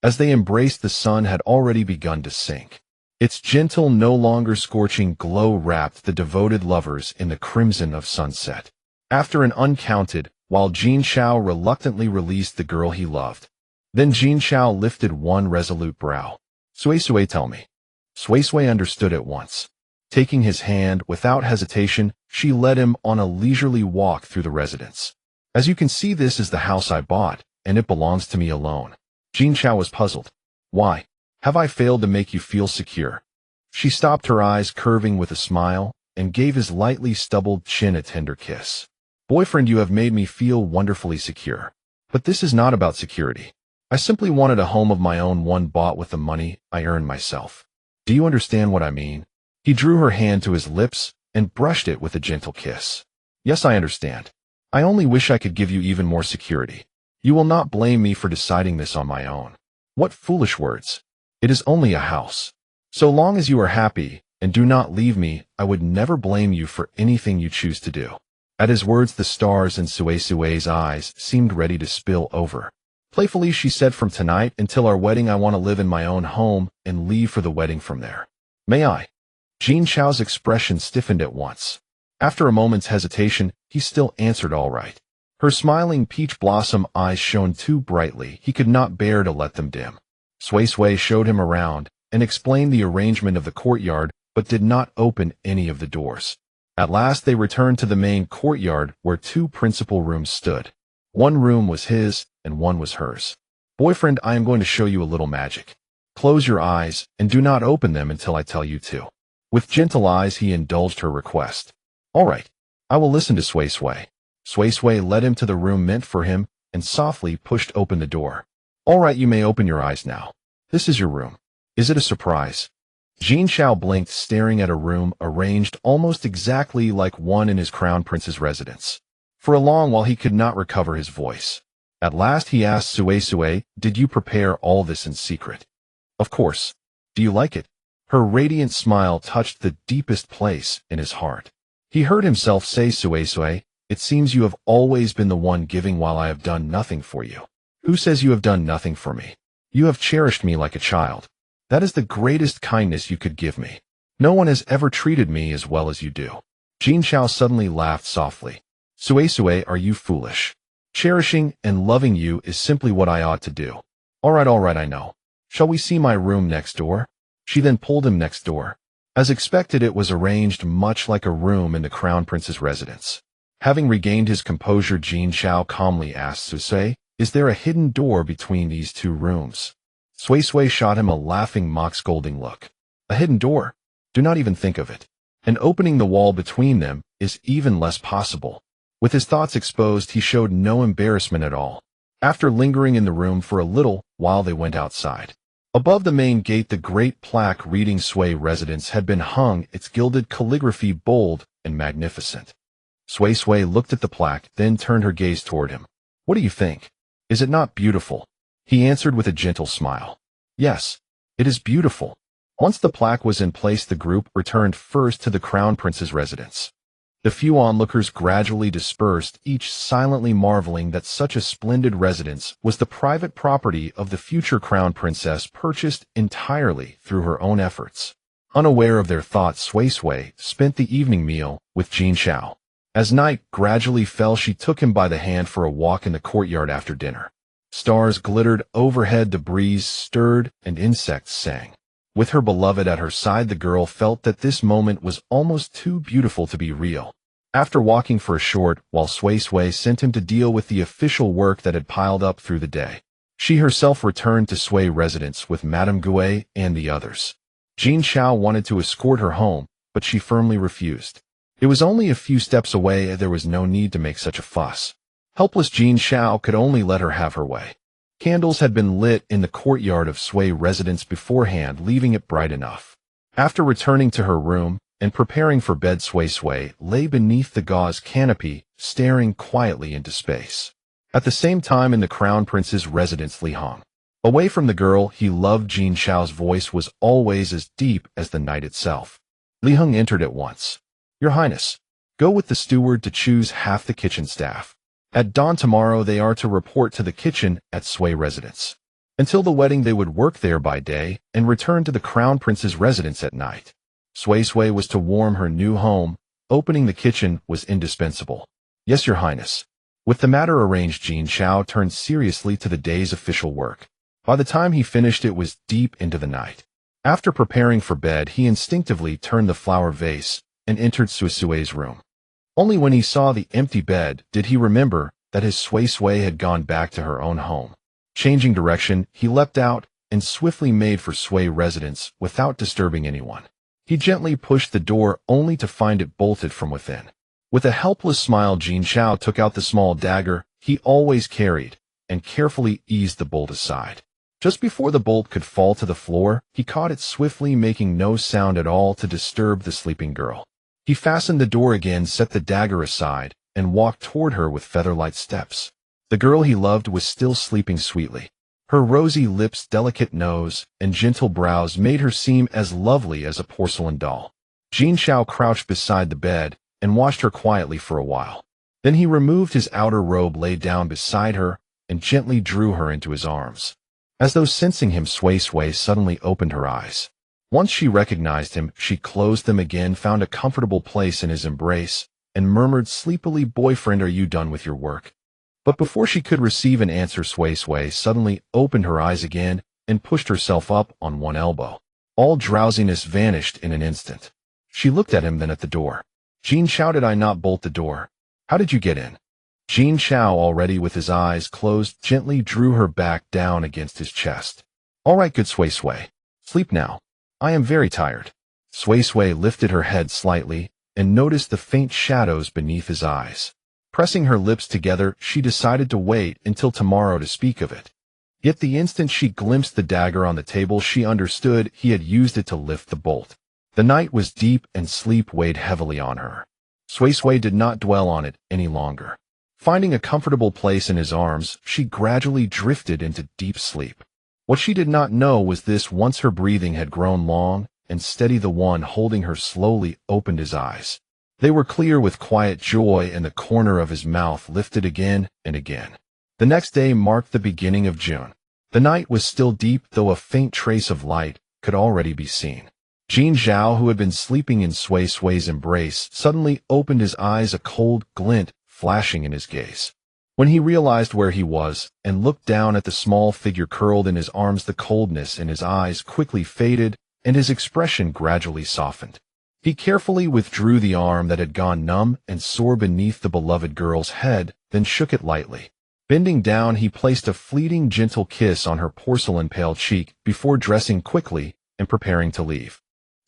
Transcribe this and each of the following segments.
As they embraced, the sun had already begun to sink. Its gentle, no longer scorching glow wrapped the devoted lovers in the crimson of sunset. After an uncounted, while Jin Xiao reluctantly released the girl he loved. Then Jin Xiao lifted one resolute brow. Sui Sui, tell me. Sui Sui understood at once. Taking his hand, without hesitation, she led him on a leisurely walk through the residence. As you can see, this is the house I bought, and it belongs to me alone. Jin Xiao was puzzled. Why? Have I failed to make you feel secure? She stopped, her eyes curving with a smile, and gave his lightly stubbled chin a tender kiss. Boyfriend, you have made me feel wonderfully secure. But this is not about security. I simply wanted a home of my own, one bought with the money I earned myself. Do you understand what I mean? He drew her hand to his lips and brushed it with a gentle kiss. Yes, I understand. I only wish I could give you even more security. You will not blame me for deciding this on my own. What foolish words. It is only a house. So long as you are happy and do not leave me, I would never blame you for anything you choose to do. At his words, the stars in Sui Sui's eyes seemed ready to spill over. Playfully, she said, from tonight until our wedding, I want to live in my own home and leave for the wedding from there. May I? Jin Xiao's expression stiffened at once. After a moment's hesitation, he still answered, all right. Her smiling peach blossom eyes shone too brightly. He could not bear to let them dim. Sui Sui showed him around and explained the arrangement of the courtyard, but did not open any of the doors. At last they returned to the main courtyard where two principal rooms stood. One room was his and one was hers. Boyfriend, I am going to show you a little magic. Close your eyes and do not open them until I tell you to. With gentle eyes, he indulged her request. All right, I will listen to Sui Sui. Sui Sui led him to the room meant for him and softly pushed open the door. All right, you may open your eyes now. This is your room. Is it a surprise? Jin Xiao blinked, staring at a room arranged almost exactly like one in his crown prince's residence. For a long while he could not recover his voice. At last he asked Sui Sui, did you prepare all this in secret? Of course. Do you like it? Her radiant smile touched the deepest place in his heart. He heard himself say, Sui Sui, it seems you have always been the one giving while I have done nothing for you. Who says you have done nothing for me? You have cherished me like a child. That is the greatest kindness you could give me. No one has ever treated me as well as you do. Jin Xiao suddenly laughed softly. Sui Sui, are you foolish? Cherishing and loving you is simply what I ought to do. All right, I know. Shall we see my room next door? She then pulled him next door. As expected, it was arranged much like a room in the crown prince's residence. Having regained his composure, Jin Xiao calmly asked Sui Sui, is there a hidden door between these two rooms? Sui Sui shot him a laughing, mock-scolding look. A hidden door? Do not even think of it. And opening the wall between them is even less possible. With his thoughts exposed, he showed no embarrassment at all. After lingering in the room for a little while, they went outside. Above the main gate, the great plaque reading Sui Residence had been hung, its gilded calligraphy bold and magnificent. Sui Sui looked at the plaque, then turned her gaze toward him. What do you think? Is it not beautiful? He answered with a gentle smile. Yes, it is beautiful. Once the plaque was in place, the group returned first to the crown prince's residence. The few onlookers gradually dispersed, each silently marveling that such a splendid residence was the private property of the future crown princess, purchased entirely through her own efforts. Unaware of their thoughts, Sui Sui spent the evening meal with Jin Xiao. As night gradually fell, she took him by the hand for a walk in the courtyard after dinner. Stars glittered overhead, the breeze stirred, and insects sang. With her beloved at her side, the girl felt that this moment was almost too beautiful to be real. After walking for a short while, Sui Sui sent him to deal with the official work that had piled up through the day. She herself returned to Sui Residence with Madame Gue and the others. Jin Xiao wanted to escort her home, but she firmly refused. It was only a few steps away, and there was no need to make such a fuss. Helpless Jin Xiao could only let her have her way. Candles had been lit in the courtyard of Sui Residence beforehand, leaving it bright enough. After returning to her room and preparing for bed, Sui Sui lay beneath the gauze canopy, staring quietly into space. At the same time, in the crown prince's residence, Li Hong. Away from the girl he loved, Jin Xiao's voice was always as deep as the night itself. Li Hong entered at once. Your Highness, go with the steward to choose half the kitchen staff. At dawn tomorrow they are to report to the kitchen at Sui Residence. Until the wedding they would work there by day and return to the crown prince's residence at night. Sui Sui was to warm her new home. Opening the kitchen was indispensable. Yes, Your Highness. With the matter arranged, Jin Chao turned seriously to the day's official work. By the time he finished, it was deep into the night. After preparing for bed, he instinctively turned the flower vase and entered Sui Sui's room. Only when he saw the empty bed did he remember that his Sui Sui had gone back to her own home. Changing direction, he leapt out and swiftly made for Sui residence without disturbing anyone. He gently pushed the door only to find it bolted from within. With a helpless smile, Jin Chao took out the small dagger he always carried and carefully eased the bolt aside. Just before the bolt could fall to the floor, he caught it swiftly, making no sound at all to disturb the sleeping girl. He fastened the door again, set the dagger aside, and walked toward her with feather-light steps. The girl he loved was still sleeping sweetly. Her rosy lips, delicate nose, and gentle brows made her seem as lovely as a porcelain doll. Jin Chao crouched beside the bed and watched her quietly for a while. Then he removed his outer robe, lay down beside her, and gently drew her into his arms. As though sensing him, Sui Sui suddenly opened her eyes. Once she recognized him, she closed them again, found a comfortable place in his embrace, and murmured sleepily, "Boyfriend, are you done with your work?" But before she could receive an answer, Sui Sui suddenly opened her eyes again and pushed herself up on one elbow. All drowsiness vanished in an instant. She looked at him, then at the door. "Jin Chao, did I not bolt the door? How did you get in?" Jin Chao, already with his eyes closed, gently drew her back down against his chest. "All right, good Sui Sui. Sleep now. I am very tired." Sui Sui lifted her head slightly and noticed the faint shadows beneath his eyes. Pressing her lips together, she decided to wait until tomorrow to speak of it. Yet the instant she glimpsed the dagger on the table, she understood he had used it to lift the bolt. The night was deep and sleep weighed heavily on her. Sui Sui did not dwell on it any longer. Finding a comfortable place in his arms, she gradually drifted into deep sleep. What she did not know was this: once her breathing had grown long and steady, the one holding her slowly opened his eyes. They were clear with quiet joy, and the corner of his mouth lifted again and again. The next day marked the beginning of June. The night was still deep, though a faint trace of light could already be seen. Jin Chao, who had been sleeping in Sui Sui's embrace, suddenly opened his eyes, a cold glint flashing in his gaze. When he realized where he was and looked down at the small figure curled in his arms, the coldness in his eyes quickly faded and his expression gradually softened. He carefully withdrew the arm that had gone numb and sore beneath the beloved girl's head, then shook it lightly. Bending down, he placed a fleeting gentle kiss on her porcelain-pale cheek before dressing quickly and preparing to leave.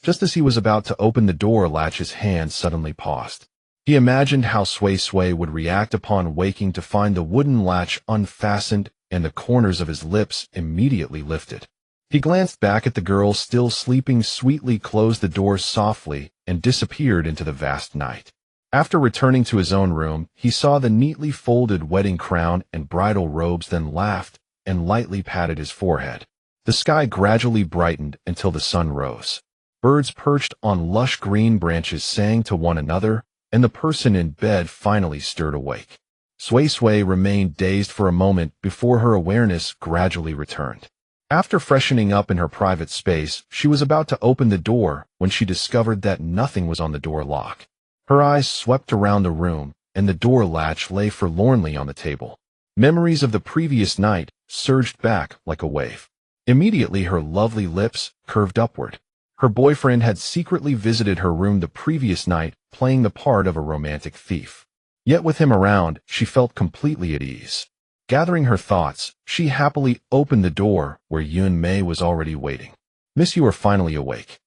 Just as he was about to open the door latch, his hand suddenly paused. He imagined how Sui Sui would react upon waking to find the wooden latch unfastened and the corners of his lips immediately lifted. He glanced back at the girl still sleeping sweetly, closed the door softly, and disappeared into the vast night. After returning to his own room, he saw the neatly folded wedding crown and bridal robes, then laughed and lightly patted his forehead. The sky gradually brightened until the sun rose. Birds perched on lush green branches sang to one another, and the person in bed finally stirred awake. Sui Sui remained dazed for a moment before her awareness gradually returned. After freshening up in her private space, she was about to open the door when she discovered that nothing was on the door lock. Her eyes swept around the room, and the door latch lay forlornly on the table. Memories of the previous night surged back like a wave. Immediately her lovely lips curved upward. Her boyfriend had secretly visited her room the previous night, playing the part of a romantic thief. Yet with him around, she felt completely at ease. Gathering her thoughts, she happily opened the door where Yun Mei was already waiting. "Miss, you are finally awake."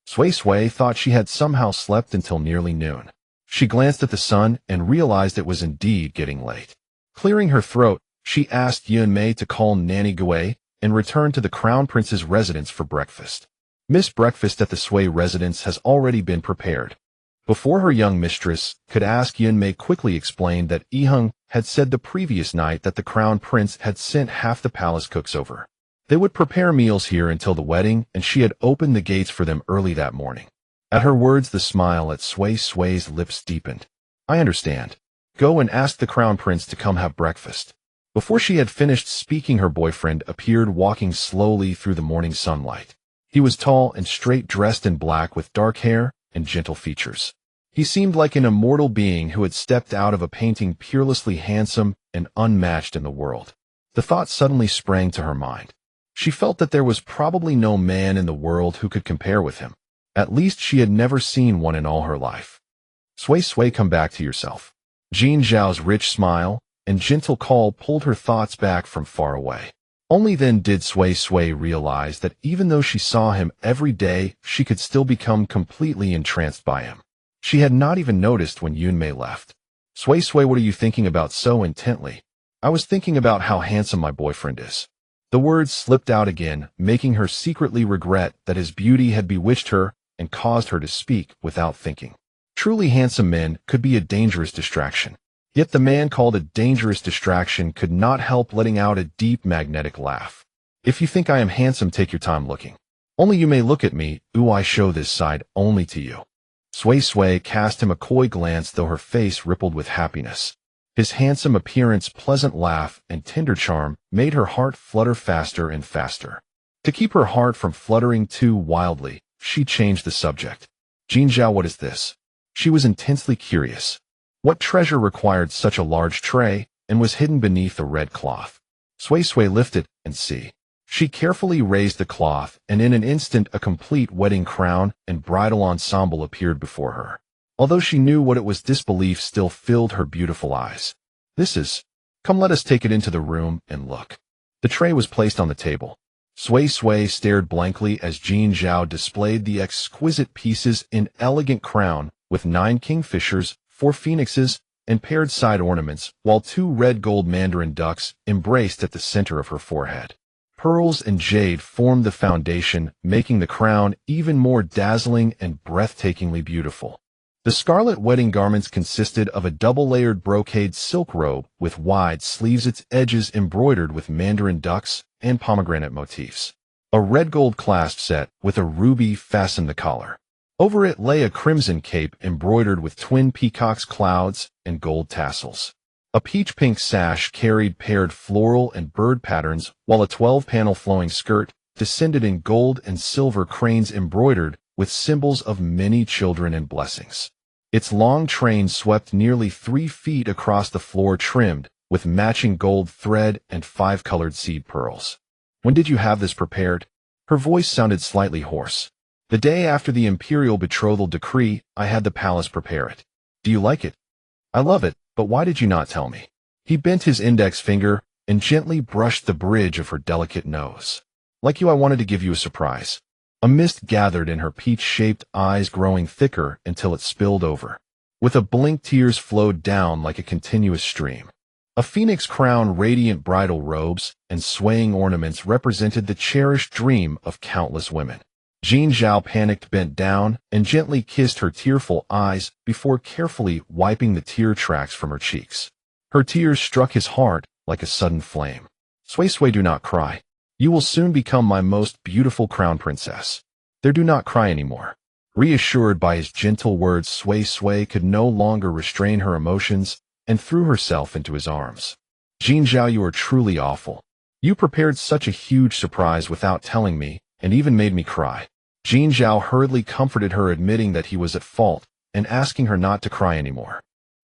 Sui Sui thought she had somehow slept until nearly noon. She glanced at the sun and realized it was indeed getting late. Clearing her throat, she asked Yun Mei to call Nanny Gui and return to the Crown Prince's residence for breakfast. "Miss, breakfast at the Sui residence has already been prepared." Before her young mistress could ask, Yun Mei quickly explained that Yiheng had said the previous night that the Crown Prince had sent half the palace cooks over. They would prepare meals here until the wedding, and she had opened the gates for them early that morning. At her words, the smile at Sui Sui's lips deepened. "I understand. Go and ask the Crown Prince to come have breakfast." Before she had finished speaking, her boyfriend appeared walking slowly through the morning sunlight. He was tall and straight, dressed in black with dark hair and gentle features. He seemed like an immortal being who had stepped out of a painting, peerlessly handsome and unmatched in the world. The thought suddenly sprang to her mind. She felt that there was probably no man in the world who could compare with him. At least she had never seen one in all her life. Sway, come back to yourself. Jin Zhao's rich smile and gentle call pulled her thoughts back from far away. Only then did Sway realize that even though she saw him every day, she could still become completely entranced by him. She had not even noticed when Yunmei left. Sway, what are you thinking about so intently? I was thinking about how handsome my boyfriend is. The words slipped out again, making her secretly regret that his beauty had bewitched her and caused her to speak without thinking. Truly handsome men could be a dangerous distraction. Yet the man called a dangerous distraction could not help letting out a deep magnetic laugh. If you think I am handsome, take your time looking. Only you may look at me, I show this side only to you. Sway cast him a coy glance, though her face rippled with happiness. His handsome appearance, pleasant laugh, and tender charm made her heart flutter faster and faster. To keep her heart from fluttering too wildly, she changed the subject. Jin Zhao, what is this? She was intensely curious. What treasure required such a large tray and was hidden beneath a red cloth? Sway lifted and see. She carefully raised the cloth, and in an instant a complete wedding crown and bridal ensemble appeared before her. Although she knew what it was, disbelief still filled her beautiful eyes. This is... Come, let us take it into the room and look. The tray was placed on the table. Sway stared blankly as Jin Zhao displayed the exquisite pieces in elegant crown with 9 kingfishers, 4 phoenixes, and paired side ornaments, while 2 red gold mandarin ducks embraced at the center of her forehead. Pearls and jade formed the foundation, making the crown even more dazzling and breathtakingly beautiful. The scarlet wedding garments consisted of a double-layered brocade silk robe with wide sleeves, its edges embroidered with mandarin ducks and pomegranate motifs. A red gold clasp set with a ruby fastened the collar. Over it lay a crimson cape embroidered with twin peacocks' clouds and gold tassels. A peach-pink sash carried paired floral and bird patterns, while a 12-panel flowing skirt descended in gold and silver cranes embroidered with symbols of many children and blessings. Its long train swept nearly 3 feet across the floor, trimmed with matching gold thread and 5-colored seed pearls. When did you have this prepared? Her voice sounded slightly hoarse. The day after the imperial betrothal decree, I had the palace prepare it. Do you like it? I love it, but why did you not tell me? He bent his index finger and gently brushed the bridge of her delicate nose. Like you, I wanted to give you a surprise. A mist gathered in her peach-shaped eyes, growing thicker until it spilled over. With a blink, tears flowed down like a continuous stream. A phoenix crown, radiant bridal robes, and swaying ornaments represented the cherished dream of countless women. Jin Zhao, panicked, bent down and gently kissed her tearful eyes before carefully wiping the tear tracks from her cheeks. Her tears struck his heart like a sudden flame. Sway, do not cry. You will soon become my most beautiful crown princess. There, do not cry anymore. Reassured by his gentle words, Sway could no longer restrain her emotions and threw herself into his arms. Jin Zhao, you are truly awful. You prepared such a huge surprise without telling me and even made me cry. Jin Zhao hurriedly comforted her, admitting that he was at fault and asking her not to cry anymore.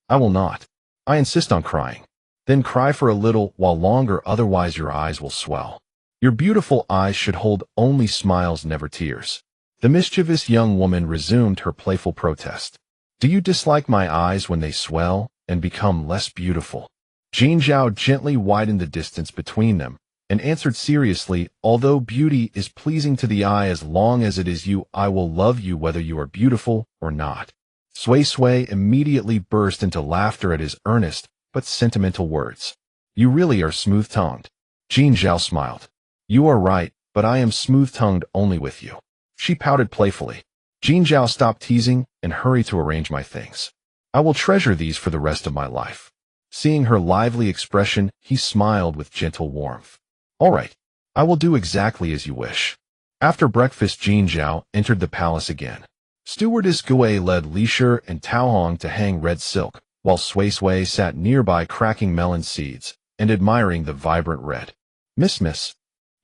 I will not. I insist on crying. Then cry for a little while longer, otherwise your eyes will swell. Your beautiful eyes should hold only smiles, never tears. The mischievous young woman resumed her playful protest. Do you dislike my eyes when they swell and become less beautiful? Jin Zhao gently widened the distance between them and answered seriously, although beauty is pleasing to the eye as long as it is you, I will love you whether you are beautiful or not. Sway immediately burst into laughter at his earnest but sentimental words. You really are smooth-tongued. Jin Zhao smiled. You are right, but I am smooth-tongued only with you. She pouted playfully. Jin Zhao, stop teasing and hurry to arrange my things. I will treasure these for the rest of my life. Seeing her lively expression, he smiled with gentle warmth. All right, I will do exactly as you wish. After breakfast, Jin Zhao entered the palace again. Stewardess Gui led Li Shi and Tao Hong to hang red silk, while Sway sat nearby cracking melon seeds and admiring the vibrant red. Miss.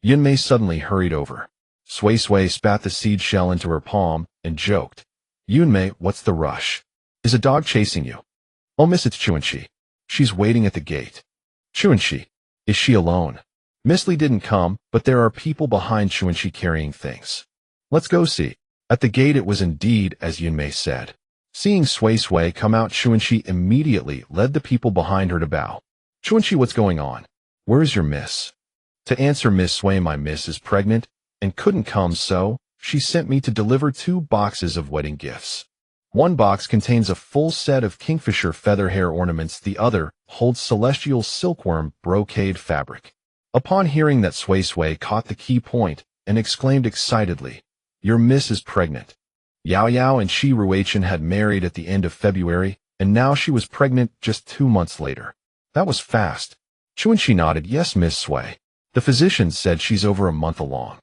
Yunmei suddenly hurried over. Sui spat the seed shell into her palm and joked. Yunmei, what's the rush? Is a dog chasing you? Oh, miss, it's Chuanxi. She's waiting at the gate. Chuanxi. Is she alone? Miss Li didn't come, but there are people behind Chuanxi carrying things. Let's go see. At the gate it was indeed as Yunmei said. Seeing Sui come out, Chuanxi immediately led the people behind her to bow. Chuanxi, what's going on? Where's your miss? To answer Miss Sui, my miss is pregnant and couldn't come, so she sent me to deliver 2 boxes of wedding gifts. One box contains a full set of kingfisher feather hair ornaments, the other holds celestial silkworm brocade fabric. Upon hearing that, Sui caught the key point and exclaimed excitedly, your miss is pregnant. Yao and Shi Ruichen had married at the end of February, and now she was pregnant just 2 months later. That was fast. Chuanxi nodded, yes, Miss Sui. The physician said she's over a month along.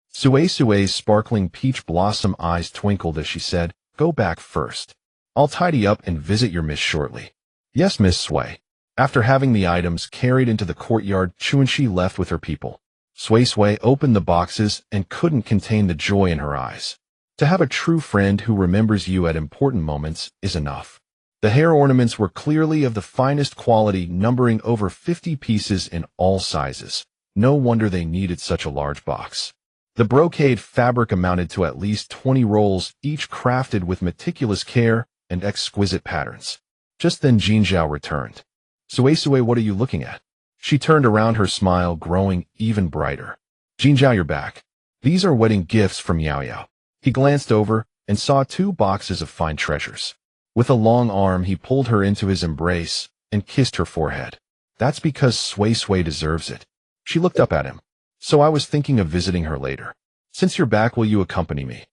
Sui's sparkling peach blossom eyes twinkled as she said, go back first. I'll tidy up and visit your miss shortly. Yes, Miss Sui. After having the items carried into the courtyard, Chuanxi left with her people. Sui opened the boxes and couldn't contain the joy in her eyes. To have a true friend who remembers you at important moments is enough. The hair ornaments were clearly of the finest quality, numbering over 50 pieces in all sizes. No wonder they needed such a large box. The brocade fabric amounted to at least 20 rolls, each crafted with meticulous care and exquisite patterns. Just then Jinzhao returned. Sui, what are you looking at? She turned around, her smile growing even brighter. Jinzhao, you're back. These are wedding gifts from Yao. He glanced over and saw 2 boxes of fine treasures. With a long arm, he pulled her into his embrace and kissed her forehead. That's because Sui deserves it. She looked up at him. So I was thinking of visiting her later. Since you're back, will you accompany me?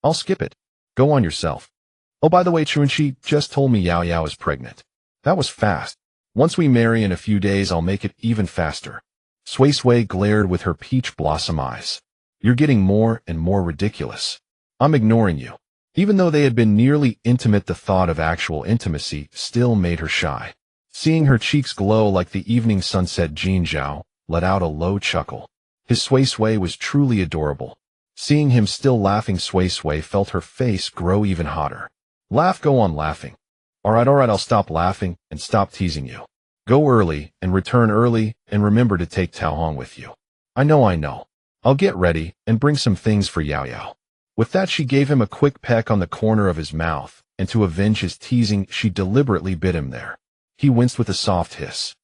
I'll skip it. Go on yourself. Oh, by the way, Chuanxi just told me Yao is pregnant. That was fast. Once we marry in a few days, I'll make it even faster. Sui glared with her peach blossom eyes. You're getting more and more ridiculous. I'm ignoring you. Even though they had been nearly intimate, the thought of actual intimacy still made her shy. Seeing her cheeks glow like the evening sunset, Jinzhao let out a low chuckle. His Sui was truly adorable. Seeing him still laughing, Sui felt her face grow even hotter. Laugh, go on laughing. All right, I'll stop laughing and stop teasing you. Go early and return early, and remember to take Tao Hong with you. I know. I'll get ready and bring some things for Yao. With that, she gave him a quick peck on the corner of his mouth, and to avenge his teasing, she deliberately bit him there. He winced with a soft hiss.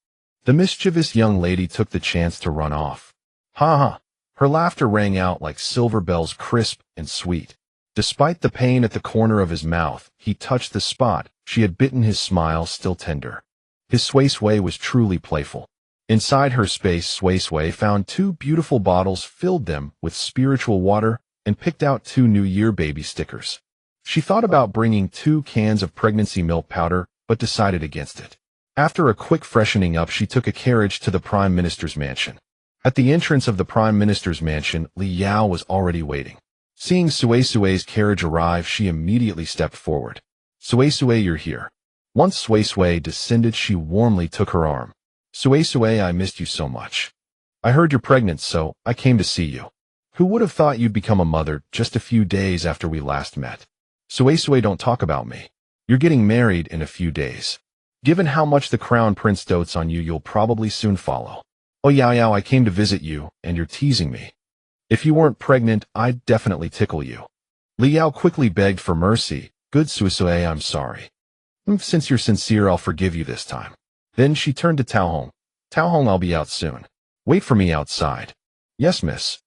The mischievous young lady took the chance to run off. Ha! Her laughter rang out like silver bells, crisp and sweet. Despite the pain at the corner of his mouth, he touched the spot she had bitten, his smile still tender. His Sui was truly playful. Inside her space, Sui found 2 beautiful bottles, filled them with spiritual water, and picked out 2 New Year baby stickers. She thought about bringing 2 cans of pregnancy milk powder, but decided against it. After a quick freshening up, she took a carriage to the Prime Minister's mansion. At the entrance of the Prime Minister's mansion, Li Yao was already waiting. Seeing Sui's carriage arrive, she immediately stepped forward. Sui, you're here. Once Sui descended, she warmly took her arm. Sui, I missed you so much. I heard you're pregnant, so I came to see you. Who would have thought you'd become a mother just a few days after we last met? Sui, don't talk about me. You're getting married in a few days. Given how much the crown prince dotes on you, you'll probably soon follow. Oh, Yao, I came to visit you, and you're teasing me. If you weren't pregnant, I'd definitely tickle you. Li Yao quickly begged for mercy. Good Sui, I'm sorry. Since you're sincere, I'll forgive you this time. Then she turned to Tao Hong. Tao Hong, I'll be out soon. Wait for me outside. Yes, miss.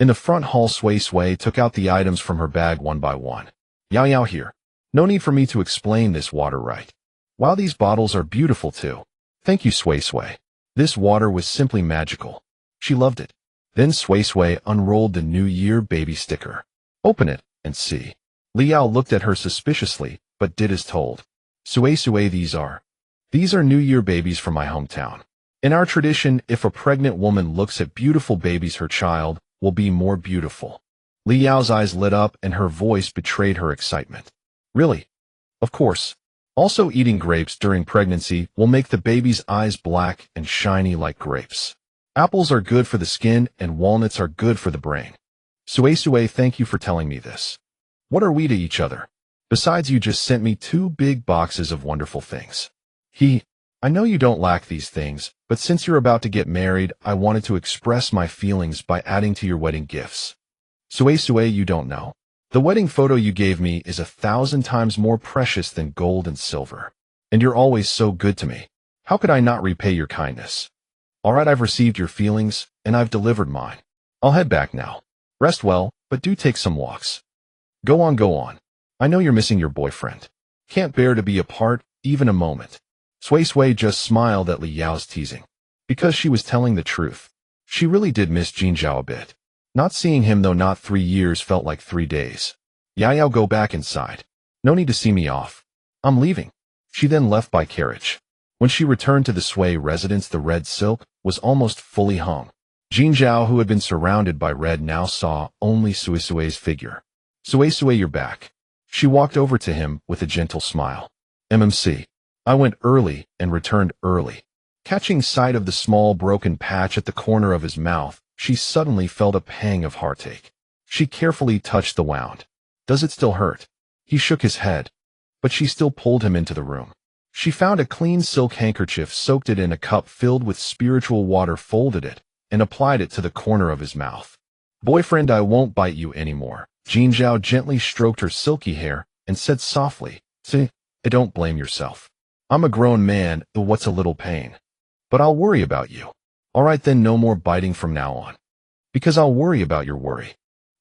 In the front hall, Sui took out the items from her bag one by one. Yao here. No need for me to explain this water, right? Wow, these bottles are beautiful too. Thank you, Sui. This water was simply magical. She loved it. Then Sui unrolled the New Year baby sticker. Open it and see. Li Yao looked at her suspiciously, but did as told. Sui, these are New Year babies from my hometown. In our tradition, if a pregnant woman looks at beautiful babies, her child will be more beautiful. Li Yao's eyes lit up and her voice betrayed her excitement. Really? Of course. Also, eating grapes during pregnancy will make the baby's eyes black and shiny like grapes. Apples are good for the skin and walnuts are good for the brain. Sue, thank you for telling me this. What are we to each other? Besides, you just sent me 2 big boxes of wonderful things. I know you don't lack these things, but since you're about to get married, I wanted to express my feelings by adding to your wedding gifts. Sue, you don't know. The wedding photo you gave me is 1,000 times more precious than gold and silver. And you're always so good to me. How could I not repay your kindness? Alright, I've received your feelings, and I've delivered mine. I'll head back now. Rest well, but do take some walks. Go on. I know you're missing your boyfriend. Can't bear to be apart, even a moment. Sui just smiled at Li Yao's teasing. Because she was telling the truth. She really did miss Jin Zhao a bit. Not seeing him, though not 3 years, felt like 3 days. Yao, go back inside. No need to see me off. I'm leaving. She then left by carriage. When she returned to the Sui residence, the red silk was almost fully hung. Jin Zhao, who had been surrounded by red, now saw only Sui's figure. Sui, you're back. She walked over to him with a gentle smile. MMC. I went early and returned early. Catching sight of the small broken patch at the corner of his mouth, she suddenly felt a pang of heartache. She carefully touched the wound. Does it still hurt? He shook his head. But she still pulled him into the room. She found a clean silk handkerchief, soaked it in a cup filled with spiritual water, folded it, and applied it to the corner of his mouth. Boyfriend, I won't bite you anymore. Jin Zhao gently stroked her silky hair and said softly, See, don't blame yourself. I'm a grown man, what's a little pain? But I'll worry about you. Alright then, no more biting from now on. Because I'll worry about your worry.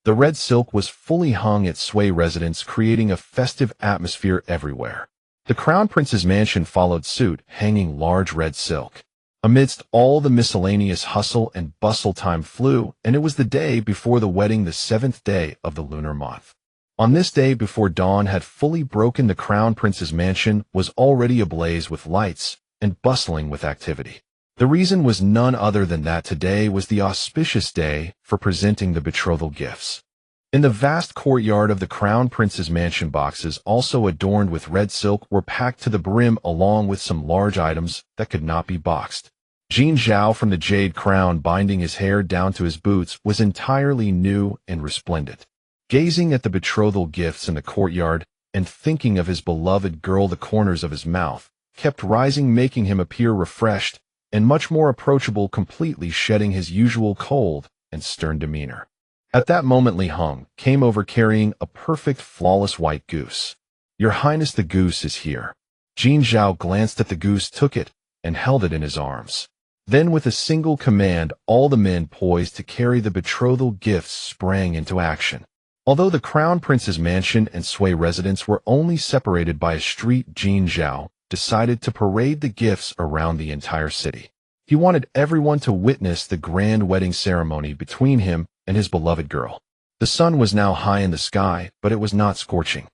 The red silk was fully hung at Sui residence, creating a festive atmosphere everywhere. The Crown Prince's mansion followed suit, hanging large red silk. Amidst all the miscellaneous hustle and bustle, time flew, and it was the day before the wedding, the 7th day of the lunar month. On this day, before dawn had fully broken, the Crown Prince's mansion was already ablaze with lights and bustling with activity. The reason was none other than that today was the auspicious day for presenting the betrothal gifts. In the vast courtyard of the Crown Prince's mansion, boxes also adorned with red silk were packed to the brim, along with some large items that could not be boxed. Jin Zhao, from the jade crown binding his hair down to his boots, was entirely new and resplendent. Gazing at the betrothal gifts in the courtyard and thinking of his beloved girl, the corners of his mouth kept rising, making him appear refreshed and much more approachable, completely shedding his usual cold and stern demeanor. At that moment, Li Hong came over carrying a perfect, flawless white goose. Your Highness, the goose is here. Jin Zhao glanced at the goose, took it, and held it in his arms. Then, with a single command, all the men poised to carry the betrothal gifts sprang into action. Although the Crown Prince's mansion and Sui residence were only separated by a street, Jin Zhao decided to parade the gifts around the entire city. He wanted everyone to witness the grand wedding ceremony between him and his beloved girl. The sun was now high in the sky, but it was not scorching.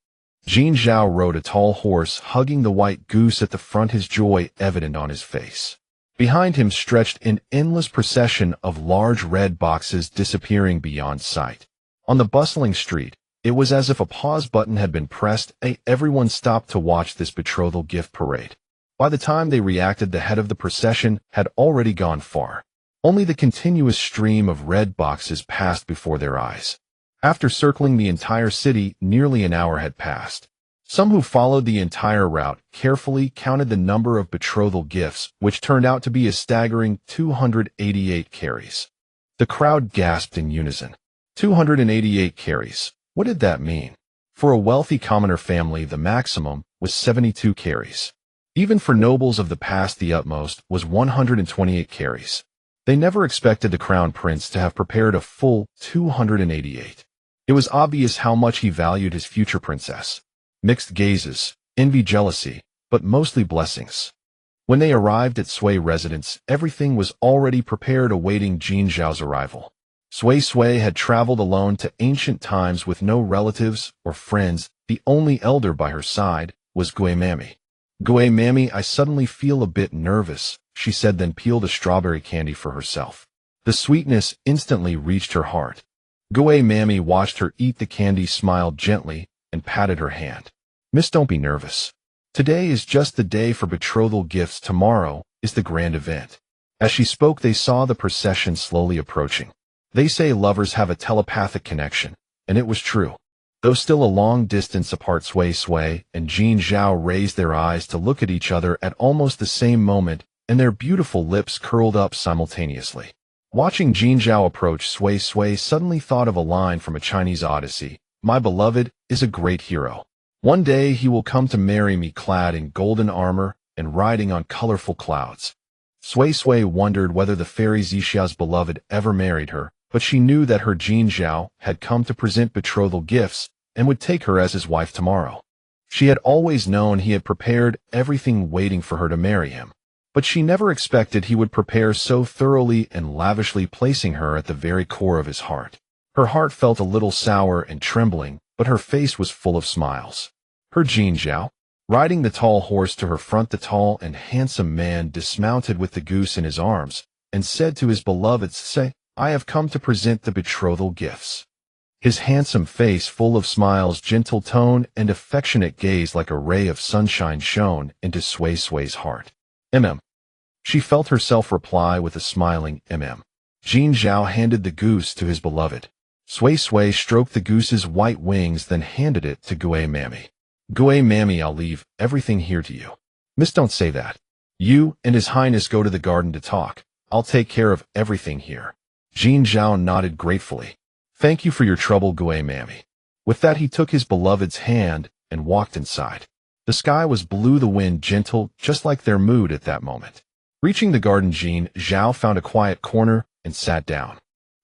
Jin Zhao rode a tall horse, hugging the white goose at the front, his joy evident on his face. Behind him stretched an endless procession of large red boxes disappearing beyond sight. On the bustling street, it was as if a pause button had been pressed. Everyone stopped to watch this betrothal gift parade. By the time they reacted, the head of the procession had already gone far. Only the continuous stream of red boxes passed before their eyes. After circling the entire city, nearly an hour had passed. Some who followed the entire route carefully counted the number of betrothal gifts, which turned out to be a staggering 288 carries. The crowd gasped in unison. 288 carries. What did that mean? For a wealthy commoner family, the maximum was 72 carries. Even for nobles of the past, the utmost was 128 carries. They never expected the Crown Prince to have prepared a full 288. It was obvious how much he valued his future princess. Mixed gazes, envy, jealousy, but mostly blessings. When they arrived at Sui residence, everything was already prepared, awaiting Jin Zhao's arrival. Sui had traveled alone to ancient times with no relatives or friends. The only elder by her side was Gui Mami. Gui Mami, I suddenly feel a bit nervous, she said, then peeled a strawberry candy for herself. The sweetness instantly reached her heart. Gui Mami watched her eat the candy, smiled gently, and patted her hand. Miss, don't be nervous. Today is just the day for betrothal gifts. Tomorrow is the grand event. As she spoke, they saw the procession slowly approaching. They say lovers have a telepathic connection, and it was true. Though still a long distance apart, Sui and Jin Zhao raised their eyes to look at each other at almost the same moment, and their beautiful lips curled up simultaneously. Watching Jin Zhao approach, Sui suddenly thought of a line from a Chinese odyssey. My beloved is a great hero. One day he will come to marry me clad in golden armor and riding on colorful clouds. Sui wondered whether the fairy Zixia's beloved ever married her, but she knew that her Jin Zhao had come to present betrothal gifts and would take her as his wife tomorrow. She had always known he had prepared everything waiting for her to marry him, but she never expected he would prepare so thoroughly and lavishly, placing her at the very core of his heart. Her heart felt a little sour and trembling, but her face was full of smiles. Her Jin Zhao, riding the tall horse to her front, the tall and handsome man dismounted with the goose in his arms and said to his beloved, Say, I have come to present the betrothal gifts. His handsome face full of smiles, gentle tone, and affectionate gaze like a ray of sunshine shone into Sui's heart. She felt herself reply with a smiling Jin Zhao handed the goose to his beloved. Sui stroked the goose's white wings, then handed it to Gue Mammy. Gue Mammy, I'll leave everything here to you. Miss, don't say that. You and His Highness go to the garden to talk. I'll take care of everything here. Jin Zhao nodded gratefully. Thank you for your trouble, Gue Mammy. With that, he took his beloved's hand and walked inside. The sky was blue, the wind gentle, just like their mood at that moment. Reaching the garden, Jin Zhao found a quiet corner and sat down.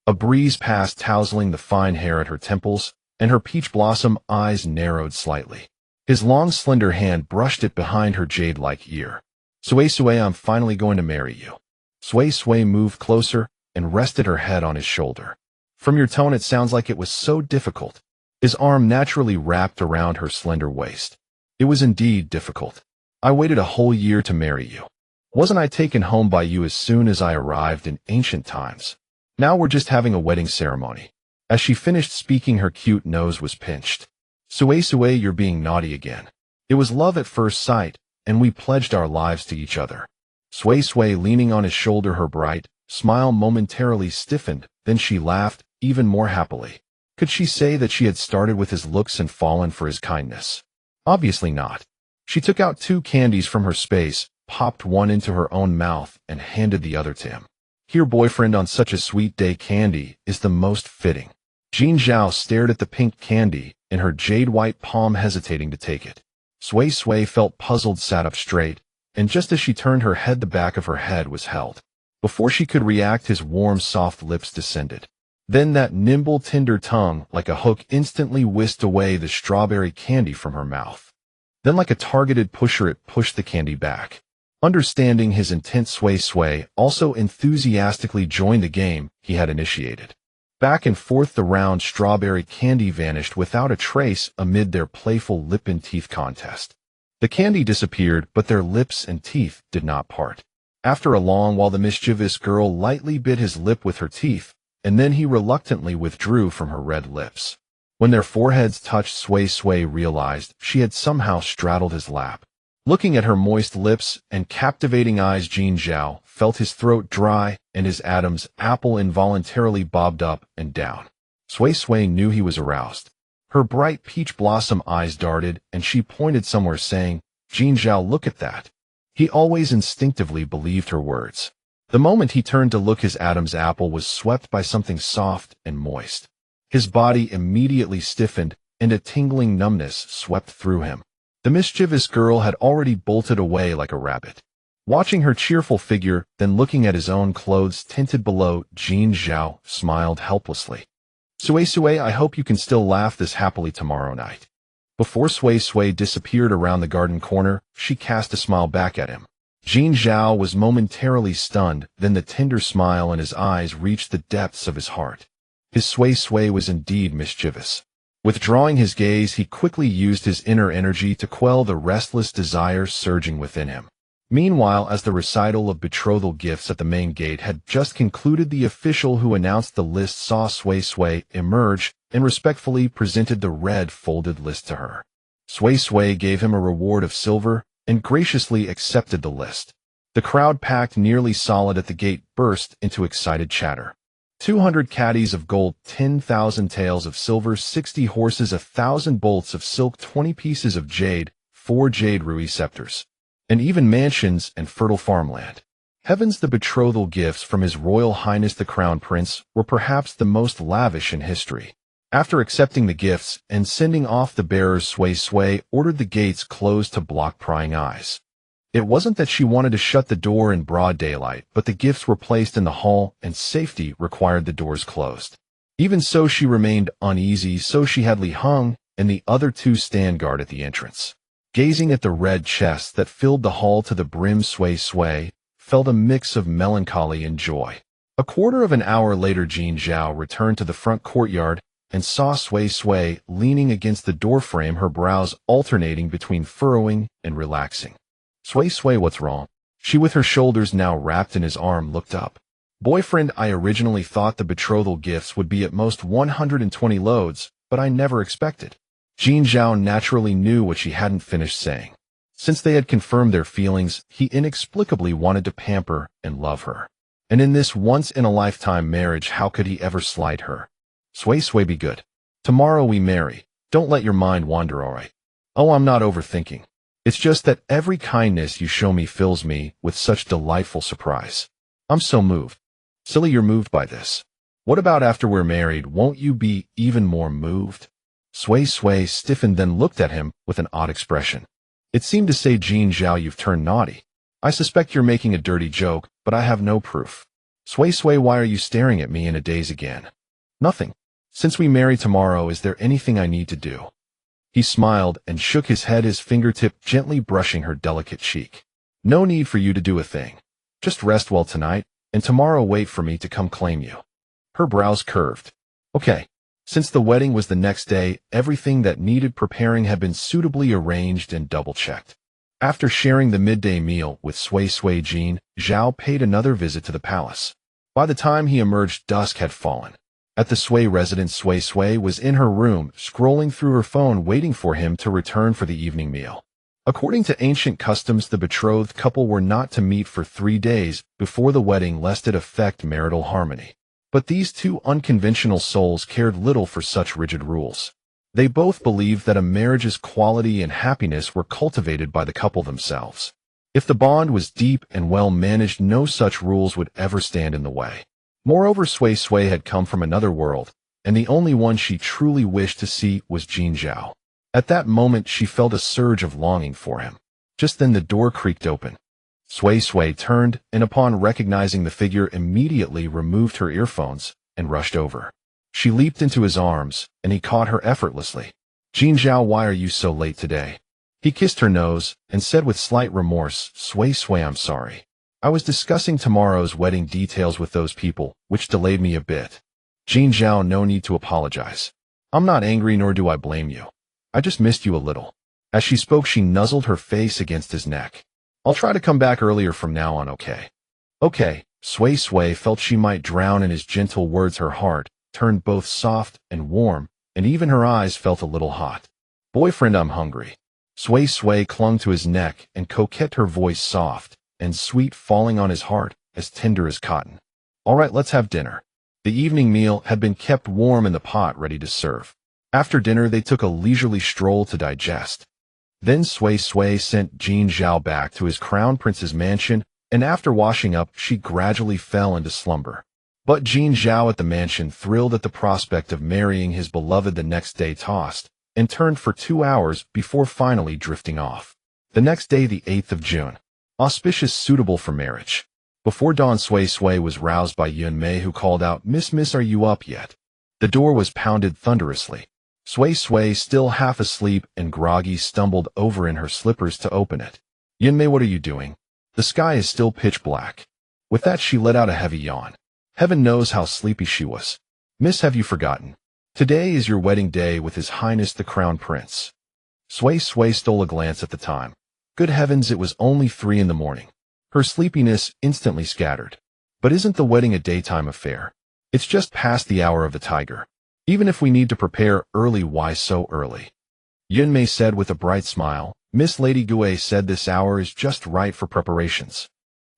A breeze passed, tousling the fine hair at her temples, and her peach blossom eyes narrowed slightly. His long, slender hand brushed it behind her jade-like ear. Sui, I'm finally going to marry you. Sui moved closer and rested her head on his shoulder. From your tone, it sounds like it was so difficult. His arm naturally wrapped around her slender waist. It was indeed difficult. I waited a whole year to marry you. Wasn't I taken home by you as soon as I arrived in ancient times? Now we're just having a wedding ceremony. As she finished speaking, her cute nose was pinched. Sui, you're being naughty again. It was love at first sight, and we pledged our lives to each other. Sui leaning on his shoulder, her bright smile momentarily stiffened, then she laughed even more happily. Could she say that she had started with his looks and fallen for his kindness? Obviously not. She took out 2 candies from her space, popped one into her own mouth, and handed the other to him. Here, boyfriend, on such a sweet day, candy is the most fitting. Jin Zhao stared at the pink candy in her jade-white palm, hesitating to take it. Sui felt puzzled, sat up straight, and just as she turned her head, the back of her head was held. Before she could react, his warm, soft lips descended. Then that nimble, tender tongue, like a hook, instantly whisked away the strawberry candy from her mouth. Then, like a targeted pusher, it pushed the candy back. Understanding his intent, Sui also enthusiastically joined the game he had initiated. Back and forth the round strawberry candy vanished without a trace amid their playful lip and teeth contest. The candy disappeared, but their lips and teeth did not part. After a long while, the mischievous girl lightly bit his lip with her teeth, and then he reluctantly withdrew from her red lips. When their foreheads touched, Sui realized she had somehow straddled his lap. Looking at her moist lips and captivating eyes, Jin Zhao felt his throat dry and his Adam's apple involuntarily bobbed up and down. Sui knew he was aroused. Her bright peach blossom eyes darted, and she pointed somewhere, saying, Jin Zhao, look at that. He always instinctively believed her words. The moment he turned to look, his Adam's apple was swept by something soft and moist. His body immediately stiffened, and a tingling numbness swept through him. The mischievous girl had already bolted away like a rabbit. Watching her cheerful figure, then looking at his own clothes tinted below, Jin Zhao smiled helplessly. Sui, I hope you can still laugh this happily tomorrow night. Before Sui disappeared around the garden corner, she cast a smile back at him. Jin Zhao was momentarily stunned, then the tender smile in his eyes reached the depths of his heart. His Sui was indeed mischievous. Withdrawing his gaze, he quickly used his inner energy to quell the restless desires surging within him. Meanwhile, as the recital of betrothal gifts at the main gate had just concluded, the official who announced the list saw Sui emerge and respectfully presented the red folded list to her. Sway Sway gave him a reward of silver and graciously accepted the list. The crowd packed nearly solid at the gate burst into excited chatter. 200 caddies of gold, 10,000 taels of silver, 60 horses, 1,000 bolts of silk, 20 pieces of jade, 4 jade rui scepters, and even mansions and fertile farmland. Heavens, the betrothal gifts from His Royal Highness the Crown Prince were perhaps the most lavish in history. After accepting the gifts and sending off the bearers, Sway Sway ordered the gates closed to block prying eyes. It wasn't that she wanted to shut the door in broad daylight, but the gifts were placed in the hall and safety required the doors closed. Even so, she remained uneasy, so she had Li Hung and the other two stand guard at the entrance. Gazing at the red chests that filled the hall to the brim, Sway Sway felt a mix of melancholy and joy. A quarter of an hour later, Jin Zhao returned to the front courtyard and saw Sway Sway leaning against the doorframe, her brows alternating between furrowing and relaxing. Sway Sway, what's wrong? She, with her shoulders now wrapped in his arm, looked up. Boyfriend, I originally thought the betrothal gifts would be at most 120 loads, but I never expected. Jin Zhao naturally knew what she hadn't finished saying. Since they had confirmed their feelings, he inexplicably wanted to pamper and love her. And in this once-in-a-lifetime marriage, how could he ever slight her? Sway Sway, be good. Tomorrow we marry. Don't let your mind wander, alright? Oh, I'm not overthinking. It's just that every kindness you show me fills me with such delightful surprise. I'm so moved. Silly, you're moved by this. What about after we're married? Won't you be even more moved? Sway Sway stiffened, then looked at him with an odd expression. It seemed to say, Jin Zhao, you've turned naughty. I suspect you're making a dirty joke, but I have no proof. Sway Sway, why are you staring at me in a daze again? Nothing. Since we marry tomorrow, is there anything I need to do? He smiled and shook his head, his fingertip gently brushing her delicate cheek. No need for you to do a thing. Just rest well tonight, and tomorrow wait for me to come claim you. Her brows curved. Okay. Since the wedding was the next day, everything that needed preparing had been suitably arranged and double-checked. After sharing the midday meal with Sway Sway, Jin Zhao paid another visit to the palace. By the time he emerged, dusk had fallen. At the Sway residence, Sway Sway was in her room, scrolling through her phone, waiting for him to return for the evening meal. According to ancient customs, the betrothed couple were not to meet for 3 days before the wedding, lest it affect marital harmony. But these two unconventional souls cared little for such rigid rules. They both believed that a marriage's quality and happiness were cultivated by the couple themselves. If the bond was deep and well managed, no such rules would ever stand in the way. Moreover, Sway Sway had come from another world, and the only one she truly wished to see was Jin Zhao. At that moment, she felt a surge of longing for him. Just then the door creaked open. Sway Sway turned, and upon recognizing the figure, immediately removed her earphones and rushed over. She leaped into his arms, and he caught her effortlessly. Jin Zhao, why are you so late today? He kissed her nose and said with slight remorse, Sway Sway, I'm sorry. I was discussing tomorrow's wedding details with those people, which delayed me a bit. Jin Zhao, no need to apologize. I'm not angry, nor do I blame you. I just missed you a little. As she spoke, she nuzzled her face against his neck. I'll try to come back earlier from now on, okay? Okay. Sway Sway felt she might drown in his gentle words. Her heart turned both soft and warm, and even her eyes felt a little hot. Boyfriend, I'm hungry. Sway Sway clung to his neck and coquetted, her voice soft and sweet, falling on his heart as tender as cotton. All right, let's have dinner. The evening meal had been kept warm in the pot, ready to serve. After dinner, they took a leisurely stroll to digest. Then Sway Sway sent Jin Zhao back to his crown prince's mansion, and after washing up, she gradually fell into slumber. But Jin Zhao at the mansion, thrilled at the prospect of marrying his beloved the next day, tossed and turned for 2 hours before finally drifting off. The next day, the 8th of June. Auspicious, suitable for marriage. Before dawn, Sway Sway was roused by Yun Mei, who called out, Miss, are you up yet? The door was pounded thunderously. Sway Sway, still half asleep and groggy, stumbled over in her slippers to open it. Yun Mei, what are you doing? The sky is still pitch black. With that, she let out a heavy yawn. Heaven knows how sleepy she was. Miss, have you forgotten? Today is your wedding day with His Highness the Crown Prince. Sway Sway stole a glance at the time. Good heavens, it was only 3 in the morning. Her sleepiness instantly scattered. But isn't the wedding a daytime affair? It's just past the hour of the tiger. Even if we need to prepare early, why so early? Yunmei said with a bright smile. Miss Lady Gue said this hour is just right for preparations.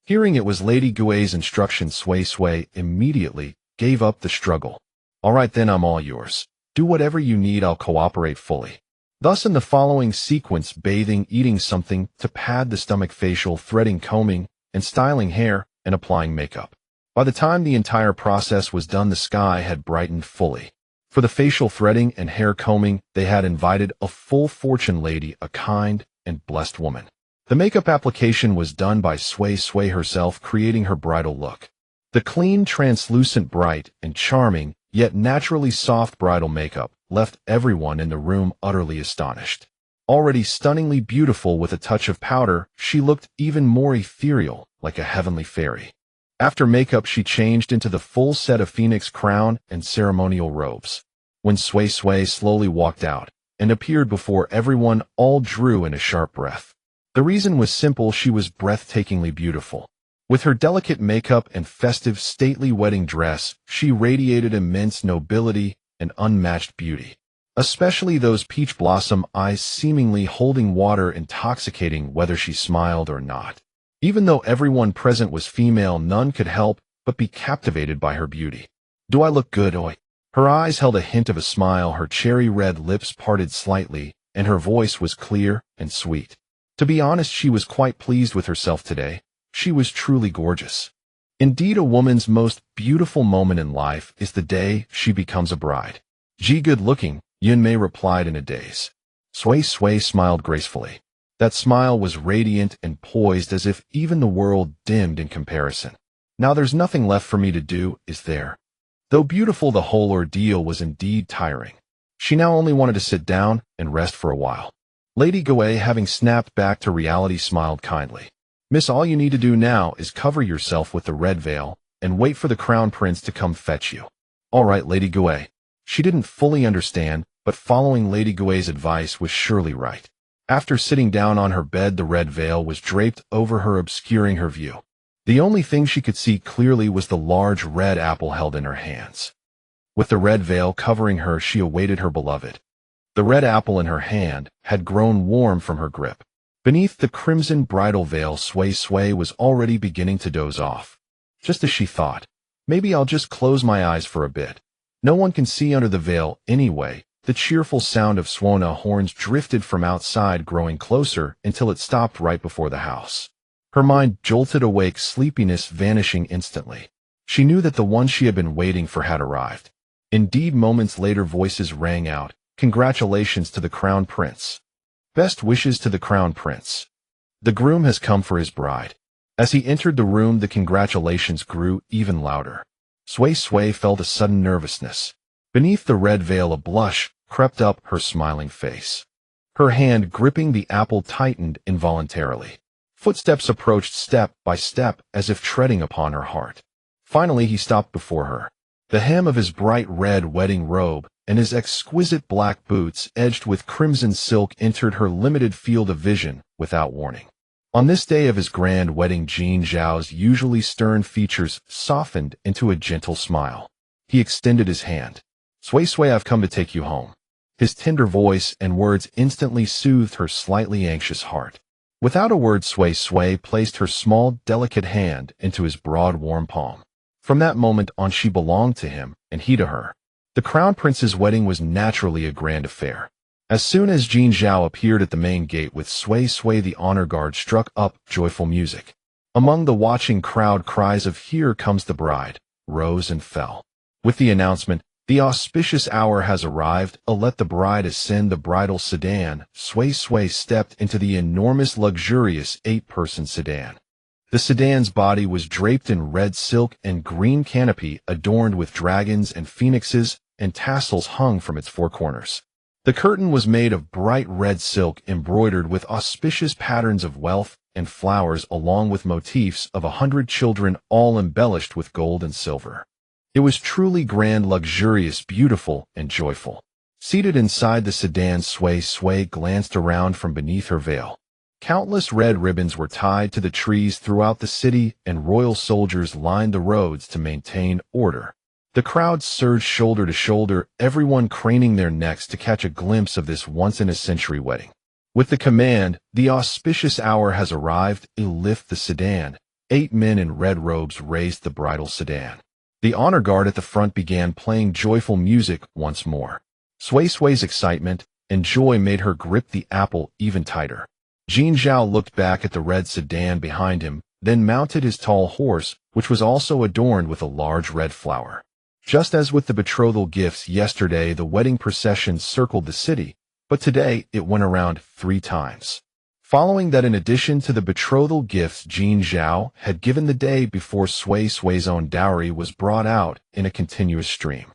Hearing it was Lady Gue's instruction, Sui immediately gave up the struggle. All right then, I'm all yours. Do whatever you need, I'll cooperate fully. Thus in the following sequence, bathing, eating something to pad the stomach, facial, threading, combing, and styling hair, and applying makeup. By the time the entire process was done, the sky had brightened fully. For the facial threading and hair combing, they had invited a full fortune lady, a kind and blessed woman. The makeup application was done by Sui herself, creating her bridal look. The clean, translucent, bright, and charming, yet naturally soft bridal makeup left everyone in the room utterly astonished. Already stunningly beautiful with a touch of powder, she looked even more ethereal, like a heavenly fairy. After makeup, she changed into the full set of phoenix crown and ceremonial robes. When Sui slowly walked out and appeared before everyone, all drew in a sharp breath. The reason was simple: she was breathtakingly beautiful. With her delicate makeup and festive, stately wedding dress, she radiated immense nobility and unmatched beauty. Especially those peach blossom eyes seemingly holding water, intoxicating whether she smiled or not. Even though everyone present was female, none could help but be captivated by her beauty. Do I look good, Oi? Her eyes held a hint of a smile, her cherry-red lips parted slightly, and her voice was clear and sweet. To be honest, she was quite pleased with herself today. She was truly gorgeous. Indeed, a woman's most beautiful moment in life is the day she becomes a bride. Gee, good looking, Yunmei replied in a daze. Sui smiled gracefully. That smile was radiant and poised, as if even the world dimmed in comparison. Now there's nothing left for me to do, is there? Though beautiful, the whole ordeal was indeed tiring. She now only wanted to sit down and rest for a while. Lady Gue, having snapped back to reality, smiled kindly. Miss, all you need to do now is cover yourself with the red veil and wait for the crown prince to come fetch you. All right, Lady Gue. She didn't fully understand, but following Lady Gue's advice was surely right. After sitting down on her bed, the red veil was draped over her, obscuring her view. The only thing she could see clearly was the large red apple held in her hands. With the red veil covering her, she awaited her beloved. The red apple in her hand had grown warm from her grip. Beneath the crimson bridal veil, Sui was already beginning to doze off. Just as she thought, maybe I'll just close my eyes for a bit. No one can see under the veil anyway. The cheerful sound of Swana horns drifted from outside, growing closer until it stopped right before the house. Her mind jolted awake, sleepiness vanishing instantly. She knew that the one she had been waiting for had arrived. Indeed, moments later, voices rang out. Congratulations to the crown prince. Best wishes to the crown prince. The groom has come for his bride. As he entered the room, the congratulations grew even louder. Sui felt a sudden nervousness. Beneath the red veil, a blush crept up her smiling face. Her hand gripping the apple tightened involuntarily. Footsteps approached step by step, as if treading upon her heart. Finally, he stopped before her. The hem of his bright red wedding robe and his exquisite black boots edged with crimson silk entered her limited field of vision without warning. On this day of his grand wedding, Jin Zhao's usually stern features softened into a gentle smile. He extended his hand. Sui, I've come to take you home. His tender voice and words instantly soothed her slightly anxious heart. Without a word, Sui placed her small, delicate hand into his broad, warm palm. From that moment on, she belonged to him, and he to her. The crown prince's wedding was naturally a grand affair. As soon as Jin Zhao appeared at the main gate with Sui, the honor guard struck up joyful music. Among the watching crowd, cries of "Here comes the bride" rose and fell. With the announcement, "The auspicious hour has arrived, let the bride ascend the bridal sedan," Sui stepped into the enormous, luxurious 8-person sedan. The sedan's body was draped in red silk and green canopy adorned with dragons and phoenixes, and tassels hung from its 4 corners. The curtain was made of bright red silk embroidered with auspicious patterns of wealth and flowers, along with motifs of 100 children, all embellished with gold and silver. It was truly grand, luxurious, beautiful, and joyful. Seated inside the sedan, Sui glanced around from beneath her veil. Countless red ribbons were tied to the trees throughout the city, and royal soldiers lined the roads to maintain order. The crowd surged shoulder to shoulder, everyone craning their necks to catch a glimpse of this once-in-a-century wedding. With the command, "The auspicious hour has arrived," lift the sedan. 8 men in red robes raised the bridal sedan. The honor guard at the front began playing joyful music once more. Sui Sui's excitement and joy made her grip the apple even tighter. Jin Zhao looked back at the red sedan behind him, then mounted his tall horse, which was also adorned with a large red flower. Just as with the betrothal gifts yesterday, the wedding procession circled the city, but today it went around 3 times. Following that, in addition to the betrothal gifts Jin Zhao had given the day before, Sui Sui's own dowry was brought out in a continuous stream.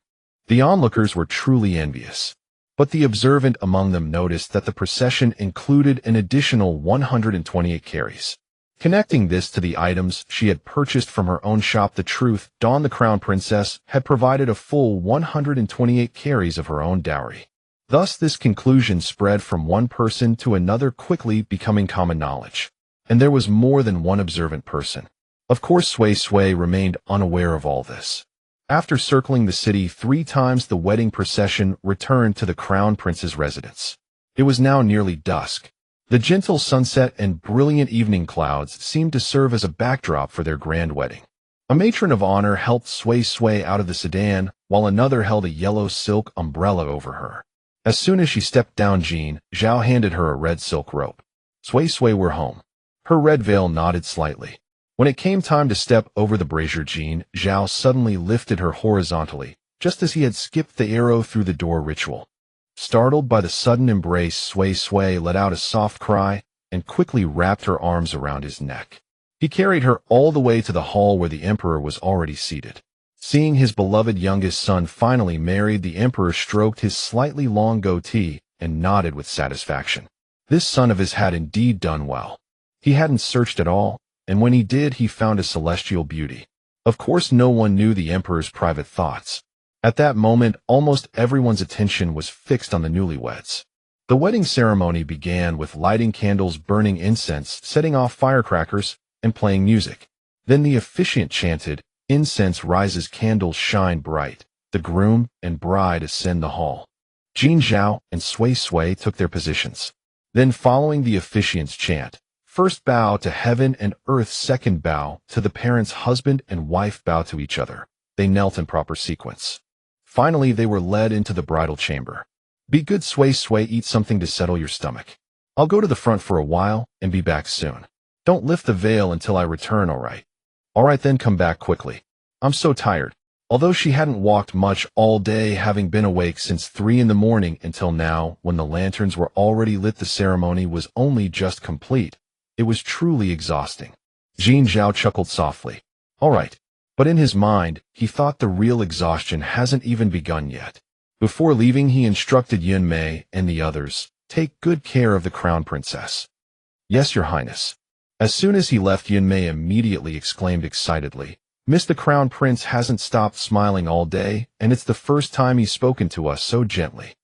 The onlookers were truly envious. But the observant among them noticed that the procession included an additional 128 carries. Connecting this to the items she had purchased from her own shop, the truth dawned: the crown princess had provided a full 128 carries of her own dowry. Thus, this conclusion spread from one person to another, quickly becoming common knowledge. And there was more than one observant person. Of course, Sui Sui remained unaware of all this. After circling the city 3 times, the wedding procession returned to the crown prince's residence. It was now nearly dusk. The gentle sunset and brilliant evening clouds seemed to serve as a backdrop for their grand wedding. A matron of honor helped Sui Sui out of the sedan, while another held a yellow silk umbrella over her. As soon as she stepped down, Jin Zhao handed her a red silk rope. Sui Sui were home. Her red veil nodded slightly. When it came time to step over the brazier, Jin Zhao suddenly lifted her horizontally, just as he had skipped the arrow through the door ritual. Startled by the sudden embrace, Sui Sui let out a soft cry and quickly wrapped her arms around his neck. He carried her all the way to the hall where the emperor was already seated. Seeing his beloved youngest son finally married, the emperor stroked his slightly long goatee and nodded with satisfaction. This son of his had indeed done well. He hadn't searched at all, and when he did, he found a celestial beauty. Of course, no one knew the emperor's private thoughts. At that moment, almost everyone's attention was fixed on the newlyweds. The wedding ceremony began with lighting candles, burning incense, setting off firecrackers, and playing music. Then the officiant chanted, "Incense rises, candles shine bright. The groom and bride ascend the hall." Jin Zhao and Sui Sui took their positions. Then, following the officiant's chant, first bow to heaven and earth, second bow to the parents, husband and wife bow to each other. They knelt in proper sequence. Finally, they were led into the bridal chamber. "Be good, Sui Sui, eat something to settle your stomach. I'll go to the front for a while and be back soon. Don't lift the veil until I return, all right?" "All right, then come back quickly. I'm so tired." Although she hadn't walked much all day, having been awake since 3 in the morning until now, when the lanterns were already lit, the ceremony was only just complete. It was truly exhausting. Jin Zhao chuckled softly. All right. But in his mind, he thought the real exhaustion hasn't even begun yet. Before leaving, he instructed Yun Mei and the others, "Take good care of the crown princess." "Yes, Your Highness." As soon as he left, Yun Mei immediately exclaimed excitedly, "Miss, the crown prince hasn't stopped smiling all day, and it's the first time he's spoken to us so gently."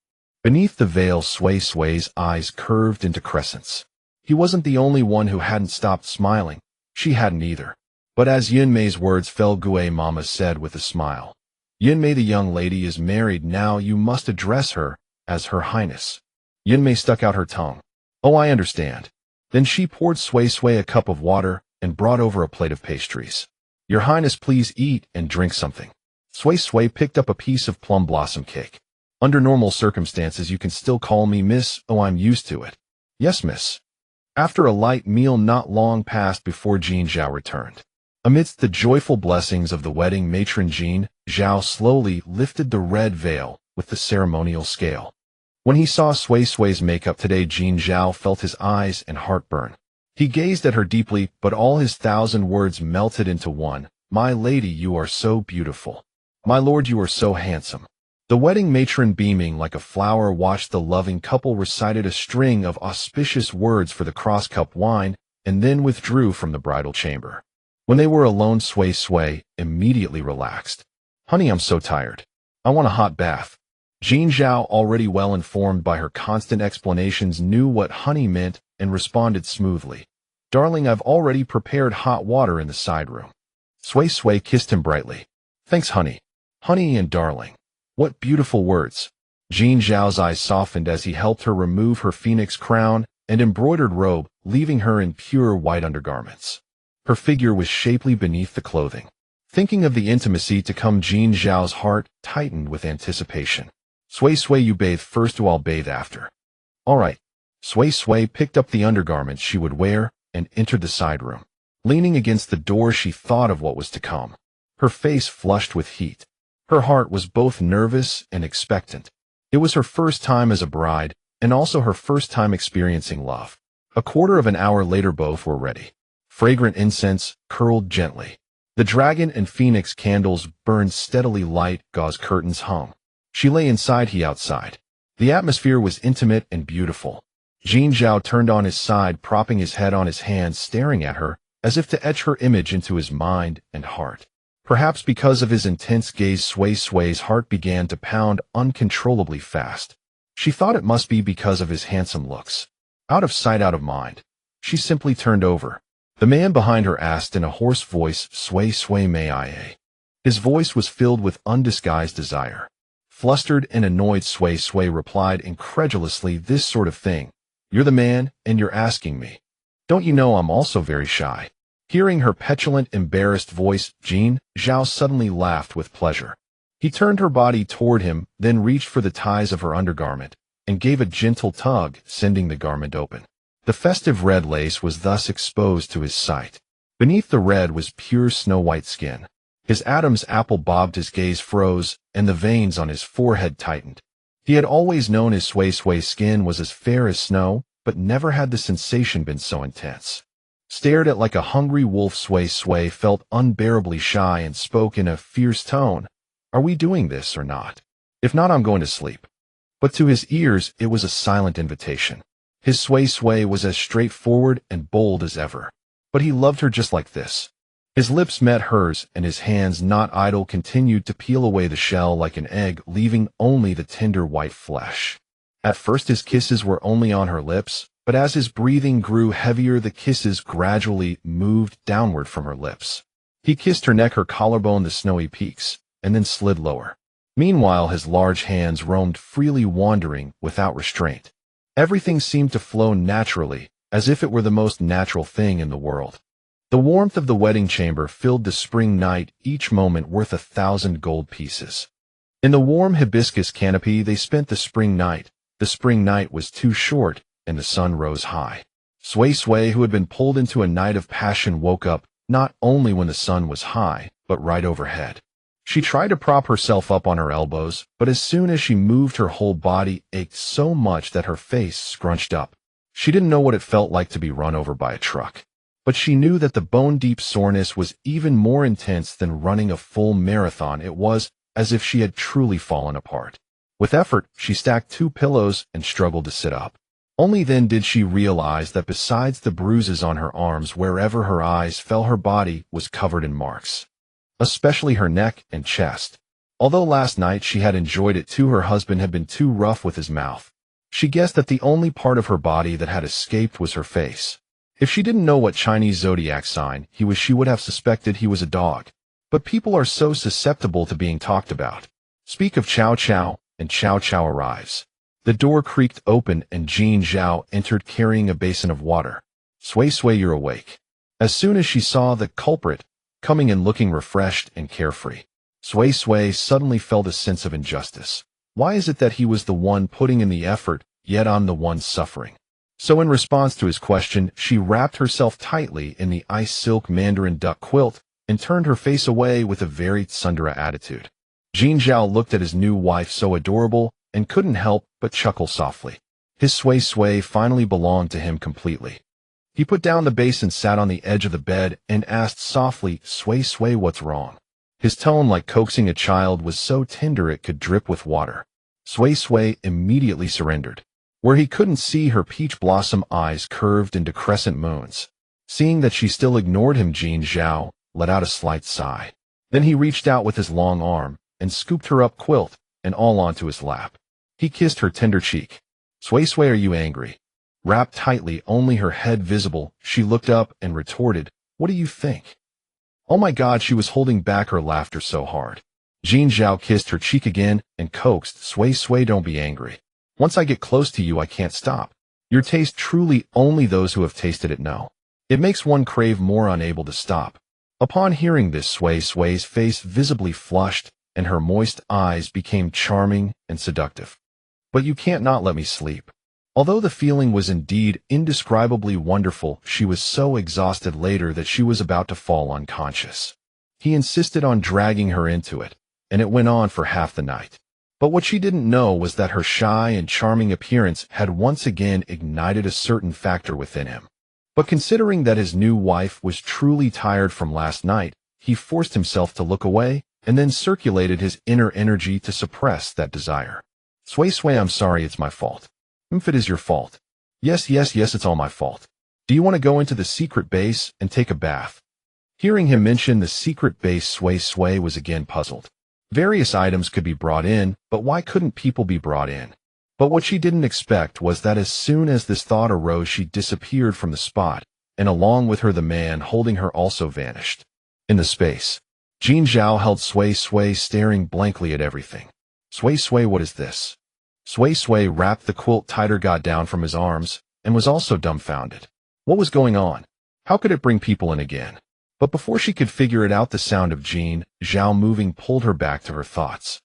Beneath the veil, Sui Sui's eyes curved into crescents. He wasn't the only one who hadn't stopped smiling. She hadn't either. But as Yun Mei's words fell, Gui Mama said with a smile, "Yun Mei, the young lady is married now. You must address her as Her Highness." Yun Mei stuck out her tongue. "Oh, I understand." Then she poured Sui Sui a cup of water and brought over a plate of pastries. "Your Highness, please eat and drink something." Sui Sui picked up a piece of plum blossom cake. "Under normal circumstances, you can still call me Miss. Oh, I'm used to it." "Yes, Miss." After a light meal, not long passed before Jin Zhao returned. Amidst the joyful blessings of the wedding, matron Jin Zhao slowly lifted the red veil with the ceremonial scale. When he saw Sui Sui's makeup today, Jin Zhao felt his eyes and heart burn. He gazed at her deeply, but all his 1,000 words melted into one. "My lady, you are so beautiful. My lord, you are so handsome." The wedding matron, beaming like a flower, watched the loving couple, recited a string of auspicious words for the cross-cup wine, and then withdrew from the bridal chamber. When they were alone, Sui Sui immediately relaxed. "Honey, I'm so tired. I want a hot bath." Jin Zhao, already well informed by her constant explanations, knew what honey meant and responded smoothly. "Darling, I've already prepared hot water in the side room." Sui Sui kissed him brightly. "Thanks, honey. Honey and darling. What beautiful words. Jin Zhao's eyes softened as he helped her remove her phoenix crown and embroidered robe, leaving her in pure white undergarments. Her figure was shapely beneath the clothing. Thinking of the intimacy to come, Jin Zhao's heart tightened with anticipation. Sui Sui, you bathe first, or I'll bathe after. All right. Sui Sui picked up the undergarments she would wear and entered the side room. Leaning against the door, she thought of what was to come. Her face flushed with heat. Her heart was both nervous and expectant. It was her first time as a bride, and also her first time experiencing love. A quarter of an hour later, both were ready. Fragrant incense curled gently. The dragon and phoenix candles burned steadily, light gauze curtains hung. She lay inside, he outside. The atmosphere was intimate and beautiful. Jin Zhao turned on his side, propping his head on his hands, staring at her, as if to etch her image into his mind and heart. Perhaps because of his intense gaze, Sui Sui's heart began to pound uncontrollably fast. She thought it must be because of his handsome looks. Out of sight, out of mind. She simply turned over. The man behind her asked in a hoarse voice, Sui Sui, may I? His voice was filled with undisguised desire. Flustered and annoyed, Sui Sui replied incredulously, this sort of thing. You're the man, and you're asking me. Don't you know I'm also very shy? Hearing her petulant, embarrassed voice, Jin Zhao suddenly laughed with pleasure. He turned her body toward him, then reached for the ties of her undergarment, and gave a gentle tug, sending the garment open. The festive red lace was thus exposed to his sight. Beneath the red was pure snow-white skin. His Adam's apple bobbed, his gaze froze, and the veins on his forehead tightened. He had always known his Sui Sui's skin was as fair as snow, but never had the sensation been so intense. Stared at like a hungry wolf, Sui Sui felt unbearably shy and spoke in a fierce tone. Are we doing this or not? If not, I'm going to sleep. But to his ears, it was a silent invitation. His Sui Sui was as straightforward and bold as ever. But he loved her just like this. His lips met hers, and his hands, not idle, continued to peel away the shell like an egg, leaving only the tender white flesh. At first his kisses were only on her lips, but as his breathing grew heavier, the kisses gradually moved downward from her lips. He kissed her neck, her collarbone, the snowy peaks, and then slid lower. Meanwhile, his large hands roamed freely, wandering without restraint. Everything seemed to flow naturally, as if it were the most natural thing in the world. The warmth of the wedding chamber filled the spring night, each moment worth 1,000 gold pieces. In the warm hibiscus canopy they spent the spring night. The spring night was too short, and the sun rose high. Sui Sui, who had been pulled into a night of passion, woke up, not only when the sun was high, but right overhead. She tried to prop herself up on her elbows, but as soon as she moved, her whole body ached so much that her face scrunched up. She didn't know what it felt like to be run over by a truck. But she knew that the bone-deep soreness was even more intense than running a full marathon. It was as if she had truly fallen apart. With effort, she stacked 2 pillows and struggled to sit up. Only then did she realize that besides the bruises on her arms, wherever her eyes fell, her body was covered in marks. Especially her neck and chest. Although last night she had enjoyed it too, her husband had been too rough with his mouth. She guessed that the only part of her body that had escaped was her face. If she didn't know what Chinese zodiac sign he was, she would have suspected he was a dog. But people are so susceptible to being talked about. Speak of Chow Chow, and Chow Chow arrives. The door creaked open and Jin Zhao entered carrying a basin of water. Sui Sui, you're awake. As soon as she saw the culprit coming and looking refreshed and carefree, Sui Sui suddenly felt a sense of injustice. Why is it that he was the one putting in the effort, yet I'm the one suffering? So in response to his question, she wrapped herself tightly in the ice silk mandarin duck quilt and turned her face away with a very tsundere attitude. Jin Zhao looked at his new wife, so adorable, and couldn't help but chuckle softly. His Sui Sui finally belonged to him completely. He put down the basin, sat on the edge of the bed, and asked softly, Sui Sui, what's wrong? His tone, like coaxing a child, was so tender it could drip with water. Sui Sui immediately surrendered. Where he couldn't see, her peach blossom eyes curved into crescent moons. Seeing that she still ignored him, Jin Zhao let out a slight sigh. Then he reached out with his long arm and scooped her up, quilt and all, onto his lap. He kissed her tender cheek. Sui Sui, are you angry? Wrapped tightly, only her head visible, she looked up and retorted, what do you think? Oh my God, she was holding back her laughter so hard. Jin Zhao kissed her cheek again and coaxed, Sway Sway, don't be angry. Once I get close to you, I can't stop. Your taste truly only those who have tasted it know. It makes one crave more, unable to stop. Upon hearing this, Sway Sway's face visibly flushed, and her moist eyes became charming and seductive. But you can't not let me sleep. Although the feeling was indeed indescribably wonderful, she was so exhausted later that she was about to fall unconscious. He insisted on dragging her into it, and it went on for half the night. But what she didn't know was that her shy and charming appearance had once again ignited a certain factor within him. But considering that his new wife was truly tired from last night, he forced himself to look away, and then circulated his inner energy to suppress that desire. Sway Sway, I'm sorry, it's my fault. If it is your fault. Yes, it's all my fault. Do you want to go into the secret base and take a bath? Hearing him mention the secret base, Sway Sway was again puzzled. Various items could be brought in, but why couldn't people be brought in? But what she didn't expect was that as soon as this thought arose, she disappeared from the spot, and along with her the man holding her also vanished. In the space, Jin Zhao held Sway Sway, staring blankly at everything. Sway Sway, what is this? Sway Sway wrapped the quilt tighter, got down from his arms, and was also dumbfounded. What was going on? How could it bring people in again? But before she could figure it out, the sound of Jin Zhao moving pulled her back to her thoughts.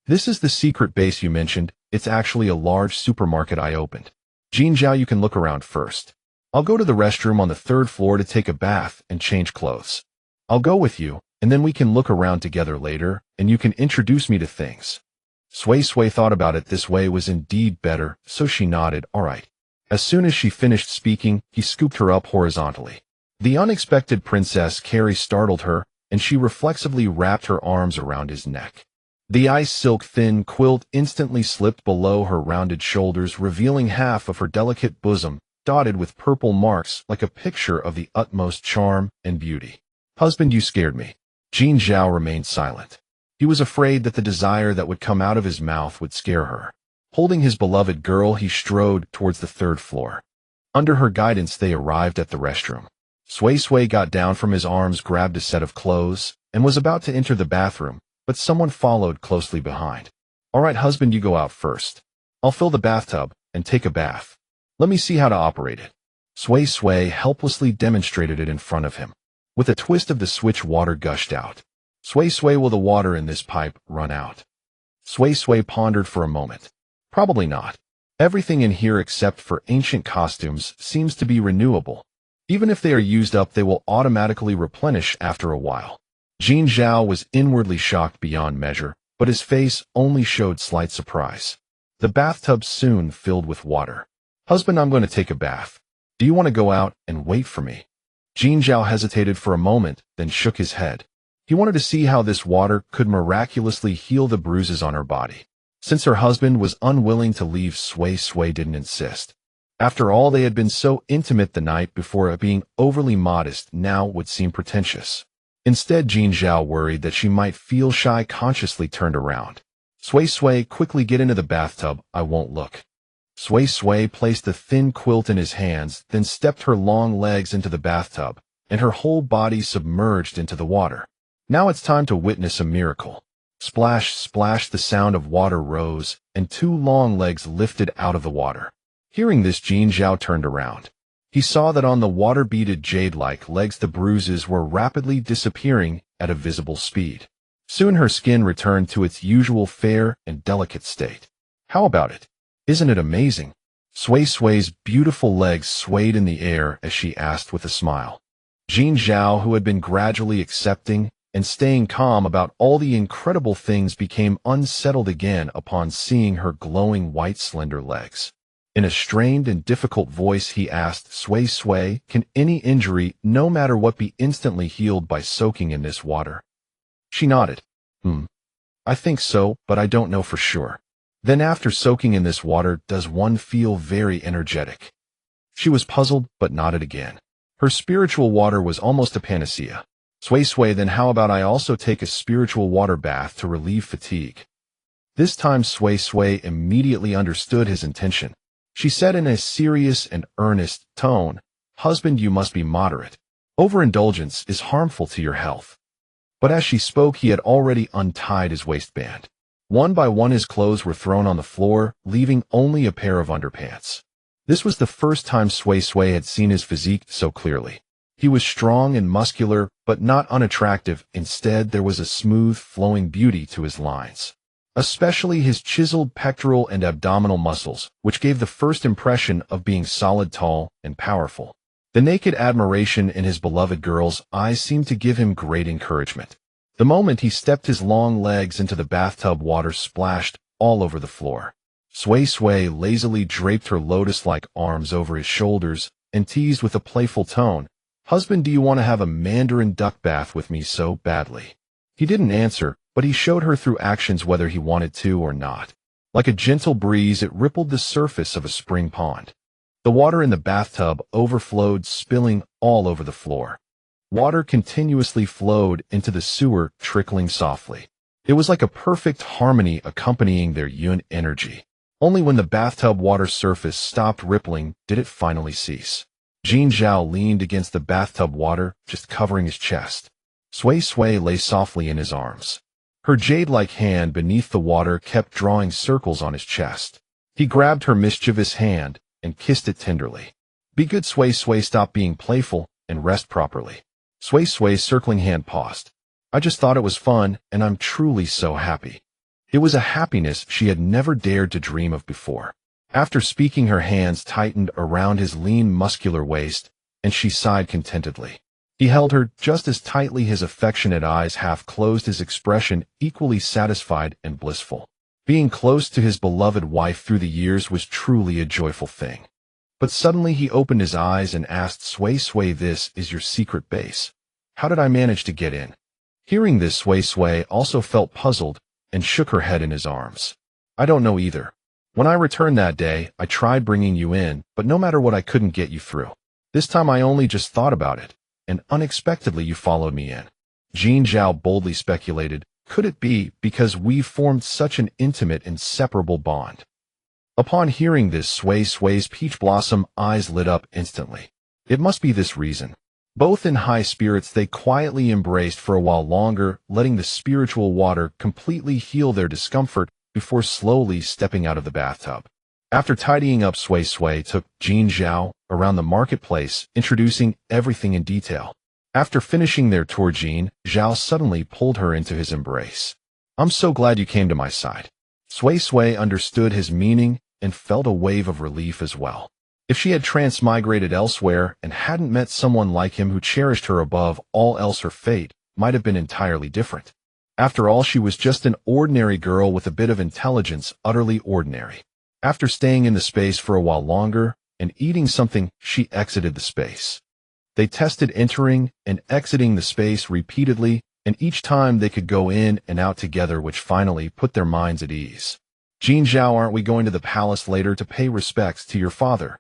This is the secret base you mentioned. It's actually a large supermarket I opened. Jin Zhao, you can look around first. I'll go to the restroom on the 3rd floor to take a bath and change clothes. I'll go with you, and then we can look around together later, and you can introduce me to things. Sway Sway thought about it. This way was indeed better, so she nodded, all right. As soon as she finished speaking, he scooped her up horizontally. The unexpected Princess Carrie startled her, and she reflexively wrapped her arms around his neck. The ice silk thin quilt instantly slipped below her rounded shoulders, revealing half of her delicate bosom, dotted with purple marks like a picture of the utmost charm and beauty. Husband, you scared me. Jin Zhao remained silent. He was afraid that the desire that would come out of his mouth would scare her. Holding his beloved girl, he strode towards the 3rd floor. Under her guidance, they arrived at the restroom. Sway Sway got down from his arms, grabbed a set of clothes, and was about to enter the bathroom, but someone followed closely behind. All right, husband, you go out first. I'll fill the bathtub and take a bath. Let me see how to operate it. Sway Sway helplessly demonstrated it in front of him. With a twist of the switch, water gushed out. Sway Sway, will the water in this pipe run out? Sway Sway pondered for a moment. Probably not. Everything in here except for ancient costumes seems to be renewable. Even if they are used up, they will automatically replenish after a while. Jin Zhao was inwardly shocked beyond measure, but his face only showed slight surprise. The bathtub soon filled with water. Husband, I'm going to take a bath. Do you want to go out and wait for me? Jin Zhao hesitated for a moment, then shook his head. He wanted to see how this water could miraculously heal the bruises on her body. Since her husband was unwilling to leave, Sway Sway didn't insist. After all, they had been so intimate the night before, being overly modest now would seem pretentious. Instead, Jin Zhao worried that she might feel shy, consciously turned around. Sway Sway, quickly get into the bathtub, I won't look. Sway Sway placed the thin quilt in his hands, then stepped her long legs into the bathtub, and her whole body submerged into the water. Now it's time to witness a miracle. Splash, splash, the sound of water rose, and 2 long legs lifted out of the water. Hearing this, Jin Zhao turned around. He saw that on the water-beaded jade-like legs the bruises were rapidly disappearing at a visible speed. Soon her skin returned to its usual fair and delicate state. How about it? Isn't it amazing? Sway Sway's beautiful legs swayed in the air as she asked with a smile. Jin Zhao, who had been gradually accepting and staying calm about all the incredible things, became unsettled again upon seeing her glowing white slender legs. In a strained and difficult voice, he asked, Sway Sway, can any injury, no matter what, be instantly healed by soaking in this water? She nodded. I think so, but I don't know for sure. Then after soaking in this water, does one feel very energetic? She was puzzled, but nodded again. Her spiritual water was almost a panacea. Sway Sway, then how about I also take a spiritual water bath to relieve fatigue? This time Sway Sway immediately understood his intention. She said in a serious and earnest tone, Husband, you must be moderate. Overindulgence is harmful to your health. But as she spoke, he had already untied his waistband. One by one his clothes were thrown on the floor, leaving only a pair of underpants. This was the first time Sui Sui had seen his physique so clearly. He was strong and muscular, but not unattractive. Instead, there was a smooth, flowing beauty to his lines. Especially his chiseled pectoral and abdominal muscles, which gave the first impression of being solid, tall, and powerful. The naked admiration in his beloved girl's eyes seemed to give him great encouragement. The moment he stepped his long legs into the bathtub, water splashed all over the floor. Sui Sui lazily draped her lotus-like arms over his shoulders and teased with a playful tone, "Husband, do you want to have a mandarin duck bath with me so badly?" He didn't answer, but he showed her through actions whether he wanted to or not. Like a gentle breeze, it rippled the surface of a spring pond. The water in the bathtub overflowed, spilling all over the floor. Water continuously flowed into the sewer, trickling softly. It was like a perfect harmony accompanying their yin energy. Only when the bathtub water surface stopped rippling did it finally cease. Jin Zhao leaned against the bathtub water, just covering his chest. Sui Sui lay softly in his arms. Her jade-like hand beneath the water kept drawing circles on his chest. He grabbed her mischievous hand and kissed it tenderly. "Be good, Sui Sui, stop being playful and rest properly." Sui Sui's circling hand paused. "I just thought it was fun, and I'm truly so happy." It was a happiness she had never dared to dream of before. After speaking, her hands tightened around his lean, muscular waist, and she sighed contentedly. He held her just as tightly, his affectionate eyes half closed, his expression equally satisfied and blissful. Being close to his beloved wife through the years was truly a joyful thing. But suddenly he opened his eyes and asked, "Sui Sui, this is your secret base. How did I manage to get in?" Hearing this, Sui Sui also felt puzzled and shook her head in his arms. "I don't know either. When I returned that day, I tried bringing you in, but no matter what, I couldn't get you through. This time I only just thought about it, and unexpectedly you followed me in." Jin Zhao boldly speculated, "Could it be because we've formed such an intimate, inseparable bond?" Upon hearing this, Sui Sui's peach blossom eyes lit up instantly. It must be this reason. Both in high spirits, they quietly embraced for a while longer, letting the spiritual water completely heal their discomfort before slowly stepping out of the bathtub. After tidying up, Sui Sui took Jin Zhao around the marketplace, introducing everything in detail. After finishing their tour, Jin Zhao suddenly pulled her into his embrace. "I'm so glad you came to my side." Sui Sui understood his meaning and felt a wave of relief as well. If she had transmigrated elsewhere and hadn't met someone like him who cherished her above all else, her fate might have been entirely different. After all, she was just an ordinary girl with a bit of intelligence, utterly ordinary. After staying in the space for a while longer and eating something, she exited the space. They tested entering and exiting the space repeatedly, and each time they could go in and out together, which finally put their minds at ease. "Jin Zhao, aren't we going to the palace later to pay respects to your father?"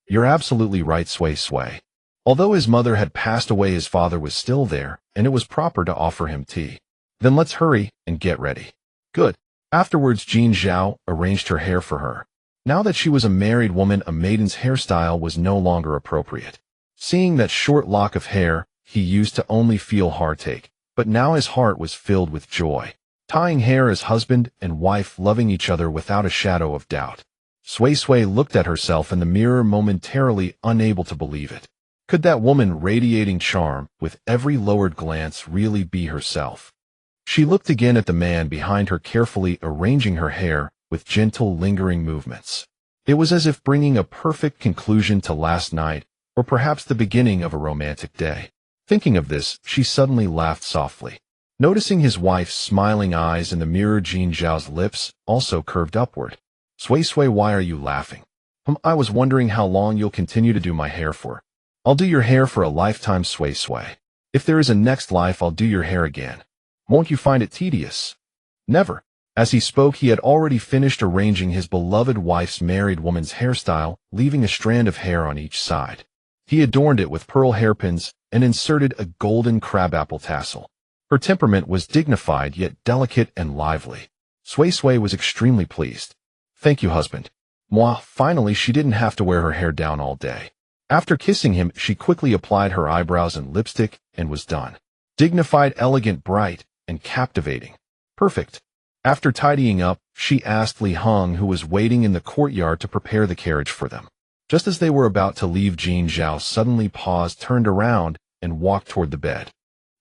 "You're absolutely right, Sui Sui." Although his mother had passed away, his father was still there, and it was proper to offer him tea. "Then let's hurry and get ready." "Good." Afterwards, Jin Zhao arranged her hair for her. Now that she was a married woman, a maiden's hairstyle was no longer appropriate. Seeing that short lock of hair, he used to only feel heartache, but now his heart was filled with joy. Tying hair as husband and wife, loving each other without a shadow of doubt. Sui Sui looked at herself in the mirror, momentarily unable to believe it. Could that woman radiating charm with every lowered glance really be herself? She looked again at the man behind her, carefully arranging her hair with gentle, lingering movements. It was as if bringing a perfect conclusion to last night, or perhaps the beginning of a romantic day. Thinking of this, she suddenly laughed softly. Noticing his wife's smiling eyes in the mirror, Jin Zhao's lips also curved upward. "Sui Sui, why are you laughing?" I was wondering how long you'll continue to do my hair for." "I'll do your hair for a lifetime, Sui Sui. If there is a next life, I'll do your hair again. Won't you find it tedious?" "Never." As he spoke, he had already finished arranging his beloved wife's married woman's hairstyle, leaving a strand of hair on each side. He adorned it with pearl hairpins and inserted a golden crabapple tassel. Her temperament was dignified yet delicate and lively. Sui Sui was extremely pleased. "Thank you, husband." Finally, she didn't have to wear her hair down all day. After kissing him, she quickly applied her eyebrows and lipstick and was done. Dignified, elegant, bright, and captivating. Perfect. After tidying up, she asked Li Heng, who was waiting in the courtyard, to prepare the carriage for them. Just as they were about to leave, Jin Zhao suddenly paused, turned around, and walked toward the bed.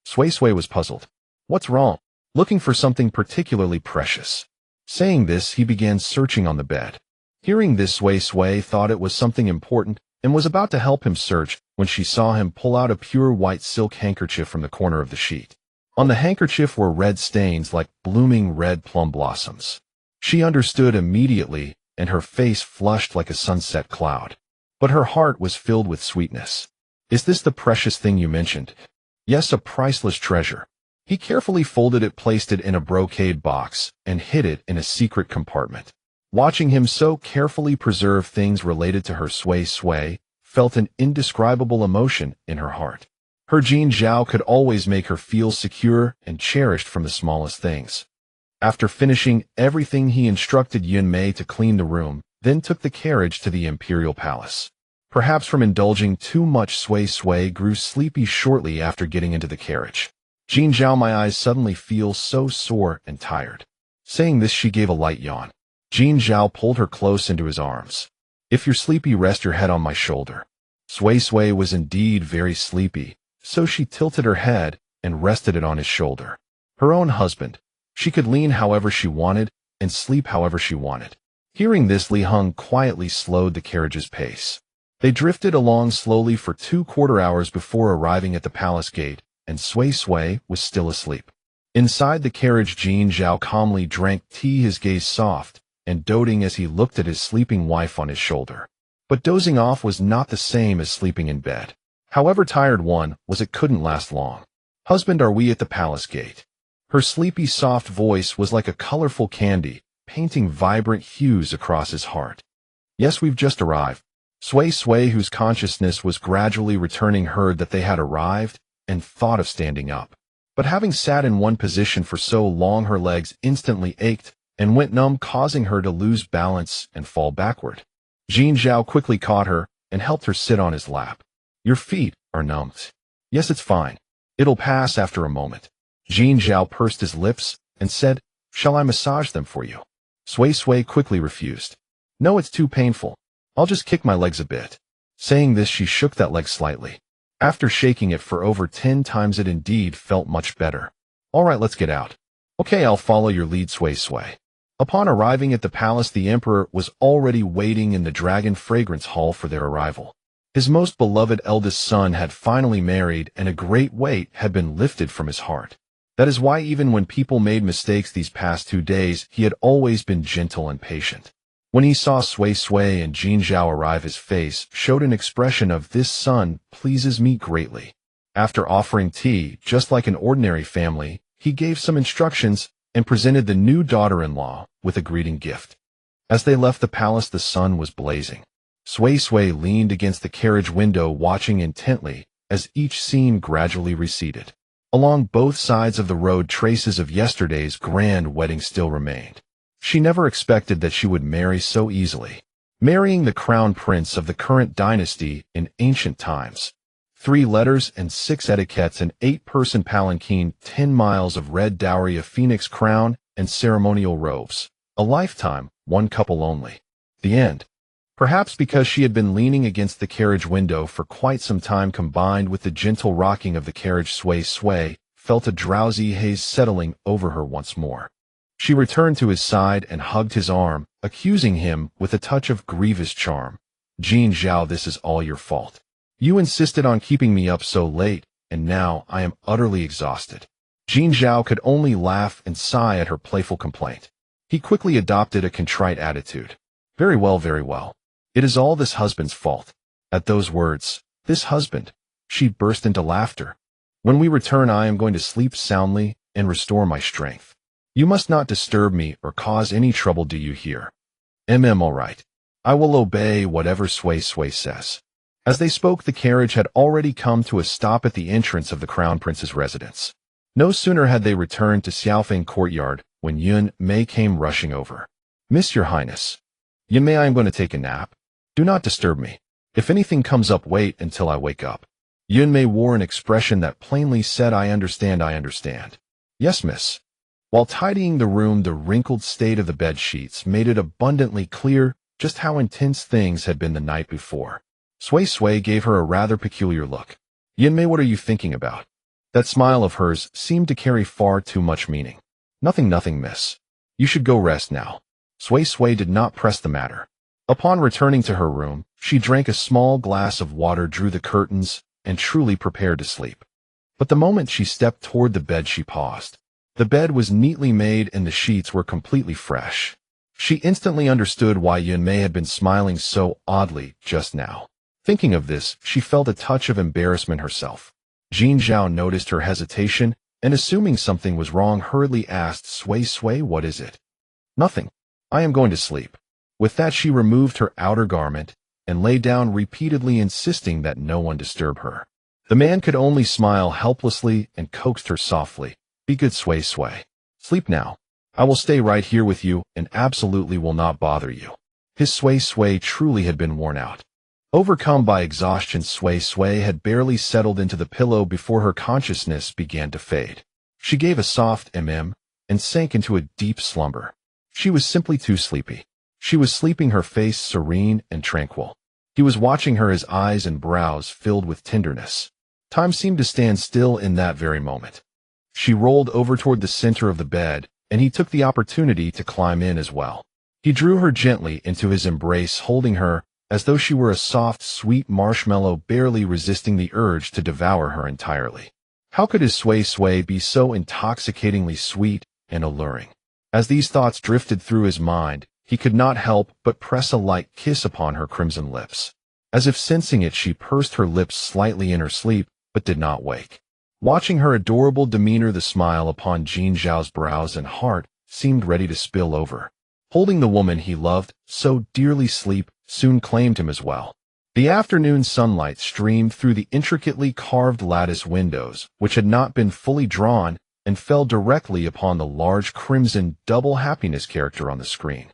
Sui Sui was puzzled. What's wrong? Looking for something particularly precious. Saying this, he began searching on the bed. Hearing this, Sui Sui thought it was something important and was about to help him search when she saw him pull out a pure white silk handkerchief from the corner of the sheet. On the handkerchief were red stains like blooming red plum blossoms. She understood immediately, and her face flushed like a sunset cloud. But her heart was filled with sweetness. Is this the precious thing you mentioned? Yes, a priceless treasure. He carefully folded it, placed it in a brocade box, and hid it in a secret compartment. Watching him so carefully preserve things related to her, Sui Sui felt an indescribable emotion in her heart. Her Jin Zhao could always make her feel secure and cherished from the smallest things. After finishing everything, he instructed Yun Mei to clean the room, then took the carriage to the imperial palace. Perhaps from indulging too much, Sui Sui grew sleepy shortly after getting into the carriage. Jin Zhao, my eyes suddenly feel so sore and tired. Saying this, she gave a light yawn. Jin Zhao pulled her close into his arms. If you're sleepy, rest your head on my shoulder. Sui Sui was indeed very sleepy, so she tilted her head and rested it on his shoulder. Her own husband. She could lean however she wanted and sleep however she wanted. Hearing this, Li Heng quietly slowed the carriage's pace. They drifted along slowly for 2/4 hours before arriving at the palace gate, and Sui Sui was still asleep. Inside the carriage, Jin Zhao calmly drank tea, his gaze soft and doting as he looked at his sleeping wife on his shoulder. But dozing off was not the same as sleeping in bed. However tired one was, it couldn't last long. Husband, are we at the palace gate? Her sleepy, soft voice was like a colorful candy, painting vibrant hues across his heart. Yes, we've just arrived. Sui Sui, whose consciousness was gradually returning, heard that they had arrived and thought of standing up. But having sat in one position for so long, her legs instantly ached and went numb, causing her to lose balance and fall backward. Jin Zhao quickly caught her and helped her sit on his lap. Your feet are numbed. Yes, it's fine. It'll pass after a moment. Jin Zhao pursed his lips and said, shall I massage them for you? Sui Sui quickly refused. No, it's too painful. I'll just kick my legs a bit. Saying this, she shook that leg slightly. After shaking it for over 10 times, it indeed felt much better. All right, let's get out. Okay, I'll follow your lead, Sui Sui. Upon arriving at the palace, the emperor was already waiting in the Dragon Fragrance Hall for their arrival. His most beloved eldest son had finally married, and a great weight had been lifted from his heart. That is why even when people made mistakes these past 2 days, he had always been gentle and patient. When he saw Sui Sui and Jin Zhao arrive, his face showed an expression of, this son pleases me greatly. After offering tea, just like an ordinary family, he gave some instructions and presented the new daughter-in-law with a greeting gift. As they left the palace, the sun was blazing. Sui Sui leaned against the carriage window, watching intently as each scene gradually receded. Along both sides of the road, traces of yesterday's grand wedding still remained. She never expected that she would marry so easily, marrying the crown prince of the current dynasty in ancient times. 3 letters and 6 etiquettes, an 8-person palanquin, 10 miles of red dowry, a phoenix crown, and ceremonial robes. A lifetime, 1 couple only. The end. Perhaps because she had been leaning against the carriage window for quite some time, combined with the gentle rocking of the carriage, Sui Sui felt a drowsy haze settling over her once more. She returned to his side and hugged his arm, accusing him with a touch of grievous charm. Jin Zhao, this is all your fault. You insisted on keeping me up so late, and now I am utterly exhausted. Jin Zhao could only laugh and sigh at her playful complaint. He quickly adopted a contrite attitude. Very well, very well. It is all this husband's fault. At those words, this husband, she burst into laughter. When we return, I am going to sleep soundly and restore my strength. You must not disturb me or cause any trouble, do you hear? All right. I will obey whatever Sui Sui says. As they spoke, the carriage had already come to a stop at the entrance of the crown prince's residence. No sooner had they returned to Xiaofeng courtyard when Yun Mei came rushing over. Miss, your highness. Yun Mei, I am going to take a nap. Do not disturb me. If anything comes up, wait until I wake up. Yunmei wore an expression that plainly said, I understand, I understand. Yes, miss. While tidying the room, the wrinkled state of the bed sheets made it abundantly clear just how intense things had been the night before. Sui Sui gave her a rather peculiar look. Yunmei, what are you thinking about? That smile of hers seemed to carry far too much meaning. Nothing, miss. You should go rest now. Sui Sui did not press the matter. Upon returning to her room, she drank a small glass of water, drew the curtains, and truly prepared to sleep. But the moment she stepped toward the bed, she paused. The bed was neatly made and the sheets were completely fresh. She instantly understood why Yunmei had been smiling so oddly just now. Thinking of this, she felt a touch of embarrassment herself. Jin Zhao noticed her hesitation and, assuming something was wrong, hurriedly asked, Sui Sui, what is it? Nothing. I am going to sleep. With that, she removed her outer garment and lay down, repeatedly insisting that no one disturb her. The man could only smile helplessly and coaxed her softly. Be good, Sui Sui. Sleep now. I will stay right here with you and absolutely will not bother you. His Sui Sui truly had been worn out. Overcome by exhaustion, Sui Sui had barely settled into the pillow before her consciousness began to fade. She gave a soft and sank into a deep slumber. She was simply too sleepy. She was sleeping, her face serene and tranquil. He was watching her, his eyes and brows filled with tenderness. Time seemed to stand still in that very moment. She rolled over toward the center of the bed, and he took the opportunity to climb in as well. He drew her gently into his embrace, holding her as though she were a soft, sweet marshmallow, barely resisting the urge to devour her entirely. How could his Sui Sui be so intoxicatingly sweet and alluring? As these thoughts drifted through his mind, he could not help but press a light kiss upon her crimson lips. As if sensing it, she pursed her lips slightly in her sleep, but did not wake. Watching her adorable demeanor, the smile upon Jin Zhao's brows and heart seemed ready to spill over. Holding the woman he loved so dearly, sleep soon claimed him as well. The afternoon sunlight streamed through the intricately carved lattice windows, which had not been fully drawn, and fell directly upon the large crimson double happiness character on the screen.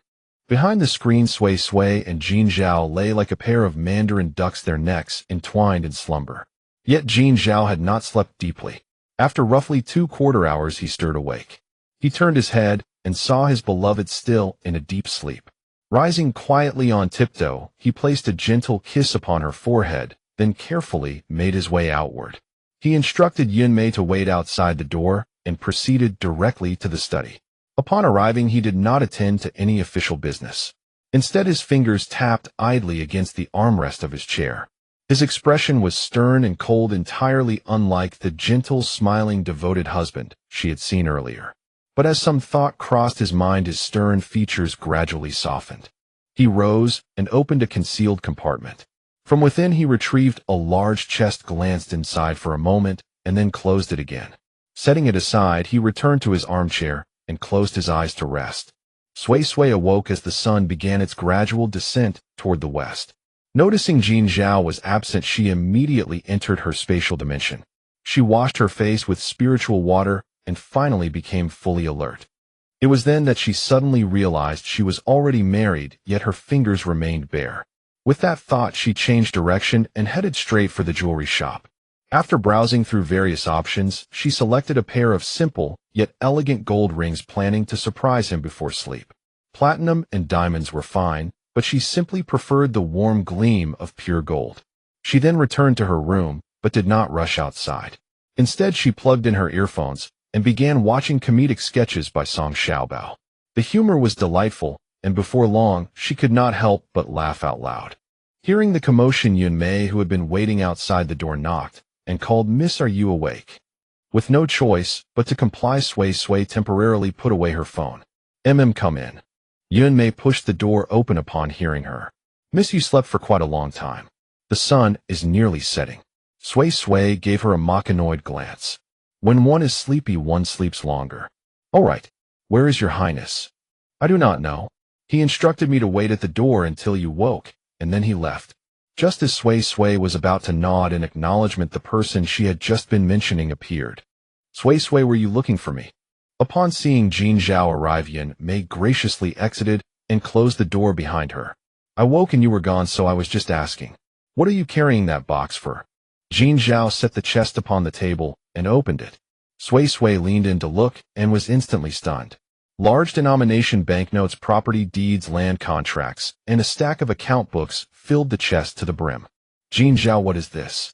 Behind the screen, Sui Sui and Jin Zhao lay like a pair of mandarin ducks, their necks entwined in slumber. Yet Jin Zhao had not slept deeply. After roughly 2/4 hours, he stirred awake. He turned his head and saw his beloved still in a deep sleep. Rising quietly on tiptoe, he placed a gentle kiss upon her forehead, then carefully made his way outward. He instructed Yunmei to wait outside the door and proceeded directly to the study. Upon arriving, he did not attend to any official business. Instead, his fingers tapped idly against the armrest of his chair. His expression was stern and cold, entirely unlike the gentle, smiling, devoted husband she had seen earlier. But as some thought crossed his mind, his stern features gradually softened. He rose and opened a concealed compartment. From within, he retrieved a large chest, glanced inside for a moment, and then closed it again. Setting it aside, he returned to his armchair and closed his eyes to rest. Sui Sui awoke as the sun began its gradual descent toward the west. Noticing Jin Zhao was absent, she immediately entered her spatial dimension. She washed her face with spiritual water and finally became fully alert. It was then that she suddenly realized she was already married, yet her fingers remained bare. With that thought, she changed direction and headed straight for the jewelry shop. After browsing through various options, she selected a pair of simple yet elegant gold rings, planning to surprise him before sleep. Platinum and diamonds were fine, but she simply preferred the warm gleam of pure gold. She then returned to her room, but did not rush outside. Instead, she plugged in her earphones and began watching comedic sketches by Song Xiaobao. The humor was delightful, and before long, she could not help but laugh out loud. Hearing the commotion, Yunmei, who had been waiting outside the door, knocked and called, "Miss, are you awake?" With no choice but to comply, Sui Sui temporarily put away her phone. Come in." Yunmei pushed the door open upon hearing her. "Miss, you slept for quite a long time. The sun is nearly setting." Sui Sui gave her a machinoid glance. When one is sleepy, one sleeps longer. "All right. Where is your highness?" "I do not know. He instructed me to wait at the door until you woke, and then he left." Just as Sui Sui was about to nod in acknowledgement, the person she had just been mentioning appeared. "Sui Sui, were you looking for me?" Upon seeing Jin Zhao arrive, Yunmei graciously exited and closed the door behind her. "I woke and you were gone, so I was just asking. What are you carrying that box for?" Jin Zhao set the chest upon the table and opened it. Sui Sui leaned in to look and was instantly stunned. Large denomination banknotes, property deeds, land contracts, and a stack of account books filled the chest to the brim. Jin Zhao, what is this?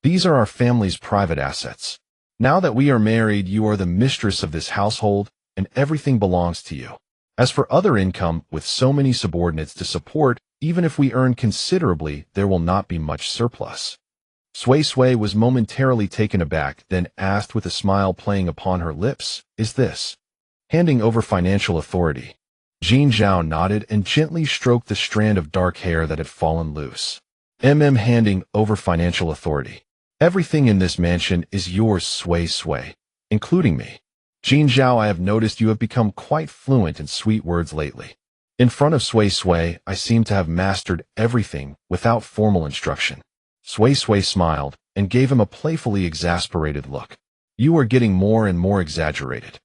These are our family's private assets. Now that we are married, you are the mistress of this household, and everything belongs to you. As for other income, with so many subordinates to support, even if we earn considerably, there will not be much surplus. Sui Sui was momentarily taken aback, then asked with a smile playing upon her lips, is this handing over financial authority? Jin Zhao nodded and gently stroked the strand of dark hair that had fallen loose. Handing over financial authority. Everything in this mansion is yours, Sui Sui, including me. Jin Zhao, I have noticed you have become quite fluent in sweet words lately. In front of Sui Sui, I seem to have mastered everything without formal instruction. Sui Sui smiled and gave him a playfully exasperated look. You are getting more and more exaggerated.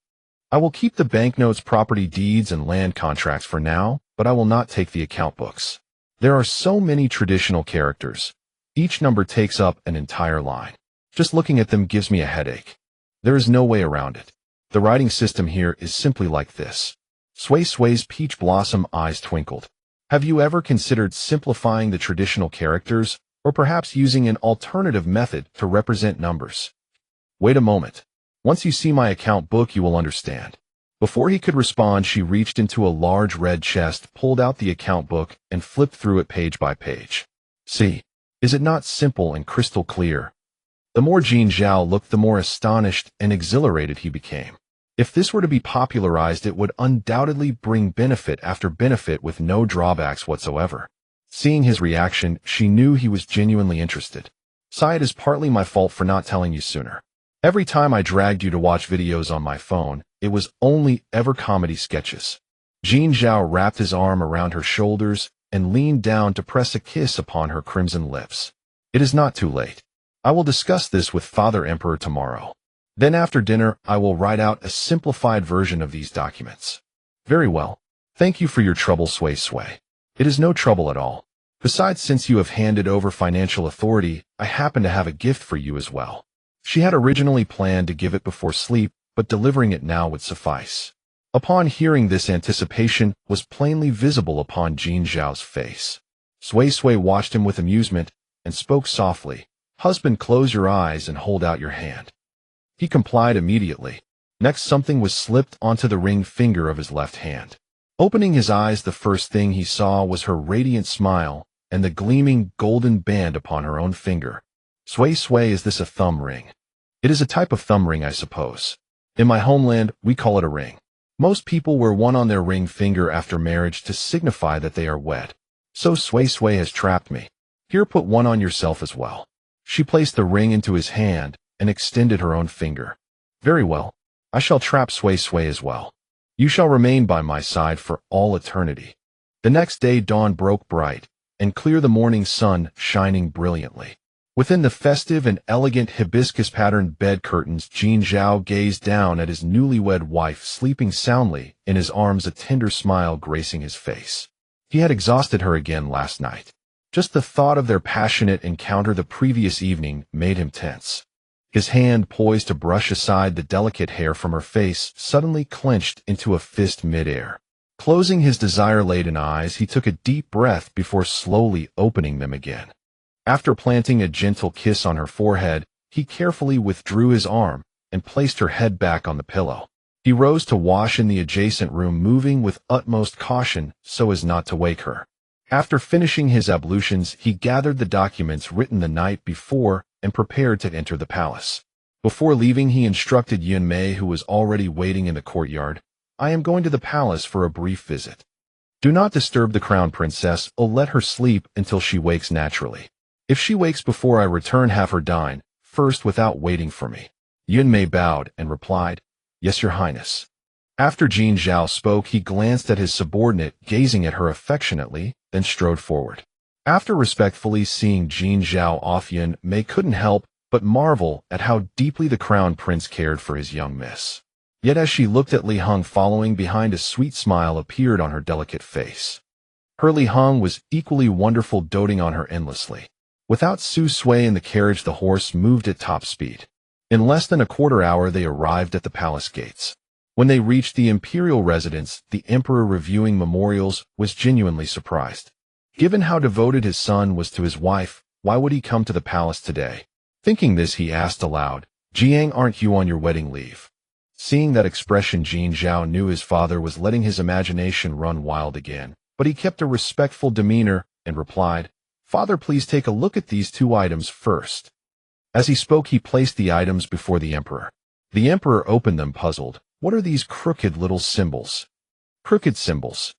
I will keep the banknotes, property deeds, and land contracts for now, but I will not take the account books. There are so many traditional characters. Each number takes up an entire line. Just looking at them gives me a headache. There is no way around it. The writing system here is simply like this. Sui Sui's peach blossom eyes twinkled. Have you ever considered simplifying the traditional characters, or perhaps using an alternative method to represent numbers? Wait a moment. Once you see my account book, you will understand. Before he could respond, she reached into a large red chest, pulled out the account book, and flipped through it page by page. See, is it not simple and crystal clear? The more Jin Zhao looked, the more astonished and exhilarated he became. If this were to be popularized, it would undoubtedly bring benefit after benefit with no drawbacks whatsoever. Seeing his reaction, she knew he was genuinely interested. Sigh, it is partly my fault for not telling you sooner. Every time I dragged you to watch videos on my phone, it was only ever comedy sketches. Jin Zhao wrapped his arm around her shoulders and leaned down to press a kiss upon her crimson lips. It is not too late. I will discuss this with Father Emperor tomorrow. Then after dinner, I will write out a simplified version of these documents. Very well. Thank you for your trouble, Sui Sui. It is no trouble at all. Besides, since you have handed over financial authority, I happen to have a gift for you as well. She had originally planned to give it before sleep, but delivering it now would suffice. Upon hearing this, anticipation was plainly visible upon Jin Zhao's face. Sui Sui watched him with amusement and spoke softly. Husband, close your eyes and hold out your hand. He complied immediately. Next, something was slipped onto the ring finger of his left hand. Opening his eyes, the first thing he saw was her radiant smile and the gleaming golden band upon her own finger. Sui Sui, is this a thumb ring? It is a type of thumb ring, I suppose. In my homeland, we call it a ring. Most people wear one on their ring finger after marriage to signify that they are wed. So Sui Sui has trapped me. Here, put one on yourself as well. She placed the ring into his hand and extended her own finger. Very well. I shall trap Sui Sui as well. You shall remain by my side for all eternity. The next day, dawn broke bright and clear, the morning sun shining brilliantly. Within the festive and elegant hibiscus-patterned bed curtains, Jin Zhao gazed down at his newlywed wife sleeping soundly in his arms, a tender smile gracing his face. He had exhausted her again last night. Just the thought of their passionate encounter the previous evening made him tense. His hand, poised to brush aside the delicate hair from her face, suddenly clenched into a fist midair. Closing his desire-laden eyes, he took a deep breath before slowly opening them again. After planting a gentle kiss on her forehead, he carefully withdrew his arm and placed her head back on the pillow. He rose to wash in the adjacent room, moving with utmost caution so as not to wake her. After finishing his ablutions, he gathered the documents written the night before and prepared to enter the palace. Before leaving, he instructed Yun Mei, who was already waiting in the courtyard, I am going to the palace for a brief visit. Do not disturb the crown princess, or let her sleep until she wakes naturally. If she wakes before I return, have her dine first without waiting for me. Yun Mei bowed and replied, Yes, your highness. After Jin Zhao spoke, he glanced at his subordinate, gazing at her affectionately, then strode forward. After respectfully seeing Jin Zhao off, Yun Mei couldn't help but marvel at how deeply the crown prince cared for his young miss. Yet as she looked at Li Heng following behind, a sweet smile appeared on her delicate face. Her Li Heng was equally wonderful, doting on her endlessly. Without Su Sui in the carriage, the horse moved at top speed. In less than a quarter hour, they arrived at the palace gates. When they reached the imperial residence, the emperor, reviewing memorials, was genuinely surprised. Given how devoted his son was to his wife, why would he come to the palace today? Thinking this, he asked aloud, "Jiang, aren't you on your wedding leave?" Seeing that expression, Jin Zhao knew his father was letting his imagination run wild again, but he kept a respectful demeanor and replied, "Father, please take a look at these two items first." As he spoke, he placed the items before the emperor. The emperor opened them, puzzled. "What are these crooked little symbols?" "Crooked symbols?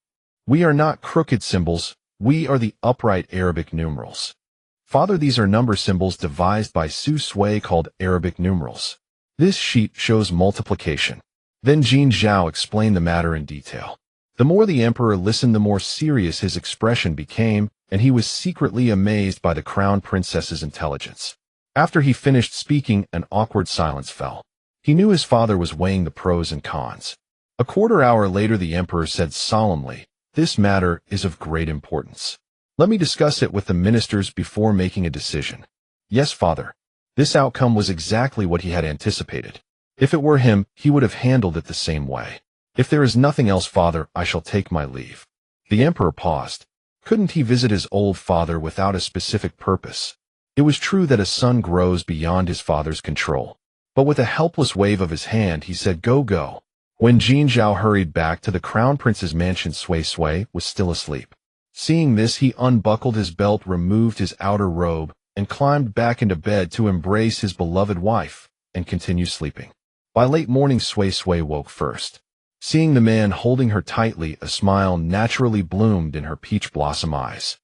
We are not crooked symbols. We are the upright Arabic numerals." "Father, these are number symbols devised by Su Sui called Arabic numerals. This sheet shows multiplication." Then Jin Zhao explained the matter in detail. The more the emperor listened, the more serious his expression became, and he was secretly amazed by the crown princess's intelligence. After he finished speaking, an awkward silence fell. He knew his father was weighing the pros and cons. A quarter hour later, the emperor said solemnly, "This matter is of great importance. Let me discuss it with the ministers before making a decision." "Yes, father." This outcome was exactly what he had anticipated. If it were him, he would have handled it the same way. "If there is nothing else, father, I shall take my leave." The emperor paused. Couldn't he visit his old father without a specific purpose? It was true that a son grows beyond his father's control. But with a helpless wave of his hand, he said, "Go, go." When Jin Zhao hurried back to the crown prince's mansion, Sui Sui was still asleep. Seeing this, he unbuckled his belt, removed his outer robe, and climbed back into bed to embrace his beloved wife and continue sleeping. By late morning, Sui Sui woke first. Seeing the man holding her tightly, a smile naturally bloomed in her peach blossom eyes.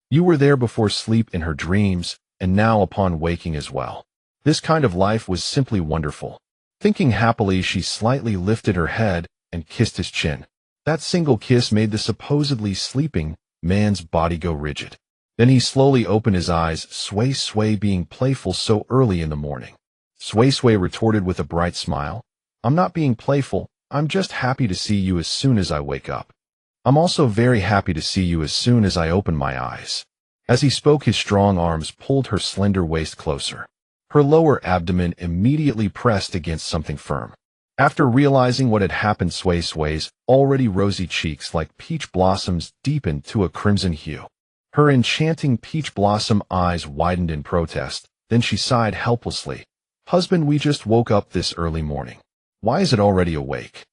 "You were there before sleep in her dreams, and now upon waking as well. This kind of life was simply wonderful." Thinking happily, she slightly lifted her head and kissed his chin. That single kiss made the supposedly sleeping man's body go rigid. Then he slowly opened his eyes, Sui Sui being playful so early in the morning. Sui Sui retorted with a bright smile, "I'm not being playful, I'm just happy to see you as soon as I wake up. I'm also very happy to see you as soon as I open my eyes." As he spoke, his strong arms pulled her slender waist closer. Her lower abdomen immediately pressed against something firm. After realizing what had happened, Sui Sui's already rosy cheeks like peach blossoms deepened to a crimson hue. Her enchanting peach blossom eyes widened in protest, then she sighed helplessly. "Husband, we just woke up this early morning. Why is it already awake?"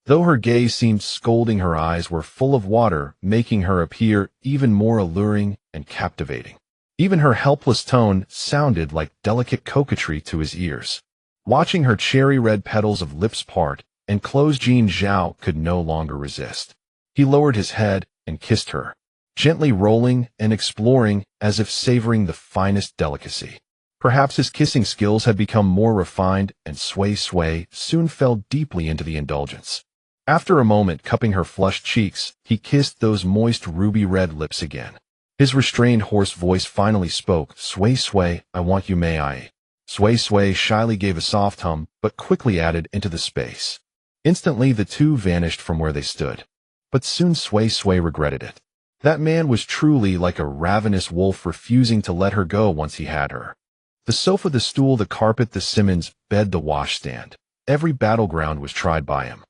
Though her gaze seemed scolding, her eyes were full of water, making her appear even more alluring and captivating. Even her helpless tone sounded like delicate coquetry to his ears. Watching her cherry-red petals of lips part and close, Jin Zhao could no longer resist. He lowered his head and kissed her, gently rolling and exploring as if savoring the finest delicacy. Perhaps his kissing skills had become more refined, and Sui Sui soon fell deeply into the indulgence. After a moment, cupping her flushed cheeks, he kissed those moist ruby-red lips again. His restrained hoarse voice finally spoke, "Sui Sui, I want you, may I?" Sui Sui shyly gave a soft hum, but quickly added into the space. Instantly, the two vanished from where they stood. But soon Sui Sui regretted it. That man was truly like a ravenous wolf, refusing to let her go once he had her. The sofa, the stool, the carpet, the Simmons bed, the washstand. Every battleground was tried by him.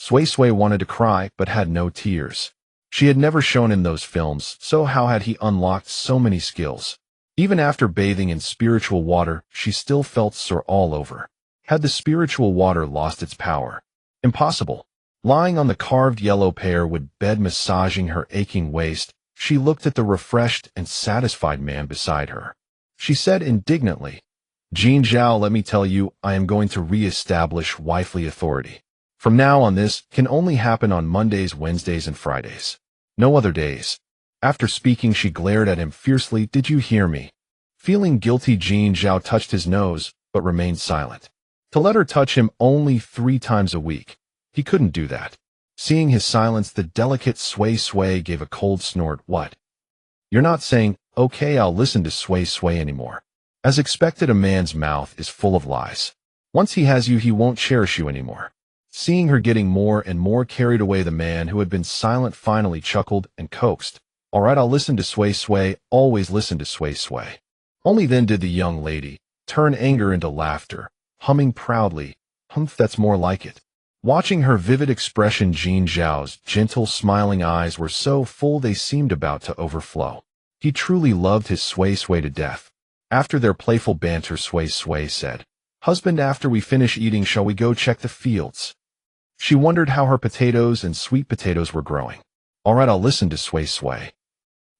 Sui Sui wanted to cry, but had no tears. She had never shown him those films, so how had he unlocked so many skills? Even after bathing in spiritual water, she still felt sore all over. Had the spiritual water lost its power? Impossible. Lying on the carved yellow pear wood bed, massaging her aching waist, she looked at the refreshed and satisfied man beside her. She said indignantly, "Jin Zhao, let me tell you, I am going to re-establish wifely authority. From now on, this can only happen on Mondays, Wednesdays, and Fridays. No other days." After speaking, she glared at him fiercely, "Did you hear me?" Feeling guilty, Jin Zhao touched his nose, but remained silent. To let her touch him only 3 times a week. He couldn't do that. Seeing his silence, the delicate Sui Sui gave a cold snort. "What? You're not saying, 'Okay, I'll listen to Sui Sui' anymore?" As expected, a man's mouth is full of lies. Once he has you, he won't cherish you anymore. Seeing her getting more and more carried away, the man who had been silent finally chuckled and coaxed. "All right, I'll listen to Sui Sui, always listen to Sui Sui." Only then did the young lady turn anger into laughter, humming proudly, "Humph, that's more like it." Watching her vivid expression, Jin Zhao's gentle, smiling eyes were so full they seemed about to overflow. He truly loved his Sui Sui to death. After their playful banter, Sui Sui said, "Husband, after we finish eating, shall we go check the fields?" She wondered how her potatoes and sweet potatoes were growing. "All right, I'll listen to Sui Sui."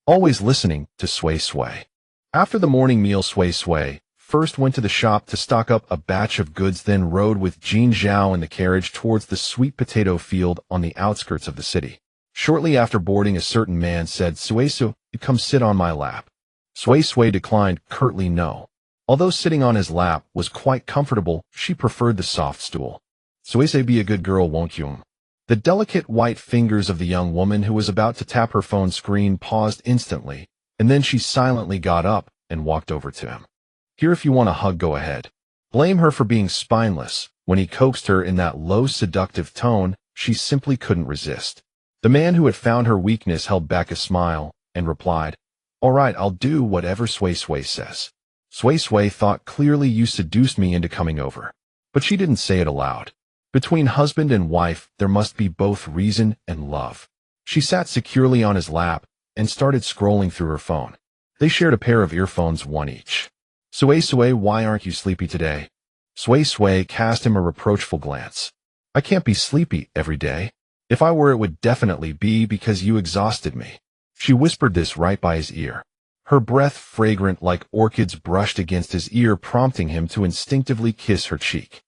Always listening to Sui Sui. After the morning meal, Sui Sui first went to the shop to stock up a batch of goods, then rode with Jin Zhao in the carriage towards the sweet potato field on the outskirts of the city. Shortly after boarding, a certain man said, "Sui Sui, come sit on my lap." Sui Sui declined curtly no. Although sitting on his lap was quite comfortable, she preferred the soft stool. "Sui Sui, be a good girl, won't you?" The delicate white fingers of the young woman who was about to tap her phone screen paused instantly, and then she silently got up and walked over to him. "Here, if you want a hug, go ahead." Blame her for being spineless. When he coaxed her in that low, seductive tone, she simply couldn't resist. The man who had found her weakness held back a smile and replied, "All right, I'll do whatever Sui Sui says." Sui Sui thought, "Clearly you seduced me into coming over." But she didn't say it aloud. Between husband and wife, there must be both reason and love. She sat securely on his lap and started scrolling through her phone. They shared a pair of earphones, one each. "Sui Sui, why aren't you sleepy today?" Sui Sui cast him a reproachful glance. "I can't be sleepy every day. If I were, it would definitely be because you exhausted me." She whispered this right by his ear. Her breath, fragrant like orchids, brushed against his ear, prompting him to instinctively kiss her cheek.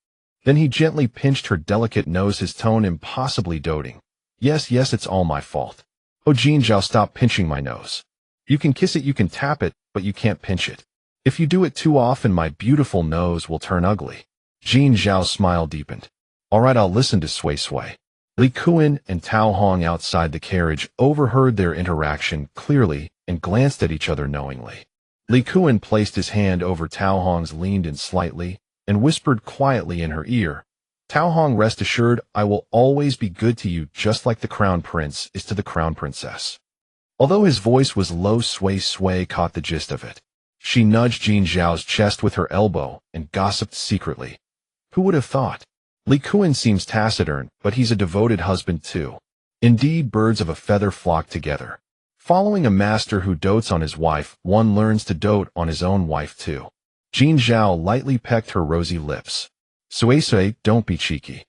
Then he gently pinched her delicate nose, his tone impossibly doting. Yes, it's all my fault. Oh, Jin Zhao, stop pinching my nose. You can kiss it, you can tap it, but you can't pinch it. If you do it too often, my beautiful nose will turn ugly." Jin Zhao's smile deepened. "All right, I'll listen to Sui Sui." Li Kuan and Tao Hong outside the carriage overheard their interaction clearly and glanced at each other knowingly. Li Kuan placed his hand over Tao Hong's, leaned in slightly, and whispered quietly in her ear, "Tao Hong, rest assured, I will always be good to you, just like the crown prince is to the crown princess." Although his voice was low, Sui Sui caught the gist of it. She nudged Jin Zhao's chest with her elbow and gossiped secretly. "Who would have thought? Li Kuan seems taciturn, but he's a devoted husband too. Indeed, birds of a feather flock together. Following a master who dotes on his wife, one learns to dote on his own wife too." Jin Zhao lightly pecked her rosy lips. "Sui Sui, don't be cheeky."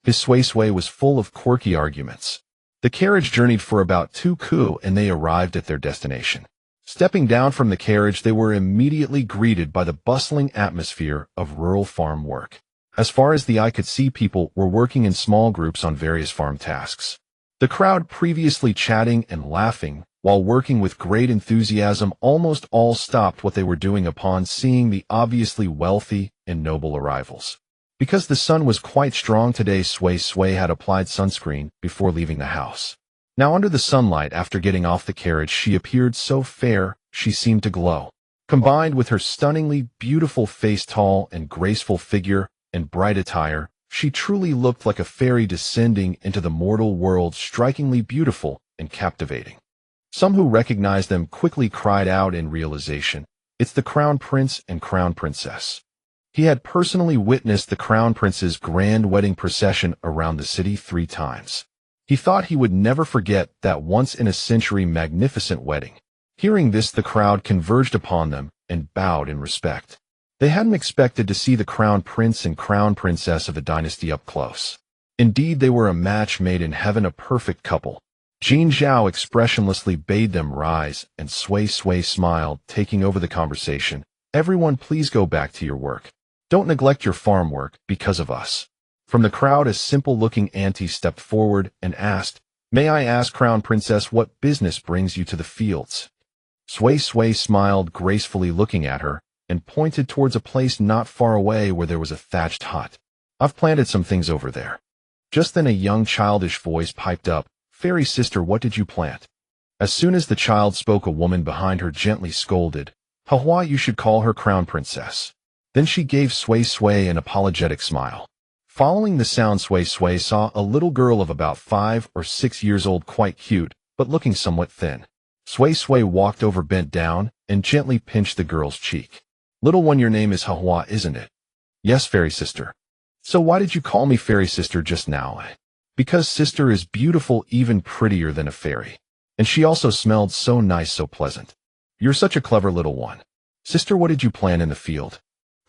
His Sui Sui was full of quirky arguments. The carriage journeyed for about 2 ku and they arrived at their destination. Stepping down from the carriage, they were immediately greeted by the bustling atmosphere of rural farm work. As far as the eye could see, people were working in small groups on various farm tasks. The crowd, previously chatting and laughing while working with great enthusiasm, almost all stopped what they were doing upon seeing the obviously wealthy and noble arrivals. Because the sun was quite strong today, Sui Sui had applied sunscreen before leaving the house. Now under the sunlight, after getting off the carriage, she appeared so fair, she seemed to glow. Combined with her stunningly beautiful face, tall and graceful figure, and bright attire, she truly looked like a fairy descending into the mortal world, strikingly beautiful and captivating. Some who recognized them quickly cried out in realization, "It's the crown prince and crown princess." He had personally witnessed the crown prince's grand wedding procession around the city 3 times. He thought he would never forget that once-in-a-century magnificent wedding. Hearing this, the crowd converged upon them and bowed in respect. They hadn't expected to see the crown prince and crown princess of a dynasty up close. Indeed, they were a match made in heaven, a perfect couple. Jin Zhao expressionlessly bade them rise, and Sui Sui smiled, taking over the conversation. "Everyone, please go back to your work. Don't neglect your farm work because of us." From the crowd, a simple-looking auntie stepped forward and asked, "May I ask, Crown Princess, what business brings you to the fields?" Sui Sui smiled gracefully, looking at her, and pointed towards a place not far away where there was a thatched hut. "I've planted some things over there." Just then a young childish voice piped up, "Fairy sister, what did you plant?" As soon as the child spoke, a woman behind her gently scolded, "Hahua, you should call her Crown Princess." Then she gave Sui Sui an apologetic smile. Following the sound, Sui Sui saw a little girl of about 5 or 6 years old, quite cute, but looking somewhat thin. Sui Sui walked over, bent down, and gently pinched the girl's cheek. Little one, your name is Hahua, isn't it? Yes, fairy sister. So why did you call me fairy sister just now? Because sister is beautiful, even prettier than a fairy. And she also smelled so nice, so pleasant. You're such a clever little one. Sister, what did you plant in the field?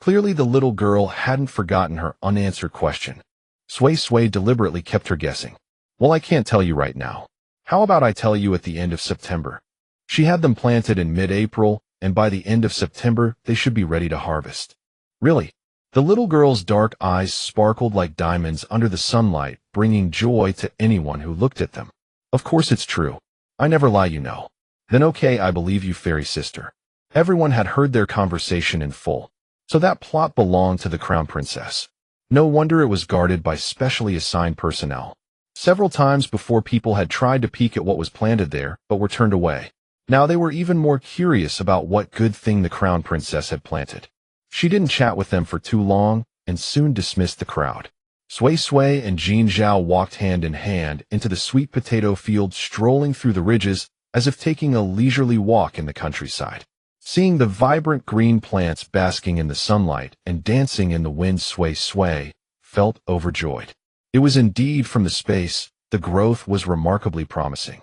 Clearly the little girl hadn't forgotten her unanswered question. Sway Sway deliberately kept her guessing. Well, I can't tell you right now. How about I tell you at the end of September? She had them planted in mid-April, and by the end of September, they should be ready to harvest. Really? The little girl's dark eyes sparkled like diamonds under the sunlight, bringing joy to anyone who looked at them. Of course it's true. I never lie, you know. Then okay, I believe you, fairy sister. Everyone had heard their conversation in full. So that plot belonged to the crown princess. No wonder it was guarded by specially assigned personnel. Several times before, people had tried to peek at what was planted there, but were turned away. Now they were even more curious about what good thing the crown princess had planted. She didn't chat with them for too long, and soon dismissed the crowd. Sway Sway and Jin Zhao walked hand in hand into the sweet potato field, strolling through the ridges as if taking a leisurely walk in the countryside. Seeing the vibrant green plants basking in the sunlight and dancing in the wind, Sway Sway felt overjoyed. It was indeed from the space, the growth was remarkably promising.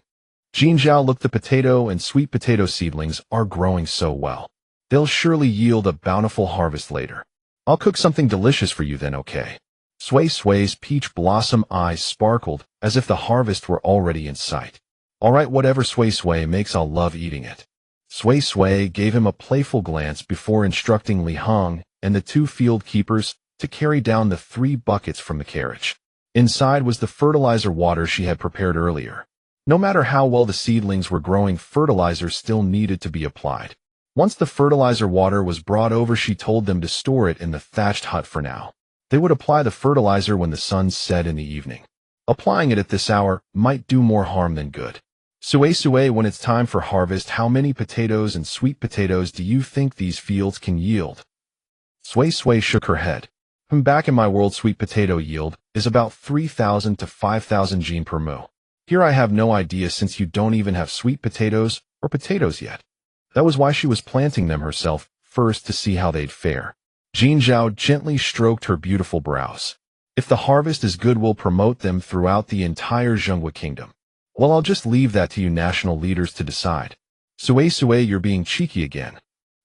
Jin Zhao looked. The potato and sweet potato seedlings are growing so well. They'll surely yield a bountiful harvest later. I'll cook something delicious for you then, okay? Sway Sway's peach blossom eyes sparkled as if the harvest were already in sight. All right, whatever Sway Sway makes, I'll love eating it. Sway Sway gave him a playful glance before instructing Li Hong and the two field keepers to carry down the 3 buckets from the carriage. Inside was the fertilizer water she had prepared earlier. No matter how well the seedlings were growing, fertilizer still needed to be applied. Once the fertilizer water was brought over, she told them to store it in the thatched hut for now. They would apply the fertilizer when the sun set in the evening. Applying it at this hour might do more harm than good. Sway Sway, when it's time for harvest, how many potatoes and sweet potatoes do you think these fields can yield? Sway Sway shook her head. Back in my world, sweet potato yield is about 3,000 to 5,000 jin per mu. Here I have no idea, since you don't even have sweet potatoes or potatoes yet. That was why she was planting them herself first, to see how they'd fare. Jin Zhao gently stroked her beautiful brows. If the harvest is good, we'll promote them throughout the entire Zhenghua kingdom. Well, I'll just leave that to you national leaders to decide. Sway Sway, you're being cheeky again.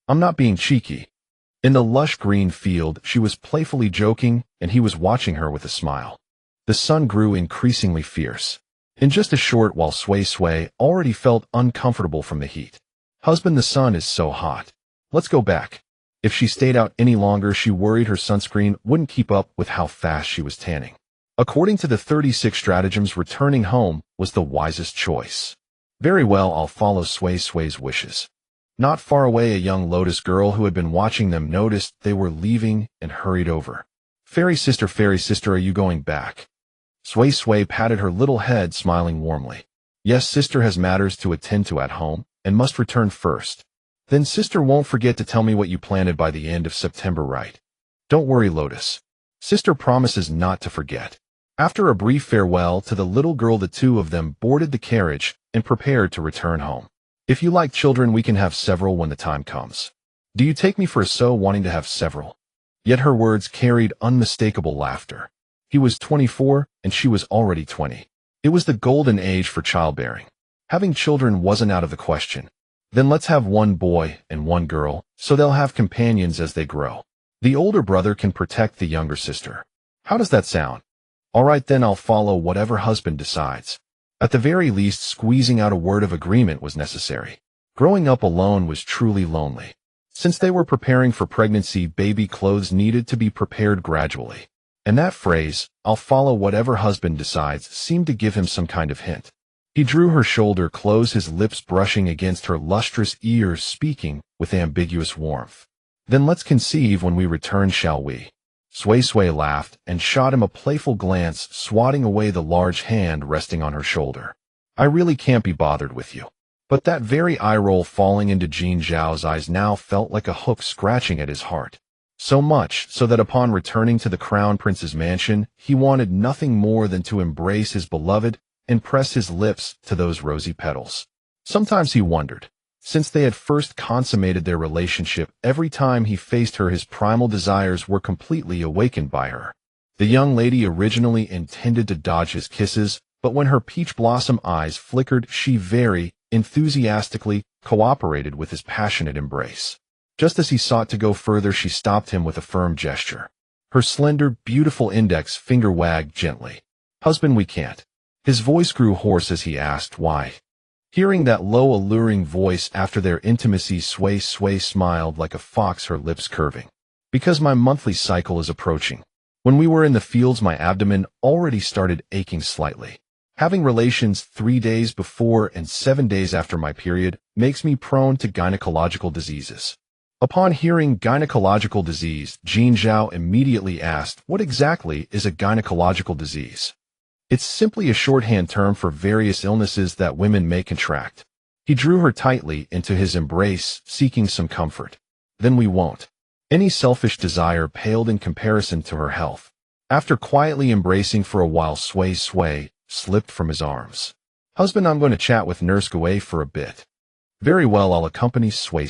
I'm not being cheeky. In the lush green field, she was playfully joking, and he was watching her with a smile. The sun grew increasingly fierce. In just a short while, Sway Sway already felt uncomfortable from the heat. Husband, the sun is so hot. Let's go back. If she stayed out any longer, she worried her sunscreen wouldn't keep up with how fast she was tanning. According to the 36 stratagems, returning home was the wisest choice. Very well, I'll follow Sway Sway's wishes. Not far away, a young lotus girl who had been watching them noticed they were leaving and hurried over. Fairy sister, are you going back? Sway Sway patted her little head, smiling warmly. Yes, sister has matters to attend to at home and must return first. Then sister won't forget to tell me what you planted by the end of September, right? Don't worry, Lotus. Sister promises not to forget. After a brief farewell to the little girl, the two of them boarded the carriage and prepared to return home. If you like children, we can have several when the time comes. Do you take me for a so wanting to have several? Yet her words carried unmistakable laughter. He was 24 and she was already 20. It was the golden age for childbearing. Having children wasn't out of the question. Then let's have one boy and one girl, so they'll have companions as they grow. The older brother can protect the younger sister. How does that sound? All right, then I'll follow whatever husband decides. At the very least, squeezing out a word of agreement was necessary. Growing up alone was truly lonely. Since they were preparing for pregnancy, baby clothes needed to be prepared gradually. And that phrase, I'll follow whatever husband decides, seemed to give him some kind of hint. He drew her shoulder close, his lips brushing against her lustrous ears, speaking with ambiguous warmth. Then let's conceive when we return, shall we? Sway Sway laughed and shot him a playful glance, swatting away the large hand resting on her shoulder. I really can't be bothered with you. But that very eye roll falling into Jin Zhao's eyes now felt like a hook scratching at his heart. So much so that upon returning to the crown prince's mansion, he wanted nothing more than to embrace his beloved and press his lips to those rosy petals. Sometimes he wondered, Since they had first consummated their relationship, every time he faced her, his primal desires were completely awakened by her. The young lady originally intended to dodge his kisses, but when her peach blossom eyes flickered, she very enthusiastically cooperated with his passionate embrace. Just as he sought to go further, she stopped him with a firm gesture. Her slender, beautiful index finger wagged gently. "Husband, we can't." His voice grew hoarse as he asked, "Why?" Hearing that low, alluring voice after their intimacy, Sui smiled like a fox, her lips curving. "Because my monthly cycle is approaching. When we were in the fields, my abdomen already started aching slightly. Having relations 3 days before and 7 days after my period makes me prone to gynecological diseases." Upon hearing gynecological disease, Jin Zhao immediately asked, "What exactly is a gynecological disease?" "It's simply a shorthand term for various illnesses that women may contract." He drew her tightly into his embrace, seeking some comfort. "Then we won't." Any selfish desire paled in comparison to her health. After quietly embracing for a while, Sui slipped from his arms. "Husband, I'm going to chat with Nurse Gui for a bit." "Very well, I'll accompany Sui."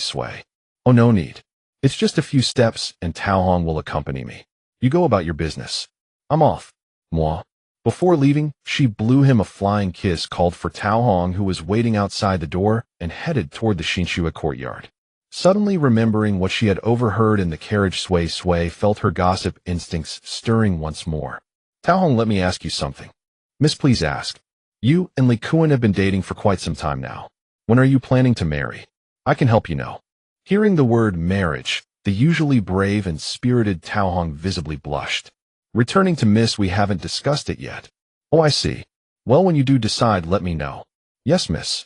"Oh, no need. It's just a few steps, and Tao Hong will accompany me. You go about your business. I'm off." Moi. Before leaving, she blew him a flying kiss, called for Tao Hong, who was waiting outside the door, and headed toward the Xinxue courtyard. Suddenly remembering what she had overheard in the carriage, Sui felt her gossip instincts stirring once more. "Tao Hong, let me ask you something." "Miss, please ask." "You and Li Kuan have been dating for quite some time now. When are you planning to marry? I can help you know." Hearing the word marriage, the usually brave and spirited Tao Hong visibly blushed. "Returning to Miss, we haven't discussed it yet." "Oh, I see. Well, when you do decide, let me know." "Yes, Miss."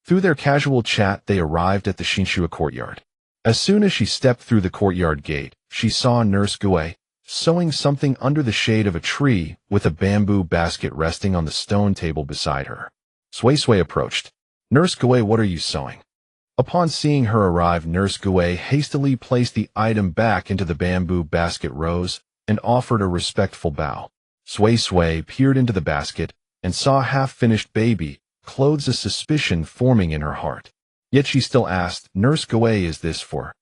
Through their casual chat, they arrived at the Xinxue courtyard. As soon as she stepped through the courtyard gate, she saw Nurse Gui sewing something under the shade of a tree, with a bamboo basket resting on the stone table beside her. Sui approached. "Nurse Gui, what are you sewing?" Upon seeing her arrive, Nurse Gui hastily placed the item back into the bamboo basket, rose, and offered a respectful bow. Sui peered into the basket and saw half-finished baby clothes, a suspicion forming in her heart. Yet she still asked, "Nurse Gui, is this for?"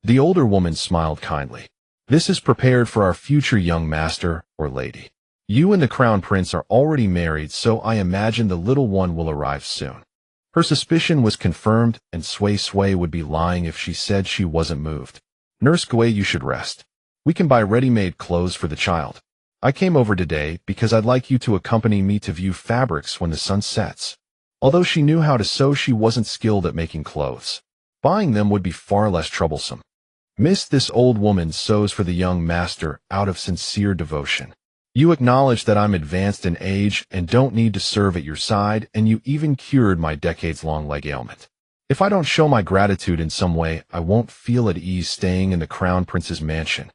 The older woman smiled kindly. "This is prepared for our future young master or lady. You and the crown prince are already married, so I imagine the little one will arrive soon." Her suspicion was confirmed, and Sui would be lying if she said she wasn't moved. "Nurse Gui, you should rest. We can buy ready-made clothes for the child. I came over today because I'd like you to accompany me to view fabrics when the sun sets." Although she knew how to sew, she wasn't skilled at making clothes. Buying them would be far less troublesome. "Miss, this old woman sews for the young master out of sincere devotion. You acknowledge that I'm advanced in age and don't need to serve at your side, and you even cured my decades-long leg ailment. If I don't show my gratitude in some way, I won't feel at ease staying in the crown prince's mansion."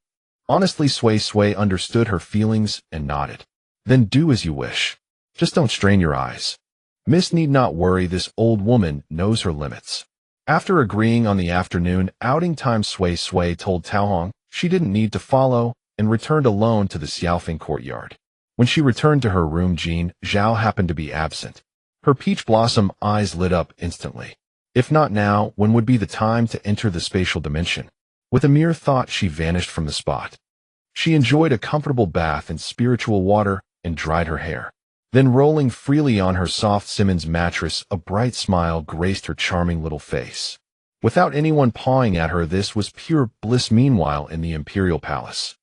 Honestly, Sui understood her feelings and nodded. "Then do as you wish. Just don't strain your eyes. Miss need not worry, this old woman knows her limits." After agreeing on the afternoon outing time, Sui told Tao Hong she didn't need to follow and returned alone to the Xiaofeng courtyard. When she returned to her room, Jin Zhao happened to be absent. Her peach blossom eyes lit up instantly. If not now, when would be the time to enter the spatial dimension? With a mere thought, she vanished from the spot. She enjoyed a comfortable bath in spiritual water and dried her hair. Then, rolling freely on her soft Simmons mattress, a bright smile graced her charming little face. Without anyone pawing at her, this was pure bliss. Meanwhile, in the imperial palace,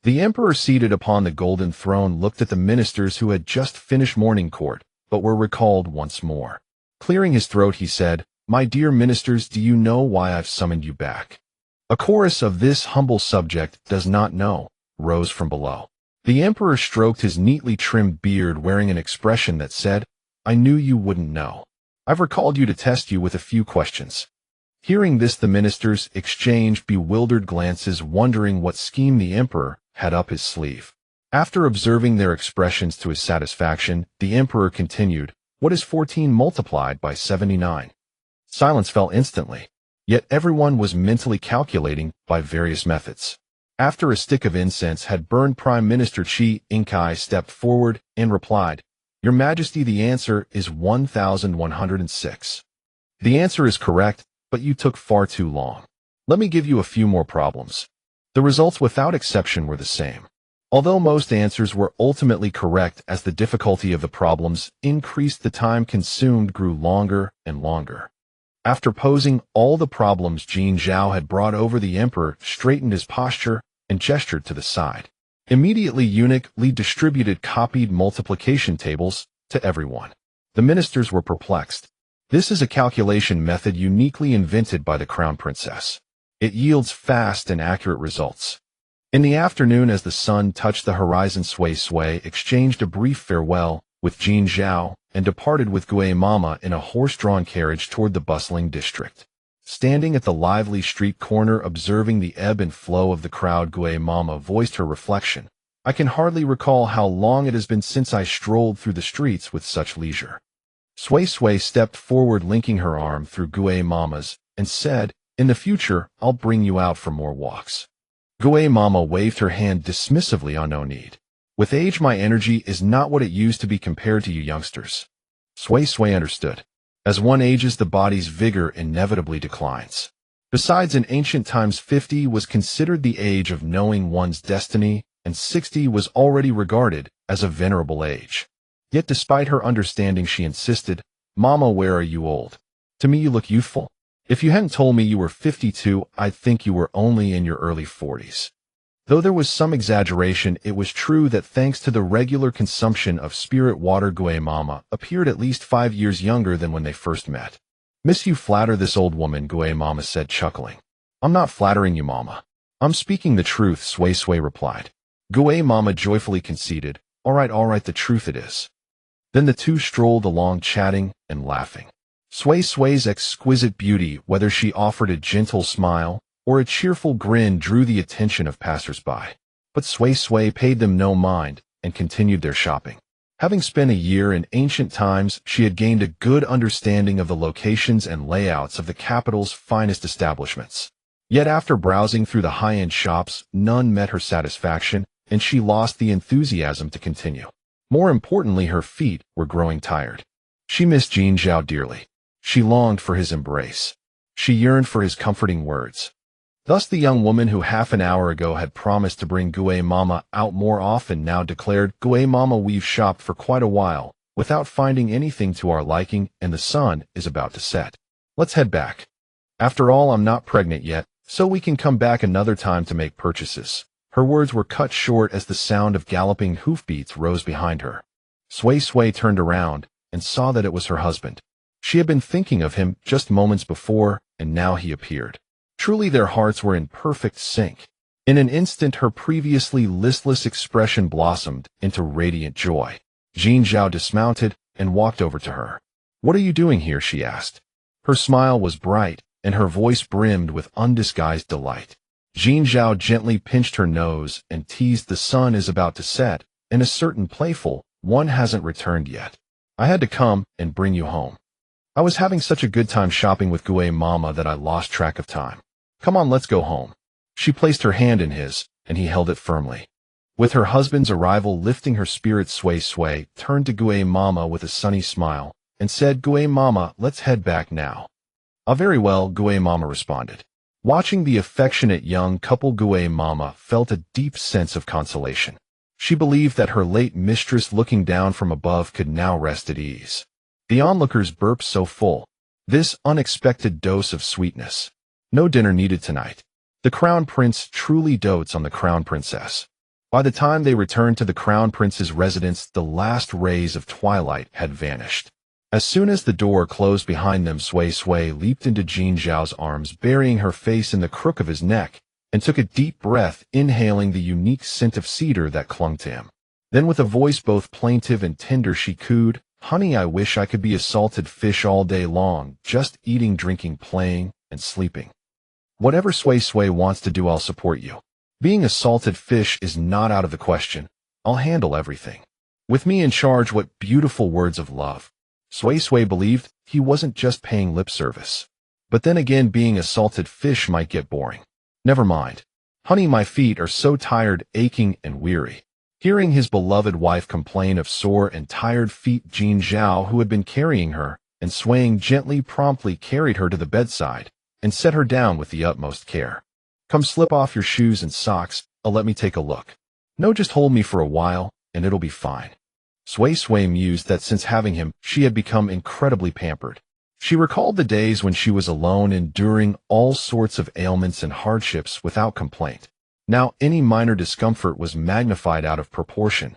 the emperor, seated upon the golden throne, looked at the ministers who had just finished morning court, but were recalled once more. Clearing his throat, he said, "My dear ministers, do you know why I've summoned you back?" A chorus of "This humble subject does not know" rose from below. The emperor stroked his neatly trimmed beard, wearing an expression that said, "I knew you wouldn't know. I've recalled you to test you with a few questions." Hearing this, the ministers exchanged bewildered glances, wondering what scheme the emperor had up his sleeve. After observing their expressions to his satisfaction, the emperor continued, "What is 14 multiplied by 79? Silence fell instantly. Yet everyone was mentally calculating by various methods. After a stick of incense had burned, Prime Minister Qi Inkai stepped forward and replied, "Your Majesty, the answer is 1106. The answer is correct, but you took far too long. Let me give you a few more problems. The results without exception were the same. Although most answers were ultimately correct as the difficulty of the problems increased, the time consumed grew longer and longer. After posing all the problems, Jin Zhao had brought over, the emperor straightened his posture and gestured to the side. Immediately, Eunuch Li distributed copied multiplication tables to everyone. The ministers were perplexed. This is a calculation method uniquely invented by the crown princess. It yields fast and accurate results. In the afternoon, as the sun touched the horizon, Sui Sui exchanged a brief farewell with Jin Zhao and departed with Gui Mama in a horse-drawn carriage toward the bustling district. Standing at the lively street corner observing the ebb and flow of the crowd, Gui Mama voiced her reflection. I can hardly recall how long it has been since I strolled through the streets with such leisure. Sui Sui stepped forward, linking her arm through Gui Mama's, and said, in the future, I'll bring you out for more walks. Gui Mama waved her hand dismissively. On no need. With age, my energy is not what it used to be compared to you youngsters. Sui Sui understood. As one ages, the body's vigor inevitably declines. Besides, in ancient times, 50 was considered the age of knowing one's destiny, and 60 was already regarded as a venerable age. Yet despite her understanding, she insisted, Mama, where are you old? To me you look youthful. If you hadn't told me you were 52, I'd think you were only in your early 40s. Though there was some exaggeration, it was true that thanks to the regular consumption of spirit water, Gui Mama appeared at least 5 years younger than when they first met. Miss, you flatter this old woman, Gui Mama said, chuckling. I'm not flattering you, Mama. I'm speaking the truth, Sui Sui replied. Gui Mama joyfully conceded, all right, the truth it is. Then the two strolled along, chatting and laughing. Sui Sui's exquisite beauty, whether she offered a gentle smile or a cheerful grin, drew the attention of passers-by. But Sui Sui paid them no mind and continued their shopping. Having spent a year in ancient times, she had gained a good understanding of the locations and layouts of the capital's finest establishments. Yet after browsing through the high-end shops, none met her satisfaction, and she lost the enthusiasm to continue. More importantly, her feet were growing tired. She missed Jin Zhao dearly. She longed for his embrace. She yearned for his comforting words. Thus the young woman who half an hour ago had promised to bring Gui Mama out more often now declared, Gui Mama, we've shopped for quite a while without finding anything to our liking, and the sun is about to set. Let's head back. After all, I'm not pregnant yet, so we can come back another time to make purchases. Her words were cut short as the sound of galloping hoofbeats rose behind her. Sui Sui turned around and saw that it was her husband. She had been thinking of him just moments before, and now he appeared. Truly their hearts were in perfect sync. In an instant, her previously listless expression blossomed into radiant joy. Jin Zhao dismounted and walked over to her. What are you doing here? She asked. Her smile was bright, and her voice brimmed with undisguised delight. Jin Zhao gently pinched her nose and teased, the sun is about to set, and a certain playful one hasn't returned yet. I had to come and bring you home. I was having such a good time shopping with Gui Mama that I lost track of time. Come on, let's go home. She placed her hand in his, and he held it firmly. With her husband's arrival lifting her spirits, Sui Sui turned to Gui Mama with a sunny smile and said, Gui Mama, let's head back now. Ah, very well, Gui Mama responded. Watching the affectionate young couple, Gui Mama felt a deep sense of consolation. She believed that her late mistress, looking down from above, could now rest at ease. The onlookers burped so full. This unexpected dose of sweetness. No dinner needed tonight. The crown prince truly dotes on the crown princess. By the time they returned to the crown prince's residence, the last rays of twilight had vanished. As soon as the door closed behind them, Sui Sui leaped into Jin Zhao's arms, burying her face in the crook of his neck, and took a deep breath, inhaling the unique scent of cedar that clung to him. Then with a voice both plaintive and tender, she cooed, Honey, I wish I could be a salted fish all day long, just eating, drinking, playing, and sleeping. Whatever Sui Sui wants to do, I'll support you. Being a salted fish is not out of the question. I'll handle everything. With me in charge, what beautiful words of love. Sui Sui believed he wasn't just paying lip service. But then again, being a salted fish might get boring. Never mind. Honey, my feet are so tired, aching, and weary. Hearing his beloved wife complain of sore and tired feet, Jin Zhao, who had been carrying her, and swaying gently promptly carried her to the bedside and set her down with the utmost care. Come slip off your shoes and socks, let me take a look. No, just hold me for a while, and it'll be fine. Sway mused that since having him, she had become incredibly pampered. She recalled the days when she was alone enduring all sorts of ailments and hardships without complaint. Now any minor discomfort was magnified out of proportion.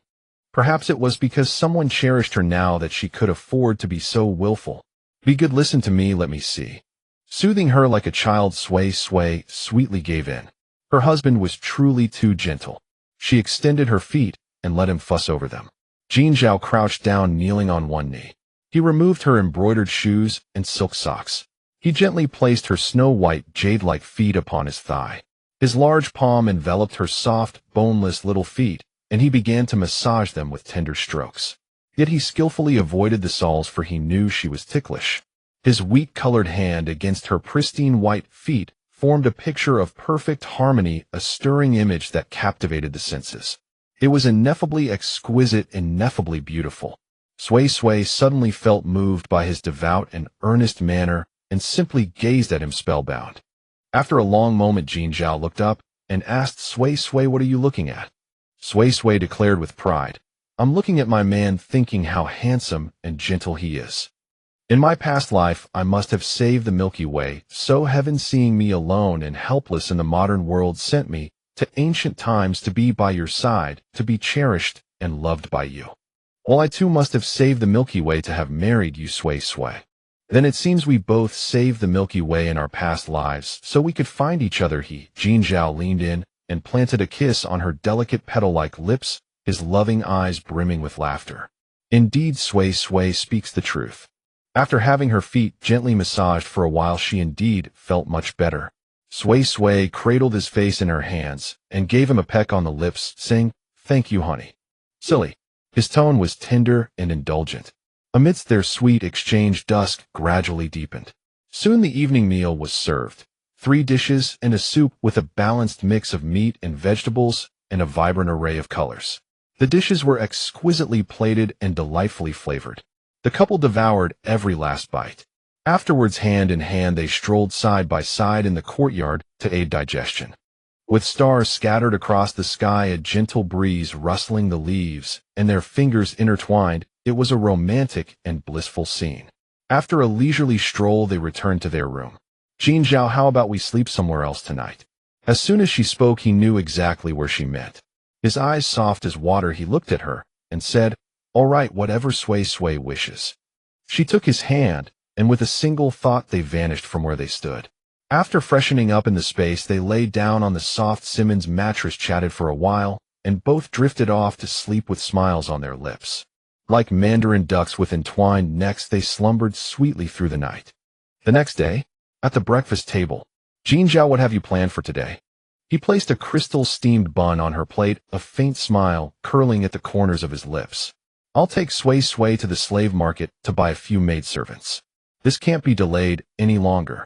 Perhaps it was because someone cherished her now that she could afford to be so willful. Be good, listen to me, let me see. Soothing her like a child, Sway sweetly gave in. Her husband was truly too gentle. She extended her feet and let him fuss over them. Jin Zhao crouched down, kneeling on one knee. He removed her embroidered shoes and silk socks. He gently placed her snow-white, jade-like feet upon his thigh. His large palm enveloped her soft, boneless little feet, and he began to massage them with tender strokes. Yet he skillfully avoided the soles, for he knew she was ticklish. His wheat-colored hand against her pristine white feet formed a picture of perfect harmony, a stirring image that captivated the senses. It was ineffably exquisite, ineffably beautiful. Sway suddenly felt moved by his devout and earnest manner and simply gazed at him spellbound. After a long moment, Jin Zhao looked up and asked Sway, what are you looking at? Sway declared with pride, I'm looking at my man, thinking how handsome and gentle he is. In my past life, I must have saved the Milky Way, so heaven, seeing me alone and helpless in the modern world, sent me to ancient times to be by your side, to be cherished and loved by you. Well, I too must have saved the Milky Way to have married you, Sway. Then it seems we both saved the Milky Way in our past lives, so we could find each other. Jin Zhao leaned in and planted a kiss on her delicate petal-like lips, his loving eyes brimming with laughter. Indeed, Sway speaks the truth. After having her feet gently massaged for a while, she indeed felt much better. Sway cradled his face in her hands and gave him a peck on the lips, saying, Thank you, honey. Silly. His tone was tender and indulgent. Amidst their sweet exchange, dusk gradually deepened. Soon the evening meal was served. 3 dishes and a soup with a balanced mix of meat and vegetables and a vibrant array of colors. The dishes were exquisitely plated and delightfully flavored. The couple devoured every last bite. Afterwards, hand in hand, they strolled side by side in the courtyard to aid digestion. With stars scattered across the sky, a gentle breeze rustling the leaves, and their fingers intertwined, it was a romantic and blissful scene. After a leisurely stroll, they returned to their room. Jin Zhao, how about we sleep somewhere else tonight? As soon as she spoke, he knew exactly where she meant. His eyes soft as water, he looked at her and said, All right, whatever Sway wishes. She took his hand, and with a single thought they vanished from where they stood. After freshening up in the space, they lay down on the soft Simmons mattress, chatted for a while, and both drifted off to sleep with smiles on their lips. Like mandarin ducks with entwined necks, they slumbered sweetly through the night. The next day, at the breakfast table, Jin Zhao, what have you planned for today? He placed a crystal steamed bun on her plate, a faint smile curling at the corners of his lips. I'll take Sway to the slave market to buy a few maidservants. This can't be delayed any longer.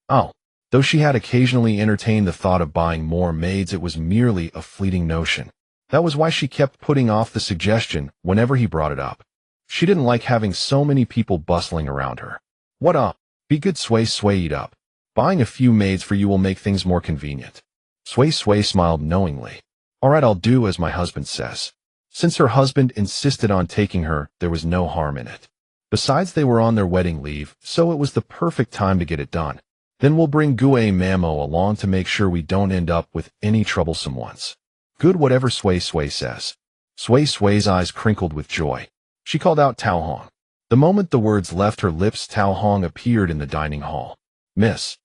Oh. Though she had occasionally entertained the thought of buying more maids, it was merely a fleeting notion. That was why she kept putting off the suggestion whenever he brought it up. She didn't like having so many people bustling around her. What up? Be good, Sway, eat up. Buying a few maids for you will make things more convenient. Sway smiled knowingly. All right, I'll do as my husband says. Since her husband insisted on taking her, there was no harm in it. Besides, they were on their wedding leave, so it was the perfect time to get it done. Then we'll bring Gue Mamo along to make sure we don't end up with any troublesome ones. Good, whatever Sway says. Sway's eyes crinkled with joy. She called out Tao Hong. The moment the words left her lips, Tao Hong appeared in the dining hall. Miss,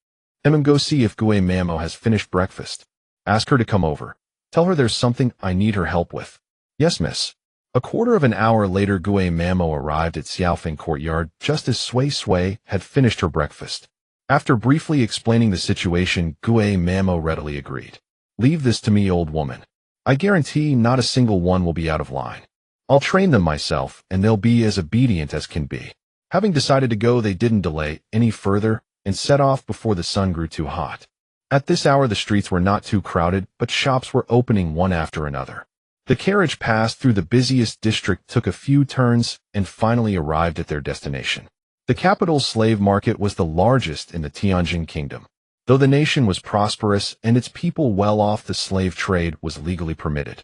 go see if Gue Mamo has finished breakfast. Ask her to come over. Tell her there's something I need her help with. Yes, miss. A quarter of an hour later, Gue Mamo arrived at Xiaofeng Courtyard just as Sway had finished her breakfast. After briefly explaining the situation, Gue Mamo readily agreed. Leave this to me, old woman. I guarantee not a single one will be out of line. I'll train them myself, and they'll be as obedient as can be. Having decided to go, they didn't delay any further and set off before the sun grew too hot. At this hour, the streets were not too crowded, but shops were opening one after another. The carriage passed through the busiest district, took a few turns, and finally arrived at their destination. The capital's slave market was the largest in the Tianjin kingdom. Though the nation was prosperous and its people well off, the slave trade was legally permitted.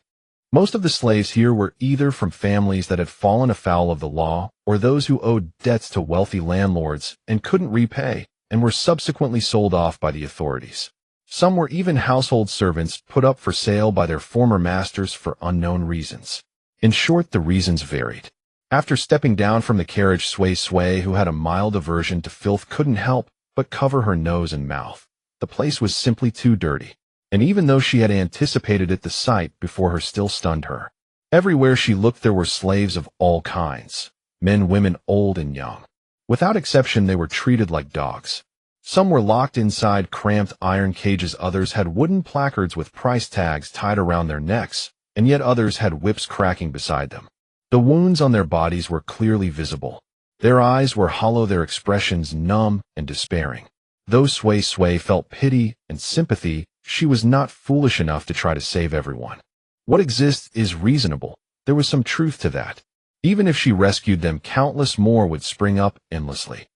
Most of the slaves here were either from families that had fallen afoul of the law or those who owed debts to wealthy landlords and couldn't repay and were subsequently sold off by the authorities. Some were even household servants put up for sale by their former masters for unknown reasons. In short, the reasons varied. After stepping down from the carriage, Sui Sui, who had a mild aversion to filth, couldn't help but cover her nose and mouth. The place was simply too dirty. And even though she had anticipated it, the sight before her still stunned her. Everywhere she looked there were slaves of all kinds, men, women, old and young. Without exception, they were treated like dogs. Some were locked inside cramped iron cages, others had wooden placards with price tags tied around their necks, and yet others had whips cracking beside them. The wounds on their bodies were clearly visible. Their eyes were hollow, their expressions numb and despairing. Though Sui Sui felt pity and sympathy, she was not foolish enough to try to save everyone. What exists is reasonable. There was some truth to that. Even if she rescued them, countless more would spring up endlessly.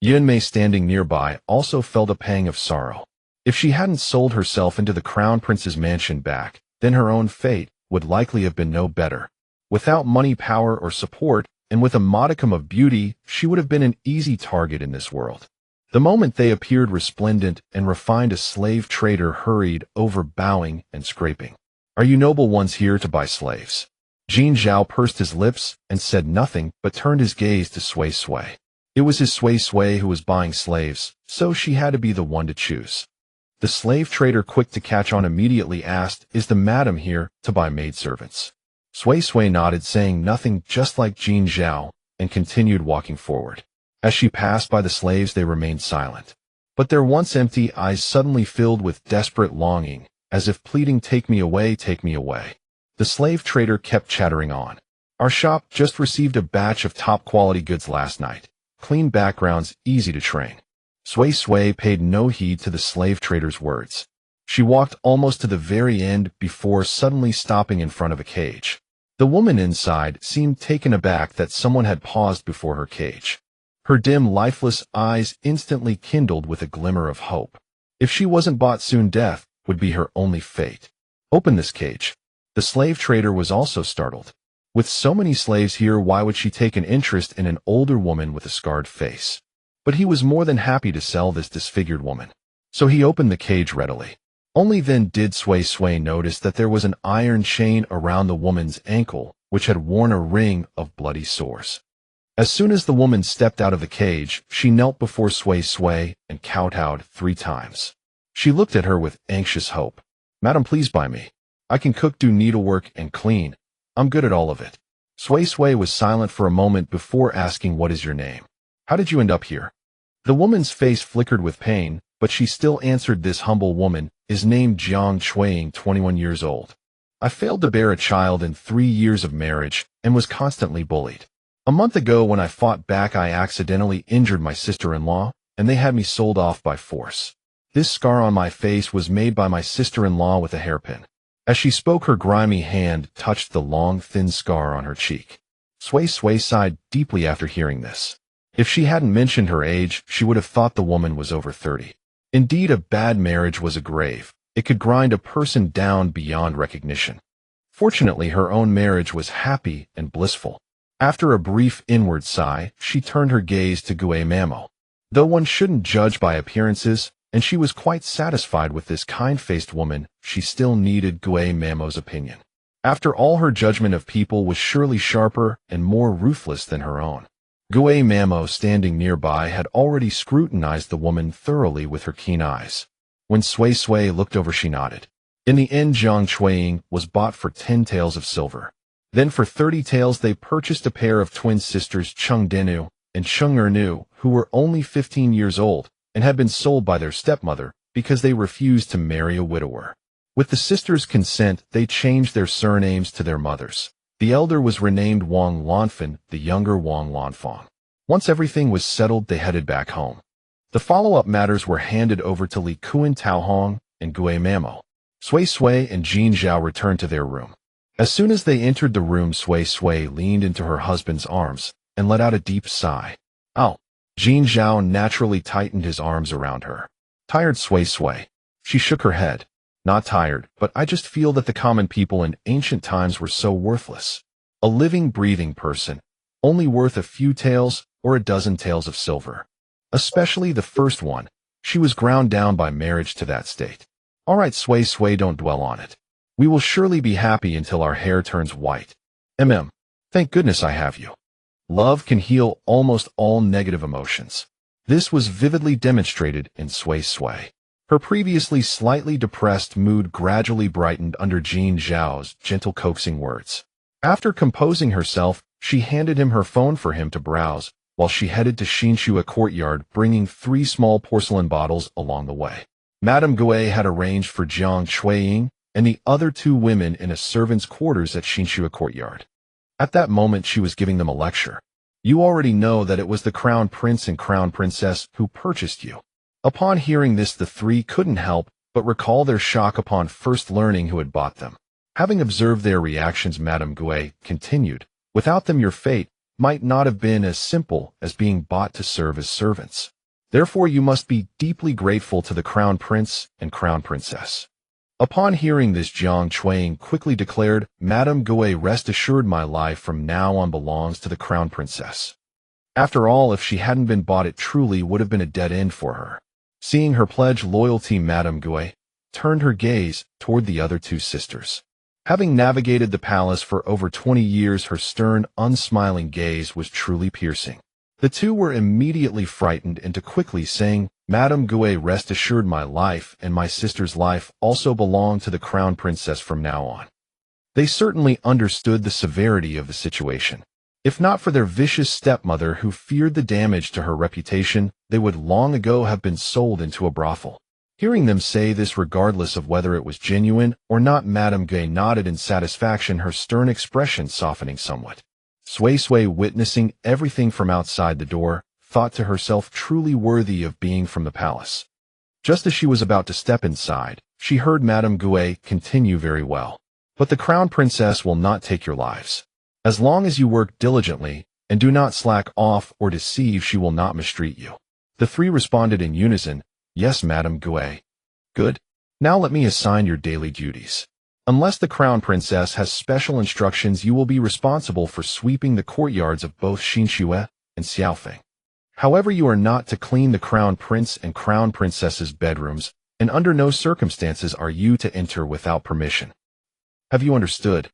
Yunmei, standing nearby, also felt a pang of sorrow. If she hadn't sold herself into the crown prince's mansion back, then her own fate would likely have been no better. Without money, power, or support, and with a modicum of beauty, she would have been an easy target in this world. The moment they appeared resplendent and refined, a slave trader hurried over, bowing and scraping. "Are you noble ones here to buy slaves?" Jin Zhao pursed his lips and said nothing, but turned his gaze to Sui Sui. It was his Sui Sui who was buying slaves, so she had to be the one to choose. The slave trader, quick to catch on, immediately asked, "Is the madam here to buy maidservants?" Sui Sui nodded, saying nothing, just like Jin Zhao, and continued walking forward. As she passed by the slaves, they remained silent. But their once empty eyes suddenly filled with desperate longing, as if pleading, "Take me away, take me away." The slave trader kept chattering on. "Our shop just received a batch of top-quality goods last night. Clean backgrounds, easy to train." Sui Sui paid no heed to the slave trader's words. She walked almost to the very end before suddenly stopping in front of a cage. The woman inside seemed taken aback that someone had paused before her cage. Her dim, lifeless eyes instantly kindled with a glimmer of hope. If she wasn't bought soon, death would be her only fate. "Open this cage." The slave trader was also startled. With so many slaves here, why would she take an interest in an older woman with a scarred face? But he was more than happy to sell this disfigured woman. So he opened the cage readily. Only then did Sui Sui notice that there was an iron chain around the woman's ankle, which had worn a ring of bloody sores. As soon as the woman stepped out of the cage, she knelt before Sui Sui and kowtowed 3 times. She looked at her with anxious hope. "Madam, please buy me. I can cook, do needlework, and clean. I'm good at all of it." Sui Sui was silent for a moment before asking, "What is your name? How did you end up here?" The woman's face flickered with pain, but she still answered. "This humble woman is named Jiang Chuiying, 21 years old. I failed to bear a child in 3 years of marriage and was constantly bullied. A month ago, when I fought back, I accidentally injured my sister-in-law, and they had me sold off by force. This scar on my face was made by my sister-in-law with a hairpin." As she spoke, her grimy hand touched the long, thin scar on her cheek. Sui Sui sighed deeply after hearing this. If she hadn't mentioned her age, she would have thought the woman was over 30. Indeed, a bad marriage was a grave. It could grind a person down beyond recognition. Fortunately, her own marriage was happy and blissful. After a brief inward sigh, she turned her gaze to Gue Mamo. Though one shouldn't judge by appearances, and she was quite satisfied with this kind-faced woman, she still needed Gue Mamo's opinion. After all, her judgment of people was surely sharper and more ruthless than her own. Gue Mamo, standing nearby, had already scrutinized the woman thoroughly with her keen eyes. When Sui Sui looked over, she nodded. In the end, Jiang Chuiying was bought for 10 taels of silver. Then for 30 taels they purchased a pair of twin sisters, Cheng Denu and Cheng Ernu, who were only 15 years old and had been sold by their stepmother because they refused to marry a widower. With the sisters' consent, they changed their surnames to their mothers. The elder was renamed Wang Lanfan, the younger Wang Lanfang. Once everything was settled, they headed back home. The follow-up matters were handed over to Li Kuan Taohong and Gue Mamo. Sui Sui and Jin Zhao returned to their room. As soon as they entered the room, Sui Sui leaned into her husband's arms and let out a deep sigh. "Oh, Jin Zhao naturally tightened his arms around her. Tired Sui. She shook her head. Not tired, but I just feel that the common people in ancient times were so worthless. A living, breathing person, only worth a few taels or a dozen taels of silver. Especially the first one. She was ground down by marriage to that state. All right, Sui, don't dwell on it. We will surely be happy until our hair turns white. Thank goodness I have you. Love can heal almost all negative emotions. This was vividly demonstrated in Sui. Her previously slightly depressed mood gradually brightened under Jin Zhao's gentle coaxing words. After composing herself, she handed him her phone for him to browse, while she headed to Xinxue courtyard, bringing 3 small porcelain bottles along the way. Madame Gui had arranged for Jiang Chuiying and the other 2 women in a servant's quarters at Xinxue courtyard. At that moment she was giving them a lecture. You already know that it was the crown prince and crown princess who purchased you. Upon hearing this, the 3 couldn't help but recall their shock upon first learning who had bought them. Having observed their reactions, Madame Gui continued, without them your fate might not have been as simple as being bought to serve as servants. Therefore you must be deeply grateful to the crown prince and crown princess. Upon hearing this, Jiang Chuiying quickly declared, Madame Gui, rest assured my life from now on belongs to the crown princess. After all, if she hadn't been bought, it truly would have been a dead end for her. Seeing her pledge loyalty, Madame Gui turned her gaze toward the other 2 sisters. Having navigated the palace for over 20 years, her stern, unsmiling gaze was truly piercing. The 2 were immediately frightened into quickly saying, Madame Gui, rest assured my life and my sister's life also belong to the crown princess from now on. They certainly understood the severity of the situation. If not for their vicious stepmother who feared the damage to her reputation, they would long ago have been sold into a brothel. Hearing them say this, regardless of whether it was genuine or not, Madame Gui nodded in satisfaction, her stern expression softening somewhat. Sui, witnessing everything from outside the door, thought to herself, truly worthy of being from the palace. Just as she was about to step inside, she heard Madame Gui continue, very well. But the crown princess will not take your lives. As long as you work diligently and do not slack off or deceive, she will not mistreat you. The 3 responded in unison, yes, Madame Gui. Good. Now let me assign your daily duties. Unless the crown princess has special instructions, you will be responsible for sweeping the courtyards of both Xinxue and Xiaofeng. However, you are not to clean the crown prince and crown princess's bedrooms, and under no circumstances are you to enter without permission. Have you understood?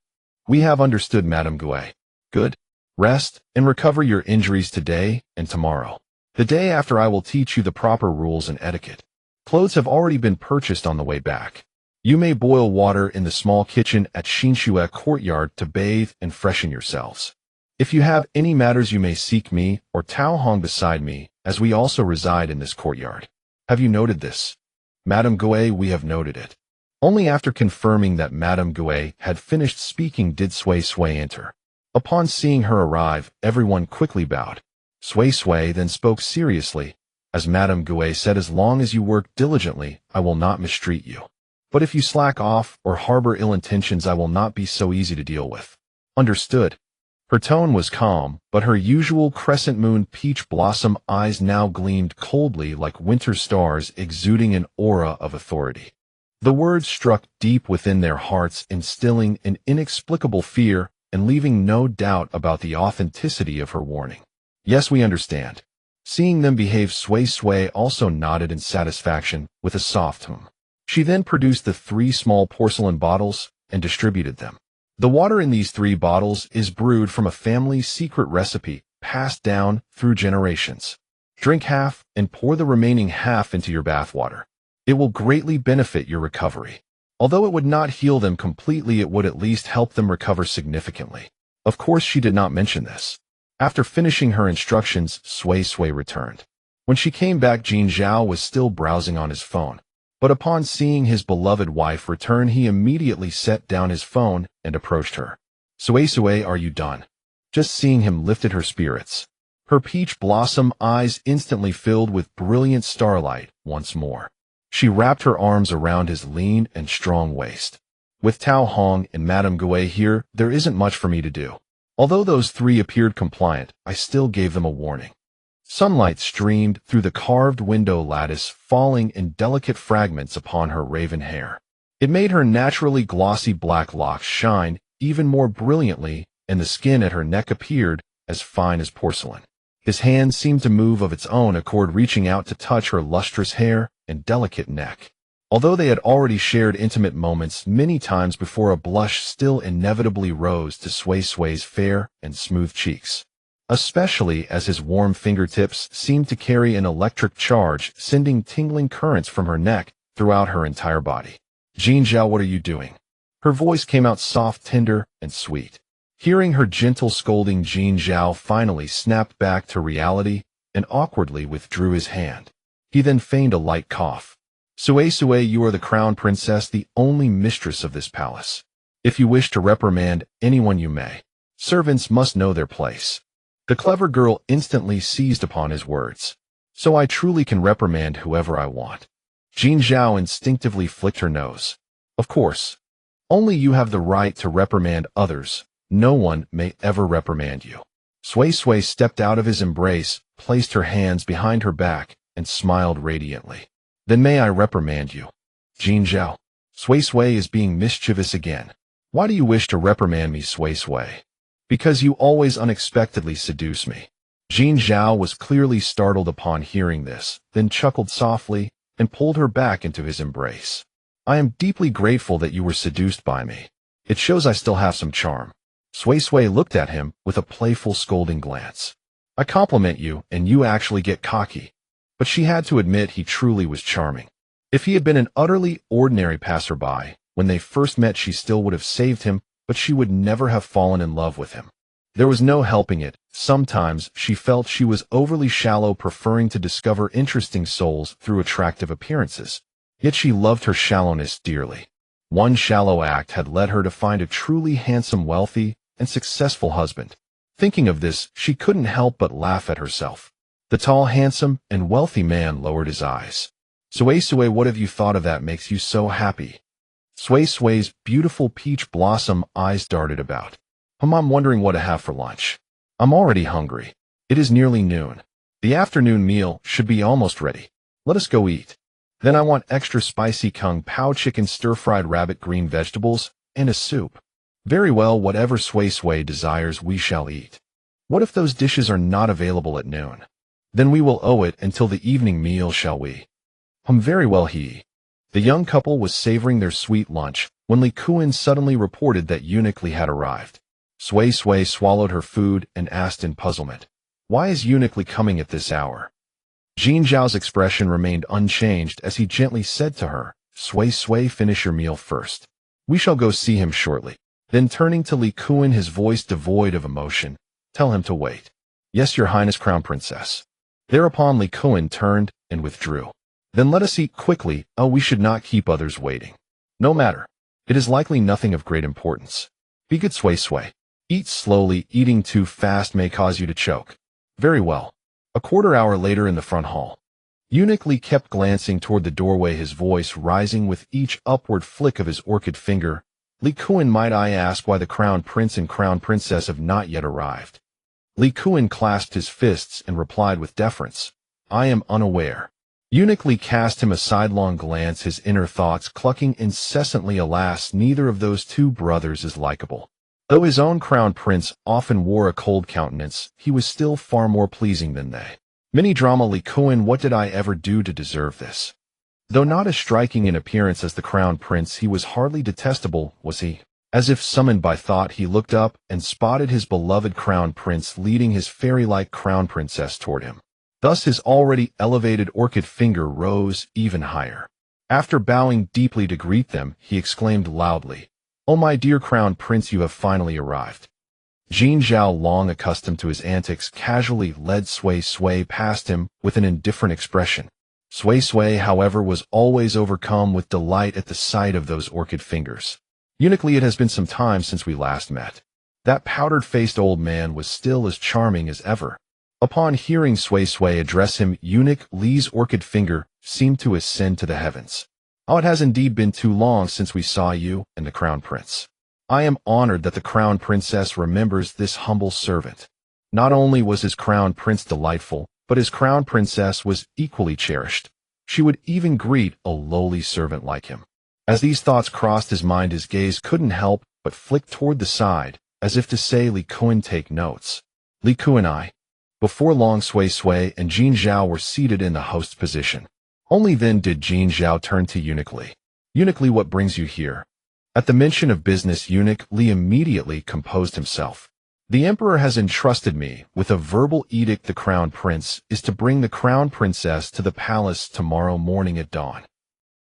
We have understood, Madame Gui. Good. Rest and recover your injuries today and tomorrow. The day after I will teach you the proper rules and etiquette. Clothes have already been purchased on the way back. You may boil water in the small kitchen at Xinxue courtyard to bathe and freshen yourselves. If you have any matters, you may seek me or Tao Hong beside me, as we also reside in this courtyard. Have you noted this? Madame Gui, we have noted it. Only after confirming that Madame Gui had finished speaking did Sui enter. Upon seeing her arrive, everyone quickly bowed. Sui then spoke seriously, as Madame Gui said, as long as you work diligently, I will not mistreat you. But if you slack off or harbor ill intentions, I will not be so easy to deal with. Understood? Her tone was calm, but her usual crescent moon peach blossom eyes now gleamed coldly like winter stars, exuding an aura of authority. The words struck deep within their hearts, instilling an inexplicable fear and leaving no doubt about the authenticity of her warning. Yes, we understand. Seeing them behave, Sui also nodded in satisfaction with a soft hum. She then produced the 3 small porcelain bottles and distributed them. The water in these 3 bottles is brewed from a family secret recipe passed down through generations. Drink half and pour the remaining half into your bathwater. It will greatly benefit your recovery. Although it would not heal them completely, it would at least help them recover significantly. Of course, she did not mention this. After finishing her instructions, Sui returned. When she came back, Jin Zhao was still browsing on his phone. But upon seeing his beloved wife return, he immediately set down his phone and approached her. Sui, are you done? Just seeing him lifted her spirits. Her peach blossom eyes instantly filled with brilliant starlight once more. She wrapped her arms around his lean and strong waist. With Tao Hong and Madame Gui here, there isn't much for me to do. Although those 3 appeared compliant, I still gave them a warning. Sunlight streamed through the carved window lattice, falling in delicate fragments upon her raven hair. It made her naturally glossy black locks shine even more brilliantly, and the skin at her neck appeared as fine as porcelain. His hand seemed to move of its own accord, reaching out to touch her lustrous hair and delicate neck. Although they had already shared intimate moments many times before, a blush still inevitably rose to Sui Sui's fair and smooth cheeks, especially as his warm fingertips seemed to carry an electric charge, sending tingling currents from her neck throughout her entire body. "Jin Zhao, what are you doing?" Her voice came out soft, tender, and sweet. Hearing her gentle scolding, Jin Zhao finally snapped back to reality and awkwardly withdrew his hand. He then feigned a light cough. "Sui Sui, you are the crown princess, the only mistress of this palace. If you wish to reprimand anyone, you may. Servants must know their place." The clever girl instantly seized upon his words. "So I truly can reprimand whoever I want?" Jin Zhao instinctively flicked her nose. "Of course. Only you have the right to reprimand others. No one may ever reprimand you." Sui Sui stepped out of his embrace, placed her hands behind her back, and smiled radiantly. "Then may I reprimand you?" "Jin Zhao, Sui Sui is being mischievous again. Why do you wish to reprimand me, Sui Sui?" "Because you always unexpectedly seduce me." Jin Zhao was clearly startled upon hearing this, then chuckled softly and pulled her back into his embrace. "I am deeply grateful that you were seduced by me. It shows I still have some charm." Sui Sui looked at him with a playful, scolding glance. "I compliment you, and you actually get cocky." But she had to admit he truly was charming. If he had been an utterly ordinary passerby, when they first met she still would have saved him, but she would never have fallen in love with him. There was no helping it. Sometimes she felt she was overly shallow, preferring to discover interesting souls through attractive appearances. Yet she loved her shallowness dearly. One shallow act had led her to find a truly handsome, wealthy, and successful husband. Thinking of this, she couldn't help but laugh at herself. The tall, handsome, and wealthy man lowered his eyes. "Sui Sui, what have you thought of that makes you so happy?" Sui Sui's beautiful peach blossom eyes darted about. "I'm wondering what to have for lunch. I'm already hungry. It is nearly noon. The afternoon meal should be almost ready. Let us go eat. Then I want extra spicy kung pao chicken, stir-fried rabbit, green vegetables, and a soup." "Very well, whatever Sui Sui desires we shall eat." "What if those dishes are not available at noon?" "Then we will owe it until the evening meal, shall we?" Very well." The young couple was savoring their sweet lunch when Li Kuan suddenly reported that Eunuch Li had arrived. Sui Sui swallowed her food and asked in puzzlement, "Why is Eunuch Li coming at this hour?" Jin Zhao's expression remained unchanged as he gently said to her, "Sui Sui, finish your meal first. We shall go see him shortly." Then turning to Li Kuan, his voice devoid of emotion, "Tell him to wait." "Yes, your highness, crown princess." Thereupon Li Kuan turned and withdrew. "Then let us eat quickly. Oh, we should not keep others waiting." "No matter. It is likely nothing of great importance." "Be good, Sui Sui. Eat slowly. Eating too fast may cause you to choke." "Very well." A quarter hour later in the front hall, Eunuch Li kept glancing toward the doorway, his voice rising with each upward flick of his orchid finger. "Li Kuan, might I ask why the crown prince and crown princess have not yet arrived?" Li Kuan clasped his fists and replied with deference, "I am unaware." Eunuch Li cast him a sidelong glance, his inner thoughts clucking incessantly. Alas, neither of those two brothers is likable. Though his own crown prince often wore a cold countenance, he was still far more pleasing than they. Mini drama. Li Kuan, what did I ever do to deserve this? Though not as striking in appearance as the crown prince, he was hardly detestable, was he? As if summoned by thought, he looked up and spotted his beloved crown prince leading his fairy-like crown princess toward him. Thus his already elevated orchid finger rose even higher. After bowing deeply to greet them, he exclaimed loudly, "Oh, my dear crown prince, you have finally arrived." Jin Zhao, long accustomed to his antics, casually led Sui Sui past him with an indifferent expression. Sui Sui, however, was always overcome with delight at the sight of those orchid fingers. "Eunuch Li, it has been some time since we last met." That powdered-faced old man was still as charming as ever. Upon hearing Sui Sui address him, Eunuch Li's orchid finger seemed to ascend to the heavens. "Oh, it has indeed been too long since we saw you and the crown prince. I am honored that the crown princess remembers this humble servant." Not only was his crown prince delightful, but his crown princess was equally cherished. She would even greet a lowly servant like him. As these thoughts crossed his mind, his gaze couldn't help but flick toward the side, as if to say, Li Kuan, take notes. Li Kuan I. Before long, Sui Sui and Jin Zhao were seated in the host position. Only then did Jin Zhao turn to Eunuch Li. Eunuch Li, what brings you here? At the mention of business, Eunuch Li immediately composed himself. The emperor has entrusted me with a verbal edict. The crown prince is to bring the crown princess to the palace tomorrow morning at dawn.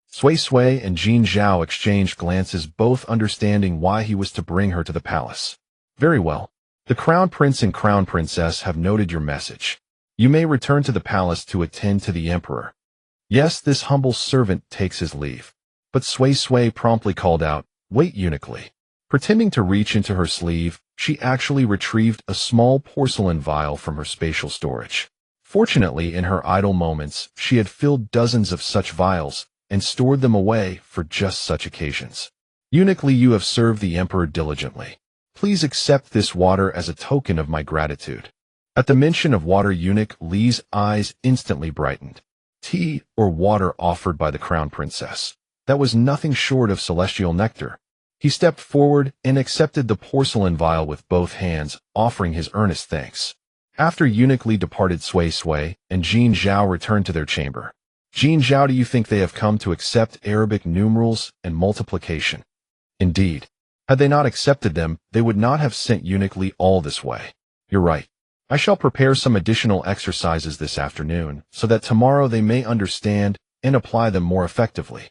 Sui Sui and Jin Zhao exchanged glances, both understanding why he was to bring her to the palace. Very well. The crown prince and crown princess have noted your message. You may return to the palace to attend to the emperor. Yes, this humble servant takes his leave. But Sui Sui promptly called out, Wait, Eunuch Li. Pretending to reach into her sleeve, she actually retrieved a small porcelain vial from her spatial storage. Fortunately, in her idle moments, she had filled dozens of such vials and stored them away for just such occasions. Eunuch Li, you have served the emperor diligently. Please accept this water as a token of my gratitude. At the mention of water, Eunuch Li's eyes instantly brightened. Tea or water offered by the crown princess. That was nothing short of celestial nectar. He stepped forward and accepted the porcelain vial with both hands, offering his earnest thanks. After Eunuch Li departed, Sui Sui and Jin Zhao returned to their chamber. Jin Zhao, do you think they have come to accept Arabic numerals and multiplication? Indeed. Had they not accepted them, they would not have sent Eunuch Li all this way. You're right. I shall prepare some additional exercises this afternoon, so that tomorrow they may understand and apply them more effectively.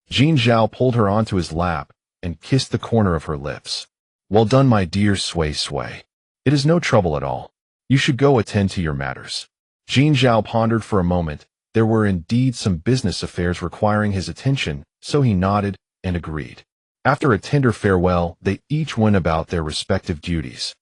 Jin Zhao pulled her onto his lap and kissed the corner of her lips. Well done, my dear Sui Sui. It is no trouble at all. You should go attend to your matters. Jin Zhao pondered for a moment. There were indeed some business affairs requiring his attention, so he nodded and agreed. After a tender farewell, they each went about their respective duties.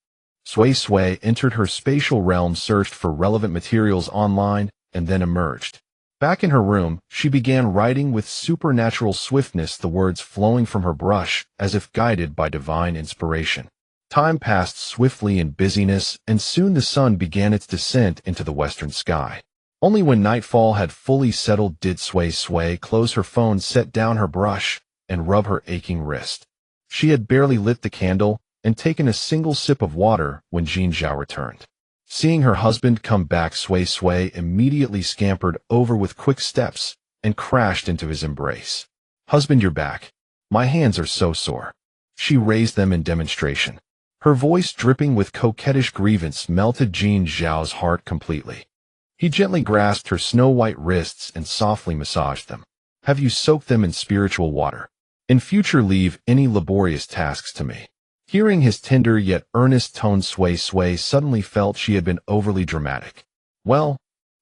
Sui Sui entered her spatial realm, searched for relevant materials online, and then emerged. Back in her room, she began writing with supernatural swiftness, the words flowing from her brush as if guided by divine inspiration. Time passed swiftly in busyness, and soon the sun began its descent into the western sky. Only when nightfall had fully settled did Sui Sui close her phone, set down her brush, and rub her aching wrist. She had barely lit the candle and taken a single sip of water when Jin Zhao returned. Seeing her husband come back, Sui Sui immediately scampered over with quick steps and crashed into his embrace. Husband, you're back. My hands are so sore. She raised them in demonstration. Her voice, dripping with coquettish grievance, melted Jin Zhao's heart completely. He gently grasped her snow-white wrists and softly massaged them. Have you soaked them in spiritual water? In future, leave any laborious tasks to me. Hearing his tender yet earnest tone, Sui Sui suddenly felt she had been overly dramatic. Well,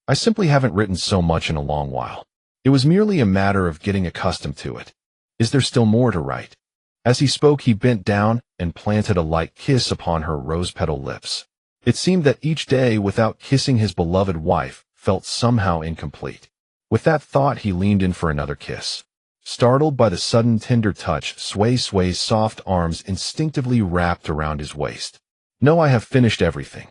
I simply haven't written so much in a long while. It was merely a matter of getting accustomed to it. Is there still more to write? As he spoke, he bent down and planted a light kiss upon her rose-petal lips. It seemed that each day without kissing his beloved wife felt somehow incomplete. With that thought, he leaned in for another kiss. Startled by the sudden tender touch, Sui Sui's soft arms instinctively wrapped around his waist. No, I have finished everything.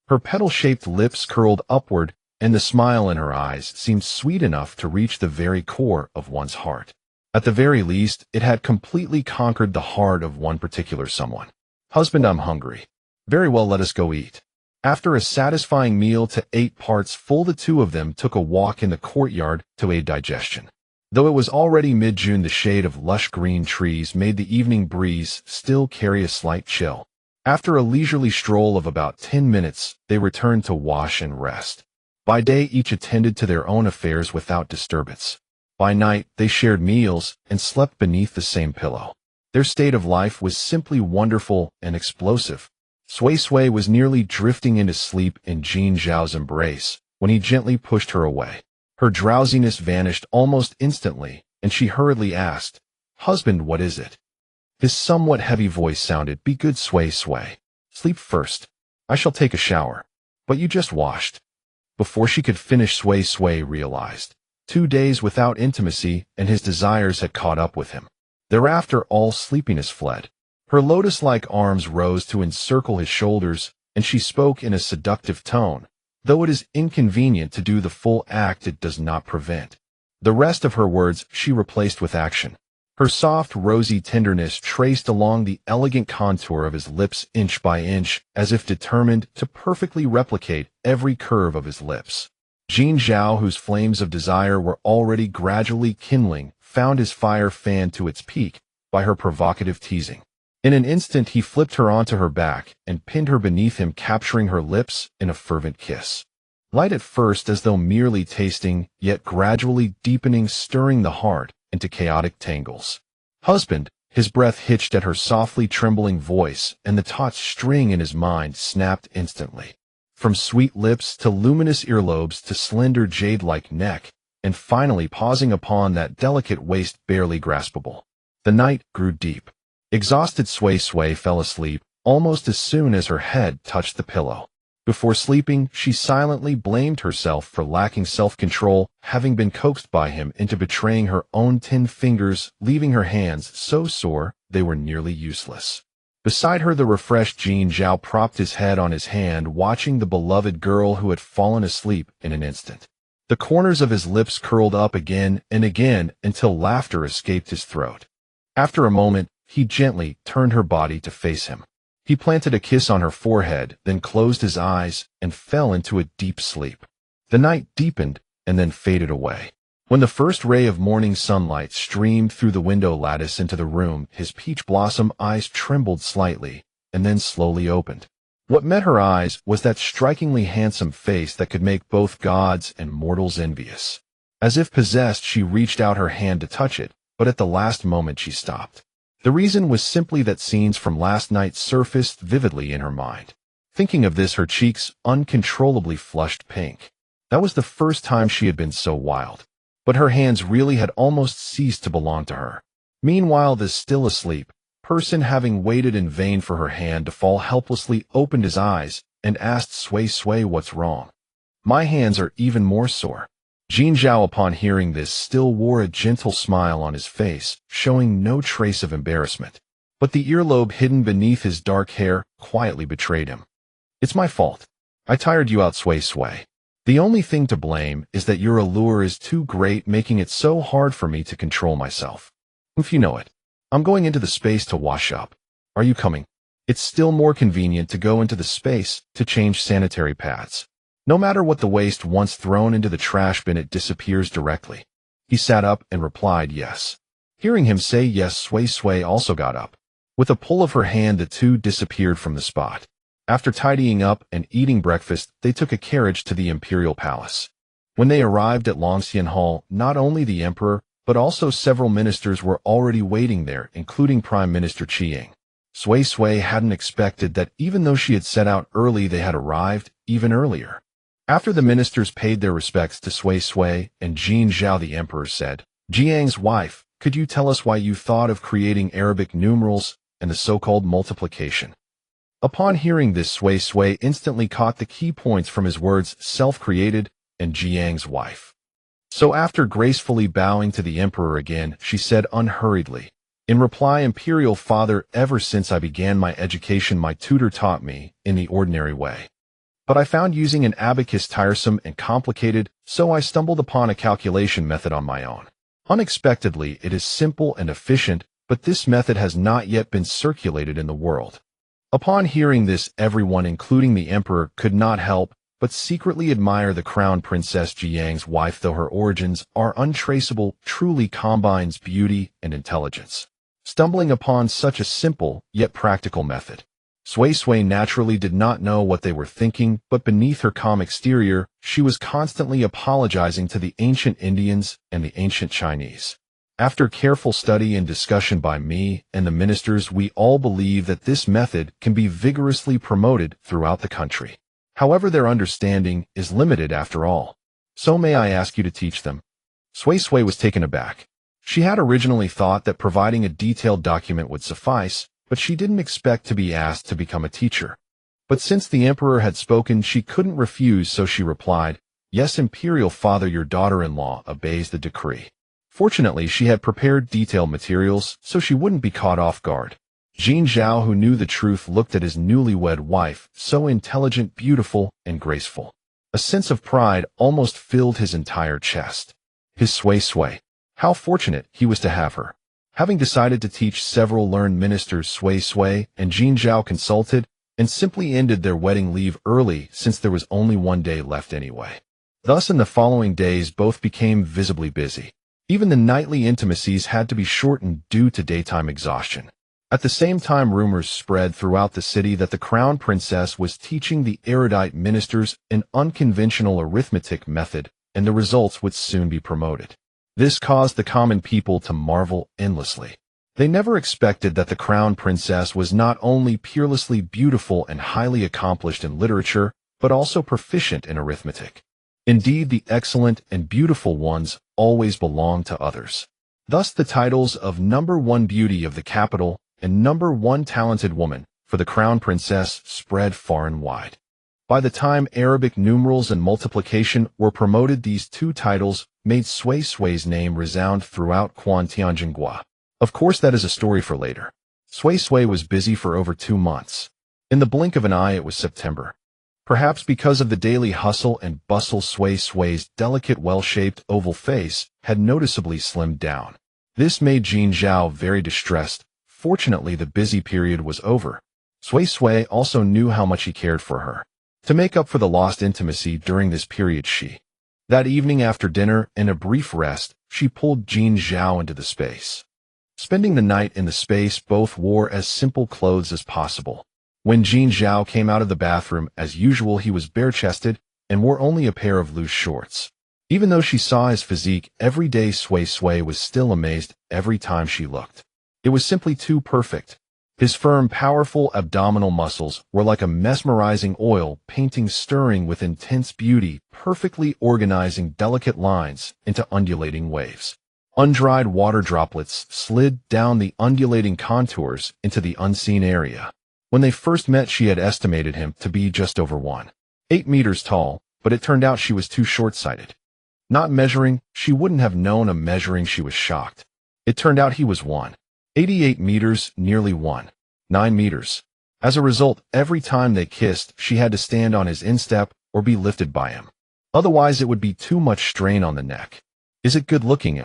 Her petal-shaped lips curled upward, and the smile in her eyes seemed sweet enough to reach the very core of one's heart. At the very least, it had completely conquered the heart of one particular someone. Husband, I'm hungry. Very well, let us go eat. After a satisfying meal to 8 parts full, the two of them took a walk in the courtyard to aid digestion. Though it was already mid-June, the shade of lush green trees made the evening breeze still carry a slight chill. After a leisurely stroll of about 10 minutes, they returned to wash and rest. By day, each attended to their own affairs without disturbance. By night, they shared meals and slept beneath the same pillow. Their state of life was simply wonderful and explosive. Sui Sui was nearly drifting into sleep in Jin Zhao's embrace when he gently pushed her away. Her drowsiness vanished almost instantly, and she hurriedly asked, Husband, what is it? His somewhat heavy voice sounded, Be good, Sui Sui. Sleep first. I shall take a shower. But you just washed. Before she could finish, Sui Sui realized 2 days without intimacy, and his desires had caught up with him. Thereafter, all sleepiness fled. Her lotus-like arms rose to encircle his shoulders, and she spoke in a seductive tone, Though it is inconvenient to do the full act, it does not prevent. The rest of her words she replaced with action. Her soft, rosy tenderness traced along the elegant contour of his lips inch by inch, as if determined to perfectly replicate every curve of his lips. Jin Zhao, whose flames of desire were already gradually kindling, found his fire fanned to its peak by her provocative teasing. In an instant he flipped her onto her back and pinned her beneath him, capturing her lips in a fervent kiss. Light at first, as though merely tasting, yet gradually deepening, stirring the heart into chaotic tangles. Husband, his breath hitched at her softly trembling voice, and the taut string in his mind snapped instantly. From sweet lips to luminous earlobes to slender jade-like neck, and finally pausing upon that delicate waist barely graspable. The night grew deep. Exhausted Sui Sui fell asleep almost as soon as her head touched the pillow. Before sleeping, she silently blamed herself for lacking self-control, having been coaxed by him into betraying her own 10 fingers, leaving her hands so sore they were nearly useless. Beside her, the refreshed Jin Zhao propped his head on his hand, watching the beloved girl who had fallen asleep in an instant. The corners of his lips curled up again and again until laughter escaped his throat. After a moment, he gently turned her body to face him. He planted a kiss on her forehead, then closed his eyes and fell into a deep sleep. The night deepened and then faded away. When the first ray of morning sunlight streamed through the window lattice into the room, his peach blossom eyes trembled slightly and then slowly opened. What met her eyes was that strikingly handsome face that could make both gods and mortals envious. As if possessed, she reached out her hand to touch it, but at the last moment she stopped. The reason was simply that scenes from last night surfaced vividly in her mind. Thinking of this, her cheeks uncontrollably flushed pink. That was the first time she had been so wild. But her hands really had almost ceased to belong to her. Meanwhile, the still asleep person, having waited in vain for her hand to fall helplessly, opened his eyes and asked Sui Sui, "What's wrong?" "My hands are even more sore." Jin Zhao, upon hearing this, still wore a gentle smile on his face, showing no trace of embarrassment. But the earlobe hidden beneath his dark hair quietly betrayed him. "It's my fault. I tired you out, Sui Sui. The only thing to blame is that your allure is too great, making it so hard for me to control myself. If you know it, I'm going into the space to wash up. Are you coming? It's still more convenient to go into the space to change sanitary pads. No matter what the waste, once thrown into the trash bin, it disappears directly." He sat up and replied yes. Hearing him say yes, Sui Sui also got up. With a pull of her hand, the two disappeared from the spot. After tidying up and eating breakfast, they took a carriage to the imperial palace. When they arrived at Longxian Hall, not only the emperor, but also several ministers were already waiting there, including Prime Minister Qiang. Sui Sui hadn't expected that even though she had set out early, they had arrived even earlier. After the ministers paid their respects to Sui Sui and Jin Zhao, the emperor said, "Jiang's wife, could you tell us why you thought of creating Arabic numerals and the so-called multiplication?" Upon hearing this, Sui Sui instantly caught the key points from his words, self-created and Jiang's wife. So after gracefully bowing to the emperor again, she said unhurriedly, "In reply, Imperial Father, ever since I began my education, my tutor taught me in the ordinary way. But I found using an abacus tiresome and complicated, so I stumbled upon a calculation method on my own. Unexpectedly, it is simple and efficient, but this method has not yet been circulated in the world." Upon hearing this, everyone, including the emperor, could not help but secretly admire the crown princess. Jiang's wife, though her origins are untraceable, truly combines beauty and intelligence, stumbling upon such a simple yet practical method. Sui Sui naturally did not know what they were thinking, but beneath her calm exterior, she was constantly apologizing to the ancient Indians and the ancient Chinese. "After careful study and discussion by me and the ministers, we all believe that this method can be vigorously promoted throughout the country. However, their understanding is limited after all. So may I ask you to teach them?" Sui Sui was taken aback. She had originally thought that providing a detailed document would suffice, but she didn't expect to be asked to become a teacher. But since the emperor had spoken, she couldn't refuse, so she replied, "Yes, Imperial Father, your daughter-in-law obeys the decree." Fortunately, she had prepared detailed materials, so she wouldn't be caught off guard. Jin Zhao, who knew the truth, looked at his newlywed wife, so intelligent, beautiful, and graceful. A sense of pride almost filled his entire chest. His Sui. How fortunate he was to have her. Having decided to teach several learned ministers Sui and Jin Zhao consulted and simply ended their wedding leave early since there was only one day left anyway. Thus in the following days both became visibly busy. Even the nightly intimacies had to be shortened due to daytime exhaustion. At the same time, rumors spread throughout the city that the crown princess was teaching the erudite ministers an unconventional arithmetic method, and the results would soon be promoted. This caused the common people to marvel endlessly. They never expected that the crown princess was not only peerlessly beautiful and highly accomplished in literature, but also proficient in arithmetic. Indeed, the excellent and beautiful ones always belong to others. Thus the titles of number one beauty of the capital and number one talented woman for the crown princess spread far and wide. By the time Arabic numerals and multiplication were promoted, these two titles made Sui's name resound throughout Tianjingua. Of course, that is a story for later. Sui was busy for over 2 months. In the blink of an eye, it was September. Perhaps because of the daily hustle and bustle, Sui's delicate, well-shaped oval face had noticeably slimmed down. This made Jin Zhao very distressed. Fortunately, the busy period was over. Sui also knew how much he cared for her. To make up for the lost intimacy during this period, that evening after dinner, in a brief rest, she pulled Jin Zhao into the space. Spending the night in the space, both wore as simple clothes as possible. When Jin Zhao came out of the bathroom, as usual, he was bare-chested and wore only a pair of loose shorts. Even though she saw his physique every day, Sui was still amazed every time she looked. It was simply too perfect. His firm, powerful abdominal muscles were like a mesmerizing oil painting, stirring with intense beauty, perfectly organizing delicate lines into undulating waves. Undried water droplets slid down the undulating contours into the unseen area. When they first met, she had estimated him to be just over 1.8 meters tall, but it turned out she was too short-sighted. Not measuring, she wouldn't have known. Measuring, she was shocked. It turned out he was 1.88 meters, nearly 1.9 meters. As a result, every time they kissed, she had to stand on his instep or be lifted by him. Otherwise, it would be too much strain on the neck. Is it good-looking?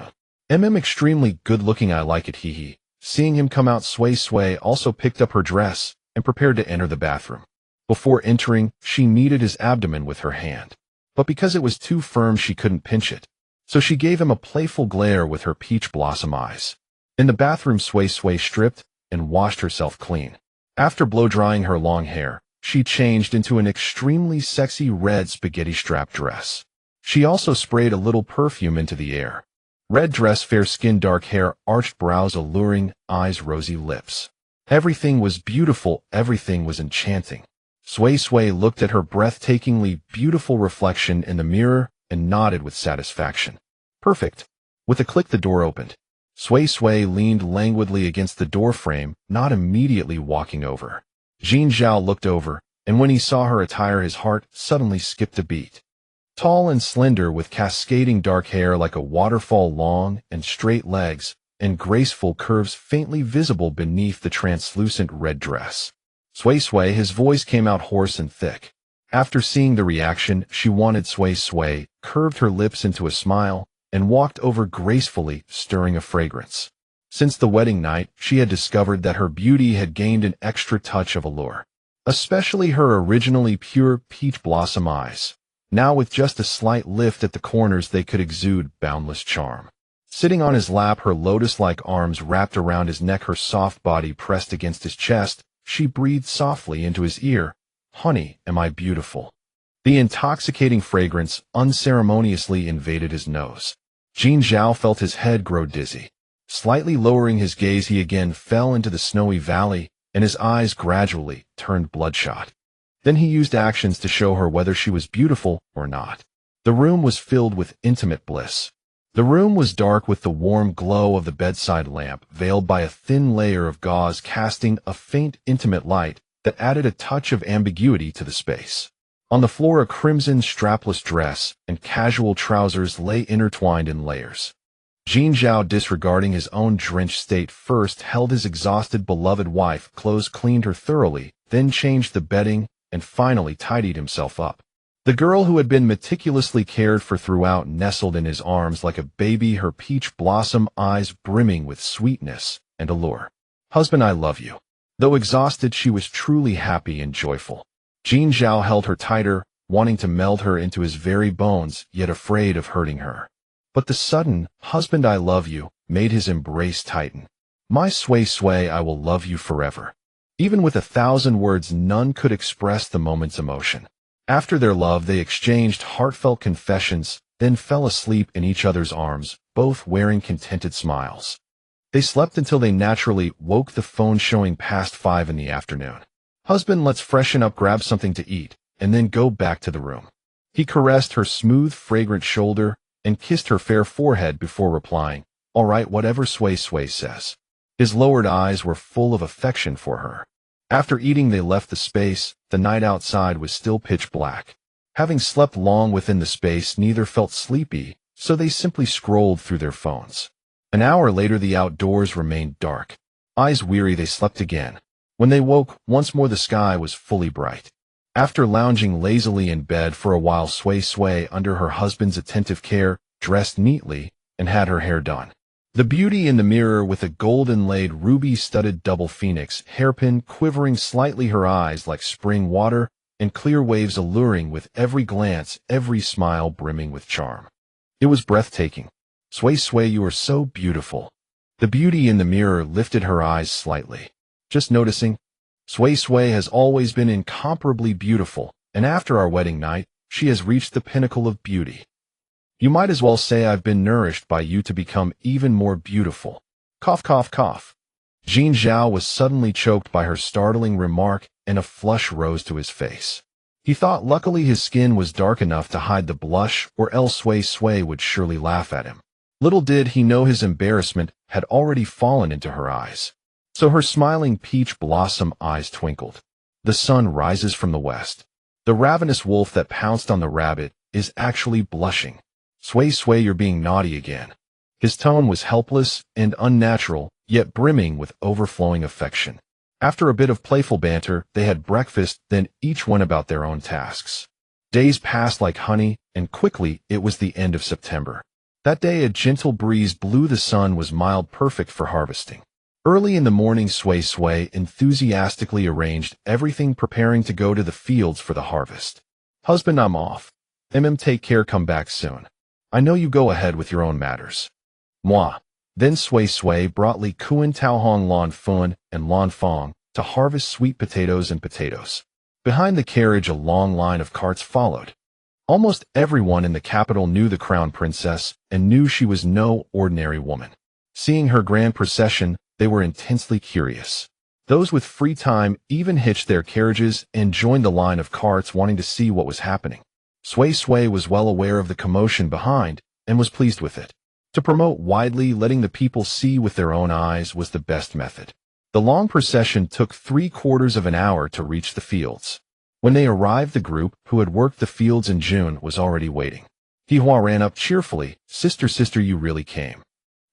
Extremely good-looking. I like it, hee. Seeing him come out, Sui also picked up her dress and prepared to enter the bathroom. Before entering, she kneaded his abdomen with her hand. But because it was too firm, she couldn't pinch it. So she gave him a playful glare with her peach blossom eyes. In the bathroom, Sui stripped and washed herself clean. After blow-drying her long hair, she changed into an extremely sexy red spaghetti strap dress. She also sprayed a little perfume into the air. Red dress, fair skin, dark hair, arched brows, alluring eyes, rosy lips. Everything was beautiful, everything was enchanting. Sui looked at her breathtakingly beautiful reflection in the mirror and nodded with satisfaction. Perfect. With a click, the door opened. Sui leaned languidly against the doorframe, not immediately walking over. Jin Zhao looked over, and when he saw her attire, his heart suddenly skipped a beat. Tall and slender, with cascading dark hair like a waterfall, long and straight legs, and graceful curves faintly visible beneath the translucent red dress. Sui, his voice came out hoarse and thick. After seeing the reaction, she wanted. Sui curved her lips into a smile and walked over gracefully, stirring a fragrance. Since the wedding night, she had discovered that her beauty had gained an extra touch of allure. Especially her originally pure peach blossom eyes. Now with just a slight lift at the corners, they could exude boundless charm. Sitting on his lap, her lotus-like arms wrapped around his neck, her soft body pressed against his chest, she breathed softly into his ear, "Honey, am I beautiful?" The intoxicating fragrance unceremoniously invaded his nose. Jin Zhao felt his head grow dizzy. Slightly lowering his gaze, he again fell into the snowy valley, and his eyes gradually turned bloodshot. Then he used actions to show her whether she was beautiful or not. The room was filled with intimate bliss. The room was dark, with the warm glow of the bedside lamp veiled by a thin layer of gauze, casting a faint, intimate light that added a touch of ambiguity to the space. On the floor, a crimson strapless dress and casual trousers lay intertwined in layers. Jin Zhao, disregarding his own drenched state, first held his exhausted beloved wife close, cleaned her thoroughly, then changed the bedding, and finally tidied himself up. The girl who had been meticulously cared for throughout nestled in his arms like a baby, her peach blossom eyes brimming with sweetness and allure. Husband, I love you. Though exhausted, she was truly happy and joyful. Jin Zhao held her tighter, wanting to meld her into his very bones, yet afraid of hurting her. But the sudden, husband, I love you, made his embrace tighten. My Sui Sui, I will love you forever. Even with 1,000 words, none could express the moment's emotion. After their love, they exchanged heartfelt confessions, then fell asleep in each other's arms, both wearing contented smiles. They slept until they naturally woke, the phone showing past 5 in the afternoon. Husband, let's freshen up, grab something to eat, and then go back to the room. He caressed her smooth, fragrant shoulder and kissed her fair forehead before replying, all right, whatever Sui Sui says. His lowered eyes were full of affection for her. After eating, they left the space. The night outside was still pitch black. Having slept long within the space, neither felt sleepy, so they simply scrolled through their phones. An hour later, the outdoors remained dark. Eyes weary, they slept again. When they woke, once more the sky was fully bright. After lounging lazily in bed for a while, Sui Sui, under her husband's attentive care, dressed neatly and had her hair done. The beauty in the mirror, with a golden-laid, ruby-studded double phoenix hairpin quivering slightly, her eyes like spring water, and clear waves alluring with every glance, every smile brimming with charm. It was breathtaking. Sui Sui, you are so beautiful. The beauty in the mirror lifted her eyes slightly. Just noticing, Sui Sui has always been incomparably beautiful, and after our wedding night, she has reached the pinnacle of beauty. You might as well say I've been nourished by you to become even more beautiful. Cough, cough, cough. Jin Zhao was suddenly choked by her startling remark, and a flush rose to his face. He thought luckily his skin was dark enough to hide the blush, or else Sui Sui would surely laugh at him. Little did he know his embarrassment had already fallen into her eyes. So her smiling peach blossom eyes twinkled. The sun rises from the west. The ravenous wolf that pounced on the rabbit is actually blushing. Sui Sui, you're being naughty again. His tone was helpless and unnatural, yet brimming with overflowing affection. After a bit of playful banter, they had breakfast, then each went about their own tasks. Days passed like honey, and quickly it was the end of September. That day a gentle breeze blew, the sun was mild, perfect for harvesting. Early in the morning, Sui Sui enthusiastically arranged everything, preparing to go to the fields for the harvest. Husband, I'm off. Take care, come back soon. I know you go ahead with your own matters. Moi. Then Sui Sui brought Li Kuan, Tao Hong, Lan Fun, and Lan Fong to harvest sweet potatoes and potatoes. Behind the carriage, a long line of carts followed. Almost everyone in the capital knew the crown princess and knew she was no ordinary woman. Seeing her grand procession, they were intensely curious. Those with free time even hitched their carriages and joined the line of carts, wanting to see what was happening. Sui Sui was well aware of the commotion behind and was pleased with it. To promote widely, letting the people see with their own eyes was the best method. The long procession took 3/4 of an hour to reach the fields. When they arrived, the group, who had worked the fields in June, was already waiting. Hihua ran up cheerfully. Sister, sister, you really came.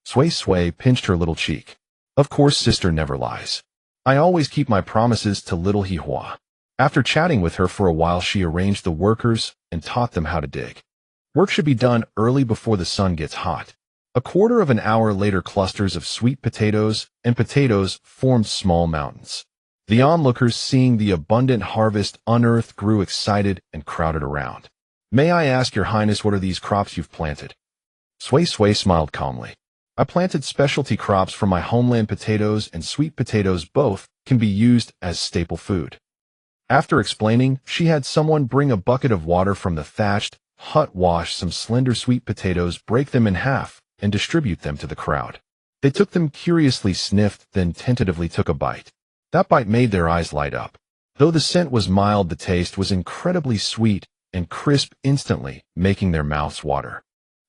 Sui Sui pinched her little cheek. Of course, sister never lies. I always keep my promises to little Hihua. After chatting with her for a while, she arranged the workers and taught them how to dig. Work should be done early before the sun gets hot. 1/4 of an hour later, clusters of sweet potatoes and potatoes formed small mountains. The onlookers, seeing the abundant harvest unearthed, grew excited and crowded around. May I ask, Your Highness, what are these crops you've planted? Sui Sui smiled calmly. I planted specialty crops from my homeland. Potatoes and sweet potatoes both can be used as staple food. After explaining, she had someone bring a bucket of water from the thatched hut, wash some slender sweet potatoes, break them in half, and distribute them to the crowd. They took them, curiously sniffed, then tentatively took a bite. That bite made their eyes light up. Though the scent was mild, the taste was incredibly sweet and crisp instantly, making their mouths water.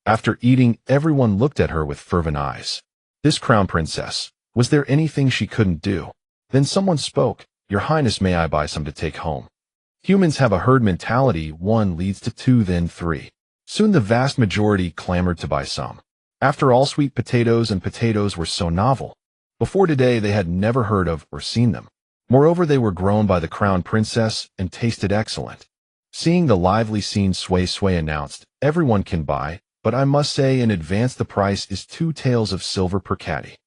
After eating, everyone looked at her with fervent eyes. This crown princess, was there anything she couldn't do? Then someone spoke. Your Highness, may I buy some to take home? Humans have a herd mentality. 1 leads to 2, then 3. Soon the vast majority clamored to buy some. After all, sweet potatoes and potatoes were so novel. Before today, they had never heard of or seen them. Moreover, they were grown by the crown princess and tasted excellent. Seeing the lively scene, Sui Sui announced, "Everyone can buy, but I must say in advance the price is 2 taels of silver per caddy."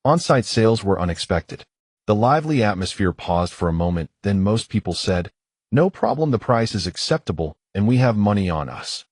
On-site sales were unexpected. The lively atmosphere paused for a moment, then most people said, "No problem, the price is acceptable, and we have money on us."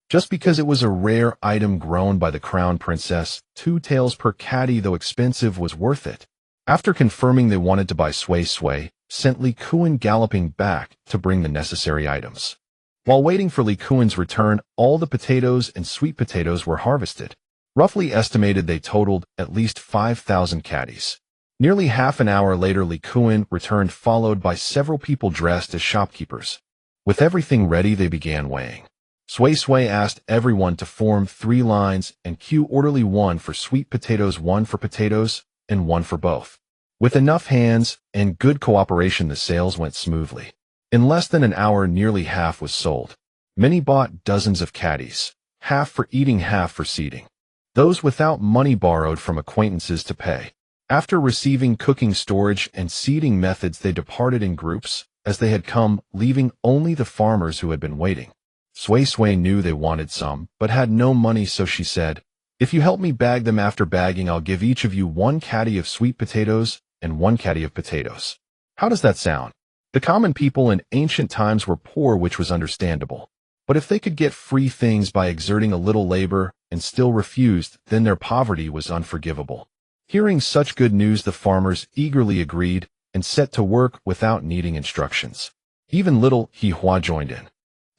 Just because it was a rare item grown by the crown princess, 2 taels per caddy, though expensive, was worth it. After confirming they wanted to buy, Sui Sui sent Li Kuan galloping back to bring the necessary items. While waiting for Li Kuan's return, all the potatoes and sweet potatoes were harvested. Roughly estimated they totaled at least 5,000 caddies. Nearly half an hour later, Li Kuan returned, followed by several people dressed as shopkeepers. With everything ready, they began weighing. Sui Sui asked everyone to form 3 lines and queue orderly, 1 for sweet potatoes, 1 for potatoes, and 1 for both. With enough hands and good cooperation, the sales went smoothly. In less than an hour, nearly half was sold. Many bought dozens of caddies, half for eating, half for seating. Those without money borrowed from acquaintances to pay. After receiving cooking, storage, and seating methods, they departed in groups, as they had come, leaving only the farmers who had been waiting. Sui Sui knew they wanted some, but had no money, so she said, "If you help me bag them, after bagging I'll give each of you 1 caddy of sweet potatoes and 1 caddy of potatoes." How does that sound? The common people in ancient times were poor, which was understandable. But if they could get free things by exerting a little labor and still refused, then their poverty was unforgivable. Hearing such good news, the farmers eagerly agreed and set to work without needing instructions. Even little He Hua joined in.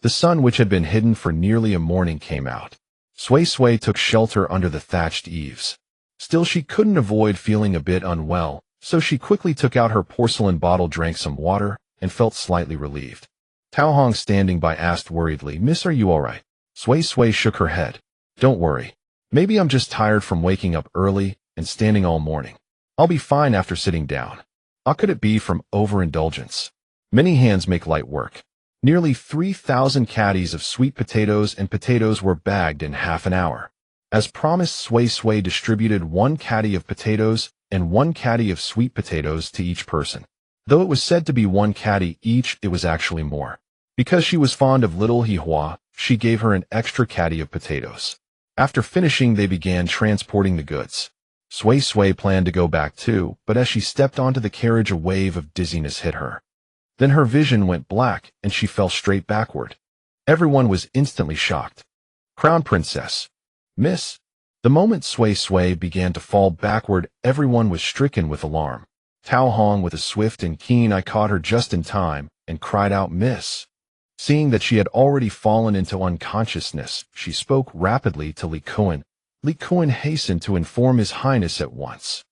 The sun, which had been hidden for nearly a morning, came out. Sui Sui took shelter under the thatched eaves. Still, she couldn't avoid feeling a bit unwell, so she quickly took out her porcelain bottle, drank some water, and felt slightly relieved. Tao Hong, standing by, asked worriedly, "Miss, are you all right?" Sui Sui shook her head. "Don't worry. Maybe I'm just tired from waking up early and standing all morning. I'll be fine after sitting down." How could it be from overindulgence? Many hands make light work. Nearly 3,000 caddies of sweet potatoes and potatoes were bagged in half an hour. As promised, Sui Sui distributed 1 caddy of potatoes and 1 caddy of sweet potatoes to each person. Though it was said to be 1 caddy each, it was actually more. Because she was fond of little He Hua, she gave her an extra caddy of potatoes. After finishing, they began transporting the goods. Sui Sui planned to go back too, but as she stepped onto the carriage, a wave of dizziness hit her. Then her vision went black, and she fell straight backward. Everyone was instantly shocked. "Crown Princess! Miss!" The moment Sui Sui began to fall backward, everyone was stricken with alarm. Tao Hong, with a swift and keen eye, caught her just in time and cried out, "Miss!" Seeing that she had already fallen into unconsciousness, she spoke rapidly to Li Kuan. Li Kuan hastened to inform His Highness at once.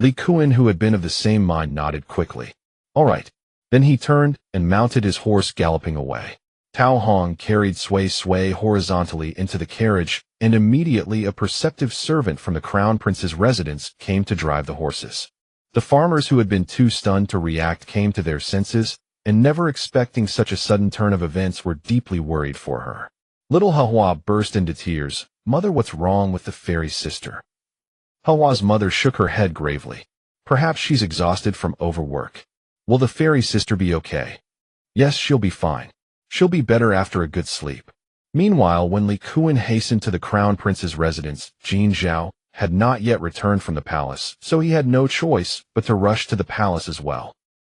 Li Kuan, who had been of the same mind, nodded quickly. "All right." Then he turned and mounted his horse, galloping away. Tao Hong carried Sui Sui horizontally into the carriage, and immediately a perceptive servant from the Crown Prince's residence came to drive the horses. The farmers, who had been too stunned to react, came to their senses, and never expecting such a sudden turn of events, were deeply worried for her. Little He Hua burst into tears. "Mother, what's wrong with the fairy sister?" He Hua's mother shook her head gravely. "Perhaps she's exhausted from overwork. Will the fairy sister be okay?" "Yes, she'll be fine. She'll be better after a good sleep." Meanwhile, when Li Kuan hastened to the Crown Prince's residence, Jin Zhao had not yet returned from the palace, so he had no choice but to rush to the palace as well.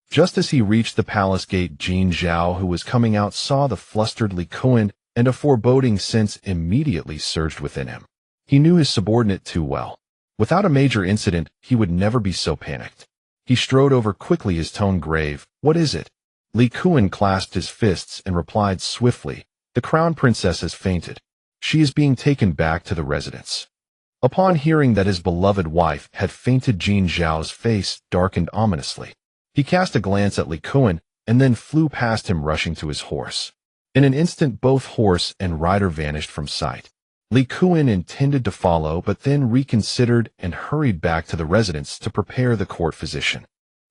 Just as he reached the palace gate, Jin Zhao, who was coming out, saw the flustered Li Kuan, and a foreboding sense immediately surged within him. He knew his subordinate too well. Without a major incident, he would never be so panicked. He strode over quickly, his tone grave. "What is it?" Li Kuan clasped his fists and replied swiftly, "The Crown Princess has fainted. She is being taken back to the residence." Upon hearing that his beloved wife had fainted, Jin Zhao's face darkened ominously. He cast a glance at Li Kuan and then flew past him, rushing to his horse. In an instant, both horse and rider vanished from sight. Li Kuan intended to follow, but then reconsidered and hurried back to the residence to prepare the court physician.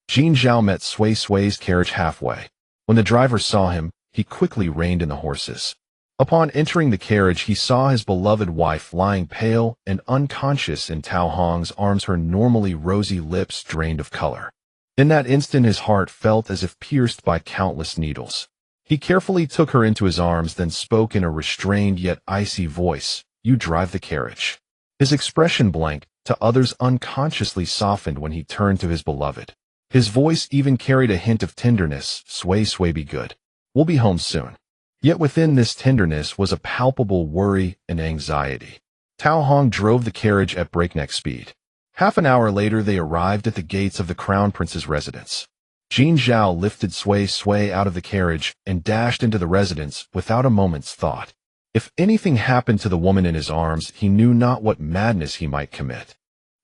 Jin Zhao met Sui Sui's carriage halfway. When the driver saw him, he quickly reined in the horses. Upon entering the carriage, he saw his beloved wife lying pale and unconscious in Tao Hong's arms, her normally rosy lips drained of color. In that instant, his heart felt as if pierced by countless needles. He carefully took her into his arms, then spoke in a restrained yet icy voice. "You drive the carriage." His expression blank, to others unconsciously softened when he turned to his beloved. His voice even carried a hint of tenderness. "Sway, sway, be good. We'll be home soon." Yet within this tenderness was a palpable worry and anxiety. Tao Hong drove the carriage at breakneck speed. Half an hour later they arrived at the gates of the Crown Prince's residence. Jin Zhao lifted Sway Sway out of the carriage and dashed into the residence without a moment's thought. If anything happened to the woman in his arms, he knew not what madness he might commit.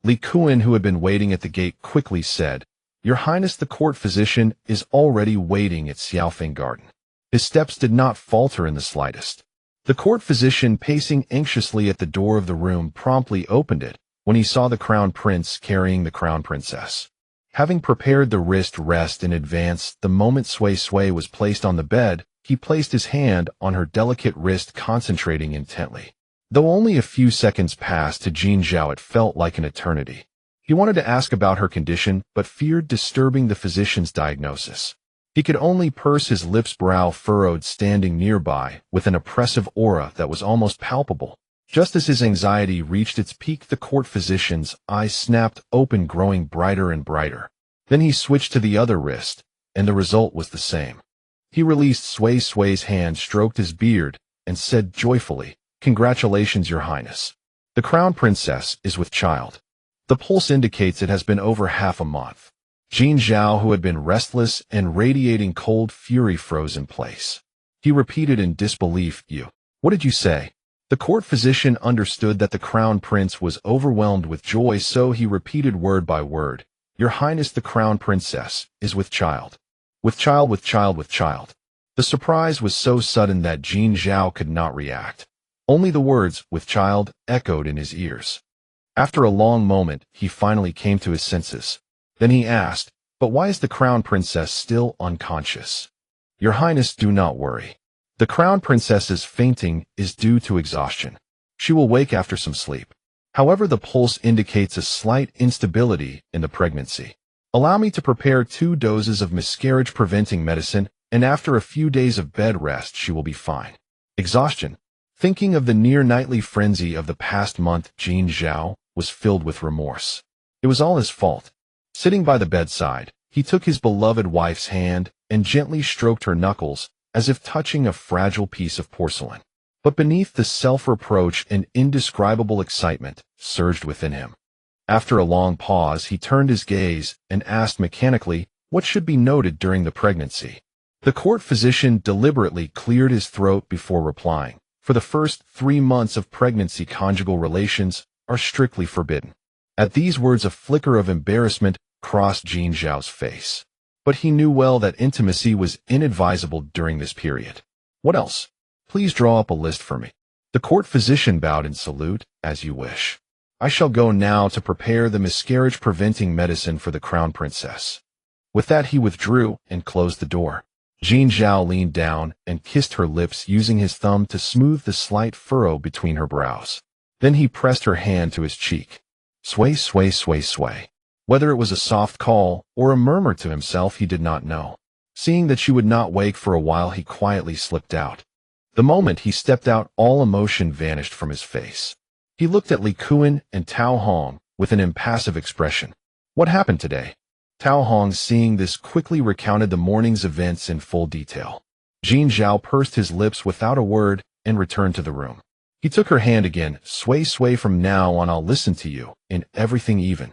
Li Kuan, who had been waiting at the gate, quickly said, "Your Highness, the court physician is already waiting at Xiaofeng Garden." His steps did not falter in the slightest. The court physician, pacing anxiously at the door of the room, promptly opened it when he saw the Crown Prince carrying the Crown Princess. Having prepared the wrist rest in advance, the moment Sway Sway was placed on the bed, he placed his hand on her delicate wrist, concentrating intently. Though only a few seconds passed, to Jin Zhao it felt like an eternity. He wanted to ask about her condition, but feared disturbing the physician's diagnosis. He could only purse his lips, brow furrowed, standing nearby, with an oppressive aura that was almost palpable. Just as his anxiety reached its peak, the court physician's eyes snapped open, growing brighter and brighter. Then he switched to the other wrist, and the result was the same. He released Sway Sway's hand, stroked his beard, and said joyfully, "Congratulations, Your Highness. The Crown Princess is with child. The pulse indicates it has been over half a month." Jin Zhao, who had been restless and radiating cold fury, froze in place. He repeated in disbelief, "You? What did you say?" The court physician understood that the Crown Prince was overwhelmed with joy, so he repeated word by word, "Your Highness, the Crown Princess is with child. With child, with child, with child." The surprise was so sudden that Jin Zhao could not react. Only the words, "with child," echoed in his ears. After a long moment, he finally came to his senses. Then he asked, "But why is the Crown Princess still unconscious?" "Your Highness, do not worry. The Crown Princess's fainting is due to exhaustion. She will wake after some sleep. However, the pulse indicates a slight instability in the pregnancy. Allow me to prepare 2 doses of miscarriage-preventing medicine, and after a few days of bed rest she will be fine." Exhaustion. Thinking of the near-nightly frenzy of the past month, Jin Zhao was filled with remorse. It was all his fault. Sitting by the bedside, he took his beloved wife's hand and gently stroked her knuckles, as if touching a fragile piece of porcelain. But beneath the self-reproach, an indescribable excitement surged within him. After a long pause, he turned his gaze and asked mechanically, "What should be noted during the pregnancy?" The court physician deliberately cleared his throat before replying, "For the first 3 months of pregnancy, conjugal relations are strictly forbidden." At these words, a flicker of embarrassment crossed Jin Zhao's face. But he knew well that intimacy was inadvisable during this period. "What else? Please draw up a list for me." The court physician bowed in salute. "As you wish. I shall go now to prepare the miscarriage-preventing medicine for the Crown Princess." With that, he withdrew and closed the door. Jin Zhao leaned down and kissed her lips, using his thumb to smooth the slight furrow between her brows. Then he pressed her hand to his cheek. Sway, sway, sway, sway. Whether it was a soft call or a murmur to himself, he did not know. Seeing that she would not wake for a while, he quietly slipped out. The moment he stepped out, all emotion vanished from his face. He looked at Li Kuan and Tao Hong with an impassive expression. "What happened today?" Tao Hong, seeing this, quickly recounted the morning's events in full detail. Jin Zhao pursed his lips without a word and returned to the room. He took her hand again. "Sway, sway, from now on I'll listen to you in everything, even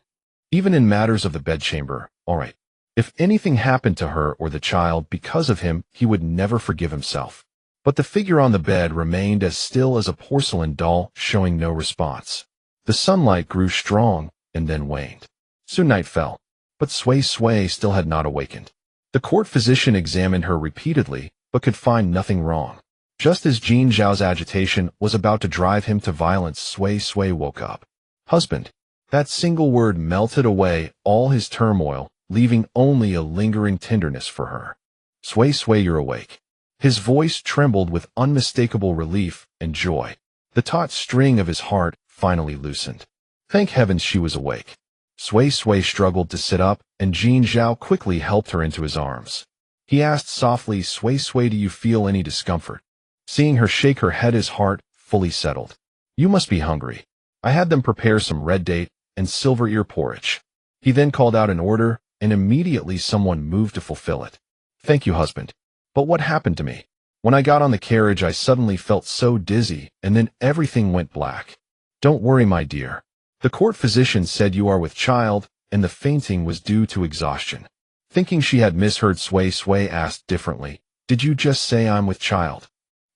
in matters of the bedchamber, all right. If anything happened to her or the child because of him, he would never forgive himself." But the figure on the bed remained as still as a porcelain doll, showing no response. The sunlight grew strong and then waned. Soon night fell, but Sway Sway still had not awakened. The court physician examined her repeatedly, but could find nothing wrong. Just as Jin Zhao's agitation was about to drive him to violence, Sway Sway woke up. "Husband." That single word melted away all his turmoil, leaving only a lingering tenderness for her. "Sway Sway, you're awake." His voice trembled with unmistakable relief and joy. The taut string of his heart finally loosened. Thank heavens she was awake. Sway Sway struggled to sit up, and Jin Zhao quickly helped her into his arms. He asked softly, Sway Sway, do you feel any discomfort? Seeing her shake her head, his heart fully settled. You must be hungry. I had them prepare some red date and silver ear porridge. He then called out an order, and immediately someone moved to fulfill it. Thank you, husband. But what happened to me? When I got on the carriage, I suddenly felt so dizzy, and then everything went black. Don't worry, my dear. The court physician said you are with child, and the fainting was due to exhaustion. Thinking she had misheard, Sway Sway asked differently, Did you just say I'm with child?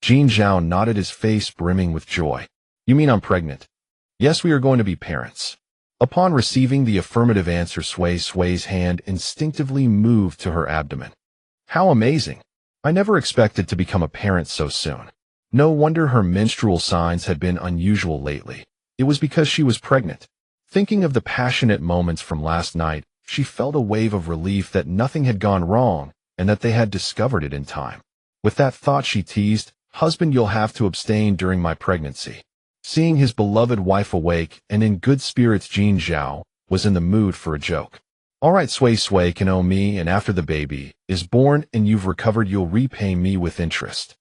Jin Zhao nodded, his face brimming with joy. You mean I'm pregnant? Yes, we are going to be parents. Upon receiving the affirmative answer, Sway Sway's hand instinctively moved to her abdomen. How amazing! I never expected to become a parent so soon. No wonder her menstrual signs had been unusual lately. It was because she was pregnant. Thinking of the passionate moments from last night, she felt a wave of relief that nothing had gone wrong and that they had discovered it in time. With that thought, she teased, Husband, you'll have to abstain during my pregnancy. Seeing his beloved wife awake and in good spirits, Jin Zhao was in the mood for a joke. All right, Sway Sway can owe me, and after the baby is born and you've recovered, you'll repay me with interest.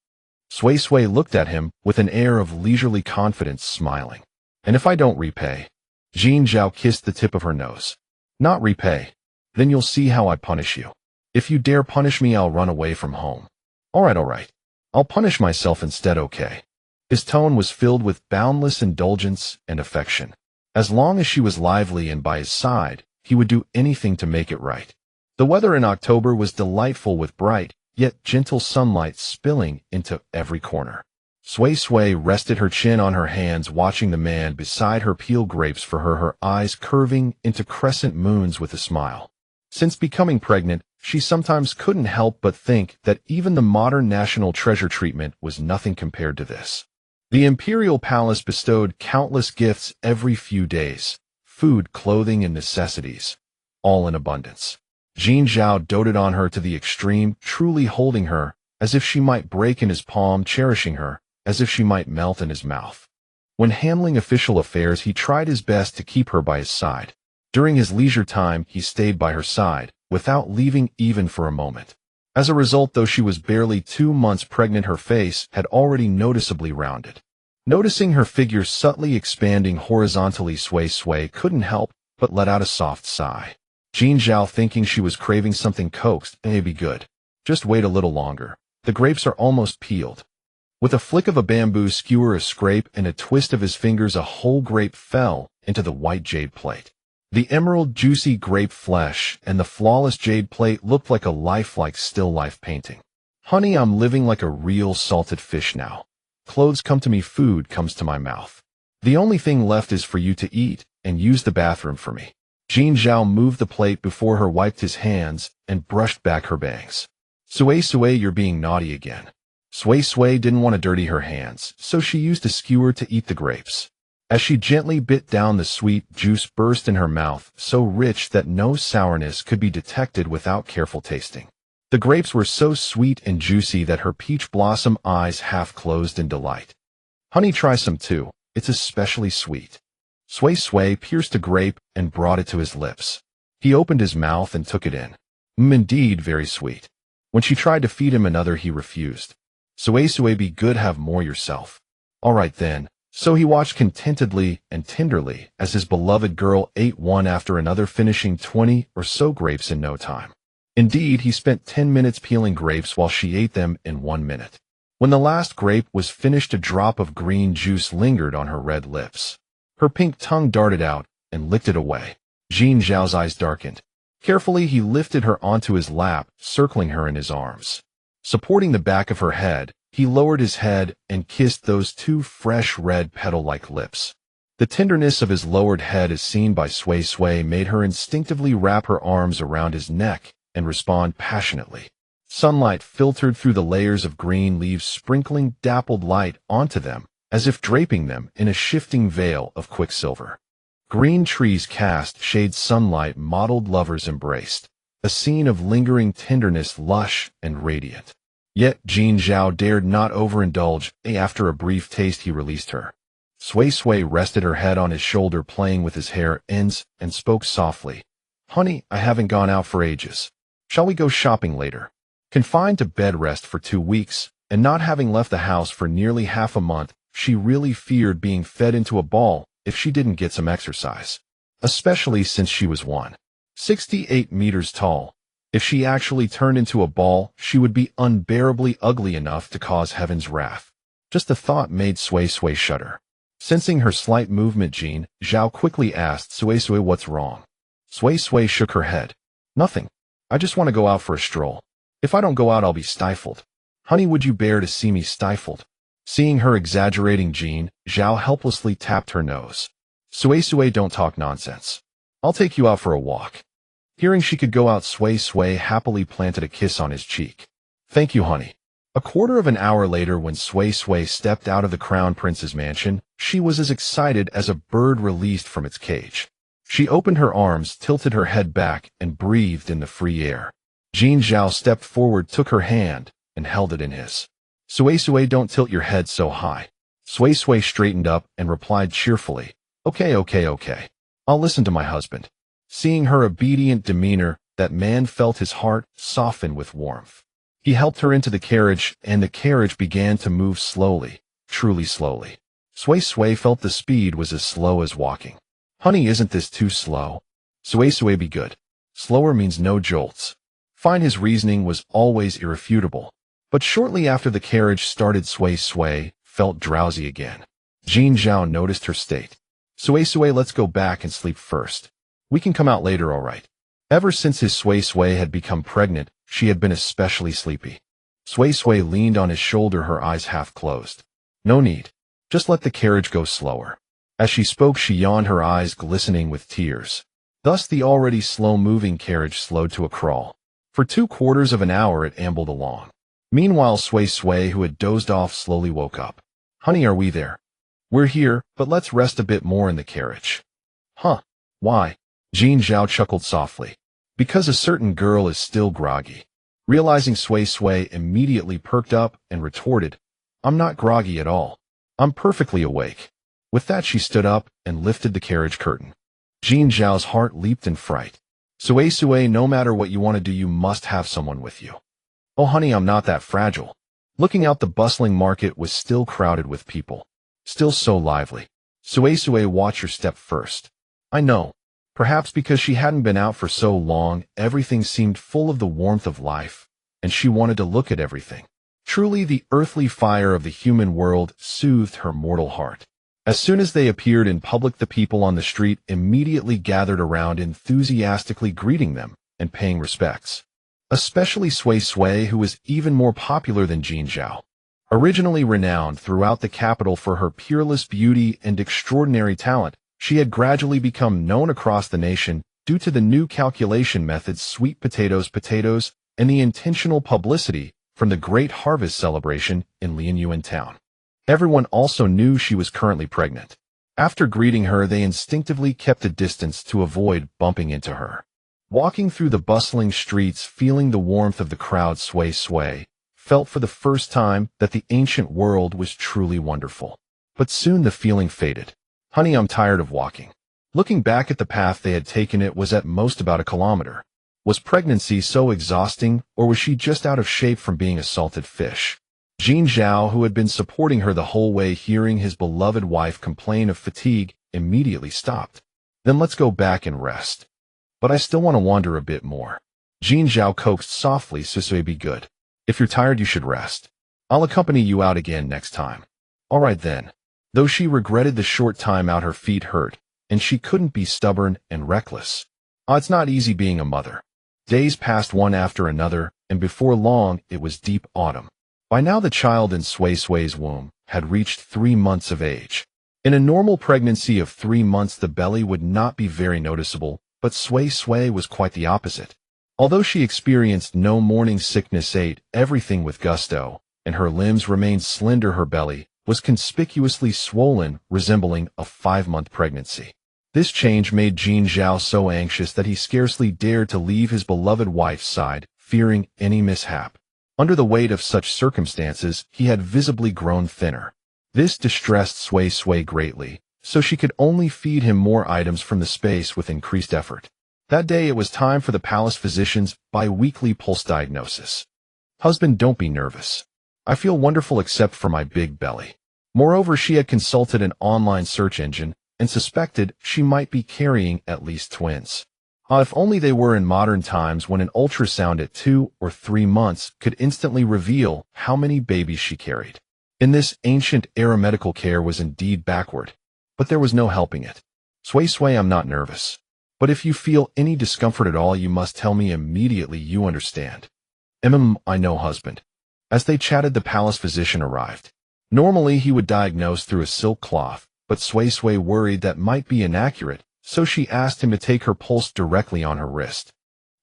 Sway Sway looked at him with an air of leisurely confidence, smiling. And if I don't repay? Jin Zhao kissed the tip of her nose. Not repay. Then you'll see how I punish you. If you dare punish me, I'll run away from home. All right. I'll punish myself instead, okay? His tone was filled with boundless indulgence and affection. As long as she was lively and by his side, he would do anything to make it right. The weather in October was delightful, with bright, yet gentle sunlight spilling into every corner. Sway Sway rested her chin on her hands, watching the man beside her peel grapes for her eyes curving into crescent moons with a smile. Since becoming pregnant, she sometimes couldn't help but think that even the modern national treasure treatment was nothing compared to this. The imperial palace bestowed countless gifts every few days, food, clothing, and necessities, all in abundance. Jin Zhao doted on her to the extreme, truly holding her as if she might break in his palm, cherishing her as if she might melt in his mouth. When handling official affairs, he tried his best to keep her by his side. During his leisure time, he stayed by her side, without leaving even for a moment. As a result, though she was barely 2 months pregnant, her face had already noticeably rounded. Noticing her figure subtly expanding horizontally, Sway Sway couldn't help but let out a soft sigh. Jin Zhao, thinking she was craving something, coaxed, "May be good. Just wait a little longer. The grapes are almost peeled." With a flick of a bamboo skewer, a scrape, and a twist of his fingers, a whole grape fell into the white jade plate. The emerald, juicy grape flesh and the flawless jade plate looked like a lifelike still life painting. Honey, I'm living like a real salted fish now. Clothes come to me, food comes to my mouth. The only thing left is for you to eat and use the bathroom for me. Jin Zhao moved the plate before her, wiped his hands, and brushed back her bangs. Sway Sway, you're being naughty again. Sway Sway didn't want to dirty her hands, so she used a skewer to eat the grapes. As she gently bit down, the sweet juice burst in her mouth, so rich that no sourness could be detected without careful tasting. The grapes were so sweet and juicy that her peach blossom eyes half closed in delight. Honey, try some too. It's especially sweet. Sway Sway pierced a grape and brought it to his lips. He opened his mouth and took it in. Indeed, very sweet. When she tried to feed him another, he refused. Sway Sway, be good, have more yourself. All right then. So he watched contentedly and tenderly as his beloved girl ate one after another, finishing 20 or so grapes in no time. Indeed, he spent 10 minutes peeling grapes while she ate them in 1 minute. When the last grape was finished, a drop of green juice lingered on her red lips. Her pink tongue darted out and licked it away. Jin Zhao's eyes darkened. Carefully, he lifted her onto his lap, circling her in his arms. Supporting the back of her head, he lowered his head and kissed those 2 fresh red petal-like lips. The tenderness of his lowered head, as seen by Sway Sway, made her instinctively wrap her arms around his neck and respond passionately. Sunlight filtered through the layers of green leaves, sprinkling dappled light onto them, as if draping them in a shifting veil of quicksilver. Green trees cast shade, sunlight modeled lovers embraced, a scene of lingering tenderness, lush and radiant. Yet Jin Zhao dared not overindulge. After a brief taste, he released her. Sway Sway rested her head on his shoulder, playing with his hair ends, and spoke softly. Honey, I haven't gone out for ages. Shall we go shopping later? Confined to bed rest for 2 weeks, and not having left the house for nearly half a month, she really feared being fed into a ball if she didn't get some exercise. Especially since she was 168 meters tall. If she actually turned into a ball, she would be unbearably ugly enough to cause heaven's wrath. Just the thought made Sui Sui shudder. Sensing her slight movement, Jean Zhao quickly asked Sui Sui what's wrong. Sui Sui shook her head. Nothing. I just want to go out for a stroll. If I don't go out, I'll be stifled. Honey, would you bear to see me stifled? Seeing her exaggerating, Jean Zhao helplessly tapped her nose. Sui Sui, don't talk nonsense. I'll take you out for a walk. Hearing she could go out, Sui Sui happily planted a kiss on his cheek. Thank you, honey. A quarter of an hour later, when Sui Sui stepped out of the Crown Prince's mansion, she was as excited as a bird released from its cage. She opened her arms, tilted her head back, and breathed in the free air. Jean Zhao stepped forward, took her hand, and held it in his. Sui Sui, don't tilt your head so high. Sui Sui straightened up and replied cheerfully, Okay. I'll listen to my husband. Seeing her obedient demeanor, that man felt his heart soften with warmth. He helped her into the carriage, and the carriage began to move slowly, truly slowly. Sui Sui felt the speed was as slow as walking. Honey, isn't this too slow? Sui Sui, be good. Slower means no jolts. Fine, his reasoning was always irrefutable. But shortly after the carriage started, Sui Sui felt drowsy again. Jean Zhao noticed her state. Sui Sui, let's go back and sleep first. We can come out later, all right. Ever since his Sui Sui had become pregnant, she had been especially sleepy. Sui Sui leaned on his shoulder, her eyes half closed. No need. Just let the carriage go slower. As she spoke, she yawned, her eyes glistening with tears. Thus the already slow-moving carriage slowed to a crawl. For 2/4 of an hour it ambled along. Meanwhile, Sui Sui, who had dozed off, slowly woke up. Honey, are we there? We're here, but let's rest a bit more in the carriage. Huh? Why? Jean Zhao chuckled softly. Because a certain girl is still groggy. Realizing, Sui Sui immediately perked up and retorted, I'm not groggy at all. I'm perfectly awake. With that, she stood up and lifted the carriage curtain. Jean Zhao's heart leaped in fright. Sui Sui, no matter what you want to do, you must have someone with you. Oh honey, I'm not that fragile. Looking out, the bustling market was still crowded with people. Still so lively. Sui Sui, watch your step first. I know. Perhaps because she hadn't been out for so long, everything seemed full of the warmth of life, and she wanted to look at everything. Truly, the earthly fire of the human world soothed her mortal heart. As soon as they appeared in public, the people on the street immediately gathered around, enthusiastically greeting them and paying respects. Especially Sui Sui, who was even more popular than Jean Zhao. Originally renowned throughout the capital for her peerless beauty and extraordinary talent, she had gradually become known across the nation due to the new calculation methods, sweet potatoes, and the intentional publicity from the great harvest celebration in Lianyuan town. Everyone also knew she was currently pregnant. After greeting her, they instinctively kept a distance to avoid bumping into her. Walking through the bustling streets, feeling the warmth of the crowd, Sui Sui felt for the first time that the ancient world was truly wonderful. But soon the feeling faded. Honey, I'm tired of walking. Looking back at the path they had taken, it was at most about 1 kilometer. Was pregnancy so exhausting, or was she just out of shape from being a salted fish? Jean Zhao, who had been supporting her the whole way, hearing his beloved wife complain of fatigue, immediately stopped. Then let's go back and rest. But I still want to wander a bit more. Jean Zhao coaxed softly, Sui, be good. If you're tired, you should rest. I'll accompany you out again next time. All right then. Though she regretted the short time out, her feet hurt, and she couldn't be stubborn and reckless. It's not easy being a mother. Days passed one after another, and before long it was deep autumn. By now the child in Sui Sui's womb had reached 3 months of age. In a normal pregnancy of 3 months, the belly would not be very noticeable, but Sui Sui was quite the opposite. Although she experienced no morning sickness, ate everything with gusto, and her limbs remained slender, her belly was conspicuously swollen, resembling a 5-month pregnancy. This change made Jean Zhao so anxious that he scarcely dared to leave his beloved wife's side, fearing any mishap. Under the weight of such circumstances, he had visibly grown thinner. This distressed Sui Sui greatly, so she could only feed him more items from the space with increased effort. That day it was time for the palace physician's bi-weekly pulse diagnosis. Husband, don't be nervous. I feel wonderful except for my big belly. Moreover, she had consulted an online search engine and suspected she might be carrying at least twins. If only they were in modern times when an ultrasound at 2 or 3 months could instantly reveal how many babies she carried. In this ancient era, medical care was indeed backward, but there was no helping it. Sway, I'm not nervous. But if you feel any discomfort at all, you must tell me immediately, you understand. I know, husband. As they chatted, the palace physician arrived. Normally, he would diagnose through a silk cloth, but Sway worried that might be inaccurate, so she asked him to take her pulse directly on her wrist.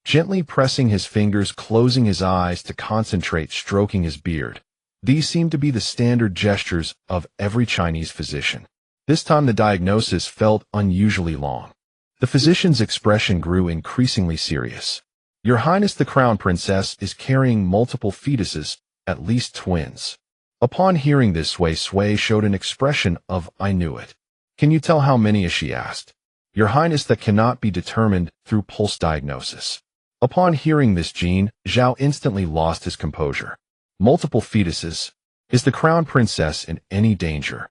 Gently pressing his fingers, closing his eyes to concentrate, stroking his beard. These seemed to be the standard gestures of every Chinese physician. This time the diagnosis felt unusually long. The physician's expression grew increasingly serious. Your Highness, the Crown Princess is carrying multiple fetuses, at least twins. Upon hearing this, Sway showed an expression of, I knew it. Can you tell how many? She asked. Your Highness, that cannot be determined through pulse diagnosis. Upon hearing this, Jin Zhao instantly lost his composure. Multiple fetuses. Is the Crown Princess in any danger?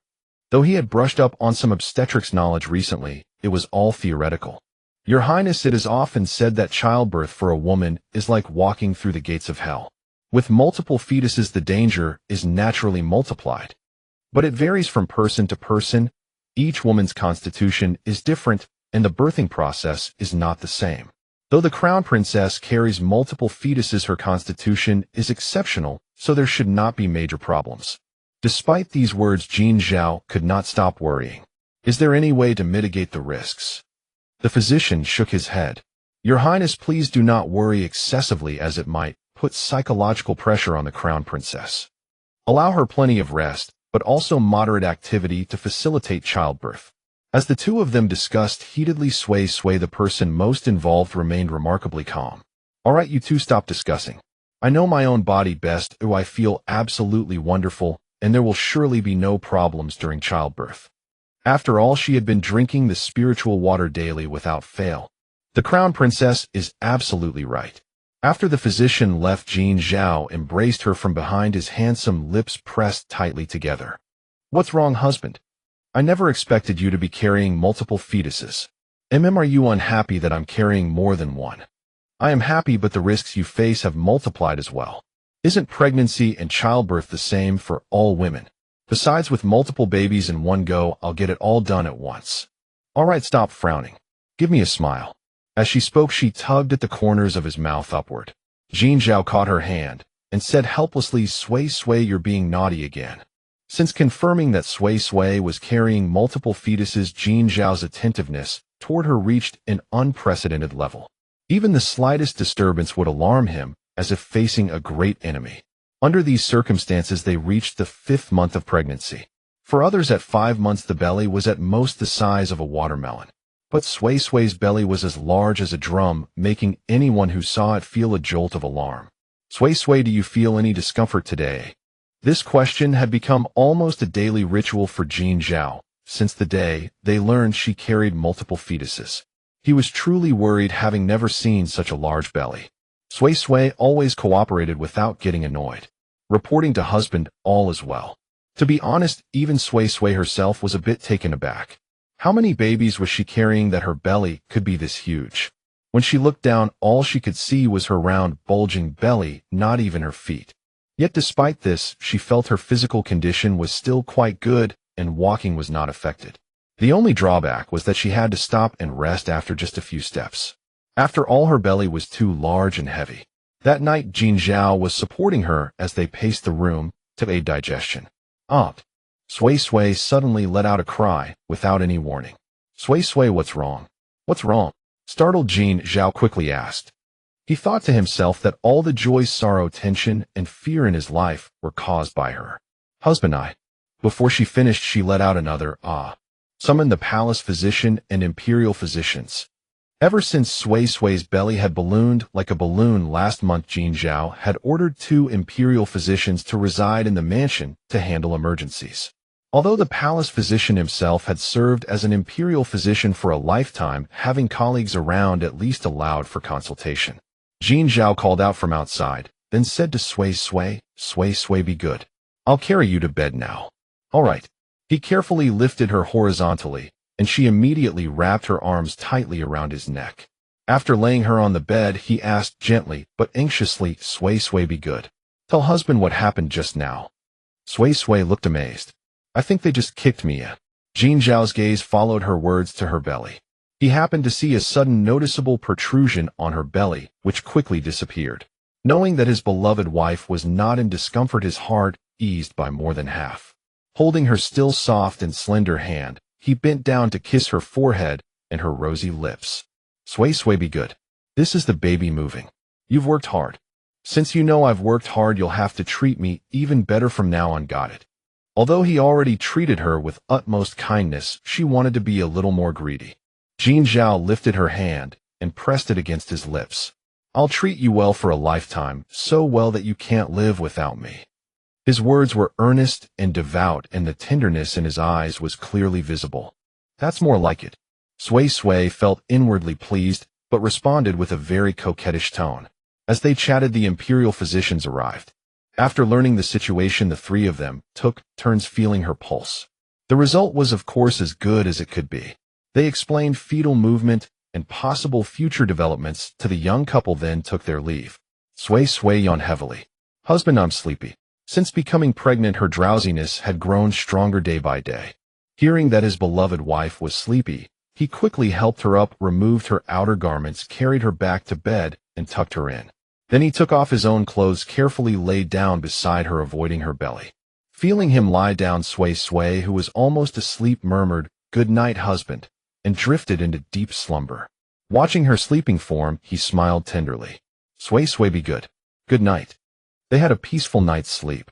Though he had brushed up on some obstetrics knowledge recently, it was all theoretical. Your Highness, it is often said that childbirth for a woman is like walking through the gates of hell. With multiple fetuses, the danger is naturally multiplied. But it varies from person to person. Each woman's constitution is different, and the birthing process is not the same. Though the Crown Princess carries multiple fetuses, her constitution is exceptional, so there should not be major problems. Despite these words, Jin Zhao could not stop worrying. Is there any way to mitigate the risks? The physician shook his head. Your Highness, please do not worry excessively, as it might put psychological pressure on the Crown Princess. Allow her plenty of rest, but also moderate activity to facilitate childbirth. As the two of them discussed heatedly, Sway, the person most involved, remained remarkably calm. All right, you two, stop discussing. I know my own body best. I feel absolutely wonderful, and there will surely be no problems during childbirth. After all, she had been drinking the spiritual water daily without fail. The Crown Princess is absolutely right. After the physician left, Jin Zhao embraced her from behind, his handsome lips pressed tightly together. What's wrong, husband? I never expected you to be carrying multiple fetuses. Are you unhappy that I'm carrying more than one? I am happy, but the risks you face have multiplied as well. Isn't pregnancy and childbirth the same for all women? Besides, with multiple babies in one go, I'll get it all done at once. All right, stop frowning. Give me a smile. As she spoke, she tugged at the corners of his mouth upward. Jin Zhao caught her hand and said helplessly, Sway, you're being naughty again. Since confirming that Sway was carrying multiple fetuses, Jin Zhao's attentiveness toward her reached an unprecedented level. Even the slightest disturbance would alarm him, as if facing a great enemy. Under these circumstances, they reached the 5th month of pregnancy. For others, at 5 months, the belly was at most the size of a watermelon. But Sway's belly was as large as a drum, making anyone who saw it feel a jolt of alarm. Sway, do you feel any discomfort today? This question had become almost a daily ritual for Jin Zhao, since the day they learned she carried multiple fetuses. He was truly worried, having never seen such a large belly. Sway always cooperated without getting annoyed, reporting to husband all is well. To be honest, even Sway herself was a bit taken aback. How many babies was she carrying that her belly could be this huge? When she looked down, all she could see was her round, bulging belly, not even her feet. Yet despite this, she felt her physical condition was still quite good, and walking was not affected. The only drawback was that she had to stop and rest after just a few steps. After all, her belly was too large and heavy. That night, Jin Zhao was supporting her as they paced the room to aid digestion. Aunt. Sway suddenly let out a cry without any warning. Sway, what's wrong? What's wrong? Startled, Jin Zhao quickly asked. He thought to himself that all the joy, sorrow, tension, and fear in his life were caused by her. Husband, Before she finished, she let out another Summoned the palace physician and imperial physicians. Ever since Sway's belly had ballooned like a balloon last month, Jin Zhao had ordered 2 imperial physicians to reside in the mansion to handle emergencies. Although the palace physician himself had served as an imperial physician for a lifetime, having colleagues around at least allowed for consultation. Jin Zhao called out from outside, then said to Sway Sway, "Sway Sway, be good. I'll carry you to bed now." "All right." He carefully lifted her horizontally, and she immediately wrapped her arms tightly around his neck. After laying her on the bed, he asked gently but anxiously, "Sway Sway, be good. Tell husband what happened just now." Sway Sway looked amazed. "I think they just kicked me in." Jin Zhao's gaze followed her words to her belly. He happened to see a sudden noticeable protrusion on her belly, which quickly disappeared. Knowing that his beloved wife was not in discomfort, his heart eased by more than half. Holding her still soft and slender hand, he bent down to kiss her forehead and her rosy lips. "Sway Sway, be good. This is the baby moving. You've worked hard. Since you know I've worked hard, you'll have to treat me even better from now on, got it?" Although he already treated her with utmost kindness, she wanted to be a little more greedy. Jin Zhao lifted her hand and pressed it against his lips. "I'll treat you well for a lifetime, so well that you can't live without me." His words were earnest and devout, and the tenderness in his eyes was clearly visible. "That's more like it." Sway Sway felt inwardly pleased, but responded with a very coquettish tone. As they chatted, the imperial physicians arrived. After learning the situation, the three of them took turns feeling her pulse. The result was, of course, as good as it could be. They explained fetal movement and possible future developments to the young couple, then took their leave. Sway Sway yawned heavily. "Husband, I'm sleepy." Since becoming pregnant, her drowsiness had grown stronger day by day. Hearing that his beloved wife was sleepy, he quickly helped her up, removed her outer garments, carried her back to bed, and tucked her in. Then he took off his own clothes, carefully laid down beside her, avoiding her belly. Feeling him lie down, Sway Sway, who was almost asleep, murmured, "Good night, husband," and drifted into deep slumber. Watching her sleeping form, he smiled tenderly. "Sway Sway, be good. Good night." They had a peaceful night's sleep.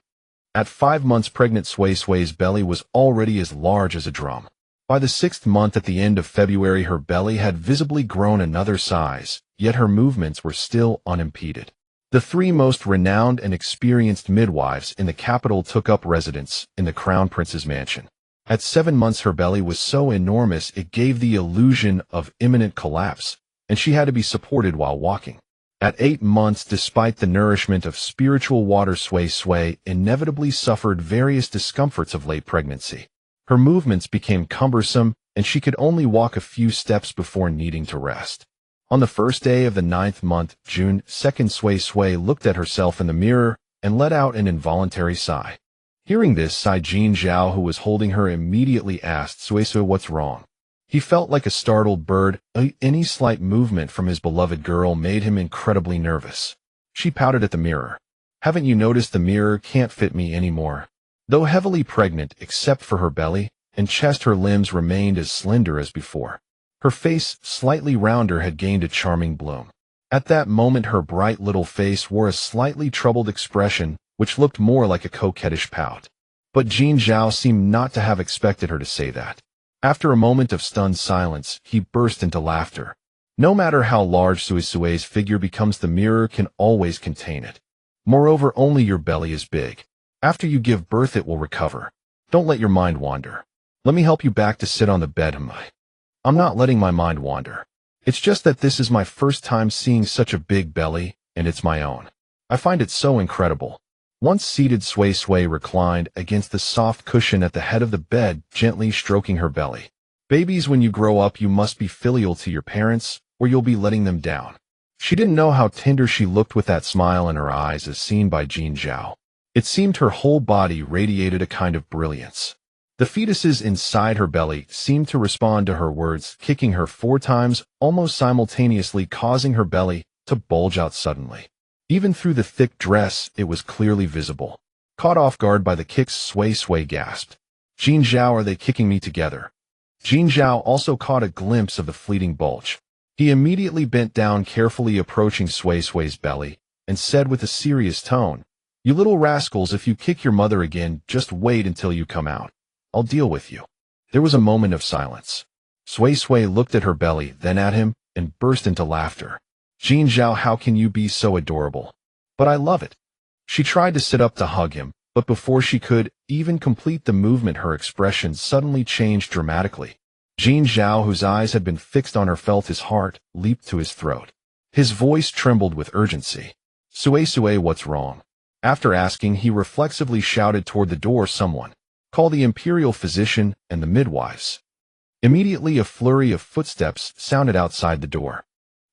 At 5 months pregnant, Sway Sway's belly was already as large as a drum. By the 6th month, at the end of February, her belly had visibly grown another size, yet her movements were still unimpeded. The 3 most renowned and experienced midwives in the capital took up residence in the Crown Prince's mansion. At 7 months, her belly was so enormous it gave the illusion of imminent collapse, and she had to be supported while walking. At 8 months, despite the nourishment of spiritual water, Sway Sway inevitably suffered various discomforts of late pregnancy. Her movements became cumbersome, and she could only walk a few steps before needing to rest. On the first day of the 9th month, June 2nd, Sway Sway looked at herself in the mirror and let out an involuntary sigh. Hearing this sigh, Jin Zhao, who was holding her, immediately asked, "Sway Sway, what's wrong?" He felt like a startled bird. Any slight movement from his beloved girl made him incredibly nervous. She pouted at the mirror. "Haven't you noticed the mirror can't fit me anymore?" Though heavily pregnant, except for her belly and chest, her limbs remained as slender as before. Her face, slightly rounder, had gained a charming bloom. At that moment, her bright little face wore a slightly troubled expression, which looked more like a coquettish pout. But Jin Zhao seemed not to have expected her to say that. After a moment of stunned silence, he burst into laughter. "No matter how large Sway Sway's figure becomes, the mirror can always contain it. Moreover, only your belly is big. After you give birth, it will recover. Don't let your mind wander. Let me help you back to sit on the bed." "I'm not letting my mind wander. It's just that this is my first time seeing such a big belly, and it's my own. I find it so incredible." Once seated, Sway Sway reclined against the soft cushion at the head of the bed, gently stroking her belly. "Babies, when you grow up, you must be filial to your parents, or you'll be letting them down." She didn't know how tender she looked with that smile in her eyes as seen by Jin Zhao. It seemed her whole body radiated a kind of brilliance. The fetuses inside her belly seemed to respond to her words, kicking her 4 times, almost simultaneously, causing her belly to bulge out suddenly. Even through the thick dress, it was clearly visible. Caught off guard by the kicks, Sway Sway gasped. "Jin Zhao, are they kicking me together?" Jin Zhao also caught a glimpse of the fleeting bulge. He immediately bent down, carefully approaching Sway Sway's belly, and said with a serious tone, "You little rascals, if you kick your mother again, just wait until you come out. I'll deal with you." There was a moment of silence. Sway Sway looked at her belly, then at him, and burst into laughter. "Jin Zhao, how can you be so adorable? But I love it." She tried to sit up to hug him, but before she could even complete the movement, her expression suddenly changed dramatically. Jin Zhao, whose eyes had been fixed on her, felt his heart leap to his throat. His voice trembled with urgency. Sue, what's wrong? After asking, he reflexively shouted toward the door, someone. Call the imperial physician and the midwives. Immediately a flurry of footsteps sounded outside the door.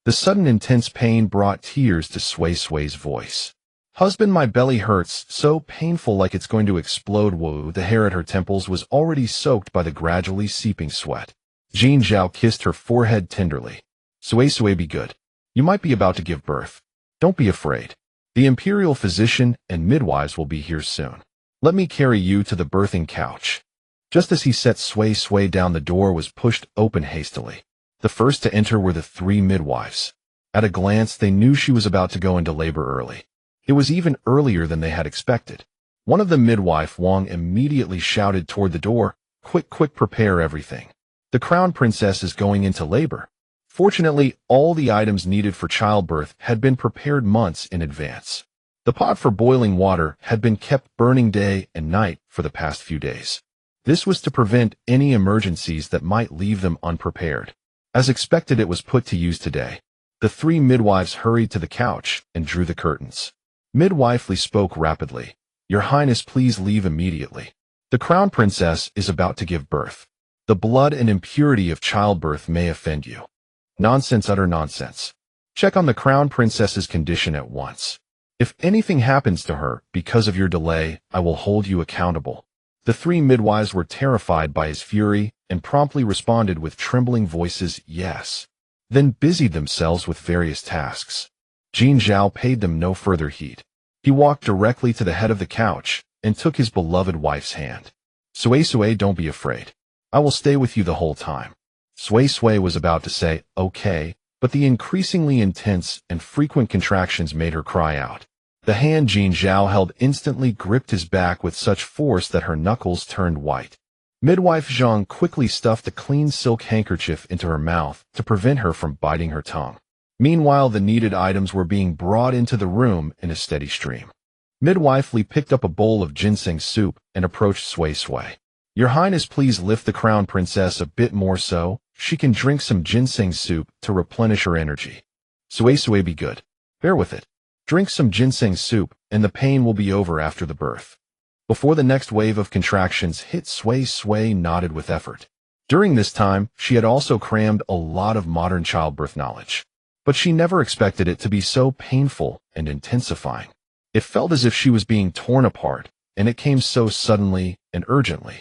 The sudden intense pain brought tears to Sue's voice. Husband, my belly hurts, so painful like it's going to explode. Whoa, the hair at her temples was already soaked by the gradually seeping sweat. Jin Zhao kissed her forehead tenderly. Sue, be good. You might be about to give birth. Don't be afraid. The imperial physician and midwives will be here soon. Let me carry you to the birthing couch. Just as he set Sue down, the door was pushed open hastily. The first to enter were the three midwives. At a glance, they knew she was about to go into labor early. It was even earlier than they had expected. One of the midwife, Wang, immediately shouted toward the door, quick, prepare everything. The crown princess is going into labor. Fortunately, all the items needed for childbirth had been prepared months in advance. The pot for boiling water had been kept burning day and night for the past few days. This was to prevent any emergencies that might leave them unprepared. As expected, it was put to use today. The three midwives hurried to the couch and drew the curtains. Midwife Li spoke rapidly. Your Highness, please leave immediately. The crown princess is about to give birth. The blood and impurity of childbirth may offend you. Nonsense, utter nonsense. Check on the crown princess's condition at once. If anything happens to her because of your delay, I will hold you accountable. The three midwives were terrified by his fury and promptly responded with trembling voices, yes. Then busied themselves with various tasks. Jin Zhao paid them no further heed. He walked directly to the head of the couch and took his beloved wife's hand. Sue, don't be afraid. I will stay with you the whole time. Sue was about to say, okay, but the increasingly intense and frequent contractions made her cry out. The hand Jin Zhao held instantly gripped his back with such force that her knuckles turned white. Midwife Zhang quickly stuffed a clean silk handkerchief into her mouth to prevent her from biting her tongue. Meanwhile, the needed items were being brought into the room in a steady stream. Midwife Li picked up a bowl of ginseng soup and approached Sue. Your Highness, please lift the crown princess a bit more so she can drink some ginseng soup to replenish her energy. Sue, be good. Bear with it. Drink some ginseng soup and the pain will be over after the birth. Before the next wave of contractions hit, Sue nodded with effort. During this time, she had also crammed a lot of modern childbirth knowledge. But she never expected it to be so painful and intensifying. It felt as if she was being torn apart, and it came so suddenly and urgently.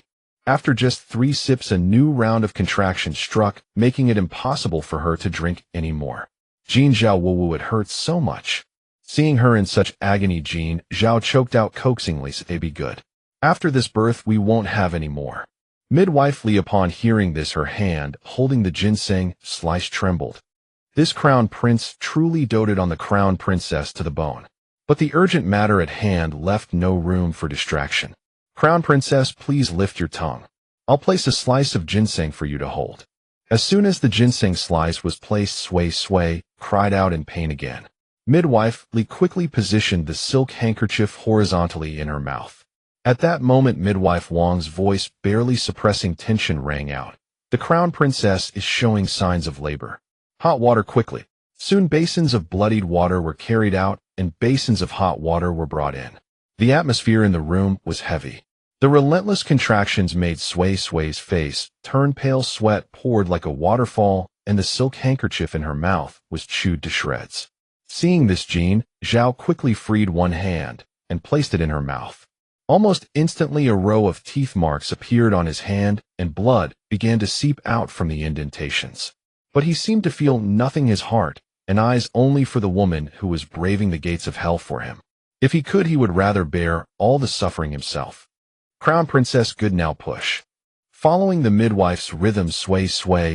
After just 3 sips, a new round of contractions struck, making it impossible for her to drink any more. Jin Zhao, woo, it hurts so much. Seeing her in such agony, Jin Zhao choked out coaxingly, say, be good. After this birth, we won't have any more. Midwife Li, upon hearing this, her hand, holding the ginseng slice, trembled. This crown prince truly doted on the crown princess to the bone. But the urgent matter at hand left no room for distraction. Crown princess, please lift your tongue. I'll place a slice of ginseng for you to hold. As soon as the ginseng slice was placed, Sue cried out in pain again. Midwife Li quickly positioned the silk handkerchief horizontally in her mouth. At that moment, Midwife Wang's voice, barely suppressing tension, rang out. The crown princess is showing signs of labor. Hot water quickly. Soon basins of bloodied water were carried out and basins of hot water were brought in. The atmosphere in the room was heavy. The relentless contractions made Sue's face turn pale. Sweat poured like a waterfall, and the silk handkerchief in her mouth was chewed to shreds. Seeing this, Jin Zhao quickly freed one hand and placed it in her mouth. Almost instantly, a row of teeth marks appeared on his hand, and blood began to seep out from the indentations. But he seemed to feel nothing, his heart and eyes only for the woman who was braving the gates of hell for him. If he could, he would rather bear all the suffering himself. Crown princess, good, now push. Following the midwife's rhythm, Sue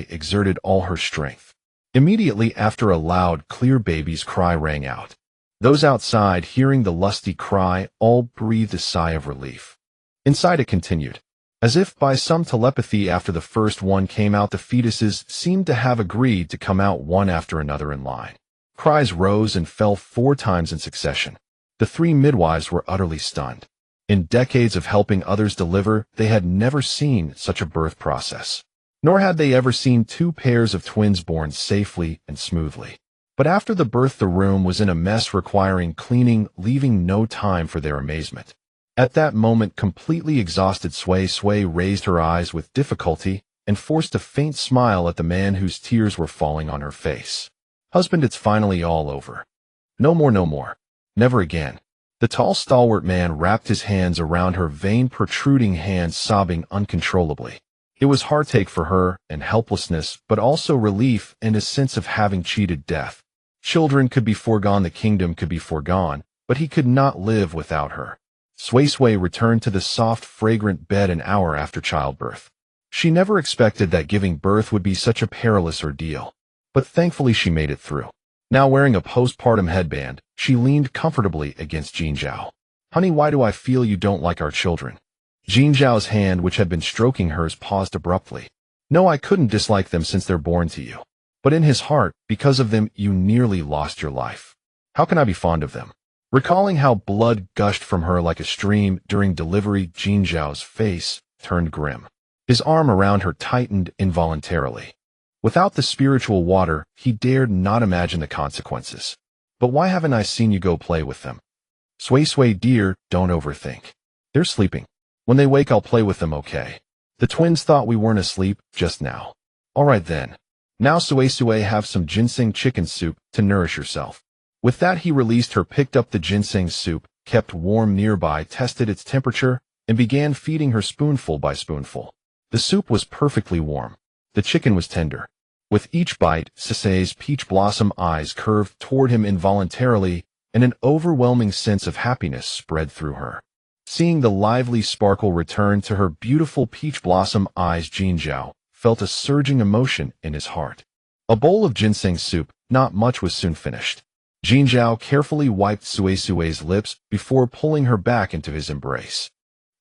exerted all her strength. Immediately after, a loud, clear baby's cry rang out. Those outside, hearing the lusty cry, all breathed a sigh of relief. Inside, it continued. As if by some telepathy, after the first one came out, the fetuses seemed to have agreed to come out one after another in line. Cries rose and fell 4 times in succession. The 3 midwives were utterly stunned. In decades of helping others deliver, they had never seen such a birth process. Nor had they ever seen 2 pairs of twins born safely and smoothly. But after the birth, the room was in a mess requiring cleaning, leaving no time for their amazement. At that moment, completely exhausted, Sui Sui raised her eyes with difficulty and forced a faint smile at the man whose tears were falling on her face. Husband, it's finally all over. No more, no more. Never again. The tall, stalwart man wrapped his hands around her vein protruding hands, sobbing uncontrollably. It was heartache for her and helplessness, but also relief and a sense of having cheated death. Children could be foregone, the kingdom could be foregone, but he could not live without her. Sui Sui returned to the soft, fragrant bed an hour after childbirth. She never expected that giving birth would be such a perilous ordeal, but thankfully she made it through. Now wearing a postpartum headband, she leaned comfortably against Jin Zhao. Honey, why do I feel you don't like our children? Jin Zhao's hand, which had been stroking hers, paused abruptly. No, I couldn't dislike them since they're born to you. But in his heart, because of them, you nearly lost your life. How can I be fond of them? Recalling how blood gushed from her like a stream during delivery, Jin Zhao's face turned grim. His arm around her tightened involuntarily. Without the spiritual water, he dared not imagine the consequences. But why haven't I seen you go play with them? Sui Sui, dear, don't overthink. They're sleeping. When they wake, I'll play with them, okay? The twins thought we weren't asleep just now. All right then. Now Sui Sui, have some ginseng chicken soup to nourish yourself. With that, he released her, picked up the ginseng soup, kept warm nearby, tested its temperature, and began feeding her spoonful by spoonful. The soup was perfectly warm. The chicken was tender. With each bite, Sisei's peach blossom eyes curved toward him involuntarily, and an overwhelming sense of happiness spread through her. Seeing the lively sparkle return to her beautiful peach blossom eyes, Jin Zhao felt a surging emotion in his heart. A bowl of ginseng soup, not much, was soon finished. Jin Zhao carefully wiped Sui Sui's lips before pulling her back into his embrace.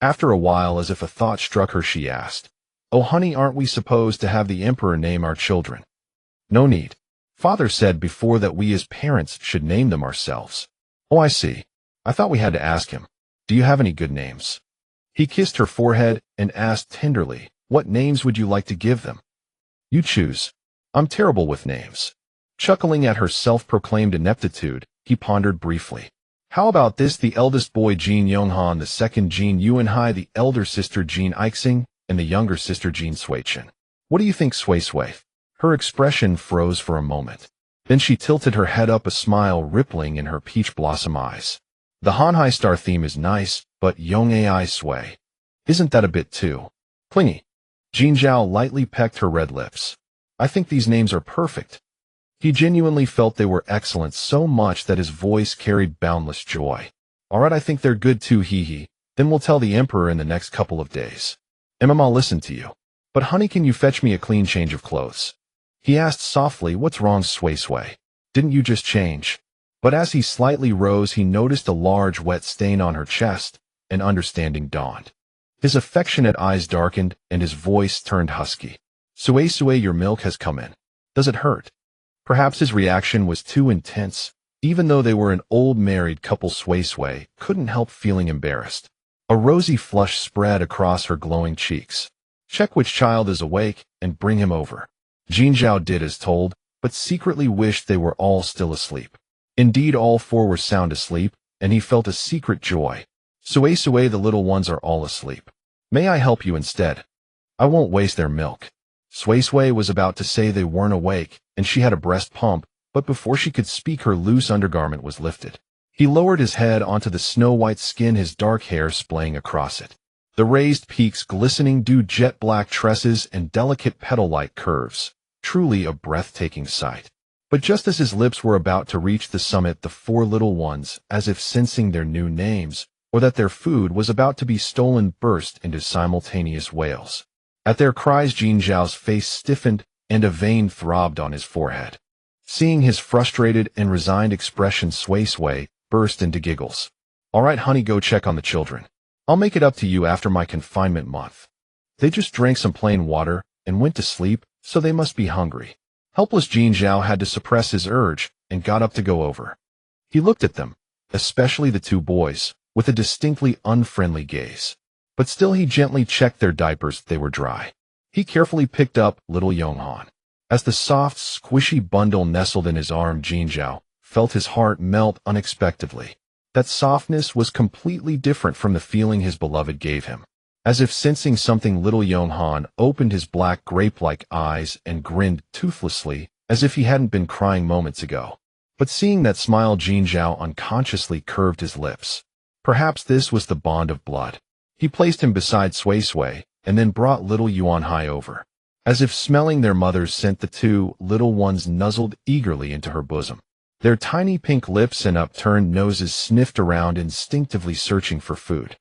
After a while, as if a thought struck her, she asked, "Oh honey, aren't we supposed to have the emperor name our children?" "No need. Father said before that we as parents should name them ourselves." "Oh, I see. I thought we had to ask him. Do you have any good names?" He kissed her forehead and asked tenderly, "What names would you like to give them?" "You choose. I'm terrible with names." Chuckling at her self-proclaimed ineptitude, he pondered briefly. "How about this? The eldest boy Jin Yonghan, the second Jin Yuanhai, the elder sister Jin Ixing, and the younger sister Jin Suichen. What do you think, Sui Sui?" Her expression froze for a moment. Then she tilted her head up, a smile rippling in her peach blossom eyes. "The Hanhai star theme is nice, but Yong Ai Sui, isn't that a bit too clingy?" Jin Zhao lightly pecked her red lips. "I think these names are perfect." He genuinely felt they were excellent, so much that his voice carried boundless joy. "All right, I think they're good too, hee. Then we'll tell the emperor in the next couple of days." "I'll listen to you. But honey, can you fetch me a clean change of clothes?" He asked softly. "What's wrong, Sui Sui? Didn't you just change?" But as he slightly rose, he noticed a large wet stain on her chest, and understanding dawned. His affectionate eyes darkened, and his voice turned husky. "Sui Sui, your milk has come in. Does it hurt?" Perhaps his reaction was too intense. Even though they were an old married couple, Sui Sui couldn't help feeling embarrassed. A rosy flush spread across her glowing cheeks. "Check which child is awake, and bring him over." Jin Zhao did as told, but secretly wished they were all still asleep. Indeed, all four were sound asleep, and he felt a secret joy. "Sui Sui, the little ones are all asleep. May I help you instead? I won't waste their milk." Sui Sui was about to say they weren't awake, and she had a breast pump, but before she could speak, her loose undergarment was lifted. He lowered his head onto the snow-white skin, his dark hair splaying across it. The raised peaks glistening due jet-black tresses and delicate petal-like curves. Truly a breathtaking sight. But just as his lips were about to reach the summit, the four little ones, as if sensing their new names, or that their food was about to be stolen, burst into simultaneous wails. At their cries, Jin Zhao's face stiffened, and a vein throbbed on his forehead. Seeing his frustrated and resigned expression, Sui Sui burst into giggles. "All right, honey, go check on the children. I'll make it up to you after my confinement month." They just drank some plain water and went to sleep, so they must be hungry. Helpless Jin Zhao had to suppress his urge and got up to go over. He looked at them, especially the two boys, with a distinctly unfriendly gaze. But still he gently checked their diapers. They were dry. He carefully picked up little Yonghan. As the soft, squishy bundle nestled in his arm, Jinzhao felt his heart melt unexpectedly. That softness was completely different from the feeling his beloved gave him. As if sensing something, little Yonghan opened his black grape-like eyes and grinned toothlessly, as if he hadn't been crying moments ago. But seeing that smile, Jinzhao unconsciously curved his lips. Perhaps this was the bond of blood. He placed him beside Sui Sui, and then brought little Yuanhai over. As if smelling their mother's scent, the two little ones nuzzled eagerly into her bosom. Their tiny pink lips and upturned noses sniffed around, instinctively searching for food.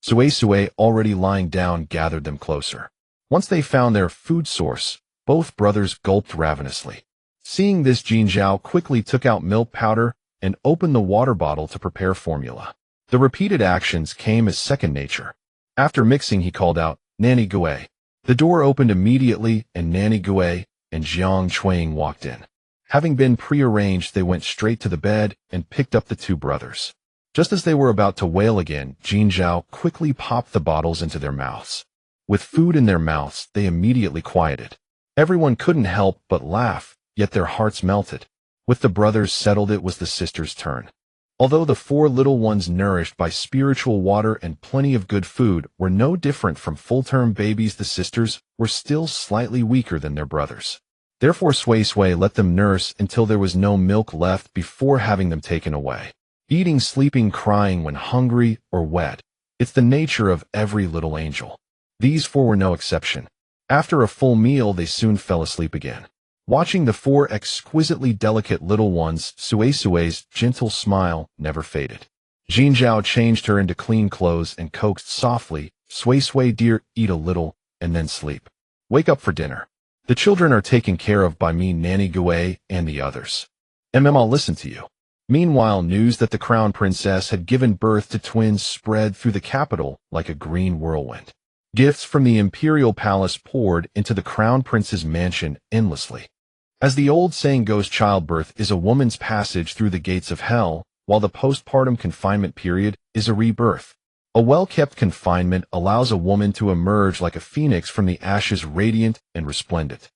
Sui Sui, already lying down, gathered them closer. Once they found their food source, both brothers gulped ravenously. Seeing this, Jinzhao quickly took out milk powder and opened the water bottle to prepare formula. The repeated actions came as second nature. After mixing, he called out, "Nanny Gui." The door opened immediately, and Nanny Gui and Jiang Chuang walked in. Having been prearranged, they went straight to the bed and picked up the two brothers. Just as they were about to wail again, Jinzhao quickly popped the bottles into their mouths. With food in their mouths, they immediately quieted. Everyone couldn't help but laugh, yet their hearts melted. With the brothers settled, it was the sisters' turn. Although the four little ones, nourished by spiritual water and plenty of good food, were no different from full-term babies, the sisters were still slightly weaker than their brothers. Therefore, Sui Sui let them nurse until there was no milk left before having them taken away. Eating, sleeping, crying when hungry or wet. It's the nature of every little angel. These four were no exception. After a full meal, they soon fell asleep again. Watching the four exquisitely delicate little ones, Sui Sui's gentle smile never faded. Jinzhao changed her into clean clothes and coaxed softly, "Sui Sui dear, eat a little, and then sleep. Wake up for dinner. The children are taken care of by me, Nanny Gui, and the others. I'll listen to you." Meanwhile, news that the crown princess had given birth to twins spread through the capital like a green whirlwind. Gifts from the imperial palace poured into the crown prince's mansion endlessly. As the old saying goes, childbirth is a woman's passage through the gates of hell, while the postpartum confinement period is a rebirth. A well-kept confinement allows a woman to emerge like a phoenix from the ashes, radiant and resplendent.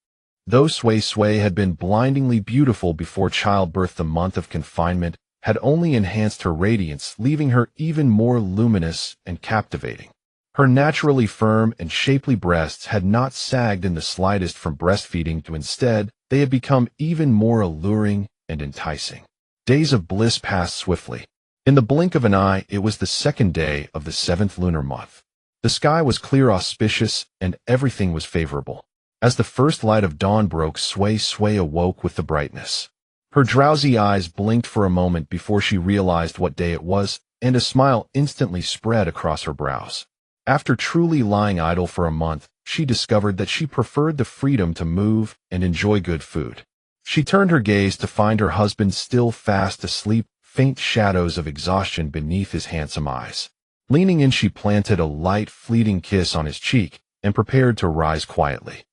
Though Sui Sui had been blindingly beautiful before childbirth, the month of confinement had only enhanced her radiance, leaving her even more luminous and captivating. Her naturally firm and shapely breasts had not sagged in the slightest from breastfeeding, to instead, they had become even more alluring and enticing. Days of bliss passed swiftly. In the blink of an eye, it was the second day of the 7th lunar month. The sky was clear, auspicious, and everything was favorable. As the first light of dawn broke, Sui Sui awoke with the brightness. Her drowsy eyes blinked for a moment before she realized what day it was, and a smile instantly spread across her brows. After truly lying idle for a month, she discovered that she preferred the freedom to move and enjoy good food. She turned her gaze to find her husband still fast asleep, faint shadows of exhaustion beneath his handsome eyes. Leaning in, she planted a light, fleeting kiss on his cheek and prepared to rise quietly.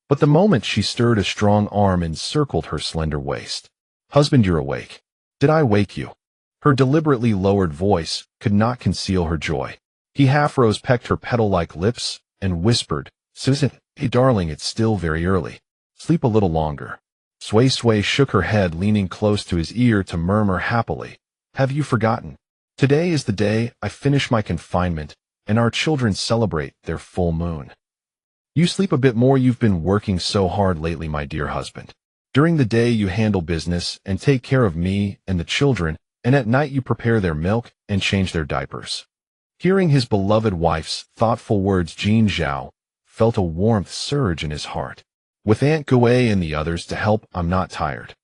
But the moment she stirred, a strong arm encircled her slender waist. "Husband, you're awake. Did I wake you?" Her deliberately lowered voice could not conceal her joy. He half rose, pecked her petal-like lips, and whispered, "Susan, hey darling, it's still very early. Sleep a little longer." Sui Sui shook her head, leaning close to his ear to murmur happily, "Have you forgotten? Today is the day I finish my confinement, and our children celebrate their full moon. You sleep a bit more. You've been working so hard lately, my dear husband. During the day you handle business and take care of me and the children, and at night you prepare their milk and change their diapers." Hearing his beloved wife's thoughtful words, Jinzhao felt a warmth surge in his heart. "With Aunt Gui and the others to help, I'm not tired.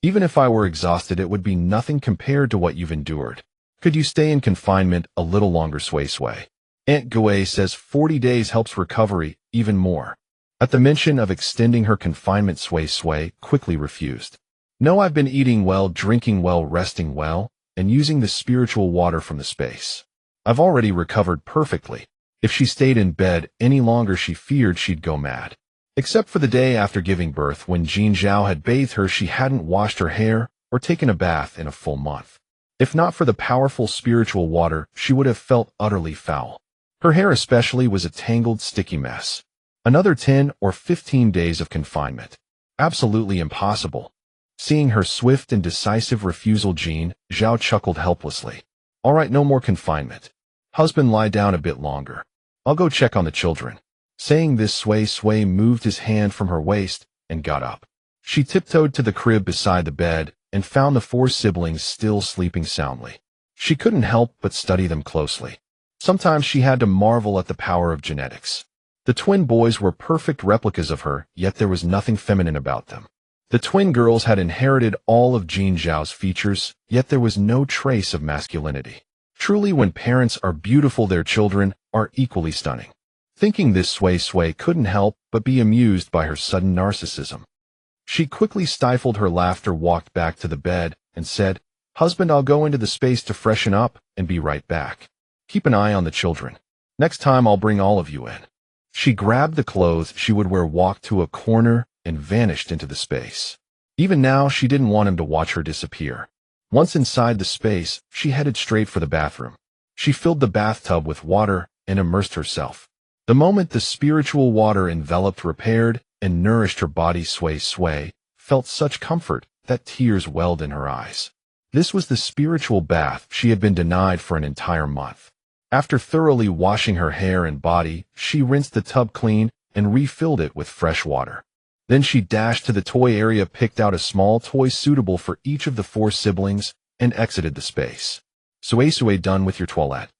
Even if I were exhausted, it would be nothing compared to what you've endured. Could you stay in confinement a little longer, Sui Sui? Aunt Gui says 40 days helps recovery even more." At the mention of extending her confinement, Sui Sui quickly refused. "No, I've been eating well, drinking well, resting well, and using the spiritual water from the space. I've already recovered perfectly." If she stayed in bed any longer, she feared she'd go mad. Except for the day after giving birth, when Jinzhao had bathed her, she hadn't washed her hair or taken a bath in a full month. If not for the powerful spiritual water, she would have felt utterly foul. Her hair especially was a tangled, sticky mess. Another 10 or 15 days of confinement. Absolutely impossible. Seeing her swift and decisive refusal, Jean Zhao chuckled helplessly. All right, no more confinement. Husband, lie down a bit longer. I'll go check on the children. Saying this, Sui moved his hand from her waist and got up. She tiptoed to the crib beside the bed and found the 4 siblings still sleeping soundly. She couldn't help but study them closely. Sometimes she had to marvel at the power of genetics. The twin boys were perfect replicas of her, yet there was nothing feminine about them. The twin girls had inherited all of Jean Zhao's features, yet there was no trace of masculinity. Truly, when parents are beautiful, their children are equally stunning. Thinking this, Sui couldn't help but be amused by her sudden narcissism. She quickly stifled her laughter, walked back to the bed, and said, Husband, I'll go into the space to freshen up and be right back. Keep an eye on the children. Next time I'll bring all of you in. She grabbed the clothes she would wear, walked to a corner, and vanished into the space. Even now, she didn't want him to watch her disappear. Once inside the space, she headed straight for the bathroom. She filled the bathtub with water and immersed herself. The moment the spiritual water enveloped, repaired, and nourished her body, Sui felt such comfort that tears welled in her eyes. This was the spiritual bath she had been denied for an entire month. After thoroughly washing her hair and body, she rinsed the tub clean and refilled it with fresh water. Then she dashed to the toy area, picked out a small toy suitable for each of the 4 siblings, and exited the space. Sui, done with your toilette?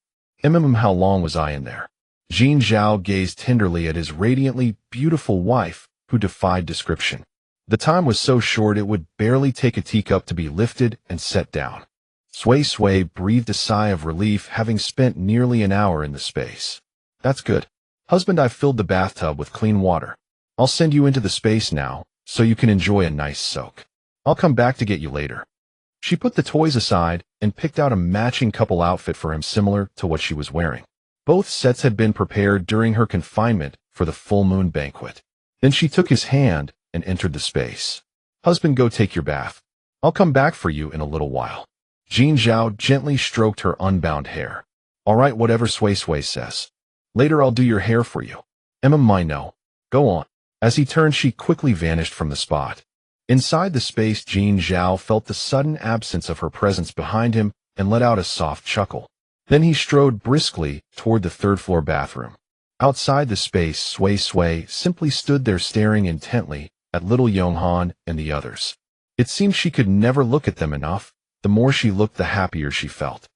How long was I in there? Jean Zhao gazed tenderly at his radiantly beautiful wife, who defied description. The time was so short it would barely take a teacup to be lifted and set down. Sui breathed a sigh of relief, having spent nearly an hour in the space. That's good. Husband, I've filled the bathtub with clean water. I'll send you into the space now, so you can enjoy a nice soak. I'll come back to get you later. She put the toys aside and picked out a matching couple outfit for him similar to what she was wearing. Both sets had been prepared during her confinement for the full moon banquet. Then she took his hand and entered the space. Husband, go take your bath. I'll come back for you in a little while. Jean Zhao gently stroked her unbound hair. All right, whatever Sui says. Later I'll do your hair for you. I know. Go on. As he turned, she quickly vanished from the spot. Inside the space, Jean Zhao felt the sudden absence of her presence behind him and let out a soft chuckle. Then he strode briskly toward the 3rd-floor bathroom. Outside the space, Sui simply stood there staring intently at little Yonghan and the others. It seemed she could never look at them enough. The more she looked, the happier she felt.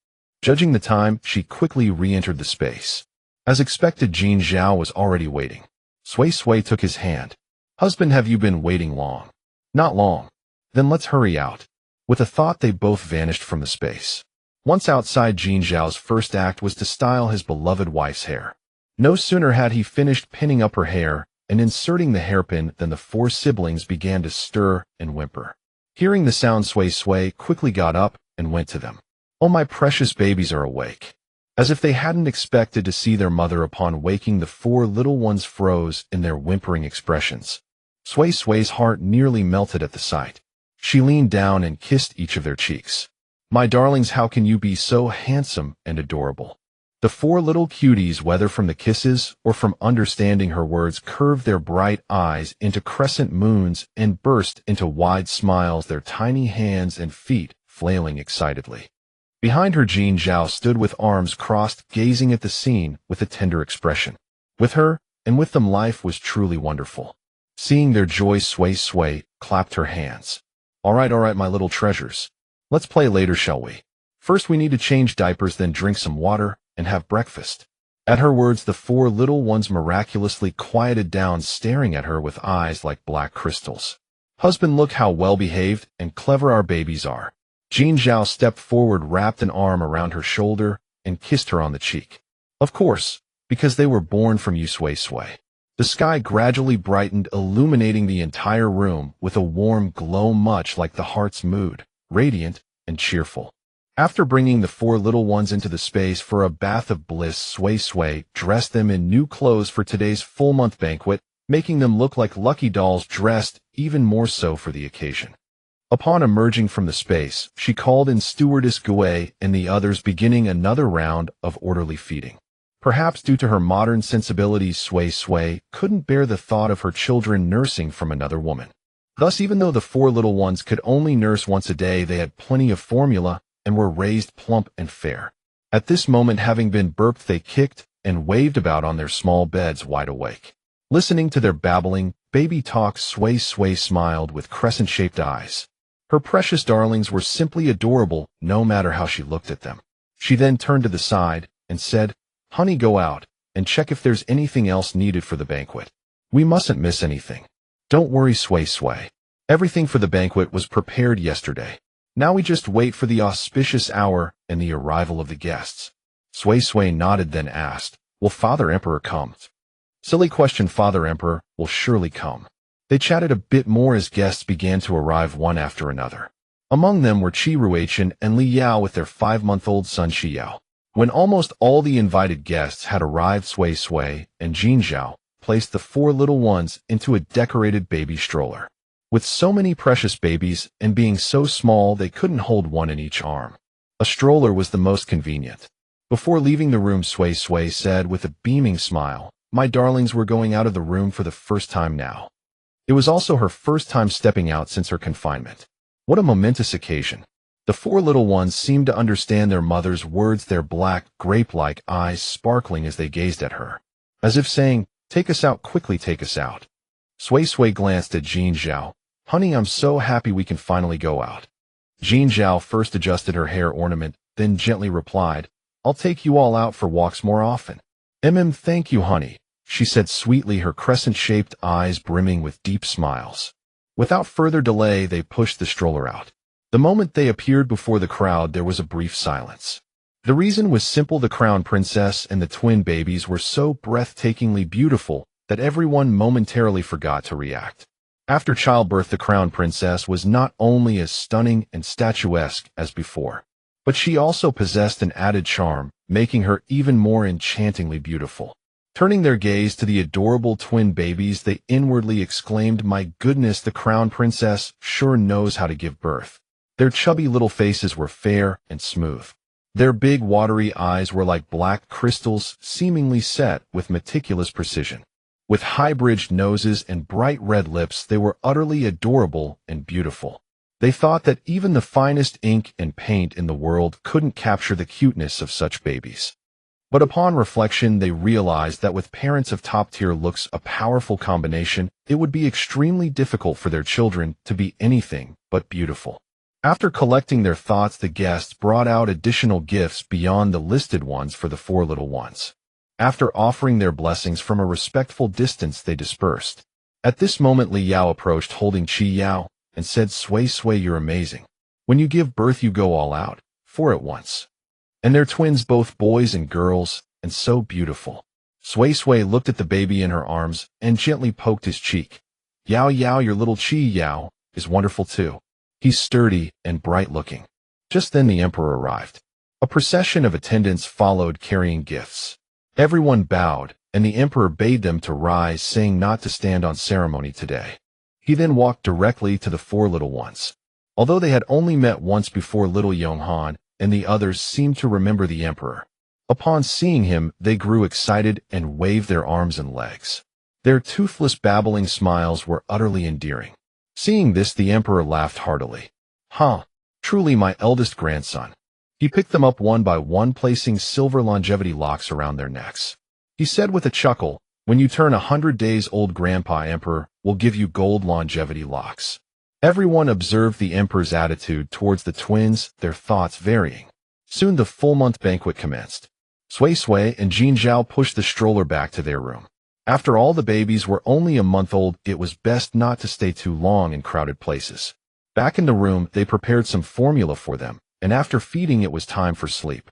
Judging the time, she quickly re-entered the space. As expected, Jean Zhao was already waiting. Sui took his hand. Husband, have you been waiting long? Not long. Then let's hurry out. With a thought, they both vanished from the space. Once outside, Jean Zhao's first act was to style his beloved wife's hair. No sooner had he finished pinning up her hair and inserting the hairpin than the 4 siblings began to stir and whimper. Hearing the sound, Sui quickly got up and went to them. Oh, my precious babies are awake. As if they hadn't expected to see their mother upon waking, the 4 little ones froze in their whimpering expressions. Sui's heart nearly melted at the sight. She leaned down and kissed each of their cheeks. My darlings, how can you be so handsome and adorable? The 4 little cuties, whether from the kisses or from understanding her words, curved their bright eyes into crescent moons and burst into wide smiles, their tiny hands and feet flailing excitedly. Behind her, Jean Zhao stood with arms crossed, gazing at the scene with a tender expression. With her, and with them, life was truly wonderful. Seeing their joy, Sui clapped her hands. All right, my little treasures. Let's play later, shall we? First we need to change diapers, then drink some water and have breakfast. At her words, the 4 little ones miraculously quieted down, staring at her with eyes like black crystals. Husband, look how well-behaved and clever our babies are. Jean Zhao stepped forward, wrapped an arm around her shoulder, and kissed her on the cheek. Of course, because they were born from you, Sui. The sky gradually brightened, illuminating the entire room with a warm glow much like the heart's mood, radiant and cheerful. After bringing the 4 little ones into the space for a bath of bliss, Sui dressed them in new clothes for today's full-month banquet, making them look like lucky dolls dressed even more so for the occasion. Upon emerging from the space, she called in Stewardess Gui and the others, beginning another round of orderly feeding. Perhaps due to her modern sensibilities, Sui couldn't bear the thought of her children nursing from another woman. Thus, even though the four little ones could only nurse once a day, they had plenty of formula and were raised plump and fair. At this moment, having been burped, they kicked and waved about on their small beds, wide awake. Listening to their babbling, baby talk, Sway smiled with crescent-shaped eyes. Her precious darlings were simply adorable, no matter how she looked at them. She then turned to the side and said, "Honey, go out and check if there's anything else needed for the banquet. We mustn't miss anything." "Don't worry, Sway. Everything for the banquet was prepared yesterday. Now we just wait for the auspicious hour and the arrival of the guests." Sway nodded, then asked, "Will Father Emperor come?" "Silly question, Father Emperor will surely come." They chatted a bit more as guests began to arrive one after another. Among them were Chi Ruichen and Li Yao with their 5-month-old son Shi Yao. When almost all the invited guests had arrived, Sway and Jin Zhao placed the four little ones into a decorated baby stroller. With so many precious babies and being so small they couldn't hold one in each arm, a stroller was the most convenient. Before leaving the room, Sway said with a beaming smile, "My darlings, we're going out of the room for the first time now." It was also her first time stepping out since her confinement. What a momentous occasion. The four little ones seemed to understand their mother's words, their black, grape-like eyes sparkling as they gazed at her, as if saying, "Take us out, quickly take us out." Sway glanced at Jin Zhao. "Honey, I'm so happy we can finally go out." Jin Zhao first adjusted her hair ornament, then gently replied, "I'll take you all out for walks more often." Thank you, honey," she said sweetly, her crescent-shaped eyes brimming with deep smiles. Without further delay, they pushed the stroller out. The moment they appeared before the crowd, there was a brief silence. The reason was simple: the crown princess and the twin babies were so breathtakingly beautiful that everyone momentarily forgot to react. After childbirth, the crown princess was not only as stunning and statuesque as before, but she also possessed an added charm, making her even more enchantingly beautiful. Turning their gaze to the adorable twin babies, they inwardly exclaimed, "My goodness, the crown princess sure knows how to give birth." Their chubby little faces were fair and smooth. Their big watery eyes were like black crystals, seemingly set with meticulous precision. With high-bridged noses and bright red lips, they were utterly adorable and beautiful. They thought that even the finest ink and paint in the world couldn't capture the cuteness of such babies. But upon reflection, they realized that with parents of top-tier looks, a powerful combination, it would be extremely difficult for their children to be anything but beautiful. After collecting their thoughts, the guests brought out additional gifts beyond the listed ones for the four little ones. After offering their blessings from a respectful distance, they dispersed. At this moment, Li Yao approached holding Chi Yao and said, Sway, you're amazing. When you give birth, you go all out, four at once. And they're twins, both boys and girls, and so beautiful. Sway looked at the baby in her arms and gently poked his cheek. Yao, your little Chi Yao is wonderful too. He's sturdy and bright-looking. Just then the emperor arrived. A procession of attendants followed, carrying gifts. Everyone bowed, and the emperor bade them to rise, saying not to stand on ceremony today. He then walked directly to the four little ones. Although they had only met once before, little Yonghan and the others seemed to remember the emperor. Upon seeing him, they grew excited and waved their arms and legs. Their toothless, babbling smiles were utterly endearing. Seeing this, the emperor laughed heartily. Truly my eldest grandson. He picked them up one by one, placing silver longevity locks around their necks. He said with a chuckle, when you turn 100 days old, Grandpa Emperor will give you gold longevity locks. Everyone observed the emperor's attitude towards the twins, their thoughts varying. Soon the full-month banquet commenced. Sway and Jin Zhao pushed the stroller back to their room. After all the babies were only a month old, it was best not to stay too long in crowded places. Back in the room, they prepared some formula for them, and after feeding, it was time for sleep.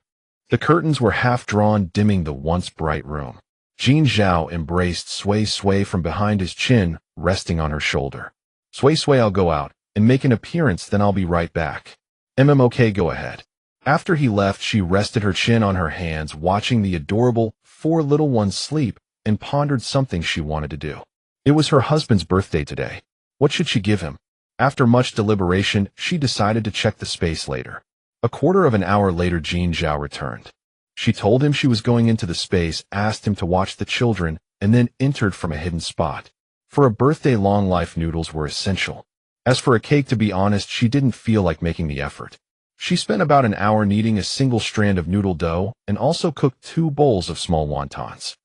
The curtains were half drawn, dimming the once bright room. Jin Zhao embraced Sway from behind his chin, resting on her shoulder. Sway, I'll go out and make an appearance, then I'll be right back. Okay, go ahead. After he left, she rested her chin on her hands, watching the adorable four little ones sleep, and pondered something she wanted to do. It was her husband's birthday today. What should she give him? After much deliberation, she decided to check the space later. A quarter of an hour later, Jin Zhao returned. She told him she was going into the space, asked him to watch the children, and then entered from a hidden spot. For a birthday, long life noodles were essential. As for a cake, to be honest, she didn't feel like making the effort. She spent about an hour kneading a single strand of noodle dough and also cooked 2 bowls of small wontons.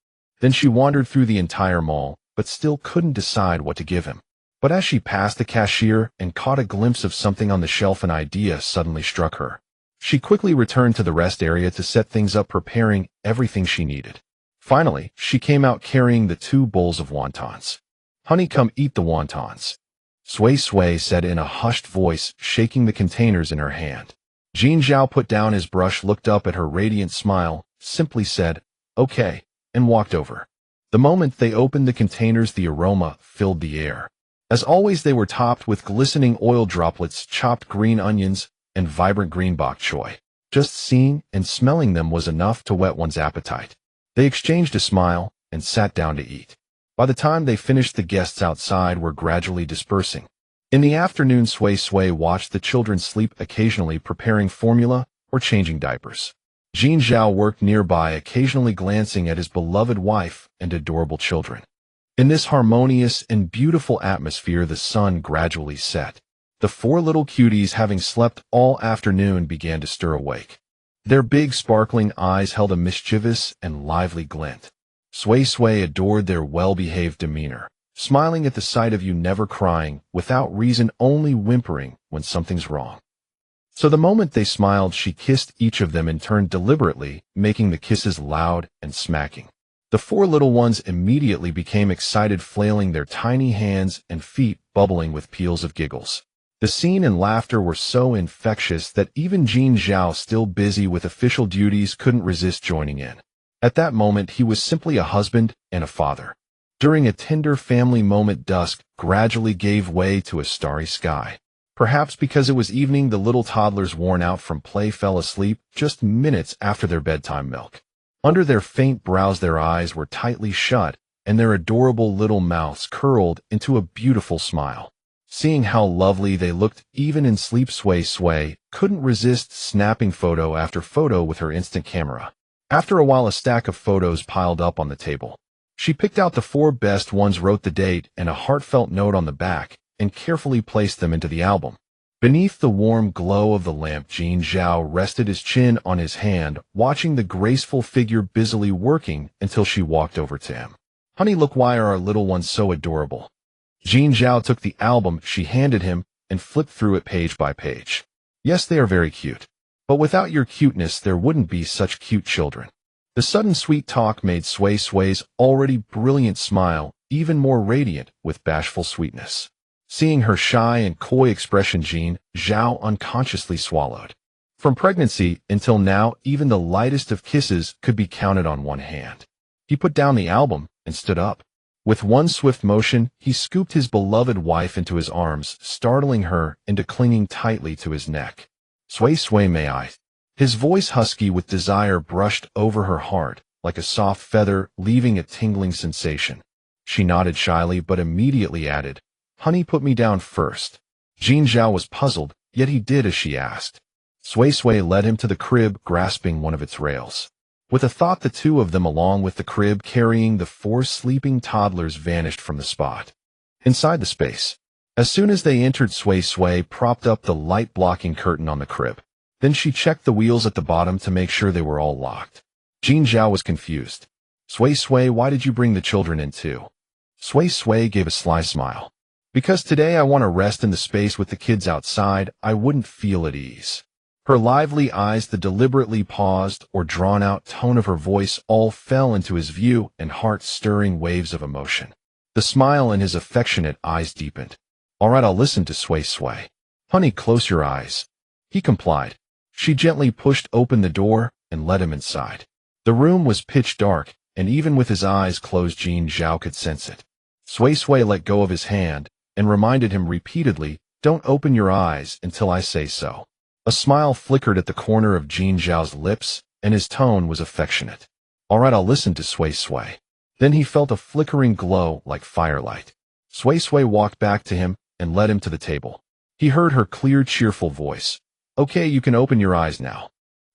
Then she wandered through the entire mall, but still couldn't decide what to give him. But as she passed the cashier and caught a glimpse of something on the shelf, an idea suddenly struck her. She quickly returned to the rest area to set things up, preparing everything she needed. Finally, she came out carrying the 2 bowls of wontons. "Honey, come eat the wontons," Sui Sui said in a hushed voice, shaking the containers in her hand. Jin Zhao put down his brush, looked up at her radiant smile, simply said, "Okay," and walked over. The moment they opened the containers, the aroma filled the air. As always, they were topped with glistening oil droplets, chopped green onions, and vibrant green bok choy. Just seeing and smelling them was enough to whet one's appetite. They exchanged a smile and sat down to eat. By the time they finished, the guests outside were gradually dispersing. In the afternoon, Sui Sui watched the children sleep, occasionally preparing formula or changing diapers. Jin Zhao worked nearby, occasionally glancing at his beloved wife and adorable children. In this harmonious and beautiful atmosphere, the sun gradually set. The 4 little cuties, having slept all afternoon, began to stir awake. Their big sparkling eyes held a mischievous and lively glint. Sui Sui adored their well-behaved demeanor, smiling at the sight of you, never crying, without reason, only whimpering when something's wrong. So the moment they smiled, she kissed each of them in turn, deliberately, making the kisses loud and smacking. The 4 little ones immediately became excited, flailing their tiny hands and feet, bubbling with peals of giggles. The scene and laughter were so infectious that even Jin Zhao, still busy with official duties, couldn't resist joining in. At that moment, he was simply a husband and a father. During a tender family moment, dusk gradually gave way to a starry sky. Perhaps because it was evening, the little toddlers, worn out from play, fell asleep just minutes after their bedtime milk. Under their faint brows, their eyes were tightly shut, and their adorable little mouths curled into a beautiful smile. Seeing how lovely they looked even in sleep, Sui Sui couldn't resist snapping photo after photo with her instant camera. After a while, a stack of photos piled up on the table. She picked out the 4 best ones, wrote the date and a heartfelt note on the back, and carefully placed them into the album. Beneath the warm glow of the lamp, Jin Zhao rested his chin on his hand, watching the graceful figure busily working until she walked over to him. "Honey, look, why are our little ones so adorable?" Jin Zhao took the album she handed him and flipped through it page by page. "Yes, they are very cute. But without your cuteness, there wouldn't be such cute children." The sudden sweet talk made Sui Sui's already brilliant smile even more radiant with bashful sweetness. Seeing her shy and coy expression, Jin Zhao unconsciously swallowed. From pregnancy until now, even the lightest of kisses could be counted on one hand. He put down the album and stood up. With one swift motion, he scooped his beloved wife into his arms, startling her into clinging tightly to his neck. "Sui Sui, may I?" His voice, husky with desire, brushed over her heart like a soft feather, leaving a tingling sensation. She nodded shyly, but immediately added, "Honey, put me down first." Jin Zhao was puzzled, yet he did as she asked. Sui Sui led him to the crib, grasping one of its rails. With a thought, the 2 of them, along with the crib carrying the 4 sleeping toddlers, vanished from the spot. Inside the space, as soon as they entered, Sui Sui propped up the light-blocking curtain on the crib. Then she checked the wheels at the bottom to make sure they were all locked. Jin Zhao was confused. "Sui Sui, why did you bring the children in too?" Sui Sui gave a sly smile. "Because today I want to rest in the space with the kids. Outside, I wouldn't feel at ease." Her lively eyes, the deliberately paused or drawn-out tone of her voice, all fell into his view and heart-stirring waves of emotion. The smile in his affectionate eyes deepened. "All right, I'll listen to Sui Sui." "Honey, close your eyes." He complied. She gently pushed open the door and led him inside. The room was pitch dark, and even with his eyes closed, Jin Zhao could sense it. Sui Sui let go of his hand and reminded him repeatedly, "Don't open your eyes until I say so." A smile flickered at the corner of Jin Zhao's lips, and his tone was affectionate. "All right, I'll listen to Sui Sui." Then he felt a flickering glow like firelight. Sui Sui walked back to him and led him to the table. He heard her clear, cheerful voice. "Okay, you can open your eyes now."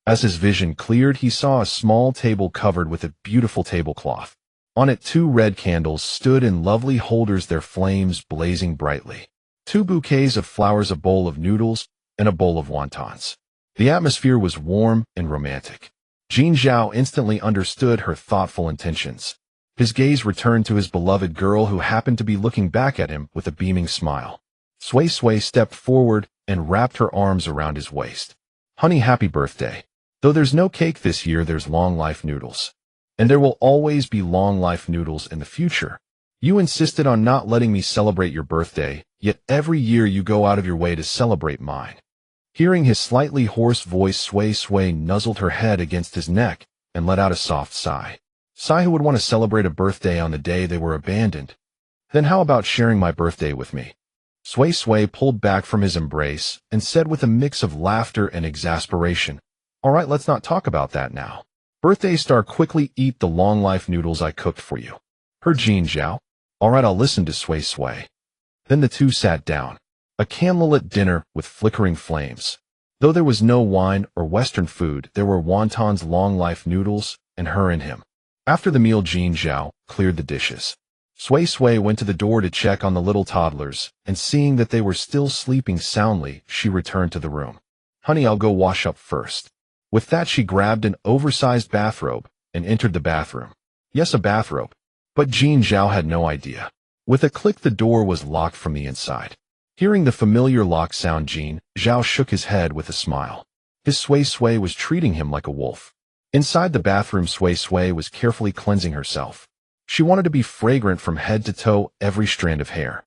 As his vision cleared, he saw a small table covered with a beautiful tablecloth. On it, 2 red candles stood in lovely holders, their flames blazing brightly. 2 bouquets of flowers, a bowl of noodles, and a bowl of wontons. The atmosphere was warm and romantic. Jin Zhao instantly understood her thoughtful intentions. His gaze returned to his beloved girl, who happened to be looking back at him with a beaming smile. Sui Sui stepped forward and wrapped her arms around his waist. "Honey, happy birthday. Though there's no cake this year, there's long life noodles. And there will always be long life noodles in the future. You insisted on not letting me celebrate your birthday, yet every year you go out of your way to celebrate mine." Hearing his slightly hoarse voice, Sui Sui nuzzled her head against his neck and let out a soft sigh. Sigh, who would want to celebrate a birthday on the day they were abandoned? Then how about sharing my birthday with me? Sui Sui pulled back from his embrace and said with a mix of laughter and exasperation, "All right, let's not talk about that now. Birthday star, quickly eat the long life noodles I cooked for you." Her Jin Zhao. "All right, I'll listen to Sui Sui." Then the two sat down. A candlelit dinner with flickering flames. Though there was no wine or Western food, there were wontons, long life noodles, and her and him. After the meal, Jin Zhao cleared the dishes. Sui Sui went to the door to check on the little toddlers, and seeing that they were still sleeping soundly, she returned to the room. "Honey, I'll go wash up first." With that, she grabbed an oversized bathrobe and entered the bathroom. Yes, a bathrobe. But Jin Zhao had no idea. With a click, the door was locked from the inside. Hearing the familiar lock sound, Jin Zhao shook his head with a smile. His Sui Sui was treating him like a wolf. Inside the bathroom, Sui Sui was carefully cleansing herself. She wanted to be fragrant from head to toe, every strand of hair.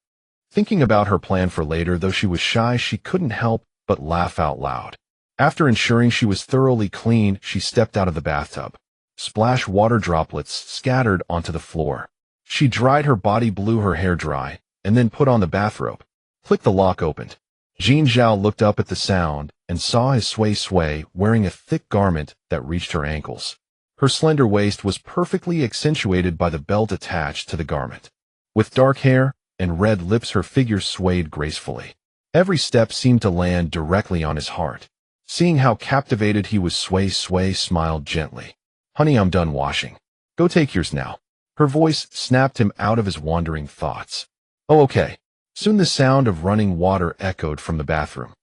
Thinking about her plan for later, though she was shy, she couldn't help but laugh out loud. After ensuring she was thoroughly clean, she stepped out of the bathtub. Splash water droplets scattered onto the floor. She dried her body, blew her hair dry, and then put on the bathrobe. Click, the lock opened. Jin Zhao looked up at the sound and saw his Sui Sui wearing a thick garment that reached her ankles. Her slender waist was perfectly accentuated by the belt attached to the garment. With dark hair and red lips, her figure swayed gracefully. Every step seemed to land directly on his heart. Seeing how captivated he was, Sui Sui smiled gently. "Honey, I'm done washing. Go take yours now." Her voice snapped him out of his wandering thoughts. "Oh, okay." Soon the sound of running water echoed from the bathroom.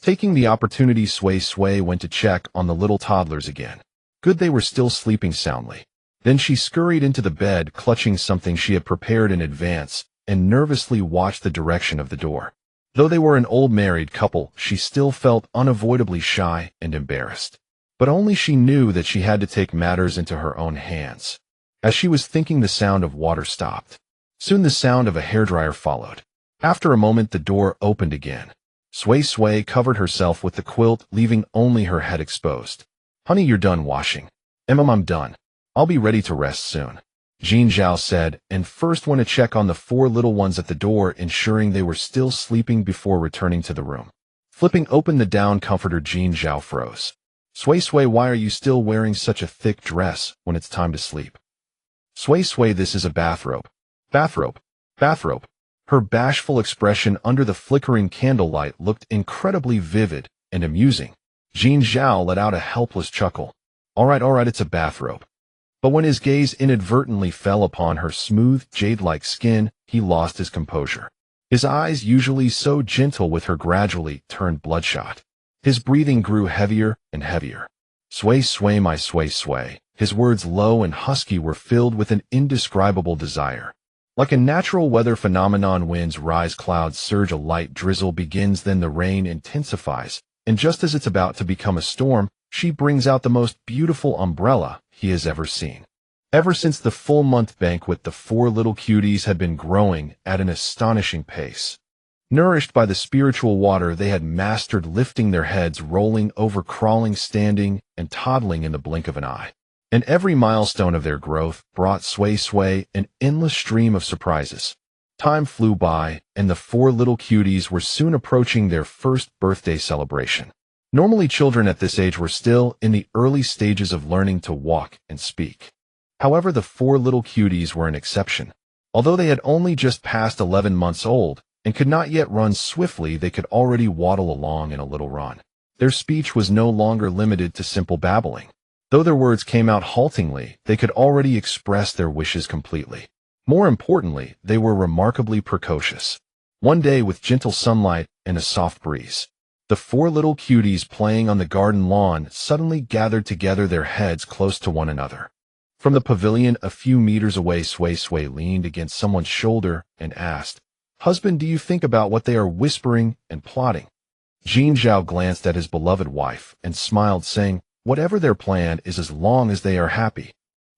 Taking the opportunity, Sui Sui went to check on the little toddlers again. Good, they were still sleeping soundly. Then she scurried into the bed, clutching something she had prepared in advance, and nervously watched the direction of the door. Though they were an old married couple, she still felt unavoidably shy and embarrassed. But only she knew that she had to take matters into her own hands. As she was thinking, the sound of water stopped. Soon the sound of a hairdryer followed. After a moment, the door opened again. Sui Sui covered herself with the quilt, leaving only her head exposed. "Honey, you're done washing." "I'm done. I'll be ready to rest soon," Jin Zhao said, and first went to check on the 4 little ones at the door, ensuring they were still sleeping before returning to the room. Flipping open the down comforter, Jin Zhao froze. "Sui Sui, why are you still wearing such a thick dress when it's time to sleep?" "Sui Sui, this is a bathrobe." "Bathrobe? Bathrobe?" Her bashful expression under the flickering candlelight looked incredibly vivid and amusing. Jin Zhao let out a helpless chuckle. All right, it's a bathrobe." But when his gaze inadvertently fell upon her smooth, jade-like skin, he lost his composure. His eyes, usually so gentle with her, gradually turned bloodshot. His breathing grew heavier and heavier. "Sui Sui, my Sui Sui." His words, low and husky, were filled with an indescribable desire. Like a natural weather phenomenon, winds rise, clouds surge, a light drizzle begins, then the rain intensifies, and just as it's about to become a storm, she brings out the most beautiful umbrella he has ever seen. Ever since the full-month banquet, the 4 little cuties had been growing at an astonishing pace. Nourished by the spiritual water, they had mastered lifting their heads, rolling over, crawling, standing, and toddling in the blink of an eye. And every milestone of their growth brought Sui Sui an endless stream of surprises. Time flew by, and the 4 little cuties were soon approaching their first birthday celebration. Normally, children at this age were still in the early stages of learning to walk and speak. However, the 4 little cuties were an exception. Although they had only just passed 11 months old and could not yet run swiftly, they could already waddle along in a little run. Their speech was no longer limited to simple babbling. Though their words came out haltingly, they could already express their wishes completely. More importantly, they were remarkably precocious. One day with gentle sunlight and a soft breeze, the four little cuties playing on the garden lawn suddenly gathered together, their heads close to one another. From the pavilion a few meters away, Sway Sway leaned against someone's shoulder and asked, "Husband, do you think about what they are whispering and plotting?" Jin Zhao glanced at his beloved wife and smiled, saying, "Whatever their plan is, as long as they are happy."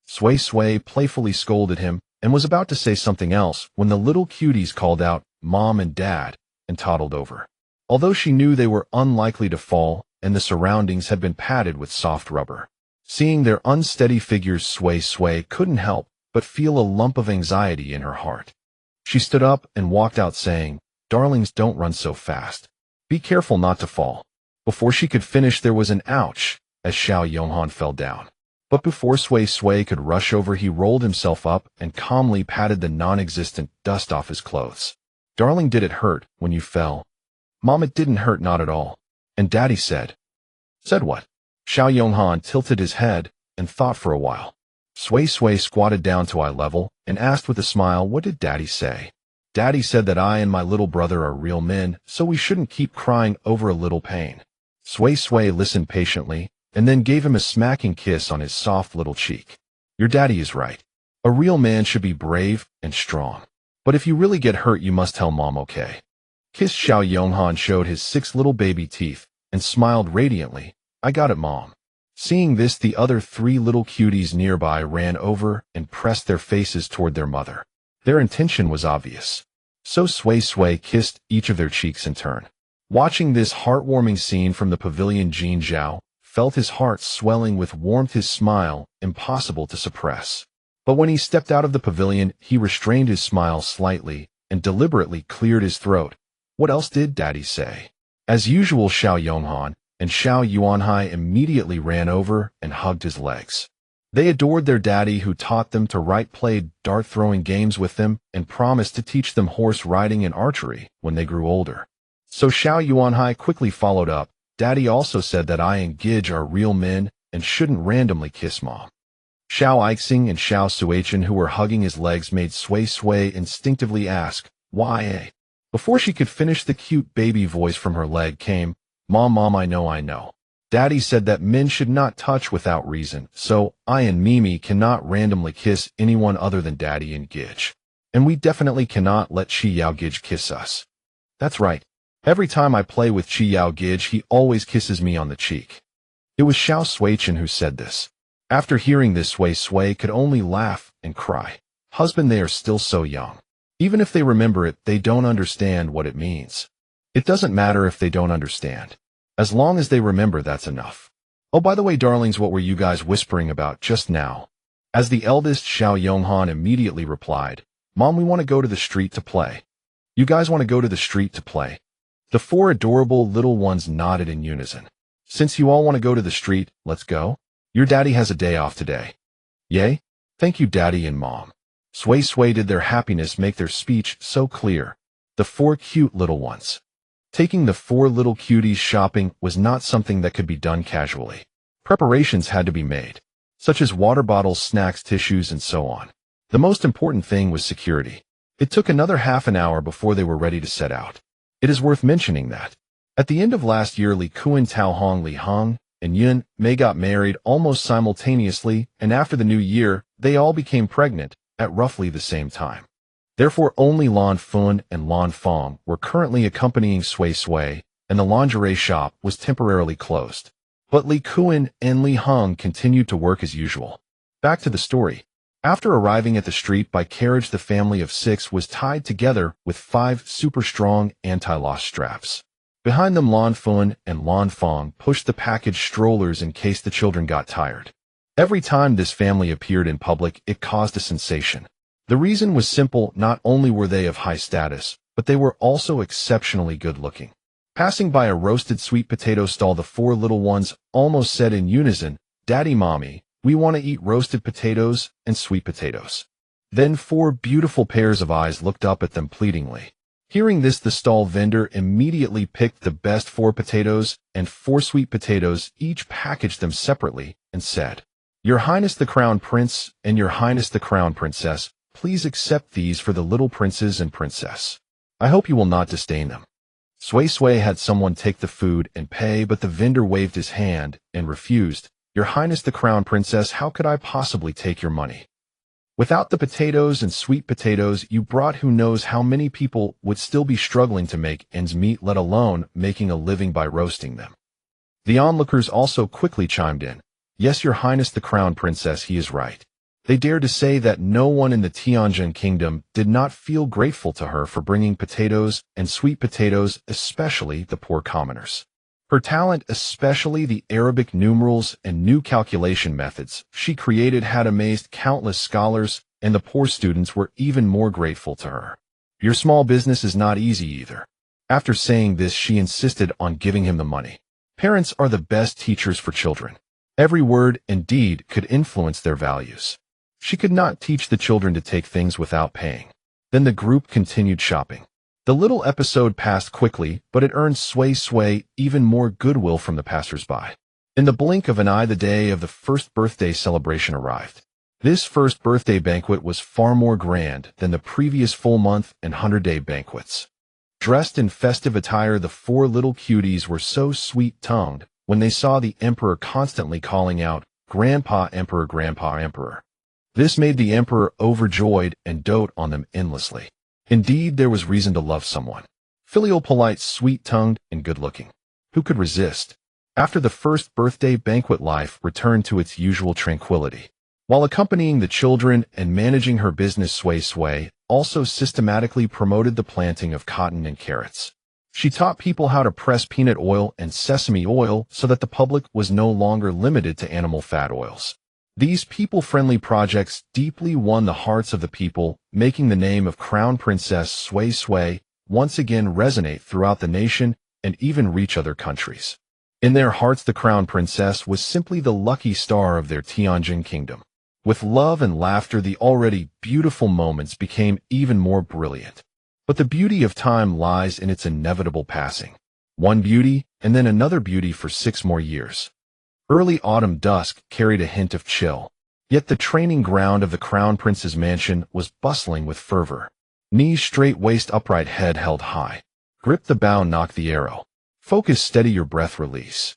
Sway Sway playfully scolded him and was about to say something else when the little cuties called out, "Mom and Dad," and toddled over. Although she knew they were unlikely to fall and the surroundings had been padded with soft rubber. Seeing their unsteady figures, Sway Sway couldn't help but feel a lump of anxiety in her heart. She stood up and walked out, saying, "Darlings, don't run so fast. Be careful not to fall." Before she could finish, there was an ouch as Xiao Yonghan fell down. But before Sway Sway could rush over, he rolled himself up and calmly patted the non-existent dust off his clothes. "Darling, did it hurt when you fell?" "Mom, it didn't hurt, not at all." "And Daddy said?" "Said what?" Xiao Yonghan tilted his head and thought for a while. Sway Sway squatted down to eye level and asked with a smile, "What did Daddy say?" "Daddy said that I and my little brother are real men, so we shouldn't keep crying over a little pain." Sway Sway listened patiently and then gave him a smacking kiss on his soft little cheek. "Your daddy is right. A real man should be brave and strong. But if you really get hurt, you must tell Mom, okay?" Kiss. Xiao Yonghan showed his 6 little baby teeth and smiled radiantly. "I got it, Mom." Seeing this, the other 3 little cuties nearby ran over and pressed their faces toward their mother. Their intention was obvious. So Sway Sway kissed each of their cheeks in turn. Watching this heartwarming scene from the pavilion, Jin Zhao felt his heart swelling with warmth, his smile impossible to suppress. But when he stepped out of the pavilion, he restrained his smile slightly and deliberately cleared his throat. "What else did Daddy say?" As usual, Xiao Yonghan and Xiao Yuanhai immediately ran over and hugged his legs. They adored their daddy, who taught them to write, played dart-throwing games with them, and promised to teach them horse riding and archery when they grew older. So Xiao Yuanhai quickly followed up, "Daddy also said that I and Gidge are real men and shouldn't randomly kiss Mom." Xiao Ixing and Xiao Suichin, who were hugging his legs, made Sway Sway instinctively ask, "Why, eh?" Before she could finish, the cute baby voice from her leg came, Mom, I know. Daddy said that men should not touch without reason, so I and Mimi cannot randomly kiss anyone other than Daddy and Gidge. And we definitely cannot let Chi Yao Gidge kiss us." "That's right. Every time I play with Chi Yao Gidge, he always kisses me on the cheek." It was Xiao Suichin who said this. After hearing this, Sway Sway could only laugh and cry. "Husband, they are still so young. Even if they remember it, they don't understand what it means." "It doesn't matter if they don't understand. As long as they remember, that's enough." "Oh, by the way, darlings, what were you guys whispering about just now?" As the eldest, Xiao Yonghan immediately replied, "Mom, we want to go to the street to play." "You guys want to go to the street to play?" The 4 adorable little ones nodded in unison. "Since you all want to go to the street, let's go. Your daddy has a day off today." "Yay? Thank you, Daddy and Mom." Sway Sway did their happiness make their speech so clear. The 4 cute little ones. Taking the 4 little cuties shopping was not something that could be done casually. Preparations had to be made, such as water bottles, snacks, tissues, and so on. The most important thing was security. It took another half an hour before they were ready to set out. It is worth mentioning that at the end of last year, Li Kuan, Tao Hong, Li Hong, and Yun Mei got married almost simultaneously, and after the new year, they all became pregnant at roughly the same time. Therefore, only Lan Fun and Lan Fong were currently accompanying Sway Sway, and the lingerie shop was temporarily closed. But Li Kuan and Li Hong continued to work as usual. Back to the story. After arriving at the street by carriage, the family of 6 was tied together with 5 super strong anti-loss straps. Behind them, Lan Fun and Lan Fong pushed the package strollers in case the children got tired. Every time this family appeared in public, it caused a sensation. The reason was simple: not only were they of high status, but they were also exceptionally good-looking. Passing by a roasted sweet potato stall, the 4 little ones almost said in unison, "Daddy, Mommy, we want to eat roasted potatoes and sweet potatoes." Then 4 beautiful pairs of eyes looked up at them pleadingly. Hearing this, the stall vendor immediately picked the best 4 potatoes and 4 sweet potatoes, each packaged them separately, and said, "Your Highness the Crown Prince and Your Highness the Crown Princess, please accept these for the little princes and princess." I hope you will not disdain them. Sui Sui had someone take the food and pay, but the vendor waved his hand and refused. Your Highness the Crown Princess, how could I possibly take your money? Without the potatoes and sweet potatoes you brought, who knows how many people would still be struggling to make ends meet, let alone making a living by roasting them. The onlookers also quickly chimed in. Yes, Your Highness the Crown Princess, he is right. They dared to say that no one in the Tianjin kingdom did not feel grateful to her for bringing potatoes and sweet potatoes, especially the poor commoners. Her talent, especially the Arabic numerals and new calculation methods she created, had amazed countless scholars, and the poor students were even more grateful to her. Your small business is not easy either. After saying this, she insisted on giving him the money. Parents are the best teachers for children. Every word and deed could influence their values. She could not teach the children to take things without paying. Then the group continued shopping. The little episode passed quickly, but it earned Sui Sui even more goodwill from the passers-by. In the blink of an eye, the day of the first birthday celebration arrived. This first birthday banquet was far more grand than the previous full-month and 100-day banquets. Dressed in festive attire, the four little cuties were so sweet-tongued when they saw the emperor constantly calling out, "Grandpa Emperor, Grandpa Emperor." This made the emperor overjoyed and dote on them endlessly. Indeed, there was reason to love someone. Filial, polite, sweet-tongued, and good-looking. Who could resist? After the first birthday banquet, life returned to its usual tranquility. While accompanying the children and managing her business, Sui Sui also systematically promoted the planting of cotton and carrots. She taught people how to press peanut oil and sesame oil so that the public was no longer limited to animal fat oils. These people-friendly projects deeply won the hearts of the people, making the name of Crown Princess Sui Sui once again resonate throughout the nation and even reach other countries. In their hearts, the Crown Princess was simply the lucky star of their Tianjin kingdom. With love and laughter, the already beautiful moments became even more brilliant. But the beauty of time lies in its inevitable passing. One beauty, and then another beauty for 6 more years. Early autumn dusk carried a hint of chill, yet the training ground of the Crown Prince's mansion was bustling with fervor. Knees straight, waist upright, head held high. Grip the bow, knock the arrow. Focus, steady your breath, release.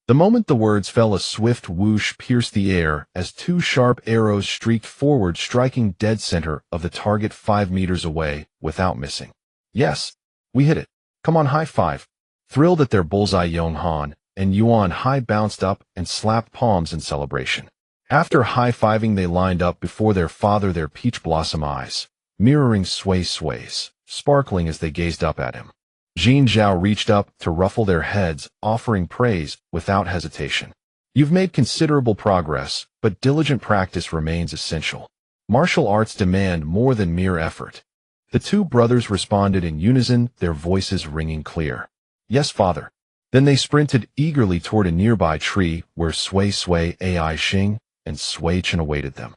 The moment the words fell, a swift whoosh pierced the air as 2 sharp arrows streaked forward, striking dead center of the target 5 meters away without missing. Yes, we hit it. Come on, high five. Thrilled at their bullseye, Yonghan and Yuan Hai bounced up and slapped palms in celebration. After high-fiving, they lined up before their father, their peach blossom eyes mirroring Sui Sui's, sparkling as they gazed up at him. Jin Zhao reached up to ruffle their heads, offering praise without hesitation. You've made considerable progress, but diligent practice remains essential. Martial arts demand more than mere effort. The 2 brothers responded in unison, their voices ringing clear. Yes, father. Then they sprinted eagerly toward a nearby tree where Sui Sui, Ai Xing, and Sui Chen awaited them.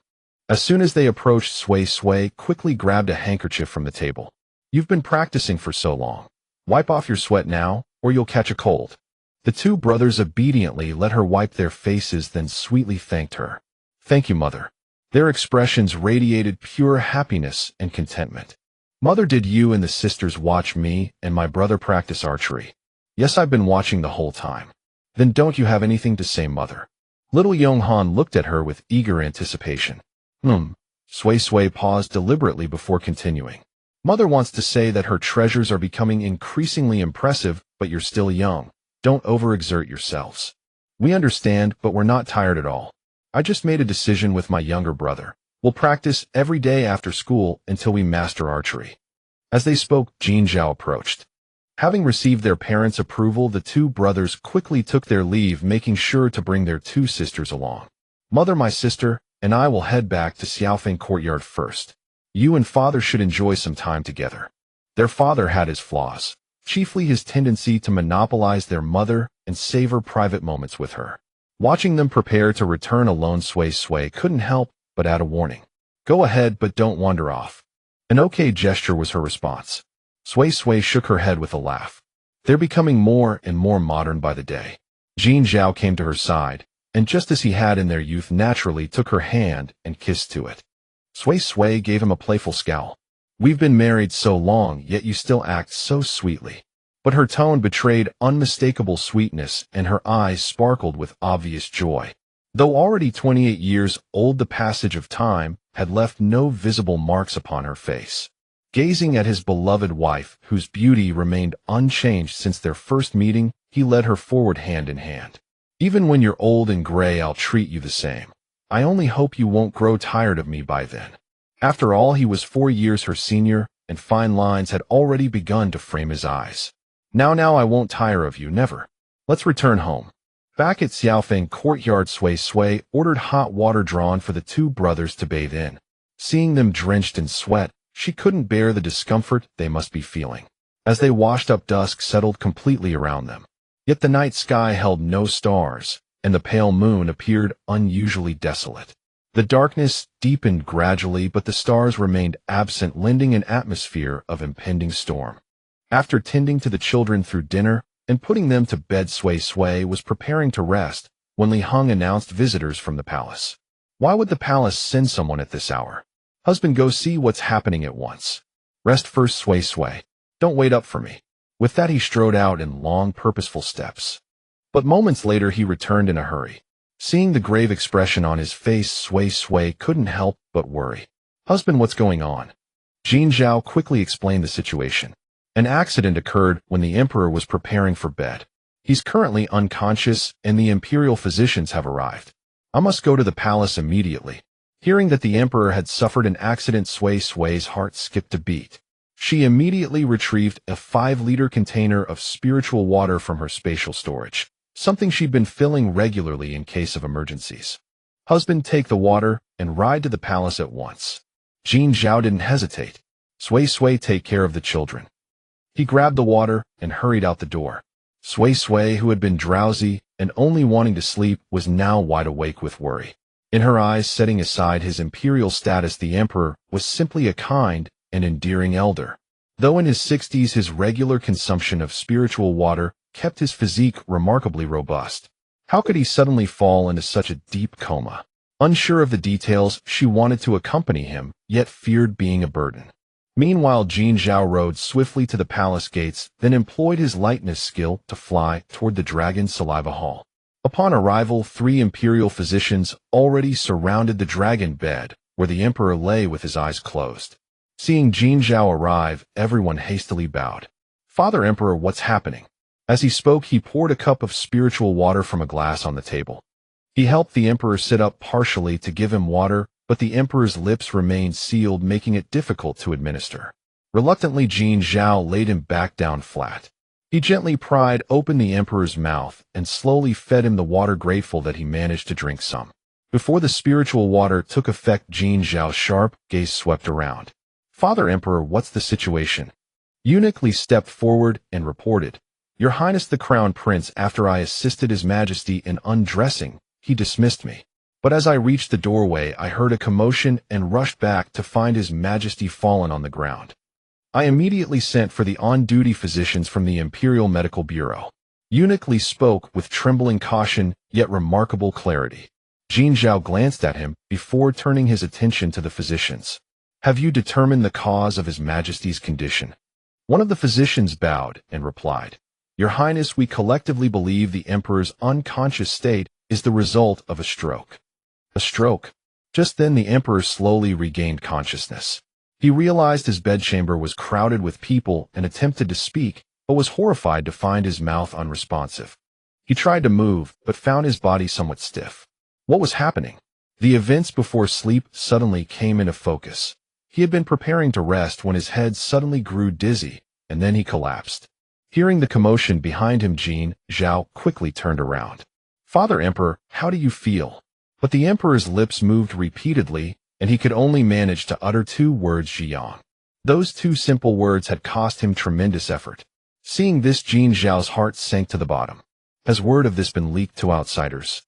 As soon as they approached, Sui Sui quickly grabbed a handkerchief from the table. You've been practicing for so long. Wipe off your sweat now, or you'll catch a cold. The 2 brothers obediently let her wipe their faces, then sweetly thanked her. Thank you, mother. Their expressions radiated pure happiness and contentment. Mother, did you and the sisters watch me and my brother practice archery? Yes, I've been watching the whole time. Then don't you have anything to say, mother? Little Yonghan looked at her with eager anticipation. Sui Sui paused deliberately before continuing. Mother wants to say that her treasures are becoming increasingly impressive, but you're still young. Don't overexert yourselves. We understand, but we're not tired at all. I just made a decision with my younger brother. We'll practice every day after school until we master archery. As they spoke, Jin Zhao approached. Having received their parents' approval, the 2 brothers quickly took their leave, making sure to bring their 2 sisters along. Mother, my sister, and I will head back to Xiaofeng Courtyard first. You and father should enjoy some time together. Their father had his flaws, chiefly his tendency to monopolize their mother and savor private moments with her. Watching them prepare to return alone, Sui Sui couldn't help but add a warning. Go ahead, but don't wander off. An okay gesture was her response. Sui Sui shook her head with a laugh. They're becoming more and more modern by the day. Jin Zhao came to her side, and just as he had in their youth, naturally took her hand and kissed to it. Sui Sui gave him a playful scowl. We've been married so long, yet you still act so sweetly." But her tone betrayed unmistakable sweetness, and her eyes sparkled with obvious joy. Though already 28 years old, the passage of time had left no visible marks upon her face. Gazing at his beloved wife, whose beauty remained unchanged since their first meeting, he led her forward hand in hand. "Even when you're old and gray, I'll treat you the same. I only hope you won't grow tired of me by then." After all, he was 4 years her senior, and fine lines had already begun to frame his eyes. Now, I won't tire of you, never. Let's return home." Back at Xiaofeng courtyard, Sui ordered hot water drawn for the two brothers to bathe in. Seeing them drenched in sweat, she couldn't bear the discomfort they must be feeling. As they washed up, dusk settled completely around them. Yet the night sky held no stars, and the pale moon appeared unusually desolate. The darkness deepened gradually, but the stars remained absent, lending an atmosphere of impending storm. After tending to the children through dinner and putting them to bed, Sui was preparing to rest when Li Heng announced visitors from the palace. Why would the palace send someone at this hour? "Husband, go see what's happening at once." "Rest first, Sui. Don't wait up for me." With that, he strode out in long, purposeful steps. But moments later, he returned in a hurry. Seeing the grave expression on his face, Sui couldn't help but worry. "Husband, what's going on?" Jin Zhao quickly explained the situation. An accident occurred when the emperor was preparing for bed. He's currently unconscious, and the imperial physicians have arrived. I must go to the palace immediately. Hearing that the emperor had suffered an accident, Sui's heart skipped a beat. She immediately retrieved a 5-liter container of spiritual water from her spatial storage, something she'd been filling regularly in case of emergencies. "Husband, take the water and ride to the palace at once." Jin Zhao didn't hesitate. Sui, take care of the children." He grabbed the water and hurried out the door. Sui, who had been drowsy and only wanting to sleep, was now wide awake with worry. In her eyes, setting aside his imperial status, the emperor was simply a kind and endearing elder. Though in his 60s, his regular consumption of spiritual water kept his physique remarkably robust. How could he suddenly fall into such a deep coma? Unsure of the details, she wanted to accompany him, yet feared being a burden. Meanwhile, Jin Zhao rode swiftly to the palace gates, then employed his lightness skill to fly toward the dragon saliva hall. Upon arrival, 3 imperial physicians already surrounded the dragon bed, where the emperor lay with his eyes closed. Seeing Jin Zhao arrive, everyone hastily bowed. "Father Emperor, what's happening?" As he spoke, he poured a cup of spiritual water from a glass on the table. He helped the emperor sit up partially to give him water, but the emperor's lips remained sealed, making it difficult to administer. Reluctantly, Jin Zhao laid him back down flat. He gently pried open the emperor's mouth and slowly fed him the water, grateful that he managed to drink some. Before the spiritual water took effect, Jin Zhao's sharp gaze swept around. "Father Emperor, what's the situation?" Eunuch Li stepped forward and reported, "Your Highness the Crown Prince, after I assisted His Majesty in undressing, he dismissed me. But as I reached the doorway, I heard a commotion and rushed back to find His Majesty fallen on the ground. I immediately sent for the on-duty physicians from the Imperial Medical Bureau." Eunuch Li spoke with trembling caution, yet remarkable clarity. Jin Zhao glanced at him before turning his attention to the physicians. "Have you determined the cause of His Majesty's condition?" One of the physicians bowed and replied, "Your Highness, we collectively believe the Emperor's unconscious state is the result of a stroke." "A stroke?" Just then the Emperor slowly regained consciousness. He realized his bedchamber was crowded with people and attempted to speak, but was horrified to find his mouth unresponsive. He tried to move, but found his body somewhat stiff. What was happening? The events before sleep suddenly came into focus. He had been preparing to rest when his head suddenly grew dizzy, and then he collapsed. Hearing the commotion behind him, Jin Zhao quickly turned around. "Father Emperor, how do you feel?" But the Emperor's lips moved repeatedly, and he could only manage to utter 2 words, "Zhiyang." Those 2 simple words had cost him tremendous effort. Seeing this, Jin Zhao's heart sank to the bottom. Has word of this been leaked to outsiders?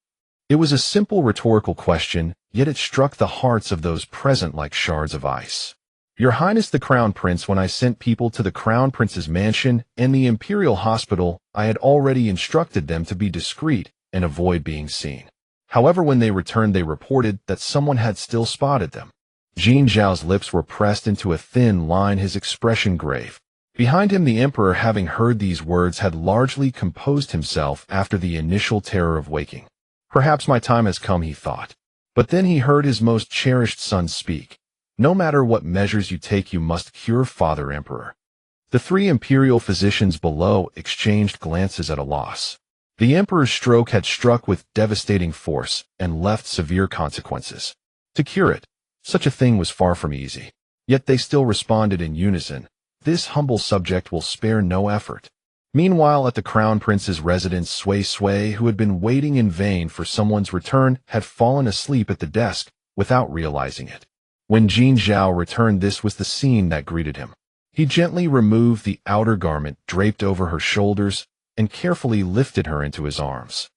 It was a simple rhetorical question, yet it struck the hearts of those present like shards of ice. "Your Highness the Crown Prince, when I sent people to the Crown Prince's mansion and the Imperial Hospital, I had already instructed them to be discreet and avoid being seen. However, when they returned, they reported that someone had still spotted them. Jin Zhao's lips were pressed into a thin line, his expression grave. Behind him, the emperor, having heard these words, had largely composed himself after the initial terror of waking. Perhaps my time has come, he thought. But then he heard his most cherished son speak. No matter what measures you take, you must cure, Father Emperor. The three imperial physicians below exchanged glances at a loss. The emperor's stroke had struck with devastating force and left severe consequences. To cure it, such a thing was far from easy. Yet they still responded in unison. This humble subject will spare no effort. Meanwhile, at the crown prince's residence, Sui Sui, who had been waiting in vain for someone's return, had fallen asleep at the desk without realizing it. When Jin Zhao returned, this was the scene that greeted him. He gently removed the outer garment draped over her shoulders and carefully lifted her into his arms.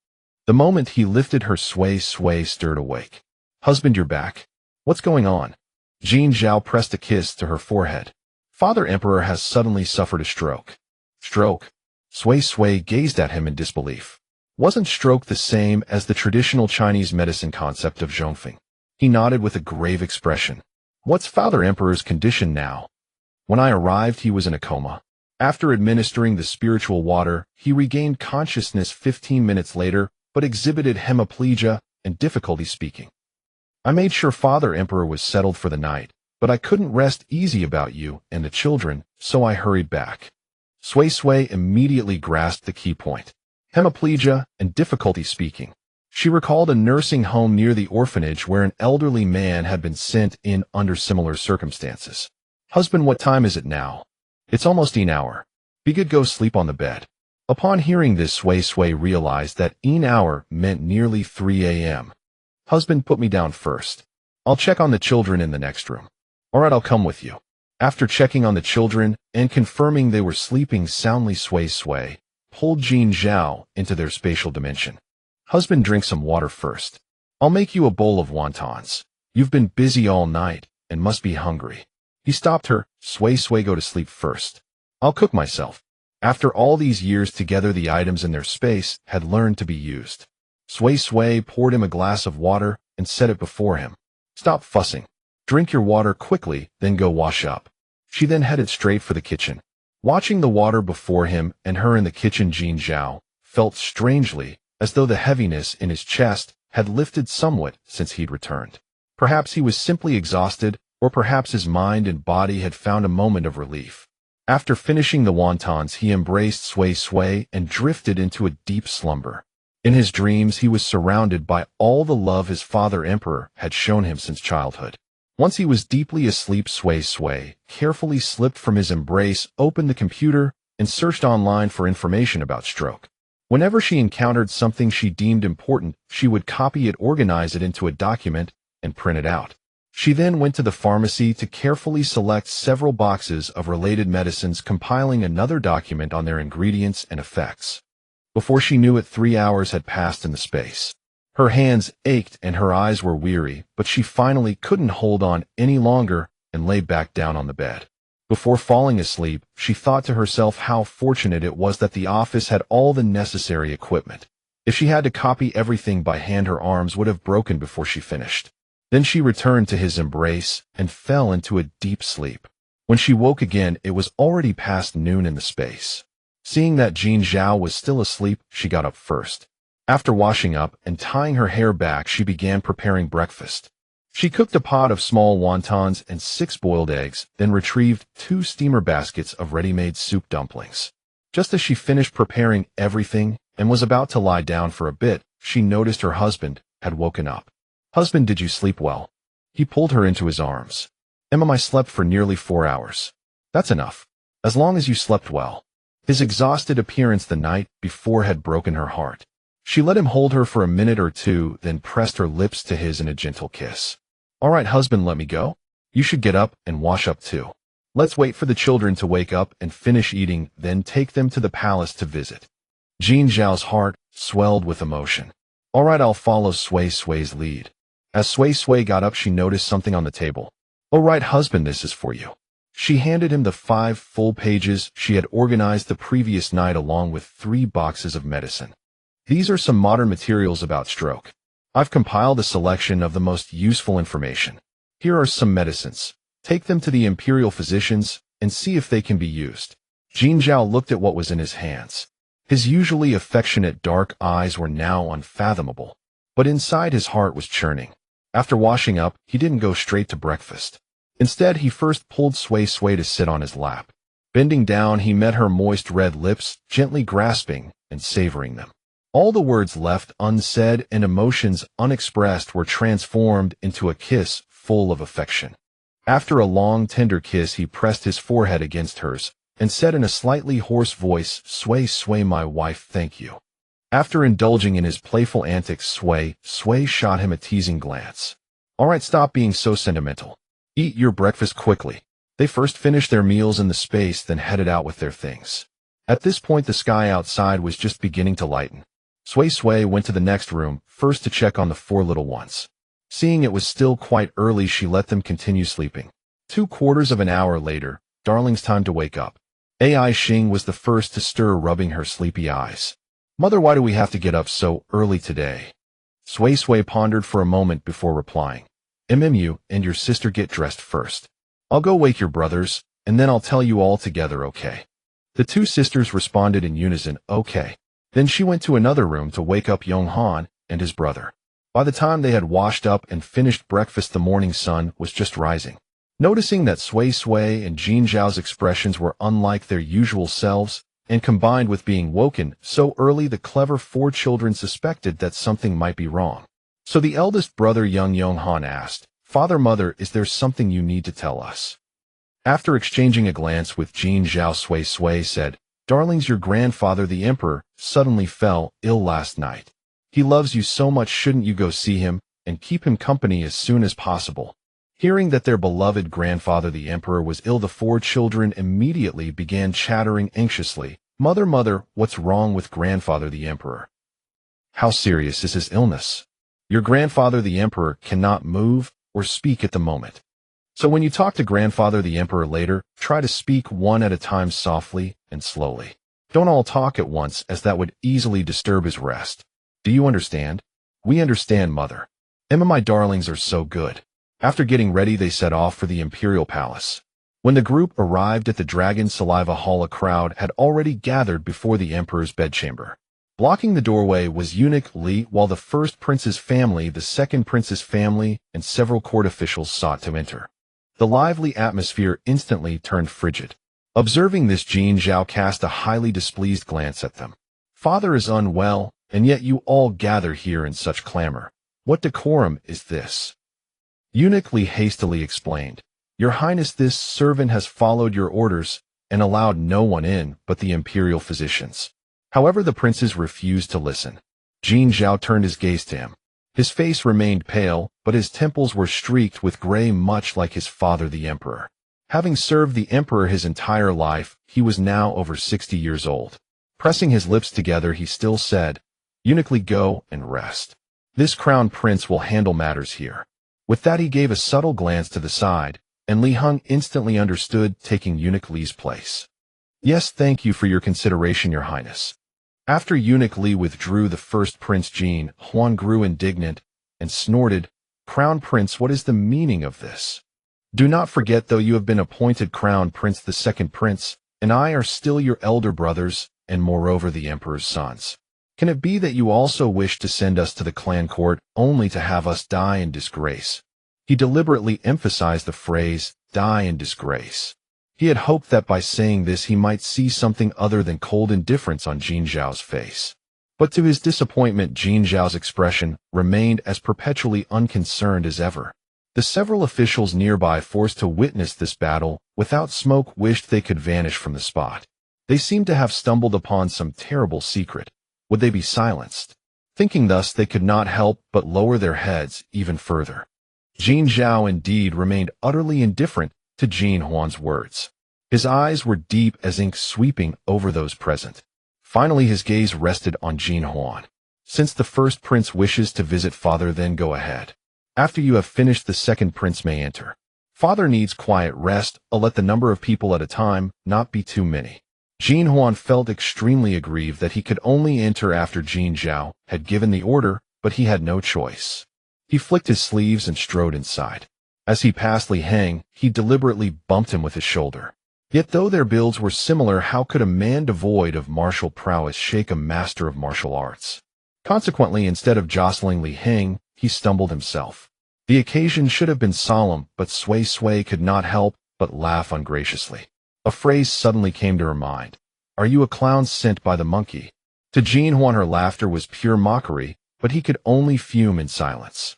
The moment he lifted her, Sui Sui stirred awake. Husband, you're back. What's going on? Jin Zhao pressed a kiss to her forehead. Father Emperor has suddenly suffered a stroke. Stroke? Sui Sui gazed at him in disbelief. Wasn't stroke the same as the traditional Chinese medicine concept of zhongfeng? He nodded with a grave expression. What's Father Emperor's condition now? When I arrived, he was in a coma. After administering the spiritual water, he regained consciousness 15 minutes later, but exhibited hemiplegia and difficulty speaking. I made sure Father Emperor was settled for the night, but I couldn't rest easy about you and the children, so I hurried back. Sui Sui immediately grasped the key point. Hemiplegia and difficulty speaking. She recalled a nursing home near the orphanage where an elderly man had been sent in under similar circumstances. Husband, what time is it now? It's almost an hour. Be good, go sleep on the bed. Upon hearing this, Sui Sui realized that an hour meant nearly 3 a.m. Husband, put me down first. I'll check on the children in the next room. All right, I'll come with you. After checking on the children and confirming they were sleeping soundly, Sui Sui pulled Jin Zhao into their spatial dimension. Husband, drink some water first. I'll make you a bowl of wontons. You've been busy all night and must be hungry. He stopped her. Sui Sui, go to sleep first. I'll cook myself. After all these years together, the items in their space had learned to be used. Sui Sui poured him a glass of water and set it before him. Stop fussing. Drink your water quickly, then go wash up. She then headed straight for the kitchen. Watching the water before him and her in the kitchen, Jin Zhao felt strangely as though the heaviness in his chest had lifted somewhat since he'd returned. Perhaps he was simply exhausted, or perhaps his mind and body had found a moment of relief. After finishing the wontons, he embraced Sui Sui and drifted into a deep slumber. In his dreams, he was surrounded by all the love his father Emperor had shown him since childhood. Once he was deeply asleep, Sui Sui carefully slipped from his embrace, opened the computer, and searched online for information about stroke. Whenever she encountered something she deemed important, she would copy it, organize it into a document, and print it out. She then went to the pharmacy to carefully select several boxes of related medicines, compiling another document on their ingredients and effects. Before she knew it, 3 hours had passed in the space. Her hands ached and her eyes were weary, but she finally couldn't hold on any longer and lay back down on the bed. Before falling asleep, she thought to herself how fortunate it was that the office had all the necessary equipment. If she had to copy everything by hand, her arms would have broken before she finished. Then she returned to his embrace and fell into a deep sleep. When she woke again, it was already past noon in the space. Seeing that Jin Zhao was still asleep, she got up first. After washing up and tying her hair back, she began preparing breakfast. She cooked a pot of small wontons and 6 boiled eggs, then retrieved 2 steamer baskets of ready-made soup dumplings. Just as she finished preparing everything and was about to lie down for a bit, she noticed her husband had woken up. Husband, did you sleep well? He pulled her into his arms. I slept for nearly 4 hours. That's enough. As long as you slept well. His exhausted appearance the night before had broken her heart. She let him hold her for a minute or two, then pressed her lips to his in a gentle kiss. All right, husband, let me go. You should get up and wash up too. Let's wait for the children to wake up and finish eating, then take them to the palace to visit. Jin Zhao's heart swelled with emotion. All right, I'll follow Sui Sui's lead. As Sui Sui got up, she noticed something on the table. All right, husband, this is for you. She handed him the 5 full pages she had organized the previous night along with 3 boxes of medicine. These are some modern materials about stroke. I've compiled a selection of the most useful information. Here are some medicines. Take them to the imperial physicians and see if they can be used. Jin Zhao looked at what was in his hands. His usually affectionate dark eyes were now unfathomable, but inside his heart was churning. After washing up, he didn't go straight to breakfast. Instead, he first pulled Sui Sui to sit on his lap. Bending down, he met her moist red lips, gently grasping and savoring them. All the words left unsaid and emotions unexpressed were transformed into a kiss full of affection. After a long, tender kiss, he pressed his forehead against hers and said in a slightly hoarse voice, "Sui Sui, my wife, thank you." After indulging in his playful antics, Sui shot him a teasing glance. "All right, stop being so sentimental. Eat your breakfast quickly." They first finished their meals in the space, then headed out with their things. At this point, the sky outside was just beginning to lighten. Sui went to the next room, first to check on the 4 little ones. Seeing it was still quite early, she let them continue sleeping. 2/4 of an hour later, darling's time to wake up. Ai Xing was the first to stir, rubbing her sleepy eyes. "Mother, why do we have to get up so early today?" Sui pondered for a moment before replying. "You and your sister get dressed first. I'll go wake your brothers, and then I'll tell you all together, okay?" The 2 sisters responded in unison, "Okay." Then she went to another room to wake up Yonghan and his brother. By the time they had washed up and finished breakfast, the morning sun was just rising. Noticing that Sui and Jin Zhao's expressions were unlike their usual selves, and combined with being woken so early, the clever 4 children suspected that something might be wrong. So the eldest brother, young Yonghan, asked, "Father, Mother, is there something you need to tell us?" After exchanging a glance with Jin Zhao, Sui said, "Darlings, your grandfather, the emperor, suddenly fell ill last night. He loves you so much, shouldn't you go see him and keep him company as soon as possible?" Hearing that their beloved grandfather, the emperor, was ill, the 4 children immediately began chattering anxiously, "Mother, Mother, what's wrong with grandfather, the emperor? How serious is his illness? Your grandfather, the emperor, cannot move or speak at the moment. So when you talk to grandfather, the emperor, later, try to speak one at a time, softly and slowly. Don't all talk at once, as that would easily disturb his rest. Do you understand?" "We understand, Mother. My darlings are so good." After getting ready, they set off for the imperial palace. When the group arrived at the Dragon Saliva Hall, a crowd had already gathered before the emperor's bedchamber. Blocking the doorway was eunuch Li, while the first prince's family, the second prince's family, and several court officials sought to enter. The lively atmosphere instantly turned frigid. Observing this, Jin Zhao cast a highly displeased glance at them. "Father is unwell, and yet you all gather here in such clamor. What decorum is this?" Eunuch Li hastily explained, "Your Highness, this servant has followed your orders and allowed no one in but the imperial physicians." However, the princes refused to listen. Jin Zhao turned his gaze to him. His face remained pale, but his temples were streaked with gray, much like his father, the emperor. Having served the emperor his entire life, he was now over 60 years old. Pressing his lips together, he still said, "Eunuch Li, go and rest. This crown prince will handle matters here." With that, he gave a subtle glance to the side, and Li Heng instantly understood, taking Eunuch Li's place. "Yes, thank you for your consideration, Your Highness." After Eunuch Li withdrew, the first prince, Jin Huan, grew indignant and snorted, "Crown Prince, what is the meaning of this? Do not forget, though, you have been appointed Crown Prince, the second prince, and I are still your elder brothers, and moreover the emperor's sons. Can it be that you also wish to send us to the clan court only to have us die in disgrace?" He deliberately emphasized the phrase, "die in disgrace." He had hoped that by saying this he might see something other than cold indifference on Jin Zhao's face. But to his disappointment, Jin Zhao's expression remained as perpetually unconcerned as ever. The several officials nearby, forced to witness this battle without smoke, wished they could vanish from the spot. They seemed to have stumbled upon some terrible secret. Would they be silenced? Thinking thus, they could not help but lower their heads even further. Jin Zhao indeed remained utterly indifferent to Jin Huan's words. His eyes were deep as ink, sweeping over those present. Finally, his gaze rested on Jin Huan. "Since the first prince wishes to visit father, then go ahead. After you have finished, the second prince may enter. Father needs quiet rest. I'll let the number of people at a time not be too many." Jin Huan felt extremely aggrieved that he could only enter after Jin Zhao had given the order, but he had no choice. He flicked his sleeves and strode inside. As he passed Li Heng, he deliberately bumped him with his shoulder. Yet though their builds were similar, how could a man devoid of martial prowess shake a master of martial arts? Consequently, instead of jostling Li Heng, he stumbled himself. The occasion should have been solemn, but Sui Sui could not help but laugh ungraciously. A phrase suddenly came to her mind. "Are you a clown sent by the monkey?" To Jin Huan her laughter was pure mockery, but he could only fume in silence.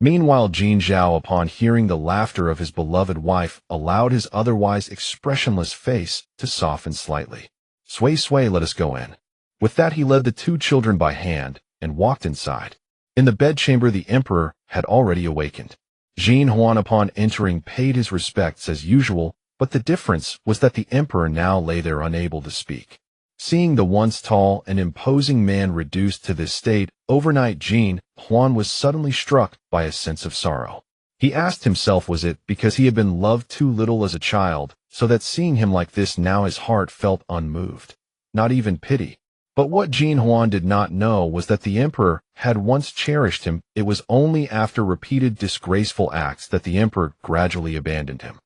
Meanwhile, Jin Zhao, upon hearing the laughter of his beloved wife, allowed his otherwise expressionless face to soften slightly. "Sui Sui, let us go in." With that, he led the two children by hand and walked inside. In the bedchamber, the emperor had already awakened. Jin Huan, upon entering, paid his respects as usual, but the difference was that the emperor now lay there unable to speak. Seeing the once tall and imposing man reduced to this state, overnight Jin Huan was suddenly struck by a sense of sorrow. He asked himself, was it because he had been loved too little as a child, so that seeing him like this now his heart felt unmoved? Not even pity. But what Jin Huan did not know was that the emperor had once cherished him. It was only after repeated disgraceful acts that the emperor gradually abandoned him.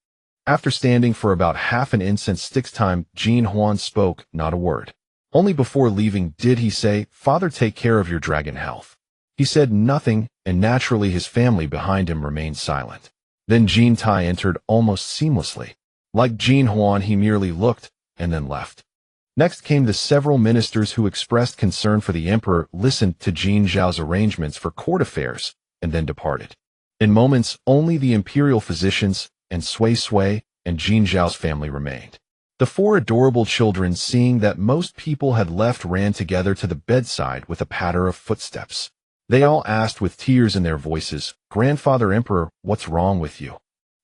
After standing for about half an incense stick's time, Jin Huan spoke not a word. Only before leaving did he say, "Father, take care of your dragon health." He said nothing, and naturally his family behind him remained silent. Then Jin Tai entered almost seamlessly. Like Jin Huan, he merely looked and then left. Next came the several ministers who expressed concern for the emperor, listened to Jin Zhao's arrangements for court affairs, and then departed. In moments, only the imperial physicians and Sui Sui and Jin Zhao's family remained. The four adorable children, seeing that most people had left, ran together to the bedside with a patter of footsteps. They all asked with tears in their voices, "Grandfather Emperor, what's wrong with you?"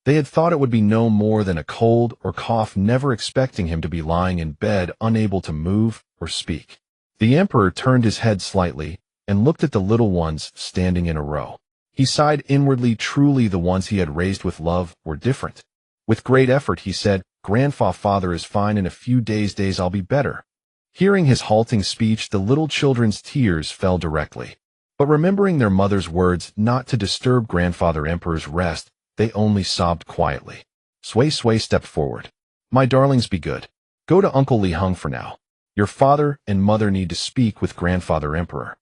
They had thought it would be no more than a cold or cough, never expecting him to be lying in bed, unable to move or speak. The emperor turned his head slightly and looked at the little ones standing in a row. He sighed inwardly. Truly, the ones he had raised with love were different. With great effort, he said, "Grandfather is fine. In a few days I'll be better." Hearing his halting speech, the little children's tears fell directly. But remembering their mother's words not to disturb Grandfather Emperor's rest, they only sobbed quietly. Sui Sui stepped forward. "My darlings, be good. Go to Uncle Li Heng for now. Your father and mother need to speak with Grandfather Emperor."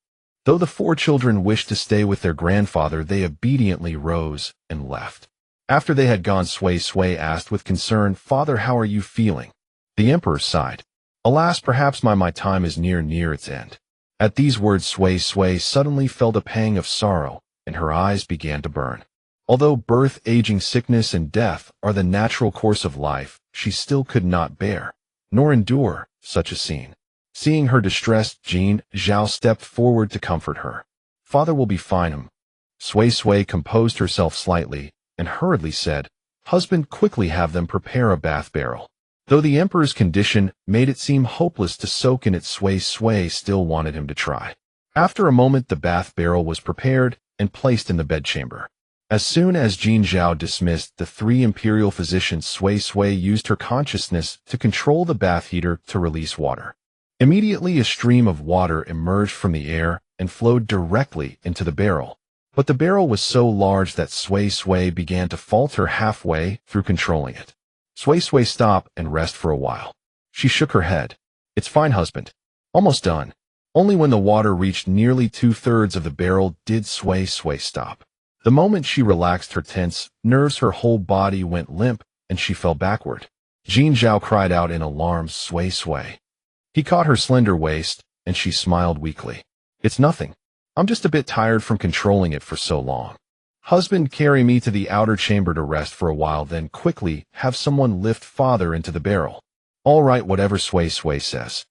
Though the four children wished to stay with their grandfather, they obediently rose and left. After they had gone, Sui Sui asked with concern, "Father, how are you feeling?" The emperor sighed. "Alas, perhaps my time is near its end." At these words, Sui Sui suddenly felt a pang of sorrow, and her eyes began to burn. Although birth, aging, sickness, and death are the natural course of life, she still could not bear, nor endure, such a scene. Seeing her distressed, Jin Zhao stepped forward to comfort her. "Father will be fine." Sui Sui composed herself slightly and hurriedly said, "Husband, quickly have them prepare a bath barrel." Though the emperor's condition made it seem hopeless to soak in it, Sui Sui still wanted him to try. After a moment, the bath barrel was prepared and placed in the bedchamber. As soon as Jin Zhao dismissed the three imperial physicians, Sui Sui used her consciousness to control the bath heater to release water. Immediately, a stream of water emerged from the air and flowed directly into the barrel. But the barrel was so large that Sui Sui began to falter halfway through controlling it. Sui Sui, stop and rest for a while. She shook her head. "It's fine, husband. Almost done." Only when the water reached nearly 2/3 of the barrel did Sui Sui stop. The moment she relaxed her tense nerves, her whole body went limp and she fell backward. Jin Zhao cried out in alarm, "Sui Sui." He caught her slender waist, and she smiled weakly. "It's nothing. I'm just a bit tired from controlling it for so long. Husband, carry me to the outer chamber to rest for a while, then quickly have someone lift father into the barrel." "All right, whatever Sui Sui says."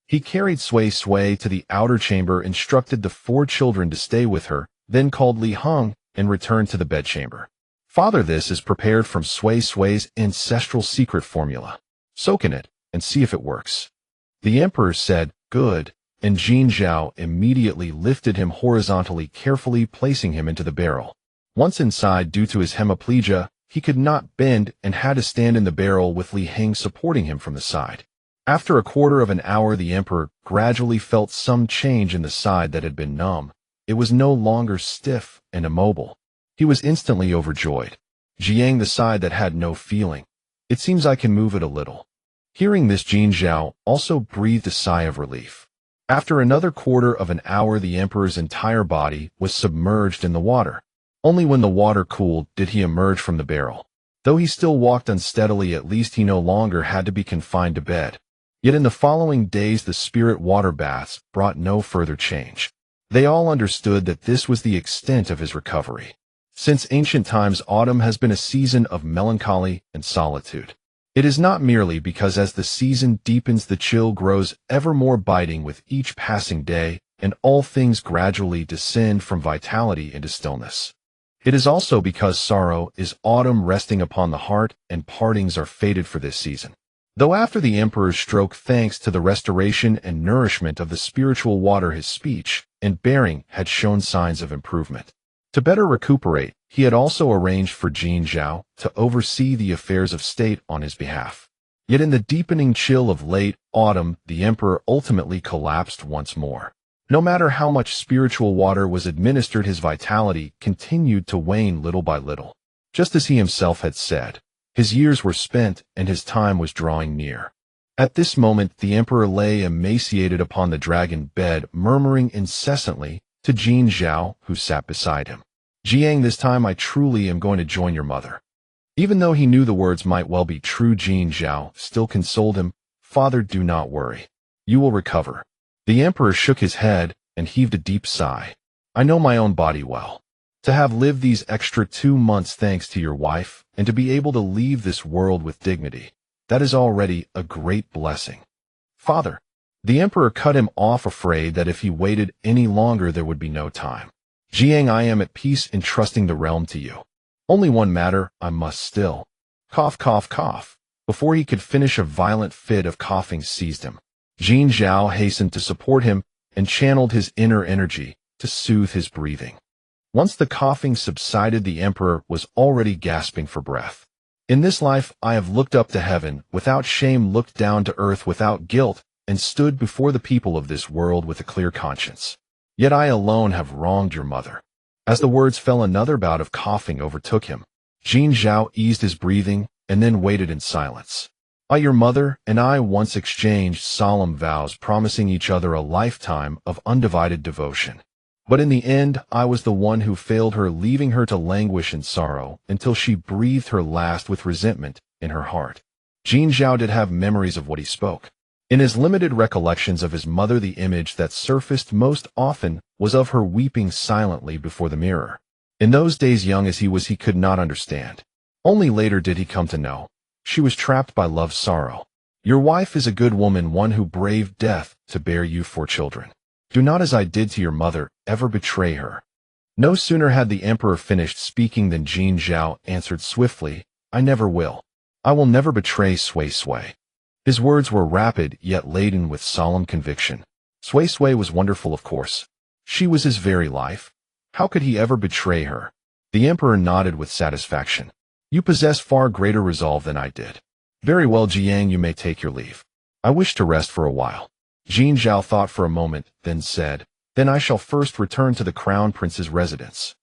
He carried Sui Sui to the outer chamber, instructed the four children to stay with her, then called Li Heng and returned to the bedchamber. "Father, this is prepared from Sui Sui's ancestral secret formula. Soak in it and see if it works." The emperor said, "Good," and Jin Zhao immediately lifted him horizontally, carefully placing him into the barrel. Once inside, due to his hemiplegia, he could not bend and had to stand in the barrel with Li Heng supporting him from the side. After a quarter of an hour, the emperor gradually felt some change in the side that had been numb. It was no longer stiff and immobile. He was instantly overjoyed. Jiang the side that had no feeling. It seems I can move it a little. Hearing this, Jin Zhao also breathed a sigh of relief. After another quarter of an hour, the emperor's entire body was submerged in the water. Only when the water cooled did he emerge from the barrel. Though he still walked unsteadily, at least he no longer had to be confined to bed. Yet in the following days, the spirit water baths brought no further change. They all understood that this was the extent of his recovery. Since ancient times, autumn has been a season of melancholy and solitude. It is not merely because as the season deepens, the chill grows ever more biting with each passing day, and all things gradually descend from vitality into stillness. It is also because sorrow is autumn resting upon the heart, and partings are fated for this season. Though after the emperor's stroke, thanks to the restoration and nourishment of the spiritual water, his speech and bearing had shown signs of improvement. To better recuperate, he had also arranged for Jin Zhao to oversee the affairs of state on his behalf. Yet in the deepening chill of late autumn, the emperor ultimately collapsed once more. No matter how much spiritual water was administered, his vitality continued to wane little by little. Just as he himself had said, his years were spent and his time was drawing near. At this moment, the emperor lay emaciated upon the dragon bed, murmuring incessantly to Jin Zhao, who sat beside him. Jiang, this time I truly am going to join your mother. Even though he knew the words might well be true, Jin Zhao still consoled him. Father, do not worry. You will recover. The emperor shook his head and heaved a deep sigh. I know my own body well. To have lived these extra 2 months thanks to your wife, and to be able to leave this world with dignity, that is already a great blessing. Father, the emperor cut him off, afraid that if he waited any longer there would be no time. Jiang, I am at peace entrusting the realm to you. Only one matter I must still. Cough, cough, cough. Before he could finish, a violent fit of coughing seized him. Jin Zhao hastened to support him and channeled his inner energy to soothe his breathing. Once the coughing subsided, the emperor was already gasping for breath. In this life I have looked up to heaven without shame, looked down to earth without guilt, and stood before the people of this world with a clear conscience. Yet I alone have wronged your mother. As the words fell, another bout of coughing overtook him. Jin Zhao eased his breathing and then waited in silence. Your mother and I once exchanged solemn vows, promising each other a lifetime of undivided devotion. But in the end, I was the one who failed her, leaving her to languish in sorrow until she breathed her last with resentment in her heart. Jin Zhao did have memories of what he spoke. In his limited recollections of his mother, the image that surfaced most often was of her weeping silently before the mirror. In those days, young as he was, he could not understand. Only later did he come to know. She was trapped by love's sorrow. Your wife is a good woman, one who braved death to bear you 4 children. Do not, as I did to your mother, ever betray her. No sooner had the emperor finished speaking than Jin Zhao answered swiftly, I never will. I will never betray Sui Sui. His words were rapid yet laden with solemn conviction. Sui Sui was wonderful, of course. She was his very life. How could he ever betray her? The emperor nodded with satisfaction. You possess far greater resolve than I did. Very well, Jiang, you may take your leave. I wish to rest for a while. Jin Zhao thought for a moment, then said, Then I shall first return to the crown prince's residence.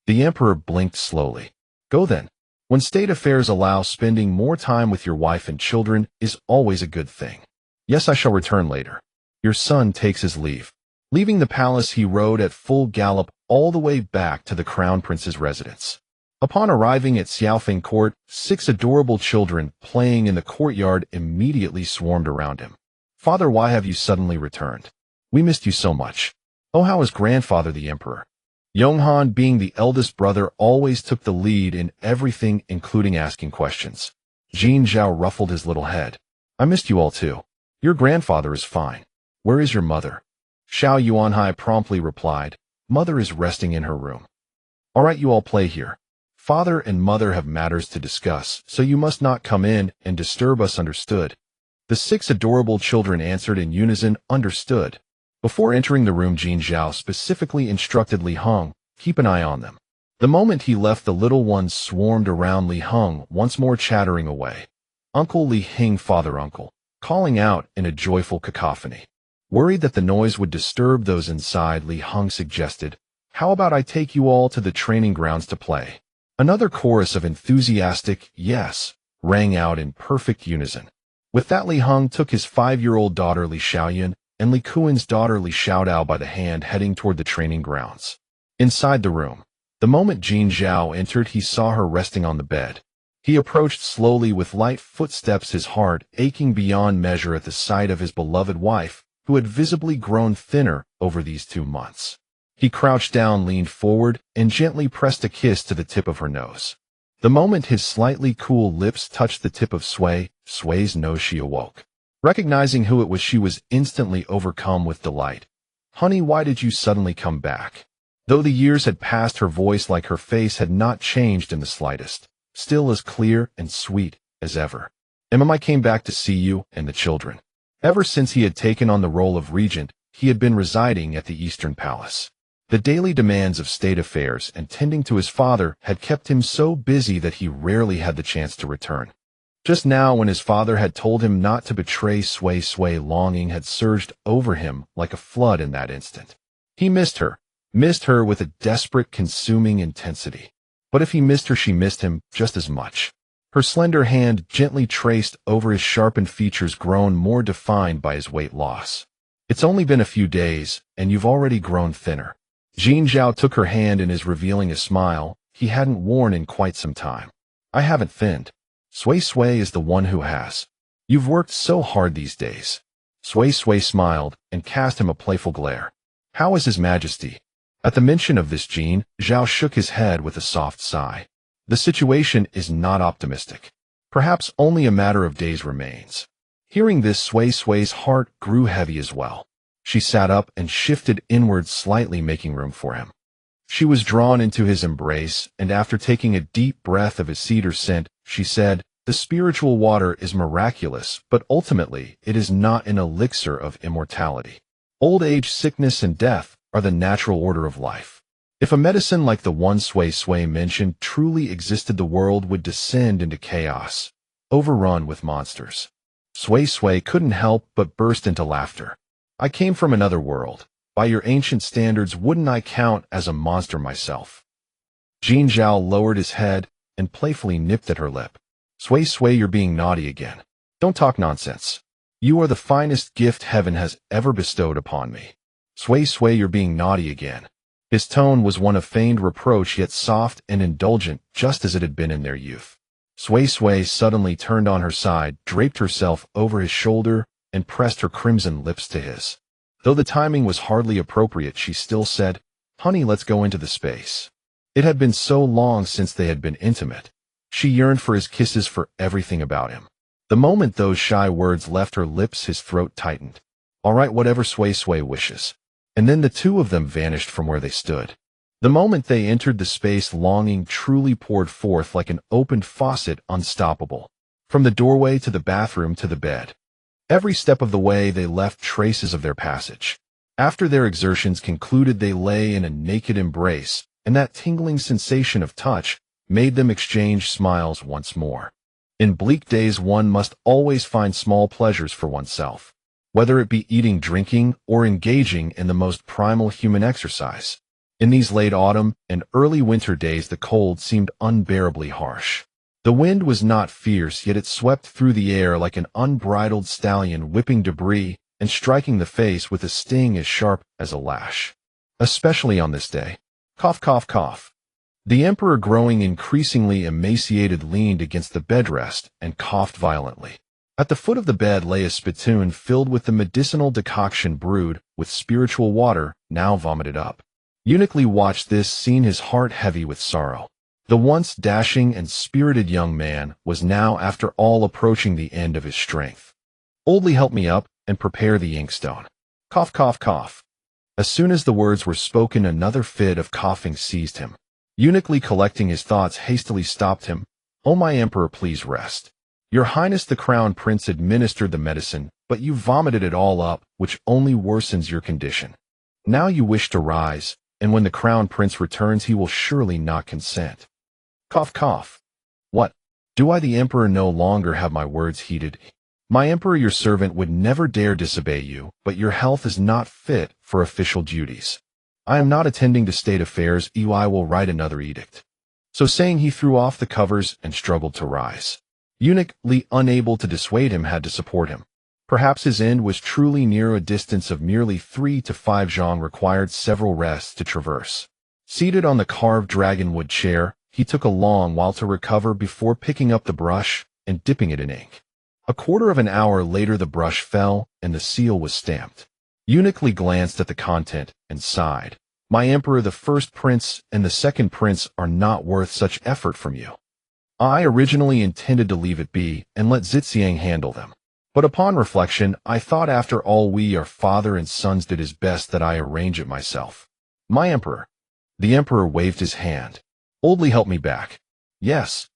The emperor blinked slowly. Go then. When state affairs allow, spending more time with your wife and children is always a good thing. Yes, I shall return later. Your son takes his leave. Leaving the palace, he rode at full gallop all the way back to the crown prince's residence. Upon arriving at Xiaofeng court, 6 adorable children playing in the courtyard immediately swarmed around him. Father, why have you suddenly returned? We missed you so much. Oh, how is grandfather, the emperor? Yonghan, being the eldest brother, always took the lead in everything, including asking questions. Jin Zhao ruffled his little head. I missed you all too. Your grandfather is fine. Where is your mother? Xiao Yuanhai promptly replied, Mother is resting in her room. All right, you all play here. Father and mother have matters to discuss, so you must not come in and disturb us, understood? The 6 adorable children answered in unison, understood. Before entering the room, Jin Zhao specifically instructed Li Heng, keep an eye on them. The moment he left, the little ones swarmed around Li Heng, once more chattering away. Uncle Li Heng, father, uncle, calling out in a joyful cacophony. Worried that the noise would disturb those inside, Li Heng suggested, how about I take you all to the training grounds to play? Another chorus of enthusiastic yes rang out in perfect unison. With that, Li Heng took his 5-year-old daughter Li Xiaoyun and Li Kuan's daughter Li Xiaodao by the hand, heading toward the training grounds. Inside the room, the moment Jin Zhao entered, he saw her resting on the bed. He approached slowly with light footsteps, his heart aching beyond measure at the sight of his beloved wife, who had visibly grown thinner over these 2 months. He crouched down, leaned forward, and gently pressed a kiss to the tip of her nose. The moment his slightly cool lips touched the tip of Sui's nose, she awoke. Recognizing who it was, she was instantly overcome with delight. "Honey, why did you suddenly come back?" Though the years had passed, her voice, like her face, had not changed in the slightest, still as clear and sweet as ever. "I came back to see you and the children." Ever since he had taken on the role of regent, he had been residing at the Eastern Palace. The daily demands of state affairs and tending to his father had kept him so busy that he rarely had the chance to return. Just now, when his father had told him not to betray Sui, longing had surged over him like a flood in that instant. He missed her with a desperate, consuming intensity. But if he missed her, she missed him just as much. Her slender hand gently traced over his sharpened features, grown more defined by his weight loss. "It's only been a few days, and you've already grown thinner." Jin Zhao took her hand and is revealing a smile he hadn't worn in quite some time. "I haven't thinned. Sui is the one who has. You've worked so hard these days." Sui smiled and cast him a playful glare. "How is His Majesty?" At the mention of this, Jin Zhao shook his head with a soft sigh. "The situation is not optimistic. Perhaps only a matter of days remains." Hearing this, Sui's heart grew heavy as well. She sat up and shifted inward slightly, making room for him. She was drawn into his embrace, and after taking a deep breath of his cedar scent, she said, "The spiritual water is miraculous, but ultimately it is not an elixir of immortality. Old age, sickness, and death are the natural order of life. If a medicine like the one Sui mentioned truly existed, the world would descend into chaos, overrun with monsters." Sui couldn't help but burst into laughter. "I came from another world. By your ancient standards, wouldn't I count as a monster myself?" Jin Zhao lowered his head and playfully nipped at her lip. Sui, you're being naughty again. Don't talk nonsense. You are the finest gift heaven has ever bestowed upon me." Sui, you're being naughty again." His tone was one of feigned reproach, yet soft and indulgent, just as it had been in their youth. Sui suddenly turned on her side, draped herself over his shoulder, and pressed her crimson lips to his. Though the timing was hardly appropriate, she still said, "Honey, let's go into the space." It had been so long since they had been intimate. She yearned for his kisses, for everything about him. The moment those shy words left her lips, his throat tightened. "All right, whatever Sui wishes." And then the two of them vanished from where they stood. The moment they entered the space, longing truly poured forth like an opened faucet, unstoppable. From the doorway to the bathroom to the bed. Every step of the way they left traces of their passage. After their exertions concluded, they lay in a naked embrace, and that tingling sensation of touch made them exchange smiles once more. In bleak days, one must always find small pleasures for oneself, whether it be eating, drinking, or engaging in the most primal human exercise. In these late autumn and early winter days, the cold seemed unbearably harsh. The wind was not fierce, yet it swept through the air like an unbridled stallion, whipping debris and striking the face with a sting as sharp as a lash. Especially on this day. Cough, cough, cough. The emperor, growing increasingly emaciated, leaned against the bedrest and coughed violently. At the foot of the bed lay a spittoon filled with the medicinal decoction brewed with spiritual water, now vomited up. Eunuch Li watched this scene, his heart heavy with sorrow. The once dashing and spirited young man was now, after all, approaching the end of his strength. "Old Li, help me up and prepare the inkstone." Cough, cough, cough. As soon as the words were spoken, another fit of coughing seized him. Eunuch Li, collecting his thoughts, hastily stopped him. "Oh, my emperor, please rest. Your Highness the Crown Prince administered the medicine, but you vomited it all up, which only worsens your condition. Now you wish to rise, and when the Crown Prince returns, he will surely not consent." Cough, cough. "What? Do I, the emperor, no longer have my words heeded? My emperor, your servant would never dare disobey you, but your health is not fit for official duties. I am not attending to state affairs. I will write another edict." So saying, he threw off the covers and struggled to rise. Eunuch Li, unable to dissuade him, had to support him. Perhaps his end was truly near. A distance of merely 3 to 5 zhang required several rests to traverse. Seated on the carved dragonwood chair, he took a long while to recover before picking up the brush and dipping it in ink. A quarter of an hour later the brush fell and the seal was stamped. Eunuch Li glanced at the content and sighed. My emperor, the first prince and the second prince are not worth such effort from you. I originally intended to leave it be and let Zhixiang handle them. But upon reflection, I thought after all we, our father and sons, did his best that I arrange it myself. My emperor. The emperor waved his hand. Old Li, help me back. Yes.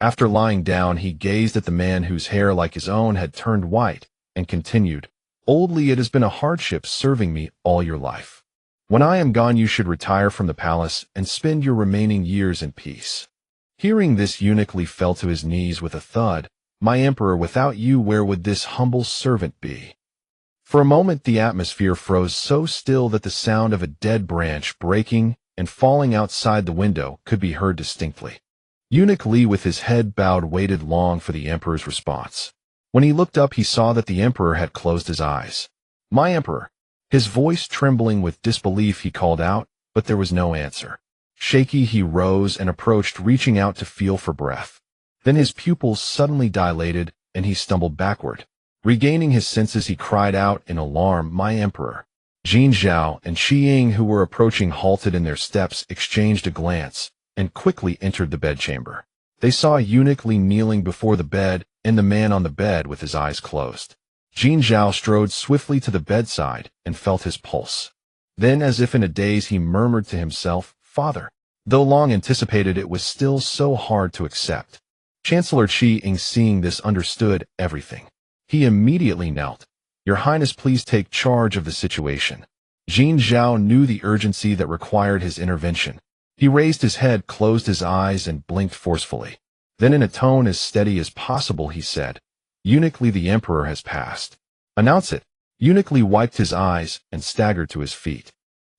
After lying down, he gazed at the man whose hair, like his own, had turned white, and continued, Old Li, it has been a hardship serving me all your life. When I am gone, you should retire from the palace and spend your remaining years in peace. Hearing this, Eunuch Li fell to his knees with a thud. My emperor, without you, where would this humble servant be? For a moment the atmosphere froze so still that the sound of a dead branch breaking and falling outside the window could be heard distinctly. Eunuch Li, with his head bowed, waited long for the emperor's response. When he looked up, he saw that the emperor had closed his eyes. My emperor. His voice trembling with disbelief, he called out, but there was no answer. Shaky, he rose and approached, reaching out to feel for breath. Then his pupils suddenly dilated, and he stumbled backward. Regaining his senses, he cried out in alarm, My emperor. Jin Zhao and Shi Ying, who were approaching, halted in their steps, exchanged a glance, and quickly entered the bedchamber. They saw Eunuch Li kneeling before the bed, and the man on the bed with his eyes closed. Jin Zhao strode swiftly to the bedside and felt his pulse. Then, as if in a daze, he murmured to himself, Father. Though long anticipated, it was still so hard to accept. Chancellor Qi Ying, seeing this, understood everything. He immediately knelt. Your Highness, please take charge of the situation. Jin Zhao knew the urgency that required his intervention. He raised his head, closed his eyes, and blinked forcefully. Then, in a tone as steady as possible, he said, Eunuch Li, the emperor has passed. Announce it. Eunuch Li wiped his eyes and staggered to his feet.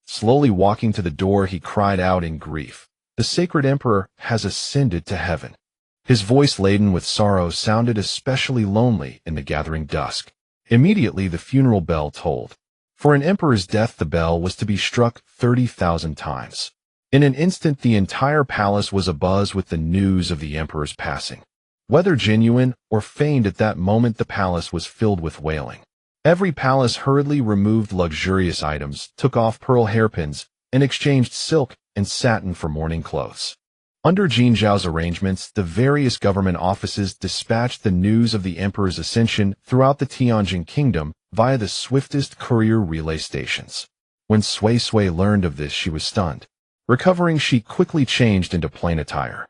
Slowly walking to the door, he cried out in grief, The sacred emperor has ascended to heaven. His voice, laden with sorrow, sounded especially lonely in the gathering dusk. Immediately the funeral bell tolled. For an emperor's death, the bell was to be struck 30,000 times. In an instant, the entire palace was abuzz with the news of the emperor's passing. Whether genuine or feigned, at that moment the palace was filled with wailing. Every palace hurriedly removed luxurious items, took off pearl hairpins, and exchanged silk and satin for mourning clothes. Under Jin Zhao's arrangements, the various government offices dispatched the news of the emperor's ascension throughout the Tianjin kingdom via the swiftest courier relay stations. When Sui Sui learned of this, she was stunned. Recovering, she quickly changed into plain attire.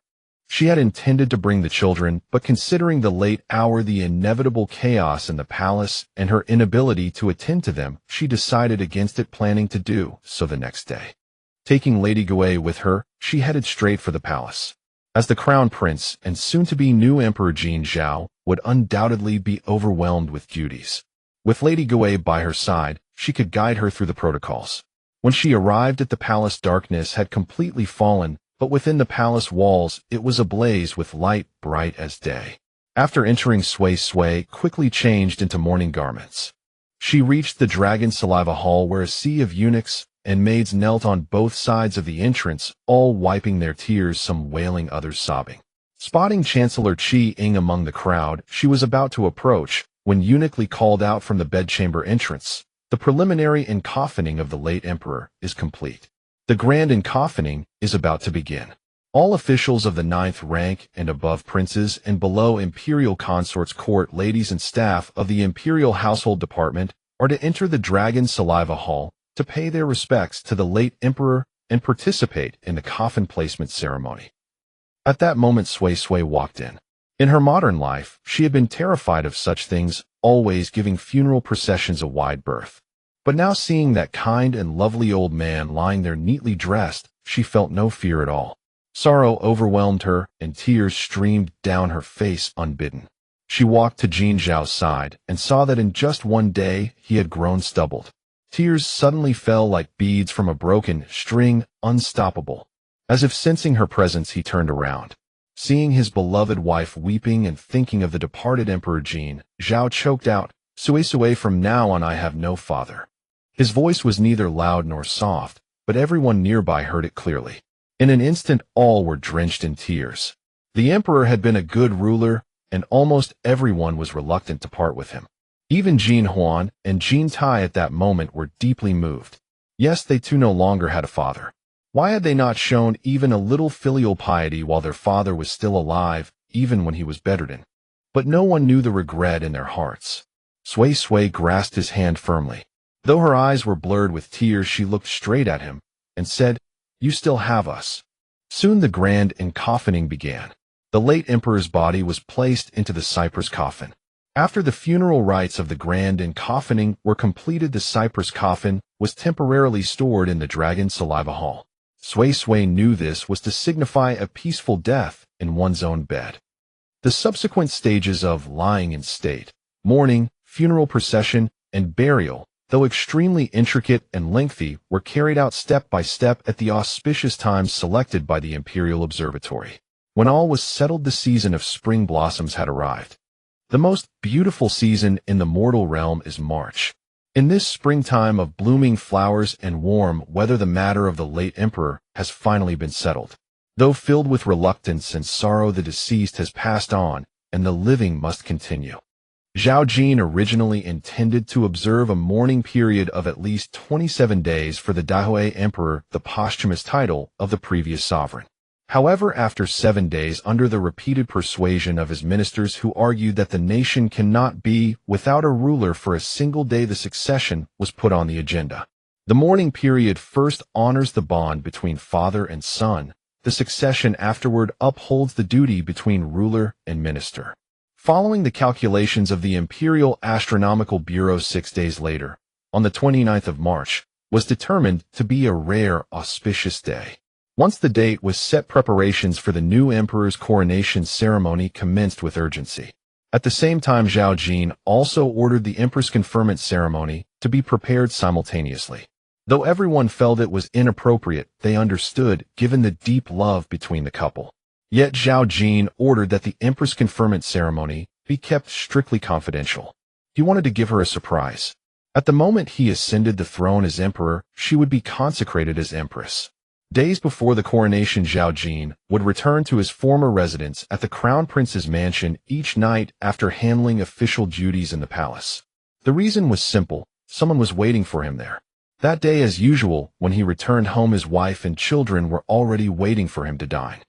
She had intended to bring the children, but considering the late hour, the inevitable chaos in the palace, and her inability to attend to them, she decided against it, planning to do so the next day. Taking Lady Gui with her, she headed straight for the palace. As the crown prince and soon-to-be new emperor, Jin Zhao would undoubtedly be overwhelmed with duties. With Lady Gui by her side, she could guide her through the protocols. When she arrived at the palace, darkness had completely fallen, but within the palace walls it was ablaze with light, bright as day. After entering, Sui Sui quickly changed into mourning garments. She reached the dragon saliva hall, where a sea of eunuchs and maids knelt on both sides of the entrance, all wiping their tears, some wailing, others sobbing. Spotting Chancellor Qi Ying among the crowd, she was about to approach, when Eunuch Li called out from the bedchamber entrance, The preliminary encoffining of the late emperor is complete. The grand encoffining is about to begin. All officials of the 9th rank and above, princes and below, imperial consorts, court ladies, and staff of the imperial household department are to enter the dragon saliva hall to pay their respects to the late emperor and participate in the coffin placement ceremony. At that moment, Sui Sui walked in. In her modern life, she had been terrified of such things, always giving funeral processions a wide berth. But now, seeing that kind and lovely old man lying there neatly dressed, she felt no fear at all. Sorrow overwhelmed her, and tears streamed down her face unbidden. She walked to Jin Zhao's side and saw that in just one day he had grown stubbled. Tears suddenly fell like beads from a broken string, unstoppable. As if sensing her presence, he turned around. Seeing his beloved wife weeping and thinking of the departed Emperor Jin, Zhao choked out, "Sui, from now on I have no father." His voice was neither loud nor soft, but everyone nearby heard it clearly. In an instant, all were drenched in tears. The emperor had been a good ruler, and almost everyone was reluctant to part with him. Even Jin Huan and Jin Tai at that moment were deeply moved. Yes, they too no longer had a father. Why had they not shown even a little filial piety while their father was still alive, even when he was bedridden? But no one knew the regret in their hearts. Sui grasped his hand firmly. Though her eyes were blurred with tears, she looked straight at him and said, "You still have us." Soon the grand encoffining began. The late emperor's body was placed into the cypress coffin. After the funeral rites of the grand encoffining were completed, the cypress coffin was temporarily stored in the dragon saliva hall. Sui knew this was to signify a peaceful death in one's own bed. The subsequent stages of lying in state, mourning, funeral procession, and burial, though extremely intricate and lengthy, were carried out step by step at the auspicious times selected by the Imperial Observatory. When all was settled, the season of spring blossoms had arrived. The most beautiful season in the mortal realm is March. In this springtime of blooming flowers and warm weather, the matter of the late emperor has finally been settled. Though filled with reluctance and sorrow, the deceased has passed on, and the living must continue. Zhao Jin originally intended to observe a mourning period of at least 27 days for the Dahui Emperor, the posthumous title of the previous sovereign. However, after 7 days, under the repeated persuasion of his ministers who argued that the nation cannot be without a ruler for a single day, the succession was put on the agenda. The mourning period first honors the bond between father and son. The succession afterward upholds the duty between ruler and minister. Following the calculations of the Imperial Astronomical Bureau, 6 days later, on the 29th of March, was determined to be a rare, auspicious day. Once the date was set, preparations for the new emperor's coronation ceremony commenced with urgency. At the same time, Zhao Jin also ordered the empress conferment ceremony to be prepared simultaneously. Though everyone felt it was inappropriate, they understood, given the deep love between the couple. Yet Zhao Jin ordered that the empress conferment ceremony be kept strictly confidential. He wanted to give her a surprise. At the moment he ascended the throne as emperor, she would be consecrated as empress. Days before the coronation, Zhao Jin would return to his former residence at the Crown Prince's mansion each night after handling official duties in the palace. The reason was simple: someone was waiting for him there. That day, as usual, when he returned home, his wife and children were already waiting for him to dine.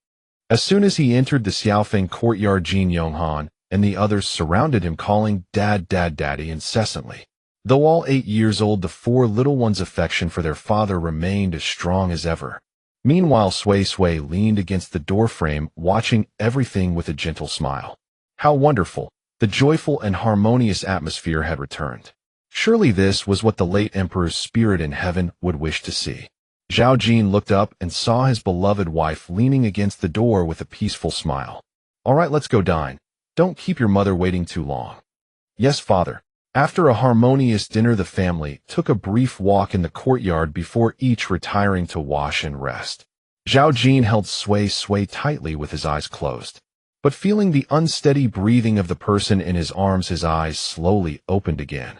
As soon as he entered the Xiaofeng courtyard, Jin Yonghan and the others surrounded him, calling "Dad, Dad, Daddy" incessantly. Though all 8 years old, the 4 little ones' affection for their father remained as strong as ever. Meanwhile, Sui leaned against the doorframe, watching everything with a gentle smile. How wonderful! The joyful and harmonious atmosphere had returned. Surely this was what the late emperor's spirit in heaven would wish to see. Zhao Jin looked up and saw his beloved wife leaning against the door with a peaceful smile. "All right, let's go dine. Don't keep your mother waiting too long." "Yes, father." After a harmonious dinner, the family took a brief walk in the courtyard before each retiring to wash and rest. Zhao Jin held Sui tightly with his eyes closed. But feeling the unsteady breathing of the person in his arms, his eyes slowly opened again.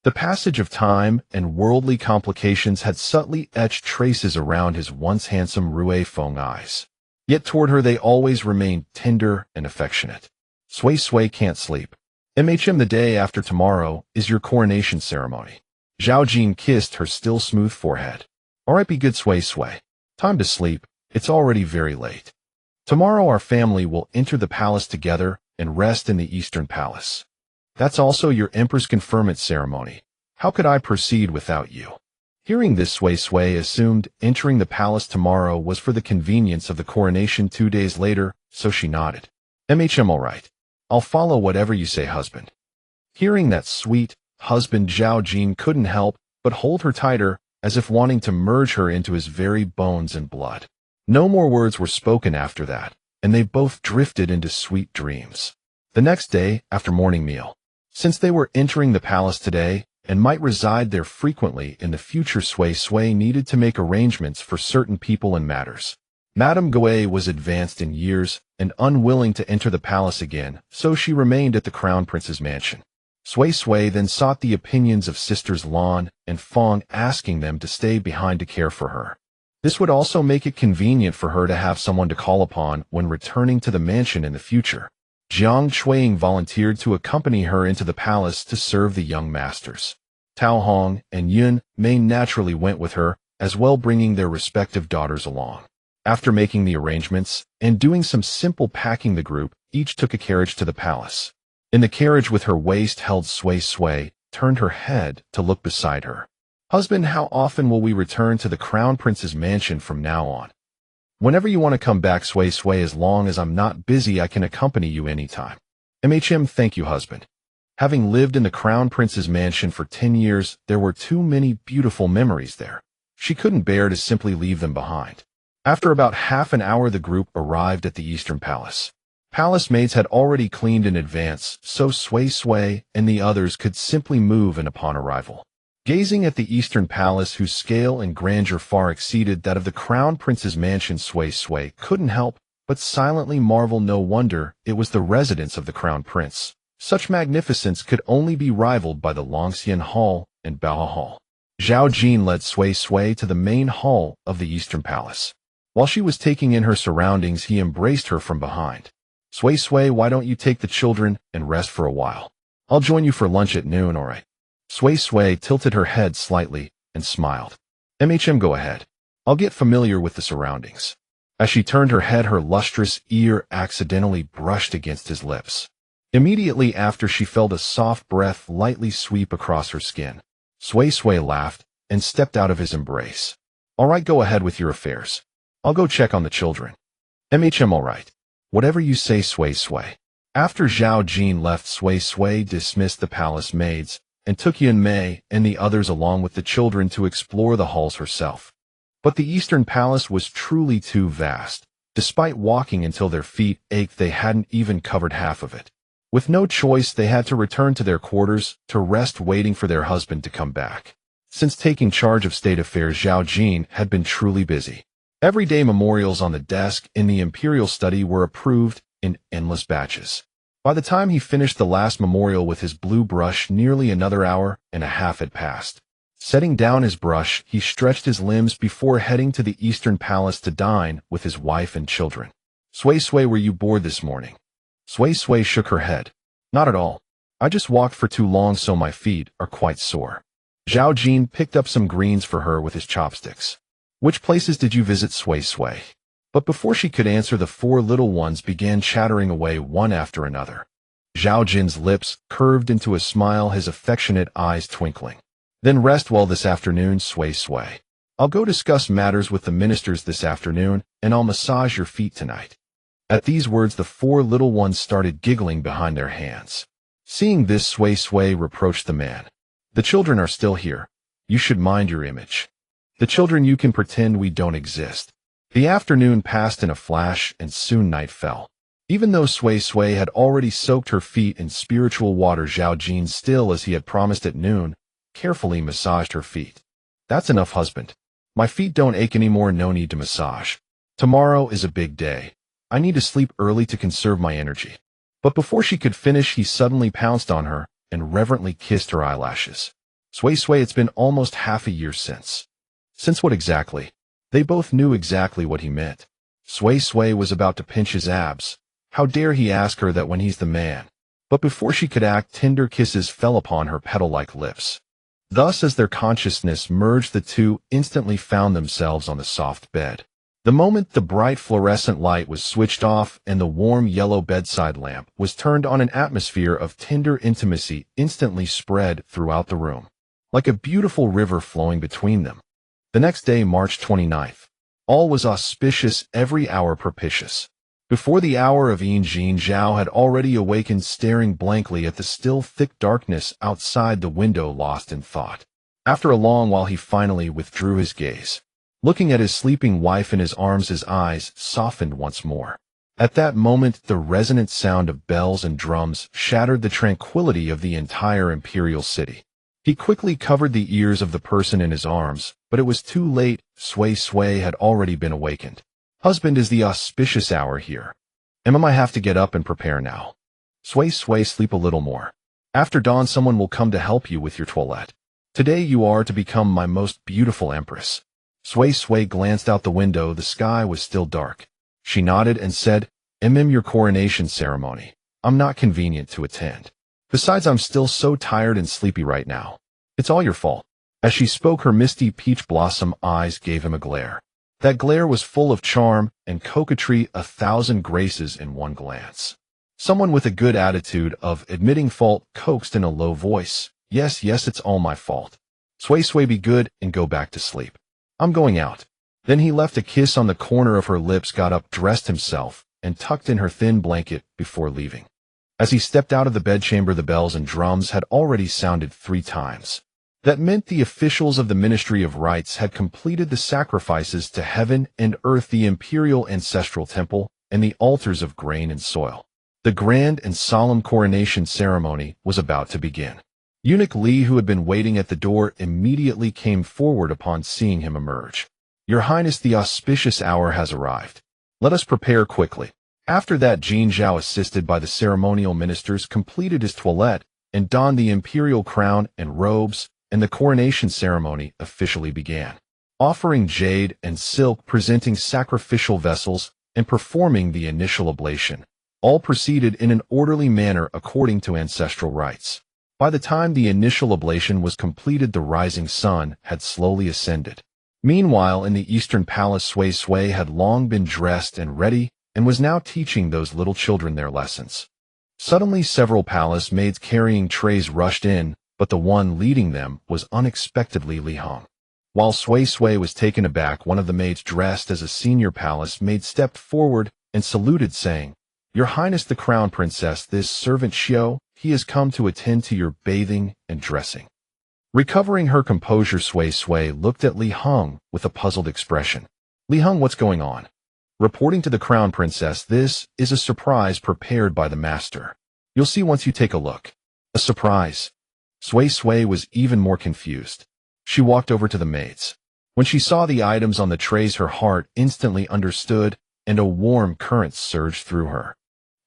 The passage of time and worldly complications had subtly etched traces around his once handsome Rue Feng eyes. Yet toward her they always remained tender and affectionate. "Sui can't sleep. The day after tomorrow is your coronation ceremony." Zhao Jin kissed her still smooth forehead. "All right, be good, Sui. Time to sleep. It's already very late. Tomorrow our family will enter the palace together and rest in the Eastern Palace. That's also your empress conferment ceremony. How could I proceed without you?" Hearing this, Sui assumed entering the palace tomorrow was for the convenience of the coronation 2 days later, so she nodded. All right. I'll follow whatever you say, husband." Hearing that sweet husband, Zhao Jin couldn't help but hold her tighter, as if wanting to merge her into his very bones and blood. No more words were spoken after that, and they both drifted into sweet dreams. The next day, after morning meal, since they were entering the palace today and might reside there frequently in the future, Sui needed to make arrangements for certain people and matters. Madame Gouet was advanced in years and unwilling to enter the palace again, so she remained at the Crown Prince's mansion. Sui Sui then sought the opinions of sisters Lan and Fong, asking them to stay behind to care for her. This would also make it convenient for her to have someone to call upon when returning to the mansion in the future. Jiang Chuiying volunteered to accompany her into the palace to serve the young masters. Tao Hong and Yun Mei naturally went with her, as well bringing their respective daughters along. After making the arrangements and doing some simple packing, the group each took a carriage to the palace. In the carriage, with her waist held, Sui Sui turned her head to look beside her. "Husband, how often will we return to the Crown Prince's mansion from now on?" "Whenever you want to come back, Sui Sui. As long as I'm not busy, I can accompany you anytime." Thank you, husband. Having lived in the Crown Prince's mansion for 10 years, there were too many beautiful memories there. She couldn't bear to simply leave them behind. After about half an hour, the group arrived at the Eastern Palace. Palace maids had already cleaned in advance, so Sui Sui and the others could simply move in upon arrival. Gazing at the Eastern Palace, whose scale and grandeur far exceeded that of the Crown Prince's mansion, Sui Sui couldn't help but silently marvel. No wonder it was the residence of the Crown Prince. Such magnificence could only be rivaled by the Longxian Hall and Bao Hall. Zhao Jin led Sui Sui to the main hall of the Eastern Palace. While she was taking in her surroundings, he embraced her from behind. "Sui Sui, why don't you take the children and rest for a while? I'll join you for lunch at noon, alright?" Sui Sui tilted her head slightly and smiled. Go ahead. I'll get familiar with the surroundings." As she turned her head, her lustrous ear accidentally brushed against his lips. Immediately after, she felt a soft breath lightly sweep across her skin. Sui Sui laughed and stepped out of his embrace. "Alright, go ahead with your affairs. I'll go check on the children." Alright. "Whatever you say, Sui Sui." After Zhao Jin left, Sui Sui dismissed the palace maids and took Yun Mei and the others along with the children to explore the halls herself. But the Eastern Palace was truly too vast. Despite walking until their feet ached, they hadn't even covered half of it. With no choice, they had to return to their quarters to rest, waiting for their husband to come back. Since taking charge of state affairs, Zhao Jin had been truly busy. Everyday memorials on the desk in the imperial study were approved in endless batches. By the time he finished the last memorial with his blue brush, nearly another hour and a half had passed. Setting down his brush, he stretched his limbs before heading to the Eastern Palace to dine with his wife and children. "Sui Sui, were you bored this morning?" Sui Sui shook her head. "Not at all. I just walked for too long, so my feet are quite sore." Zhao Jin picked up some greens for her with his chopsticks. "Which places did you visit, Sui Sui?" But before she could answer, the four little ones began chattering away one after another. Zhao Jin's lips curved into a smile, his affectionate eyes twinkling. "Then rest well this afternoon, Sui Sui. I'll go discuss matters with the ministers this afternoon, and I'll massage your feet tonight." At these words, the four little ones started giggling behind their hands. Seeing this, Sui Sui reproached the man. "The children are still here. You should mind your image. The children, you can pretend we don't exist." The afternoon passed in a flash, and soon night fell. Even though Sui Sui had already soaked her feet in spiritual water, Zhao Jin still, as he had promised at noon, carefully massaged her feet. "That's enough, husband. My feet don't ache anymore, no need to massage. Tomorrow is a big day. I need to sleep early to conserve my energy." But before she could finish, he suddenly pounced on her and reverently kissed her eyelashes. "Sui Sui, it's been almost half a year since." "Since what exactly?" They both knew exactly what he meant. Sui Sui was about to pinch his abs. How dare he ask her that when he's the man? But before she could act, tender kisses fell upon her petal-like lips. Thus, as their consciousness merged, the two instantly found themselves on the soft bed. The moment the bright fluorescent light was switched off and the warm yellow bedside lamp was turned on, an atmosphere of tender intimacy instantly spread throughout the room, like a beautiful river flowing between them. The next day, March 29th. All was auspicious, every hour propitious. Before the hour of Yin, Jin Zhao had already awakened, staring blankly at the still thick darkness outside the window, lost in thought. After a long while, he finally withdrew his gaze. Looking at his sleeping wife in his arms, his eyes softened once more. At that moment, the resonant sound of bells and drums shattered the tranquility of the entire imperial city. He quickly covered the ears of the person in his arms, but it was too late. Sui Sui had already been awakened. Husband, is the auspicious hour here. I have to get up and prepare now. Sway, sleep a little more. After dawn someone will come to help you with your toilette. Today you are to become my most beautiful empress. Sway glanced out the window. The sky was still dark. She nodded and said, your coronation ceremony. I'm not convenient to attend. Besides, I'm still so tired and sleepy right now. It's all your fault. As she spoke, her misty peach blossom eyes gave him a glare. That glare was full of charm and coquetry, 1,000 graces in one glance. Someone with a good attitude of admitting fault coaxed in a low voice, Yes, it's all my fault. Sway, be good and go back to sleep. I'm going out. Then he left a kiss on the corner of her lips, got up, dressed himself, and tucked in her thin blanket before leaving. As he stepped out of the bedchamber, the bells and drums had already sounded 3 times. That meant the officials of the Ministry of Rites had completed the sacrifices to heaven and earth, the imperial ancestral temple, and the altars of grain and soil. The grand and solemn coronation ceremony was about to begin. Eunuch Li, who had been waiting at the door, immediately came forward upon seeing him emerge. Your Highness, the auspicious hour has arrived. Let us prepare quickly. After that, Jin Zhao, assisted by the ceremonial ministers, completed his toilette and donned the imperial crown and robes, and the coronation ceremony officially began. Offering jade and silk, presenting sacrificial vessels, and performing the initial oblation, all proceeded in an orderly manner according to ancestral rites. By the time the initial oblation was completed, the rising sun had slowly ascended. Meanwhile, in the eastern palace, Sway had long been dressed and ready and was now teaching those little children their lessons. Suddenly, several palace maids carrying trays rushed in, but the one leading them was unexpectedly Li Hong. While Sway was taken aback, one of the maids dressed as a senior palace maid stepped forward and saluted, saying, Your Highness the Crown Princess, this servant Xiao, he has come to attend to your bathing and dressing. Recovering her composure, Sway looked at Li Hong with a puzzled expression. Li Hong, what's going on? Reporting to the Crown Princess, this is a surprise prepared by the master. You'll see once you take a look. A surprise? Sway was even more confused. She walked over to the maids. When she saw the items on the trays, her heart instantly understood, and a warm current surged through her.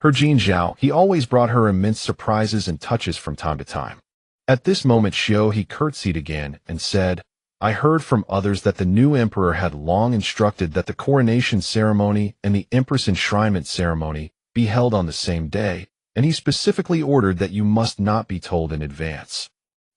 Her Jin Zhao, he always brought her immense surprises and touches from time to time. At this moment, he curtsied again and said, I heard from others that the new emperor had long instructed that the coronation ceremony and the empress enshrinement ceremony be held on the same day, and he specifically ordered that you must not be told in advance.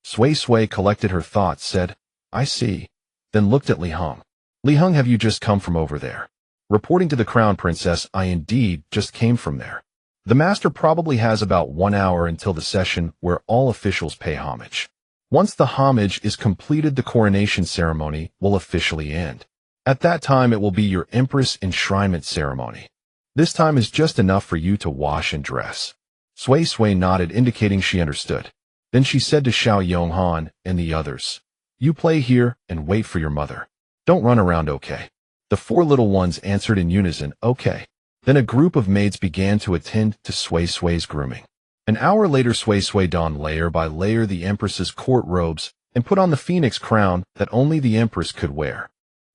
Sway collected her thoughts, said, I see, then looked at Li Hong. Li Hong, have you just come from over there? Reporting to the Crown Princess, I indeed just came from there. The master probably has about 1 hour until the session where all officials pay homage. Once the homage is completed, the coronation ceremony will officially end. At that time, it will be your empress enshrinement ceremony. This time is just enough for you to wash and dress. Sway nodded, indicating she understood. Then she said to Xiao Yonghan and the others, You play here and wait for your mother. Don't run around, okay? The 4 little ones answered in unison, okay. Then a group of maids began to attend to Sway's grooming. An hour later, Sway donned layer by layer the empress's court robes and put on the phoenix crown that only the empress could wear.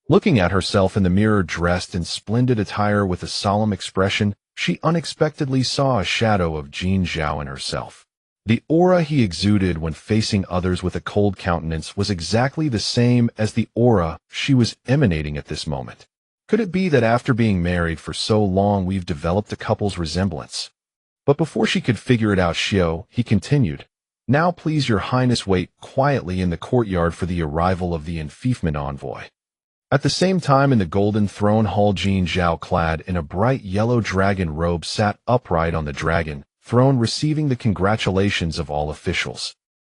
Looking at herself in the mirror, dressed in splendid attire with a solemn expression, she unexpectedly saw a shadow of Jin Zhao in herself. The aura he exuded when facing others with a cold countenance was exactly the same as the aura she was emanating at this moment. Could it be that after being married for so long we've developed a couple's resemblance? But before she could figure it out, he continued, Now please your highness wait quietly in the courtyard for the arrival of the enfeoffment envoy. At the same time, in the golden throne hall, Jin Zhao, clad in a bright yellow dragon robe, sat upright on the dragon throne, receiving the congratulations of all officials.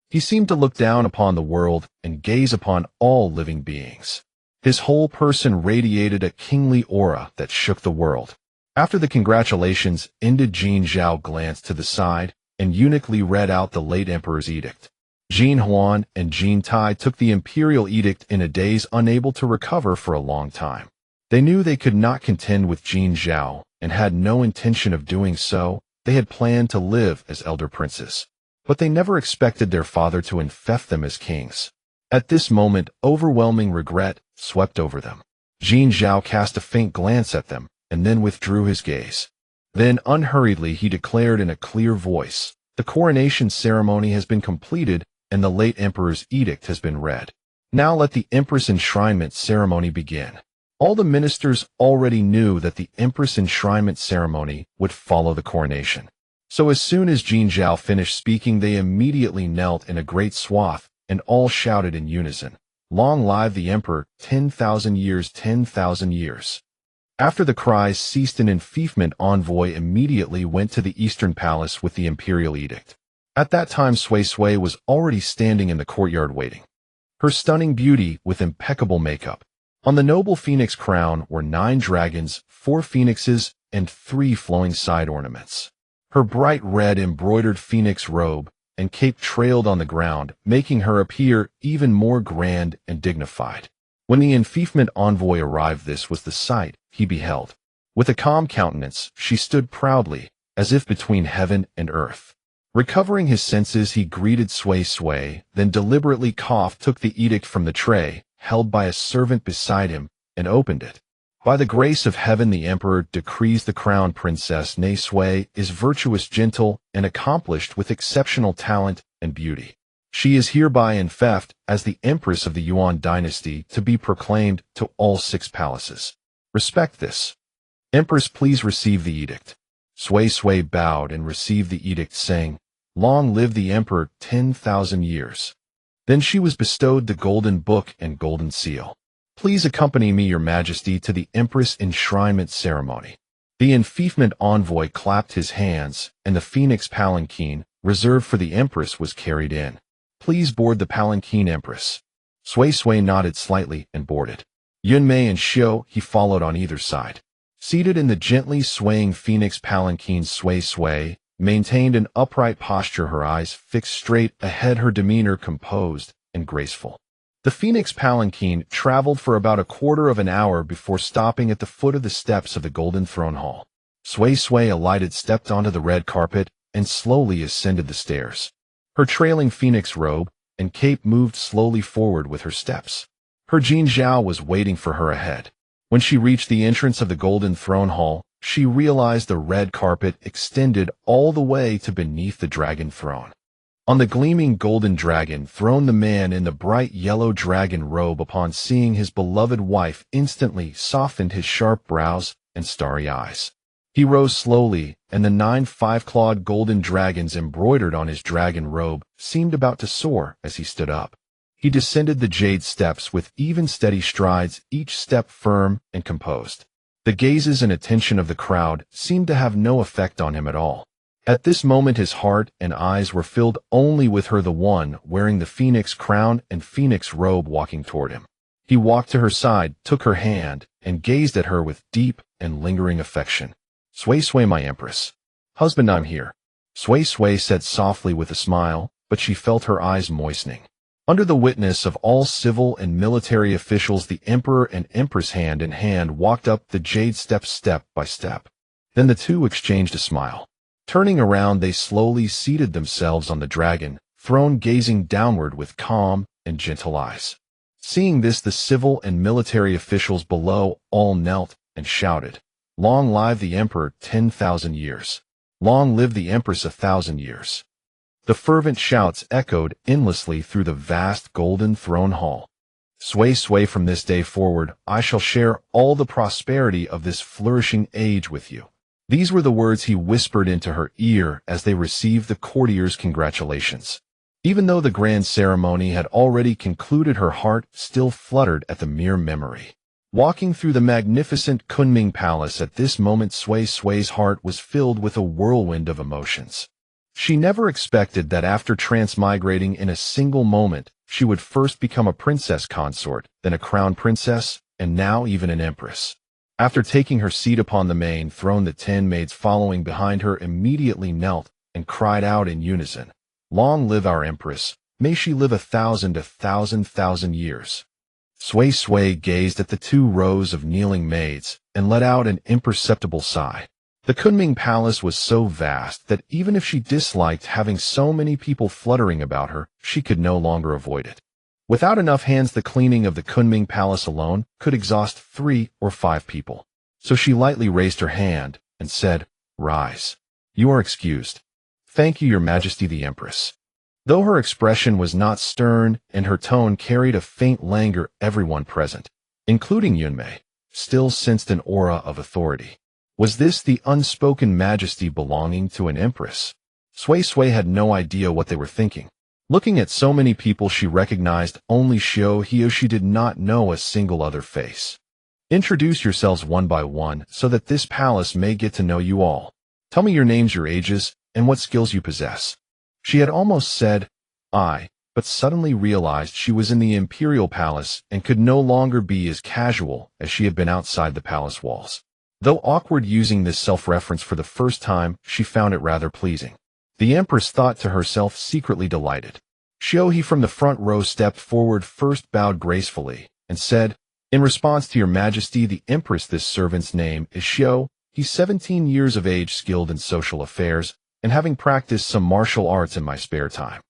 He seemed to look down upon the world and gaze upon all living beings. His whole person radiated a kingly aura that shook the world. After the congratulations ended, Jin Zhao glanced to the side and Eunuch Li read out the late emperor's edict. Jin Huan and Jin Tai took the imperial edict in a daze, unable to recover for a long time. They knew they could not contend with Jin Zhao and had no intention of doing so. They had planned to live as elder princes, but they never expected their father to enfeoff them as kings. At this moment, overwhelming regret swept over them. Jin Zhao cast a faint glance at them, and then withdrew his gaze. Then, unhurriedly, he declared in a clear voice, "The coronation ceremony has been completed, and the late emperor's edict has been read. Now let the empress enshrinement ceremony begin." All the ministers already knew that the empress enshrinement ceremony would follow the coronation. So as soon as Jin Zhao finished speaking, they immediately knelt in a great swath, and all shouted in unison, "Long live the emperor, 10,000 years, 10,000 years." After the cries ceased, an enfeoffment envoy immediately went to the eastern palace with the imperial edict. At that time Sui Sui was already standing in the courtyard waiting. Her stunning beauty with impeccable makeup. On the noble phoenix crown were 9 dragons, 4 phoenixes, and 3 flowing side ornaments. Her bright red embroidered phoenix robe and cape trailed on the ground, making her appear even more grand and dignified. When the enfeoffment envoy arrived, this was the sight he beheld. With a calm countenance, she stood proudly, as if between heaven and earth. Recovering his senses, he greeted Sui Sui, then deliberately coughed, took the edict from the tray, held by a servant beside him, and opened it. By the grace of heaven, the emperor decrees the crown princess Ne Sui is virtuous, gentle, and accomplished with exceptional talent and beauty. She is hereby enfeoffed as the empress of the Yuan dynasty to be proclaimed to all 6 palaces. Respect this. Empress, please receive the edict. Sui Sui bowed and received the edict, saying, "Long live the emperor, 10,000 years." Then she was bestowed the golden book and golden seal. "Please accompany me, your majesty, to the empress enshrinement ceremony." The enfeoffment envoy clapped his hands, and the phoenix palanquin, reserved for the empress, was carried in. "Please board the palanquin, empress." Sui Sui nodded slightly and boarded. Yunmei and Xiu he followed on either side. Seated in the gently swaying phoenix palanquin, Sui Sui maintained an upright posture, her eyes fixed straight ahead, her demeanor composed and graceful. The phoenix palanquin traveled for about a quarter of an hour before stopping at the foot of the steps of the golden throne hall. Sui Sui alighted, stepped onto the red carpet, and slowly ascended the stairs. Her trailing phoenix robe and cape moved slowly forward with her steps. Her Jin Zhao was waiting for her ahead. When she reached the entrance of the golden throne hall, she realized the red carpet extended all the way to beneath the dragon throne. On the gleaming golden dragon throne, the man in the bright yellow dragon robe, upon seeing his beloved wife, instantly softened his sharp brows and starry eyes. He rose slowly, and the 9 5-clawed golden dragons embroidered on his dragon robe seemed about to soar as he stood up. He descended the jade steps with even, steady strides, each step firm and composed. The gazes and attention of the crowd seemed to have no effect on him at all. At this moment his heart and eyes were filled only with her, the one wearing the phoenix crown and phoenix robe, walking toward him. He walked to her side, took her hand, and gazed at her with deep and lingering affection. "Sui Sui, my empress." "Husband, I'm here," Sui Sui said softly with a smile, but she felt her eyes moistening. Under the witness of all civil and military officials, the emperor and empress hand in hand walked up the jade steps step by step. Then the two exchanged a smile. Turning around, they slowly seated themselves on the dragon throne, gazing downward with calm and gentle eyes. Seeing this, the civil and military officials below all knelt and shouted, "Long live the emperor, 10,000 years. Long live the empress, 1,000 years." The fervent shouts echoed endlessly through the vast golden throne hall. "Sui Sui, from this day forward, I shall share all the prosperity of this flourishing age with you." These were the words he whispered into her ear as they received the courtiers' congratulations. Even though the grand ceremony had already concluded, her heart still fluttered at the mere memory. Walking through the magnificent Kunming Palace at this moment, Sui Sui's heart was filled with a whirlwind of emotions. She never expected that after transmigrating in a single moment, she would first become a princess consort, then a crown princess, and now even an empress. After taking her seat upon the main throne, the 10 maids following behind her immediately knelt and cried out in unison, "Long live our empress, may she live 1,000 years." Sui Sui gazed at the 2 rows of kneeling maids and let out an imperceptible sigh. The Kunming Palace was so vast that even if she disliked having so many people fluttering about her, she could no longer avoid it. Without enough hands, the cleaning of the Kunming Palace alone could exhaust 3 or 5 people. So she lightly raised her hand and said, "Rise. You are excused." "Thank you, Your Majesty the Empress." Though her expression was not stern and her tone carried a faint languor, everyone present, including Yunmei, still sensed an aura of authority. Was this the unspoken majesty belonging to an empress? Sui Sui had no idea what they were thinking. Looking at so many people she recognized only Xiao Hio. She did not know a single other face. "Introduce yourselves one by one so that this palace may get to know you all. Tell me your names, your ages, and what skills you possess." She had almost said, "I," but suddenly realized she was in the imperial palace and could no longer be as casual as she had been outside the palace walls. Though awkward using this self-reference for the first time, she found it rather pleasing. The Empress thought to herself, secretly delighted. Xiao from the front row stepped forward first, bowed gracefully, and said, "In response to Your Majesty the Empress, this servant's name is Xiao. He's 17 years of age, skilled in social affairs, and having practiced some martial arts in my spare time."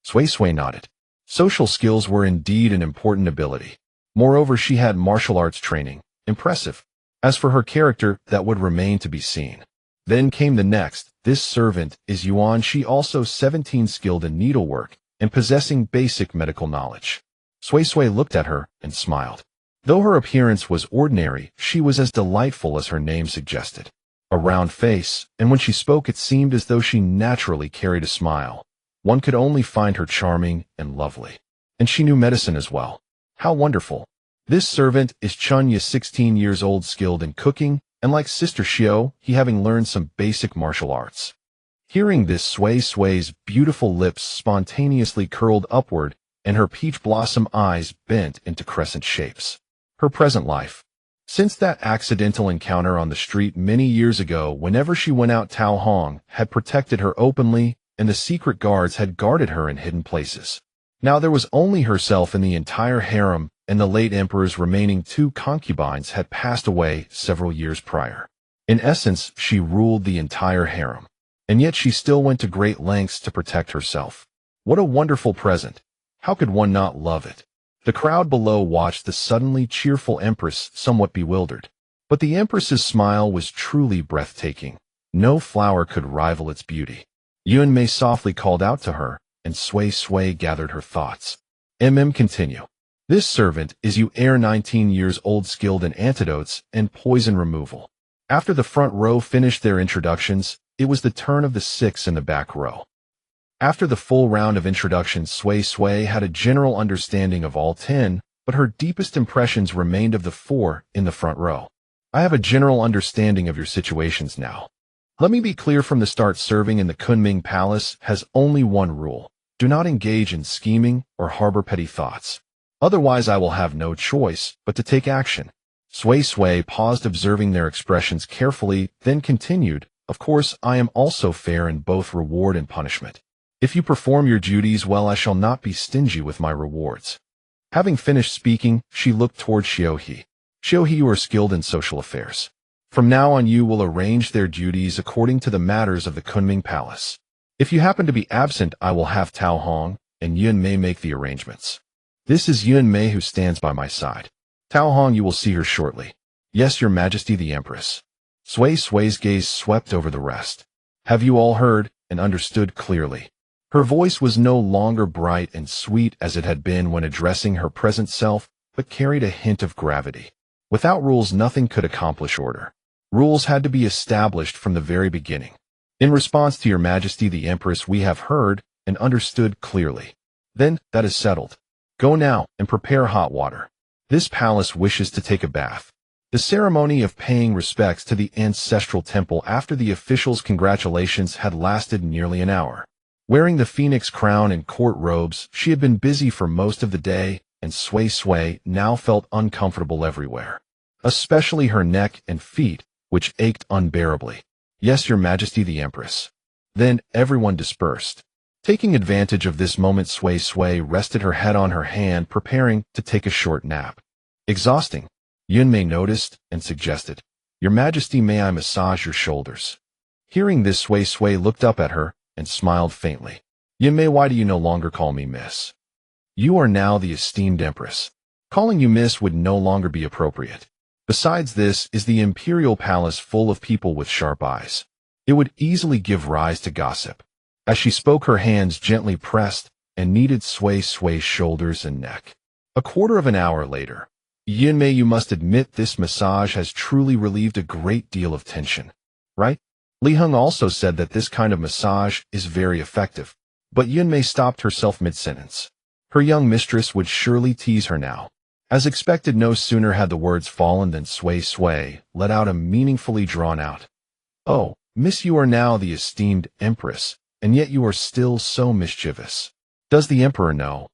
Sui Sui nodded. Social skills were indeed an important ability. Moreover, she had martial arts training. Impressive. As for her character, that would remain to be seen. Then came the next. This servant is Yuan. She also 17, skilled in needlework and possessing basic medical knowledge. Sui Sui looked at her and smiled. Though her appearance was ordinary, she was as delightful as her name suggested. A round face, and when she spoke it seemed as though she naturally carried a smile. One could only find her charming and lovely. And she knew medicine as well. How wonderful. This servant is Chunya, 16 years old, skilled in cooking, and like Sister Xiao, he having learned some basic martial arts. Hearing this, Sui Sui's beautiful lips spontaneously curled upward, and her peach blossom eyes bent into crescent shapes. Her present life. Since that accidental encounter on the street many years ago, whenever she went out, Tao Hong had protected her openly, and the secret guards had guarded her in hidden places. Now there was only herself in the entire harem, and the late emperor's remaining 2 concubines had passed away several years prior. In essence, she ruled the entire harem. And yet she still went to great lengths to protect herself. What a wonderful present. How could one not love it? The crowd below watched the suddenly cheerful empress, somewhat bewildered. But the empress's smile was truly breathtaking. No flower could rival its beauty. Yunmei softly called out to her, and Sui Sui gathered her thoughts. Continue. This servant is Yu, 19 years old, skilled in antidotes and poison removal. After the front row finished their introductions, it was the turn of the 6 in the back row. After the full round of introductions, Sui Sui had a general understanding of all 10, but her deepest impressions remained of the 4 in the front row. "I have a general understanding of your situations now. Let me be clear from the start, serving in the Kunming Palace has only one rule. Do not engage in scheming or harbor petty thoughts. Otherwise I will have no choice but to take action." Sui Sui paused, observing their expressions carefully, then continued, "Of course, I am also fair in both reward and punishment. If you perform your duties well, I shall not be stingy with my rewards." Having finished speaking, she looked toward Xiao He. "Xiao He, you are skilled in social affairs. From now on you will arrange their duties according to the matters of the Kunming Palace. If you happen to be absent, I will have Tao Hong and Yunmei make the arrangements. This is Yunmei who stands by my side. Tao Hong, you will see her shortly." "Yes, Your Majesty the Empress." Sui Sui's gaze swept over the rest. "Have you all heard and understood clearly?" Her voice was no longer bright and sweet as it had been when addressing her present self, but carried a hint of gravity. Without rules, nothing could accomplish order. Rules had to be established from the very beginning. "In response to Your Majesty the Empress, we have heard and understood clearly. Then, that is settled. Go now and prepare hot water. This palace wishes to take a bath." The ceremony of paying respects to the ancestral temple after the officials' congratulations had lasted nearly an hour. Wearing the phoenix crown and court robes, she had been busy for most of the day, and Sui Sui now felt uncomfortable everywhere. Especially her neck and feet, which ached unbearably. "Yes, Your Majesty the Empress." Then everyone dispersed. Taking advantage of this moment, Sui Sui rested her head on her hand, preparing to take a short nap. "Exhausting," Yunmei noticed and suggested. "Your Majesty, may I massage your shoulders?" Hearing this, Sui Sui looked up at her and smiled faintly. "Yunmei, why do you no longer call me miss?" You are now the esteemed empress. Calling you miss would no longer be appropriate. Besides, this is the imperial palace full of people with sharp eyes. It would easily give rise to gossip. As she spoke, her hands gently pressed and kneaded Sway's shoulders and neck. A quarter of an hour later, Yunmei, you must admit this massage has truly relieved a great deal of tension, right? Li Heng also said that this kind of massage is very effective, but Yunmei stopped herself mid-sentence. Her young mistress would surely tease her now. As expected, no sooner had the words fallen than Sway let out a meaningfully drawn out, "Oh, miss, you are now the esteemed empress, and yet you are still so mischievous. Does the emperor know?"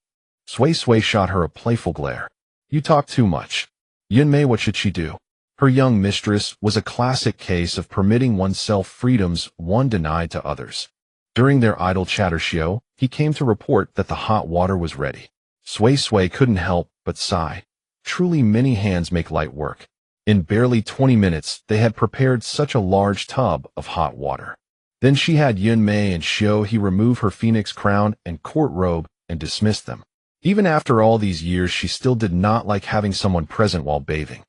Sway shot her a playful glare. "You talk too much." Yunmei, what should she do? Her young mistress was a classic case of permitting oneself freedoms one denied to others. During their idle chatter show, he came to report that the hot water was ready. Sway couldn't help but sigh. Truly, many hands make light work. In barely 20 minutes, they had prepared such a large tub of hot water. Then she had Yunmei and Xiao He remove her phoenix crown and court robe and dismiss them. Even after all these years, she still did not like having someone present while bathing.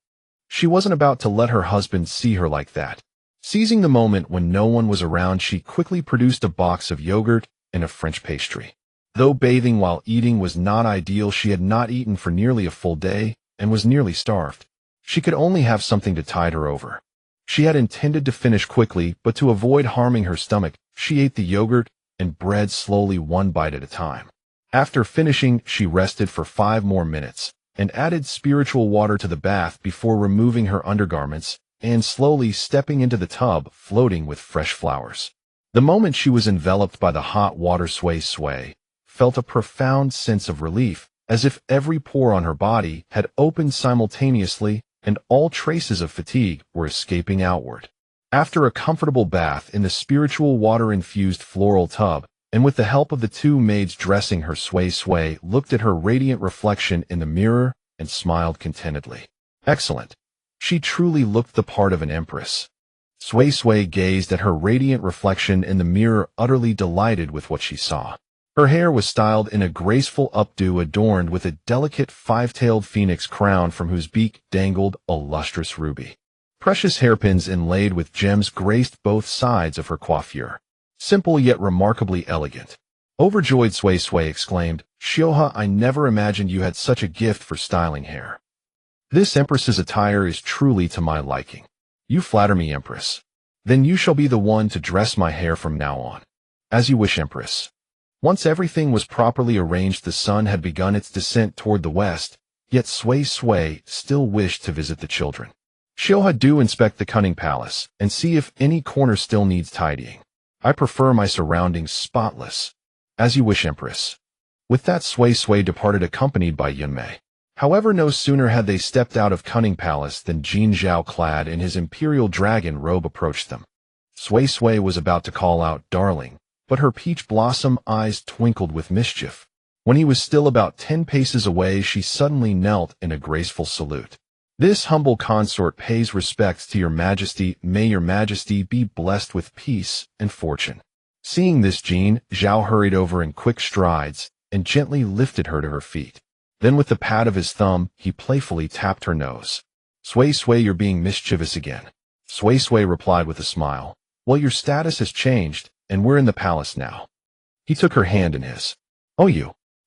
She wasn't about to let her husband see her like that. Seizing the moment when no one was around, she quickly produced a box of yogurt and a French pastry. Though bathing while eating was not ideal, she had not eaten for nearly a full day and was nearly starved. She could only have something to tide her over. She had intended to finish quickly, but to avoid harming her stomach, she ate the yogurt and bread slowly, one bite at a time. After finishing, she rested for 5 more minutes and added spiritual water to the bath before removing her undergarments and slowly stepping into the tub floating with fresh flowers. The moment she was enveloped by the hot water, Sway felt a profound sense of relief, as if every pore on her body had opened simultaneously and all traces of fatigue were escaping outward. After a comfortable bath in the spiritual water-infused floral tub, and with the help of the 2 maids dressing her, Sway looked at her radiant reflection in the mirror and smiled contentedly. Excellent. She truly looked the part of an empress. Sway gazed at her radiant reflection in the mirror, utterly delighted with what she saw. Her hair was styled in a graceful updo adorned with a delicate 5-tailed phoenix crown from whose beak dangled a lustrous ruby. Precious hairpins inlaid with gems graced both sides of her coiffure. Simple yet remarkably elegant. Overjoyed, Sway exclaimed, "Xiao He, I never imagined you had such a gift for styling hair. This empress's attire is truly to my liking." "You flatter me, Empress. Then you shall be the one to dress my hair from now on." "As you wish, Empress." Once everything was properly arranged, the sun had begun its descent toward the west, yet Sway still wished to visit the children. "Xiao He, do inspect the cunning palace and see if any corner still needs tidying. I prefer my surroundings spotless." "As you wish, Empress." With that, Sway departed accompanied by Yunmei. However, no sooner had they stepped out of Cunning Palace than Jin Zhao, clad in his imperial dragon robe, approached them. Sway was about to call out, "Darling," but her peach blossom eyes twinkled with mischief. When he was still about 10 paces away, she suddenly knelt in a graceful salute. "This humble consort pays respects to your majesty. May your majesty be blessed with peace and fortune." Seeing this, Jin Zhao hurried over in quick strides and gently lifted her to her feet. Then with the pat of his thumb, he playfully tapped her nose. Sway, you're being mischievous again." Sway replied with a smile. "Well, your status has changed, and we're in the palace now." He took her hand in his. "Oh,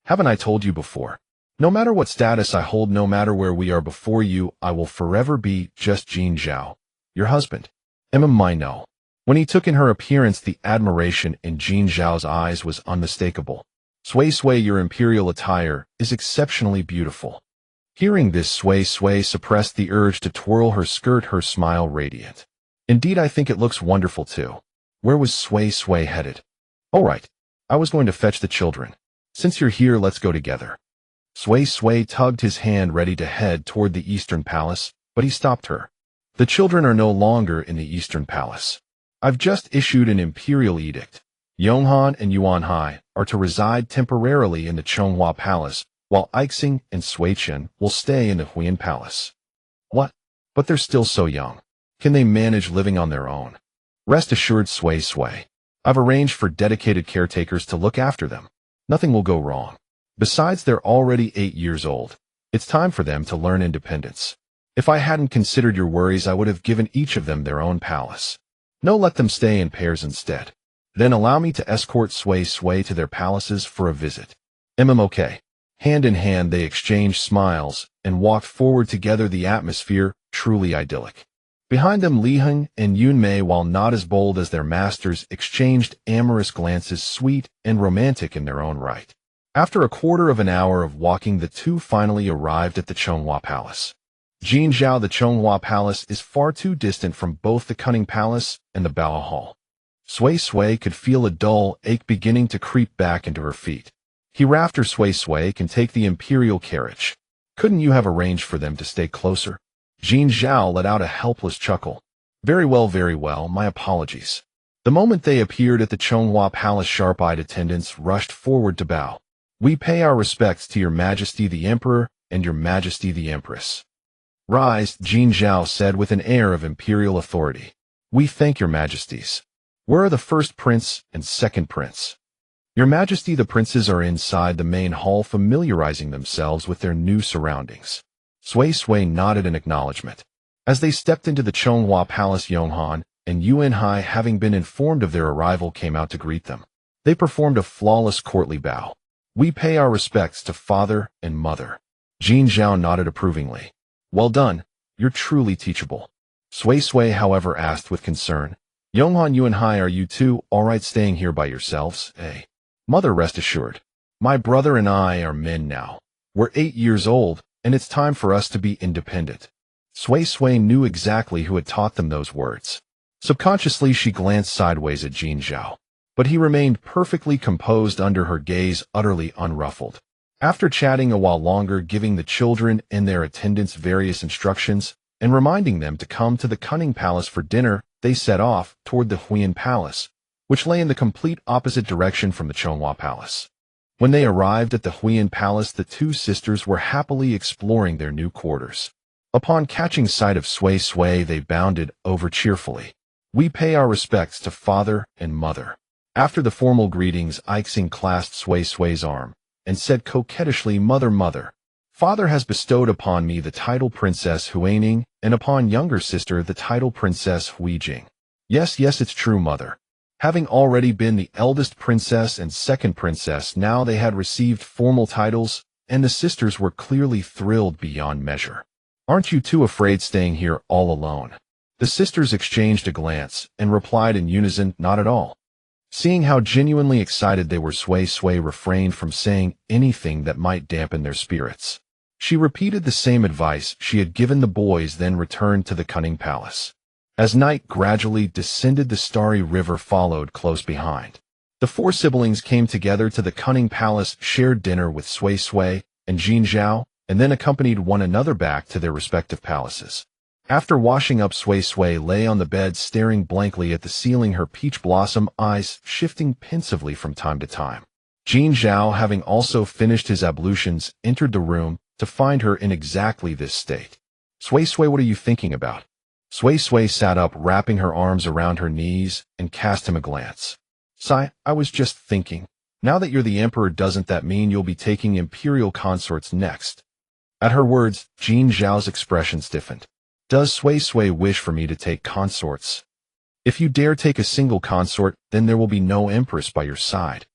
haven't I told you before? No matter what status I hold, no matter where we are before you, I will forever be just Jin Zhao, your husband." I know. When he took in her appearance, the admiration in Jin Zhao's eyes was unmistakable. "Sway, your imperial attire is exceptionally beautiful." Hearing this, Sway suppressed the urge to twirl her skirt, her smile radiant. "Indeed, I think it looks wonderful too." Where was Sway headed? "All right, I was going to fetch the children. Since you're here, let's go together." Sway tugged his hand, ready to head toward the Eastern Palace, but he stopped her. "The children are no longer in the Eastern Palace. I've just issued an imperial edict. Yonghan and Yuanhai are to reside temporarily in the Chonghua Palace, while Ixing and Suichen will stay in the Huiyan Palace." "What? But they're still so young. Can they manage living on their own?" "Rest assured, Sway. I've arranged for dedicated caretakers to look after them. Nothing will go wrong." Besides, they're already 8 years old. It's time for them to learn independence. If I hadn't considered your worries, I would have given each of them their own palace. No, let them stay in pairs instead. Then allow me to escort Sway to their palaces for a visit. Okay. Hand in hand, they exchanged smiles and walked forward together, the atmosphere truly idyllic. Behind them, Li Heng and Yun Mei, while not as bold as their masters, exchanged amorous glances, sweet and romantic in their own right. After a quarter of an hour of walking, the two finally arrived at the Chonghua Palace. Jin Zhao, the Chonghua Palace is far too distant from both the Cunning Palace and the Bao Hall. Sway could feel a dull ache beginning to creep back into her feet. Hereafter, Sway can take the imperial carriage. Couldn't you have arranged for them to stay closer? Jin Zhao let out a helpless chuckle. Very well, my apologies. The moment they appeared at the Chonghua Palace, sharp-eyed attendants rushed forward to bow. We pay our respects to Your Majesty the Emperor and Your Majesty the Empress. Rise, Jin Zhao said with an air of imperial authority. We thank Your Majesties. Where are the first prince and second prince? Your Majesty, the princes are inside the main hall, familiarizing themselves with their new surroundings. Sway nodded in acknowledgement. As they stepped into the Chonghua Palace, Yonghan and Yuanhai, having been informed of their arrival, came out to greet them. They performed a flawless courtly bow. We pay our respects to father and mother. Jin Zhao nodded approvingly. Well done, you're truly teachable. Sway, however, asked with concern. Yonghan, Yuanhai, are you two all right staying here by yourselves, eh? Mother, rest assured. My brother and I are men now. We're 8 years old, and it's time for us to be independent. Sway knew exactly who had taught them those words. Subconsciously, she glanced sideways at Jin Zhao, but he remained perfectly composed under her gaze, utterly unruffled. After chatting a while longer, giving the children and their attendants various instructions, and reminding them to come to the Cunning Palace for dinner, they set off toward the Huiyan Palace, which lay in the complete opposite direction from the Chonghua Palace. When they arrived at the Huiyan Palace, the two sisters were happily exploring their new quarters. Upon catching sight of Sway, they bounded over cheerfully. We pay our respects to father and mother. After the formal greetings, Ixing clasped Sway's arm and said coquettishly, Mother, father has bestowed upon me the title Princess Huining, and upon younger sister the title Princess Huijing. Yes, it's true, mother. Having already been the eldest princess and second princess, now they had received formal titles, and the sisters were clearly thrilled beyond measure. Aren't you two afraid staying here all alone? The sisters exchanged a glance and replied in unison, not at all. Seeing how genuinely excited they were, Sway refrained from saying anything that might dampen their spirits. She repeated the same advice she had given the boys, then returned to the Cunning Palace. As night gradually descended, the starry river followed close behind. The four siblings came together to the Cunning Palace, shared dinner with Sway and Jin Zhao, and then accompanied one another back to their respective palaces. After washing up, Sway lay on the bed staring blankly at the ceiling, her peach blossom eyes shifting pensively from time to time. Jin Zhao, having also finished his ablutions, entered the room to find her in exactly this state. Sway, what are you thinking about? Sway sat up, wrapping her arms around her knees, and cast him a glance. Sai, I was just thinking, now that you're the emperor, doesn't that mean you'll be taking imperial consorts next? At her words, Jin Zhao's expression stiffened. Does Sway wish for me to take consorts? If you dare take a single consort, then there will be no empress by your side.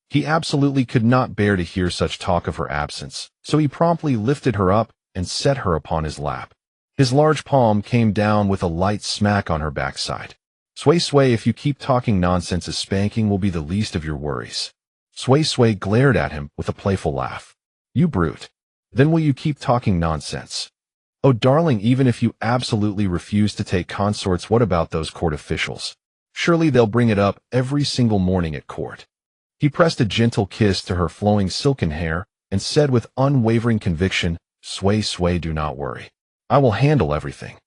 He absolutely could not bear to hear such talk of her absence, so he promptly lifted her up and set her upon his lap. His large palm came down with a light smack on her backside. Sway, if you keep talking nonsense, a spanking will be the least of your worries. Sway glared at him with a playful laugh. You brute. Then will you keep talking nonsense? Oh, darling, even if you absolutely refuse to take consorts, what about those court officials? Surely they'll bring it up every single morning at court. He pressed a gentle kiss to her flowing silken hair and said with unwavering conviction, Sway, do not worry. I will handle everything.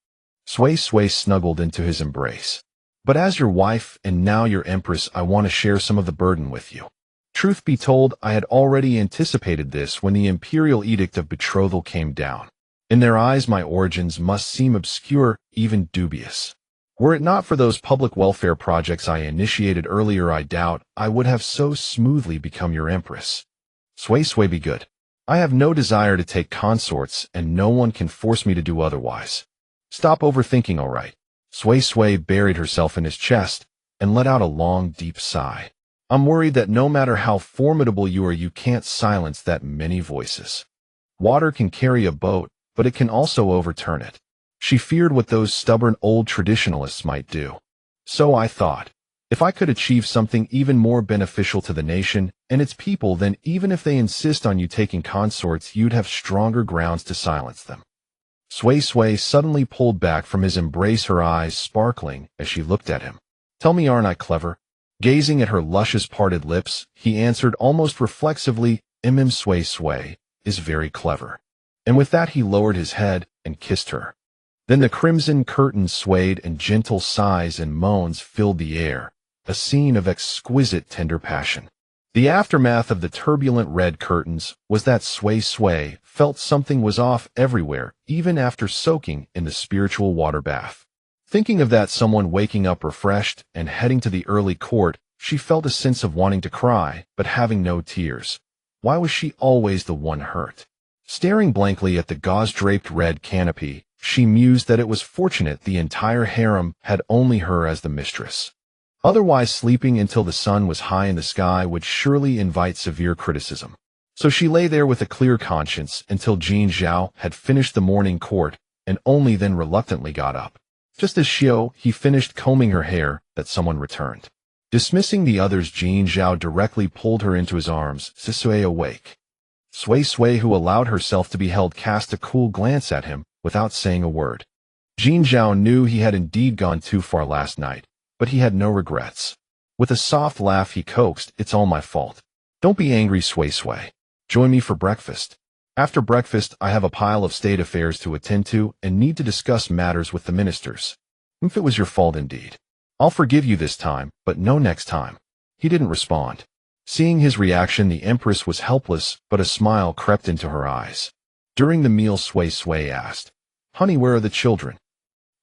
Sway snuggled into his embrace. But as your wife and now your empress, I want to share some of the burden with you. Truth be told, I had already anticipated this when the imperial edict of betrothal came down. In their eyes, my origins must seem obscure, even dubious. Were it not for those public welfare projects I initiated earlier, I doubt I would have so smoothly become your empress. Sway sway be good. I have no desire to take consorts, and no one can force me to do otherwise. Stop overthinking, all right. Sway sway buried herself in his chest and let out a long, deep sigh. I'm worried that no matter how formidable you are, you can't silence that many voices. Water can carry a boat, but it can also overturn it. She feared what those stubborn old traditionalists might do. So I thought, if I could achieve something even more beneficial to the nation and its people, then even if they insist on you taking consorts, you'd have stronger grounds to silence them. Sway sway suddenly pulled back from his embrace, her eyes sparkling as she looked at him. Tell me, aren't I clever? Gazing at her luscious parted lips, he answered almost reflexively, Sway sway is very clever. And with that he lowered his head and kissed her. Then the crimson curtains swayed and gentle sighs and moans filled the air, a scene of exquisite tender passion. The aftermath of the turbulent red curtains was that Sway sway felt something was off everywhere, even after soaking in the spiritual water bath. Thinking of that someone waking up refreshed and heading to the early court, she felt a sense of wanting to cry, but having no tears. Why was she always the one hurt? Staring blankly at the gauze-draped red canopy, she mused that it was fortunate the entire harem had only her as the mistress. Otherwise, sleeping until the sun was high in the sky would surely invite severe criticism. So she lay there with a clear conscience until Jin Zhao had finished the morning court, and only then reluctantly got up. Just as he finished combing her hair, that someone returned. Dismissing the others, Jin Zhao directly pulled her into his arms, Sway awake. Sway sway, who allowed herself to be held, cast a cool glance at him without saying a word. Jin Zhao knew he had indeed gone too far last night, but he had no regrets. With a soft laugh he coaxed, It's all my fault. Don't be angry, Sway sway. Join me for breakfast. After breakfast, I have a pile of state affairs to attend to and need to discuss matters with the ministers. If it was your fault indeed. I'll forgive you this time, but no next time. He didn't respond. Seeing his reaction, the Empress was helpless, but a smile crept into her eyes. During the meal, Sway sway asked, Honey, where are the children?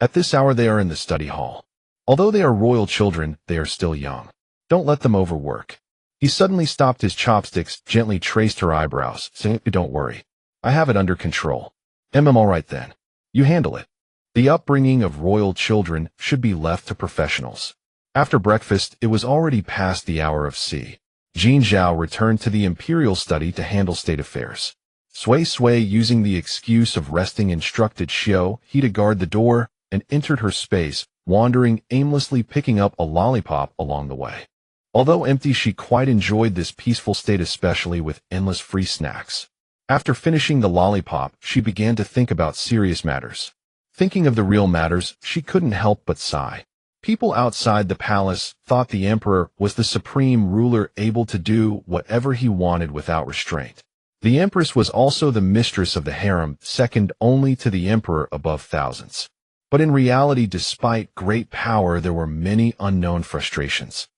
At this hour they are in the study hall. Although they are royal children, they are still young. Don't let them overwork. He suddenly stopped his chopsticks, gently traced her eyebrows, saying, Don't worry. I have it under control. All right then. You handle it. The upbringing of royal children should be left to professionals. After breakfast, it was already past the hour of C. Jin Zhao returned to the imperial study to handle state affairs. Sway sway, using the excuse of resting, instructed he to guard the door and entered her space, wandering aimlessly, picking up a lollipop along the way. Although empty, she quite enjoyed this peaceful state, especially with endless free snacks. After finishing the lollipop, she began to think about serious matters. Thinking of the real matters, she couldn't help but sigh. People outside the palace thought the emperor was the supreme ruler, able to do whatever he wanted without restraint. The empress was also the mistress of the harem, second only to the emperor above thousands. But in reality, despite great power, there were many unknown frustrations.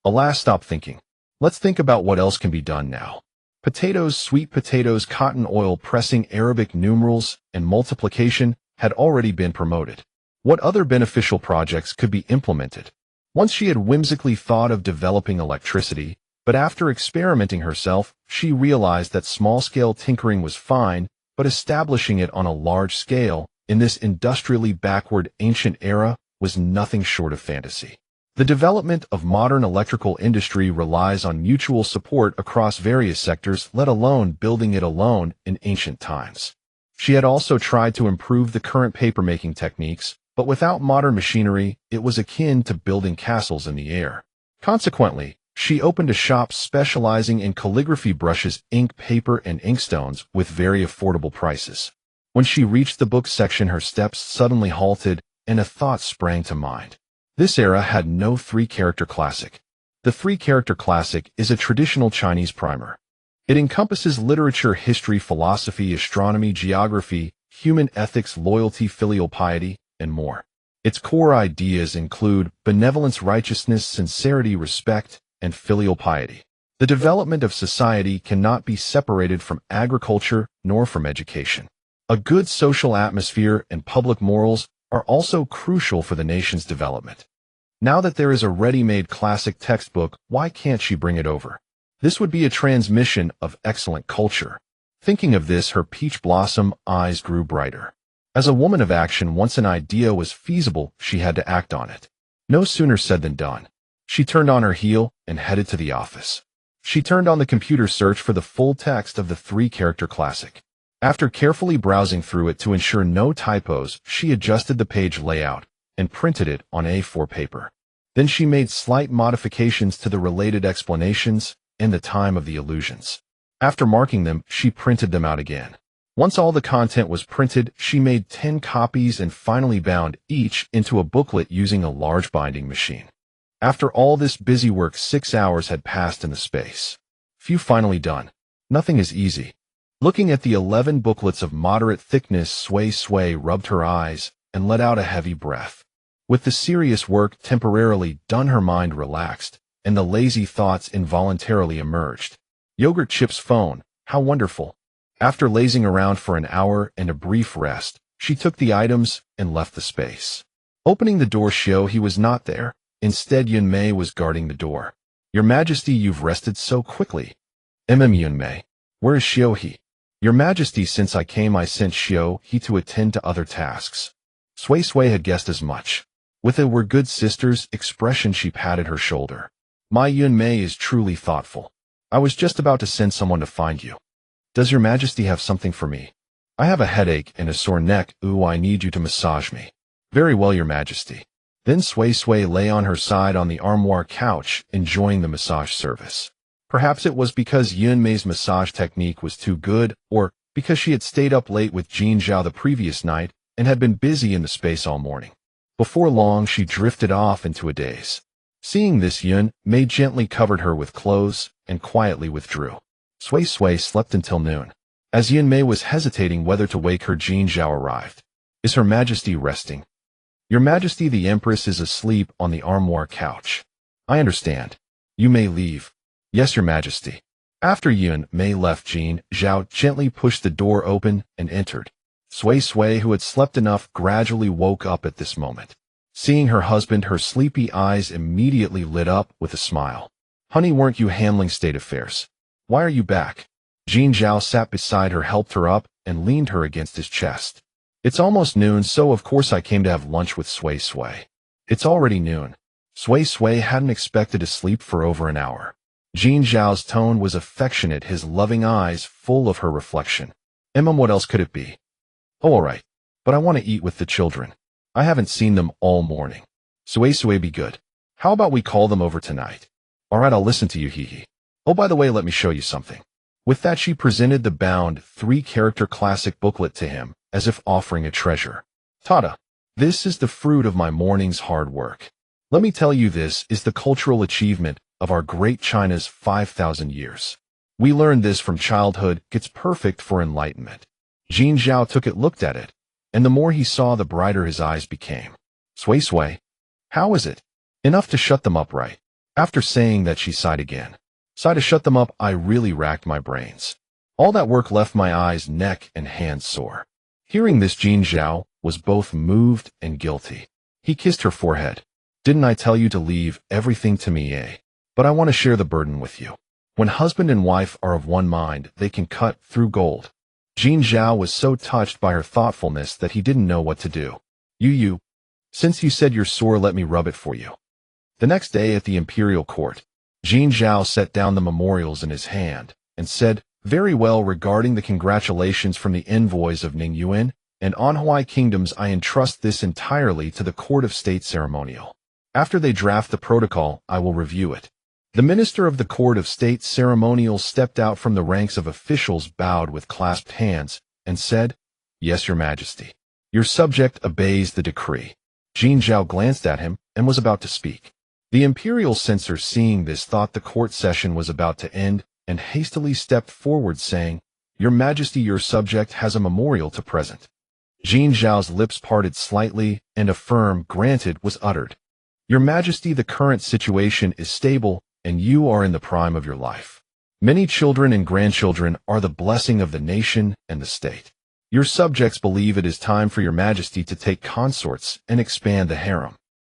Alas, stop thinking. Let's think about what else can be done now. Potatoes, sweet potatoes, cotton oil pressing, Arabic numerals, and multiplication had already been promoted. What other beneficial projects could be implemented? Once she had whimsically thought of developing electricity, but after experimenting herself, she realized that small-scale tinkering was fine, but establishing it on a large scale, in this industrially backward ancient era, was nothing short of fantasy. The development of modern electrical industry relies on mutual support across various sectors, let alone building it alone in ancient times. She had also tried to improve the current papermaking techniques, but without modern machinery, it was akin to building castles in the air. Consequently, she opened a shop specializing in calligraphy brushes, ink, paper, and inkstones with very affordable prices. When she reached the book section, her steps suddenly halted, and a thought sprang to mind. This era had no three-character classic. The three-character classic is a traditional Chinese primer. It encompasses literature, history, philosophy, astronomy, geography, human ethics, loyalty, filial piety, and more. Its core ideas include benevolence, righteousness, sincerity, respect, and filial piety. The development of society cannot be separated from agriculture nor from education. A good social atmosphere and public morals are also crucial for the nation's development. Now that there is a ready-made classic textbook, why can't she bring it over? This would be a transmission of excellent culture. Thinking of this, her peach blossom eyes grew brighter. As a woman of action, once an idea was feasible, she had to act on it. No sooner said than done. She turned on her heel and headed to the office. She turned on the computer search for the full text of the 3-character classic. After carefully browsing through it to ensure no typos, she adjusted the page layout and printed it on A4 paper. Then she made slight modifications to the related explanations and the time of the allusions. After marking them, she printed them out again. Once all the content was printed, she made 10 copies and finally bound each into a booklet using a large binding machine. After all this busy work, 6 hours had passed in the space. Few finally done. Nothing is easy. Looking at the 11 booklets of moderate thickness, Sway rubbed her eyes and let out a heavy breath. With the serious work temporarily done, her mind relaxed, and the lazy thoughts involuntarily emerged. Yogurt Chip's phone, how wonderful. After lazing around for an hour and a brief rest, she took the items and left the space. Opening the door, he was not there. Instead, Yunmei was guarding the door. Your Majesty, you've rested so quickly. Yunmei. Where is Xiaohe? Your Majesty, since I came I sent Xiaohe to attend to other tasks. Sway had guessed as much. With a "we're good sisters" expression, she patted her shoulder. My Yunmei is truly thoughtful. I was just about to send someone to find you. Does your Majesty have something for me? I have a headache and a sore neck. Ooh, I need you to massage me. Very well, Your Majesty. Then Sway lay on her side on the armoire couch, enjoying the massage service. Perhaps it was because Yunmei's massage technique was too good, or because she had stayed up late with Jin Zhao the previous night and had been busy in the space all morning. Before long, she drifted off into a daze. Seeing this, Yunmei gently covered her with clothes and quietly withdrew. Sway slept until noon. As Yunmei was hesitating whether to wake her, Jin Zhao arrived. Is Her Majesty resting? Your Majesty, the Empress is asleep on the armoire couch. I understand. You may leave. Yes, Your Majesty. After Yunmei left, Jin Zhao gently pushed the door open and entered. Sway, who had slept enough, gradually woke up at this moment. Seeing her husband, her sleepy eyes immediately lit up with a smile. Honey, weren't you handling state affairs? Why are you back? Jin Zhao sat beside her, helped her up, and leaned her against his chest. It's almost noon, so of course I came to have lunch with Sway. It's already noon. Sway hadn't expected to sleep for over an hour. Jin Zhao's tone was affectionate, his loving eyes full of her reflection. What else could it be? Oh, all right. But I want to eat with the children. I haven't seen them all morning. Sway, be good. How about we call them over tonight? All right, I'll listen to you, hee. Oh, by the way, let me show you something. With that, she presented the bound 3-character classic booklet to him, as if offering a treasure. Tada! This is the fruit of my morning's hard work. Let me tell you, this is the cultural achievement of our great China's 5,000 years. We learned this from childhood. It's perfect for enlightenment. Jin Zhao took it, looked at it, and the more he saw, the brighter his eyes became. Sway, how is it? Enough to shut them up, right? After saying that, she sighed again. Sigh to shut them up. I really racked my brains. All that work left my eyes, neck, and hands sore. Hearing this, Jin Zhao was both moved and guilty. He kissed her forehead. Didn't I tell you to leave everything to me, eh? But I want to share the burden with you. When husband and wife are of one mind, they can cut through gold. Jin Zhao was so touched by her thoughtfulness that he didn't know what to do. Since you said you're sore, let me rub it for you. The next day at the imperial court, Jin Zhao set down the memorials in his hand and said, very well, regarding the congratulations from the envoys of Ningyuan and Anhui kingdoms, I entrust this entirely to the Court of State Ceremonial. After they draft the protocol, I will review it. The minister of the Court of State Ceremonial stepped out from the ranks of officials, bowed with clasped hands, and said, Yes, Your Majesty. Your subject obeys the decree. Jin Zhao glanced at him and was about to speak. The imperial censor, seeing this, thought the court session was about to end and hastily stepped forward, saying, Your Majesty, your subject has a memorial to present. Jin Zhao's lips parted slightly and a firm "Granted" was uttered. Your Majesty, the current situation is stable and you are in the prime of your life. Many children and grandchildren are the blessing of the nation and the state. Your subjects believe it is time for Your Majesty to take consorts and expand the harem.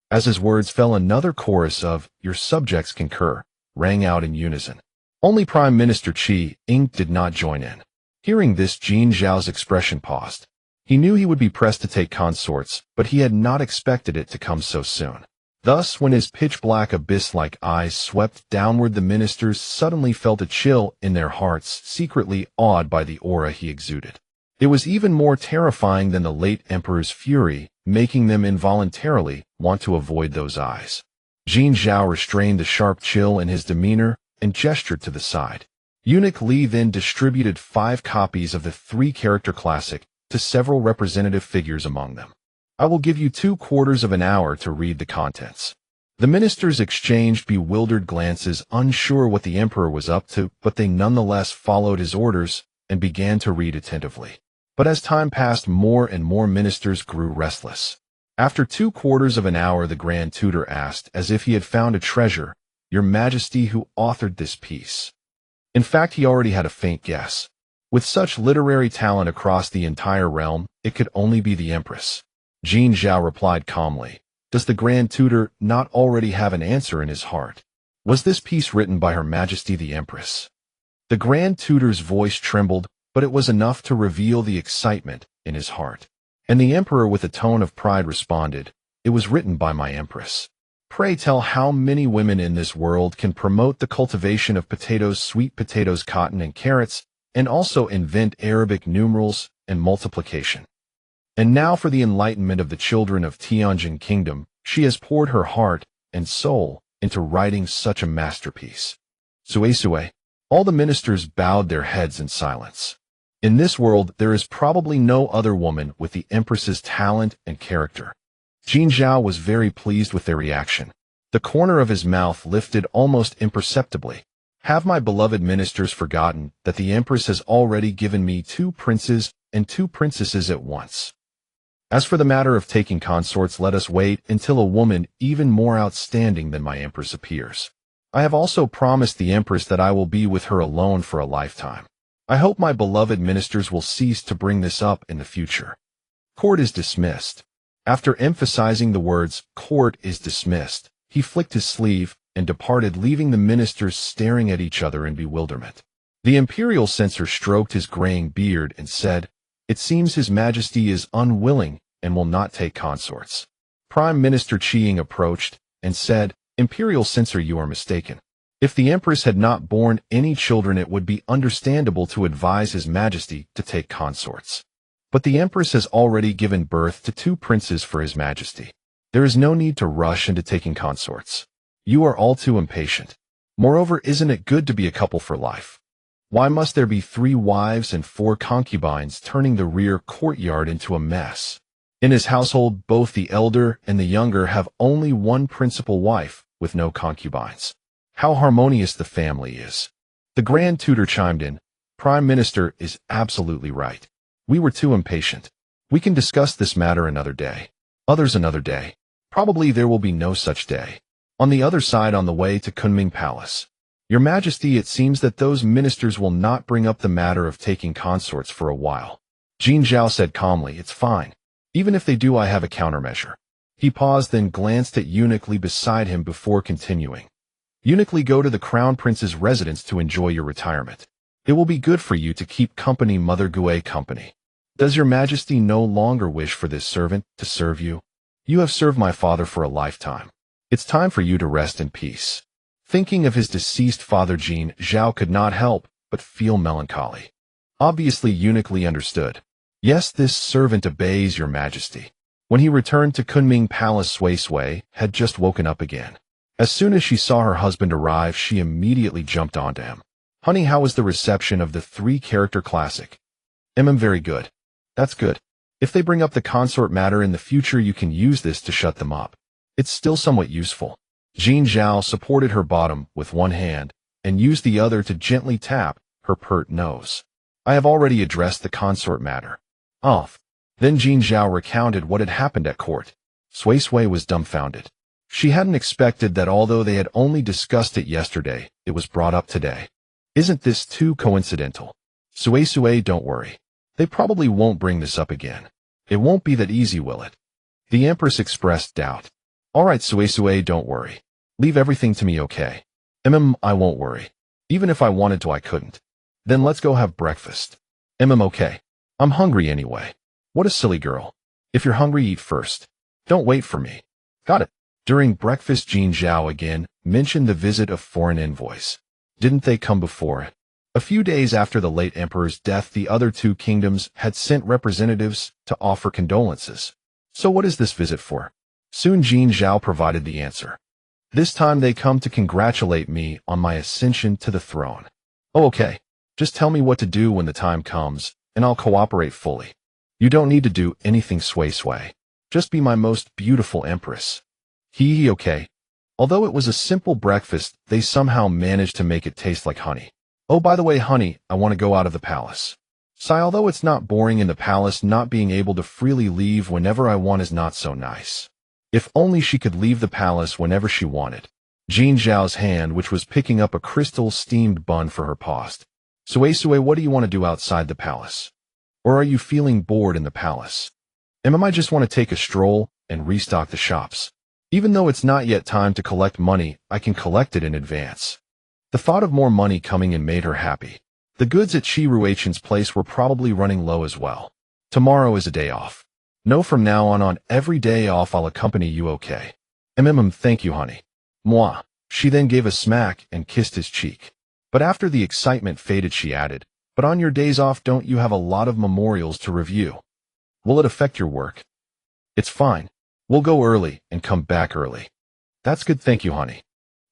As his words fell, another chorus of "Your subjects concur" rang out in unison. Only Prime Minister Qi Ing did not join in. Hearing this, Jin Zhao's expression paused. He knew he would be pressed to take consorts, but he had not expected it to come so soon. Thus, when his pitch-black abyss-like eyes swept downward, the ministers suddenly felt a chill in their hearts, secretly awed by the aura he exuded. It was even more terrifying than the late emperor's fury, making them involuntarily want to avoid those eyes. Jin Zhao restrained the sharp chill in his demeanor and gestured to the side. Eunuch Li then distributed 5 copies of the 3-character classic to several representative figures among them. I will give you 2/4 of an hour to read the contents. The ministers exchanged bewildered glances, unsure what the emperor was up to, but they nonetheless followed his orders and began to read attentively. But as time passed, more and more ministers grew restless. After 2/4 of an hour, the Grand Tutor asked, as if he had found a treasure, "Your Majesty, who authored this piece?" In fact, he already had a faint guess. With such literary talent across the entire realm, it could only be the Empress. Jin Zhao replied calmly. Does the Grand Tutor not already have an answer in his heart? Was this piece written by Her Majesty the Empress? The Grand Tutor's voice trembled, but it was enough to reveal the excitement in his heart. And the Emperor, with a tone of pride, responded, "It was written by my Empress." Pray tell, how many women in this world can promote the cultivation of potatoes, sweet potatoes, cotton, and carrots, and also invent Arabic numerals and multiplication? And now for the enlightenment of the children of Tianjin Kingdom, she has poured her heart and soul into writing such a masterpiece. Sui. All the ministers bowed their heads in silence. In this world, there is probably no other woman with the Empress's talent and character. Jin Zhao was very pleased with their reaction. The corner of his mouth lifted almost imperceptibly. Have my beloved ministers forgotten that the Empress has already given me 2 princes and 2 princesses at once? As for the matter of taking consorts, let us wait until a woman even more outstanding than my Empress appears. I have also promised the Empress that I will be with her alone for a lifetime. I hope my beloved ministers will cease to bring this up in the future. Court is dismissed. After emphasizing the words, "Court is dismissed," he flicked his sleeve and departed, leaving the ministers staring at each other in bewilderment. The imperial censor stroked his graying beard and said, "It seems His Majesty is unwilling and will not take consorts." Prime Minister Qi approached and said, "Imperial censor, you are mistaken. If the Empress had not borne any children, it would be understandable to advise His Majesty to take consorts. But the Empress has already given birth to 2 princes for His Majesty. There is no need to rush into taking consorts. You are all too impatient. Moreover, isn't it good to be a couple for life? Why must there be 3 wives and 4 concubines, turning the rear courtyard into a mess? In his household, both the elder and the younger have only one principal wife, with no concubines. How harmonious the family is." The Grand Tutor chimed in. "Prime Minister is absolutely right. We were too impatient. We can discuss this matter another day. Others another day. Probably there will be no such day. On the other side, on the way to Kunming Palace. Your Majesty, it seems that those ministers will not bring up the matter of taking consorts for a while." Jin Zhao said calmly, "It's fine. Even if they do, I have a countermeasure." He paused, then glanced at Eunuch Li beside him before continuing. "Eunuch Li, go to the Crown Prince's residence to enjoy your retirement. It will be good for you to keep company, Mother Gui company. Does Your Majesty no longer wish for this servant to serve you? You have served my father for a lifetime. It's time for you to rest in peace." Thinking of his deceased father, Jin Zhao could not help but feel melancholy. Obviously, Eunuch Li understood. Yes, this servant obeys Your Majesty. When he returned to Kunming Palace, Sui had just woken up again. As soon as she saw her husband arrive, she immediately jumped onto him. "Honey, how was the reception of the 3-character classic?" Very good." "That's good. If they bring up the consort matter in the future, you can use this to shut them up. It's still somewhat useful." Jin Zhao supported her bottom with one hand and used the other to gently tap her pert nose. "I have already addressed the consort matter." "Oh." Then Jin Zhao recounted what had happened at court. Sui was dumbfounded. She hadn't expected that although they had only discussed it yesterday, it was brought up today. Isn't this too coincidental? Sui, don't worry. They probably won't bring this up again. It won't be that easy, will it? The Empress expressed doubt. "All right, Sui, don't worry. Leave everything to me, okay?" I won't worry." Even if I wanted to, I couldn't. Then let's go have breakfast. Okay. I'm hungry anyway. What a silly girl. If you're hungry, eat first. Don't wait for me. Got it. During breakfast, Jin Zhao again mentioned the visit of foreign envoys. Didn't they come before it? A few days after the late emperor's death, the other two kingdoms had sent representatives to offer condolences. So what is this visit for? Soon Jin Zhao provided the answer. This time they come to congratulate me on my ascension to the throne. Oh, okay. Just tell me what to do when the time comes, and I'll cooperate fully. You don't need to do anything sway. Just be my most beautiful empress. Okay. Although it was a simple breakfast, they somehow managed to make it taste like honey. Oh, by the way, honey, I want to go out of the palace. Sigh, although it's not boring in the palace, not being able to freely leave whenever I want is not so nice. If only she could leave the palace whenever she wanted. Jin Zhao's hand, which was picking up a crystal steamed bun for her, paused. Sue, what do you want to do outside the palace? Or are you feeling bored in the palace? I just want to take a stroll and restock the shops. Even though it's not yet time to collect money, I can collect it in advance. The thought of more money coming in made her happy. The goods at Shi Ruichen's place were probably running low as well. Tomorrow is a day off. No, from now on every day off I'll accompany you, okay? Thank you, honey. Moi. She then gave a smack and kissed his cheek. But after the excitement faded, she added, but on your days off, don't you have a lot of memorials to review? Will it affect your work? It's fine. We'll go early and come back early. That's good, thank you, honey.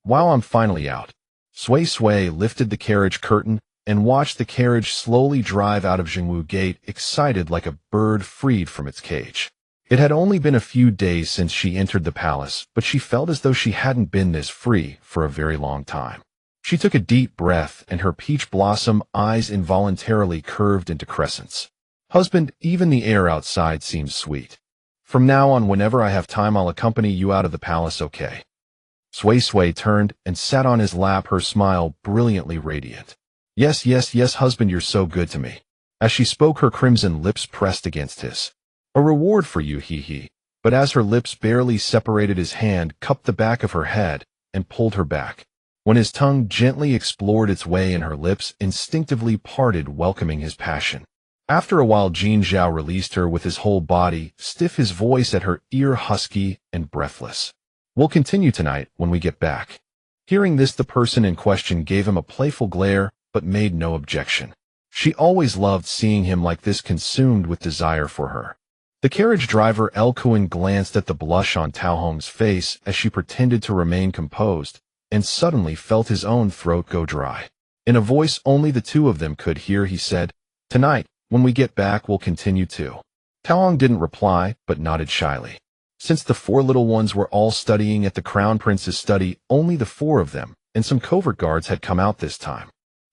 Wow, I'm finally out. Sui lifted the carriage curtain and watched the carriage slowly drive out of Jingwu Gate, excited like a bird freed from its cage. It had only been a few days since she entered the palace, but she felt as though she hadn't been this free for a very long time. She took a deep breath, and her peach blossom eyes involuntarily curved into crescents. Husband, even the air outside seems sweet. From now on, whenever I have time, I'll accompany you out of the palace, okay? Sui turned and sat on his lap, her smile brilliantly radiant. Yes, husband, you're so good to me. As she spoke, her crimson lips pressed against his. A reward for you, he. But as her lips barely separated, his hand cupped the back of her head and pulled her back. When his tongue gently explored its way in, her lips instinctively parted, welcoming his passion. After a while, Jin Zhao released her with his whole body stiff, his voice at her ear husky and breathless. We'll continue tonight when we get back. Hearing this, the person in question gave him a playful glare, but made no objection. She always loved seeing him like this, consumed with desire for her. The carriage driver El Kuan glanced at the blush on Tao Hong's face as she pretended to remain composed, and suddenly felt his own throat go dry. In a voice only the two of them could hear, he said, Tonight, when we get back, we'll continue too. Tao Hong didn't reply, but nodded shyly. Since the four little ones were all studying at the Crown Prince's study, only the four of them and some covert guards had come out this time.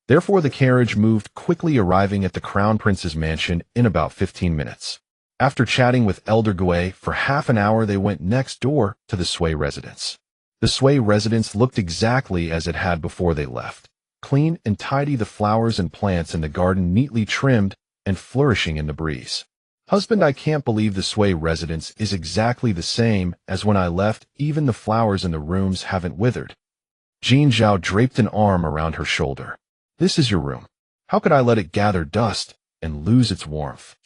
Therefore, the carriage moved quickly, arriving at the Crown Prince's mansion in about 15 minutes. After chatting with Elder Gui for half an hour, they went next door to the Sui residence. The Sui residence looked exactly as it had before they left. Clean and tidy, the flowers and plants in the garden neatly trimmed and flourishing in the breeze. Husband, I can't believe the Sui residence is exactly the same as when I left. Even the flowers in the rooms haven't withered. Jin Zhao draped an arm around her shoulder. This is your room. How could I let it gather dust and lose its warmth?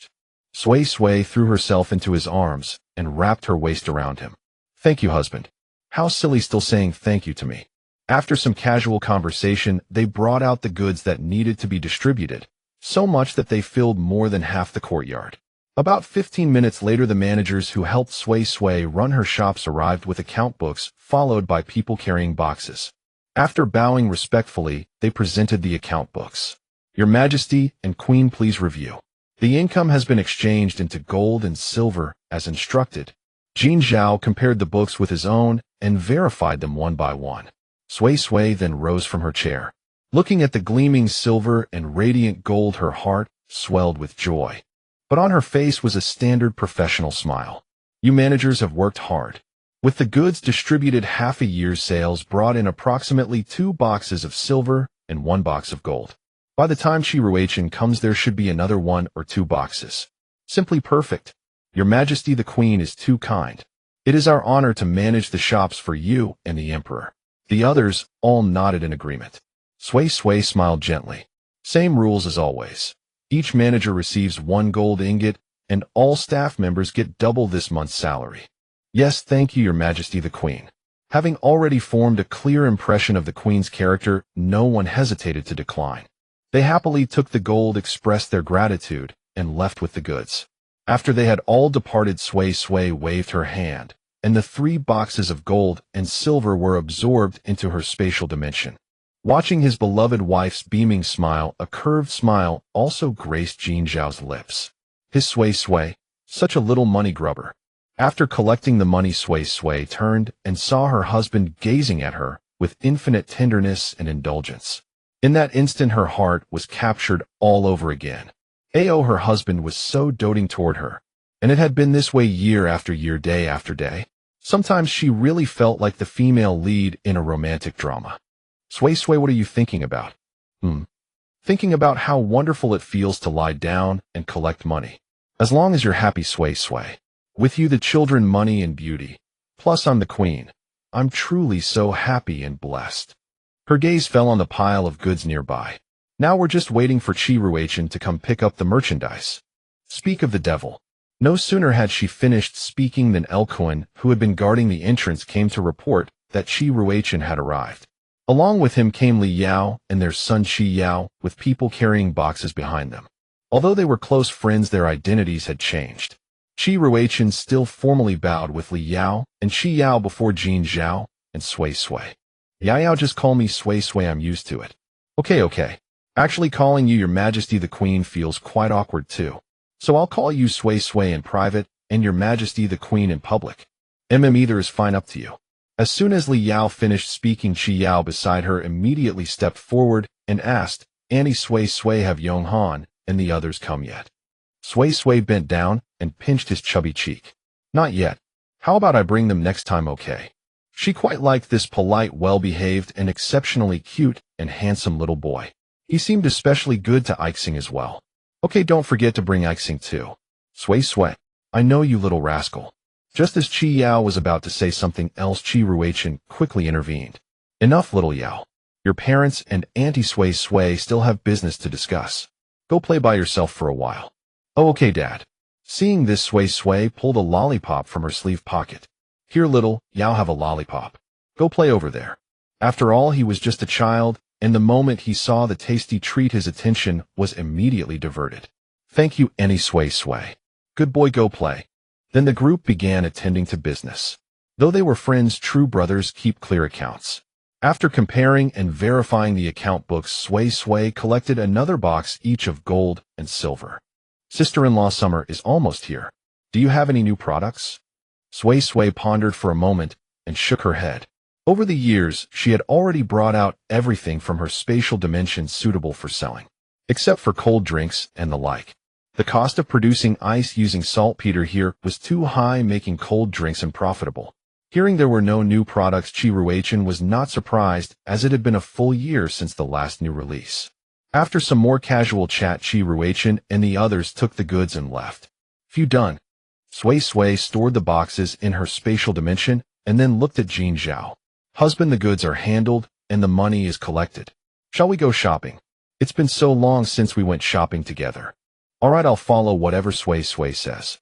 Sui threw herself into his arms and wrapped her waist around him. Thank you, husband. How silly, still saying thank you to me. After some casual conversation, they brought out the goods that needed to be distributed, so much that they filled more than half the courtyard. About 15 minutes later, the managers who helped Sui run her shops arrived with account books, followed by people carrying boxes. After bowing respectfully, they presented the account books. Your Majesty and Queen, please review. The income has been exchanged into gold and silver as instructed. Jin Zhao compared the books with his own and verified them one by one. Sui then rose from her chair. Looking at the gleaming silver and radiant gold, her heart swelled with joy. But on her face was a standard professional smile. You managers have worked hard. With the goods distributed, half a year's sales brought in approximately 2 boxes of silver and 1 box of gold. By the time Shi Ruichen comes, there should be another 1 or 2 boxes. Simply perfect. Your Majesty, the Queen is too kind. It is our honor to manage the shops for you and the Emperor. The others all nodded in agreement. Sway Sway smiled gently. Same rules as always. Each manager receives 1 gold ingot, and all staff members get double this month's salary. Yes, thank you, Your Majesty the Queen. Having already formed a clear impression of the Queen's character, no one hesitated to decline. They happily took the gold, expressed their gratitude, and left with the goods. After they had all departed, Sway Sway waved her hand, and the 3 boxes of gold and silver were absorbed into her spatial dimension. Watching his beloved wife's beaming smile, a curved smile also graced Jin Zhao's lips. His Sway Sway, such a little money grubber. After collecting the money, Sway Sway turned and saw her husband gazing at her with infinite tenderness and indulgence. In that instant, her heart was captured all over again. Her husband was so doting toward her, and it had been this way year after year, day after day. Sometimes she really felt like the female lead in a romantic drama. Sway Sway, what are you thinking about? Thinking about how wonderful it feels to lie down and collect money. As long as you're happy, Sway Sway. With you the children, money and beauty. Plus I'm the queen. I'm truly so happy and blessed. Her gaze fell on the pile of goods nearby. Now we're just waiting for Chi Ruachin to come pick up the merchandise. Speak of the devil. No sooner had she finished speaking than Elkuan, who had been guarding the entrance, came to report that Chi Ruachin had arrived. Along with him came Li Yao and their son Chi Yao, with people carrying boxes behind them. Although they were close friends, their identities had changed. Chi Ruachin still formally bowed with Li Yao and Chi Yao before Jin Zhao and Sway Sway. Yao, just call me Sway Sway, I'm used to it. Okay. Actually, calling you Your Majesty the Queen feels quite awkward too. So I'll call you Sway Sway in private and Your Majesty the Queen in public. Either is fine, up to you. As soon as Li Yao finished speaking, Chi Yao beside her immediately stepped forward and asked, Annie Sway Sway, have Yong Han and the others come yet? Sway Sway bent down and pinched his chubby cheek. Not yet. How about I bring them next time, okay? She quite liked this polite, well-behaved, and exceptionally cute and handsome little boy. He seemed especially good to Ixing as well. Okay, don't forget to bring Ixing too. Sway Sway. I know, you little rascal. Just as Chi Yao was about to say something else, Chi Ruachin quickly intervened. Enough, little Yao. Your parents and Auntie Sway Sway still have business to discuss. Go play by yourself for a while. Oh, okay, Dad. Seeing this, Sway Sway pulled a lollipop from her sleeve pocket. Here, little Yao, have a lollipop. Go play over there. After all, he was just a child, and the moment he saw the tasty treat, his attention was immediately diverted. Thank you, Annie Sway Sway. Good boy, go play. Then the group began attending to business. Though they were friends, true brothers keep clear accounts. After comparing and verifying the account books, Sway Sway collected another box each of gold and silver. Sister-in-law, summer is almost here. Do you have any new products? Sway Sway pondered for a moment and shook her head. Over the years, she had already brought out everything from her spatial dimension suitable for selling, except for cold drinks and the like. The cost of producing ice using saltpeter here was too high, making cold drinks unprofitable. Hearing there were no new products, Chi Ruachin was not surprised, as it had been a full year since the last new release. After some more casual chat, Chi Ruachin and the others took the goods and left. Few done. Sway Sway stored the boxes in her spatial dimension and then looked at Jin Zhao. Husband, the goods are handled and the money is collected. Shall we go shopping? It's been so long since we went shopping together. All right, I'll follow whatever Sway Sway says.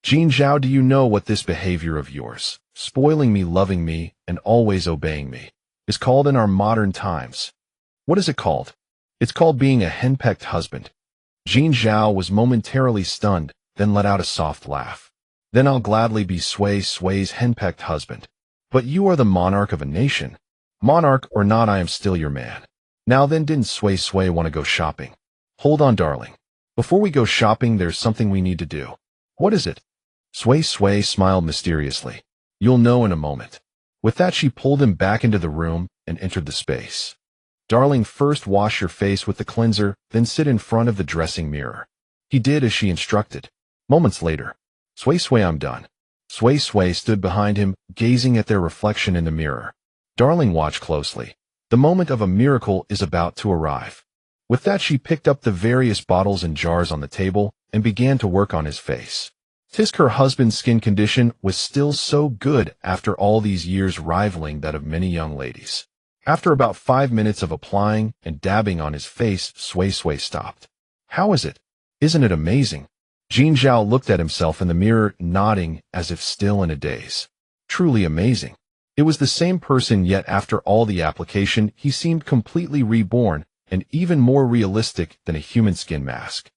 Jin Zhao, do you know what this behavior of yours, spoiling me, loving me, and always obeying me, is called in our modern times? What is it called? It's called being a henpecked husband. Jin Zhao was momentarily stunned, then let out a soft laugh. Then I'll gladly be Sway Sway's henpecked husband. But you are the monarch of a nation. Monarch or not, I am still your man. Now then, didn't Sway Sway want to go shopping? Hold on, darling. Before we go shopping, there's something we need to do. What is it? Sway Sway smiled mysteriously. You'll know in a moment. With that, she pulled him back into the room and entered the space. Darling, first wash your face with the cleanser, then sit in front of the dressing mirror. He did as she instructed. Moments later. Sway Sway, I'm done. Sway Sway stood behind him, gazing at their reflection in the mirror. Darling, watch closely. The moment of a miracle is about to arrive. With that, she picked up the various bottles and jars on the table and began to work on his face. Tisk, her husband's skin condition was still so good after all these years, rivaling that of many young ladies. After about 5 minutes of applying and dabbing on his face, Sui Sui stopped. How is it? Isn't it amazing? Jin Zhao looked at himself in the mirror, nodding as if still in a daze. Truly amazing. It was the same person, yet after all the application, he seemed completely reborn and even more realistic than a human skin mask.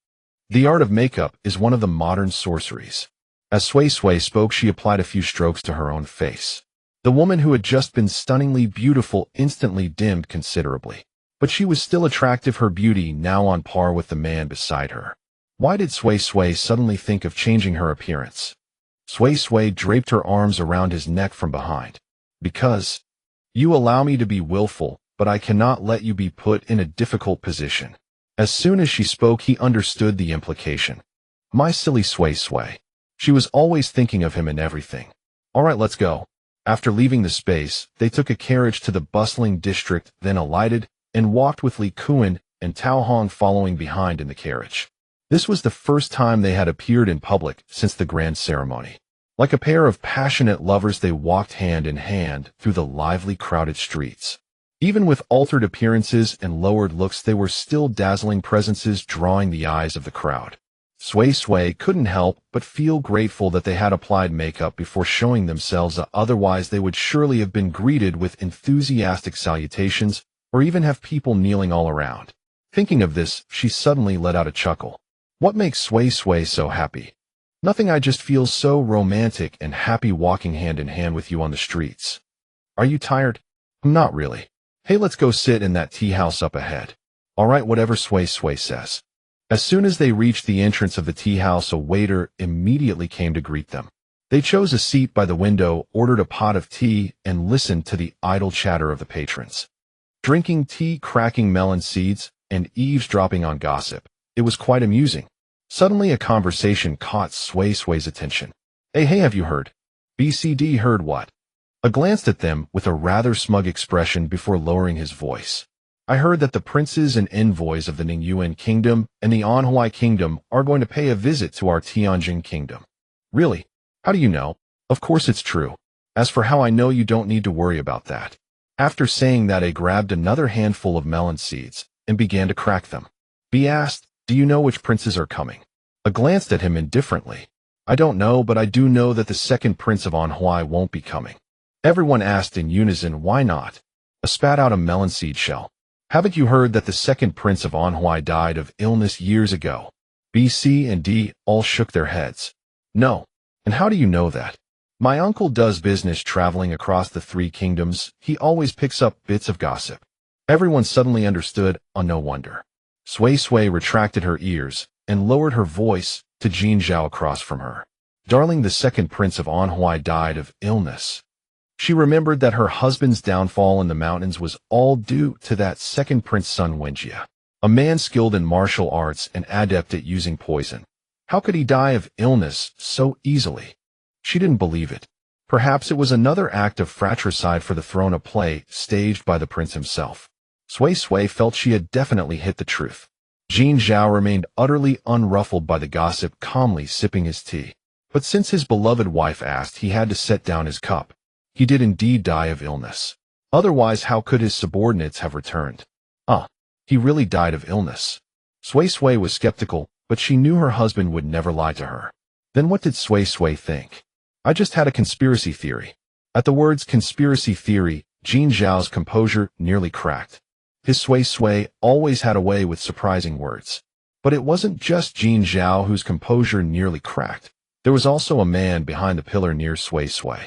The art of makeup is one of the modern sorceries. As Sui Sui spoke, she applied a few strokes to her own face. The woman who had just been stunningly beautiful instantly dimmed considerably. But she was still attractive, her beauty now on par with the man beside her. Why did Sui Sui suddenly think of changing her appearance? Sui Sui draped her arms around his neck from behind. Because you allow me to be willful, but I cannot let you be put in a difficult position. As soon as she spoke, he understood the implication. My silly Sui Sui. She was always thinking of him in everything. All right, let's go. After leaving the space, they took a carriage to the bustling district, then alighted, and walked with Li Kuan and Tao Hong following behind in the carriage. This was the first time they had appeared in public since the grand ceremony. Like a pair of passionate lovers, they walked hand in hand through the lively, crowded streets. Even with altered appearances and lowered looks, they were still dazzling presences, drawing the eyes of the crowd. Sui Sui couldn't help but feel grateful that they had applied makeup before showing themselves, otherwise they would surely have been greeted with enthusiastic salutations or even have people kneeling all around. Thinking of this, she suddenly let out a chuckle. What makes Sui Sui so happy? Nothing, I just feel so romantic and happy walking hand in hand with you on the streets. Are you tired? Not really. Hey, let's go sit in that tea house up ahead. All right, whatever Sui Sui says. As soon as they reached the entrance of the tea house, a waiter immediately came to greet them. They chose a seat by the window, ordered a pot of tea, and listened to the idle chatter of the patrons. Drinking tea, cracking melon seeds, and eavesdropping on gossip. It was quite amusing. Suddenly a conversation caught Sui Sui's attention. Hey, have you heard? BCD heard what? I glanced at them with a rather smug expression before lowering his voice. I heard that the princes and envoys of the Ningyuan Kingdom and the Anhui Kingdom are going to pay a visit to our Tianjin Kingdom. Really? How do you know? Of course it's true. As for how I know, you don't need to worry about that. After saying that, I grabbed another handful of melon seeds and began to crack them. B asked, do you know which princes are coming? I glanced at him indifferently. I don't know, but I do know that the second prince of Anhui won't be coming. Everyone asked in unison, why not? I spat out a melon seed shell. Haven't you heard that the second prince of Anhui died of illness years ago? B, C, and D all shook their heads. No. And how do you know that? My uncle does business traveling across the three kingdoms. He always picks up bits of gossip. Everyone suddenly understood, no wonder. Sui Sui retracted her ears and lowered her voice to Jin Zhao across from her. Darling, the second prince of Anhui died of illness. She remembered that her husband's downfall in the mountains was all due to that second prince Sun Wenjie, a man skilled in martial arts and adept at using poison. How could he die of illness so easily? She didn't believe it. Perhaps it was another act of fratricide for the throne, a play staged by the prince himself. Sui Sui felt she had definitely hit the truth. Jin Zhao remained utterly unruffled by the gossip, calmly sipping his tea. But since his beloved wife asked, he had to set down his cup. He did indeed die of illness. Otherwise, how could his subordinates have returned? He really died of illness. Sui Sui was skeptical, but she knew her husband would never lie to her. Then what did Sui Sui think? I just had a conspiracy theory. At the words conspiracy theory, Jin Zhao's composure nearly cracked. His Sui Sui always had a way with surprising words. But it wasn't just Jin Zhao whose composure nearly cracked. There was also a man behind the pillar near Sui Sui.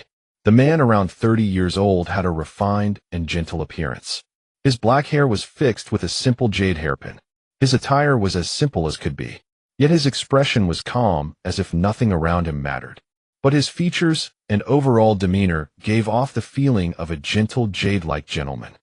The man, around 30 years old, had a refined and gentle appearance. His black hair was fixed with a simple jade hairpin. His attire was as simple as could be. Yet his expression was calm, as if nothing around him mattered. But his features and overall demeanor gave off the feeling of a gentle, jade-like gentleman.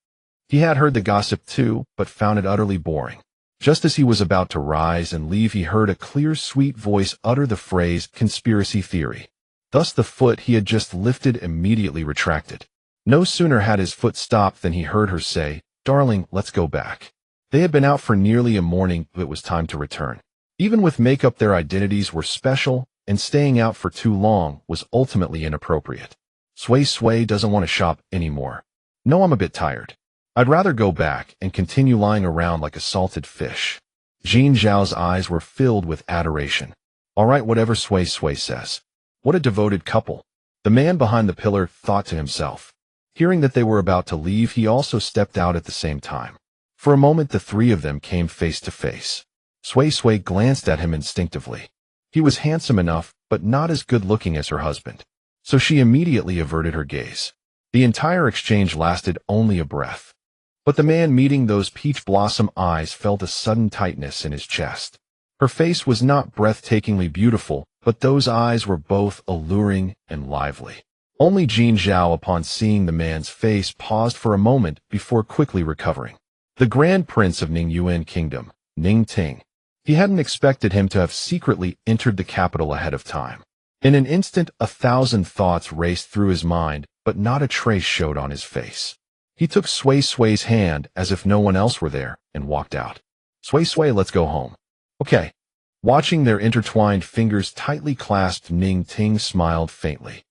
He had heard the gossip too, but found it utterly boring. Just as he was about to rise and leave, he heard a clear, sweet voice utter the phrase conspiracy theory. Thus the foot he had just lifted immediately retracted. No sooner had his foot stopped than he heard her say, "Darling, let's go back." They had been out for nearly a morning, but it was time to return. Even with makeup, their identities were special, and staying out for too long was ultimately inappropriate. Sui Sui doesn't want to shop anymore. No, I'm a bit tired. I'd rather go back and continue lying around like a salted fish. Jin Zhao's eyes were filled with adoration. All right, whatever Sui Sui says. What a devoted couple. The man behind the pillar thought to himself. Hearing that they were about to leave, he also stepped out at the same time. For a moment, the three of them came face to face. Sui Sui glanced at him instinctively. He was handsome enough, but not as good-looking as her husband. So she immediately averted her gaze. The entire exchange lasted only a breath. But the man meeting those peach blossom eyes felt a sudden tightness in his chest. Her face was not breathtakingly beautiful, but those eyes were both alluring and lively. Only Jin Zhao, upon seeing the man's face, paused for a moment before quickly recovering. The Grand Prince of Ningyuan Kingdom, Ning Ting. He hadn't expected him to have secretly entered the capital ahead of time. In an instant, 1,000 thoughts raced through his mind, but not a trace showed on his face. He took Sui Sui's hand as if no one else were there and walked out. Sui Sui, let's go home. Okay. Watching their intertwined fingers tightly clasped, Ning Ting smiled faintly.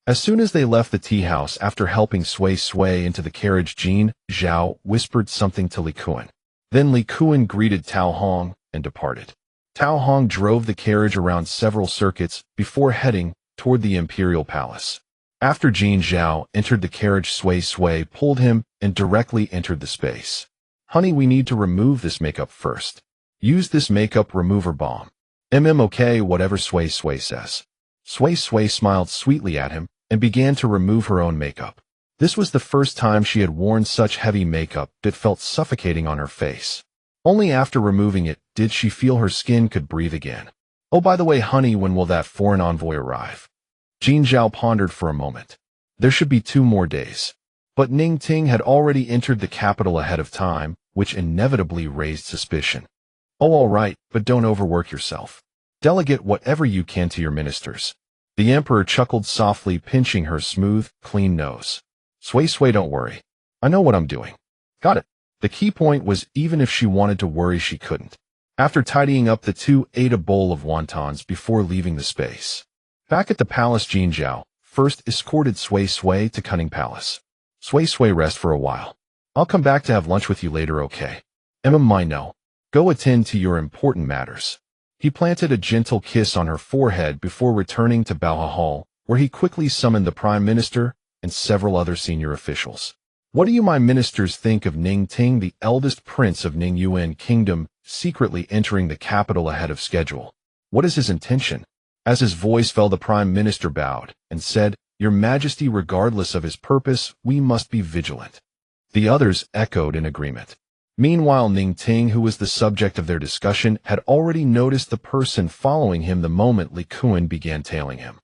As soon as they left the tea house after helping Sui Sui into the carriage, Jin Zhao whispered something to Li Kuan. Then Li Kuan greeted Tao Hong and departed. Tao Hong drove the carriage around several circuits before heading toward the imperial palace. After Jin Zhao entered the carriage, Sui Sui pulled him and directly entered the space. Honey, we need to remove this makeup first. Use this makeup remover balm. Okay, whatever Sui Sui says. Sui Sui smiled sweetly at him and began to remove her own makeup. This was the first time she had worn such heavy makeup that felt suffocating on her face. Only after removing it did she feel her skin could breathe again. Oh, by the way, honey, when will that foreign envoy arrive? Jin Zhao pondered for a moment. There should be 2 more days. But Ning Ting had already entered the capital ahead of time, which inevitably raised suspicion. Oh, all right, but don't overwork yourself. Delegate whatever you can to your ministers. The emperor chuckled softly, pinching her smooth, clean nose. Sui Sui, don't worry. I know what I'm doing. Got it. The key point was, even if she wanted to worry, she couldn't. After tidying up, the two ate a bowl of wontons before leaving the space. Back at the palace, Jin Zhao first escorted Sui Sui to Cunning Palace. Sui Sui, rest for a while. I'll come back to have lunch with you later, okay? No. Go attend to your important matters. He planted a gentle kiss on her forehead before returning to Baoha Hall, where he quickly summoned the Prime Minister and several other senior officials. What do you, my ministers, think of Ning Ting, the eldest prince of Ningyuan Kingdom, secretly entering the capital ahead of schedule? What is his intention? As his voice fell, the Prime Minister bowed and said, Your Majesty, regardless of his purpose, we must be vigilant. The others echoed in agreement. Meanwhile, Ning Ting, who was the subject of their discussion, had already noticed the person following him the moment Li Kuan began tailing him.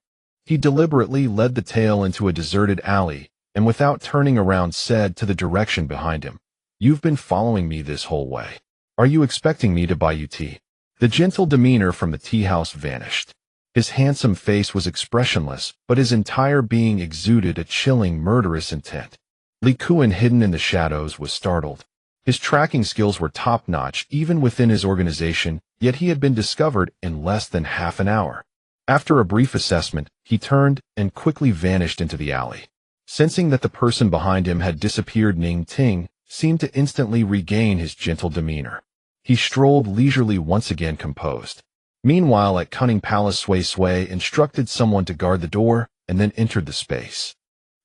He deliberately led the tail into a deserted alley, and without turning around said to the direction behind him, You've been following me this whole way. Are you expecting me to buy you tea? The gentle demeanor from the tea house vanished. His handsome face was expressionless, but his entire being exuded a chilling, murderous intent. Li Kuan, hidden in the shadows, was startled. His tracking skills were top-notch even within his organization, yet he had been discovered in less than half an hour. After a brief assessment, he turned and quickly vanished into the alley. Sensing that the person behind him had disappeared, Ning Ting seemed to instantly regain his gentle demeanor. He strolled leisurely, once again composed. Meanwhile, at Cunning Palace, Sui Sui instructed someone to guard the door and then entered the space.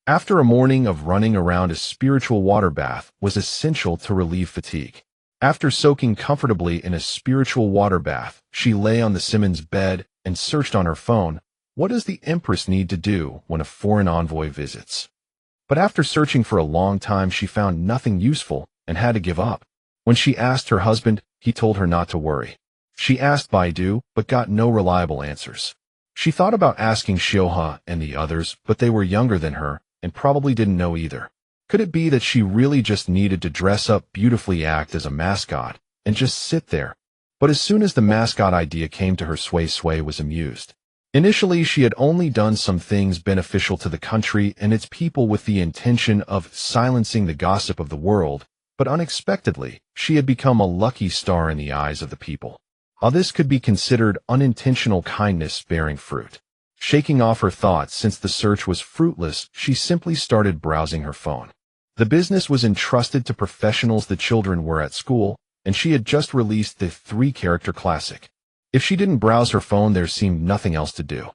After a morning of running around, a spiritual water bath was essential to relieve fatigue. After soaking comfortably in a spiritual water bath, she lay on the Simmons bed and searched on her phone. What does the Empress need to do when a foreign envoy visits? But after searching for a long time, she found nothing useful and had to give up. When she asked her husband, he told her not to worry. She asked Baidu, but got no reliable answers. She thought about asking Xiuhe and the others, but they were younger than her and probably didn't know either. Could it be that she really just needed to dress up beautifully, act as a mascot, and just sit there? But as soon as the mascot idea came to her, Sui Sui was amused. Initially, she had only done some things beneficial to the country and its people with the intention of silencing the gossip of the world, but unexpectedly, she had become a lucky star in the eyes of the people. How this could be considered unintentional kindness bearing fruit. Shaking off her thoughts since the search was fruitless, she simply started browsing her phone. The business was entrusted to professionals. The children were at school, and she had just released the 3-character classic. If she didn't browse her phone, there seemed nothing else to do.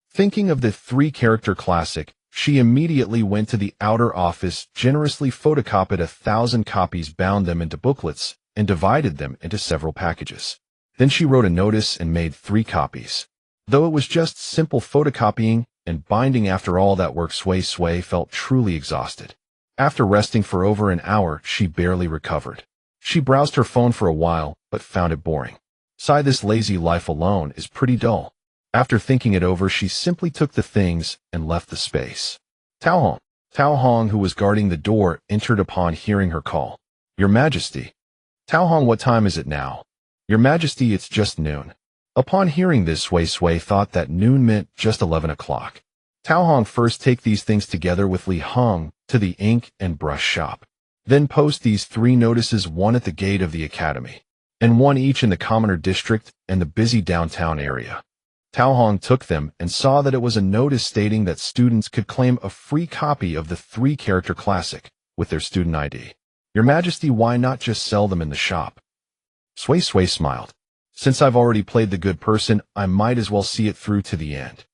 Thinking of the 3-character classic, she immediately went to the outer office, generously photocopied 1,000 copies, bound them into booklets, and divided them into several packages. Then she wrote a notice and made 3 copies. Though it was just simple photocopying and binding, after all that work, Sui Sui felt truly exhausted. After resting for over an hour, she barely recovered. She browsed her phone for a while, but found it boring. Sigh, this lazy life alone is pretty dull. After thinking it over, she simply took the things and left the space. Tao Hong, who was guarding the door, entered upon hearing her call. Your Majesty. Tao Hong, what time is it now? Your Majesty, it's just noon. Upon hearing this, Sui Sui thought that noon meant just 11 o'clock. Tao Hong, first take these things together with Li Hong to the ink and brush shop. Then post these 3 notices, one at the gate of the academy, and one each in the commoner district and the busy downtown area. Tao Hong took them and saw that it was a notice stating that students could claim a free copy of the 3-character classic with their student ID. Your Majesty, why not just sell them in the shop? Sui Sui smiled. Since I've already played the good person, I might as well see it through to the end.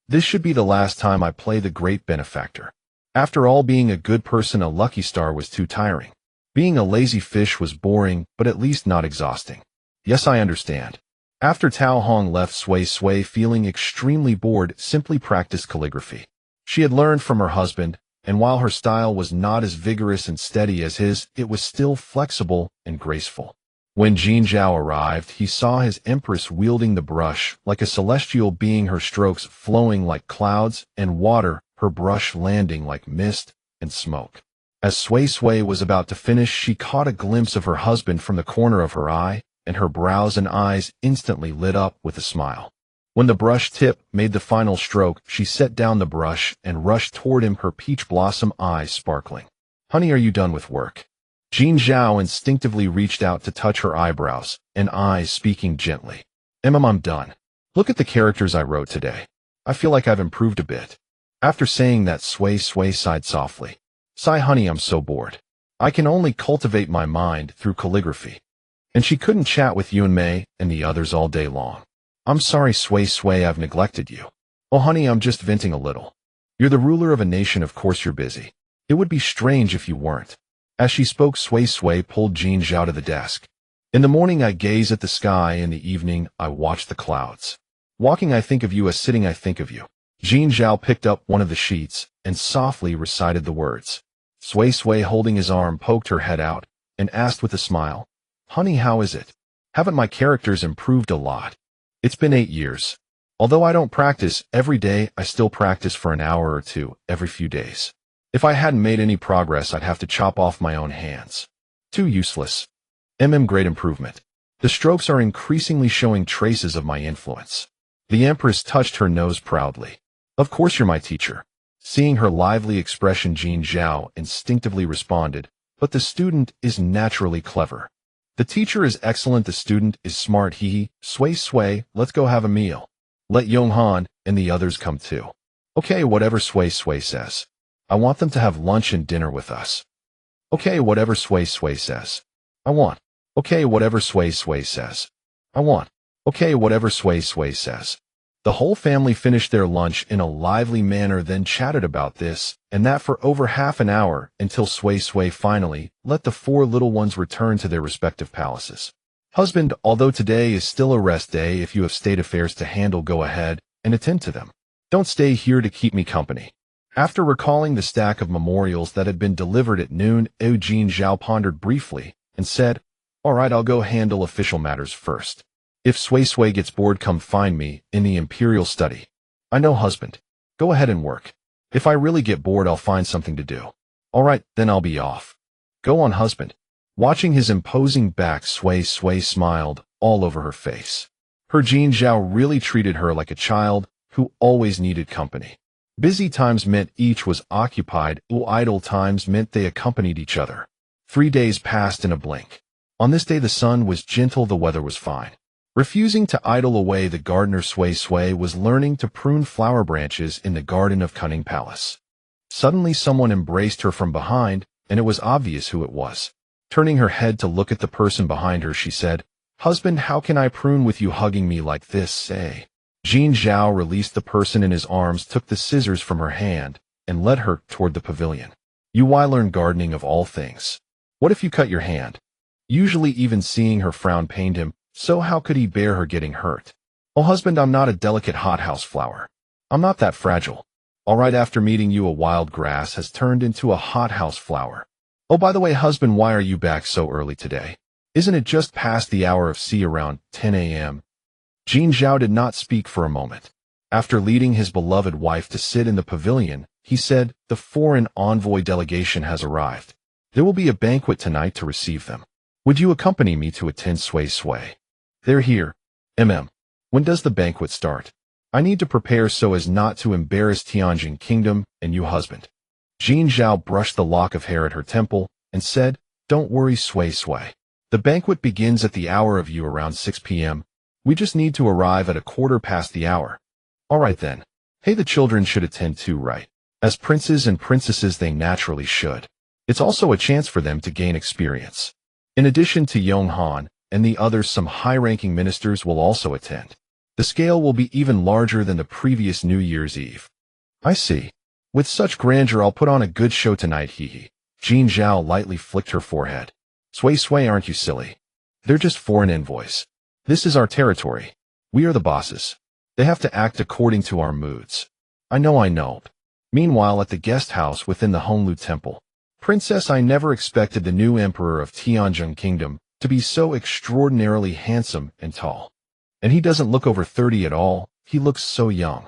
This should be the last time I play the great benefactor. After all, being a good person, a lucky star, was too tiring. Being a lazy fish was boring, but at least not exhausting. Yes, I understand. After Tao Hong left, Sui Sui, feeling extremely bored, simply practiced calligraphy. She had learned from her husband, and while her style was not as vigorous and steady as his, it was still flexible and graceful. When Jin Zhao arrived, he saw his empress wielding the brush like a celestial being, her strokes flowing like clouds and water, her brush landing like mist and smoke. As Sui Sui was about to finish, she caught a glimpse of her husband from the corner of her eye, and her brows and eyes instantly lit up with a smile. When the brush tip made the final stroke, she set down the brush and rushed toward him, her peach blossom eyes sparkling. Honey, are you done with work? Jin Zhao instinctively reached out to touch her eyebrows and eyes, speaking gently. I'm done. Look at the characters I wrote today. I feel like I've improved a bit. After saying that, Sui Sui sighed softly. Sigh, honey, I'm so bored. I can only cultivate my mind through calligraphy. And she couldn't chat with Yun Mei and the others all day long. I'm sorry, Sui Sui, I've neglected you. Oh, honey, I'm just venting a little. You're the ruler of a nation, of course you're busy. It would be strange if you weren't. As she spoke, Sui Sui pulled Jin Zhao to the desk. In the morning I gaze at the sky, in the evening I watch the clouds. Walking I think of you, as sitting I think of you. Jin Zhao picked up one of the sheets and softly recited the words. Sui Sui, holding his arm, poked her head out and asked with a smile, Honey, how is it? Haven't my characters improved a lot? It's been 8 years. Although I don't practice every day, I still practice for an hour or 2 every few days. If I hadn't made any progress, I'd have to chop off my own hands. Too useless. Great improvement. The strokes are increasingly showing traces of my influence. The Empress touched her nose proudly. Of course you're my teacher. Seeing her lively expression, Jin Zhao instinctively responded, but the student is naturally clever. The teacher is excellent, the student is smart, he. Sui Sui, let's go have a meal. Let Yonghan and the others come too. Okay, whatever Sui Sui says. I want them to have lunch and dinner with us. Okay, whatever Sui Sui says. I want. Okay, whatever Sui Sui says. I want. Okay, whatever Sui Sui says. The whole family finished their lunch in a lively manner, then chatted about this and that for over half an hour, until Sui Sui finally let the 4 little ones return to their respective palaces. Husband, although today is still a rest day, if you have state affairs to handle, go ahead and attend to them. Don't stay here to keep me company. After recalling the stack of memorials that had been delivered at noon, Jin Zhao pondered briefly and said, All right, I'll go handle official matters first. If Sui Sui gets bored, come find me in the imperial study. I know, husband. Go ahead and work. If I really get bored, I'll find something to do. All right, then I'll be off. Go on, husband. Watching his imposing back, Sui Sui smiled all over her face. Her Jin Zhao really treated her like a child who always needed company. Busy times meant each was occupied, while idle times meant they accompanied each other. 3 days passed in a blink. On this day the sun was gentle, the weather was fine. Refusing to idle away, the gardener Sui Sui was learning to prune flower branches in the garden of Cunning Palace. Suddenly someone embraced her from behind, and it was obvious who it was. Turning her head to look at the person behind her, she said, "Husband, how can I prune with you hugging me like this, eh?" Jin Zhao released the person in his arms, took the scissors from her hand, and led her toward the pavilion. "You why learn gardening of all things? What if you cut your hand?" Usually even seeing her frown pained him, so how could he bear her getting hurt? "Oh husband, I'm not a delicate hothouse flower. I'm not that fragile. All right, after meeting you, a wild grass has turned into a hothouse flower. Oh, by the way, husband, why are you back so early today? Isn't it just past the hour of C around 10 a.m.? Jin Zhao did not speak for a moment. After leading his beloved wife to sit in the pavilion, he said, "The foreign envoy delegation has arrived. There will be a banquet tonight to receive them. Would you accompany me to attend Sui Sui? They're here. When does the banquet start? I need to prepare so as not to embarrass Tianjin Kingdom and you, husband." Jin Zhao brushed the lock of hair at her temple and said, "Don't worry, Sui Sui. The banquet begins at the hour of you around 6 p.m. We just need to arrive at a quarter past the hour." "All right then. Hey, the children should attend too, right? As princes and princesses they naturally should. It's also a chance for them to gain experience. In addition to Yong Han and the others, some high-ranking ministers will also attend. The scale will be even larger than the previous New Year's Eve." "I see. With such grandeur I'll put on a good show tonight, hee." Jin Zhao lightly flicked her forehead. "Sui Sui, aren't you silly? They're just foreign envoys. This is our territory. We are the bosses. They have to act according to our moods." I know. Meanwhile, at the guest house within the Honglu Temple, "Princess, I never expected the new emperor of Tianjin Kingdom to be so extraordinarily handsome and tall. And he doesn't look over 30 at all, he looks so young."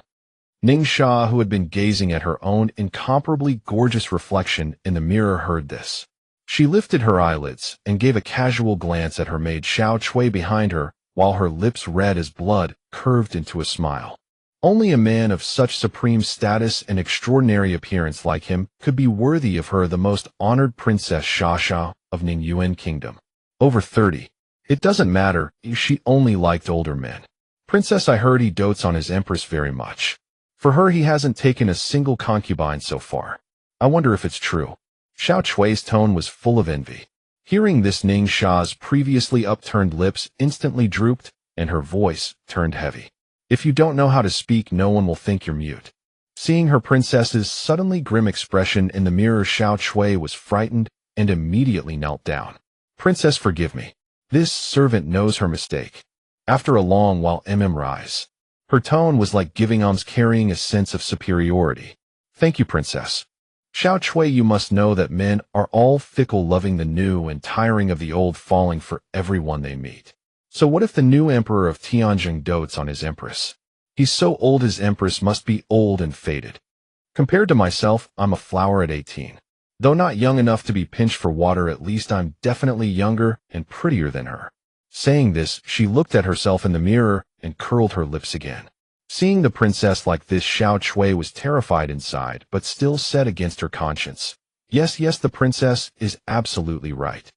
Ning Sha, who had been gazing at her own incomparably gorgeous reflection in the mirror, heard this. She lifted her eyelids and gave a casual glance at her maid Xiao Chui behind her, while her lips, red as blood, curved into a smile. Only a man of such supreme status and extraordinary appearance like him could be worthy of her, the most honored Princess Xia of Ningyuan Kingdom. Over 30. It doesn't matter, she only liked older men. "Princess, I heard he dotes on his empress very much. For her he hasn't taken a single concubine so far. I wonder if it's true." Xiao Chui's tone was full of envy. Hearing this, Ning Sha's previously upturned lips instantly drooped, and her voice turned heavy. "If you don't know how to speak, no one will think you're mute." Seeing her princess's suddenly grim expression in the mirror, Xiao Chui was frightened and immediately knelt down. "Princess, forgive me. This servant knows her mistake." After a long while, rise. Her tone was like giving alms, carrying a sense of superiority. "Thank you, princess. Xiao Chui, you must know that men are all fickle, loving the new and tiring of the old, falling for everyone they meet. So what if the new emperor of Tianjin dotes on his empress? He's so old his empress must be old and faded. Compared to myself, I'm a flower at 18. Though not young enough to be pinched for water, at least I'm definitely younger and prettier than her." Saying this, she looked at herself in the mirror and curled her lips again. Seeing the princess like this, Xiao Chui was terrified inside, but still set against her conscience. Yes, the princess is absolutely right.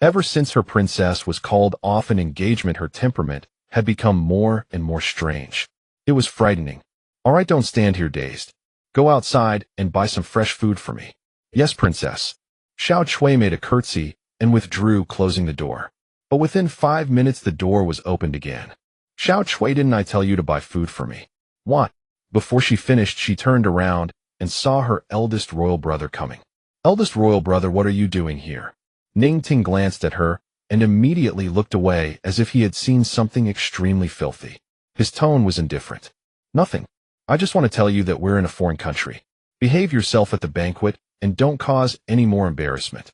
Ever since her princess was called off an engagement, her temperament had become more and more strange. It was frightening. "All right, don't stand here dazed. Go outside and buy some fresh food for me." "Yes, princess." Xiao Chui made a curtsy and withdrew, closing the door. But within 5 minutes the door was opened again. "Xiao Chui, didn't I tell you to buy food for me?" "What?" Before she finished, she turned around and saw her eldest royal brother coming. "Eldest royal brother, what are you doing here?" Ning Ting glanced at her and immediately looked away as if he had seen something extremely filthy. His tone was indifferent. "Nothing. I just want to tell you that we're in a foreign country. Behave yourself at the banquet and don't cause any more embarrassment.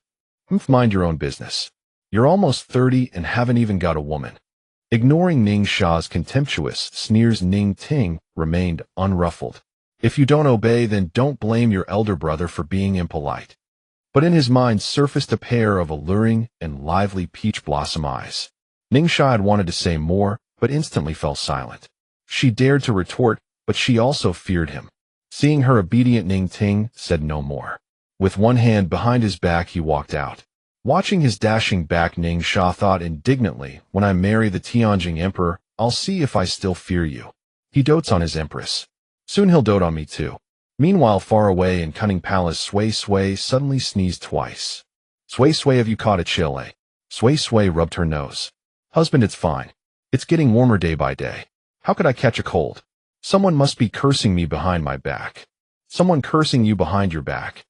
Mind your own business. You're almost 30 and haven't even got a woman." Ignoring Ning Sha's contemptuous sneers, Ning Ting remained unruffled. "If you don't obey, then don't blame your elder brother for being impolite." But in his mind surfaced a pair of alluring and lively peach blossom eyes. Ning Sha had wanted to say more, but instantly fell silent. She dared to retort, but she also feared him. Seeing her obedient, Ning Ting said no more. With one hand behind his back, he walked out. Watching his dashing back, Ning Sha thought indignantly, "When I marry the Tianjin emperor, I'll see if I still fear you. He dotes on his empress. Soon he'll dote on me too." Meanwhile, far away in Cunning Palace, Sway Sway suddenly sneezed twice. Sway Sway, have you caught a chill, eh? Sway Sway rubbed her nose. Husband, it's fine. It's getting warmer day by day. How could I catch a cold? Someone must be cursing me behind my back. Someone cursing you behind your back.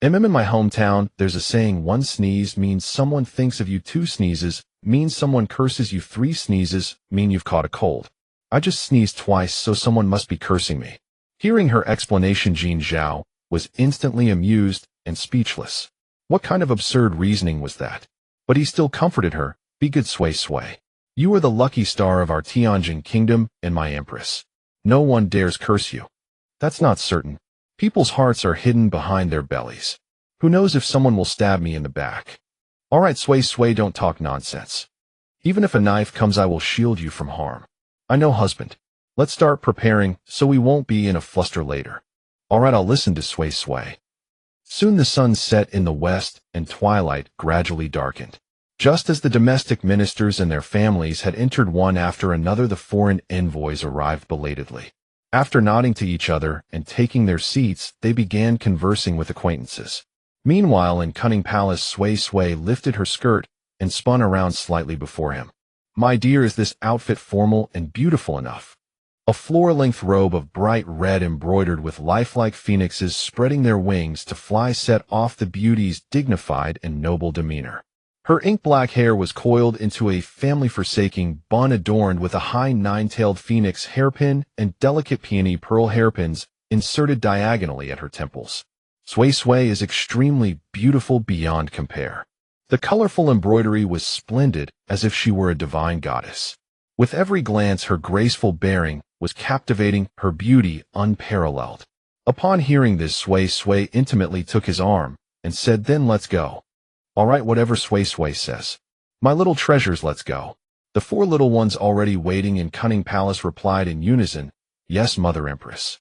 In my hometown, there's a saying, one sneeze means someone thinks of you, two sneezes means someone curses you, three sneezes mean you've caught a cold. I just sneezed twice, so someone must be cursing me. Hearing her explanation, Jin Zhao was instantly amused and speechless. What kind of absurd reasoning was that? But he still comforted her. Be good, Sway Sway. You are the lucky star of our Tianjin kingdom and my empress. No one dares curse you. That's not certain. People's hearts are hidden behind their bellies. Who knows if someone will stab me in the back? All right, Sway Sway, don't talk nonsense. Even if a knife comes, I will shield you from harm. I know, husband. Let's start preparing so we won't be in a fluster later. All right, I'll listen to Sway Sway. Soon the sun set in the west and twilight gradually darkened. Just as the domestic ministers and their families had entered one after another, the foreign envoys arrived belatedly. After nodding to each other and taking their seats, they began conversing with acquaintances. Meanwhile, in Cunning Palace, Sway Sway lifted her skirt and spun around slightly before him. My dear, is this outfit formal and beautiful enough? A floor-length robe of bright red embroidered with lifelike phoenixes spreading their wings to fly set off the beauty's dignified and noble demeanor. Her ink-black hair was coiled into a family-forsaking bun adorned with a high nine-tailed phoenix hairpin and delicate peony pearl hairpins inserted diagonally at her temples. Sway Sway is extremely beautiful beyond compare. The colorful embroidery was splendid, as if she were a divine goddess. With every glance, her graceful bearing was captivating, her beauty unparalleled. Upon hearing this, Sway Sway intimately took his arm and said, then let's go. All right, whatever Sway Sway says. My little treasures, let's go. The four little ones already waiting in Cunning Palace replied in unison, yes, Mother Empress.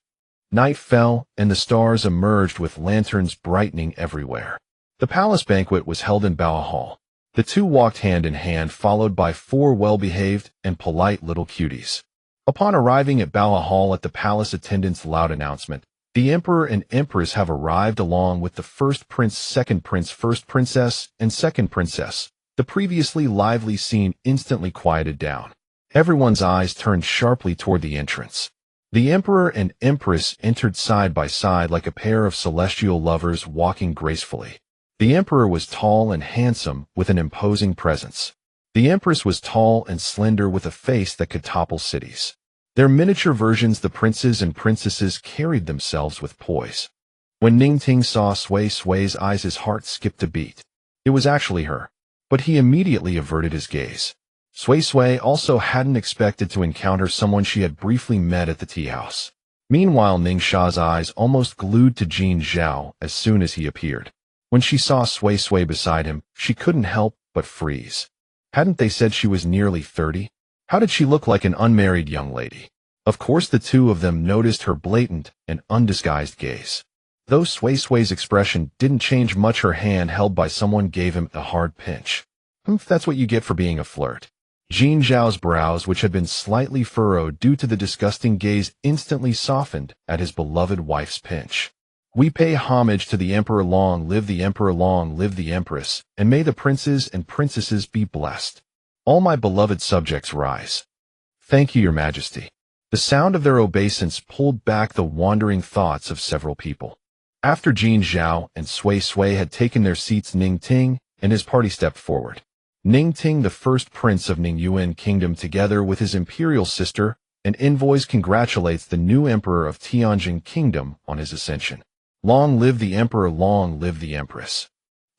Night fell, and the stars emerged with lanterns brightening everywhere. The palace banquet was held in Boa Hall. The two walked hand in hand, followed by four well-behaved and polite little cuties. Upon arriving at Boa Hall, at the palace attendants' loud announcement, the Emperor and Empress have arrived along with the first prince, second prince, first princess, and second princess. The previously lively scene instantly quieted down. Everyone's eyes turned sharply toward the entrance. The Emperor and Empress entered side by side like a pair of celestial lovers walking gracefully. The Emperor was tall and handsome with an imposing presence. The Empress was tall and slender with a face that could topple cities. Their miniature versions, the princes and princesses, carried themselves with poise. When Ning Ting saw Sway Sway's eyes, his heart skipped a beat. It was actually her. But he immediately averted his gaze. Sway Sway also hadn't expected to encounter someone she had briefly met at the tea house. Meanwhile, Ning Sha's eyes almost glued to Jin Zhao as soon as he appeared. When she saw Sway Sway beside him, she couldn't help but freeze. Hadn't they said she was nearly 30? How did she look like an unmarried young lady? Of course, the two of them noticed her blatant and undisguised gaze. Though Sway Sway's expression didn't change much, her hand held by someone gave him a hard pinch. That's what you get for being a flirt. Jin Zhao's brows, which had been slightly furrowed due to the disgusting gaze, instantly softened at his beloved wife's pinch. We pay homage to the Emperor. Long live the Emperor, long live the Empress, and may the princes and princesses be blessed. All my beloved subjects rise. Thank you, Your Majesty. The sound of their obeisance pulled back the wandering thoughts of several people. After Jin Zhao and Sway Sway had taken their seats, Ning Ting and his party stepped forward. Ning Ting, the first prince of Ningyuan Kingdom, together with his imperial sister and envoys, congratulates the new emperor of Tianjin Kingdom on his ascension. Long live the Emperor, long live the Empress.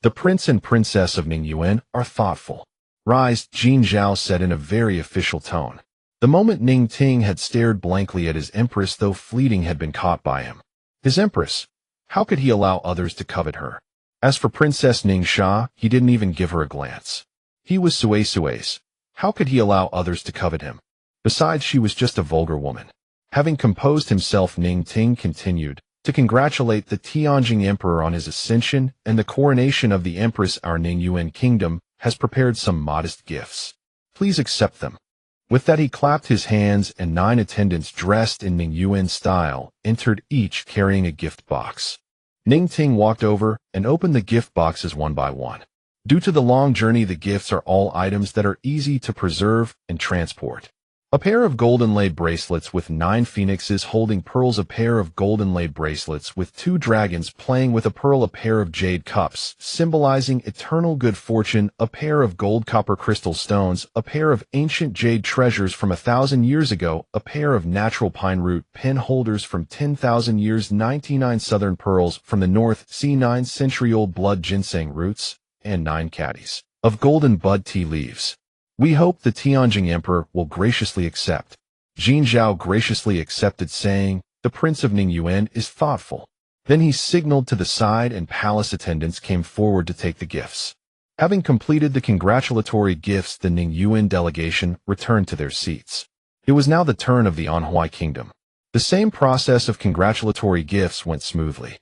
The prince and princess of Ningyuan are thoughtful. Rise, Jin Zhao said in a very official tone. The moment Ning Ting had stared blankly at his empress, though fleeting, had been caught by him. His empress? How could he allow others to covet her? As for Princess Ning Sha, he didn't even give her a glance. He was Sui Sui's. How could he allow others to covet him? Besides, she was just a vulgar woman. Having composed himself, Ning Ting continued to congratulate the Tianjin Emperor on his ascension and the coronation of the Empress. Our Ningyuan Kingdom has prepared some modest gifts. Please accept them. With that he clapped his hands, and 9 attendants dressed in Ning Yuan style entered, each carrying a gift box. Ning Ting walked over and opened the gift boxes one by one. Due to the long journey, the gifts are all items that are easy to preserve and transport. A pair of gold inlaid bracelets with 9 phoenixes holding pearls, a pair of gold inlaid bracelets with 2 dragons playing with a pearl, a pair of jade cups symbolizing eternal good fortune, a pair of gold copper crystal stones, a pair of ancient jade treasures from 1,000 years ago, a pair of natural pine root pen holders from 10,000 years, 99 southern pearls from the North Sea, 9 century-old blood ginseng roots, and 9 caddies of golden bud tea leaves. We hope the Tianjing Emperor will graciously accept. Jin Zhao graciously accepted, saying, "The Prince of Ning Yuan is thoughtful." Then he signaled to the side, and palace attendants came forward to take the gifts. Having completed the congratulatory gifts, the Ning Yuan delegation returned to their seats. It was now the turn of the Anhui Kingdom. The same process of congratulatory gifts went smoothly.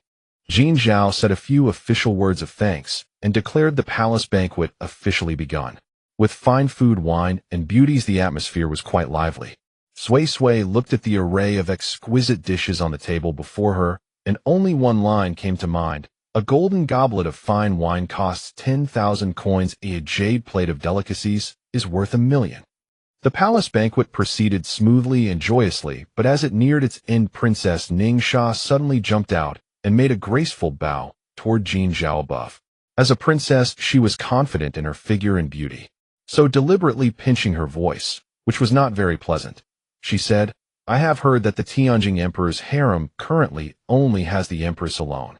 Jin Zhao said a few official words of thanks and declared the palace banquet officially begun. With fine food, wine, and beauties, the atmosphere was quite lively. Sui Sui looked at the array of exquisite dishes on the table before her, and only one line came to mind. A golden goblet of fine wine costs 10,000 coins. A jade plate of delicacies is worth 1,000,000. The palace banquet proceeded smoothly and joyously, but as it neared its end, Princess Ningxia suddenly jumped out and made a graceful bow toward Jin Zhao above. As a princess, she was confident in her figure and beauty. So, deliberately pinching her voice, which was not very pleasant, she said, "I have heard that the Tianjing Emperor's harem currently only has the Empress alone."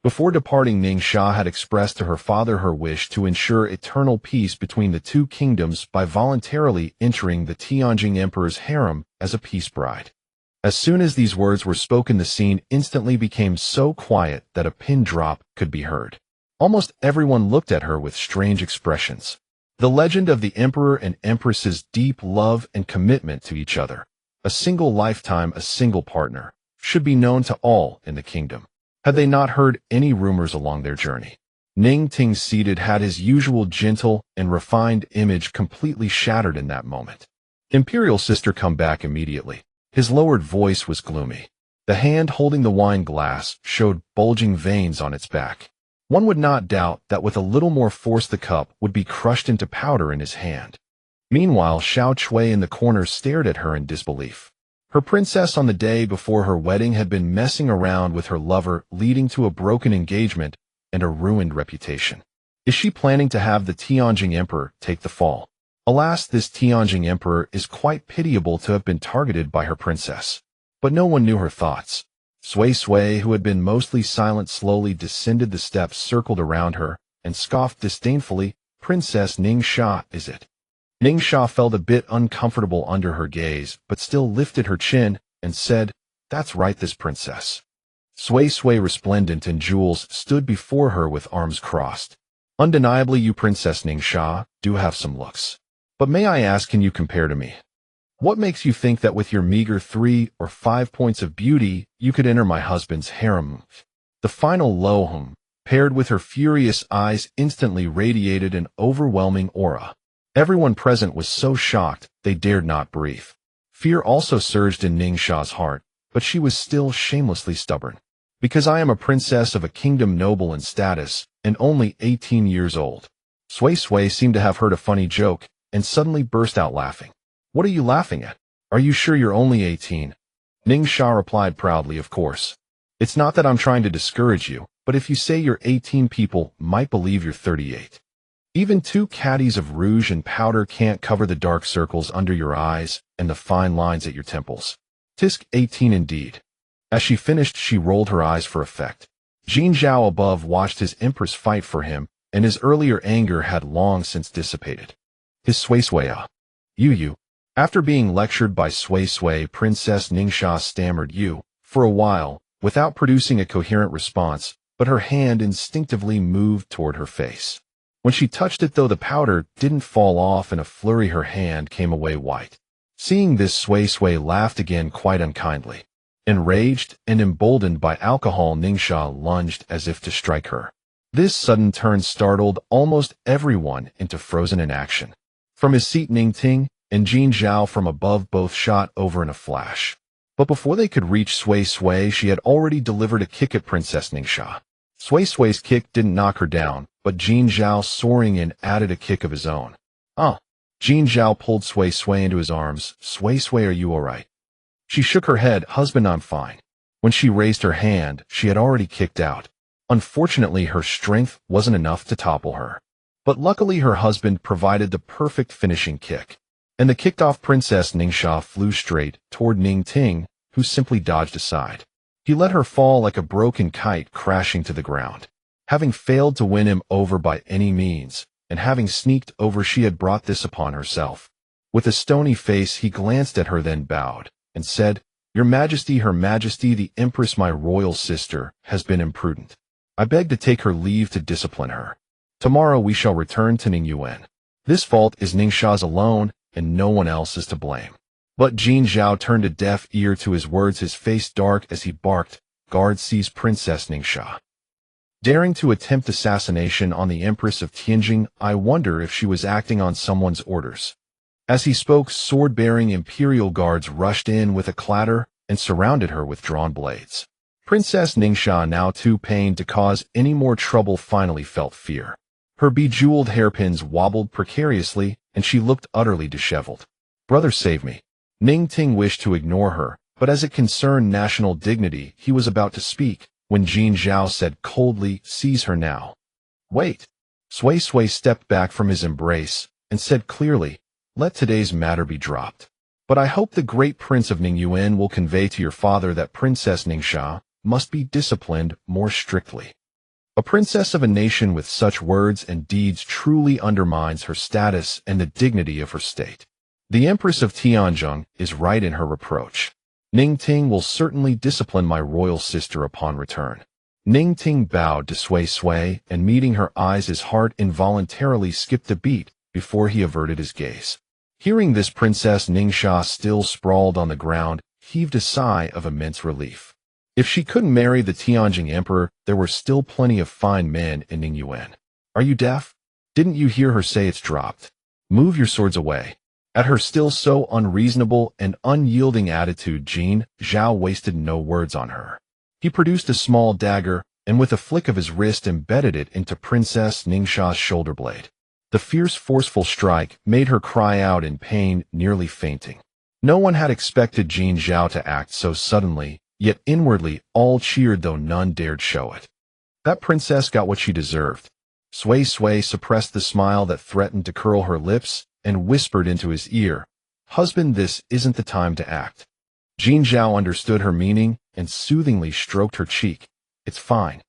Before departing, Ningxia had expressed to her father her wish to ensure eternal peace between the 2 kingdoms by voluntarily entering the Tianjing Emperor's harem as a peace bride. As soon as these words were spoken, the scene instantly became so quiet that a pin drop could be heard. Almost everyone looked at her with strange expressions. The legend of the Emperor and Empress's deep love and commitment to each other, a single lifetime, a single partner, should be known to all in the kingdom. Had they not heard any rumors along their journey? Ning Ting, seated, had his usual gentle and refined image completely shattered in that moment. Imperial sister, come back immediately. His lowered voice was gloomy. The hand holding the wine glass showed bulging veins on its back. One would not doubt that with a little more force the cup would be crushed into powder in his hand. Meanwhile, Xiao Chui in the corner stared at her in disbelief. Her princess on the day before her wedding had been messing around with her lover, leading to a broken engagement and a ruined reputation. Is she planning to have the Tianjing Emperor take the fall? Alas, this Tianjing Emperor is quite pitiable to have been targeted by her princess. But no one knew her thoughts. Sui Sui, who had been mostly silent, slowly descended the steps, circled around her, and scoffed disdainfully, "Princess Ningxia, is it?" Ningxia felt a bit uncomfortable under her gaze, but still lifted her chin and said, "That's right, this princess." Sui Sui, resplendent in jewels, stood before her with arms crossed. "Undeniably, you, Princess Ningxia, do have some looks. But may I ask, can you compare to me? What makes you think that with your meager 3 or 5 points of beauty, you could enter my husband's harem?" The final low hum, paired with her furious eyes, instantly radiated an overwhelming aura. Everyone present was so shocked, they dared not breathe. Fear also surged in Ningxia's heart, but she was still shamelessly stubborn. "Because I am a princess of a kingdom noble in status, and only 18 years old." Sui Sui seemed to have heard a funny joke, and suddenly burst out laughing. "What are you laughing at? Are you sure you're only 18? Ningxia replied proudly, "Of course. It's not that I'm trying to discourage you, but if you say you're 18, people might believe you're 38. Even 2 caddies of rouge and powder can't cover the dark circles under your eyes and the fine lines at your temples. Tisk, 18 indeed." As she finished, she rolled her eyes for effect. Jin Zhao above watched his empress fight for him, and his earlier anger had long since dissipated. His Sui Sui, you. After being lectured by Sui Sui, Princess Ningxia stammered "you" for a while, without producing a coherent response, but her hand instinctively moved toward her face. When she touched it, though, the powder didn't fall off. In a flurry, her hand came away white. Seeing this, Sui Sui laughed again quite unkindly. Enraged and emboldened by alcohol, Ningxia lunged as if to strike her. This sudden turn startled almost everyone into frozen inaction. From his seat, Ning Ting, and Jin Zhao from above both shot over in a flash. But before they could reach Sui Sui, she had already delivered a kick at Princess Ningxia. Sui Sui's kick didn't knock her down, but Jin Zhao, soaring in, added a kick of his own. Jin Zhao pulled Sui Sui into his arms. Sui Sui, are you alright? She shook her head. Husband, I'm fine. When she raised her hand, she had already kicked out. Unfortunately, her strength wasn't enough to topple her. But luckily her husband provided the perfect finishing kick, and the kicked-off Princess Ningxia flew straight toward Ning Ting, who simply dodged aside. He let her fall like a broken kite, crashing to the ground. Having failed to win him over by any means, and having sneaked over, she had brought this upon herself. With a stony face, he glanced at her, then bowed, and said, Your Majesty, Her Majesty, the Empress, my royal sister, has been imprudent. I beg to take her leave to discipline her. Tomorrow we shall return to Ningyuan. This fault is Ningxia's alone, and no one else is to blame. But Jin Zhao turned a deaf ear to his words, his face dark as he barked, Guard, seize Princess Ningxia. Daring to attempt assassination on the Empress of Tianjin, I wonder if she was acting on someone's orders. As he spoke, sword-bearing imperial guards rushed in with a clatter and surrounded her with drawn blades. Princess Ningxia, now too pained to cause any more trouble, finally felt fear. Her bejeweled hairpins wobbled precariously, and she looked utterly disheveled. Brother, save me. Ning Ting wished to ignore her, but as it concerned national dignity, he was about to speak, when Jin Zhao said coldly, Seize her now. Wait. Sui Sui stepped back from his embrace, and said clearly, Let today's matter be dropped. But I hope the great Prince of Ningyuan will convey to your father that Princess Ningxia must be disciplined more strictly. A princess of a nation with such words and deeds truly undermines her status and the dignity of her state. The Empress of Tianjin is right in her reproach. Ning Ting will certainly discipline my royal sister upon return. Ning Ting bowed to Sui Sui, and meeting her eyes, his heart involuntarily skipped a beat before he averted his gaze. Hearing this, Princess Ningxia, still sprawled on the ground, heaved a sigh of immense relief. If she couldn't marry the Tianjin emperor, there were still plenty of fine men in Ningyuan. Are you deaf? Didn't you hear her say it's dropped? Move your swords away. At her still so unreasonable and unyielding attitude, Jin Zhao wasted no words on her. He produced a small dagger, and with a flick of his wrist embedded it into Princess Ningxia's shoulder blade. The fierce, forceful strike made her cry out in pain, nearly fainting. No one had expected Jin Zhao to act so suddenly, yet inwardly all cheered, though none dared show it. That princess got what she deserved. Sui Sui suppressed the smile that threatened to curl her lips, and whispered into his ear, Husband, this isn't the time to act. Jin Zhao understood her meaning and soothingly stroked her cheek. It's fine.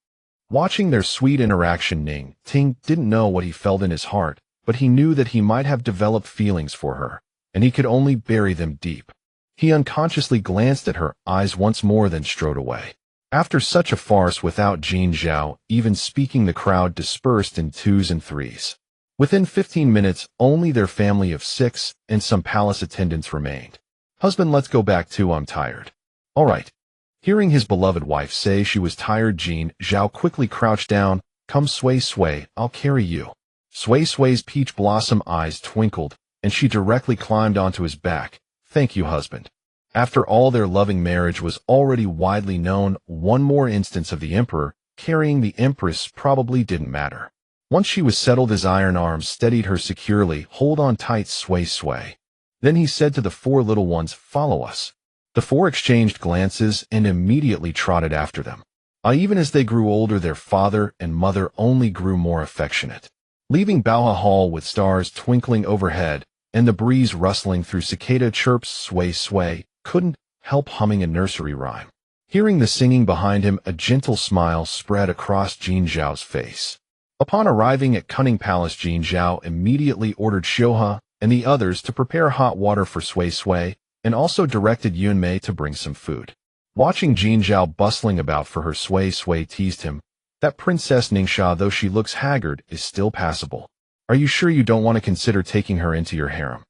Watching their sweet interaction, Ning Ting didn't know what he felt in his heart, but he knew that he might have developed feelings for her, and he could only bury them deep. He unconsciously glanced at her eyes once more, then strode away. After such a farce, without Jin Zhao even speaking, the crowd dispersed in twos and threes. Within 15 minutes, only their family of 6 and some palace attendants remained. Husband, let's go back too, I'm tired. All right. Hearing his beloved wife say she was tired, Jin Zhao quickly crouched down. Come, Sui Sui, I'll carry you. Sui Sui's peach blossom eyes twinkled, and she directly climbed onto his back. Thank you, husband. After all, their loving marriage was already widely known. One more instance of the emperor carrying the empress probably didn't matter. Once she was settled, his iron arms steadied her securely. Hold on tight, Sui Sui. Then he said to the 4 little ones, Follow us. The 4 exchanged glances and immediately trotted after them. Even as they grew older, their father and mother only grew more affectionate. Leaving Baoha Hall with stars twinkling overhead and the breeze rustling through cicada chirps, Sui Sui couldn't help humming a nursery rhyme. Hearing the singing behind him, a gentle smile spread across Jin Zhao's face. Upon arriving at Cunning Palace, Jin Zhao immediately ordered Xiuhe and the others to prepare hot water for Sui Sui, and also directed Yunmei to bring some food. Watching Jin Zhao bustling about for her, Sui Sui teased him. That Princess Ningxia, though she looks haggard, is still passable. Are you sure you don't want to consider taking her into your harem?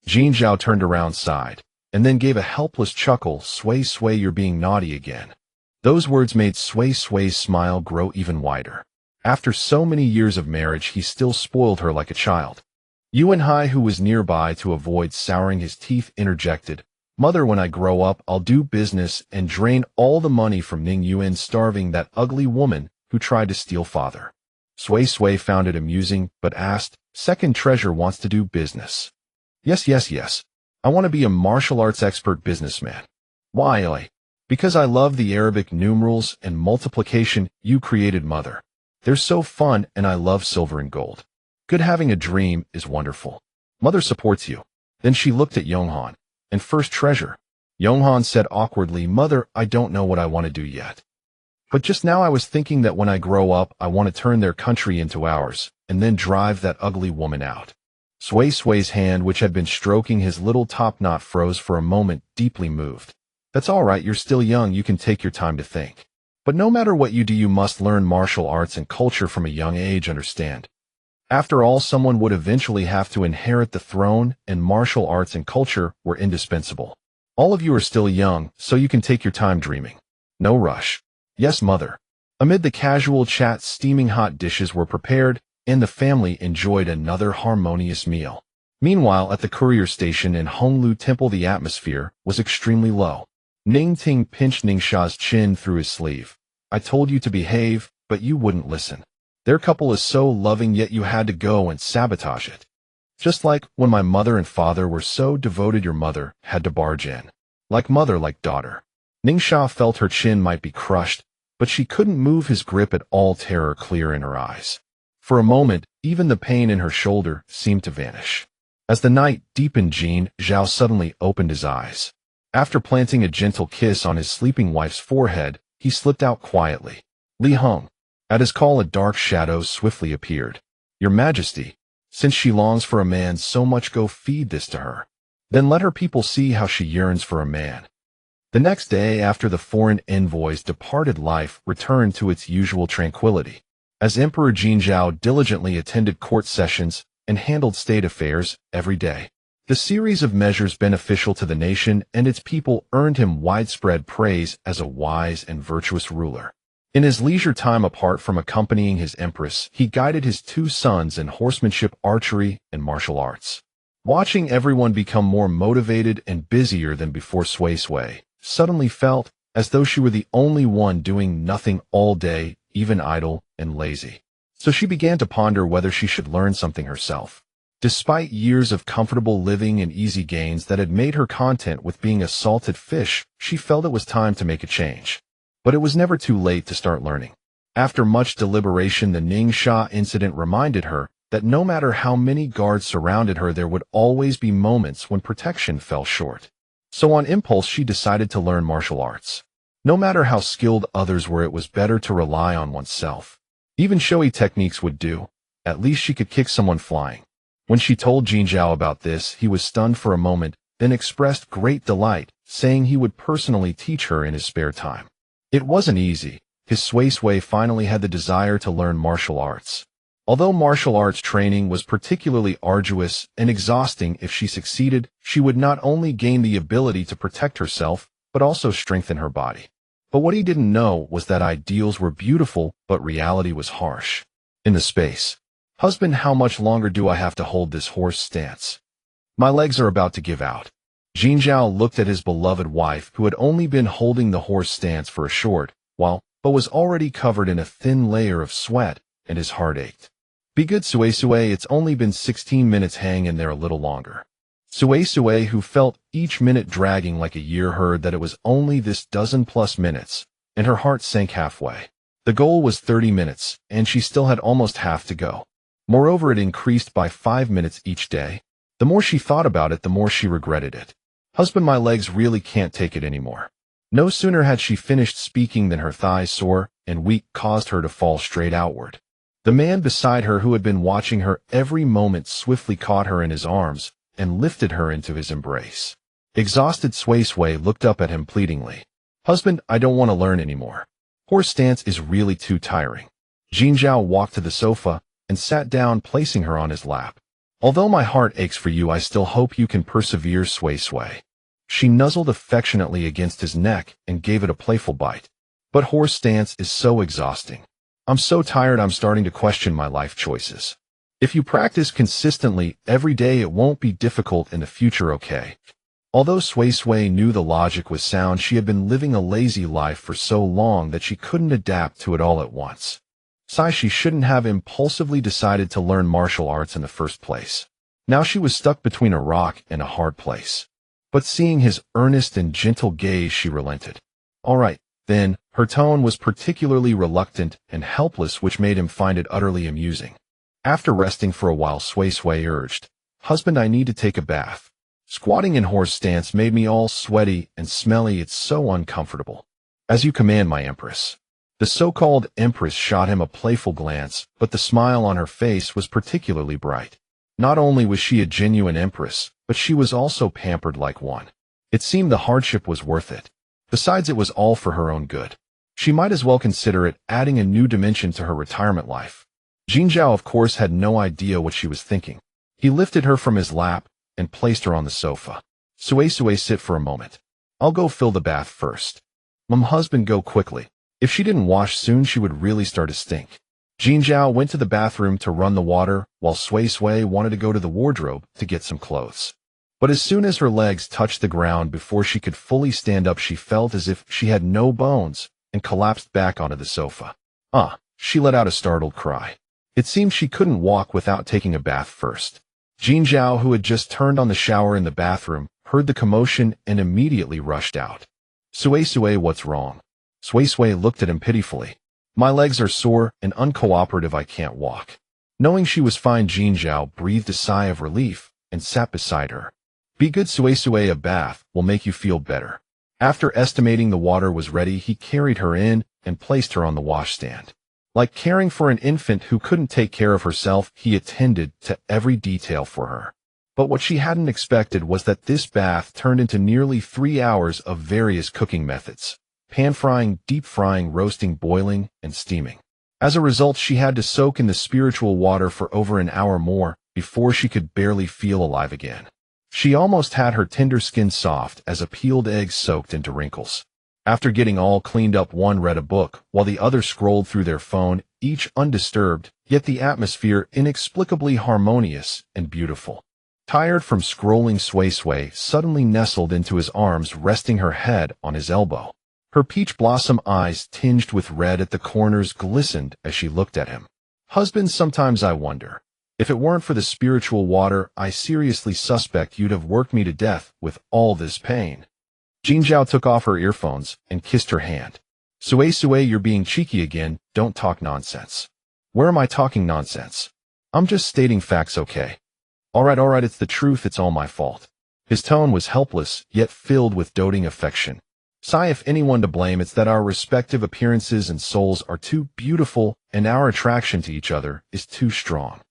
Jin Zhao turned around, sighed, and then gave a helpless chuckle. Sui Sui, you're being naughty again. Those words made Sui Sui's smile grow even wider. After so many years of marriage, he still spoiled her like a child. Yuan Hai, who was nearby to avoid souring his teeth, interjected, "Mother, when I grow up, I'll do business and drain all the money from Ning Yuan starving that ugly woman who tried to steal father." Sui Sui found it amusing, but asked, "Second treasure wants to do business." Yes. I want to be a martial arts expert businessman." "Why? "Because I love the Arabic numerals and multiplication you created, Mother. They're so fun, and I love silver and gold. Good, having a dream is wonderful. Mother supports you." Then she looked at Yonghan. "And first treasure?" Yonghan said awkwardly, "Mother, I don't know what I want to do yet. But just now I was thinking that when I grow up, I want to turn their country into ours, and then drive that ugly woman out." Sui Sui's hand, which had been stroking his little top knot, froze for a moment, deeply moved. "That's all right, you're still young, you can take your time to think. But no matter what you do, you must learn martial arts and culture from a young age, understand? After all, someone would eventually have to inherit the throne, and martial arts and culture were indispensable. All of you are still young, so you can take your time dreaming. No rush." "Yes, Mother." Amid the casual chat, steaming hot dishes were prepared, and the family enjoyed another harmonious meal. Meanwhile, at the courier station in Honglu Temple, the atmosphere was extremely low. Ning Ting pinched Ningxia's chin through his sleeve. "I told you to behave, but you wouldn't listen. Their couple is so loving, yet you had to go and sabotage it. Just like when my mother and father were so devoted, your mother had to barge in. Like mother, like daughter." Ningxia felt her chin might be crushed, but she couldn't move his grip at all, terror clear in her eyes. For a moment, even the pain in her shoulder seemed to vanish. As the night deepened, Jin Zhao suddenly opened his eyes. After planting a gentle kiss on his sleeping wife's forehead, he slipped out quietly. "Li Heng." At his call, a dark shadow swiftly appeared. "Your Majesty, since she longs for a man so much, go feed this to her. Then let her people see how she yearns for a man." The next day, after the foreign envoy's departed, life returned to its usual tranquility. As Emperor Jin Zhao diligently attended court sessions and handled state affairs every day. The series of measures beneficial to the nation and its people earned him widespread praise as a wise and virtuous ruler. In his leisure time, apart from accompanying his empress, he guided his two sons in horsemanship, archery, and martial arts. Watching everyone become more motivated and busier than before, Sui Sui suddenly felt as though she were the only one doing nothing all day, even idle and lazy. So she began to ponder whether she should learn something herself. Despite years of comfortable living and easy gains that had made her content with being a salted fish, she felt it was time to make a change. But it was never too late to start learning. After much deliberation, the Ningxia incident reminded her that no matter how many guards surrounded her, there would always be moments when protection fell short. So on impulse, she decided to learn martial arts. No matter how skilled others were, it was better to rely on oneself. Even showy techniques would do. At least she could kick someone flying. When she told Jin Zhao about this, he was stunned for a moment, then expressed great delight, saying he would personally teach her in his spare time. It wasn't easy. His Sui Sui finally had the desire to learn martial arts. Although martial arts training was particularly arduous and exhausting, if she succeeded, she would not only gain the ability to protect herself, but also strengthen her body. But what he didn't know was that ideals were beautiful, but reality was harsh. In the space. "Husband, how much longer do I have to hold this horse stance? My legs are about to give out." Jin Zhao looked at his beloved wife, who had only been holding the horse stance for a short while, but was already covered in a thin layer of sweat, and his heart ached. "Be good, Sui Sui, it's only been 16 minutes, hang in there a little longer." Sui Sui, who felt each minute dragging like a year, heard that it was only this dozen-plus minutes, and her heart sank halfway. The goal was 30 minutes, and she still had almost half to go. Moreover, it increased by 5 minutes each day. The more she thought about it, the more she regretted it. "Husband, my legs really can't take it anymore." No sooner had she finished speaking than her thighs, sore and weak, caused her to fall straight outward. The man beside her, who had been watching her every moment, swiftly caught her in his arms and lifted her into his embrace. Exhausted, Sui Sui looked up at him pleadingly. "Husband, I don't want to learn anymore. Horse stance is really too tiring." Jin Zhao walked to the sofa and sat down, placing her on his lap. "Although my heart aches for you, I still hope you can persevere, Sui Sui." She nuzzled affectionately against his neck and gave it a playful bite. "But horse stance is so exhausting. I'm so tired, I'm starting to question my life choices." If you practice consistently every day, it won't be difficult in the future, okay? Although Sui Sui knew the logic was sound, she had been living a lazy life for so long that she couldn't adapt to it all at once. Besides, she shouldn't have impulsively decided to learn martial arts in the first place. Now she was stuck between a rock and a hard place. But seeing his earnest and gentle gaze, she relented. All right, then. Her tone was particularly reluctant and helpless, which made him find it utterly amusing. After resting for a while, Sui Sui urged, "Husband, I need to take a bath. Squatting in horse stance made me all sweaty and smelly. It's so uncomfortable." "As you command, my empress." The so-called empress shot him a playful glance, but the smile on her face was particularly bright. Not only was she a genuine empress, but she was also pampered like one. It seemed the hardship was worth it. Besides, it was all for her own good. She might as well consider it adding a new dimension to her retirement life. Jin Zhao, of course, had no idea what she was thinking. He lifted her from his lap and placed her on the sofa. "Sui Sui, sit for a moment. I'll go fill the bath first." Husband, go quickly. If she didn't wash soon, she would really start to stink." Jin Zhao went to the bathroom to run the water, while Sui Sui wanted to go to the wardrobe to get some clothes. But as soon as her legs touched the ground, before she could fully stand up, she felt as if she had no bones and collapsed back onto the sofa. She let out a startled cry. It seemed she couldn't walk without taking a bath first. Jin Zhao, who had just turned on the shower in the bathroom, heard the commotion and immediately rushed out. "Sui Sui, what's wrong?" Sui Sui looked at him pitifully. "My legs are sore and uncooperative. I can't walk." Knowing she was fine, Jin Zhao breathed a sigh of relief and sat beside her. "Be good, Sui Sui, a bath will make you feel better." After estimating the water was ready, he carried her in and placed her on the washstand. Like caring for an infant who couldn't take care of herself, he attended to every detail for her. But what she hadn't expected was that this bath turned into nearly 3 hours of various cooking methods: pan-frying, deep-frying, roasting, boiling, and steaming. As a result, she had to soak in the spiritual water for over an hour more before she could barely feel alive again. She almost had her tender skin soft as a peeled egg soaked into wrinkles. After getting all cleaned up, one read a book, while the other scrolled through their phone, each undisturbed, yet the atmosphere inexplicably harmonious and beautiful. Tired from scrolling, Sui Sui suddenly nestled into his arms, resting her head on his elbow. Her peach blossom eyes, tinged with red at the corners, glistened as she looked at him. "Husband, sometimes I wonder. If it weren't for the spiritual water, I seriously suspect you'd have worked me to death with all this pain." Jin Zhao took off her earphones and kissed her hand. "Sui Sui, you're being cheeky again. Don't talk nonsense." "Where am I talking nonsense? I'm just stating facts, okay?" All right, it's the truth. It's all my fault." His tone was helpless, yet filled with doting affection. "Sigh, if anyone to blame, it's that our respective appearances and souls are too beautiful, and our attraction to each other is too strong."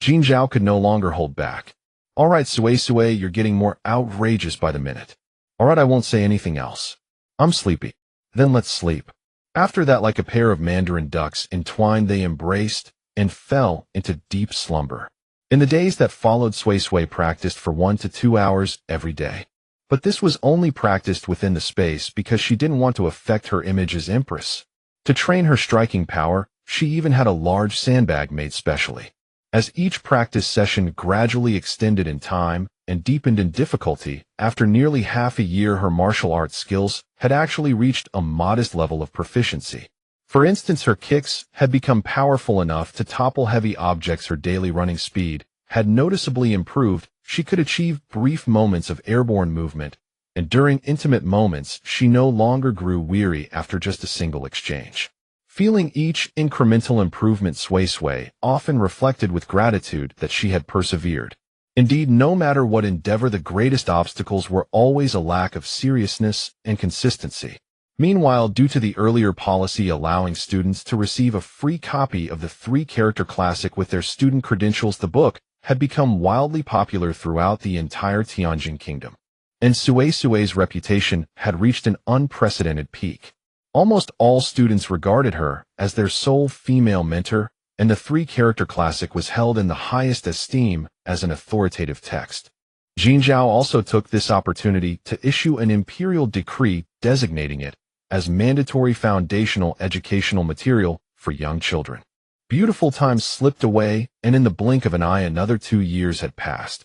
Jin Zhao could no longer hold back. "All right, Sui Sui, you're getting more outrageous by the minute. All right, I won't say anything else. I'm sleepy." "Then let's sleep." After that, like a pair of mandarin ducks entwined, they embraced and fell into deep slumber. In the days that followed, Sui Sui practiced for 1 to 2 hours every day. But this was only practiced within the space because she didn't want to affect her image as empress. To train her striking power, she even had a large sandbag made specially. As each practice session gradually extended in time and deepened in difficulty, after nearly half a year, her martial arts skills had actually reached a modest level of proficiency. For instance, her kicks had become powerful enough to topple heavy objects. Her daily running speed had noticeably improved. She could achieve brief moments of airborne movement, and during intimate moments, she no longer grew weary after just a single exchange. Feeling each incremental improvement, Sui Sui often reflected with gratitude that she had persevered. Indeed, no matter what endeavor, the greatest obstacles were always a lack of seriousness and consistency. Meanwhile, due to the earlier policy allowing students to receive a free copy of the 3-character classic with their student credentials, the book had become wildly popular throughout the entire Tianjin kingdom. And Sui Sui's reputation had reached an unprecedented peak. Almost all students regarded her as their sole female mentor, and the 3-character classic was held in the highest esteem as an authoritative text. Jin Zhao also took this opportunity to issue an imperial decree designating it as mandatory foundational educational material for young children. Beautiful time slipped away, and in the blink of an eye another 2 years had passed.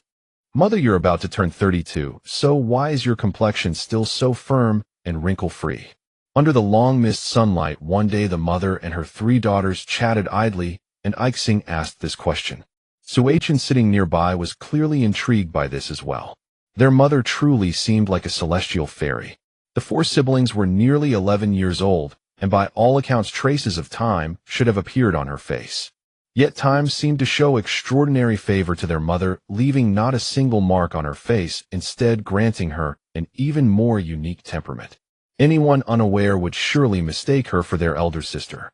Mother, you're about to turn 32, so why is your complexion still so firm and wrinkle-free? Under the long mist sunlight, one day the mother and her 3 daughters chatted idly, and Ixing asked this question. Suichin, sitting nearby, was clearly intrigued by this as well. Their mother truly seemed like a celestial fairy. The 4 siblings were nearly 11 years old, and by all accounts traces of time should have appeared on her face. Yet time seemed to show extraordinary favor to their mother, leaving not a single mark on her face, instead granting her an even more unique temperament. Anyone unaware would surely mistake her for their elder sister.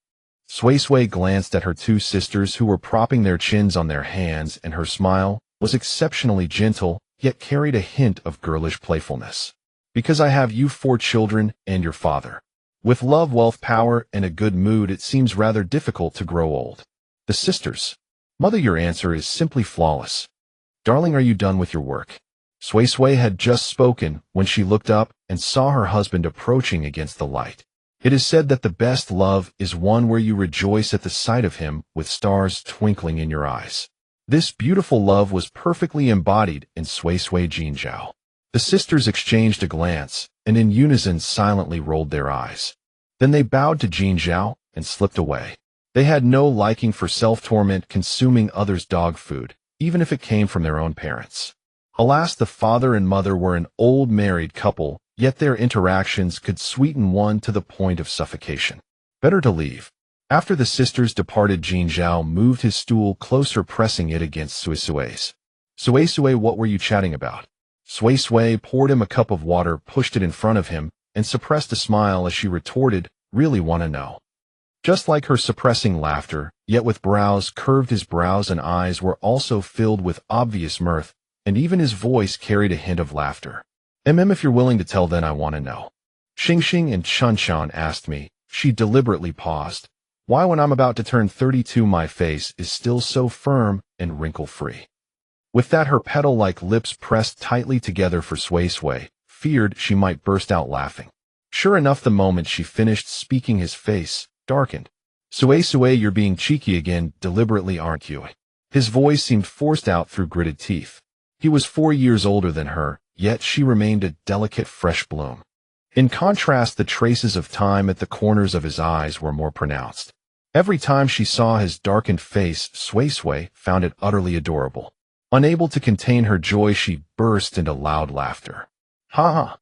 Sui glanced at her 2 sisters who were propping their chins on their hands, and her smile was exceptionally gentle, yet carried a hint of girlish playfulness. Because I have you 4 children and your father. With love, wealth, power, and a good mood, it seems rather difficult to grow old. The sisters. Mother, your answer is simply flawless. Darling, are you done with your work? Sui had just spoken when she looked up and saw her husband approaching against the light. It is said that the best love is one where you rejoice at the sight of him with stars twinkling in your eyes. This beautiful love was perfectly embodied in Sui Jinzhao. The sisters exchanged a glance, and in unison silently rolled their eyes. Then they bowed to Jinzhao and slipped away. They had no liking for self-torment, consuming others' dog food, even if it came from their own parents. Alas, the father and mother were an old married couple, yet their interactions could sweeten one to the point of suffocation. Better to leave. After the sisters departed, Jinzhao moved his stool closer, pressing it against Sui's. Sui, what were you chatting about? Sui poured him a cup of water, pushed it in front of him, and suppressed a smile as she retorted, really want to know. Just like her suppressing laughter, yet with brows curved, his brows and eyes were also filled with obvious mirth, and even his voice carried a hint of laughter. If you're willing to tell, then I want to know. Xingxing and Chunchan asked me. She deliberately paused. Why, when I'm about to turn 32, my face is still so firm and wrinkle-free? With that, her petal-like lips pressed tightly together, for Sui feared she might burst out laughing. Sure enough, the moment she finished speaking, his face darkened. Sui, you're being cheeky again, deliberately, aren't you? His voice seemed forced out through gritted teeth. He was 4 years older than her, yet she remained a delicate fresh bloom. In contrast, the traces of time at the corners of his eyes were more pronounced. Every time she saw his darkened face, Sui found it utterly adorable. Unable to contain her joy, she burst into loud laughter. Ha ha!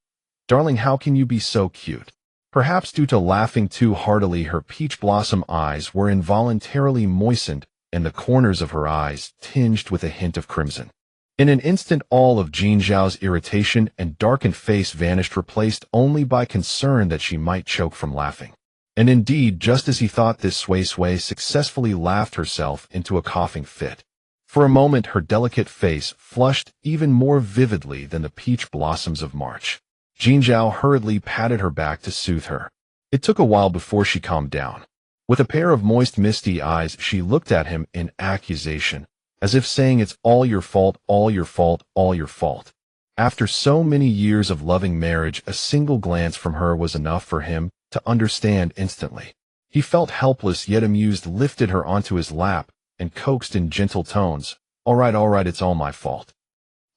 Darling, how can you be so cute? Perhaps due to laughing too heartily, her peach blossom eyes were involuntarily moistened, and the corners of her eyes tinged with a hint of crimson. In an instant, all of Jinzhao's irritation and darkened face vanished, replaced only by concern that she might choke from laughing. And indeed, just as he thought this, Sui successfully laughed herself into a coughing fit. For a moment, her delicate face flushed even more vividly than the peach blossoms of March. Jinzhao hurriedly patted her back to soothe her. It took a while before she calmed down. With a pair of moist, misty eyes, she looked at him in accusation, as if saying, it's all your fault, all your fault, all your fault. After so many years of loving marriage, a single glance from her was enough for him to understand instantly. He felt helpless yet amused, lifted her onto his lap, and coaxed in gentle tones, all right, it's all my fault.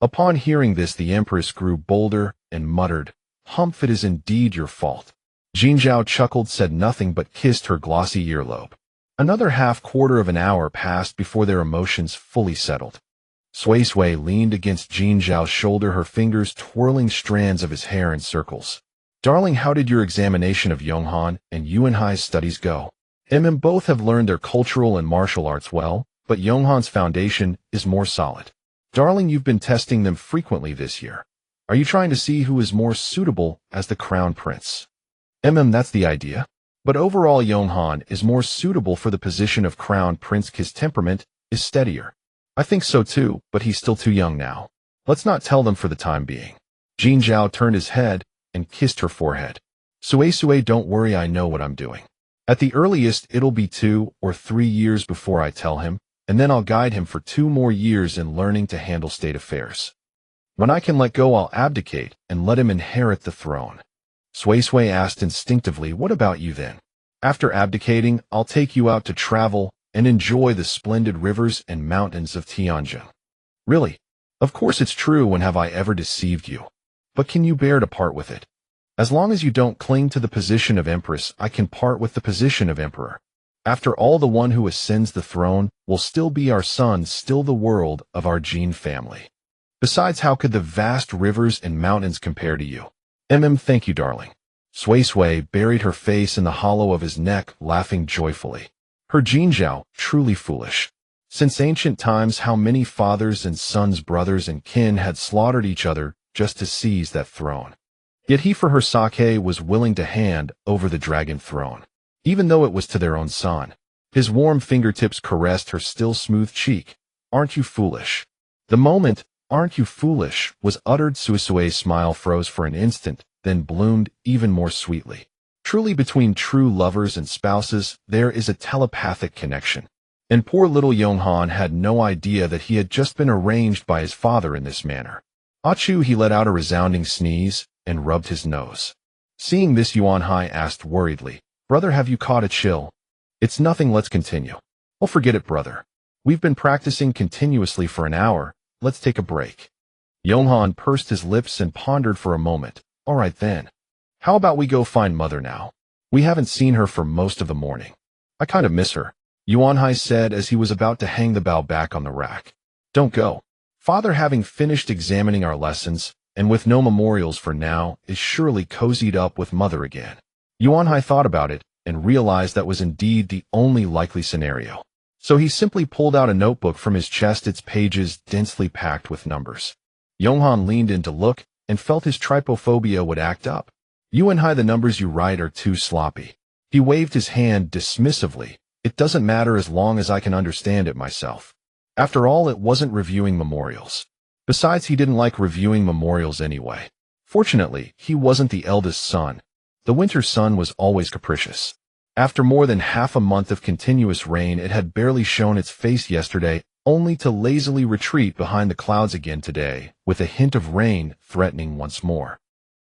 Upon hearing this, the Empress grew bolder and muttered, Humph, it is indeed your fault. Jinzhao chuckled, said nothing, but kissed her glossy earlobe. Another half-quarter of an hour passed before their emotions fully settled. Sui leaned against Jinzhao's shoulder, her fingers twirling strands of his hair in circles. Darling, how did your examination of Yonghan and Yuanhai's studies go? Both have learned their cultural and martial arts well, but Yonghan's foundation is more solid. Darling, you've been testing them frequently this year. Are you trying to see who is more suitable as the crown prince? That's the idea. But overall, Yonghan is more suitable for the position of crown prince. His temperament is steadier. I think so too, but he's still too young now. Let's not tell them for the time being. Jinzhao turned his head and kissed her forehead. Sui, don't worry, I know what I'm doing. At the earliest, it'll be 2 or 3 years before I tell him, and then I'll guide him for 2 more years in learning to handle state affairs. When I can let go, I'll abdicate and let him inherit the throne. Sui asked instinctively, what about you then? After abdicating, I'll take you out to travel and enjoy the splendid rivers and mountains of Tianjin. Really? Of course it's true, when have I ever deceived you? But can you bear to part with it? As long as you don't cling to the position of empress, I can part with the position of emperor. After all, the one who ascends the throne will still be our son, still the world of our Jin family. Besides, how could the vast rivers and mountains compare to you? Thank you, darling. Sui Sui buried her face in the hollow of his neck, laughing joyfully. Her Jinzhao, truly foolish. Since ancient times, how many fathers and sons, brothers and kin had slaughtered each other just to seize that throne. Yet he, for her sake, was willing to hand over the dragon throne, even though it was to their own son. His warm fingertips caressed her still smooth cheek. Aren't you foolish? The moment, "Aren't you foolish?" was uttered. Sui Sui's smile froze for an instant, then bloomed even more sweetly. Truly, between true lovers and spouses, there is a telepathic connection. And poor little Yonghan had no idea that he had just been arranged by his father in this manner. Achoo! He let out a resounding sneeze and rubbed his nose. Seeing this, Yuanhai asked worriedly, "Brother, have you caught a chill?" "It's nothing, let's continue." "Oh, forget it, brother. We've been practicing continuously for an hour. Let's take a break." Yonghan pursed his lips and pondered for a moment. "All right then. How about we go find mother now? We haven't seen her for most of the morning." "I kind of miss her," Yuanhai said as he was about to hang the bow back on the rack. "Don't go. Father, having finished examining our lessons, and with no memorials for now, is surely cozied up with mother again." Yuanhai thought about it and realized that was indeed the only likely scenario. So he simply pulled out a notebook from his chest, its pages densely packed with numbers. Yonghan leaned in to look and felt his trypophobia would act up. "Yuanhai, the numbers you write are too sloppy." He waved his hand dismissively. "It doesn't matter as long as I can understand it myself." After all, it wasn't reviewing memorials. Besides, he didn't like reviewing memorials anyway. Fortunately, he wasn't the eldest son. The winter sun was always capricious. After more than half a month of continuous rain, it had barely shown its face yesterday, only to lazily retreat behind the clouds again today, with a hint of rain threatening once more.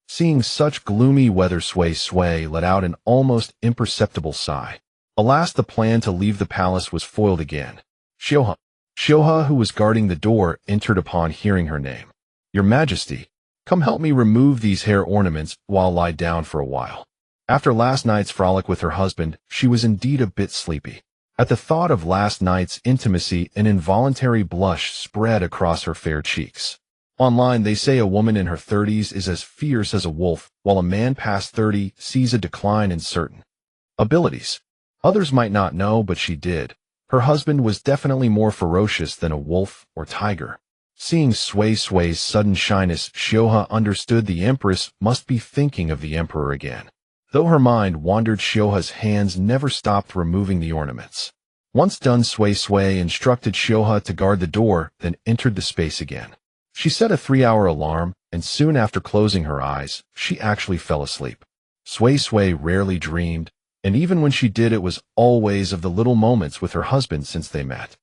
Seeing such gloomy weather, Sui Sui let out an almost imperceptible sigh. Alas, the plan to leave the palace was foiled again. Xiuhe, who was guarding the door, entered upon hearing her name. "Your Majesty, come help me remove these hair ornaments while I lie down for a while." After last night's frolic with her husband, she was indeed a bit sleepy. At the thought of last night's intimacy, an involuntary blush spread across her fair cheeks. Online, they say a woman in her 30s is as fierce as a wolf, while a man past 30 sees a decline in certain abilities. Others might not know, but she did. Her husband was definitely more ferocious than a wolf or tiger. Seeing Sui Sui's sudden shyness, Xiuhe understood the empress must be thinking of the emperor again. Though her mind wandered, Xiuhe's hands never stopped removing the ornaments. Once done, Sui Sui instructed Xiuhe to guard the door, then entered the space again. She set a 3-hour alarm, and soon after closing her eyes, she actually fell asleep. Sui Sui rarely dreamed, and even when she did, it was always of the little moments with her husband since they met.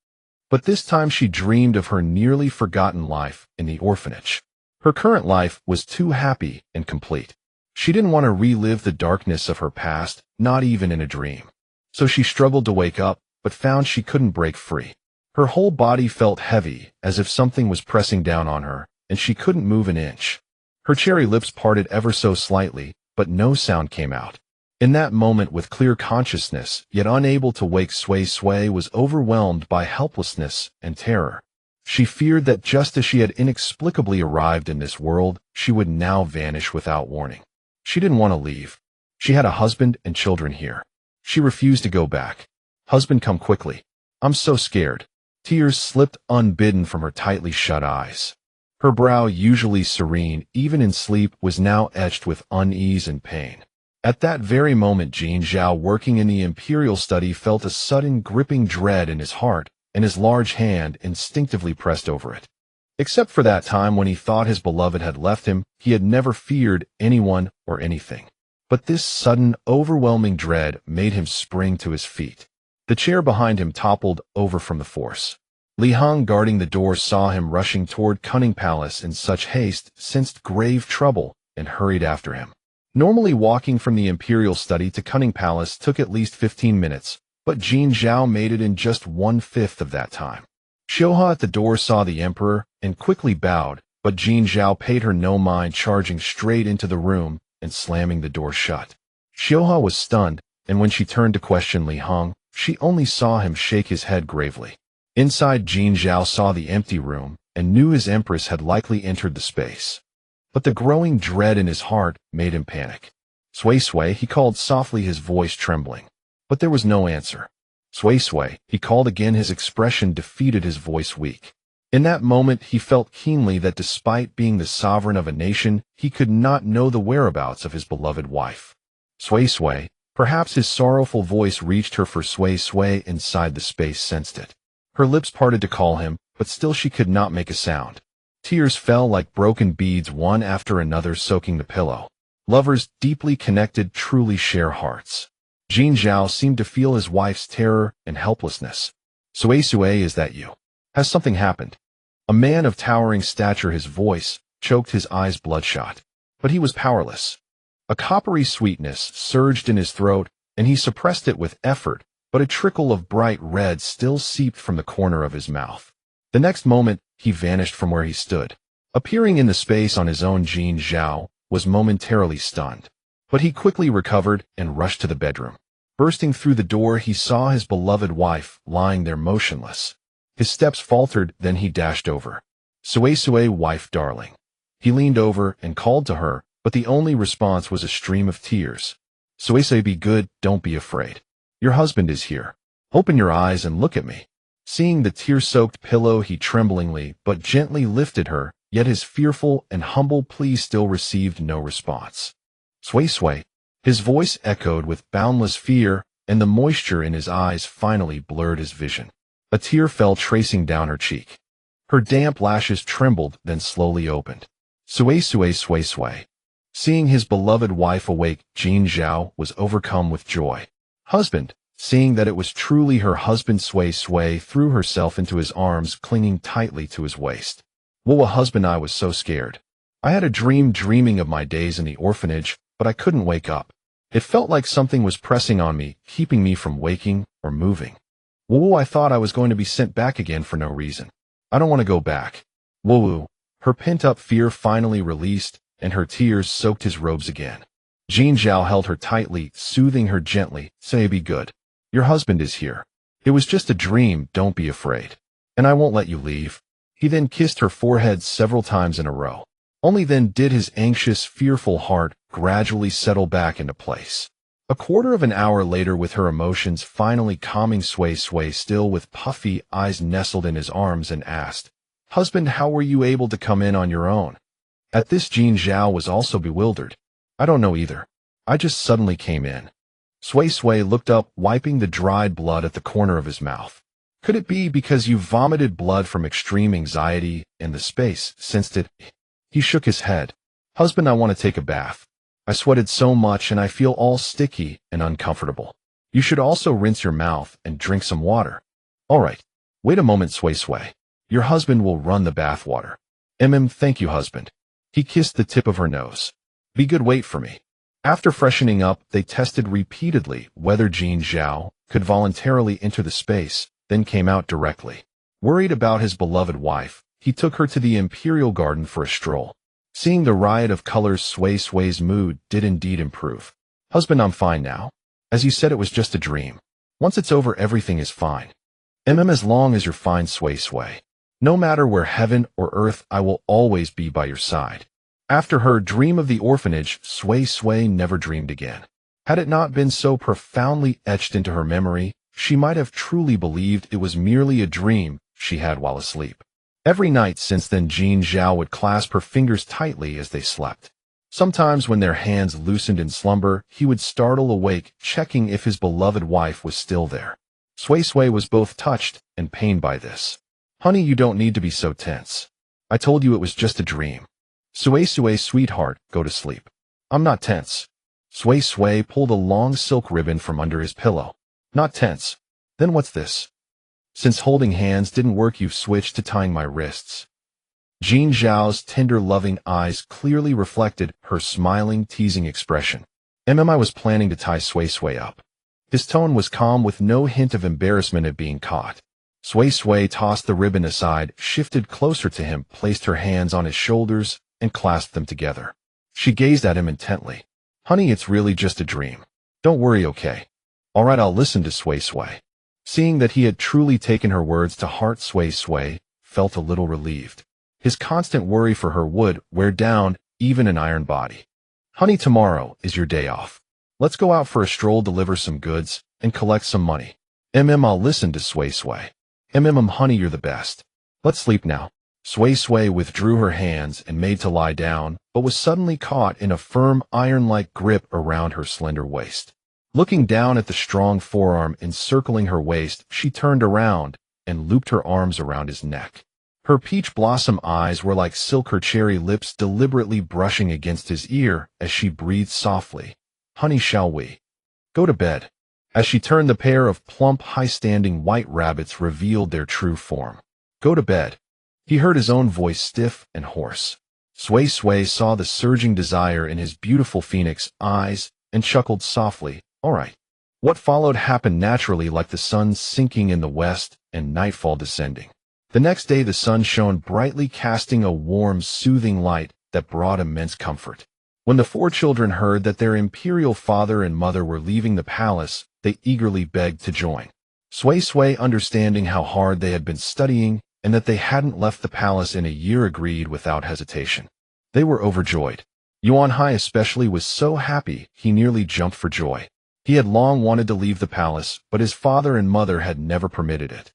But this time she dreamed of her nearly forgotten life in the orphanage. Her current life was too happy and complete. She didn't want to relive the darkness of her past, not even in a dream. So she struggled to wake up, but found she couldn't break free. Her whole body felt heavy, as if something was pressing down on her, and she couldn't move an inch. Her cherry lips parted ever so slightly, but no sound came out. In that moment, with clear consciousness, yet unable to wake, Sui Sui was overwhelmed by helplessness and terror. She feared that just as she had inexplicably arrived in this world, she would now vanish without warning. She didn't want to leave. She had a husband and children here. She refused to go back. "Husband, come quickly. I'm so scared." Tears slipped unbidden from her tightly shut eyes. Her brow, usually serene, even in sleep, was now etched with unease and pain. At that very moment, Jin Zhao, working in the imperial study, felt a sudden gripping dread in his heart, and his large hand instinctively pressed over it. Except for that time when he thought his beloved had left him, he had never feared anyone or anything. But this sudden, overwhelming dread made him spring to his feet. The chair behind him toppled over from the force. Li Hong, guarding the door, saw him rushing toward Cunning Palace in such haste, sensed grave trouble, and hurried after him. Normally, walking from the imperial study to Cunning Palace took at least 15 minutes, but Jin Zhao made it in just 1/5 of that time. Xiuhua at the door saw the emperor and quickly bowed, but Jin Zhao paid her no mind, charging straight into the room and slamming the door shut. Xiuhua was stunned, and when she turned to question Li Hong, she only saw him shake his head gravely. Inside, Jin Zhao saw the empty room and knew his empress had likely entered the space. But the growing dread in his heart made him panic. "Sui Sui," he called softly, his voice trembling. But there was no answer. "Sui Sui," he called again, his expression defeated, his voice weak. In that moment, he felt keenly that despite being the sovereign of a nation, he could not know the whereabouts of his beloved wife. "Sui Sui." Perhaps his sorrowful voice reached her, for Sui Sui inside the space sensed it. Her lips parted to call him, but still she could not make a sound. Tears fell like broken beads, one after another, soaking the pillow. Lovers deeply connected truly share hearts. Jin Zhao seemed to feel his wife's terror and helplessness. "Sui Sui, is that you? Has something happened?" A man of towering stature, his voice choked, his eyes bloodshot. But he was powerless. A coppery sweetness surged in his throat, and he suppressed it with effort, but a trickle of bright red still seeped from the corner of his mouth. The next moment, he vanished from where he stood. Appearing in the space on his own, Jin Zhao was momentarily stunned. But he quickly recovered and rushed to the bedroom. Bursting through the door, he saw his beloved wife lying there motionless. His steps faltered, then he dashed over. "Sui Sui, wife darling." He leaned over and called to her, but the only response was a stream of tears. "Sui Sui, be good, don't be afraid. Your husband is here. Open your eyes and look at me." Seeing the tear-soaked pillow, he tremblingly but gently lifted her, yet his fearful and humble plea still received no response. "Sui Sui." His voice echoed with boundless fear, and the moisture in his eyes finally blurred his vision. A tear fell tracing down her cheek. Her damp lashes trembled, then slowly opened. "Sui Sui, Sui Sui." Seeing his beloved wife awake, Jin Zhao was overcome with joy. "Husband." Seeing that it was truly her husband, Sui Sui threw herself into his arms, clinging tightly to his waist. "Whoa, husband, I was so scared. I had a dreaming of my days in the orphanage, but I couldn't wake up. It felt like something was pressing on me, keeping me from waking or moving. Whoa, I thought I was going to be sent back again for no reason. I don't want to go back." Whoa. Her pent-up fear finally released, and her tears soaked his robes again. Jin Zhao held her tightly, soothing her gently. "Say, be good. Your husband is here. It was just a dream, don't be afraid. And I won't let you leave." He then kissed her forehead several times in a row. Only then did his anxious, fearful heart gradually settle back into place. A quarter of an hour later, with her emotions finally calming, Sui Sui, still with puffy eyes, nestled in his arms and asked, "Husband, how were you able to come in on your own?" At this, Jin Zhao was also bewildered. "I don't know either. I just suddenly came in." Sui Sui looked up, wiping the dried blood at the corner of his mouth. "Could it be because you vomited blood from extreme anxiety and the space sensed it?" He shook his head. "Husband, I want to take a bath. I sweated so much and I feel all sticky and uncomfortable. You should also rinse your mouth and drink some water." "All right. Wait a moment, Sui Sui. Your husband will run the bathwater." Thank you, husband." He kissed the tip of her nose. "Be good, wait for me." After freshening up, they tested repeatedly whether Jin Zhao could voluntarily enter the space, then came out directly. Worried about his beloved wife, he took her to the imperial garden for a stroll. Seeing the riot of colors, Sui Sui's mood did indeed improve. "Husband, I'm fine now. As you said, it was just a dream. Once it's over, everything is fine. As long as you're fine, Sui Sui. No matter where heaven or earth, I will always be by your side." After her dream of the orphanage, Sui Sui never dreamed again. Had it not been so profoundly etched into her memory, she might have truly believed it was merely a dream she had while asleep. Every night since then, Jin Zhao would clasp her fingers tightly as they slept. Sometimes when their hands loosened in slumber, he would startle awake, checking if his beloved wife was still there. Sui Sui was both touched and pained by this. "Honey, you don't need to be so tense. I told you it was just a dream. Sui Sui, sweetheart, go to sleep. I'm not tense." Sui Sui pulled a long silk ribbon from under his pillow. "Not tense. Then what's this? Since holding hands didn't work, you've switched to tying my wrists." Jin Zhao's tender, loving eyes clearly reflected her smiling, teasing expression. I was planning to tie Sui Sui up. His tone was calm with no hint of embarrassment at being caught. Sui tossed the ribbon aside, shifted closer to him, placed her hands on his shoulders, and clasped them together. She gazed at him intently. Honey, it's really just a dream. Don't worry, okay? All right, I'll listen to Sui. Seeing that he had truly taken her words to heart, Sui felt a little relieved. His constant worry for her would wear down even an iron body. Honey, tomorrow is your day off. Let's go out for a stroll, deliver some goods, and collect some money. I'll listen to Sui. Honey, you're the best. Let's sleep now. Sui withdrew her hands and made to lie down, but was suddenly caught in a firm iron-like grip around her slender waist. Looking down at the strong forearm encircling her waist, she turned around and looped her arms around his neck. Her peach blossom eyes were like silk, her cherry lips deliberately brushing against his ear as she breathed softly. Honey, shall we go to bed? As she turned, the pair of plump, high-standing white rabbits revealed their true form. Go to bed. He heard his own voice, stiff and hoarse. Sui saw the surging desire in his beautiful phoenix eyes and chuckled softly. All right. What followed happened naturally, like the sun sinking in the west and nightfall descending. The next day the sun shone brightly, casting a warm, soothing light that brought immense comfort. When the four children heard that their imperial father and mother were leaving the palace, they eagerly begged to join. Sui, understanding how hard they had been studying and that they hadn't left the palace in a year, agreed without hesitation. They were overjoyed. Yuan Hai especially was so happy he nearly jumped for joy. He had long wanted to leave the palace, but his father and mother had never permitted it.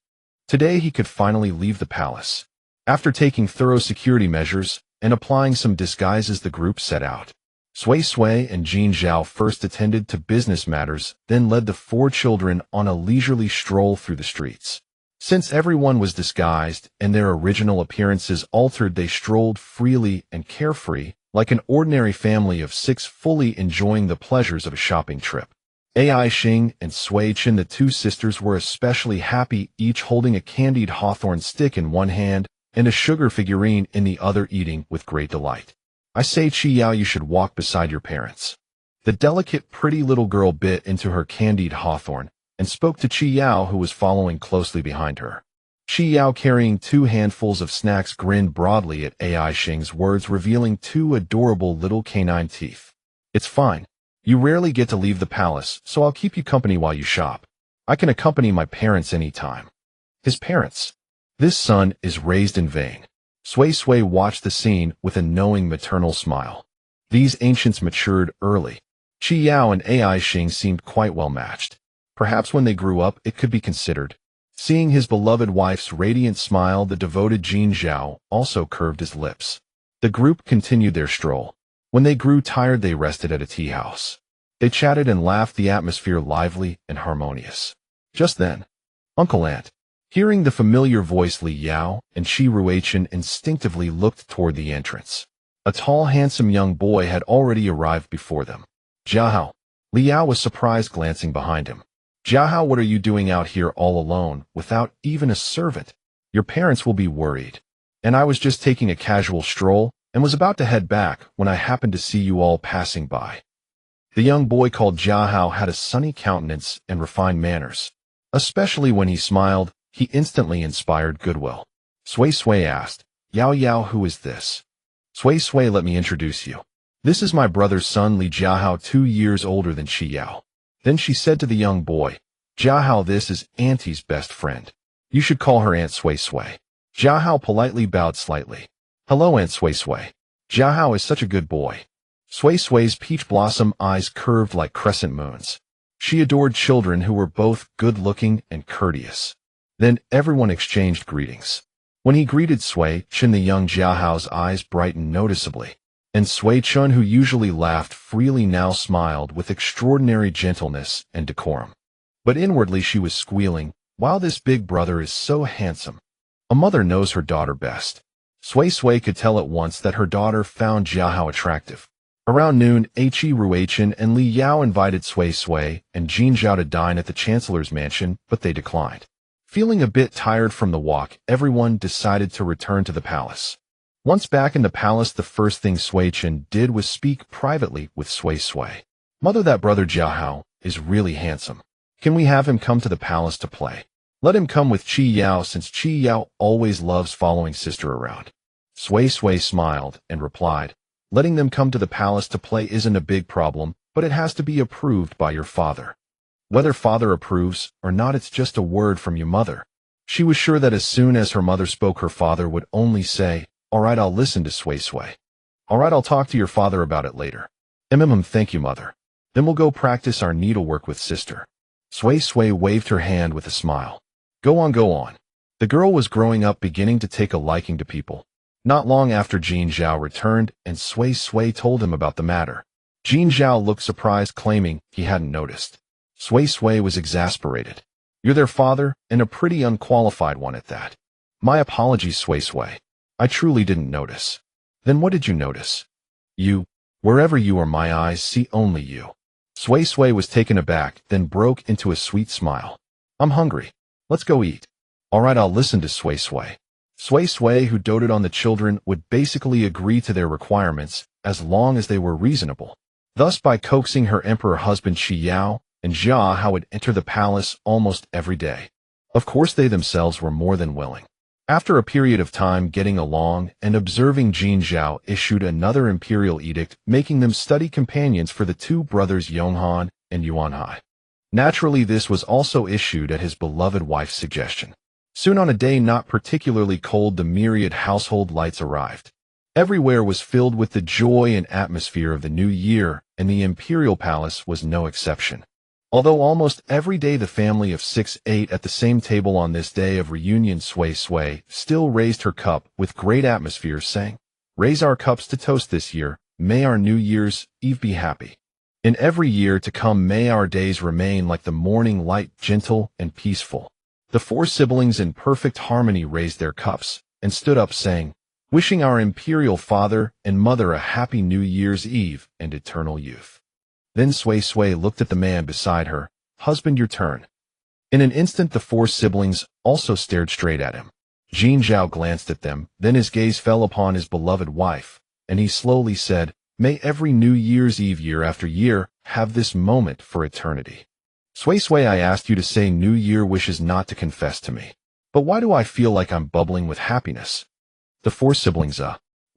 Today he could finally leave the palace. After taking thorough security measures and applying some disguises, the group set out. Sui and Jin Zhao first attended to business matters, then led the four children on a leisurely stroll through the streets. Since everyone was disguised and their original appearances altered, they strolled freely and carefree, like an ordinary family of six, fully enjoying the pleasures of a shopping trip. Ai Xing and Sui Chen, the two sisters, were especially happy, each holding a candied hawthorn stick in one hand and a sugar figurine in the other, eating with great delight. I say, Chi Yao, you should walk beside your parents. The delicate, pretty little girl bit into her candied hawthorn and spoke to Chi Yao, who was following closely behind her. Chi Yao, carrying 2 handfuls of snacks, grinned broadly at Ai Xing's words, revealing 2 adorable little canine teeth. It's fine. You rarely get to leave the palace, so I'll keep you company while you shop. I can accompany my parents any time. His parents. This son is raised in vain. Sui watched the scene with a knowing maternal smile. These ancients matured early. Chi Yao and Ai Xing seemed quite well matched. Perhaps when they grew up it could be considered. Seeing his beloved wife's radiant smile, the devoted Jin Zhao also curved his lips. The group continued their stroll. When they grew tired, they rested at a tea house. They chatted and laughed, the atmosphere lively and harmonious. Just then, Uncle Ant, hearing the familiar voice, Li Yao and Shi Ruichen instinctively looked toward the entrance. A tall, handsome young boy had already arrived before them. Jiahao. Li Yao was surprised, glancing behind him. Jiahao, what are you doing out here all alone, without even a servant? Your parents will be worried. And I was just taking a casual stroll and was about to head back when I happened to see you all passing by. The young boy called Jiahao had a sunny countenance and refined manners. Especially when he smiled, he instantly inspired goodwill. Sui asked, Yao, who is this? Sui, let me introduce you. This is my brother's son, Li Jiahao, 2 years older than Chi Yao. Then she said to the young boy, Jiahao, this is Auntie's best friend. You should call her Aunt Sui. Jiahao politely bowed slightly. Hello, Aunt Sui. Jiahao is such a good boy. Sui's peach blossom eyes curved like crescent moons. She adored children who were both good-looking and courteous. Then everyone exchanged greetings. When he greeted Sui Chen, the young Jiahao's eyes brightened noticeably, and Sui Chen, who usually laughed freely, now smiled with extraordinary gentleness and decorum. But inwardly she was squealing, "Wow, this big brother is so handsome." A mother knows her daughter best. Sui could tell at once that her daughter found Jiahao attractive. Around noon, Chi Ruichen and Li Yao invited Sui and Jin Zhao to dine at the Chancellor's mansion, but they declined. Feeling a bit tired from the walk, everyone decided to return to the palace. Once back in the palace, the first thing Sui Chen did was speak privately with Sui. Mother, that brother Jiahao is really handsome. Can we have him come to the palace to play? Let him come with Chi Yao since Chi Yao always loves following sister around. Sui Sui smiled and replied, letting them come to the palace to play isn't a big problem, but it has to be approved by your father. Whether father approves or not, it's just a word from your mother. She was sure that as soon as her mother spoke, her father would only say, all right, I'll listen to Sui Sui. All right, I'll talk to your father about it later. Thank you, mother. Then we'll go practice our needlework with sister. Sui Sui waved her hand with a smile. Go on, go on. The girl was growing up, beginning to take a liking to people. Not long after Jin Zhao returned, and Sui Sui told him about the matter. Jin Zhao looked surprised, claiming he hadn't noticed. Sui Sui was exasperated. You're their father, and a pretty unqualified one at that. My apologies, Sui Sui. I truly didn't notice. Then what did you notice? You. Wherever you are, my eyes see only you. Sui Sui was taken aback, then broke into a sweet smile. I'm hungry. Let's go eat. All right, I'll listen to Sui Sui. Sui Sui, who doted on the children, would basically agree to their requirements as long as they were reasonable. Thus, by coaxing her emperor husband Shi Yao and Jia Hao would enter the palace almost every day. Of course, they themselves were more than willing. After a period of time getting along and observing, Jin Zhao issued another imperial edict, making them study companions for the two brothers Yonghan and Yuanhai. Naturally, this was also issued at his beloved wife's suggestion. Soon, on a day not particularly cold, the myriad household lights arrived. Everywhere was filled with the joy and atmosphere of the new year, and the imperial palace was no exception. Although almost every day the family of 6 ate at the same table, on this day of reunion, Sui Sui still raised her cup with great atmosphere, saying, raise our cups to toast this year. May our New Year's Eve be happy. In every year to come, may our days remain like the morning light, gentle and peaceful. The 4 siblings in perfect harmony raised their cups and stood up, saying, wishing our imperial father and mother a happy New Year's Eve and eternal youth. Then Sui Sui looked at the man beside her. Husband, your turn. In an instant, the 4 siblings also stared straight at him. Jin Zhao glanced at them, then his gaze fell upon his beloved wife, and he slowly said, may every New Year's Eve, year after year, have this moment for eternity. Sui Sui, I asked you to say New Year wishes, not to confess to me. But why do I feel like I'm bubbling with happiness? The 4 siblings,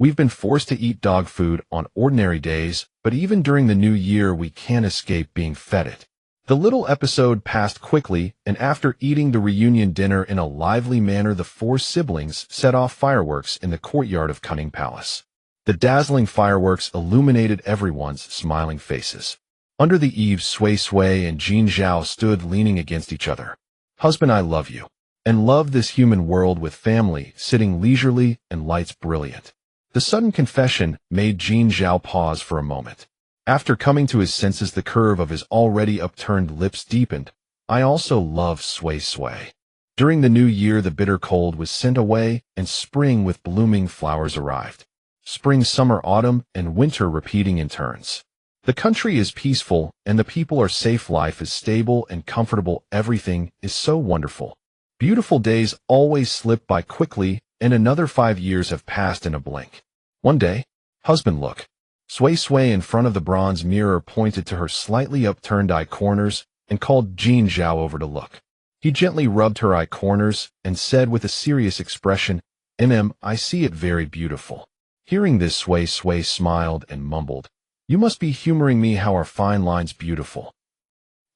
we've been forced to eat dog food on ordinary days, but even during the new year we can't escape being fed it. The little episode passed quickly, and after eating the reunion dinner in a lively manner, the 4 siblings set off fireworks in the courtyard of Cunning Palace. The dazzling fireworks illuminated everyone's smiling faces. Under the eaves, Sui Sui and Jin Zhao stood leaning against each other. Husband, I love you, and love this human world, with family sitting leisurely and lights brilliant. The sudden confession made Jin Zhao pause for a moment. After coming to his senses, the curve of his already upturned lips deepened. I also love Sui Sui. During the new year, the bitter cold was sent away, and spring with blooming flowers arrived. Spring, summer, autumn, and winter repeating in turns. The country is peaceful, and the people are safe. Life is stable and comfortable. Everything is so wonderful. Beautiful days always slip by quickly, and another 5 years have passed in a blink. One day, husband, look. Sui Sui, in front of the bronze mirror, pointed to her slightly upturned eye corners and called Jin Zhao over to look. He gently rubbed her eye corners and said with a serious expression, I see it very beautiful. Hearing this, Sui Sui smiled and mumbled, you must be humoring me. How are fine lines beautiful?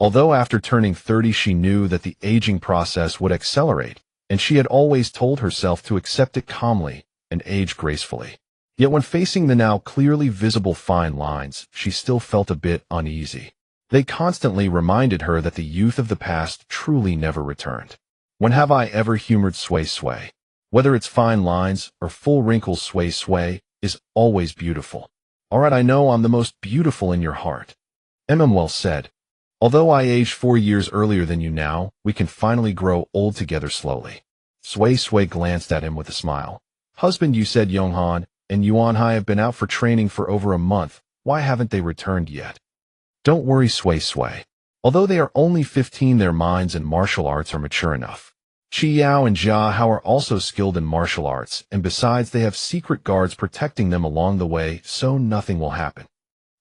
Although after turning 30 she knew that the aging process would accelerate, and she had always told herself to accept it calmly and age gracefully. Yet when facing the now clearly visible fine lines, she still felt a bit uneasy. They constantly reminded her that the youth of the past truly never returned. When have I ever humored Sui Sui? Whether it's fine lines or full wrinkles, Sui Sui is always beautiful. All right, I know I'm the most beautiful in your heart. Well said. Although I aged 4 years earlier than you now, we can finally grow old together slowly. Sui Sui glanced at him with a smile. Husband, you said Yonghan and Yuanhai have been out for training for over a month. Why haven't they returned yet? Don't worry, Sui Sui. Although they are only 15, their minds and martial arts are mature enough. Chi Yao and Jia Hao are also skilled in martial arts, and besides they have secret guards protecting them along the way, so nothing will happen.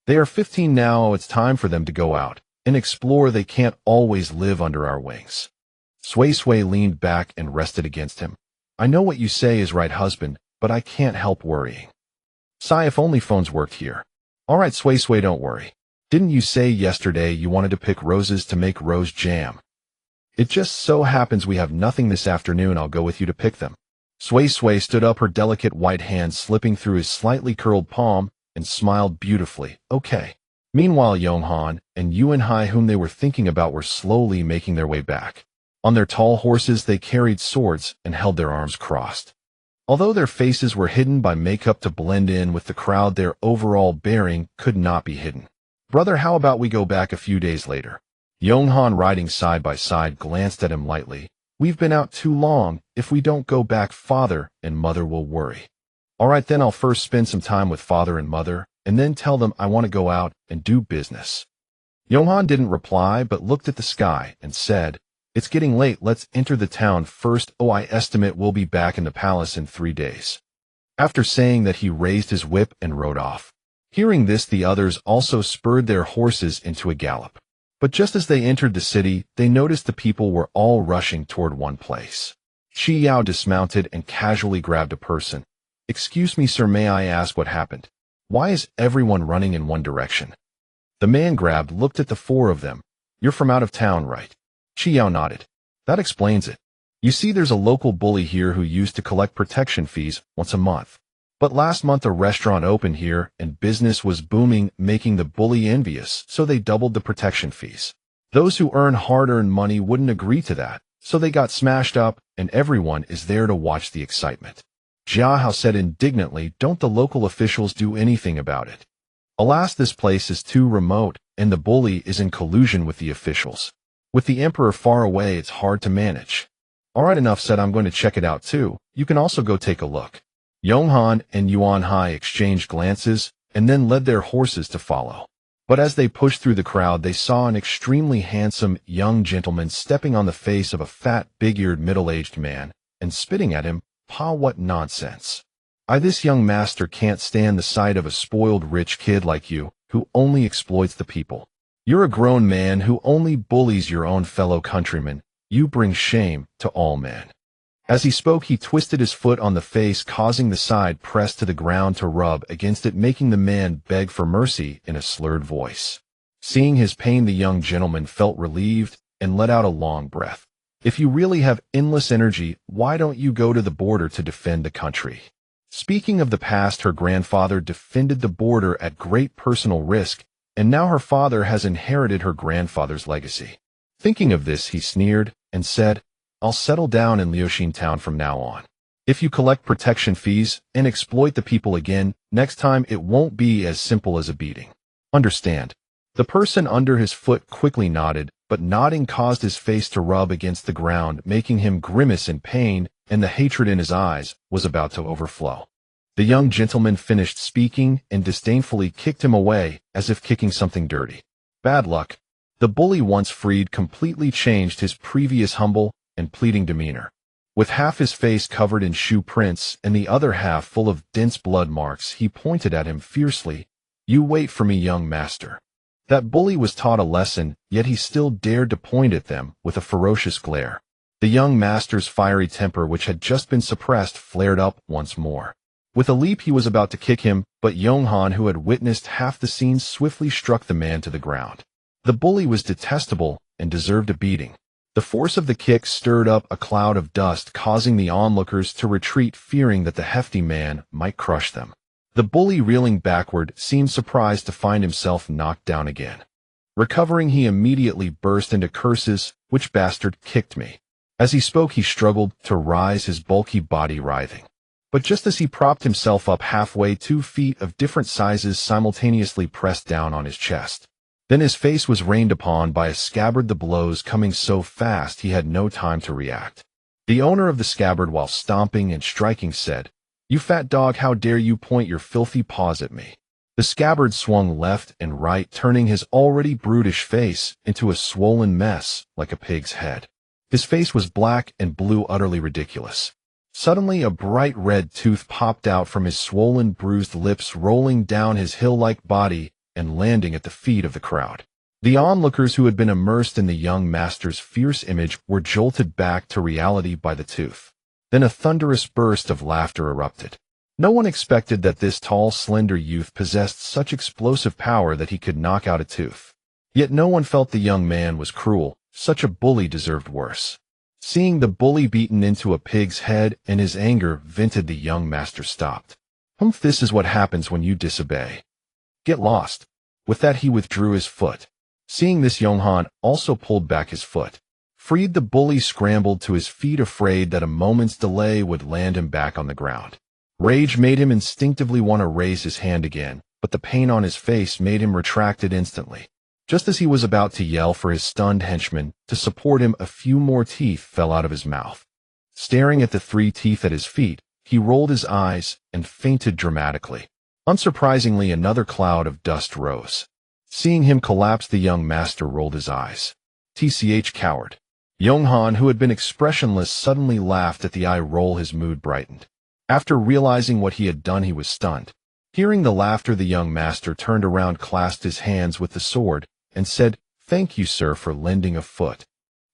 They are 15 now, it's time for them to go out. and explore. They can't always live under our wings. Sway Sway leaned back and rested against him. I know what you say is right, husband, but I can't help worrying. Sigh, if only phones worked here. All right, Sway Sway, don't worry. Didn't you say yesterday you wanted to pick roses to make rose jam? It just so happens we have nothing this afternoon. I'll go with you to pick them. Sway Sway stood up, her delicate white hand slipping through his slightly curled palm, and smiled beautifully. Okay. Meanwhile, Yonghan and Yuanhai, whom they were thinking about, were slowly making their way back. On their tall horses, they carried swords and held their arms crossed. Although their faces were hidden by makeup to blend in with the crowd, their overall bearing could not be hidden. Brother, how about we go back a few days later? Yonghan, riding side by side, glanced at him lightly. We've been out too long. If we don't go back, father and mother will worry. All right, then I'll first spend some time with father and mother, and then tell them I want to go out and do business. Yonghan didn't reply, but looked at the sky and said, It's getting late. Let's enter the town first. Oh, I estimate we'll be back in the palace in 3 days. After saying that, he raised his whip and rode off. Hearing this, the others also spurred their horses into a gallop. But just as they entered the city, they noticed the people were all rushing toward one place. Chi Yao dismounted and casually grabbed a person. Excuse me, sir, may I ask what happened? Why is everyone running in one direction? The man grabbed looked at the 4 of them. You're from out of town, right? Chi Yao nodded. That explains it. You see, there's a local bully here who used to collect protection fees once a month. But last month a restaurant opened here and business was booming, making the bully envious, so they doubled the protection fees. Those who earn hard-earned money wouldn't agree to that, so they got smashed up, and everyone is there to watch the excitement. Jia Hao said indignantly, don't the local officials do anything about it? Alas, this place is too remote, and the bully is in collusion with the officials. With the emperor far away, it's hard to manage. All right, enough said. I'm going to check it out too. You can also go take a look. Yonghan and Yuanhai exchanged glances and then led their horses to follow. But as they pushed through the crowd, they saw an extremely handsome young gentleman stepping on the face of a fat, big-eared, middle-aged man and spitting at him. Pa, what nonsense. This young master can't stand the sight of a spoiled rich kid like you, who only exploits the people. You're a grown man who only bullies your own fellow countrymen. You bring shame to all men. As he spoke, he twisted his foot on the face, causing the side pressed to the ground to rub against it, making the man beg for mercy in a slurred voice. Seeing his pain, the young gentleman felt relieved and let out a long breath. If you really have endless energy, why don't you go to the border to defend the country? Speaking of the past, her grandfather defended the border at great personal risk, and now her father has inherited her grandfather's legacy. Thinking of this, he sneered and said, I'll settle down in Liuxin town from now on. If you collect protection fees and exploit the people again, next time it won't be as simple as a beating. Understand? The person under his foot quickly nodded, but nodding caused his face to rub against the ground, making him grimace in pain, and the hatred in his eyes was about to overflow. The young gentleman finished speaking and disdainfully kicked him away, as if kicking something dirty. Bad luck. The bully, once freed, completely changed his previous humble and pleading demeanor. With half his face covered in shoe prints and the other half full of dense blood marks, he pointed at him fiercely. You wait for me, young master. That bully was taught a lesson, yet he still dared to point at them with a ferocious glare. The young master's fiery temper, which had just been suppressed, flared up once more. With a leap, he was about to kick him, but Yonghan, who had witnessed half the scene, swiftly struck the man to the ground. The bully was detestable and deserved a beating. The force of the kick stirred up a cloud of dust, causing the onlookers to retreat, fearing that the hefty man might crush them. The bully, reeling backward, seemed surprised to find himself knocked down again. Recovering, he immediately burst into curses. Which bastard kicked me? As he spoke, he struggled to rise, his bulky body writhing. But just as he propped himself up halfway, 2 feet of different sizes simultaneously pressed down on his chest. Then his face was rained upon by a scabbard, the blows coming so fast he had no time to react. The owner of the scabbard, while stomping and striking, said, You fat dog, how dare you point your filthy paws at me? The scabbard swung left and right, turning his already brutish face into a swollen mess like a pig's head. His face was black and blue, utterly ridiculous. Suddenly, a bright red tooth popped out from his swollen, bruised lips, rolling down his hill-like body and landing at the feet of the crowd. The onlookers who had been immersed in the young master's fierce image were jolted back to reality by the tooth. Then a thunderous burst of laughter erupted. No one expected that this tall, slender youth possessed such explosive power that he could knock out a tooth. Yet no one felt the young man was cruel. Such a bully deserved worse. Seeing the bully beaten into a pig's head and his anger vented, the young master stopped. Humph, this is what happens when you disobey. Get lost. With that he withdrew his foot. Seeing this, Yonghan also pulled back his foot. Freed, the bully scrambled to his feet, afraid that a moment's delay would land him back on the ground. Rage made him instinctively want to raise his hand again, but the pain on his face made him retract it instantly. Just as he was about to yell for his stunned henchman to support him, a few more teeth fell out of his mouth. Staring at the 3 teeth at his feet, he rolled his eyes and fainted dramatically. Unsurprisingly, another cloud of dust rose. Seeing him collapse, the young master rolled his eyes. TCH, coward. Yonghan, who had been expressionless, suddenly laughed at the eye roll. His mood brightened. After realizing what he had done, he was stunned. Hearing the laughter, the young master turned around, clasped his hands with the sword, and said, "Thank you, sir, for lending a foot.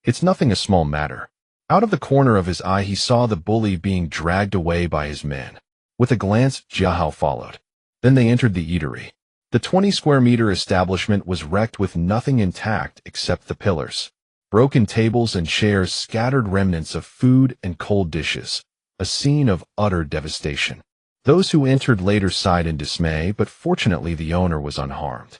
It's nothing, a small matter." Out of the corner of his eye, he saw the bully being dragged away by his men. With a glance, Jiahao followed. Then they entered the eatery. The 20-square-meter establishment was wrecked, with nothing intact except the pillars. Broken tables and chairs scattered remnants of food and cold dishes. A scene of utter devastation. Those who entered later sighed in dismay, but fortunately the owner was unharmed.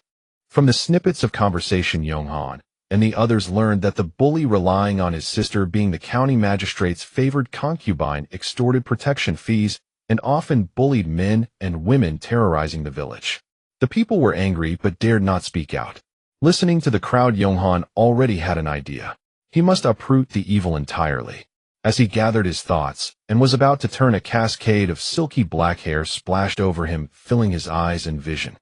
From the snippets of conversation, Yonghan and the others learned that the bully, relying on his sister being the county magistrate's favored concubine, extorted protection fees and often bullied men and women, terrorizing the village. The people were angry but dared not speak out. Listening to the crowd, Yonghan already had an idea. He must uproot the evil entirely. As he gathered his thoughts and was about to turn, a cascade of silky black hair splashed over him, filling his eyes and vision.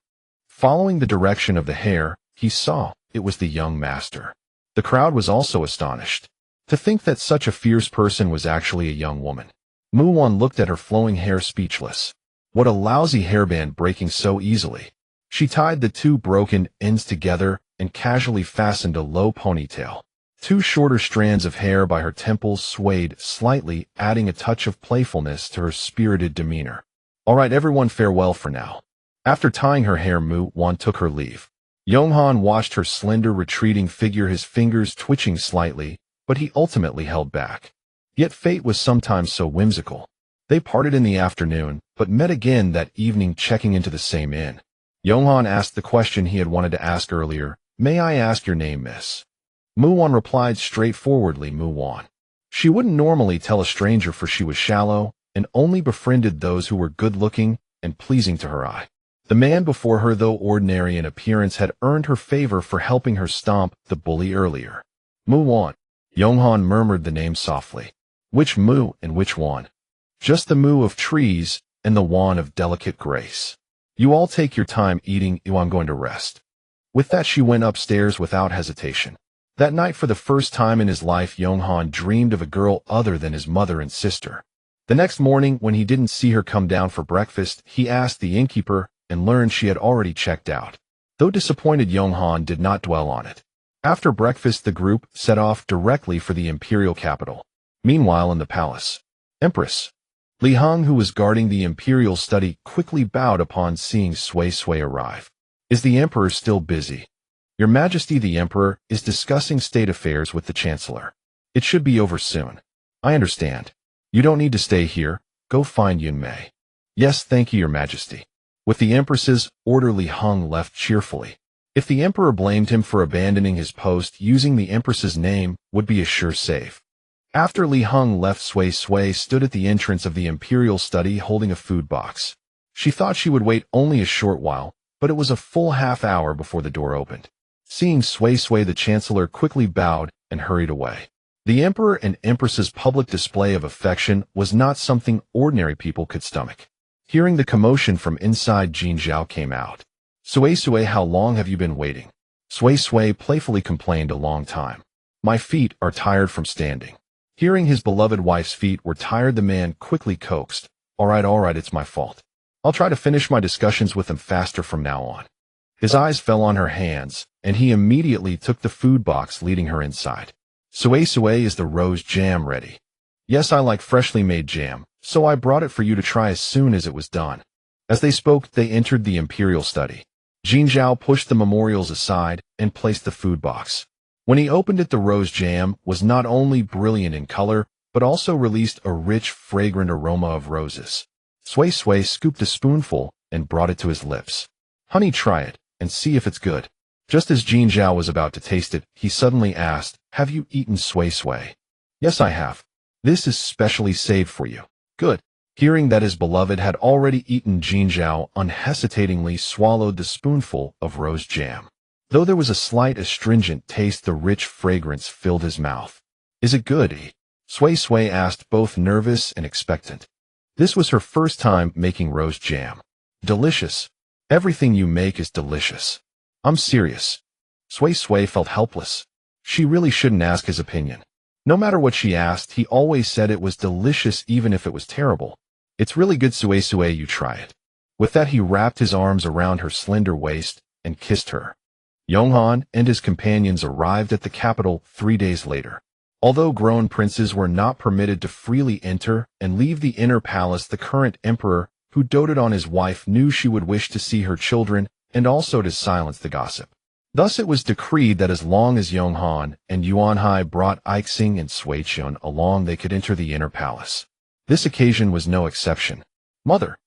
Following the direction of the hair, he saw it was the young master. The crowd was also astonished. To think that such a fierce person was actually a young woman. Muwan looked at her flowing hair, speechless. What a lousy hairband, breaking so easily. She tied the 2 broken ends together and casually fastened a low ponytail. 2 shorter strands of hair by her temples swayed slightly, adding a touch of playfulness to her spirited demeanor. All right, everyone, farewell for now. After tying her hair, Muwan took her leave. Yonghan watched her slender, retreating figure, his fingers twitching slightly, but he ultimately held back. Yet fate was sometimes so whimsical. They parted in the afternoon, but met again that evening, checking into the same inn. Yonghan asked the question he had wanted to ask earlier. "May I ask your name, miss?" Muwan replied straightforwardly, "Muwan." She wouldn't normally tell a stranger, for she was shallow and only befriended those who were good-looking and pleasing to her eye. The man before her, though ordinary in appearance, had earned her favor for helping her stomp the bully earlier. "Muwan." Yonghan murmured the name softly. "Which Mu and which Wan?" "Just the Mu of trees and the Wan of delicate grace. You all take your time eating, I'm going to rest." With that, she went upstairs without hesitation. That night, for the first time in his life, Yonghan dreamed of a girl other than his mother and sister. The next morning, when he didn't see her come down for breakfast, he asked the innkeeper and learned she had already checked out. Though disappointed, Yonghan did not dwell on it. After breakfast, the group set off directly for the imperial capital. Meanwhile, in the palace, Empress Li Heng, who was guarding the imperial study, quickly bowed upon seeing Sui Sui arrive. "Is the emperor still busy?" "Your Majesty, the emperor is discussing state affairs with the chancellor. It should be over soon." "I understand. You don't need to stay here. Go find Yun Mei." "Yes, thank you, Your Majesty." With the empress's order, Li Heng left cheerfully. If the emperor blamed him for abandoning his post, using the empress's name would be a sure save. After Li Heng left, Sui Sui stood at the entrance of the imperial study holding a food box. She thought she would wait only a short while, but it was a full half-hour before the door opened. Seeing Sui Sui, the chancellor quickly bowed and hurried away. The emperor and empress's public display of affection was not something ordinary people could stomach. Hearing the commotion from inside, Jin Zhao came out. "Sui Sui, how long have you been waiting?" Sui Sui playfully complained, "A long time. My feet are tired from standing." Hearing his beloved wife's feet were tired, the man quickly coaxed, all right, it's my fault. I'll try to finish my discussions with them faster from now on." His eyes fell on her hands, and he immediately took the food box, leading her inside. Sue, is the rose jam ready? Yes, I like freshly made jam, so I brought it for you to try as soon as it was done. As they spoke, they entered the imperial study. Jin Zhao pushed the memorials aside and placed the food box. When he opened it, the rose jam was not only brilliant in color, but also released a rich, fragrant aroma of roses. Sui scooped a spoonful and brought it to his lips. Honey, try it, and see if it's good. Just as Jin Zhao was about to taste it, he suddenly asked, have you eaten Sui? Yes, I have. This is specially saved for you. Good. Hearing that his beloved had already eaten, Jin Zhao unhesitatingly swallowed the spoonful of rose jam. Though there was a slight astringent taste, the rich fragrance filled his mouth. Is it good? Sui asked, both nervous and expectant. This was her first time making rose jam. Delicious. Everything you make is delicious. I'm serious. Sui felt helpless. She really shouldn't ask his opinion. No matter what she asked, he always said it was delicious even if it was terrible. It's really good, Sui, you try it. With that, he wrapped his arms around her slender waist and kissed her. Yonghan and his companions arrived at the capital 3 days later. Although grown princes were not permitted to freely enter and leave the inner palace, the current emperor, who doted on his wife, knew she would wish to see her children and also to silence the gossip. Thus it was decreed that as long as Yonghan and Yuanhai brought Ixing and Suichun along, they could enter the inner palace. This occasion was no exception. Mother!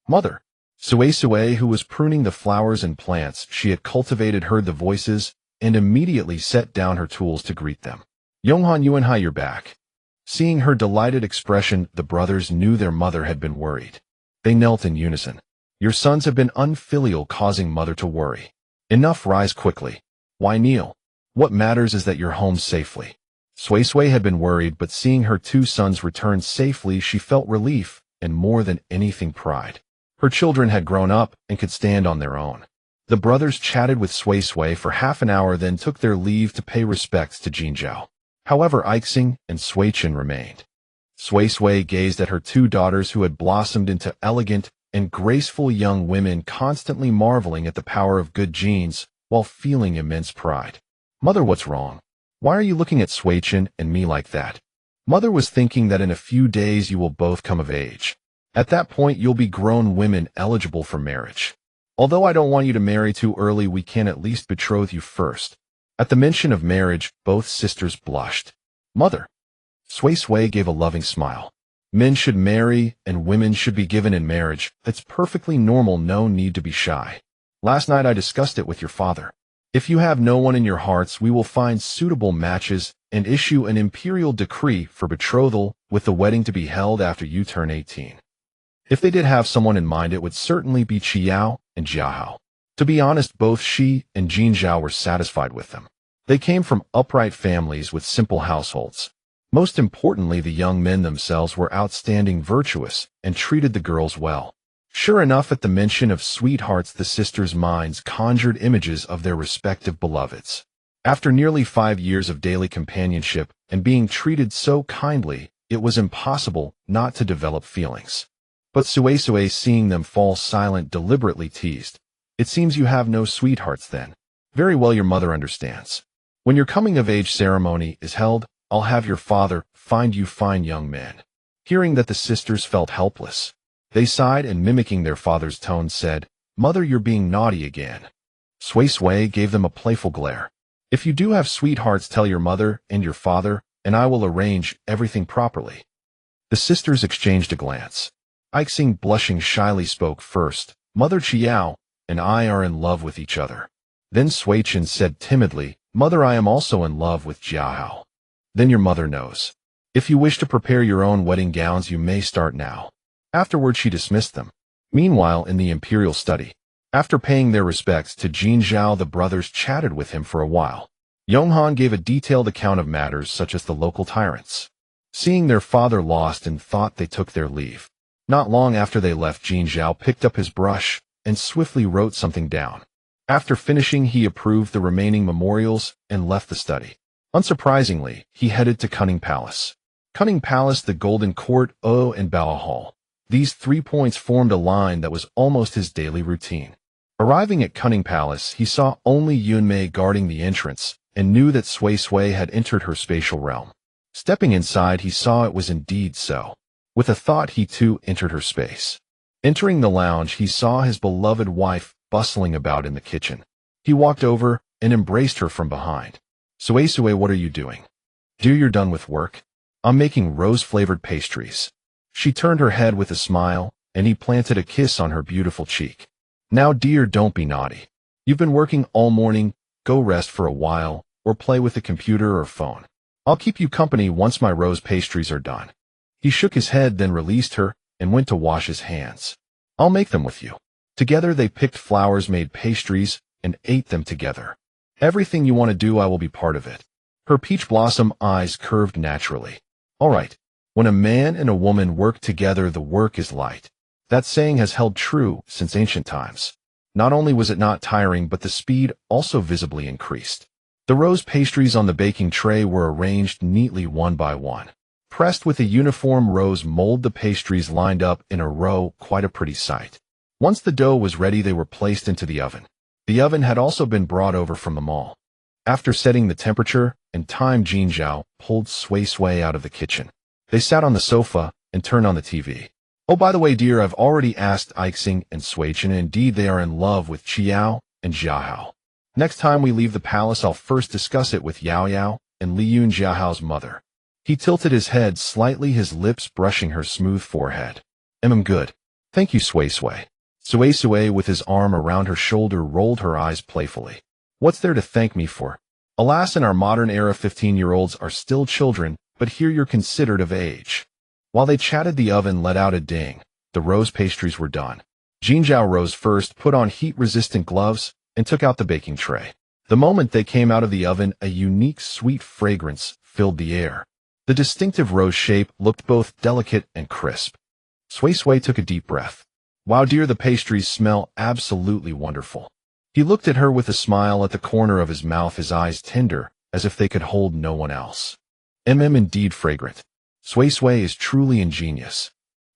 Mother! Sue, who was pruning the flowers and plants she had cultivated, heard the voices and immediately set down her tools to greet them. Yonghan, Yuanhai, you're back. Seeing her delighted expression, the brothers knew their mother had been worried. They knelt in unison. Your sons have been unfilial, causing mother to worry. Enough, rise quickly. Why kneel? What matters is that you're home safely. Sui had been worried, but seeing her 2 sons return safely, she felt relief and more than anything pride. Her children had grown up and could stand on their own. The brothers chatted with Sui for half an hour, then took their leave to pay respects to Jin Zhao. However, Ixing and Suichun remained. Sui gazed at her 2 daughters, who had blossomed into elegant and graceful young women, constantly marveling at the power of good genes while feeling immense pride. Mother, what's wrong? Why are you looking at Suichun and me like that? Mother was thinking that in a few days you will both come of age. At that point, you'll be grown women eligible for marriage. Although I don't want you to marry too early, we can at least betroth you first. At the mention of marriage, both sisters blushed. Mother! Sui gave a loving smile. Men should marry and women should be given in marriage. That's perfectly normal, no need to be shy. Last night I discussed it with your father. If you have no one in your hearts, we will find suitable matches and issue an imperial decree for betrothal, with the wedding to be held after you turn 18. If they did have someone in mind, it would certainly be Qiao and Jiahao. To be honest, both she and Jin Zhao were satisfied with them. They came from upright families with simple households. Most importantly, the young men themselves were outstanding, virtuous, and treated the girls well. Sure enough, at the mention of sweethearts, the sisters' minds conjured images of their respective beloveds. After nearly 5 years of daily companionship and being treated so kindly, it was impossible not to develop feelings. But Sue, seeing them fall silent, deliberately teased. It seems you have no sweethearts then. Very well, your mother understands. When your coming-of-age ceremony is held, I'll have your father find you fine young men. Hearing that, the sisters felt helpless. They sighed and, mimicking their father's tone, said, Mother, you're being naughty again. Sui gave them a playful glare. If you do have sweethearts, tell your mother and your father, and I will arrange everything properly. The sisters exchanged a glance. Ixing, blushing shyly, spoke first. Mother, Qiao and I are in love with each other. Then Suichun said timidly, Mother, I am also in love with Jiahao. Then your mother knows. If you wish to prepare your own wedding gowns, you may start now. Afterward, she dismissed them. Meanwhile, in the imperial study, after paying their respects to Jin Zhao, the brothers chatted with him for a while. Yonghan gave a detailed account of matters such as the local tyrants. Seeing their father lost in thought, they took their leave. Not long after they left, Jin Zhao picked up his brush and swiftly wrote something down. After finishing, he approved the remaining memorials and left the study. Unsurprisingly, he headed to Cunning Palace. Cunning Palace, the Golden Court, and Bao Hall. These 3 points formed a line that was almost his daily routine. Arriving at Cunning Palace, he saw only Yunmei guarding the entrance and knew that Sui Sui had entered her spatial realm. Stepping inside, he saw it was indeed so. With a thought, he too entered her space. Entering the lounge, he saw his beloved wife bustling about in the kitchen. He walked over and embraced her from behind. Sui Sui, what are you doing? Dear, you're done with work? I'm making rose-flavored pastries. She turned her head with a smile, and he planted a kiss on her beautiful cheek. Now, dear, don't be naughty. You've been working all morning. Go rest for a while, or play with the computer or phone. I'll keep you company once my rose pastries are done. He shook his head, then released her and went to wash his hands. I'll make them with you. Together they picked flowers, made pastries, and ate them together. Everything you want to do, I will be part of it. Her peach blossom eyes curved naturally. All right. When a man and a woman work together, the work is light. That saying has held true since ancient times. Not only was it not tiring, but the speed also visibly increased. The rose pastries on the baking tray were arranged neatly one by one. Pressed with a uniform rose mold, the pastries lined up in a row, quite a pretty sight. Once the dough was ready, they were placed into the oven. The oven had also been brought over from the mall. After setting the temperature and time, Jin Zhao pulled Sui Sui out of the kitchen. They sat on the sofa and turned on the TV. Oh, by the way, dear, I've already asked Ixing and Suichen, and indeed they are in love with Qiao and Jiahao. Next time we leave the palace, I'll first discuss it with Yao Yao and Li Yun, Jiahao's mother. He tilted his head slightly, his lips brushing her smooth forehead. Good. Thank you, Sui Sui. Sui Sui, with his arm around her shoulder, rolled her eyes playfully. What's there to thank me for? Alas, in our modern era, 15-year-olds are still children, but here you're considered of age. While they chatted, the oven let out a ding. The rose pastries were done. Jin Zhao rose first, put on heat-resistant gloves, and took out the baking tray. The moment they came out of the oven, a unique sweet fragrance filled the air. The distinctive rose shape looked both delicate and crisp. Sui Sui took a deep breath. Wow, dear, the pastries smell absolutely wonderful. He looked at her with a smile at the corner of his mouth, his eyes tender, as if they could hold no one else. Indeed fragrant. Sui Sui is truly ingenious.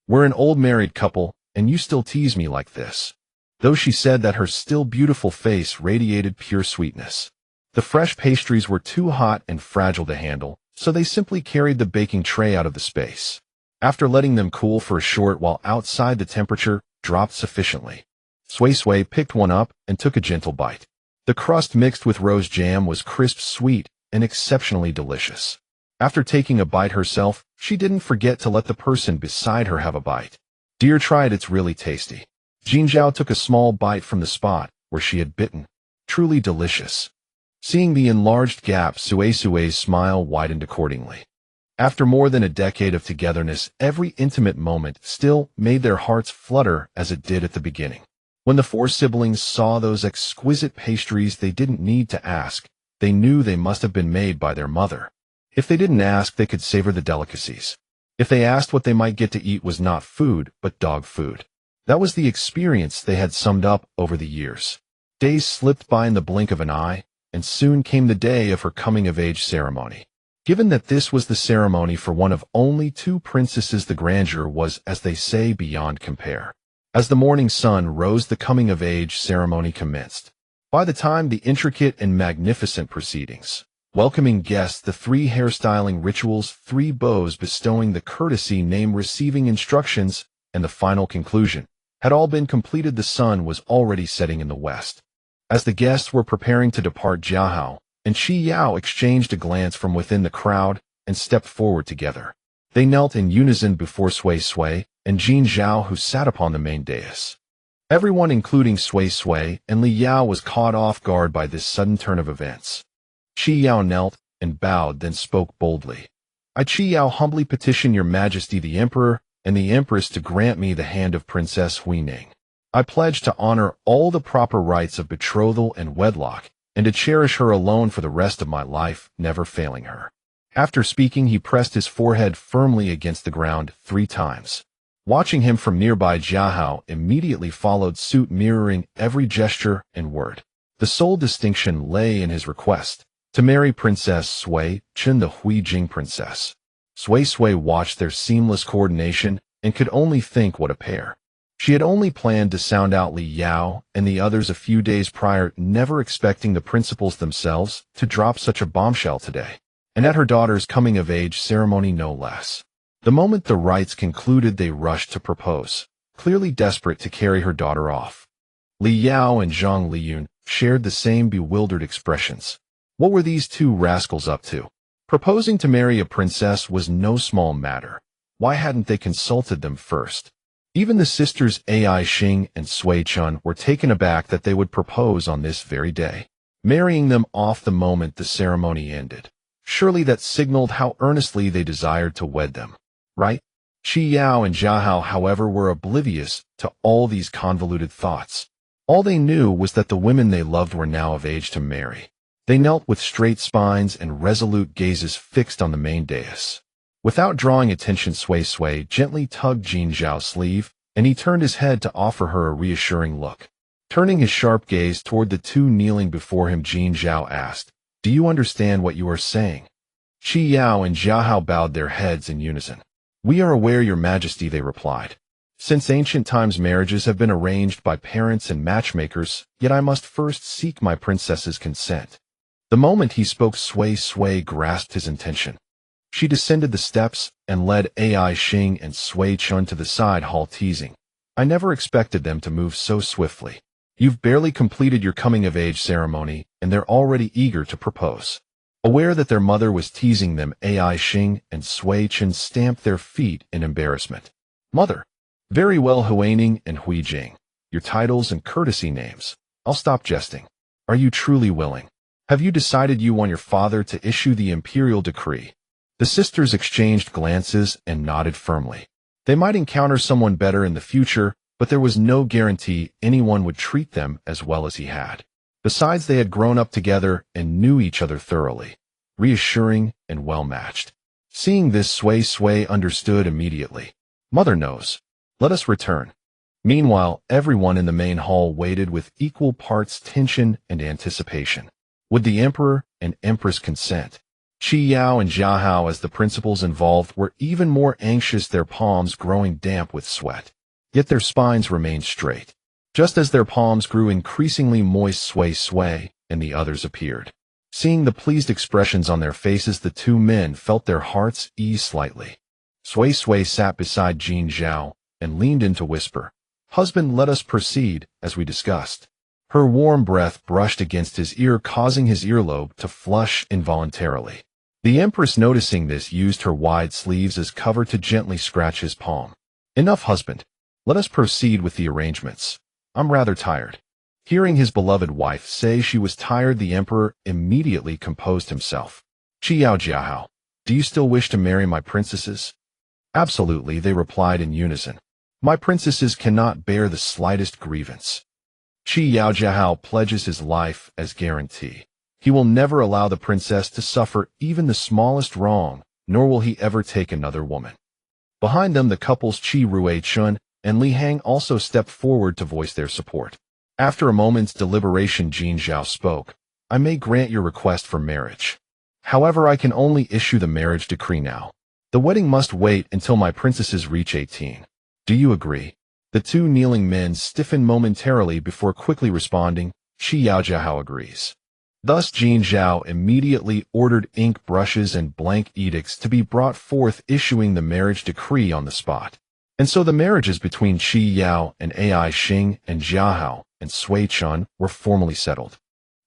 We're an old married couple, and you still tease me like this. Though she said that, her still beautiful face radiated pure sweetness. The fresh pastries were too hot and fragile to handle, so they simply carried the baking tray out of the space. After letting them cool for a short while outside, the temperature dropped sufficiently. Sui Sui picked one up and took a gentle bite. The crust mixed with rose jam was crisp, sweet, and exceptionally delicious. After taking a bite herself, she didn't forget to let the person beside her have a bite. Dear, try it, it's really tasty. Jin Zhao took a small bite from the spot where she had bitten. Truly delicious. Seeing the enlarged gap, Sui Sui's smile widened accordingly. After more than a decade of togetherness, every intimate moment still made their hearts flutter as it did at the beginning. When the four siblings saw those exquisite pastries, they didn't need to ask. They knew they must have been made by their mother. If they didn't ask, they could savor the delicacies. If they asked, what they might get to eat was not food, but dog food. That was the experience they had summed up over the years. Days slipped by in the blink of an eye, and soon came the day of her coming-of-age ceremony. Given that this was the ceremony for one of only two princesses, the grandeur was, as they say, beyond compare. As the morning sun rose, the coming-of-age ceremony commenced. By the time the intricate and magnificent proceedings, welcoming guests, the 3 hairstyling rituals, 3 bows bestowing the courtesy name, receiving instructions, and the final conclusion had all been completed, the sun was already setting in the west. As the guests were preparing to depart, Jiahao and Qi Yao exchanged a glance from within the crowd and stepped forward together. They knelt in unison before Sui Sui and Jin Zhao, who sat upon the main dais. Everyone, including Sui Sui and Li Yao, was caught off guard by this sudden turn of events. Qi Yao knelt and bowed, then spoke boldly. I, Qi Yao, humbly petition your majesty the emperor and the empress to grant me the hand of Princess Huining. I pledge to honor all the proper rites of betrothal and wedlock, and to cherish her alone for the rest of my life, never failing her. After speaking, he pressed his forehead firmly against the ground 3 times. Watching him from nearby, Jiahao immediately followed suit, mirroring every gesture and word. The sole distinction lay in his request to marry Princess Sui Chen, the Huijing princess. Sui Sui watched their seamless coordination and could only think what a pair. She had only planned to sound out Li Yao and the others a few days prior, never expecting the principals themselves to drop such a bombshell today. And at her daughter's coming-of-age ceremony no less. The moment the rites concluded, they rushed to propose, clearly desperate to carry her daughter off. Li Yao and Zhang Liyun shared the same bewildered expressions. What were these two rascals up to? Proposing to marry a princess was no small matter. Why hadn't they consulted them first? Even the sisters Ai Xing and Sui Chun were taken aback that they would propose on this very day, marrying them off the moment the ceremony ended. Surely that signaled how earnestly they desired to wed them, right? Qi Yao and Jia Hao, however, were oblivious to all these convoluted thoughts. All they knew was that the women they loved were now of age to marry. They knelt with straight spines and resolute gazes fixed on the main dais. Without drawing attention, Sui gently tugged Jin Zhao's sleeve, and he turned his head to offer her a reassuring look. Turning his sharp gaze toward the two kneeling before him, Jin Zhao asked, "Do you understand what you are saying?" Qi Yao and Jia Hao bowed their heads in unison. "We are aware, Your Majesty," they replied. "Since ancient times, marriages have been arranged by parents and matchmakers, yet I must first seek my princess's consent." The moment he spoke, Sui grasped his intention. She descended the steps and led Ai Xing and Sui Chun to the side hall, teasing, "I never expected them to move so swiftly. You've barely completed your coming-of-age ceremony, and they're already eager to propose." Aware that their mother was teasing them, Ai Xing and Sui Chun stamped their feet in embarrassment. "Mother." "Very well, Huaining and Huijing. Your titles and courtesy names. I'll stop jesting. Are you truly willing? Have you decided you want your father to issue the imperial decree?" The sisters exchanged glances and nodded firmly. They might encounter someone better in the future, but there was no guarantee anyone would treat them as well as he had. Besides, they had grown up together and knew each other thoroughly, reassuring and well-matched. Seeing this, Sui understood immediately. "Mother knows. Let us return." Meanwhile, everyone in the main hall waited with equal parts tension and anticipation. Would the emperor and empress consent? Qi Yao and Jia Hao, as the principals involved, were even more anxious, their palms growing damp with sweat. Yet their spines remained straight. Just as their palms grew increasingly moist, Sui and the others appeared. Seeing the pleased expressions on their faces, the two men felt their hearts ease slightly. Sui sat beside Jin Zhao and leaned in to whisper, "Husband, let us proceed, as we discussed." Her warm breath brushed against his ear, causing his earlobe to flush involuntarily. The empress, noticing this, used her wide sleeves as cover to gently scratch his palm. "Enough, husband. Let us proceed with the arrangements. I'm rather tired." Hearing his beloved wife say she was tired, the emperor immediately composed himself. "Qi Yao, Jia Hao, do you still wish to marry my princesses?" "Absolutely," they replied in unison. "My princesses cannot bear the slightest grievance." Qi Yao Jia Hao pledges his life as guarantee. He will never allow the princess to suffer even the smallest wrong, nor will he ever take another woman. Behind them, the couples Qi Rui Chun and Li Hang also stepped forward to voice their support. After a moment's deliberation, Jin Zhao spoke. "I may grant your request for marriage. However, I can only issue the marriage decree now. The wedding must wait until my princesses reach 18. Do you agree?" The two kneeling men stiffened momentarily before quickly responding, "Qi Yao Jia Hao agrees." Thus Jin Zhao immediately ordered ink brushes and blank edicts to be brought forth, issuing the marriage decree on the spot. And so the marriages between Qi Yao and Ai Xing and Jia Hao and Sui Chun were formally settled.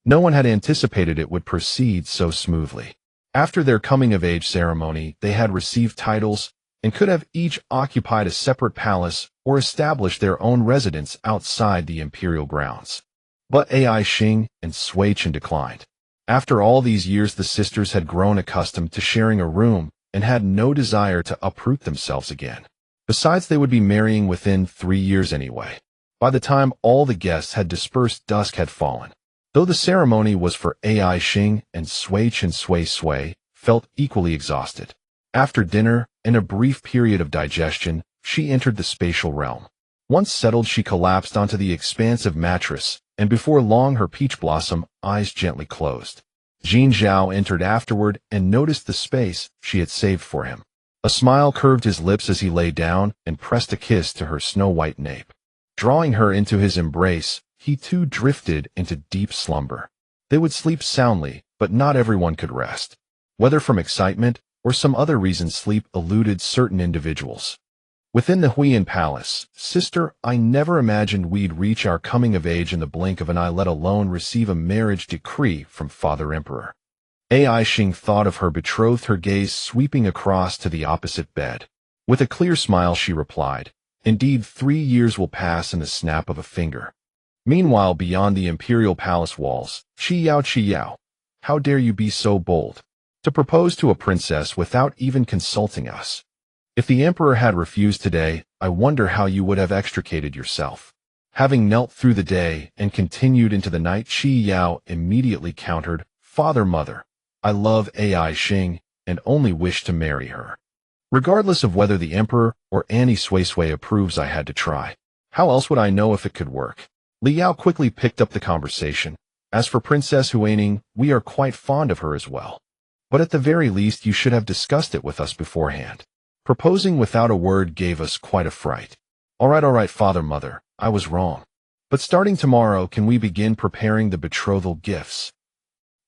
No one had anticipated it would proceed so smoothly. After their coming-of-age ceremony, they had received titles and could have each occupied a separate palace or established their own residence outside the imperial grounds. But Ai Xing and Sui Chun declined. After all these years, the sisters had grown accustomed to sharing a room and had no desire to uproot themselves again. Besides, they would be marrying within 3 years anyway. By the time all the guests had dispersed, dusk had fallen. Though the ceremony was for Ai Xing and Sui Chun, Sui felt equally exhausted. After dinner, in a brief period of digestion, she entered the spatial realm. Once settled, she collapsed onto the expansive mattress, and before long her peach blossom eyes gently closed. Jin Zhao entered afterward and noticed the space she had saved for him. A smile curved his lips as he lay down and pressed a kiss to her snow-white nape. Drawing her into his embrace, he too drifted into deep slumber. They would sleep soundly, but not everyone could rest. Whether from excitement or some other reason, sleep eluded certain individuals. Within the Huiyan Palace, sister, I never imagined we'd reach our coming of age in the blink of an eye, let alone receive a marriage decree from Father Emperor. Ai Xing thought of her betrothed, her gaze sweeping across to the opposite bed. With a clear smile she replied, "Indeed, 3 years will pass in the snap of a finger." Meanwhile, beyond the imperial palace walls, Qi Yao, how dare you be so bold to propose to a princess without even consulting us? If the emperor had refused today, I wonder how you would have extricated yourself. Having knelt through the day and continued into the night, Qi Yao immediately countered, "Father, mother, I love Ai Xing and only wish to marry her. Regardless of whether the emperor or Annie Sui approves, I had to try. How else would I know if it could work?" Li Yao quickly picked up the conversation. "As for Princess Huining, we are quite fond of her as well. But at the very least you should have discussed it with us beforehand. Proposing without a word gave us quite a fright." All right, father, mother, I was wrong. But starting tomorrow, can we begin preparing the betrothal gifts?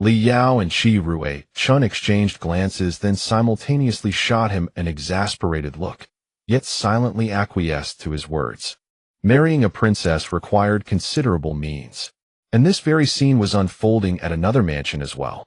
Li Yao and Shi Rui Chun exchanged glances, then simultaneously shot him an exasperated look, yet silently acquiesced to his words. Marrying a princess required considerable means, and this very scene was unfolding at another mansion as well.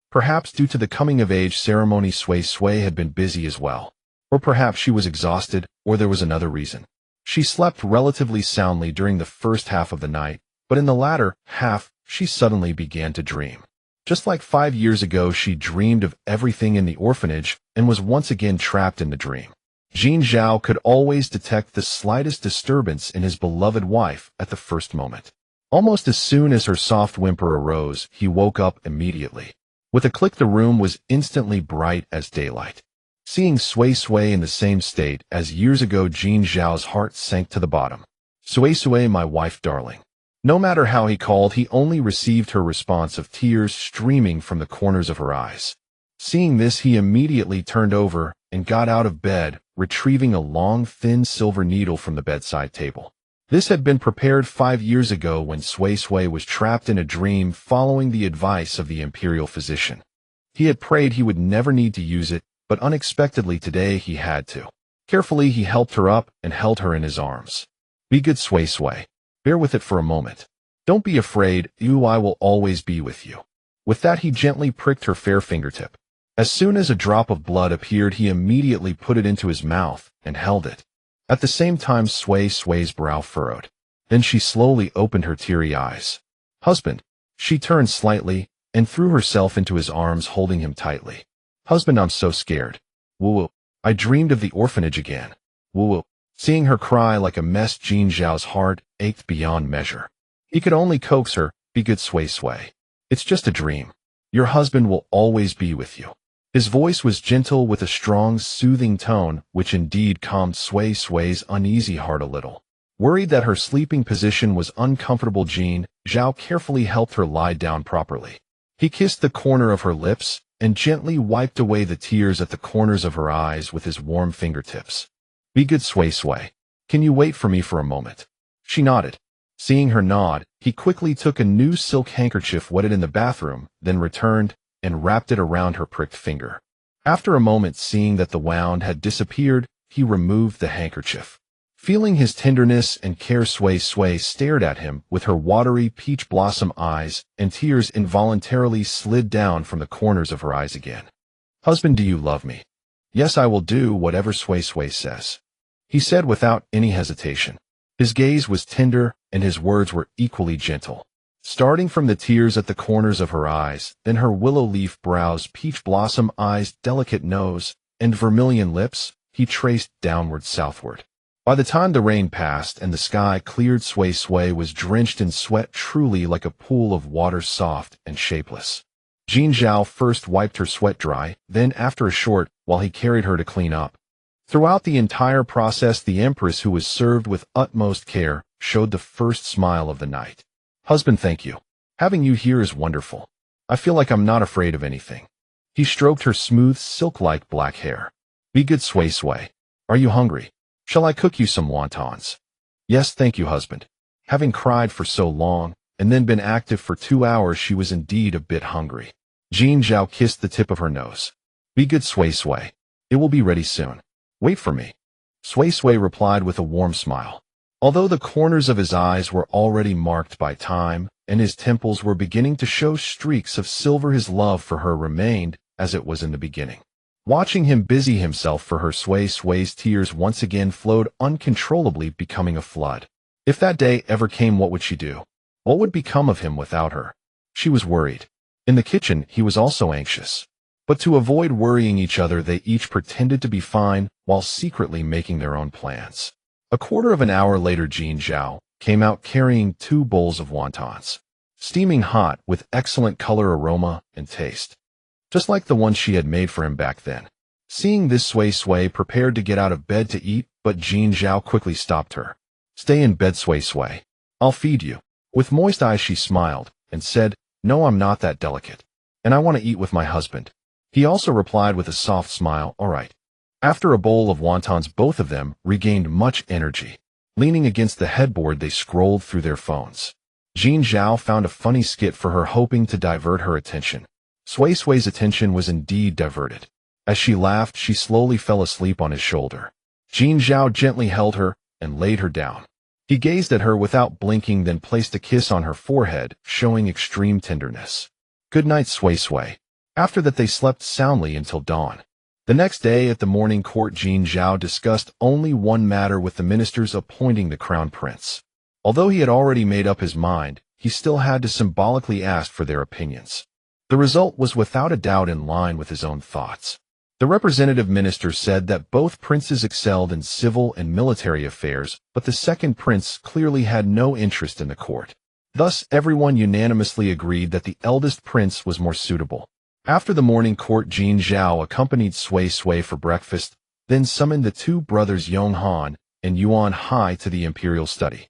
Perhaps due to the coming-of-age ceremony, Sui had been busy as well. Or perhaps she was exhausted, or there was another reason. She slept relatively soundly during the first half of the night, but in the latter half, she suddenly began to dream. Just like 5 years ago, she dreamed of everything in the orphanage and was once again trapped in the dream. Jin Zhao could always detect the slightest disturbance in his beloved wife at the first moment. Almost as soon as her soft whimper arose, he woke up immediately. With a click, the room was instantly bright as daylight. Seeing Sui in the same state as years ago, Jin Zhao's heart sank to the bottom. "Sui, my wife darling." No matter how he called, he only received her response of tears streaming from the corners of her eyes. Seeing this, he immediately turned over and got out of bed, retrieving a long, thin silver needle from the bedside table. This had been prepared 5 years ago when Sui was trapped in a dream following the advice of the imperial physician. He had prayed he would never need to use it, but unexpectedly today he had to. Carefully he helped her up and held her in his arms. "Be good, Sui. Bear with it for a moment. Don't be afraid, I will always be with you." With that, he gently pricked her fair fingertip. As soon as a drop of blood appeared, he immediately put it into his mouth and held it. At the same time, Sui's brow furrowed. Then she slowly opened her teary eyes. "Husband." She turned slightly and threw herself into his arms, holding him tightly. "Husband, I'm so scared. Woo-woo. I dreamed of the orphanage again. Woo-woo." Seeing her cry like a mess, Jin Zhao's heart ached beyond measure. He could only coax her, "Be good, Sui. It's just a dream. Your husband will always be with you." His voice was gentle with a strong, soothing tone, which indeed calmed Sui's uneasy heart a little. Worried that her sleeping position was uncomfortable, Jin Zhao carefully helped her lie down properly. He kissed the corner of her lips and gently wiped away the tears at the corners of her eyes with his warm fingertips. "Be good, Sui. Can you wait for me for a moment?" She nodded. Seeing her nod, he quickly took a new silk handkerchief wetted in the bathroom, then returned and wrapped it around her pricked finger. After a moment, seeing that the wound had disappeared, he removed the handkerchief. Feeling his tenderness and care, Sui stared at him with her watery peach blossom eyes, and tears involuntarily slid down from the corners of her eyes again. "Husband, do you love me?" "Yes, I will do whatever Sui says," he said without any hesitation. His gaze was tender, and his words were equally gentle. Starting from the tears at the corners of her eyes, then her willow leaf brows, peach blossom eyes, delicate nose, and vermilion lips, he traced downward southward. By the time the rain passed and the sky cleared, Sui was drenched in sweat, truly like a pool of water, soft and shapeless. Jin Zhao first wiped her sweat dry, then after a short, while he carried her to clean up. Throughout the entire process, the empress, who was served with utmost care, showed the first smile of the night. "Husband, thank you. Having you here is wonderful. I feel like I'm not afraid of anything." He stroked her smooth, silk-like black hair. "Be good, Sui. Are you hungry? Shall I cook you some wontons?" Yes, thank you, husband. Having cried for so long, and then been active for 2 hours, she was indeed a bit hungry. Jin Zhao kissed the tip of her nose. Be good, Sui Sui. It will be ready soon. Wait for me. Sui Sui replied with a warm smile. Although the corners of his eyes were already marked by time, and his temples were beginning to show streaks of silver, his love for her remained as it was in the beginning. Watching him busy himself for her, Sui Sui's tears once again flowed uncontrollably, becoming a flood. If that day ever came, what would she do? What would become of him without her? She was worried. In the kitchen, he was also anxious. But to avoid worrying each other, they each pretended to be fine while secretly making their own plans. A quarter of an hour later, Jin Zhao came out carrying 2 bowls of wontons, steaming hot with excellent color, aroma, and taste, just like the one she had made for him back then. Seeing this, Sui Sui prepared to get out of bed to eat, but Jin Zhao quickly stopped her. Stay in bed, Sui Sui. I'll feed you. With moist eyes, she smiled and said, No, I'm not that delicate. And I want to eat with my husband. He also replied with a soft smile, All right. After a bowl of wontons, both of them regained much energy. Leaning against the headboard, they scrolled through their phones. Jin Zhao found a funny skit for her, hoping to divert her attention. Sui Sui's attention was indeed diverted. As she laughed, she slowly fell asleep on his shoulder. Jin Zhao gently held her and laid her down. He gazed at her without blinking, then placed a kiss on her forehead, showing extreme tenderness. Good night, Sui Sui. After that, they slept soundly until dawn. The next day at the morning court, Jin Zhao discussed only one matter with the ministers, appointing the crown prince. Although he had already made up his mind, he still had to symbolically ask for their opinions. The result was without a doubt in line with his own thoughts. The representative minister said that both princes excelled in civil and military affairs, but the second prince clearly had no interest in the court. Thus, everyone unanimously agreed that the eldest prince was more suitable. After the morning court, Jin Zhao accompanied Sui Sui for breakfast, then summoned the 2 brothers Yong Han and Yuan Hai to the imperial study.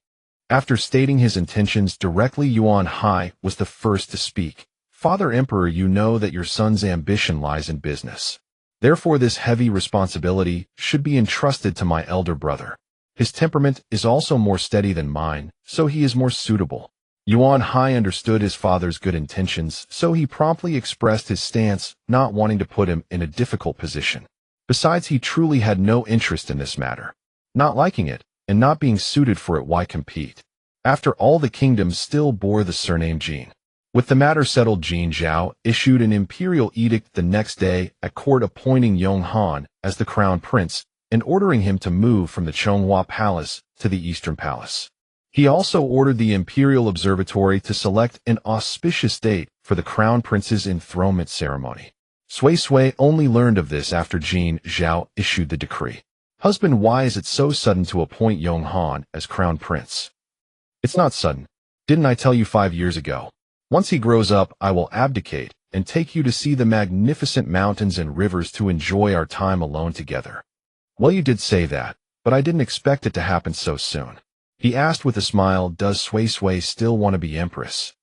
After stating his intentions directly, Yuan Hai was the first to speak. Father Emperor, you know that your son's ambition lies in business. Therefore, this heavy responsibility should be entrusted to my elder brother. His temperament is also more steady than mine, so he is more suitable. Yuan Hai understood his father's good intentions, so he promptly expressed his stance, not wanting to put him in a difficult position. Besides, he truly had no interest in this matter. Not liking it, and not being suited for it, why compete? After all, the kingdom still bore the surname Jin. With the matter settled, Jin Zhao issued an imperial edict the next day at court, appointing Yong Han as the crown prince and ordering him to move from the Chonghua Palace to the Eastern Palace. He also ordered the Imperial Observatory to select an auspicious date for the crown prince's enthronement ceremony. Sui Sui only learned of this after Jin Zhao issued the decree. Husband, why is it so sudden to appoint Yong Han as crown prince? It's not sudden. Didn't I tell you 5 years ago? Once he grows up, I will abdicate and take you to see the magnificent mountains and rivers to enjoy our time alone together. Well, you did say that, but I didn't expect it to happen so soon. He asked with a smile, Does Sui Sui still want to be empress?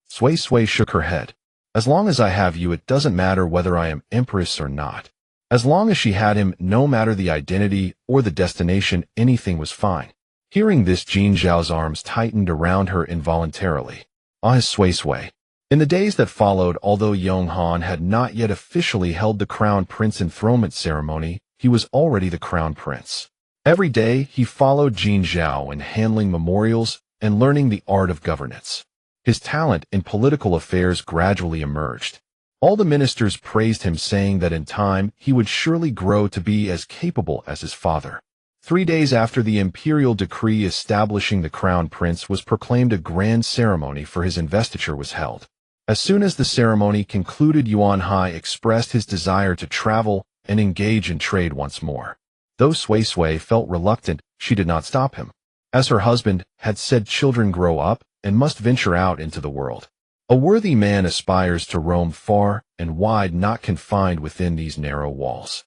Sui Sui shook her head. As long as I have you, it doesn't matter whether I am empress or not. As long as she had him, no matter the identity or the destination, anything was fine. Hearing this, Jin Zhao's arms tightened around her involuntarily. Ah, Sui Sui. In the days that followed, although Yong Han had not yet officially held the crown prince enthronement ceremony, he was already the crown prince. Every day, he followed Jin Zhao in handling memorials and learning the art of governance. His talent in political affairs gradually emerged. All the ministers praised him, saying that in time he would surely grow to be as capable as his father. 3 days after the imperial decree establishing the crown prince was proclaimed, a grand ceremony for his investiture was held. As soon as the ceremony concluded, Yuan Hai expressed his desire to travel and engage in trade once more. Though Sui Sui felt reluctant, she did not stop him. As her husband had said, children grow up and must venture out into the world. A worthy man aspires to roam far and wide, not confined within these narrow walls.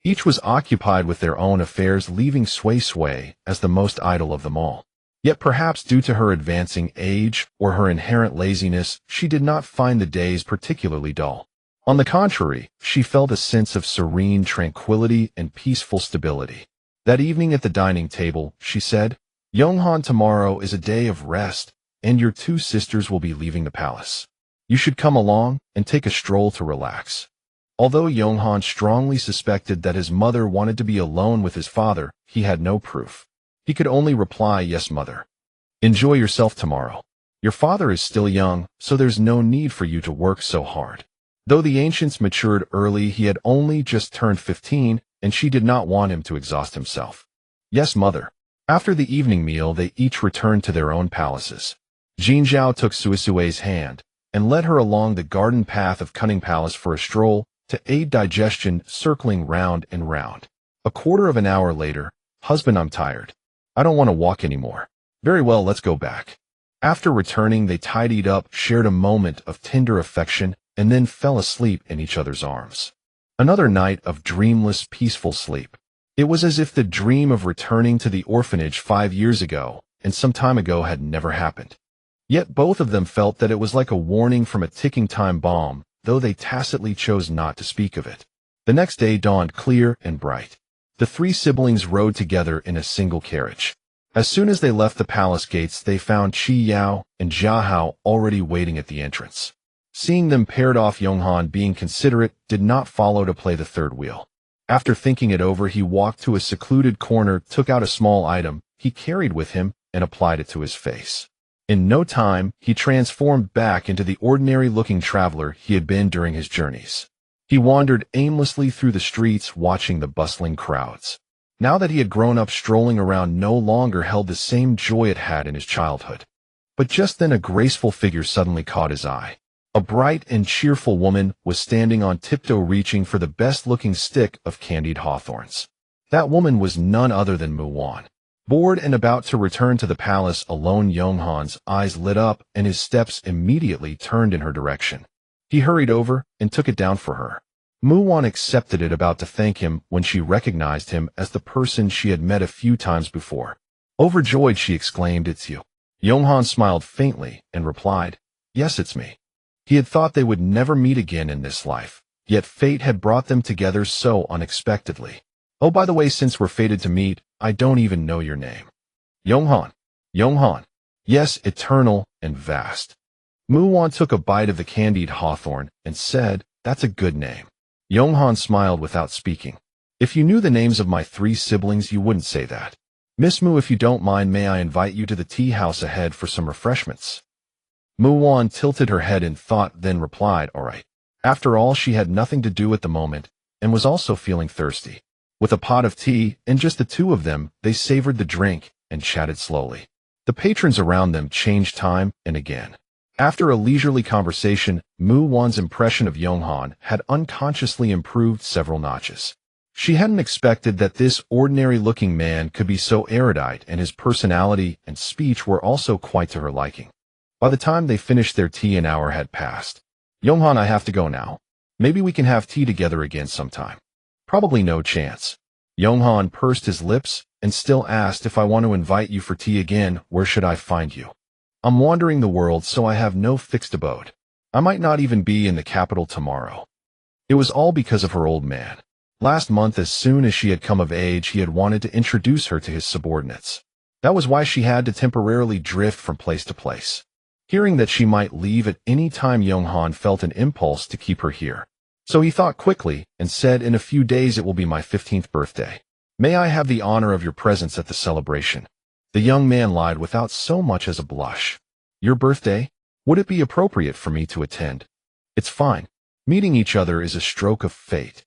Each was occupied with their own affairs, leaving Sui Sui as the most idle of them all. Yet perhaps due to her advancing age or her inherent laziness, she did not find the days particularly dull. On the contrary, she felt a sense of serene tranquility and peaceful stability. That evening at the dining table, she said, Yonghan, tomorrow is a day of rest, and your two sisters will be leaving the palace. You should come along and take a stroll to relax. Although Yonghan strongly suspected that his mother wanted to be alone with his father, he had no proof. He could only reply, "Yes, mother. Enjoy yourself tomorrow. Your father is still young, so there's no need for you to work so hard." Though the ancients matured early, he had only just turned 15, and she did not want him to exhaust himself. "Yes, mother." After the evening meal, they each returned to their own palaces. Jin Zhao took Suisue's hand and led her along the garden path of Cunning Palace for a stroll to aid digestion, circling round and round. A quarter of an hour later, "Husband, I'm tired. I don't want to walk anymore." "Very well, let's go back." After returning, they tidied up, shared a moment of tender affection, and then fell asleep in each other's arms. Another night of dreamless, peaceful sleep. It was as if the dream of returning to the orphanage 5 years ago and some time ago had never happened. Yet both of them felt that it was like a warning from a ticking time bomb, though they tacitly chose not to speak of it. The next day dawned clear and bright. The three siblings rode together in a single carriage. As soon as they left the palace gates, they found Qi Yao and Jia Hao already waiting at the entrance. Seeing them paired off, Yonghan, being considerate, did not follow to play the third wheel. After thinking it over, he walked to a secluded corner, took out a small item he carried with him, and applied it to his face. In no time, he transformed back into the ordinary-looking traveler he had been during his journeys. He wandered aimlessly through the streets, watching the bustling crowds. Now that he had grown up, strolling around no longer held the same joy it had in his childhood. But just then a graceful figure suddenly caught his eye. A bright and cheerful woman was standing on tiptoe, reaching for the best-looking stick of candied hawthorns. That woman was none other than Muwan. Bored and about to return to the palace alone, Yonghan's eyes lit up and his steps immediately turned in her direction. He hurried over and took it down for her. Muwan accepted it, about to thank him when she recognized him as the person she had met a few times before. Overjoyed, she exclaimed, "It's you." Yonghan smiled faintly and replied, "Yes, it's me." He had thought they would never meet again in this life, yet fate had brought them together so unexpectedly. "Oh, by the way, since we're fated to meet, I don't even know your name." "Yonghan." "Yonghan." "Yes, eternal and vast." Muwan took a bite of the candied hawthorn and said, "That's a good name." Yonghan smiled without speaking. "If you knew the names of my 3 siblings, you wouldn't say that. Miss Mu, if you don't mind, may I invite you to the tea house ahead for some refreshments?" Muwan tilted her head in thought, then replied, "All right." After all, she had nothing to do at the moment and was also feeling thirsty. With a pot of tea and just the two of them, they savored the drink and chatted slowly. The patrons around them changed time and again. After a leisurely conversation, Muwan's impression of Yonghan had unconsciously improved several notches. She hadn't expected that this ordinary-looking man could be so erudite, and his personality and speech were also quite to her liking. By the time they finished their tea, an hour had passed. "Yonghan, I have to go now. Maybe we can have tea together again sometime." "Probably no chance." Yonghan pursed his lips and still asked, "If I want to invite you for tea again, where should I find you?" "I'm wandering the world, so I have no fixed abode. I might not even be in the capital tomorrow." It was all because of her old man. Last month, as soon as she had come of age, he had wanted to introduce her to his subordinates. That was why she had to temporarily drift from place to place. Hearing that she might leave at any time, Yonghan felt an impulse to keep her here. So he thought quickly and said, "In a few days it will be my 15th birthday. May I have the honor of your presence at the celebration?" The young man lied without so much as a blush. "Your birthday? Would it be appropriate for me to attend?" "It's fine. Meeting each other is a stroke of fate."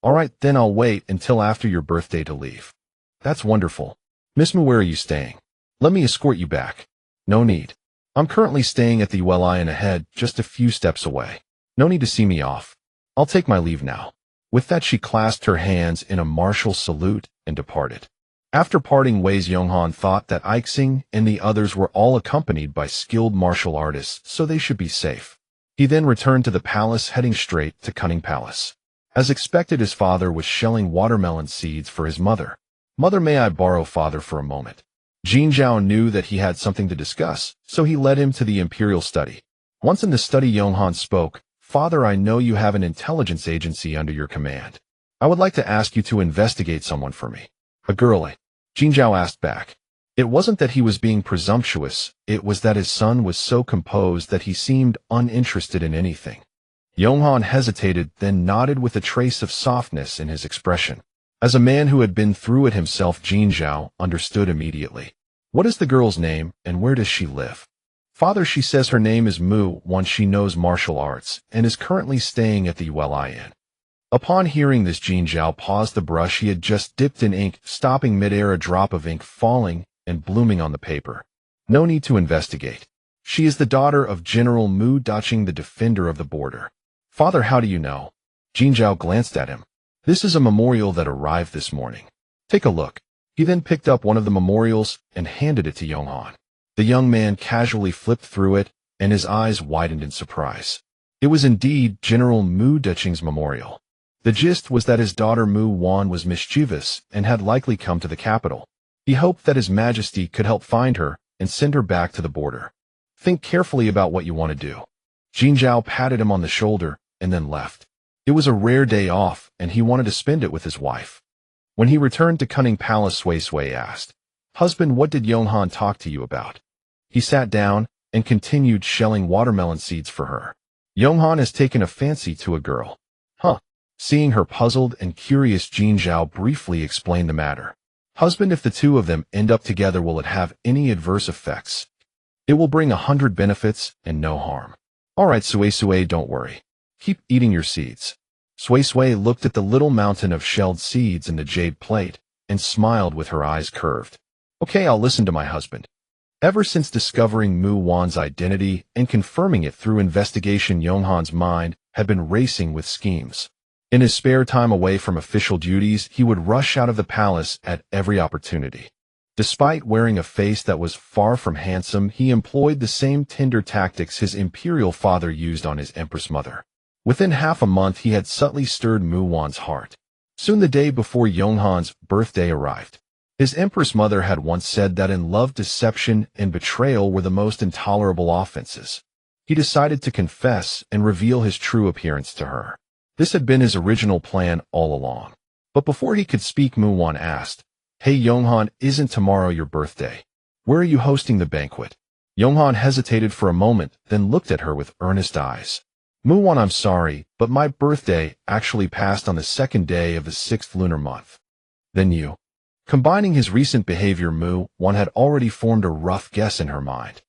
"All right, then I'll wait until after your birthday to leave." "That's wonderful. Miss Mu, where are you staying? Let me escort you back." "No need. I'm currently staying at the Well Inn ahead, just a few steps away. No need to see me off. I'll take my leave now." With that, she clasped her hands in a martial salute and departed. After parting ways, Yonghan thought that Aixing and the others were all accompanied by skilled martial artists, so they should be safe. He then returned to the palace, heading straight to Cunning Palace. As expected, his father was shelling watermelon seeds for his mother. "Mother, may I borrow father for a moment?" Jin Zhao knew that he had something to discuss, so he led him to the imperial study. Once in the study, Yonghan spoke, "Father, I know you have an intelligence agency under your command. I would like to ask you to investigate someone for me." "A girl, eh?" Jin Zhao asked back. It wasn't that he was being presumptuous, it was that his son was so composed that he seemed uninterested in anything. Yonghan hesitated, then nodded with a trace of softness in his expression. As a man who had been through it himself, Jin Zhao understood immediately. What is the girl's name, and where does she live? Father, she says her name is Mu, one she knows martial arts, and is currently staying at the Ui Inn. Upon hearing this, Jin Zhao paused the brush he had just dipped in ink, stopping mid-air, a drop of ink falling and blooming on the paper. No need to investigate. She is the daughter of General Mu Daching, the defender of the border. Father, how do you know? Jin Zhao glanced at him. This is a memorial that arrived this morning. Take a look. He then picked up one of the memorials and handed it to Yonghan. The young man casually flipped through it, and his eyes widened in surprise. It was indeed General Mu Daching's memorial. The gist was that his daughter Mu Wan was mischievous and had likely come to the capital. He hoped that His Majesty could help find her and send her back to the border. Think carefully about what you want to do. Jin Zhao patted him on the shoulder and then left. It was a rare day off, and he wanted to spend it with his wife. When he returned to Cunning Palace, Sui Sui asked, "Husband, what did Yonghan talk to you about?" He sat down and continued shelling watermelon seeds for her. Yonghan has taken a fancy to a girl. Huh. Seeing her puzzled and curious, Jin Zhao briefly explained the matter. Husband, if the two of them end up together, will it have any adverse effects? It will bring 100 benefits and no harm. All right, Sui Sui, don't worry. Keep eating your seeds. Sui Sui looked at the little mountain of shelled seeds in the jade plate and smiled with her eyes curved. Okay, I'll listen to my husband. Ever since discovering Mu Wan's identity and confirming it through investigation, Yonghan's mind had been racing with schemes. In his spare time away from official duties, he would rush out of the palace at every opportunity. Despite wearing a face that was far from handsome, he employed the same tender tactics his imperial father used on his empress mother. Within half a month, he had subtly stirred Mu Wan's heart. Soon, the day before Yonghan's birthday arrived, his empress mother had once said that in love, deception and betrayal were the most intolerable offenses. He decided to confess and reveal his true appearance to her. This had been his original plan all along. But before he could speak, Mu Wan asked, "Hey Yonghan, isn't tomorrow your birthday? Where are you hosting the banquet?" Yonghan hesitated for a moment, then looked at her with earnest eyes. Mu Wan, I'm sorry, but my birthday actually passed on the 2nd day of the 6th lunar month. Then you. Combining his recent behavior, Mu Wan had already formed a rough guess in her mind.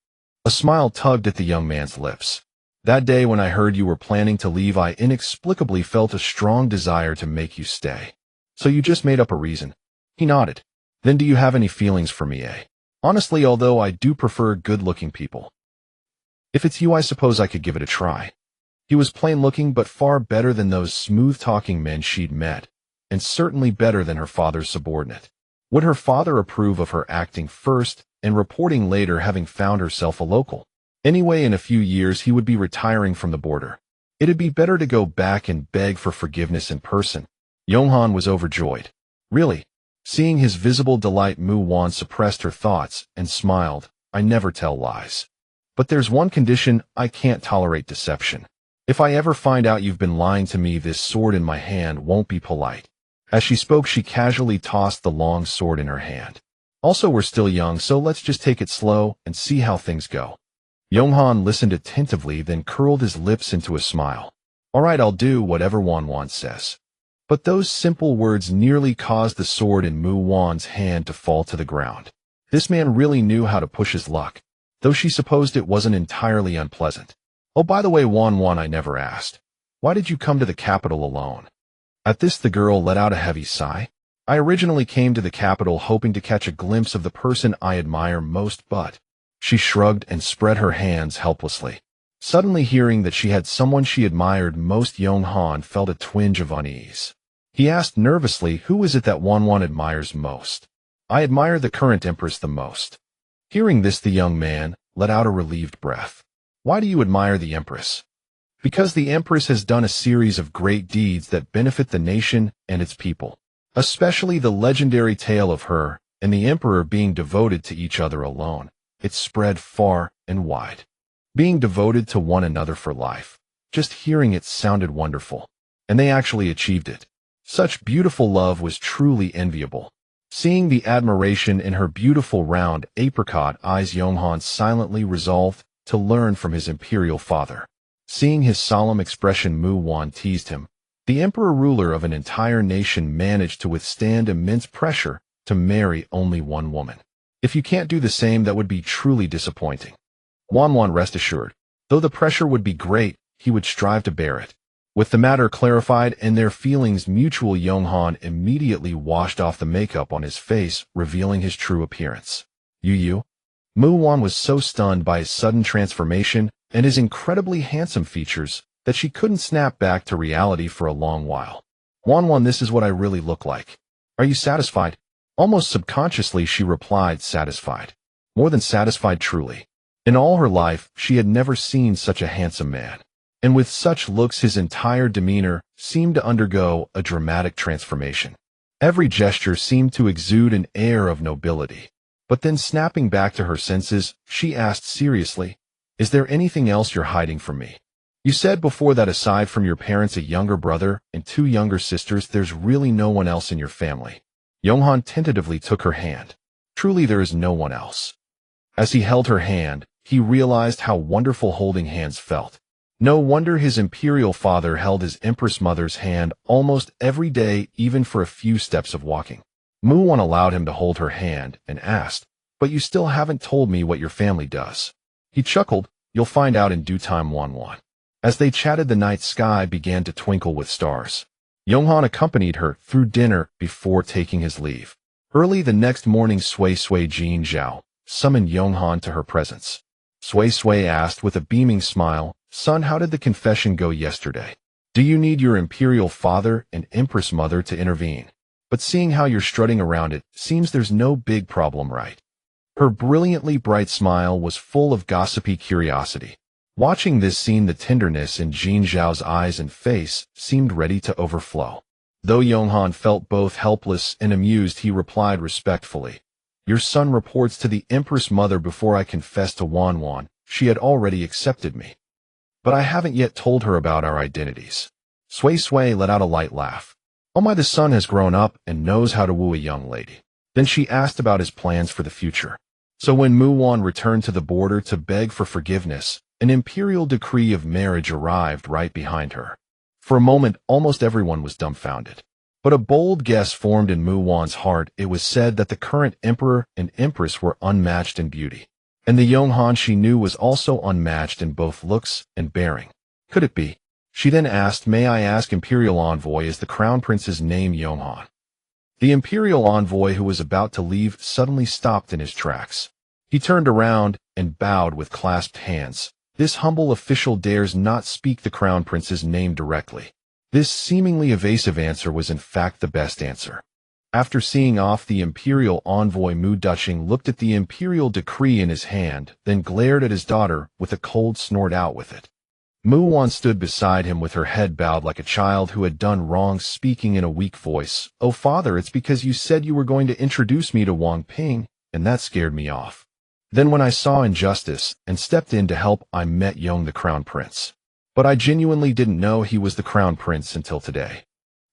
A smile tugged at the young man's lips. That day when I heard you were planning to leave, I inexplicably felt a strong desire to make you stay. So you just made up a reason. He nodded. Then do you have any feelings for me, eh? Honestly, although I do prefer good-looking people. If it's you, I suppose I could give it a try. He was plain-looking, but far better than those smooth-talking men she'd met, and certainly better than her father's subordinate. Would her father approve of her acting first and reporting later, having found herself a local? Anyway, in a few years he would be retiring from the border. It'd be better to go back and beg for forgiveness in person. Yonghan was overjoyed. Really? Seeing his visible delight, Mu Wan suppressed her thoughts and smiled. I never tell lies. But there's one condition: I can't tolerate deception. If I ever find out you've been lying to me, this sword in my hand won't be polite. As she spoke, she casually tossed the long sword in her hand. Also, we're still young, so let's just take it slow and see how things go. Yonghan listened attentively, then curled his lips into a smile. All right, I'll do whatever Wan says. But those simple words nearly caused the sword in Mu Wan's hand to fall to the ground. This man really knew how to push his luck, though she supposed it wasn't entirely unpleasant. Oh, by the way, Wan, I never asked. Why did you come to the capital alone? At this, the girl let out a heavy sigh. I originally came to the capital hoping to catch a glimpse of the person I admire most, but... She shrugged and spread her hands helplessly. Suddenly hearing that she had someone she admired most, Yonghan felt a twinge of unease. He asked nervously, who is it that Wan admires most? I admire the current empress the most. Hearing this, the young man let out a relieved breath. Why do you admire the empress? Because the empress has done a series of great deeds that benefit the nation and its people, especially the legendary tale of her and the emperor being devoted to each other alone. It spread far and wide. Being devoted to one another for life. Just hearing it sounded wonderful. And they actually achieved it. Such beautiful love was truly enviable. Seeing the admiration in her beautiful round apricot eyes, Yonghan silently resolved to learn from his imperial father. Seeing his solemn expression, Mu Wan teased him. The emperor, ruler of an entire nation, managed to withstand immense pressure to marry only one woman. If you can't do the same, that would be truly disappointing. Wan, rest assured, though the pressure would be great, he would strive to bear it. With the matter clarified and their feelings mutual, Yonghan immediately washed off the makeup on his face, revealing his true appearance. You? Mu Wan was so stunned by his sudden transformation and his incredibly handsome features that she couldn't snap back to reality for a long while. Wan, this is what I really look like. Are you satisfied? Almost subconsciously she replied, satisfied. More than satisfied, truly. In all her life, she had never seen such a handsome man. And with such looks, his entire demeanor seemed to undergo a dramatic transformation. Every gesture seemed to exude an air of nobility. But then, snapping back to her senses, she asked seriously, "Is there anything else you're hiding from me? You said before that aside from your parents, a younger brother and 2 younger sisters, there's really no one else in your family." Yonghan tentatively took her hand. Truly, there is no one else. As he held her hand, he realized how wonderful holding hands felt. No wonder his imperial father held his empress mother's hand almost every day, even for a few steps of walking. Mu Wan allowed him to hold her hand and asked, "But you still haven't told me what your family does." He chuckled, "You'll find out in due time, Wan." As they chatted, the night sky began to twinkle with stars. Yonghan accompanied her through dinner before taking his leave. Early the next morning, Sui Jin Zhao summoned Yonghan to her presence. Sui asked with a beaming smile, "Son, how did the confession go yesterday? Do you need your imperial father and empress mother to intervene? But seeing how you're strutting around, it seems there's no big problem, right?" Her brilliantly bright smile was full of gossipy curiosity. Watching this scene, the tenderness in Jin Zhao's eyes and face seemed ready to overflow. Though Yonghan felt both helpless and amused, he replied respectfully, "Your son reports to the empress mother before I confessed to Wan. She had already accepted me. But I haven't yet told her about our identities." Sui let out a light laugh. "Oh my, the son has grown up and knows how to woo a young lady." Then she asked about his plans for the future. So when Mu Wan returned to the border to beg for forgiveness, an imperial decree of marriage arrived right behind her. For a moment, almost everyone was dumbfounded. But a bold guess formed in Mu Wan's heart. It was said that the current emperor and empress were unmatched in beauty. And the Yonghan she knew was also unmatched in both looks and bearing. Could it be? She then asked, "May I ask, imperial envoy, is the crown prince's name Yonghan?" The imperial envoy, who was about to leave, suddenly stopped in his tracks. He turned around and bowed with clasped hands. This humble official dares not speak the crown prince's name directly. This seemingly evasive answer was in fact the best answer. After seeing off, the imperial envoy Mu Duching looked at the imperial decree in his hand, then glared at his daughter with a cold snort. Out with it. Mu Wan stood beside him with her head bowed like a child who had done wrong, speaking in a weak voice. "Oh father, it's because you said you were going to introduce me to Wang Ping, and that scared me off. Then when I saw injustice and stepped in to help, I met Yong, the crown prince. But I genuinely didn't know he was the crown prince until today."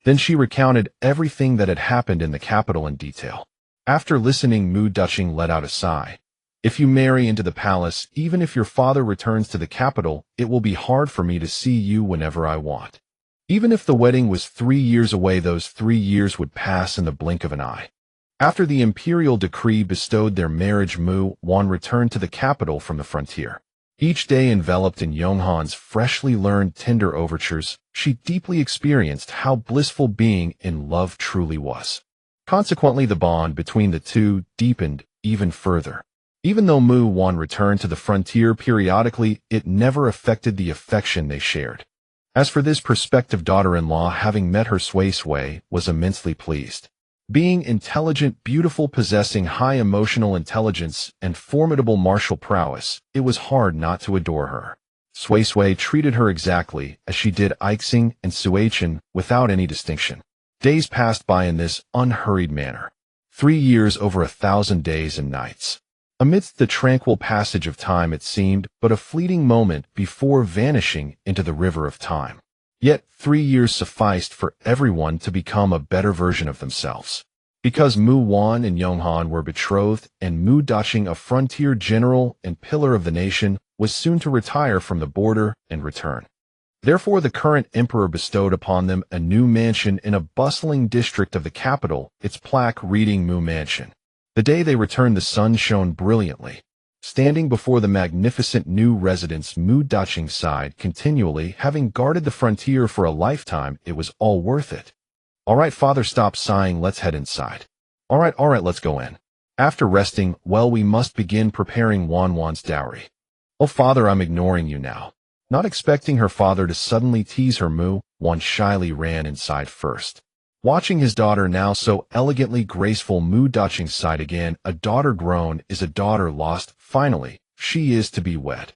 Then she recounted everything that had happened in the capital in detail. After listening, Mu Duching let out a sigh. "If you marry into the palace, even if your father returns to the capital, it will be hard for me to see you whenever I want. Even if the wedding was 3 years away, those 3 years would pass in the blink of an eye." After the imperial decree bestowed their marriage, Mu Wan returned to the capital from the frontier. Each day enveloped in Yonghan's freshly learned tender overtures, she deeply experienced how blissful being in love truly was. Consequently, the bond between the two deepened even further. Even though Mu Wan returned to the frontier periodically, it never affected the affection they shared. As for this prospective daughter-in-law, having met her, Sui was immensely pleased. Being intelligent, beautiful, possessing high emotional intelligence and formidable martial prowess, it was hard not to adore her. Sui treated her exactly as she did Ixing and Suichen, without any distinction. Days passed by in this unhurried manner. 3 years, over 1,000 days and nights. Amidst the tranquil passage of time, it seemed but a fleeting moment before vanishing into the river of time. Yet 3 years sufficed for everyone to become a better version of themselves. Because Mu Wan and Yonghan were betrothed, and Mu Daching, a frontier general and pillar of the nation, was soon to retire from the border and return. Therefore, the current emperor bestowed upon them a new mansion in a bustling district of the capital, its plaque reading Mu Mansion. The day they returned, the sun shone brilliantly. Standing before the magnificent new residence, Mu Daching sighed continually. Having guarded the frontier for a lifetime, it was all worth it. All right, father, stop sighing. Let's head inside. All right, let's go in. After resting, well, we must begin preparing Wan's dowry. Oh, father, I'm ignoring you now. Not expecting her father to suddenly tease her, Mu Wan shyly ran inside first. Watching his daughter now so elegantly graceful, Mu Daching sighed again. A daughter grown is a daughter lost. Finally, she is to be wed.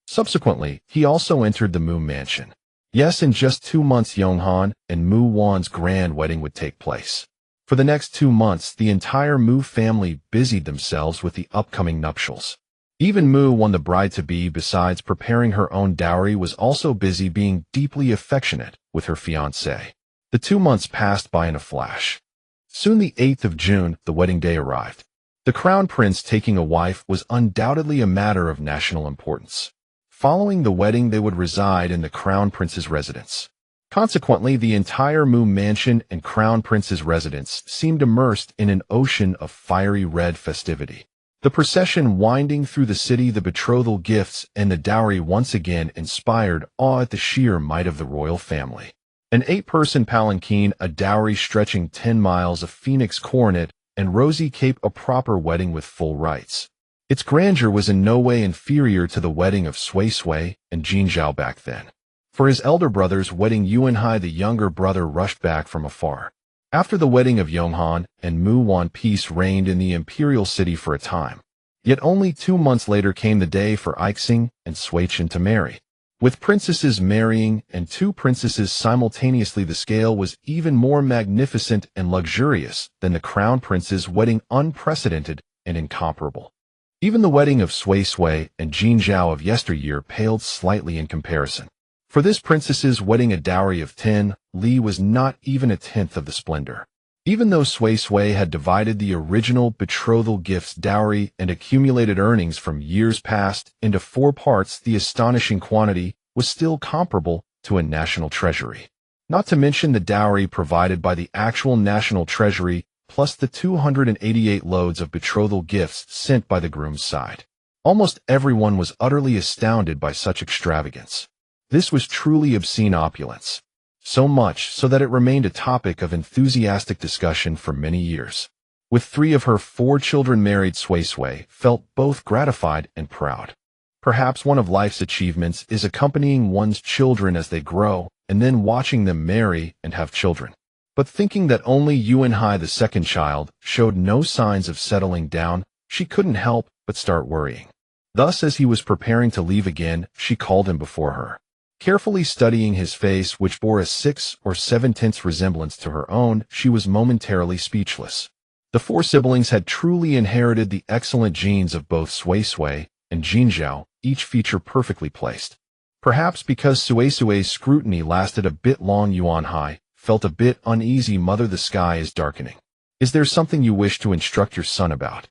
Subsequently, he also entered the Mu Mansion. Yes, in just 2 months, Yonghan and Mu Wan's grand wedding would take place. For the next 2 months, the entire Mu family busied themselves with the upcoming nuptials. Even Mu Wan, the bride-to-be, besides preparing her own dowry, was also busy being deeply affectionate with her fiancé. The 2 months passed by in a flash. Soon the 8th of June, the wedding day arrived. The crown prince taking a wife was undoubtedly a matter of national importance. Following the wedding, they would reside in the crown prince's residence. Consequently, the entire Mu Mansion and crown prince's residence seemed immersed in an ocean of fiery red festivity. The procession winding through the city, the betrothal gifts, and the dowry once again inspired awe at the sheer might of the royal family. An 8-person palanquin, a dowry stretching 10 miles, a phoenix coronet, and rosy cape, a proper wedding with full rites. Its grandeur was in no way inferior to the wedding of Sui and Jin Zhao back then. For his elder brother's wedding, Yuanhai, the younger brother, rushed back from afar. After the wedding of Yonghan and Mu Wan, peace reigned in the imperial city for a time. Yet only 2 months later came the day for Ixing and Suichen to marry. With princesses marrying and 2 princesses simultaneously, the scale was even more magnificent and luxurious than the crown prince's wedding, unprecedented and incomparable. Even the wedding of Sui and Jin Zhao of yesteryear paled slightly in comparison. For this princess's wedding, a dowry of 10 li was not even a tenth of the splendor. Even though Sui had divided the original betrothal gifts, dowry, and accumulated earnings from years past into 4 parts, the astonishing quantity was still comparable to a national treasury. Not to mention the dowry provided by the actual national treasury, plus the 288 loads of betrothal gifts sent by the groom's side. Almost everyone was utterly astounded by such extravagance. This was truly obscene opulence. So much so that it remained a topic of enthusiastic discussion for many years. With 3 of her 4 children married, Sui felt both gratified and proud. Perhaps one of life's achievements is accompanying one's children as they grow, and then watching them marry and have children. But thinking that only Yuanhai, the second child, showed no signs of settling down, she couldn't help but start worrying. Thus, as he was preparing to leave again, she called him before her. Carefully studying his face, which bore a 6 or 7 tenths resemblance to her own, she was momentarily speechless. The 4 siblings had truly inherited the excellent genes of both Sui and Jin Zhao, each feature perfectly placed. Perhaps because Sui's scrutiny lasted a bit long, Yuanhai felt a bit uneasy. Mother, the sky is darkening. Is there something you wish to instruct your son about?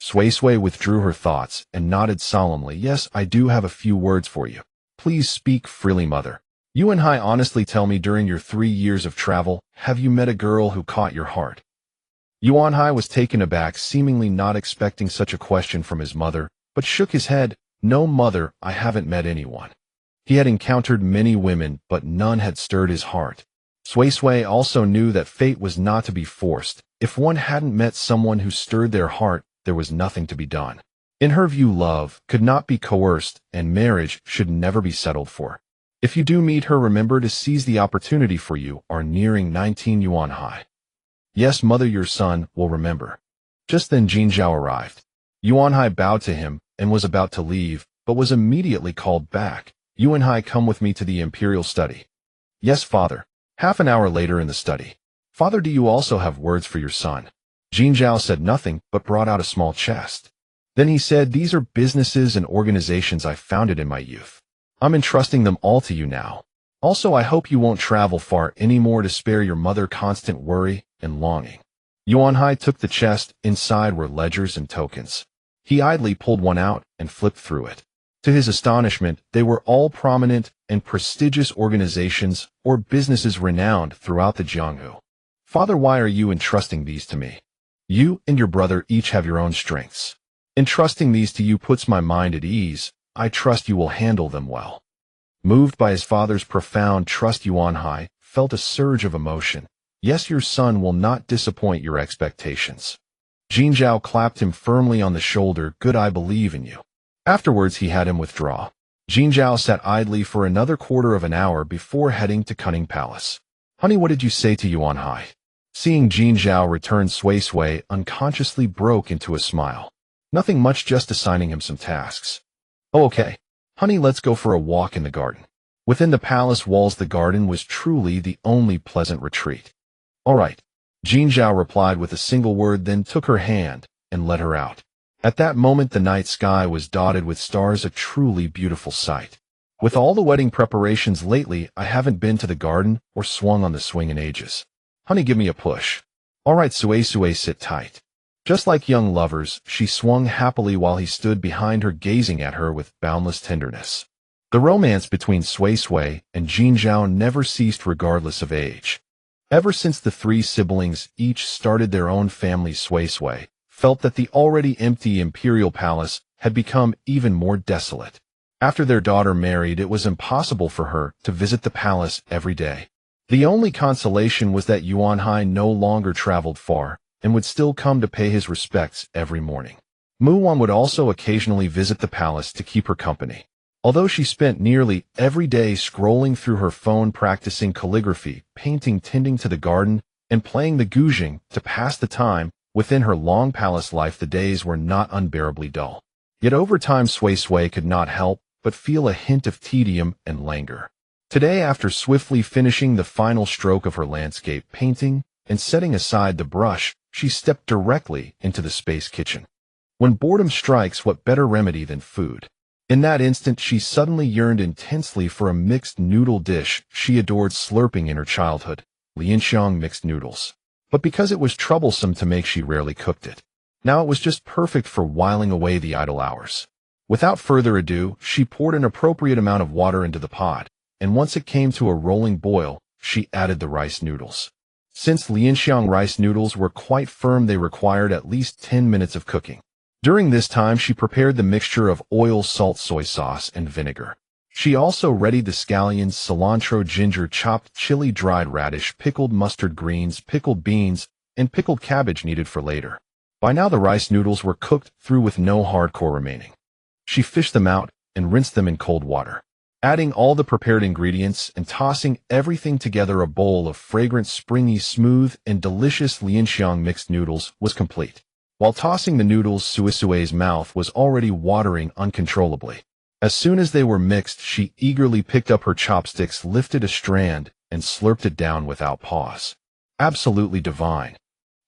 Sui withdrew her thoughts and nodded solemnly. Yes, I do have a few words for you. Please speak freely, mother. Yuanhai, honestly tell me, during your 3 years of travel, have you met a girl who caught your heart? Yuanhai was taken aback, seemingly not expecting such a question from his mother, but shook his head. No, mother, I haven't met anyone. He had encountered many women, but none had stirred his heart. Sui also knew that fate was not to be forced. If one hadn't met someone who stirred their heart, there was nothing to be done. In her view, love could not be coerced, and marriage should never be settled for. If you do meet her, remember to seize the opportunity, for you are nearing 19, Yuanhai. Yes, mother, your son will remember. Just then Jin Zhao arrived. Yuanhai bowed to him and was about to leave, but was immediately called back. Yuanhai, come with me to the imperial study. Yes, father. Half an hour later in the study. Father, do you also have words for your son? Jin Zhao said nothing, but brought out a small chest. Then he said, these are businesses and organizations I founded in my youth. I'm entrusting them all to you now. Also, I hope you won't travel far anymore to spare your mother constant worry and longing. Yuanhai took the chest. Inside were ledgers and tokens. He idly pulled one out and flipped through it. To his astonishment, they were all prominent and prestigious organizations or businesses renowned throughout the Jianghu. Father, why are you entrusting these to me? You and your brother each have your own strengths. Entrusting these to you puts my mind at ease. I trust you will handle them well. Moved by his father's profound trust, Yuanhai felt a surge of emotion. Yes, your son will not disappoint your expectations. Jin Zhao clapped him firmly on the shoulder. Good, I believe in you. Afterwards, he had him withdraw. Jin Zhao sat idly for another quarter of an hour before heading to Cunning Palace. Honey, what did you say to Yuanhai? Seeing Jin Zhao return, Sui unconsciously broke into a smile. Nothing much, just assigning him some tasks. Oh, okay. Honey, let's go for a walk in the garden. Within the palace walls, the garden was truly the only pleasant retreat. All right. Jin Zhao replied with a single word, then took her hand and led her out. At that moment, the night sky was dotted with stars, a truly beautiful sight. With all the wedding preparations lately, I haven't been to the garden or swung on the swing in ages. Honey, give me a push. All right, Sui, sit tight. Just like young lovers, she swung happily while he stood behind her, gazing at her with boundless tenderness. The romance between Sui and Jin Zhao never ceased regardless of age. Ever since the three siblings each started their own family, Sui felt that the already empty imperial palace had become even more desolate. After their daughter married, it was impossible for her to visit the palace every day. The only consolation was that Yuanhai no longer traveled far and would still come to pay his respects every morning. Muwan would also occasionally visit the palace to keep her company. Although she spent nearly every day scrolling through her phone, practicing calligraphy, painting, tending to the garden, and playing the guzheng to pass the time, within her long palace life the days were not unbearably dull. Yet over time Sui could not help but feel a hint of tedium and languor. Today, after swiftly finishing the final stroke of her landscape painting and setting aside the brush, she stepped directly into the space kitchen. When boredom strikes, what better remedy than food? In that instant, she suddenly yearned intensely for a mixed noodle dish she adored slurping in her childhood, Lianxiang mixed noodles. But because it was troublesome to make, she rarely cooked it. Now it was just perfect for whiling away the idle hours. Without further ado, she poured an appropriate amount of water into the pot, and once it came to a rolling boil, she added the rice noodles. Since Lianxiang rice noodles were quite firm, they required at least 10 minutes of cooking. During this time, she prepared the mixture of oil, salt, soy sauce, and vinegar. She also readied the scallions, cilantro, ginger, chopped chili, dried radish, pickled mustard greens, pickled beans, and pickled cabbage needed for later. By now, the rice noodles were cooked through with no hardcore remaining. She fished them out and rinsed them in cold water. Adding all the prepared ingredients and tossing everything together, a bowl of fragrant, springy, smooth, and delicious Lianxiang mixed noodles was complete. While tossing the noodles, Suisui's mouth was already watering uncontrollably. As soon as they were mixed, she eagerly picked up her chopsticks, lifted a strand, and slurped it down without pause. Absolutely divine.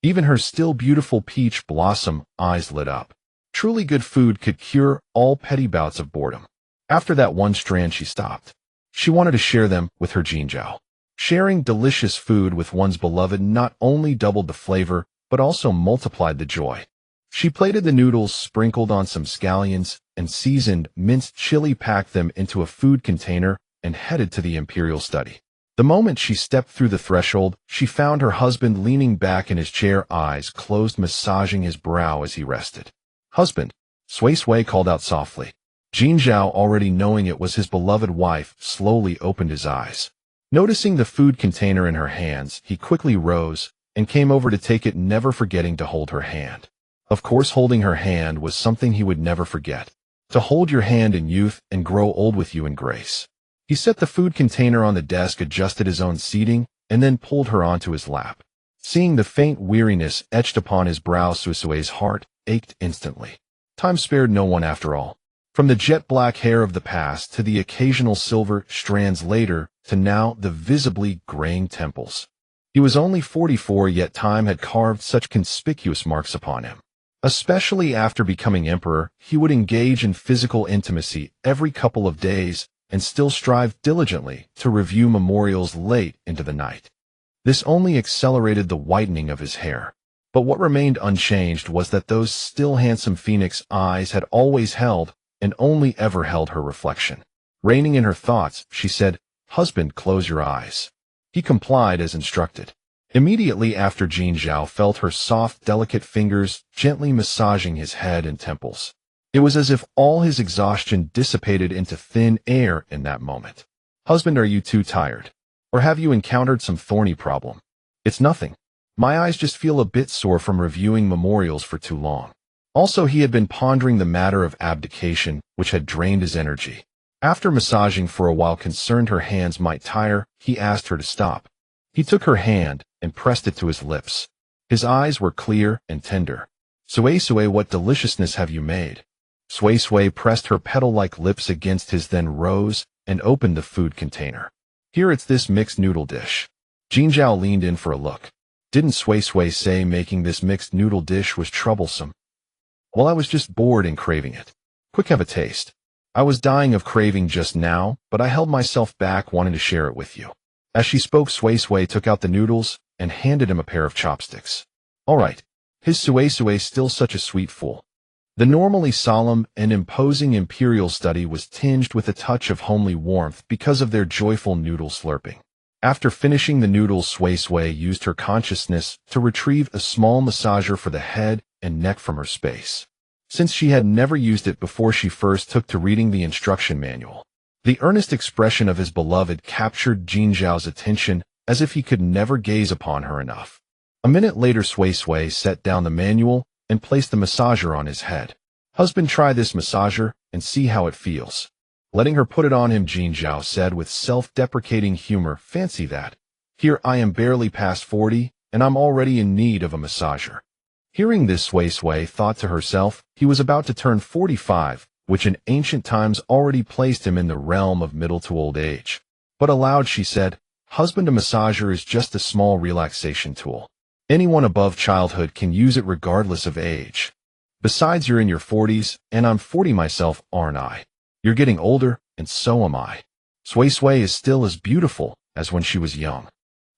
Even her still beautiful peach blossom eyes lit up. Truly good food could cure all petty bouts of boredom. After that one strand, she stopped. She wanted to share them with her Jin Zhao. Sharing delicious food with one's beloved not only doubled the flavor, but also multiplied the joy. She plated the noodles, sprinkled on some scallions, and seasoned minced chili, packed them into a food container, and headed to the imperial study. The moment she stepped through the threshold, she found her husband leaning back in his chair, eyes closed, massaging his brow as he rested. Husband, Sui called out softly. Jin Zhao, already knowing it was his beloved wife, slowly opened his eyes. Noticing the food container in her hands, he quickly rose and came over to take it, never forgetting to hold her hand. Of course, holding her hand was something he would never forget. To hold your hand in youth and grow old with you in grace. He set the food container on the desk, adjusted his own seating, and then pulled her onto his lap. Seeing the faint weariness etched upon his brow, Suisui's heart ached instantly. Time spared no one after all. From the jet-black hair of the past to the occasional silver strands later to now the visibly graying temples. He was only 44, yet time had carved such conspicuous marks upon him. Especially after becoming emperor, he would engage in physical intimacy every couple of days and still strive diligently to review memorials late into the night. This only accelerated the whitening of his hair. But what remained unchanged was that those still handsome phoenix eyes had always held and only ever held her reflection. Reining in her thoughts, she said, "Husband, close your eyes." He complied as instructed. Immediately after, Jin Zhao felt her soft, delicate fingers gently massaging his head and temples. It was as if all his exhaustion dissipated into thin air in that moment. "Husband, are you too tired? Or have you encountered some thorny problem?" "It's nothing. My eyes just feel a bit sore from reviewing memorials for too long." Also, he had been pondering the matter of abdication, which had drained his energy. After massaging for a while, concerned her hands might tire, he asked her to stop. He took her hand and pressed it to his lips. His eyes were clear and tender. "Sui Sui, what deliciousness have you made?" Sui Sui pressed her petal-like lips against his, then rose and opened the food container. "Here, it's this mixed noodle dish." Jin Zhao leaned in for a look. "Didn't Sui Sui say making this mixed noodle dish was troublesome?" "Well, I was just bored and craving it. Quick, have a taste." "I was dying of craving just now, but I held myself back, wanting to share it with you." As she spoke, Sui Sui took out the noodles and handed him a pair of chopsticks. "All right." His Sui Sui, still such a sweet fool. The normally solemn and imposing imperial study was tinged with a touch of homely warmth because of their joyful noodle slurping. After finishing the noodles, Sui Sui used her consciousness to retrieve a small massager for the head and neck from her space. Since she had never used it before, she first took to reading the instruction manual. The earnest expression of his beloved captured Jin Zhao's attention as if he could never gaze upon her enough. A minute later, Sui Sui set down the manual and placed the massager on his head. "Husband, try this massager and see how it feels." Letting her put it on him, Jin Zhao said with self-deprecating humor, "Fancy that. Here I am, barely past 40, and I'm already in need of a massager." Hearing this, Sui Sui thought to herself he was about to turn 45, which in ancient times already placed him in the realm of middle to old age. But aloud she said, "Husband, a massager is just a small relaxation tool. Anyone above childhood can use it regardless of age. Besides, you're in your 40s, and I'm 40 myself, aren't I? You're getting older, and so am I. Sui Sui is still as beautiful as when she was young.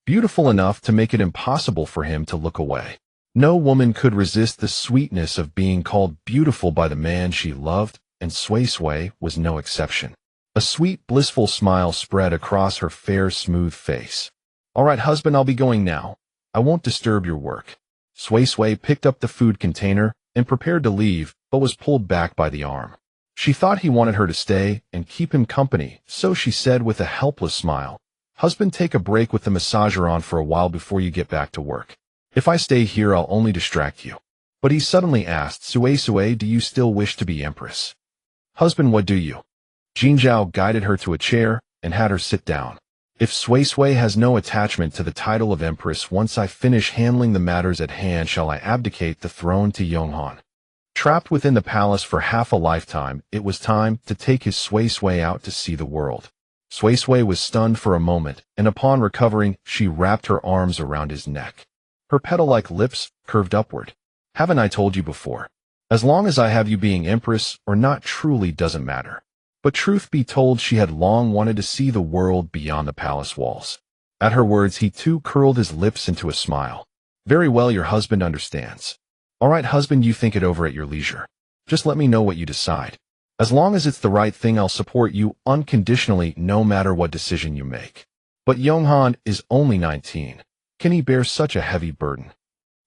Beautiful enough to make it impossible for him to look away. No woman could resist the sweetness of being called beautiful by the man she loved, and Sui Sui was no exception." A sweet, blissful smile spread across her fair, smooth face. "All right, husband, I'll be going now. I won't disturb your work." Sui Sui picked up the food container and prepared to leave, but was pulled back by the arm. She thought he wanted her to stay and keep him company, so she said with a helpless smile, "Husband, take a break with the massager on for a while before you get back to work. If I stay here, I'll only distract you." But he suddenly asked, "Sui Sui, do you still wish to be empress?" "Husband, what do you?" Jin Zhao guided her to a chair and had her sit down. "If Sui Sui has no attachment to the title of empress, once I finish handling the matters at hand, shall I abdicate the throne to Yonghan?" Trapped within the palace for half a lifetime, it was time to take his Sui Sui out to see the world. Sui Sui was stunned for a moment, and upon recovering, she wrapped her arms around his neck. Her petal-like lips curved upward. "Haven't I told you before? As long as I have you, being empress or not truly doesn't matter." But truth be told, she had long wanted to see the world beyond the palace walls. At her words, he too curled his lips into a smile. "Very well, your husband understands." "All right, husband, you think it over at your leisure. Just let me know what you decide. As long as it's the right thing, I'll support you unconditionally no matter what decision you make." But Yonghan is only 19. Can he bear such a heavy burden?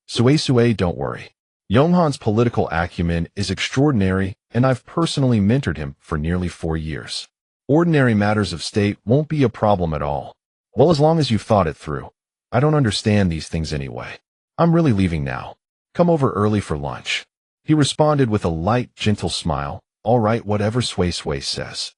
"Sui Sui, don't worry. Yonghan's political acumen is extraordinary, and I've personally mentored him for nearly 4 years. Ordinary matters of state won't be a problem at all. Well, as long as you've thought it through. I don't understand these things anyway. I'm really leaving now. Come over early for lunch." He responded with a light, gentle smile. "All right, whatever Sui Sui says."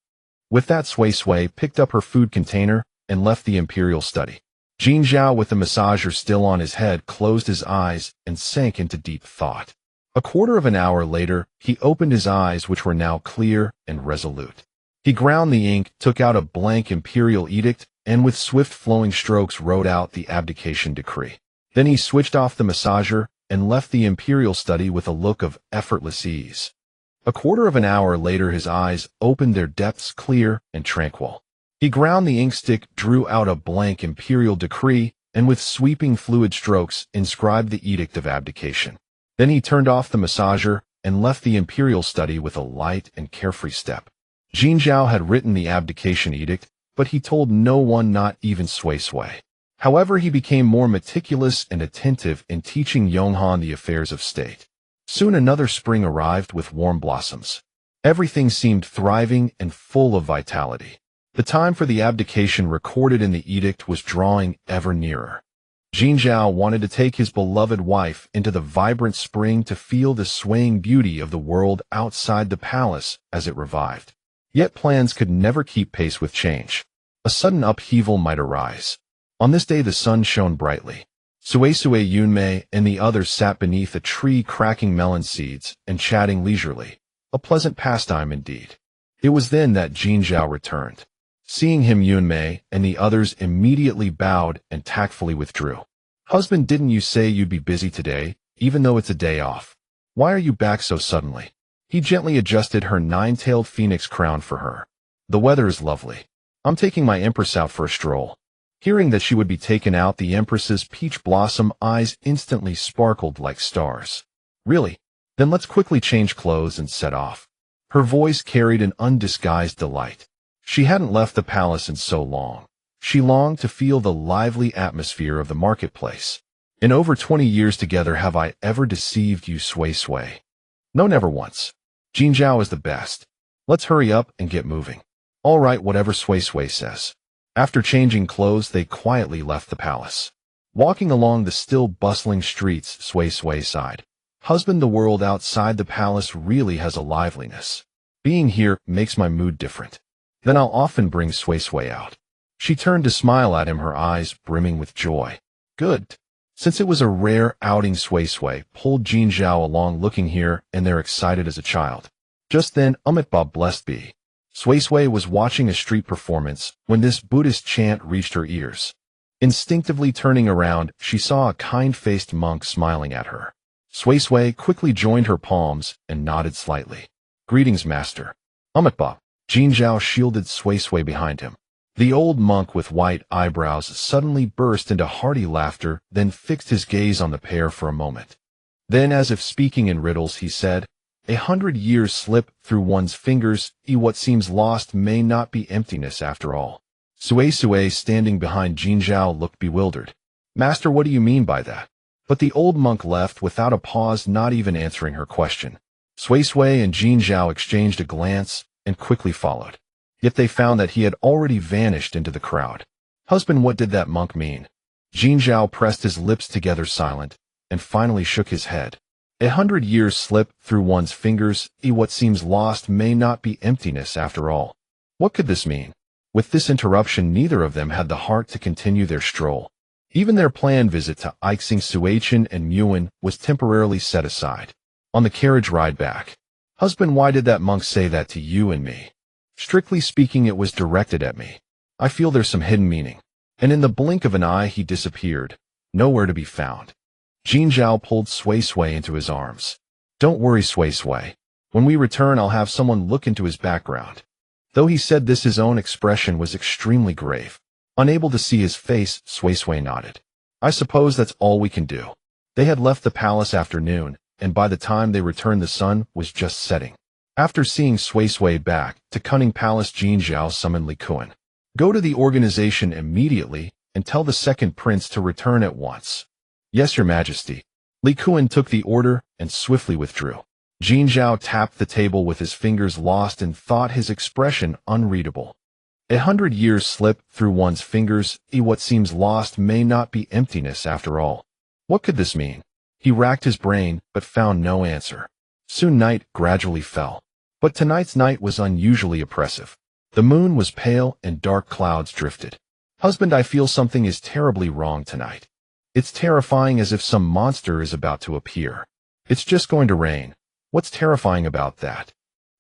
With that, Sui Sui picked up her food container and left the imperial study. Jin Zhao, with the massager still on his head, closed his eyes and sank into deep thought. A quarter of an hour later, he opened his eyes, which were now clear and resolute. He ground the ink, took out a blank imperial edict, and with swift flowing strokes wrote out the abdication decree. Then he switched off the massager and left the imperial study with a look of effortless ease. A quarter of an hour later, his eyes opened, their depths clear and tranquil. He ground the inkstick, drew out a blank imperial decree, and with sweeping fluid strokes inscribed the edict of abdication. Then he turned off the massager and left the imperial study with a light and carefree step. Jin Zhao had written the abdication edict, but he told no one, not even Sui Sui. However, he became more meticulous and attentive in teaching Yonghan the affairs of state. Soon another spring arrived with warm blossoms. Everything seemed thriving and full of vitality. The time for the abdication recorded in the edict was drawing ever nearer. Jin Zhao wanted to take his beloved wife into the vibrant spring to feel the swaying beauty of the world outside the palace as it revived. Yet plans could never keep pace with change. A sudden upheaval might arise. On this day the sun shone brightly. Sui Sui, Yunmei, and the others sat beneath a tree cracking melon seeds and chatting leisurely. A pleasant pastime indeed. It was then that Jin Zhao returned. Seeing him, Yunmei and the others immediately bowed and tactfully withdrew. "Husband, didn't you say you'd be busy today, even though it's a day off? Why are you back so suddenly?" He gently adjusted her nine-tailed phoenix crown for her. "The weather is lovely. I'm taking my empress out for a stroll." Hearing that she would be taken out, the empress's peach blossom eyes instantly sparkled like stars. "Really? Then let's quickly change clothes and set off." Her voice carried an undisguised delight. She hadn't left the palace in so long. She longed to feel the lively atmosphere of the marketplace. "In over 20 years together, have I ever deceived you, Sui Sui?" "No, never once. Jin Zhao is the best. Let's hurry up and get moving." "All right, whatever Sui Sui says." After changing clothes, they quietly left the palace. Walking along the still bustling streets, Sui Sui sighed. "Husband, the world outside the palace really has a liveliness. Being here makes my mood different. Then I'll often bring Sui Sui out." She turned to smile at him, her eyes brimming with joy. "Good." Since it was a rare outing, Sui Sui pulled Jin Zhao along, looking here and there excited as a child. Just then, Bob blessed be. Sui Sui was watching a street performance when this Buddhist chant reached her ears. Instinctively turning around, she saw a kind-faced monk smiling at her. Sui Sui quickly joined her palms and nodded slightly. "Greetings, master." Bob. Jin Zhao shielded Sui Sui behind him. The old monk with white eyebrows suddenly burst into hearty laughter, then fixed his gaze on the pair for a moment. Then, as if speaking in riddles, he said, "100 years slip through one's fingers, what seems lost may not be emptiness after all." Sui Sui, standing behind Jin Zhao, looked bewildered. "Master, what do you mean by that?" But the old monk left without a pause, not even answering her question. Sui Sui and Jin Zhao exchanged a glance and quickly followed. Yet they found that he had already vanished into the crowd. "Husband, what did that monk mean?" Jin Zhao pressed his lips together, silent, and finally shook his head. 100 years slip through one's fingers, what seems lost may not be emptiness after all. What could this mean? With this interruption, neither of them had the heart to continue their stroll. Even their planned visit to Ixing, Suichin, and Muin was temporarily set aside. On the carriage ride back, "Husband, why did that monk say that to you and me?" "Strictly speaking, it was directed at me. I feel there's some hidden meaning." And in the blink of an eye, he disappeared, nowhere to be found. Jin Zhao pulled Sui Sui into his arms. "Don't worry, Sui Sui. When we return, I'll have someone look into his background." Though he said this, his own expression was extremely grave. Unable to see his face, Sui Sui nodded. "I suppose that's all we can do." They had left the palace after noon, and by the time they returned, the sun was just setting. After seeing Sui Sui back to Cunning Palace, Jin Zhao summoned Li Kuan. "Go to the organization immediately and tell the second prince to return at once." "Yes, Your Majesty." Li Kuan took the order and swiftly withdrew. Jin Zhao tapped the table with his fingers, lost in thought, his expression unreadable. 100 years slip through one's fingers, what seems lost may not be emptiness after all. What could this mean? He racked his brain, but found no answer. Soon night gradually fell. But tonight's night was unusually oppressive. The moon was pale and dark clouds drifted. "Husband, I feel something is terribly wrong tonight. It's terrifying, as if some monster is about to appear. It's just going to rain. What's terrifying about that?"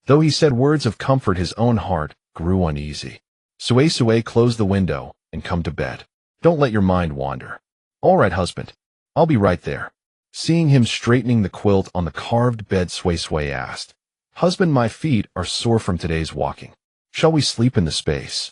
Though he said words of comfort, his own heart grew uneasy. Sui Sui, close the window and come to bed. Don't let your mind wander. "All right, husband. I'll be right there." Seeing him straightening the quilt on the carved bed, Sui Sui asked, "Husband, my feet are sore from today's walking. Shall we sleep in the space?"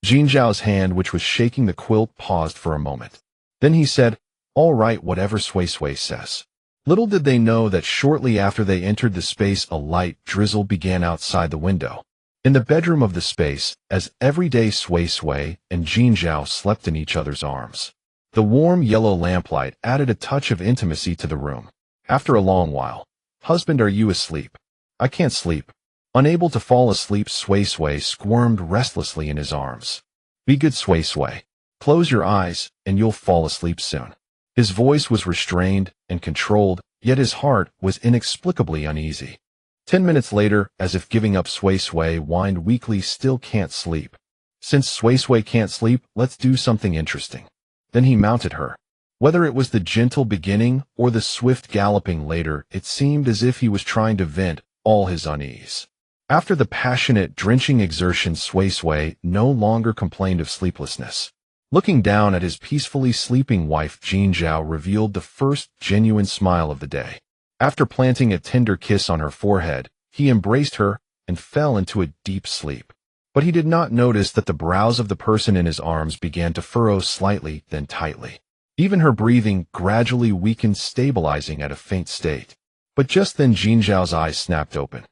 Jin Zhao's hand, which was shaking the quilt, paused for a moment. Then he said, "All right, whatever Sui Sui says." Little did they know that shortly after they entered the space, a light drizzle began outside the window. In the bedroom of the space, as every day, Sui Sui and Jin Zhao slept in each other's arms. The warm yellow lamplight added a touch of intimacy to the room. After a long while, "Husband, are you asleep?" "I can't sleep." Unable to fall asleep, Sui Sui squirmed restlessly in his arms. "Be good, Sui Sui. Close your eyes, and you'll fall asleep soon." His voice was restrained and controlled, yet his heart was inexplicably uneasy. 10 minutes later, as if giving up, Sui Sui whined weakly, "Still can't sleep." "Since Sui Sui can't sleep, let's do something interesting." Then he mounted her. Whether it was the gentle beginning or the swift galloping later, it seemed as if he was trying to vent all his unease. After the passionate, drenching exertion, Sui Sui no longer complained of sleeplessness. Looking down at his peacefully sleeping wife, Jin Zhao revealed the first genuine smile of the day. After planting a tender kiss on her forehead, he embraced her and fell into a deep sleep. But he did not notice that the brows of the person in his arms began to furrow slightly, then tightly. Even her breathing gradually weakened, stabilizing at a faint state. But just then Jin Zhao's eyes snapped open.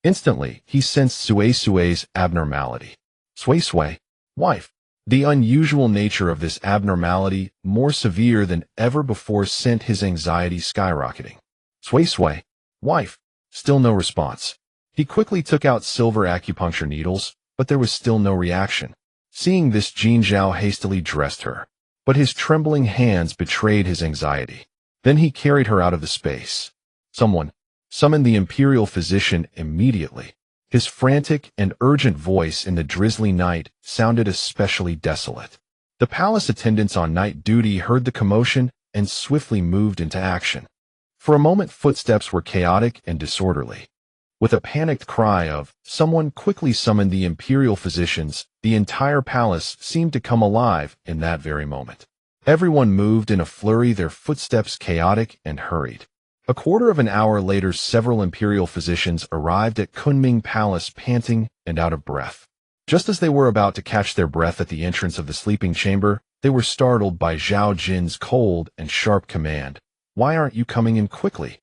Instantly, he sensed Sui Sui's abnormality. "Sui Sui, wife." The unusual nature of this abnormality, more severe than ever before, sent his anxiety skyrocketing. "Sui Sui, wife." Still no response. He quickly took out silver acupuncture needles, but there was still no reaction. Seeing this, Jin Zhao hastily dressed her. But his trembling hands betrayed his anxiety. Then he carried her out of the space. "Someone, summon the imperial physician immediately." His frantic and urgent voice in the drizzly night sounded especially desolate. The palace attendants on night duty heard the commotion and swiftly moved into action. For a moment, footsteps were chaotic and disorderly. With a panicked cry of, "Someone quickly summon the imperial physicians," the entire palace seemed to come alive in that very moment. Everyone moved in a flurry, their footsteps chaotic and hurried. A quarter of an hour later, several imperial physicians arrived at Kunming Palace, panting and out of breath. Just as they were about to catch their breath at the entrance of the sleeping chamber, they were startled by Zhao Jin's cold and sharp command. "Why aren't you coming in quickly?"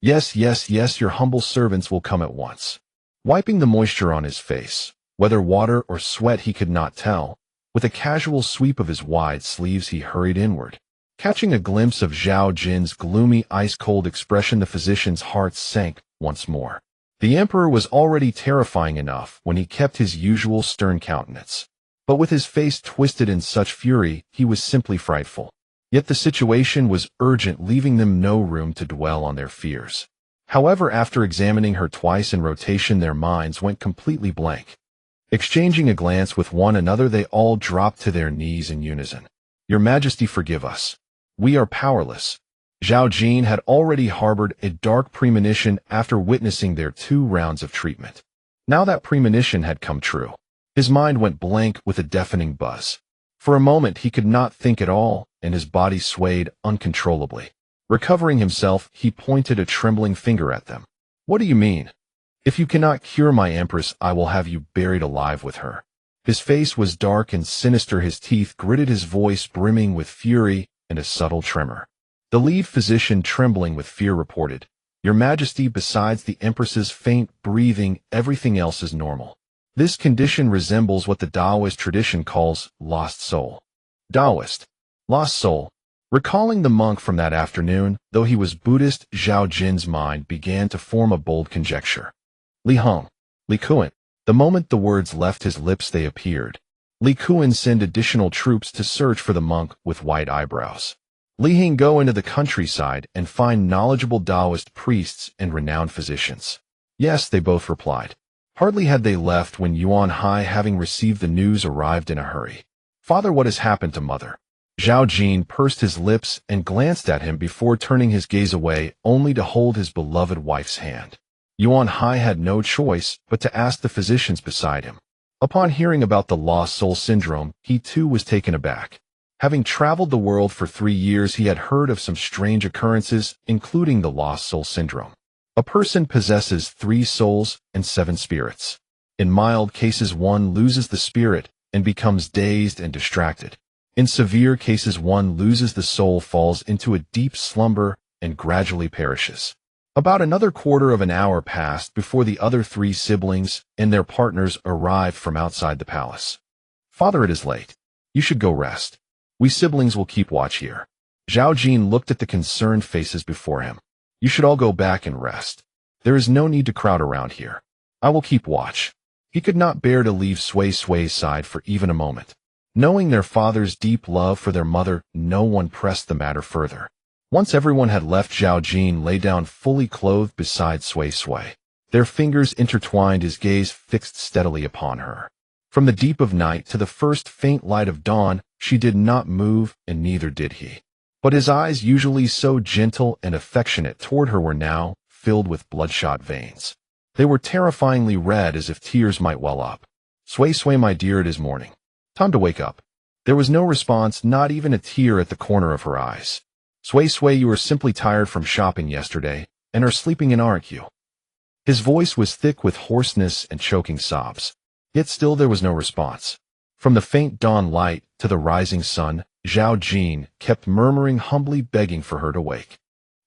Yes, your humble servants will come at once." Wiping the moisture on his face, whether water or sweat he could not tell, with a casual sweep of his wide sleeves he hurried inward. Catching a glimpse of Zhao Jin's gloomy, ice-cold expression, the physician's heart sank once more. The emperor was already terrifying enough when he kept his usual stern countenance. But with his face twisted in such fury, he was simply frightful. Yet the situation was urgent, leaving them no room to dwell on their fears. However, after examining her twice in rotation, their minds went completely blank. Exchanging a glance with one another, they all dropped to their knees in unison. "Your Majesty, forgive us. We are powerless." Zhao Jin had already harbored a dark premonition after witnessing their 2 rounds of treatment. Now that premonition had come true. His mind went blank with a deafening buzz. For a moment he could not think at all, and his body swayed uncontrollably. Recovering himself, he pointed a trembling finger at them. "What do you mean? If you cannot cure my empress, I will have you buried alive with her." His face was dark and sinister, his teeth gritted, his voice brimming with fury and a subtle tremor. The lead physician, trembling with fear, reported, "Your Majesty, besides the empress's faint breathing, everything else is normal. This condition resembles what the Taoist tradition calls lost soul." Taoist. Lost soul. Recalling the monk from that afternoon, though he was Buddhist, Zhao Jin's mind began to form a bold conjecture. Li Hong. Li Kuan. The moment the words left his lips, they appeared. Li Kuan, send additional troops to search for the monk with white eyebrows. Li Hing, go into the countryside and find knowledgeable Taoist priests and renowned physicians. Yes, they both replied. Hardly had they left when Yuan Hai, having received the news, arrived in a hurry. "Father, what has happened to mother?" Zhao Jin pursed his lips and glanced at him before turning his gaze away, only to hold his beloved wife's hand. Yuan Hai had no choice but to ask the physicians beside him. Upon hearing about the lost soul syndrome, he too was taken aback. Having traveled the world for 3 years, he had heard of some strange occurrences, including the lost soul syndrome. A person possesses 3 souls and 7 spirits. In mild cases, one loses the spirit and becomes dazed and distracted. In severe cases, one loses the soul, falls into a deep slumber, and gradually perishes. About another quarter of an hour passed before the other three siblings and their partners arrived from outside the palace. "Father, it is late. You should go rest. We siblings will keep watch here." Zhao Jin looked at the concerned faces before him. "You should all go back and rest. There is no need to crowd around here. I will keep watch." He could not bear to leave Sui Sui's side for even a moment. Knowing their father's deep love for their mother, no one pressed the matter further. Once everyone had left, Zhao Jin lay down fully clothed beside Sui Sui. Their fingers intertwined, his gaze fixed steadily upon her. From the deep of night to the first faint light of dawn, she did not move, and neither did he. But his eyes, usually so gentle and affectionate toward her, were now filled with bloodshot veins. They were terrifyingly red, as if tears might well up. "Sui Sui, my dear, it is morning. Time to wake up." There was no response, not even a tear at the corner of her eyes. "Sui Sui, you are simply tired from shopping yesterday, and are sleeping in, aren't you?" His voice was thick with hoarseness and choking sobs. Yet still there was no response. From the faint dawn light to the rising sun, Zhao Jin kept murmuring, humbly begging for her to wake.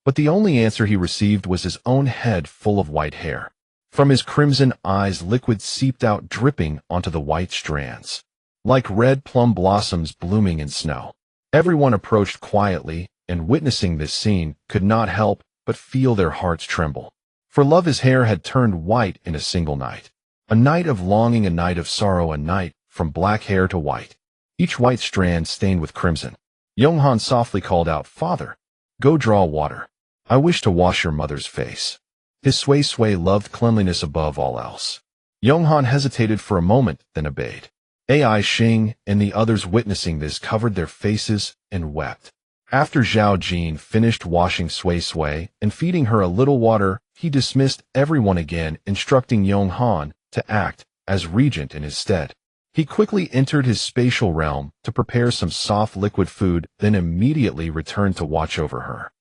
But the only answer he received was his own head full of white hair. From his crimson eyes, liquid seeped out, dripping onto the white strands, like red plum blossoms blooming in snow. Everyone approached quietly, and witnessing this scene, could not help but feel their hearts tremble. For love, his hair had turned white in a single night. A night of longing, a night of sorrow, a night from black hair to white, each white strand stained with crimson. Yonghan softly called out, "Father, go draw water. I wish to wash your mother's face." His Sui Sui loved cleanliness above all else. Yonghan hesitated for a moment, then obeyed. Ai Xing and the others, witnessing this, covered their faces and wept. After Zhao Jin finished washing Sui Sui and feeding her a little water, he dismissed everyone again, instructing Yonghan to act as regent in his stead. He quickly entered his spatial realm to prepare some soft liquid food, then immediately returned to watch over her.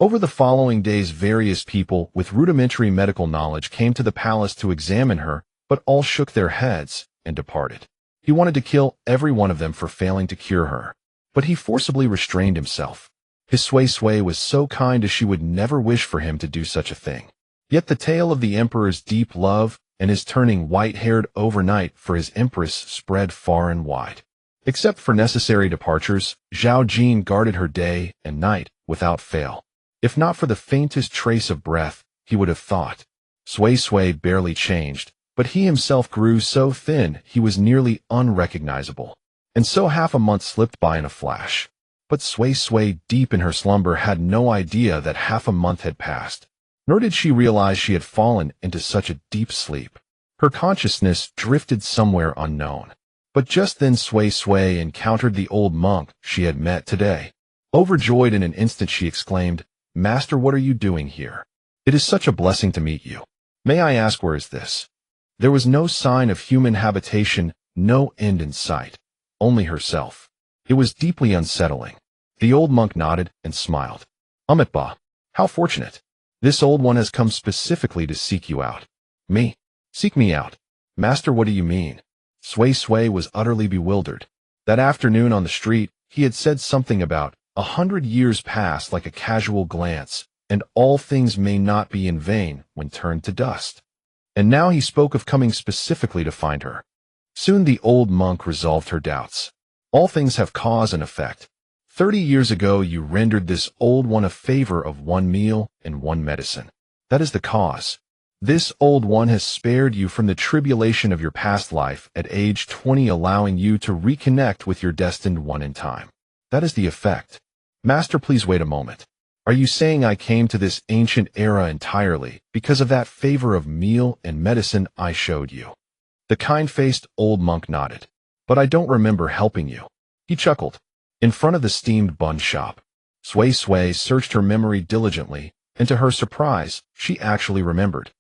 Over the following days, various people with rudimentary medical knowledge came to the palace to examine her, but all shook their heads and departed. He wanted to kill every one of them for failing to cure her, but he forcibly restrained himself. His Sui Sui was so kind as she would never wish for him to do such a thing. Yet the tale of the emperor's deep love and his turning white-haired overnight for his empress spread far and wide. Except for necessary departures, Zhao Jin guarded her day and night without fail. If not for the faintest trace of breath, he would have thought. Sui Sui barely changed, but he himself grew so thin he was nearly unrecognizable. And so half a month slipped by in a flash. But Sui Sui, deep in her slumber, had no idea that half a month had passed. Nor did she realize she had fallen into such a deep sleep. Her consciousness drifted somewhere unknown. But just then Sui Sui encountered the old monk she had met today. Overjoyed in an instant, she exclaimed, "Master, what are you doing here? It is such a blessing to meet you. May I ask, where is this?" There was no sign of human habitation, no end in sight, only herself. It was deeply unsettling. The old monk nodded and smiled. "Amitba, how fortunate. This old one has come specifically to seek you out." "Me? Seek me out? Master, what do you mean?" Sui Sui was utterly bewildered. That afternoon on the street, he had said something about 100 years pass like a casual glance, and all things may not be in vain when turned to dust. And now he spoke of coming specifically to find her. Soon the old monk resolved her doubts. All things have cause and effect. 30 years ago you rendered this old one a favor of 1 meal and 1 medicine. That is the cause. This old one has spared you from the tribulation of your past life at age 20, allowing you to reconnect with your destined one in time. That is the effect. Master, please wait a moment. Are you saying I came to this ancient era entirely because of that favor of meal and medicine I showed you? The kind-faced old monk nodded. But I don't remember helping you. He chuckled. In front of the steamed bun shop, Sui Sui searched her memory diligently, and to her surprise, she actually remembered.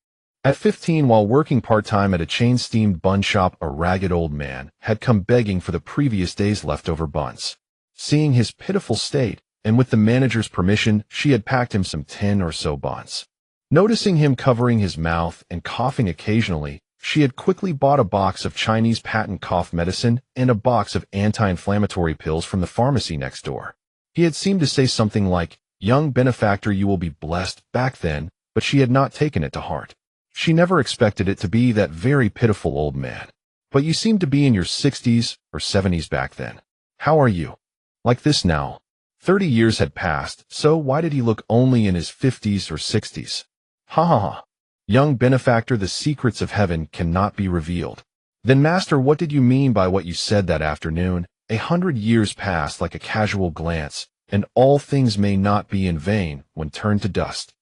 At 15, while working part-time at a chain steamed bun shop, a ragged old man had come begging for the previous day's leftover buns. Seeing his pitiful state, and with the manager's permission, she had packed him some 10 or so buns. Noticing him covering his mouth and coughing occasionally, She had quickly bought a box of Chinese patent cough medicine and a box of anti-inflammatory pills from the pharmacy next door. He had seemed to say something like, "Young benefactor, you will be blessed," back then, but she had not taken it to heart. She never expected it to be that very pitiful old man. "But you seemed to be in your 60s or 70s back then. How are you?" "Like this now." 30 years had passed, so why did he look only in his 50s or 60s? Ha ha ha. "Young benefactor, the secrets of heaven cannot be revealed." "Then master, what did you mean by what you said that afternoon? 100 years passed like a casual glance, and all things may not be in vain when turned to dust."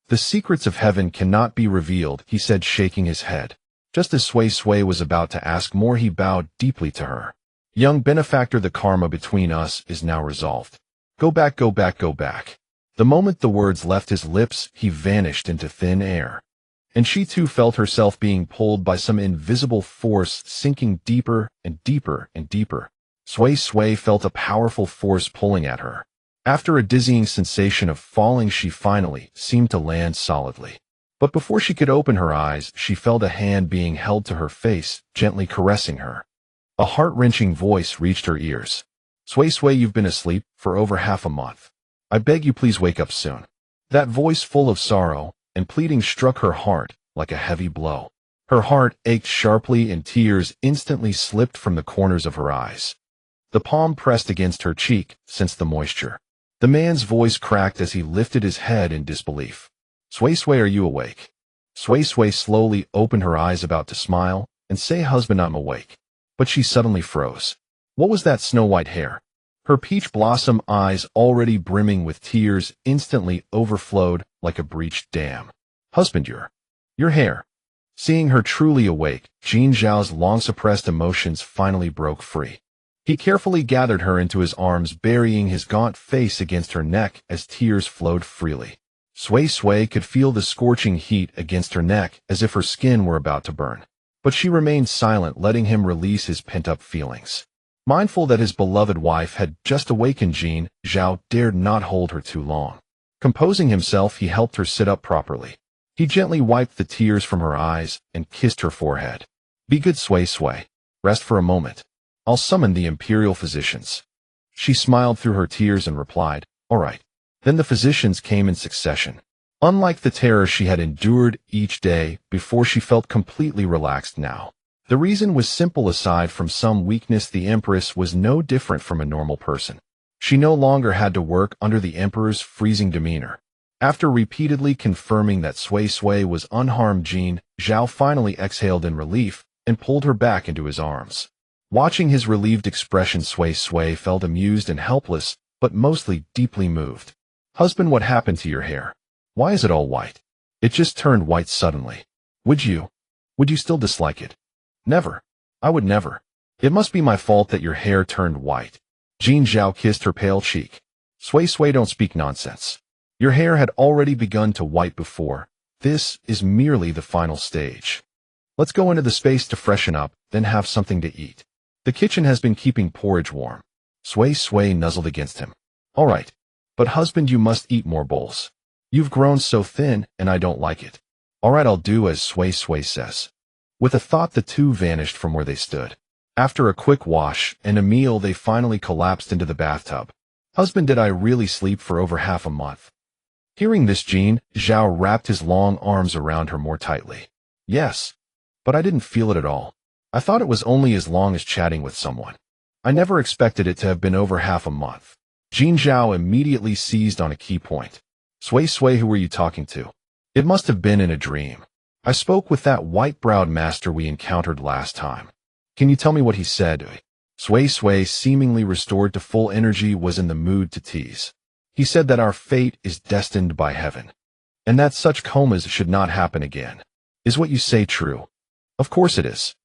"The secrets of heaven cannot be revealed," he said, shaking his head. Just as Sui Sui was about to ask more, he bowed deeply to her. "Young benefactor, the karma between us is now resolved. Go back, go back, go back." The moment the words left his lips, he vanished into thin air. And she too felt herself being pulled by some invisible force, sinking deeper and deeper and deeper. Sui Sui felt a powerful force pulling at her. After a dizzying sensation of falling, she finally seemed to land solidly. But before she could open her eyes, she felt a hand being held to her face, gently caressing her. A heart-wrenching voice reached her ears. "Sui Sui, you've been asleep for over half a month. I beg you, please wake up soon." That voice, full of sorrow and pleading, struck her heart like a heavy blow. Her heart ached sharply and tears instantly slipped from the corners of her eyes. The palm pressed against her cheek, sensed the moisture. The man's voice cracked as he lifted his head in disbelief. "Sui Sui, are you awake?" Sui Sui slowly opened her eyes, about to smile and say, "Husband, I'm awake." But she suddenly froze. What was that snow-white hair? Her peach blossom eyes, already brimming with tears, instantly overflowed like a breached dam. "Husband, your hair." Seeing her truly awake, Jin Zhao's long-suppressed emotions finally broke free. He carefully gathered her into his arms, burying his gaunt face against her neck as tears flowed freely. Sui Sui could feel the scorching heat against her neck, as if her skin were about to burn. But she remained silent, letting him release his pent-up feelings. Mindful that his beloved wife had just awakened, Jin Zhao dared not hold her too long. Composing himself, he helped her sit up properly. He gently wiped the tears from her eyes and kissed her forehead. "Be good, Sui Sui. Rest for a moment. I'll summon the imperial physicians." She smiled through her tears and replied, "All right." Then the physicians came in succession. Unlike the terror she had endured each day before, she felt completely relaxed now. The reason was simple. Aside from some weakness, the Empress was no different from a normal person. She no longer had to work under the Emperor's freezing demeanor. After repeatedly confirming that Sui Sui was unharmed, Jin Zhao finally exhaled in relief and pulled her back into his arms. Watching his relieved expression, Sui Sui felt amused and helpless, but mostly deeply moved. "Husband, what happened to your hair? Why is it all white?" "It just turned white suddenly." Would you still dislike it?" "Never. I would never. It must be my fault that your hair turned white." Jin Zhao kissed her pale cheek. "Sui Sui, don't speak nonsense. Your hair had already begun to white before. This is merely the final stage. Let's go into the space to freshen up, then have something to eat. The kitchen has been keeping porridge warm." Sui Sui nuzzled against him. "All right. But husband, you must eat more bowls. You've grown so thin, and I don't like it." "All right, I'll do as Sui Sui says." With a thought, the two vanished from where they stood. After a quick wash and a meal, they finally collapsed into the bathtub. "Husband, did I really sleep for over half a month?" Hearing this, Jin Zhao wrapped his long arms around her more tightly. "Yes, but I didn't feel it at all. I thought it was only as long as chatting with someone. I never expected it to have been over half a month." Jin Zhao immediately seized on a key point. "Sui Sui, who were you talking to?" "It must have been in a dream. I spoke with that white-browed master we encountered last time." "Can you tell me what he said?" Sui Sui, seemingly restored to full energy, was in the mood to tease. "He said that our fate is destined by heaven, and that such comas should not happen again." "Is what you say true?" "Of course it is."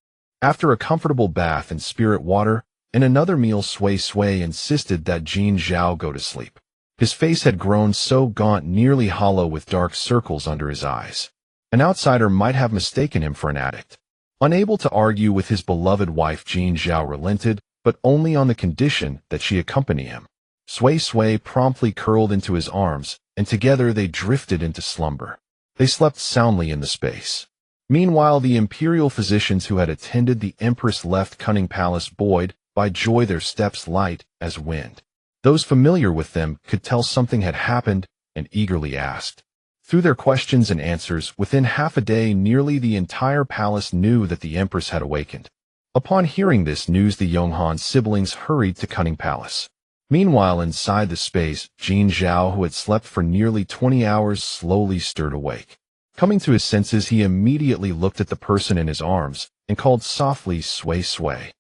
After a comfortable bath in spirit water and another meal, Sui Sui insisted that Jin Zhao go to sleep. His face had grown so gaunt, nearly hollow, with dark circles under his eyes. An outsider might have mistaken him for an addict. Unable to argue with his beloved wife, Jin Zhao relented, but only on the condition that she accompany him. Sui Sui promptly curled into his arms, and together they drifted into slumber. They slept soundly in the space. Meanwhile, the imperial physicians who had attended the empress left Cunning Palace buoyed by joy, their steps light as wind. Those familiar with them could tell something had happened and eagerly asked. Through their questions and answers, within half a day, nearly the entire palace knew that the empress had awakened. Upon hearing this news, the Yonghan siblings hurried to Cunning Palace. Meanwhile, inside the space, Jin Zhao, who had slept for nearly 20 hours, slowly stirred awake. Coming to his senses, he immediately looked at the person in his arms and called softly, "Sway, sway."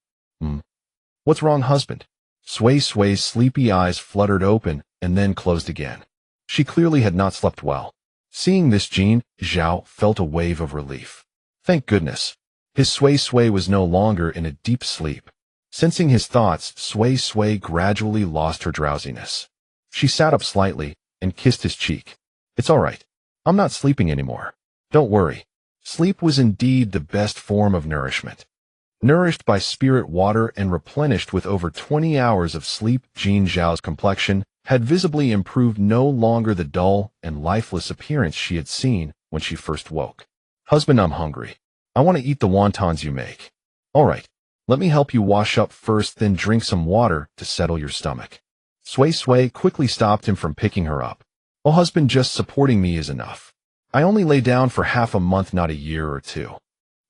What's wrong, husband? Sway Sway's sleepy eyes fluttered open and then closed again. She clearly had not slept well. Seeing this, Jin Zhao felt a wave of relief. Thank goodness. His Sway Sway was no longer in a deep sleep. Sensing his thoughts, Sway Sway gradually lost her drowsiness. She sat up slightly and kissed his cheek. It's all right. I'm not sleeping anymore. Don't worry. Sleep was indeed the best form of nourishment. Nourished by spirit water and replenished with over 20 hours of sleep, Jin Zhao's complexion had visibly improved, no longer the dull and lifeless appearance she had seen when she first woke. Husband, I'm hungry. I want to eat the wontons you make. All right, let me help you wash up first, then drink some water to settle your stomach. Sway Sway quickly stopped him from picking her up. Oh, husband, just supporting me is enough. I only lay down for half a month, not a year or two.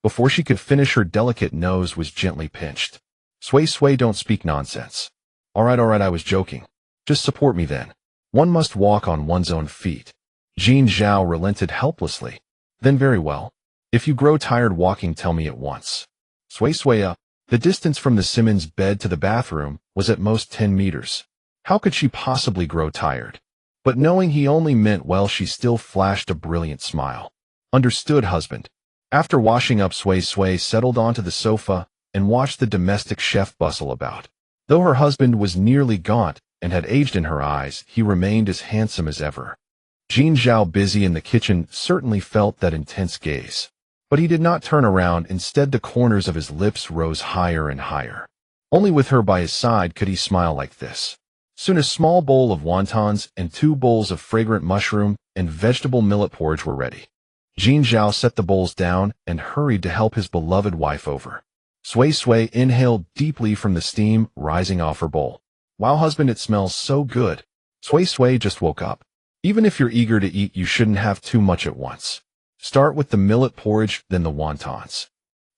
Before she could finish, her delicate nose was gently pinched. Sway Sway, don't speak nonsense. All right, I was joking. Just support me then. One must walk on one's own feet. Jin Zhao relented helplessly. Then very well. If you grow tired walking, tell me at once. Sway Sway, the distance from the Simmons bed to the bathroom was at most 10 meters. How could she possibly grow tired? But knowing he only meant well, she still flashed a brilliant smile. Understood, husband. After washing up, Sway Sway settled onto the sofa and watched the domestic chef bustle about. Though her husband was nearly gaunt and had aged in her eyes, he remained as handsome as ever. Jin Zhao, busy in the kitchen, certainly felt that intense gaze. But he did not turn around. Instead, the corners of his lips rose higher and higher. Only with her by his side could he smile like this. Soon a small bowl of wontons and 2 bowls of fragrant mushroom and vegetable millet porridge were ready. Jin Zhao set the bowls down and hurried to help his beloved wife over. Sway Sway inhaled deeply from the steam rising off her bowl. Wow, husband, it smells so good. Sway Sway just woke up. Even if you're eager to eat, you shouldn't have too much at once. Start with the millet porridge, then the wontons.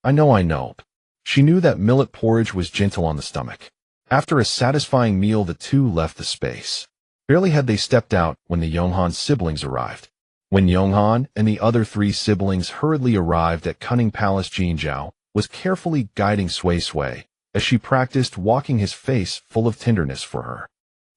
I know. She knew that millet porridge was gentle on the stomach. After a satisfying meal, the two left the space. Barely had they stepped out when the Yonghan siblings arrived. When Yonghan and the other 3 siblings hurriedly arrived at Cunning Palace, Jin Zhao was carefully guiding Sway Sway as she practiced, walking his face full of tenderness for her.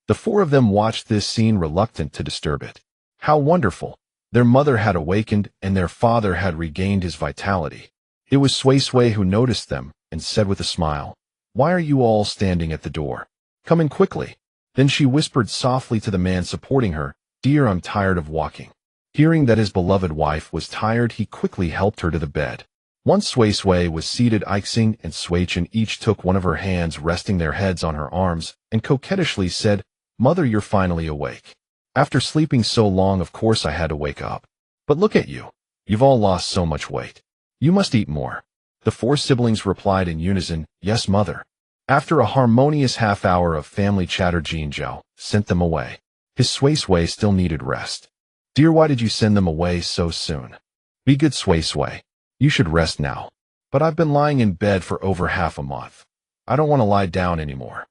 The 4 of them watched this scene, reluctant to disturb it. How wonderful! Their mother had awakened and their father had regained his vitality. It was Sway Sway who noticed them and said with a smile, "Why are you all standing at the door? Come in quickly." Then she whispered softly to the man supporting her, "Dear, I'm tired of walking." Hearing that his beloved wife was tired, he quickly helped her to the bed. Once Sway Sway was seated, Ixing and Sway Chen each took one of her hands, resting their heads on her arms, and coquettishly said, "Mother, you're finally awake. After sleeping so long, of course I had to wake up. But look at you. You've all lost so much weight. You must eat more." The 4 siblings replied in unison, "Yes, mother." After a harmonious half hour of family chatter, Jin Zhao sent them away. His Sway Sway still needed rest. "Dear, why did you send them away so soon? Be good, Sway Sway. You should rest now." "But I've been lying in bed for over half a month. I don't want to lie down anymore."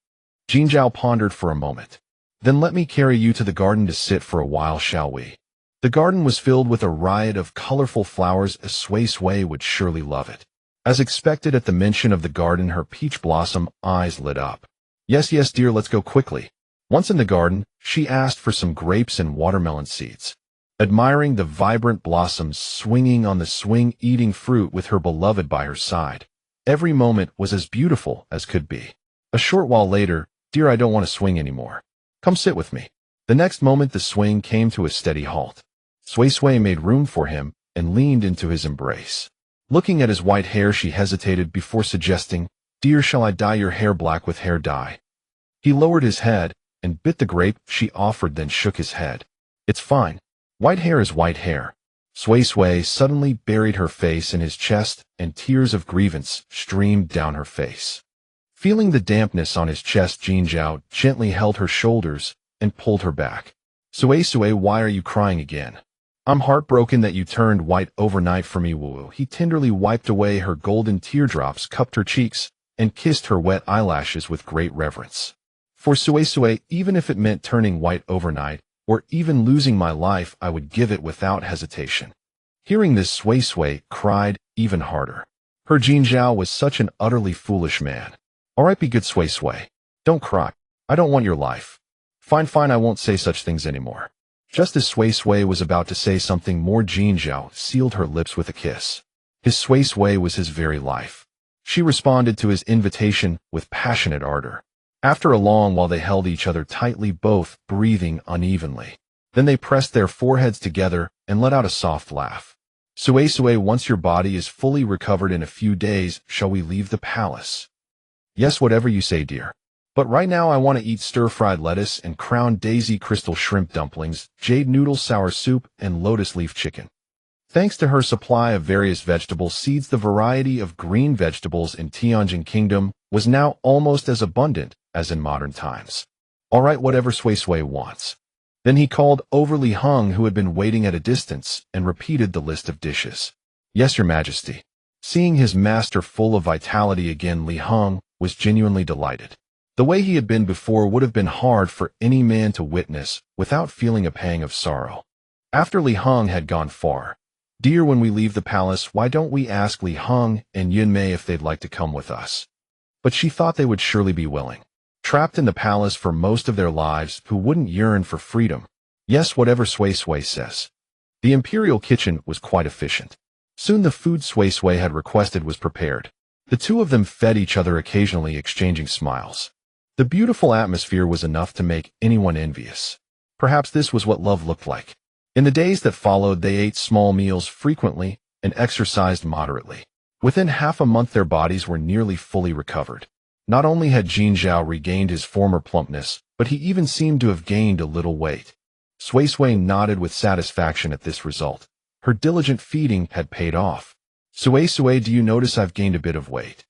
Jin Zhao pondered for a moment. "Then let me carry you to the garden to sit for a while, shall we?" The garden was filled with a riot of colorful flowers, as Sway Sway would surely love it. As expected, at the mention of the garden, her peach blossom eyes lit up. Yes, dear, let's go quickly." Once in the garden, she asked for some grapes and watermelon seeds. Admiring the vibrant blossoms swinging on the swing, eating fruit with her beloved by her side. Every moment was as beautiful as could be. A short while later, "Dear, I don't want to swing anymore. Come sit with me." The next moment, the swing came to a steady halt. Sway Sway made room for him and leaned into his embrace. Looking at his white hair, she hesitated before suggesting, "Dear, shall I dye your hair black with hair dye?" He lowered his head and bit the grape she offered, then shook his head. "It's fine. White hair is white hair." Sui Sui suddenly buried her face in his chest, and tears of grievance streamed down her face. Feeling the dampness on his chest, Jin Zhao gently held her shoulders and pulled her back. Sui Sui, why are you crying again? I'm heartbroken that you turned white overnight for me, Wu. He tenderly wiped away her golden teardrops, cupped her cheeks, and kissed her wet eyelashes with great reverence. For Sui Sui, even if it meant turning white overnight, or even losing my life, I would give it without hesitation. Hearing this, Sui Sui cried even harder. Her Jin Zhao was such an utterly foolish man. All right, be good, Sui Sui. Don't cry. I don't want your life. Fine, I won't say such things anymore. Just as Sui Sui was about to say something more, Jin Zhao sealed her lips with a kiss. His Sui Sui was his very life. She responded to his invitation with passionate ardor. After a long while they held each other tightly, both breathing unevenly. Then they pressed their foreheads together and let out a soft laugh. Sui Sui, once your body is fully recovered in a few days, shall we leave the palace? Yes, whatever you say, dear. But right now I want to eat stir-fried lettuce and crown daisy crystal shrimp dumplings, jade noodle sour soup, and lotus leaf chicken. Thanks to her supply of various vegetable seeds, the variety of green vegetables in Tianjin Kingdom was now almost as abundant as in modern times. All right, whatever Sui Sui wants. Then he called over Li Heng, who had been waiting at a distance, and repeated the list of dishes. Yes, your majesty. Seeing his master full of vitality again, Li Heng was genuinely delighted. The way he had been before would have been hard for any man to witness without feeling a pang of sorrow. After Li Heng had gone far, dear, when we leave the palace, why don't we ask Li Heng and Yun Mei if they'd like to come with us? But she thought they would surely be willing. Trapped in the palace for most of their lives, who wouldn't yearn for freedom? Yes, whatever Sui Sui says. The imperial kitchen was quite efficient. Soon the food Sui Sui had requested was prepared. The two of them fed each other, occasionally exchanging smiles. The beautiful atmosphere was enough to make anyone envious. Perhaps this was what love looked like. In the days that followed, they ate small meals frequently and exercised moderately. Within half a month, their bodies were nearly fully recovered. Not only had Jin Zhao regained his former plumpness, but he even seemed to have gained a little weight. Sui Sui nodded with satisfaction at this result. Her diligent feeding had paid off. Sui Sui, do you notice I've gained a bit of weight?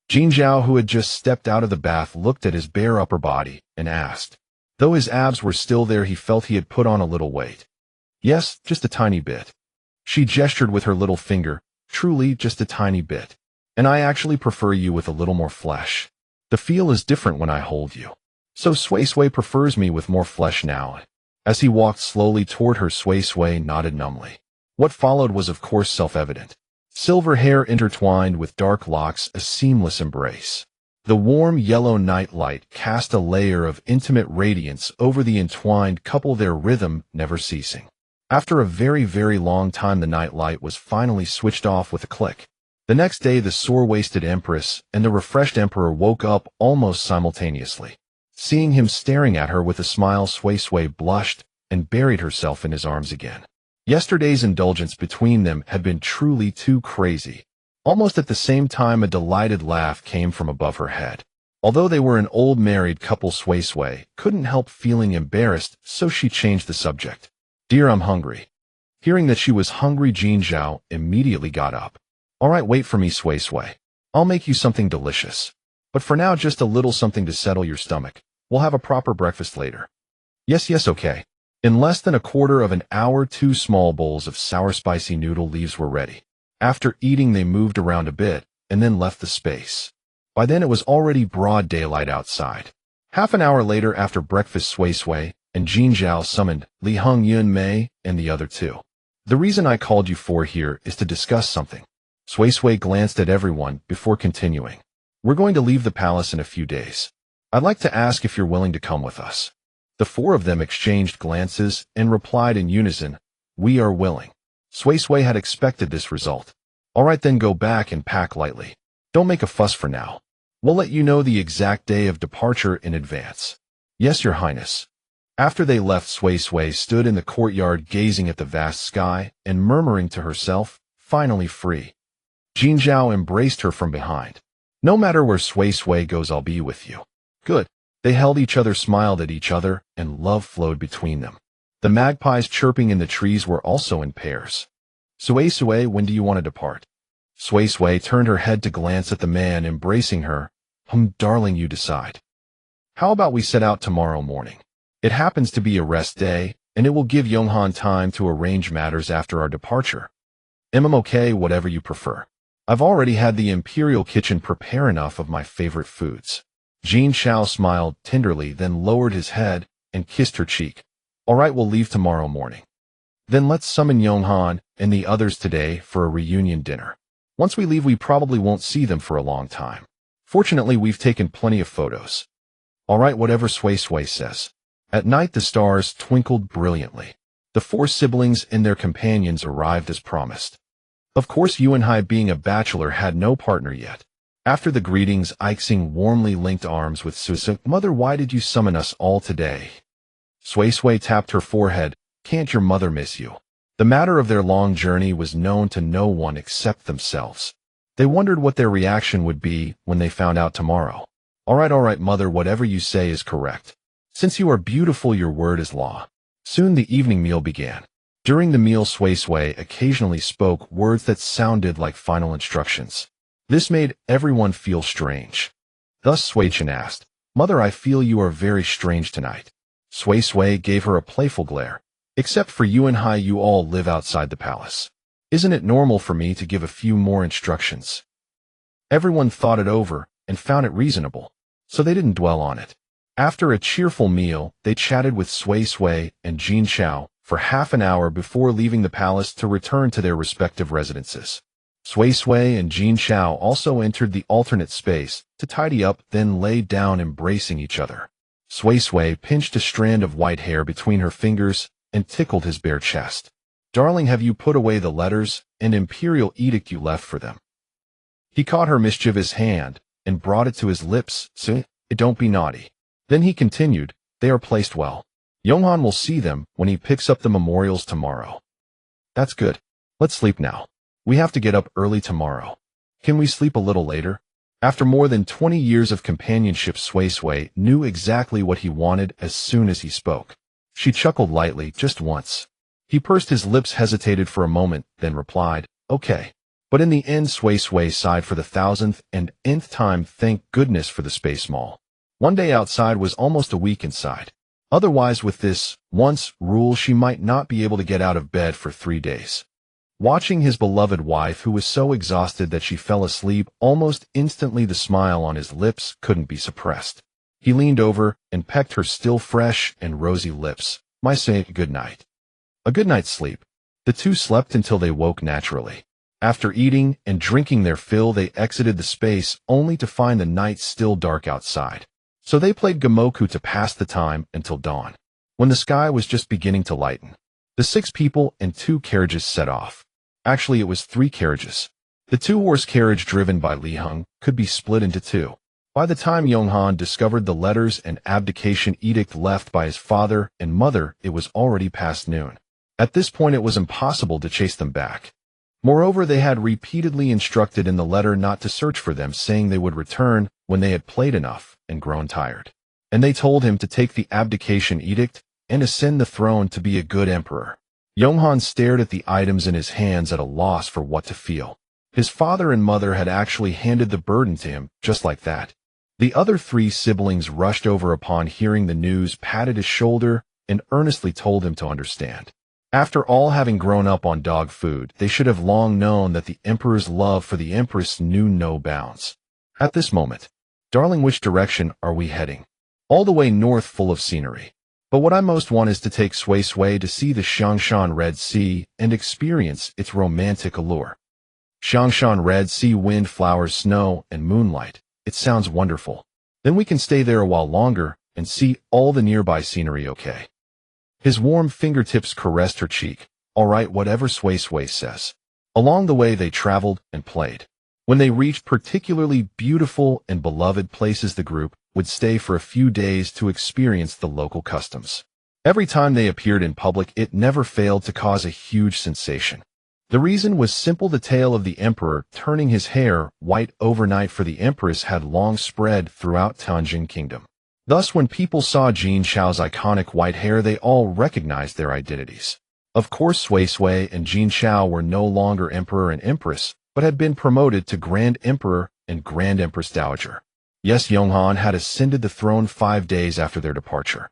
Jin Zhao, who had just stepped out of the bath, looked at his bare upper body and asked. Though his abs were still there, he felt he had put on a little weight. Yes, just a tiny bit. She gestured with her little finger. Truly, just a tiny bit. And I actually prefer you with a little more flesh. The feel is different when I hold you. So Sui Sui prefers me with more flesh now. As he walked slowly toward her, Sui Sui nodded numbly. What followed was of course self-evident. Silver hair intertwined with dark locks, a seamless embrace. The warm yellow night light cast a layer of intimate radiance over the entwined couple, their rhythm never ceasing. After a very, very long time, the night light was finally switched off with a click. The next day, the sore-waisted empress and the refreshed emperor woke up almost simultaneously. Seeing him staring at her with a smile, Sui Sui blushed and buried herself in his arms again. Yesterday's indulgence between them had been truly too crazy. Almost at the same time, a delighted laugh came from above her head. Although they were an old married couple, Sui Sui couldn't help feeling embarrassed, so she changed the subject. Dear, I'm hungry. Hearing that she was hungry, Jin Zhao immediately got up. All right, wait for me, Sui Sui. I'll make you something delicious. But for now, just a little something to settle your stomach. We'll have a proper breakfast later. Yes, okay. In less than a quarter of an hour, 2 small bowls of sour spicy noodle leaves were ready. After eating, they moved around a bit and then left the space. By then, it was already broad daylight outside. Half an hour later, after breakfast, Sui Sui and Jin Zhao summoned Li Heng, Yun Mei, and the other two. The reason I called you for here is to discuss something. Sui Sui glanced at everyone before continuing. We're going to leave the palace in a few days. I'd like to ask if you're willing to come with us. The four of them exchanged glances and replied in unison, we are willing. Sui Sui had expected this result. All right, then go back and pack lightly. Don't make a fuss for now. We'll let you know the exact day of departure in advance. Yes, Your Highness. After they left, Sui Sui stood in the courtyard gazing at the vast sky and murmuring to herself, finally free. Jin Zhao embraced her from behind. No matter where Sui Sui goes, I'll be with you. Good. They held each other, smiled at each other, and love flowed between them. The magpies chirping in the trees were also in pairs. Sui Sui, when do you want to depart? Sui Sui turned her head to glance at the man embracing her. Darling, you decide. How about we set out tomorrow morning? It happens to be a rest day, and it will give Yonghan time to arrange matters after our departure. Okay, whatever you prefer. I've already had the Imperial kitchen prepare enough of my favorite foods. Jin Chao smiled tenderly, then lowered his head and kissed her cheek. All right, we'll leave tomorrow morning. Then let's summon Yonghan and the others today for a reunion dinner. Once we leave, we probably won't see them for a long time. Fortunately, we've taken plenty of photos. All right, whatever Sui Sui says. At night, the stars twinkled brilliantly. The four siblings and their companions arrived as promised. Of course, Yuanhai, being a bachelor, had no partner yet. After the greetings, Ixing warmly linked arms with Susu. Mother, why did you summon us all today? Sui Sui tapped her forehead. Can't your mother miss you? The matter of their long journey was known to no one except themselves. They wondered what their reaction would be when they found out tomorrow. All right, mother, whatever you say is correct. Since you are beautiful, your word is law. Soon the evening meal began. During the meal, Sui Sui occasionally spoke words that sounded like final instructions. This made everyone feel strange. Thus Sui Chen asked, Mother, I feel you are very strange tonight. Sui Sui gave her a playful glare. Except for Yuanhai, you all live outside the palace. Isn't it normal for me to give a few more instructions? Everyone thought it over and found it reasonable, so they didn't dwell on it. After a cheerful meal, they chatted with Sui Sui and Jin Chao for half an hour before leaving the palace to return to their respective residences. Sui Sui and Jin Chao also entered the alternate space to tidy up, then lay down embracing each other. Sui Sui pinched a strand of white hair between her fingers and tickled his bare chest. Darling, have you put away the letters and imperial edict you left for them? He caught her mischievous hand and brought it to his lips. See, don't be naughty. Then he continued, they are placed well. Yonghan will see them when he picks up the memorials tomorrow. That's good. Let's sleep now. We have to get up early tomorrow. Can we sleep a little later? After more than 20 years of companionship, Sui Sui knew exactly what he wanted as soon as he spoke. She chuckled lightly, just once. He pursed his lips, hesitated for a moment, then replied, okay. But in the end, Sui Sui sighed for the 1000th and nth time. Thank goodness for the space mall. One day outside was almost a week inside. Otherwise, with this once rule, she might not be able to get out of bed for 3 days. Watching his beloved wife, who was so exhausted that she fell asleep almost instantly, the smile on his lips couldn't be suppressed. He leaned over and pecked her still fresh and rosy lips. My say good night. A good night's sleep. The two slept until they woke naturally. After eating and drinking their fill, they exited the space only to find the night still dark outside. So they played Gamoku to pass the time until dawn. When the sky was just beginning to lighten, the 6 people and 2 carriages set off. Actually, it was 3 carriages. The 2-horse carriage driven by Li Heng could be split into 2. By the time Yonghan discovered the letters and abdication edict left by his father and mother, it was already past noon. At this point, it was impossible to chase them back. Moreover, they had repeatedly instructed in the letter not to search for them, saying they would return when they had played enough and grown tired. And they told him to take the abdication edict and ascend the throne to be a good emperor. Yonghan stared at the items in his hands at a loss for what to feel. His father and mother had actually handed the burden to him, just like that. The other 3 siblings rushed over upon hearing the news, patted his shoulder, and earnestly told him to understand. After all, having grown up on dog food, they should have long known that the emperor's love for the empress knew no bounds. At this moment, darling, which direction are we heading? All the way north, full of scenery. But what I most want is to take Sui Sui to see the Xiangshan Red Sea and experience its romantic allure. Xiangshan Red Sea, wind, flowers, snow, and moonlight. It sounds wonderful. Then we can stay there a while longer and see all the nearby scenery, okay? His warm fingertips caressed her cheek. All right, whatever Sui Sui says. Along the way, they traveled and played. When they reached particularly beautiful and beloved places, the group would stay for a few days to experience the local customs. Every time they appeared in public, it never failed to cause a huge sensation. The reason was simple. The tale of the emperor turning his hair white overnight for the empress had long spread throughout Tianjin Kingdom. Thus, when people saw Jin Chao's iconic white hair, they all recognized their identities. Of course, Sui Sui and Jin Chao were no longer emperor and empress, but had been promoted to Grand Emperor and Grand Empress Dowager. Yes, Yonghan had ascended the throne 5 days after their departure.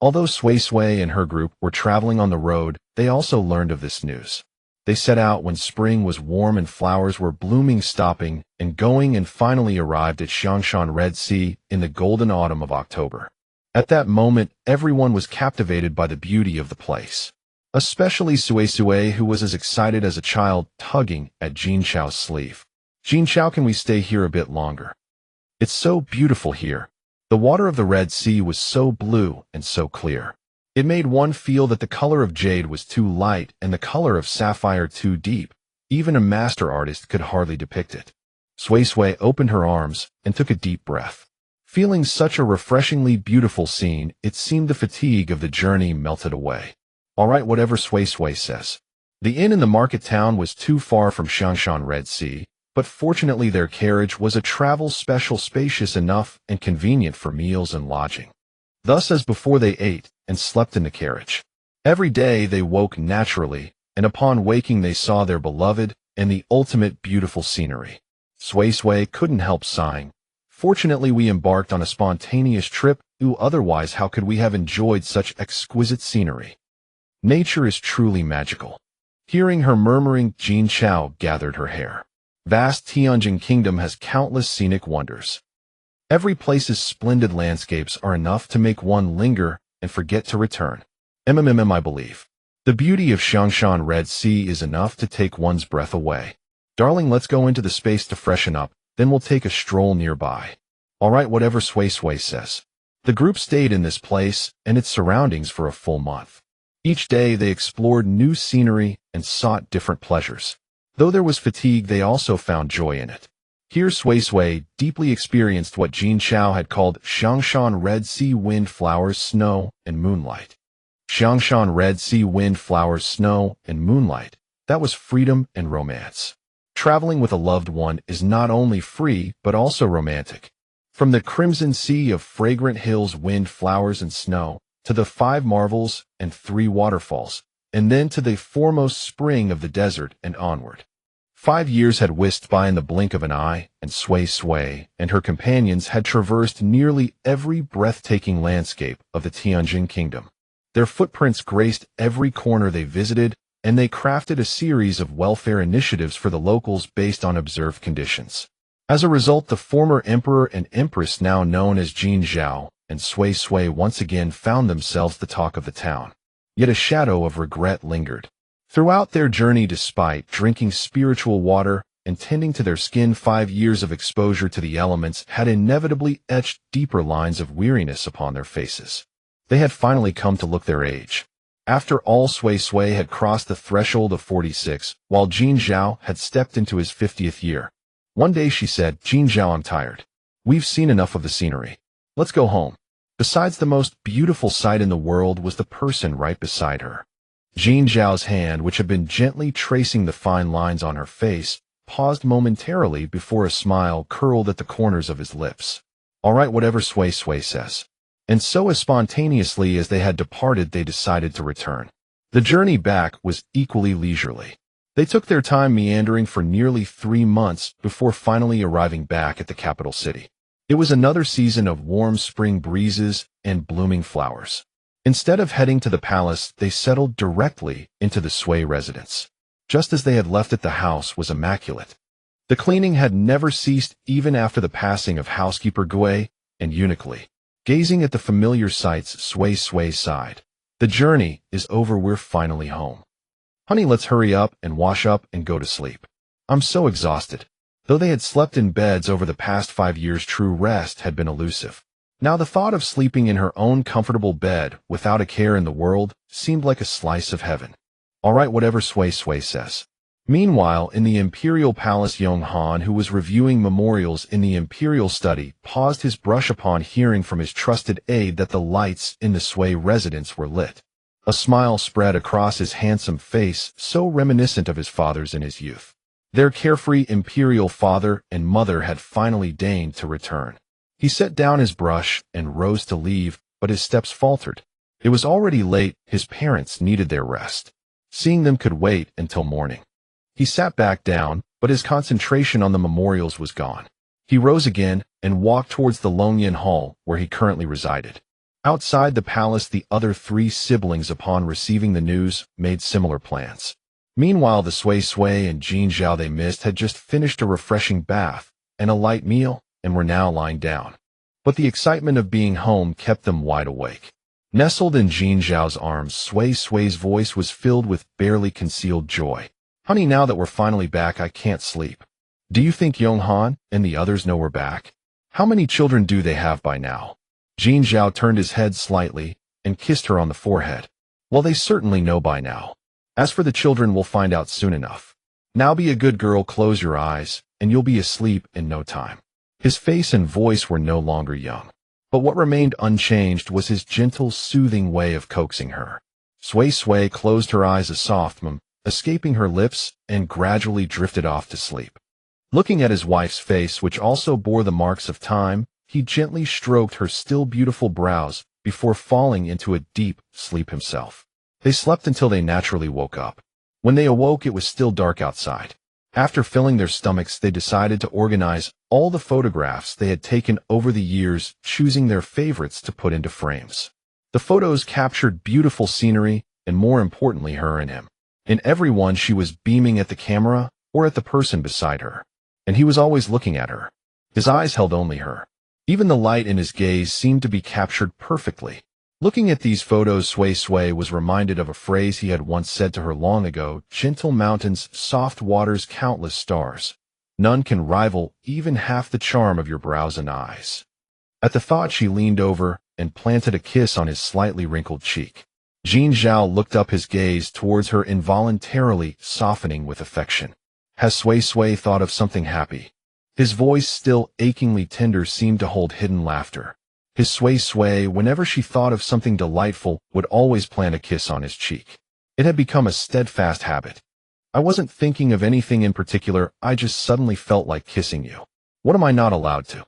Although Sui Sui and her group were traveling on the road, they also learned of this news. They set out when spring was warm and flowers were blooming, stopping and going, and finally arrived at Xiangshan Red Sea in the golden autumn of October. At that moment, everyone was captivated by the beauty of the place. Especially Sui Sui, who was as excited as a child, tugging at Jin Chao's sleeve. Jin Chao, can we stay here a bit longer? It's so beautiful here. The water of the Red Sea was so blue and so clear. It made one feel that the color of jade was too light and the color of sapphire too deep. Even a master artist could hardly depict it. Sui Sui opened her arms and took a deep breath. Feeling such a refreshingly beautiful scene, it seemed the fatigue of the journey melted away. All right, whatever Sui Sui says. The inn in the market town was too far from Xiangshan Red Sea, but fortunately their carriage was a travel special, spacious enough and convenient for meals and lodging. Thus, as before, they ate and slept in the carriage. Every day they woke naturally, and upon waking they saw their beloved and the ultimate beautiful scenery. Sui Sui couldn't help sighing. Fortunately, we embarked on a spontaneous trip, otherwise how could we have enjoyed such exquisite scenery? Nature is truly magical. Hearing her murmuring, Jin Chao gathered her hair. Vast Tianjin Kingdom has countless scenic wonders. Every place's splendid landscapes are enough to make one linger and forget to return. I believe. The beauty of Xiangshan Red Sea is enough to take one's breath away. Darling, let's go into the space to freshen up, then we'll take a stroll nearby. All right, whatever Sui Sui says. The group stayed in this place and its surroundings for a full month. Each day they explored new scenery and sought different pleasures. Though there was fatigue, they also found joy in it. Here Sui Sui deeply experienced what Jin Chao had called Xiangshan Red Sea wind, flowers, snow, and moonlight. Xiangshan Red Sea wind, flowers, snow, and moonlight. That was freedom and romance. Traveling with a loved one is not only free, but also romantic. From the crimson sea of fragrant hills, wind, flowers, and snow, to the 5 marvels and 3 waterfalls, and then to the foremost spring of the desert and onward. 5 years had whisked by in the blink of an eye, and Sui Sui and her companions had traversed nearly every breathtaking landscape of the Tianjin Kingdom. Their footprints graced every corner they visited, and they crafted a series of welfare initiatives for the locals based on observed conditions. As a result, the former emperor and empress, now known as Jin Zhao and Sui Sui, once again found themselves the talk of the town. Yet a shadow of regret lingered. Throughout their journey, despite drinking spiritual water and tending to their skin, 5 years of exposure to the elements had inevitably etched deeper lines of weariness upon their faces. They had finally come to look their age. After all, Sui Sui had crossed the threshold of 46, while Jin Zhao had stepped into his 50th year. One day she said, "Jin Zhao, I'm tired. We've seen enough of the scenery. Let's go home." Besides, the most beautiful sight in the world was the person right beside her. Jin Zhao's hand, which had been gently tracing the fine lines on her face, paused momentarily before a smile curled at the corners of his lips. All right, whatever Sui Sui says. And so, as spontaneously as they had departed, they decided to return. The journey back was equally leisurely. They took their time, meandering for nearly 3 months before finally arriving back at the capital city. It was another season of warm spring breezes and blooming flowers. Instead of heading to the palace, they settled directly into the Sui residence. Just as they had left it, the house was immaculate. The cleaning had never ceased even after the passing of housekeeper Gui and eunuch Li. Gazing at the familiar sights, Sui Sui sighed. The journey is over, we're finally home. Honey, let's hurry up and wash up and go to sleep. I'm so exhausted. Though they had slept in beds over the past 5 years, true rest had been elusive. Now the thought of sleeping in her own comfortable bed without a care in the world seemed like a slice of heaven. All right, whatever Sui Sui says. Meanwhile, in the imperial palace, Yonghan, who was reviewing memorials in the imperial study, paused his brush upon hearing from his trusted aide that the lights in the Sui residence were lit. A smile spread across his handsome face, so reminiscent of his father's in his youth. Their carefree imperial father and mother had finally deigned to return. He set down his brush and rose to leave, but his steps faltered. It was already late, his parents needed their rest. Seeing them could wait until morning. He sat back down, but his concentration on the memorials was gone. He rose again and walked towards the Longyan Hall, where he currently resided. Outside the palace, the other three siblings, upon receiving the news, made similar plans. Meanwhile, the Sui Sui and Jin Zhao they missed had just finished a refreshing bath and a light meal and were now lying down. But the excitement of being home kept them wide awake. Nestled in Jin Zhao's arms, Sui Sui's voice was filled with barely concealed joy. "Honey, now that we're finally back, I can't sleep. Do you think Yonghan and the others know we're back? How many children do they have by now?" Jin Zhao turned his head slightly and kissed her on the forehead. "Well, they certainly know by now. As for the children, we'll find out soon enough. Now be a good girl, close your eyes, and you'll be asleep in no time." His face and voice were no longer young, but what remained unchanged was his gentle, soothing way of coaxing her. Sui Sui closed her eyes, a soft mum escaping her lips, and gradually drifted off to sleep. Looking at his wife's face, which also bore the marks of time, he gently stroked her still beautiful brows before falling into a deep sleep himself. They slept until they naturally woke up. When they awoke, it was still dark outside. After filling their stomachs, they decided to organize all the photographs they had taken over the years, choosing their favorites to put into frames. The photos captured beautiful scenery and, more importantly, her and him. In every one, she was beaming at the camera or at the person beside her, and he was always looking at her. His eyes held only her. Even the light in his gaze seemed to be captured perfectly. Looking at these photos, Sui Sui was reminded of a phrase he had once said to her long ago: "Gentle mountains, soft waters, countless stars. None can rival even half the charm of your brows and eyes." At the thought, she leaned over and planted a kiss on his slightly wrinkled cheek. Jin Zhao looked up, his gaze towards her involuntarily softening with affection. Has Sui Sui thought of something happy? His voice, still achingly tender, seemed to hold hidden laughter. His Sui Sui, whenever she thought of something delightful, would always plant a kiss on his cheek. It had become a steadfast habit. "I wasn't thinking of anything in particular, I just suddenly felt like kissing you. What am I not allowed to?"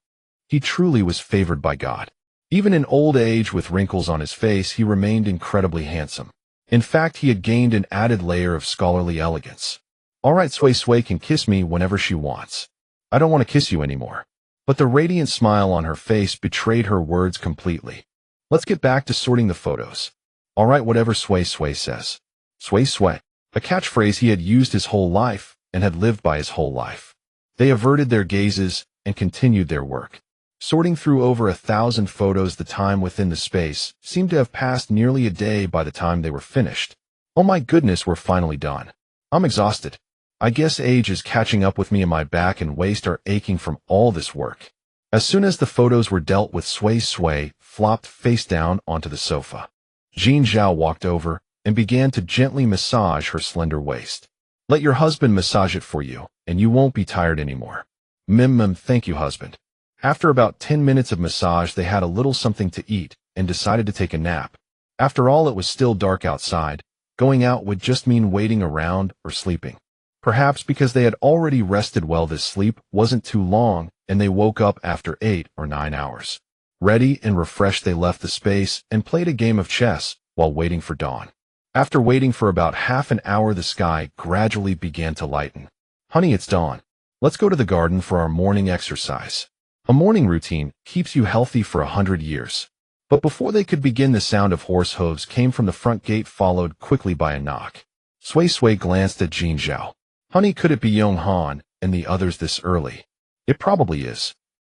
He truly was favored by God. Even in old age, with wrinkles on his face, he remained incredibly handsome. In fact, he had gained an added layer of scholarly elegance. "All right, Sui Sui can kiss me whenever she wants. I don't want to kiss you anymore." But the radiant smile on her face betrayed her words completely. "Let's get back to sorting the photos." "All right, whatever Sui Sui says." Sui Sui, a catchphrase he had used his whole life and had lived by his whole life. They averted their gazes and continued their work. Sorting through over 1,000 photos, the time within the space seemed to have passed nearly a day by the time they were finished. "Oh my goodness, we're finally done. I'm exhausted. I guess age is catching up with me, and my back and waist are aching from all this work." As soon as the photos were dealt with, Sui Sui flopped face down onto the sofa. Jin Zhao walked over and began to gently massage her slender waist. "Let your husband massage it for you, and you won't be tired anymore." Thank you, husband." After about 10 minutes of massage, they had a little something to eat and decided to take a nap. After all, it was still dark outside. Going out would just mean waiting around or sleeping. Perhaps because they had already rested well, this sleep wasn't too long, and they woke up after 8 or 9 hours. Ready and refreshed, they left the space and played a game of chess while waiting for dawn. After waiting for about half an hour, the sky gradually began to lighten. "Honey, it's dawn. Let's go to the garden for our morning exercise. A morning routine keeps you healthy for 100 years. But before they could begin, the sound of horse hooves came from the front gate, followed quickly by a knock. Sui Sui glanced at Jin Zhao. "Honey, could it be Yonghan and the others this early?" "It probably is."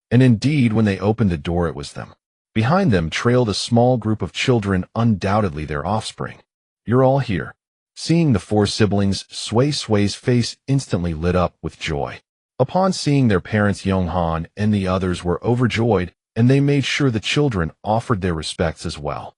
And indeed, when they opened the door, it was them. Behind them trailed a small group of children, undoubtedly their offspring. "You're all here." Seeing the 4 siblings, Sui Sui's face instantly lit up with joy. Upon seeing their parents, Yonghan and the others were overjoyed, and they made sure the children offered their respects as well.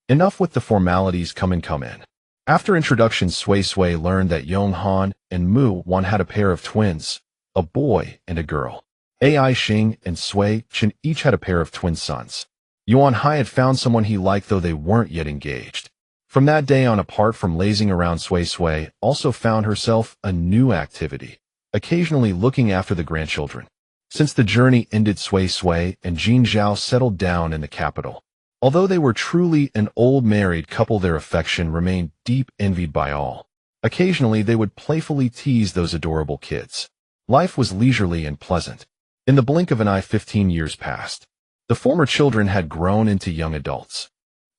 Enough with the formalities, come in. After introduction, Sui Sui learned that Yonghan and Mu Wan had a pair of twins, a boy and a girl. Ai Xing and Sui Chen each had a pair of twin sons. Yuan Hai had found someone he liked, though they weren't yet engaged. From that day on, apart from lazing around, Sui Sui also found herself a new activity, occasionally looking after the grandchildren. Since the journey ended, Sui Sui and Jin Zhao settled down in the capital. Although they were truly an old married couple, their affection remained deep, envied by all. Occasionally, they would playfully tease those adorable kids. Life was leisurely and pleasant. In the blink of an eye, 15 years passed. The former children had grown into young adults.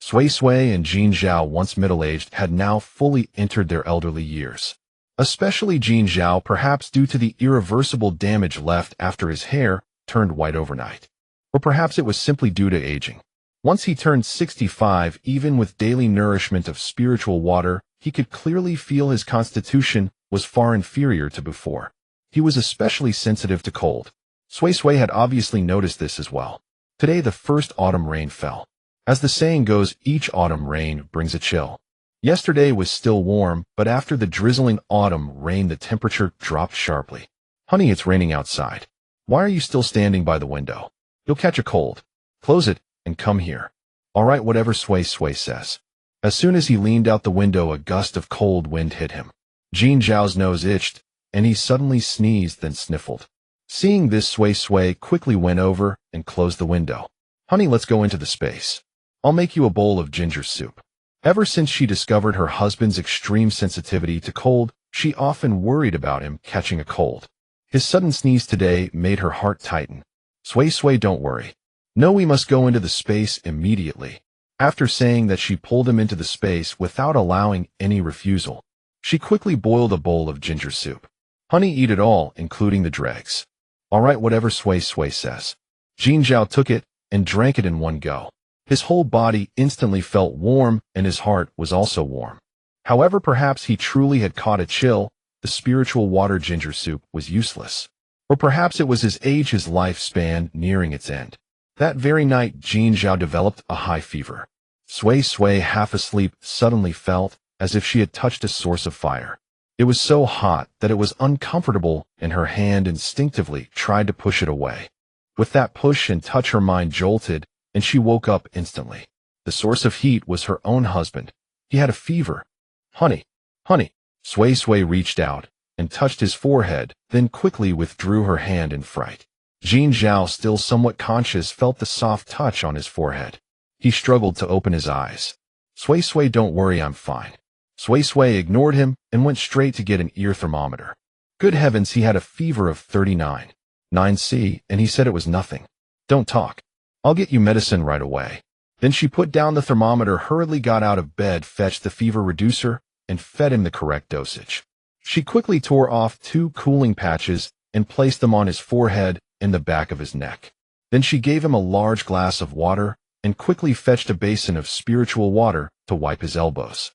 Sui Sui and Jin Zhao, once middle-aged, had now fully entered their elderly years. Especially Jin Zhao, perhaps due to the irreversible damage left after his hair turned white overnight. Or perhaps it was simply due to aging. Once he turned 65, even with daily nourishment of spiritual water, he could clearly feel his constitution was far inferior to before. He was especially sensitive to cold. Sui Sui had obviously noticed this as well. Today the first autumn rain fell. As the saying goes, each autumn rain brings a chill. Yesterday was still warm, but after the drizzling autumn rain the temperature dropped sharply. Honey, it's raining outside. Why are you still standing by the window? You'll catch a cold. Close it and come here. All right, whatever, Sui Sui says. As soon as he leaned out the window, a gust of cold wind hit him. Jin Zhao's nose itched, and he suddenly sneezed, then sniffled. Seeing this, Sui Sui quickly went over and closed the window. Honey, let's go into the space. I'll make you a bowl of ginger soup. Ever since she discovered her husband's extreme sensitivity to cold, she often worried about him catching a cold. His sudden sneeze today made her heart tighten. Sui Sui, don't worry. No, we must go into the space immediately. After saying that, she pulled him into the space without allowing any refusal. She quickly boiled a bowl of ginger soup. Honey, eat it all, including the dregs. All right, whatever, Sui Sui says. Jin Zhao took it and drank it in one go. His whole body instantly felt warm, and his heart was also warm. However, perhaps he truly had caught a chill. The spiritual water ginger soup was useless. Or perhaps it was his age, his lifespan nearing its end. That very night, Jin Zhao developed a high fever. Sui Sui, half asleep, suddenly felt as if she had touched a source of fire. It was so hot that it was uncomfortable, and her hand instinctively tried to push it away. With that push and touch, her mind jolted, and she woke up instantly. The source of heat was her own husband. He had a fever. Honey, honey. Sui Sui reached out and touched his forehead, then quickly withdrew her hand in fright. Jin Zhao, still somewhat conscious, felt the soft touch on his forehead. He struggled to open his eyes. Sui Sui, don't worry, I'm fine. Sui Sui ignored him and went straight to get an ear thermometer. Good heavens, he had a fever of 39.9°C, and he said it was nothing. Don't talk. I'll get you medicine right away. Then she put down the thermometer, hurriedly got out of bed, fetched the fever reducer, and fed him the correct dosage. She quickly tore off 2 cooling patches and placed them on his forehead and the back of his neck. Then she gave him a large glass of water and quickly fetched a basin of spiritual water to wipe his elbows.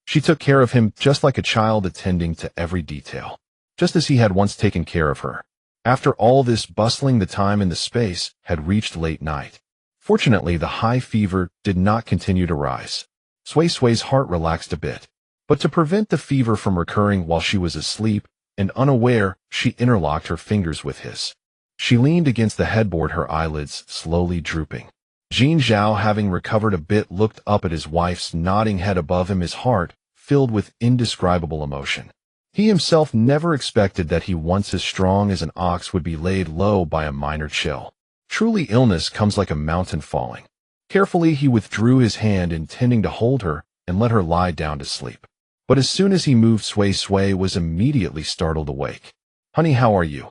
She took care of him just like a child, attending to every detail, just as he had once taken care of her. After all this bustling, the time and the space had reached late night. Fortunately, the high fever did not continue to rise. Sui Sui's heart relaxed a bit. But to prevent the fever from recurring while she was asleep and unaware, she interlocked her fingers with his. She leaned against the headboard, her eyelids slowly drooping. Jin Zhao, having recovered a bit, looked up at his wife's nodding head above him, his heart filled with indescribable emotion. He himself never expected that he, once as strong as an ox, would be laid low by a minor chill. Truly, illness comes like a mountain falling. Carefully, he withdrew his hand, intending to hold her and let her lie down to sleep. But as soon as he moved, Sui Sui was immediately startled awake. Honey, how are you?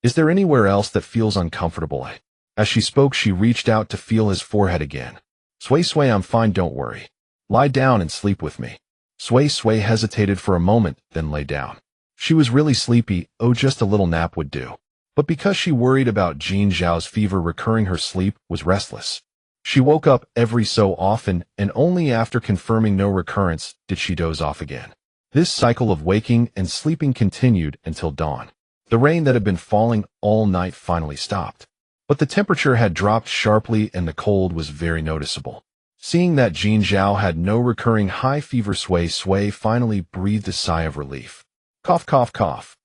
Is there anywhere else that feels uncomfortable? As she spoke, she reached out to feel his forehead again. Sui Sui, I'm fine, don't worry. Lie down and sleep with me. Sui Sui hesitated for a moment, then lay down. She was really sleepy. Oh, just a little nap would do. But because she worried about Jin Zhao's fever recurring, her sleep was restless. She woke up every so often, and only after confirming no recurrence did she doze off again. This cycle of waking and sleeping continued until dawn. The rain that had been falling all night finally stopped. But the temperature had dropped sharply and the cold was very noticeable. Seeing that Jin Zhao had no recurring high fever, Sui Sui finally breathed a sigh of relief. Cough, cough, cough.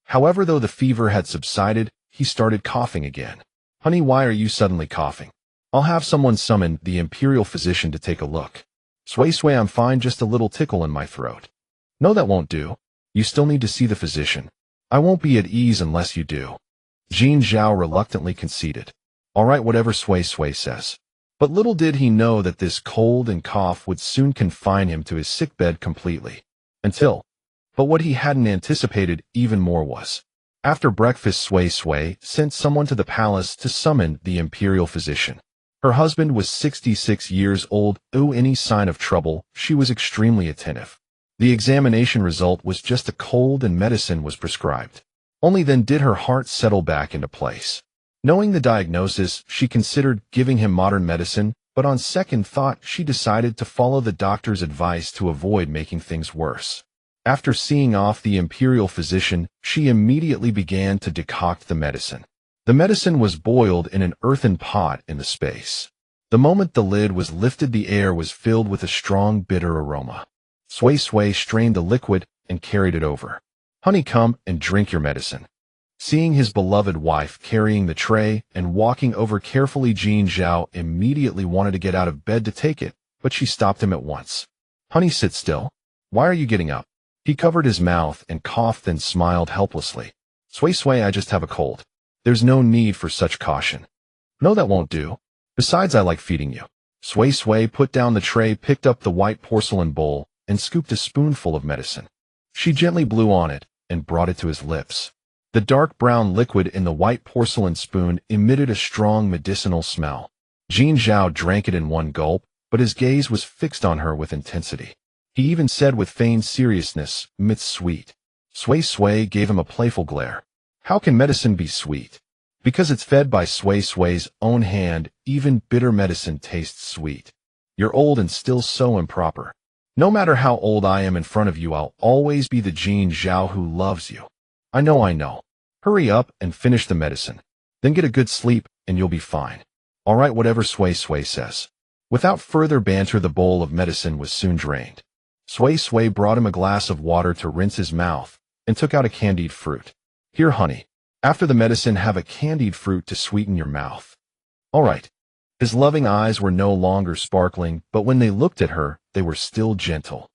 However, though the fever had subsided, he started coughing again. Honey, why are you suddenly coughing? I'll have someone summon the imperial physician to take a look. Sui Sui, I'm fine, just a little tickle in my throat. No, that won't do. You still need to see the physician. I won't be at ease unless you do. Jin Zhao reluctantly conceded. All right, whatever, Sui Sui says. But little did he know that this cold and cough would soon confine him to his sickbed completely. Until But what he hadn't anticipated even more was, after breakfast, Sui Sui sent someone to the palace to summon the imperial physician. Her husband was 66 years old. Any sign of trouble, she was extremely attentive. The examination result was just a cold and medicine was prescribed. Only then did her heart settle back into place. Knowing the diagnosis, she considered giving him modern medicine, but on second thought, she decided to follow the doctor's advice to avoid making things worse. After seeing off the imperial physician, she immediately began to decoct the medicine. The medicine was boiled in an earthen pot in the space. The moment the lid was lifted, the air was filled with a strong, bitter aroma. Sui Sui strained the liquid and carried it over. "Honey, come and drink your medicine." Seeing his beloved wife carrying the tray and walking over carefully, Jin Zhao immediately wanted to get out of bed to take it, but she stopped him at once. "Honey, sit still. Why are you getting up?" He covered his mouth and coughed and smiled helplessly. "Sui Sui, I just have a cold. There's no need for such caution." "No, that won't do. Besides, I like feeding you." Sui Sui put down the tray, picked up the white porcelain bowl, and scooped a spoonful of medicine. She gently blew on it and brought it to his lips. The dark brown liquid in the white porcelain spoon emitted a strong medicinal smell. Jin Zhao drank it in one gulp, but his gaze was fixed on her with intensity. He even said with feigned seriousness, "It's sweet." Sui Sui gave him a playful glare. "How can medicine be sweet?" "Because it's fed by Sui Sui's own hand. Even bitter medicine tastes sweet. You're old and still so improper. No matter how old I am in front of you, I'll always be the Jin Zhao who loves you." I know. Hurry up and finish the medicine. Then get a good sleep and you'll be fine." "All right, whatever Sui Sui says." Without further banter, the bowl of medicine was soon drained. Sui Sui brought him a glass of water to rinse his mouth and took out a candied fruit. "Here, honey. After the medicine, have a candied fruit to sweeten your mouth." "All right." His loving eyes were no longer sparkling, but when they looked at her, they were still gentle.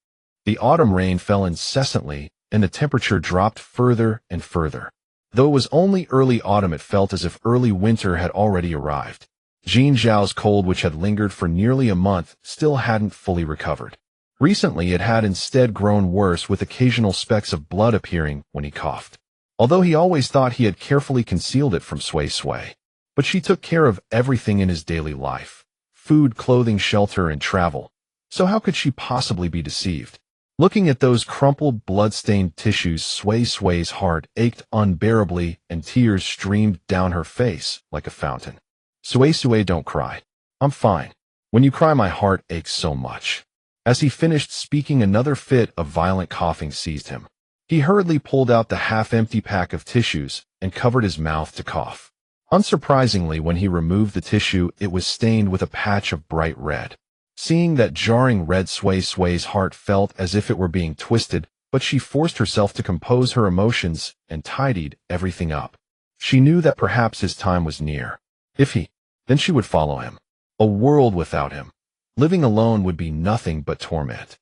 The autumn rain fell incessantly, and the temperature dropped further and further. Though it was only early autumn, it felt as if early winter had already arrived. Jin Zhao's cold, which had lingered for nearly a month, still hadn't fully recovered. Recently, it had instead grown worse, with occasional specks of blood appearing when he coughed. Although he always thought he had carefully concealed it from Sui Sui. But she took care of everything in his daily life: food, clothing, shelter, and travel. So how could she possibly be deceived? Looking at those crumpled, blood-stained tissues, Sui Sui's heart ached unbearably, and tears streamed down her face like a fountain. "Sui Sui, don't cry. I'm fine. When you cry, my heart aches so much." As he finished speaking, another fit of violent coughing seized him. He hurriedly pulled out the half-empty pack of tissues and covered his mouth to cough. Unsurprisingly, when he removed the tissue, it was stained with a patch of bright red. Seeing that jarring red, Sui Sui's heart felt as if it were being twisted, but she forced herself to compose her emotions and tidied everything up. She knew that perhaps his time was near. Then she would follow him. A world without him. Living alone would be nothing but torment.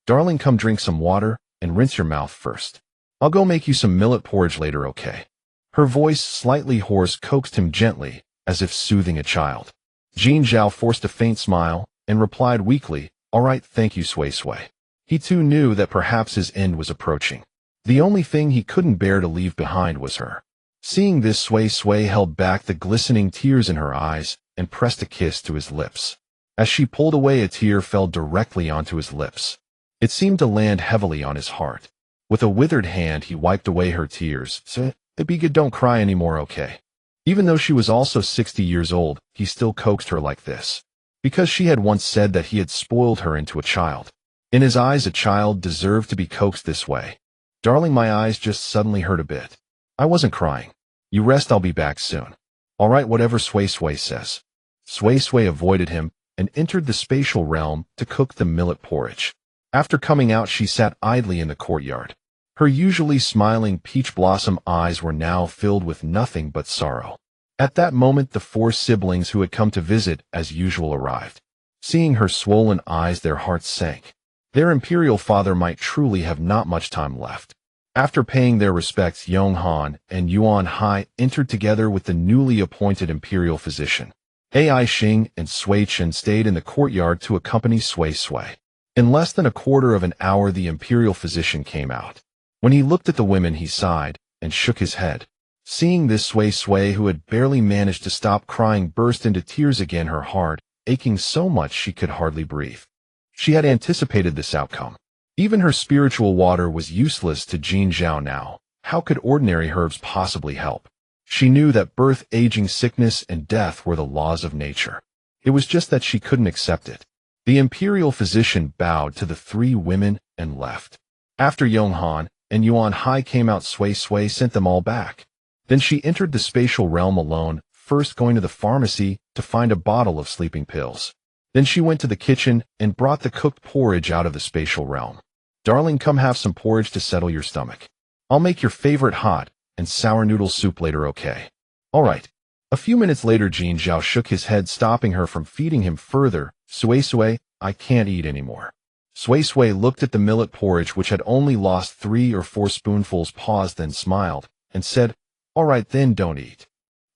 "Darling, come drink some water and rinse your mouth first. I'll go make you some millet porridge later, okay?" Her voice, slightly hoarse, coaxed him gently, as if soothing a child. Jin Zhao forced a faint smile and replied weakly, "All right, thank you, Sui Sui." He too knew that perhaps his end was approaching. The only thing he couldn't bear to leave behind was her. Seeing this, Sui Sui held back the glistening tears in her eyes and pressed a kiss to his lips. As she pulled away, a tear fell directly onto his lips. It seemed to land heavily on his heart. With a withered hand, he wiped away her tears. "Be good, don't cry anymore, okay?" Even though she was also 60 years old, he still coaxed her like this. Because she had once said that he had spoiled her into a child. In his eyes, a child deserved to be coaxed this way. "Darling, my eyes just suddenly hurt a bit. I wasn't crying. You rest, I'll be back soon." "All right, whatever Sui Sui says." Sui Sui avoided him and entered the spatial realm to cook the millet porridge. After coming out, she sat idly in the courtyard. Her usually smiling peach blossom eyes were now filled with nothing but sorrow. At that moment, the 4 siblings who had come to visit as usual arrived. Seeing her swollen eyes, their hearts sank. Their imperial father might truly have not much time left. After paying their respects, Yonghan and Yuan Hai entered together with the newly appointed imperial physician. Ai Xing and Sui Chen stayed in the courtyard to accompany Sui Sui. In less than a quarter of an hour, the imperial physician came out. When he looked at the women, he sighed and shook his head. Seeing this, Sui, who had barely managed to stop crying, burst into tears again, her heart aching so much she could hardly breathe. She had anticipated this outcome. Even her spiritual water was useless to Jin Zhao now. How could ordinary herbs possibly help? She knew that birth, aging, sickness, and death were the laws of nature. It was just that she couldn't accept it. The imperial physician bowed to the three women and left. After Yonghan and Yuan Hai came out, Sui sent them all back. Then she entered the spatial realm alone, first going to the pharmacy to find a bottle of sleeping pills. Then she went to the kitchen and brought the cooked porridge out of the spatial realm. Darling, come have some porridge to settle your stomach. I'll make your favorite hot and sour noodle soup later, okay? All right. A few minutes later, Jin Zhao shook his head, stopping her from feeding him further. Sui, I can't eat anymore. Sui looked at the millet porridge, which had only lost 3 or 4 spoonfuls, paused, then smiled, and said, all right then, don't eat.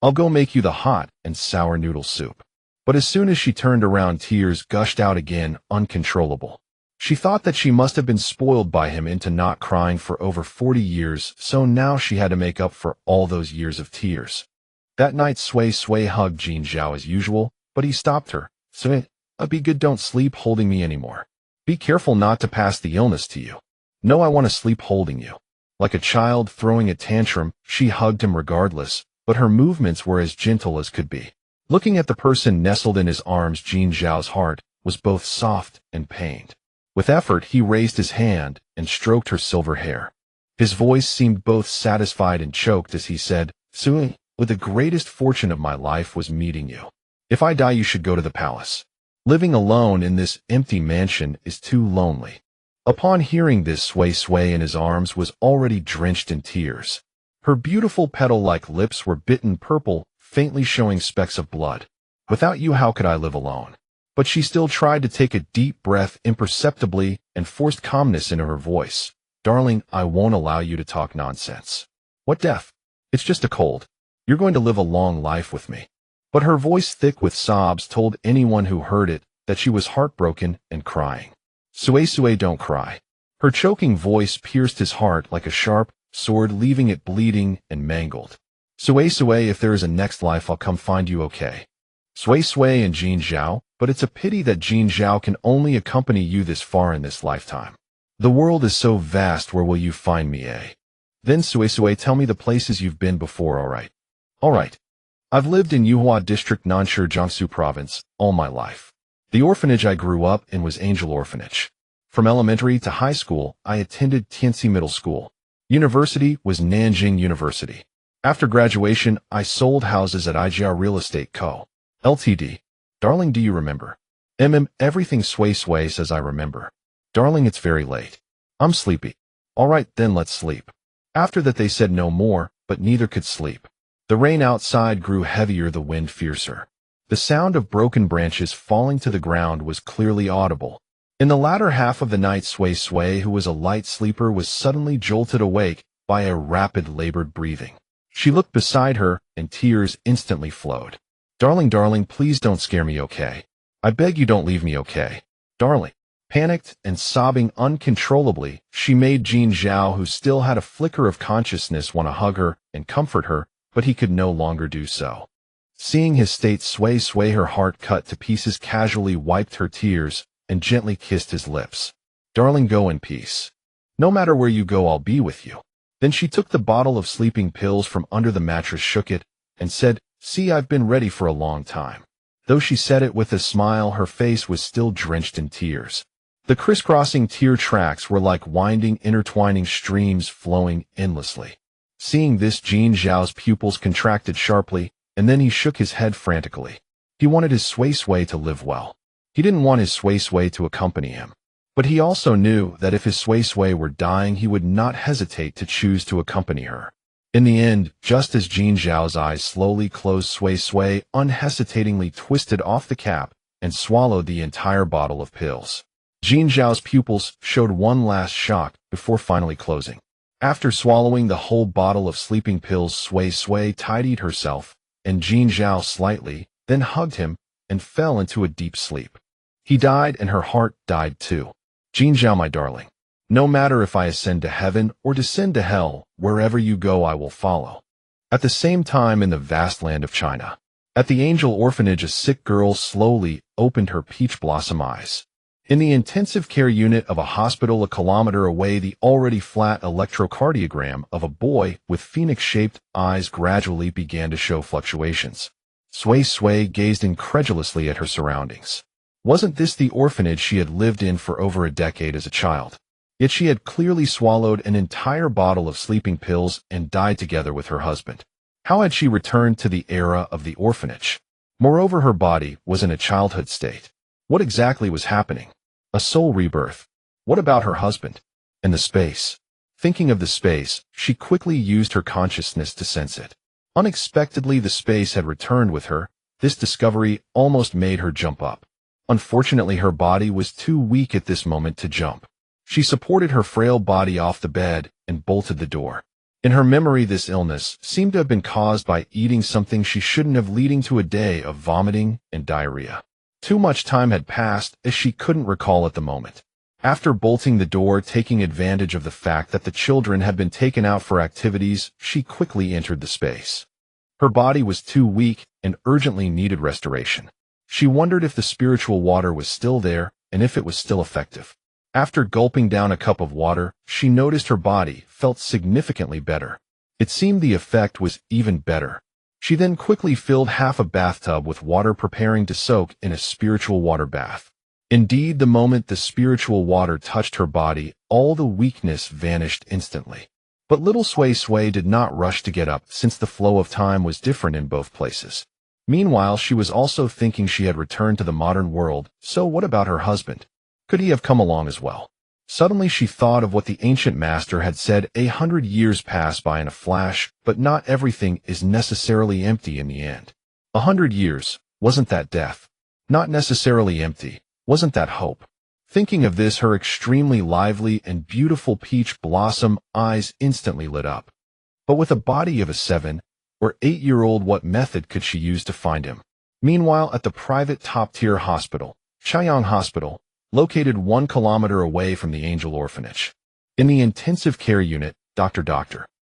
I'll go make you the hot and sour noodle soup. But as soon as she turned around, tears gushed out again, uncontrollable. She thought that she must have been spoiled by him into not crying for over 40 years, so now she had to make up for all those years of tears. That night, Sui hugged Jin Zhao as usual, but he stopped her. Sui, be good, don't sleep holding me anymore. Be careful not to pass the illness to you. No, I want to sleep holding you. Like a child throwing a tantrum, she hugged him regardless, but her movements were as gentle as could be. Looking at the person nestled in his arms, Jin Zhao's heart was both soft and pained. With effort, he raised his hand and stroked her silver hair. His voice seemed both satisfied and choked as he said, Sui, the greatest fortune of my life was meeting you. If I die, you should go to the palace. Living alone in this empty mansion is too lonely. Upon hearing this, Sui in his arms was already drenched in tears. Her beautiful petal-like lips were bitten purple, faintly showing specks of blood. Without you, how could I live alone? But she still tried to take a deep breath imperceptibly and forced calmness into her voice. Darling, I won't allow you to talk nonsense. What death? It's just a cold. You're going to live a long life with me. But her voice, thick with sobs, told anyone who heard it that she was heartbroken and crying. Sui, don't cry. Her choking voice pierced his heart like a sharp sword, leaving it bleeding and mangled. Sui, if there is a next life, I'll come find you, okay? Sui and Jin Zhao, but it's a pity that Jin Zhao can only accompany you this far in this lifetime. The world is so vast, where will you find me, eh? Then Sui, tell me the places you've been before, all right? All right. I've lived in Yuhua District, Nansha, Jiangsu Province, all my life. The orphanage I grew up in was Angel Orphanage. From elementary to high school, I attended Tianxi Middle School. University was Nanjing University. After graduation, I sold houses at IGR Real Estate Co. Ltd. Darling, do you remember? Everything. Sui says I remember. Darling, it's very late. I'm sleepy. All right, then let's sleep. After that, they said no more, but neither could sleep. The rain outside grew heavier, the wind fiercer. The sound of broken branches falling to the ground was clearly audible. In the latter half of the night, Sui, who was a light sleeper, was suddenly jolted awake by a rapid, labored breathing. She looked beside her, and tears instantly flowed. Darling, please don't scare me, okay? I beg you, don't leave me, okay? Darling. Panicked and sobbing uncontrollably, she made Jin Zhao, who still had a flicker of consciousness, want to hug her and comfort her, but he could no longer do so. Seeing his state, Sui, her heart cut to pieces, casually wiped her tears and gently kissed his lips. Darling, go in peace. No matter where you go, I'll be with you. Then she took the bottle of sleeping pills from under the mattress, shook it, and said, See, I've been ready for a long time. Though she said it with a smile, her face was still drenched in tears. The crisscrossing tear tracks were like winding, intertwining streams flowing endlessly. Seeing this, Jin Zhao's pupils contracted sharply, and then he shook his head frantically. He wanted his Sui to live well. He didn't want his Sui to accompany him. But he also knew that if his Sui were dying, he would not hesitate to choose to accompany her. In the end, just as Jin Zhao's eyes slowly closed, Sui unhesitatingly twisted off the cap and swallowed the entire bottle of pills. Jin Zhao's pupils showed one last shock before finally closing. After swallowing the whole bottle of sleeping pills, Sui tidied herself, and Jin Zhao slightly, then hugged him and fell into a deep sleep. He died, and her heart died too. Jin Zhao, my darling. No matter if I ascend to heaven or descend to hell, wherever you go I will follow. At the same time in the vast land of China, at the Angel Orphanage, a sick girl slowly opened her peach blossom eyes. In the intensive care unit of a hospital a kilometer away, the already flat electrocardiogram of a boy with phoenix-shaped eyes gradually began to show fluctuations. Sui gazed incredulously at her surroundings. Wasn't this the orphanage she had lived in for over a decade as a child? Yet she had clearly swallowed an entire bottle of sleeping pills and died together with her husband. How had she returned to the era of the orphanage? Moreover, her body was in a childhood state. What exactly was happening? A soul rebirth. What about her husband? And the space? Thinking of the space, she quickly used her consciousness to sense it. Unexpectedly, the space had returned with her. This discovery almost made her jump up. Unfortunately, her body was too weak at this moment to jump. She supported her frail body off the bed and bolted the door. In her memory, this illness seemed to have been caused by eating something she shouldn't have, leading to a day of vomiting and diarrhea. Too much time had passed, as she couldn't recall at the moment. After bolting the door, taking advantage of the fact that the children had been taken out for activities, she quickly entered the space. Her body was too weak and urgently needed restoration. She wondered if the spiritual water was still there and if it was still effective. After gulping down a cup of water, she noticed her body felt significantly better. It seemed the effect was even better. She then quickly filled half a bathtub with water, preparing to soak in a spiritual water bath. Indeed, the moment the spiritual water touched her body, all the weakness vanished instantly. But little Sui did not rush to get up, since the flow of time was different in both places. Meanwhile, she was also thinking she had returned to the modern world, so what about her husband? Could he have come along as well? Suddenly she thought of what the ancient master had said: 100 years pass by in a flash, but not everything is necessarily empty in the end. 100 years, wasn't that death? Not necessarily empty, wasn't that hope? Thinking of this, her extremely lively and beautiful peach blossom eyes instantly lit up. But with a body of a 7 or 8-year-old, what method could she use to find him? Meanwhile, at the private top-tier hospital, Chaiyang Hospital, located 1 kilometer away from the Angel Orphanage. In the intensive care unit, Doctor.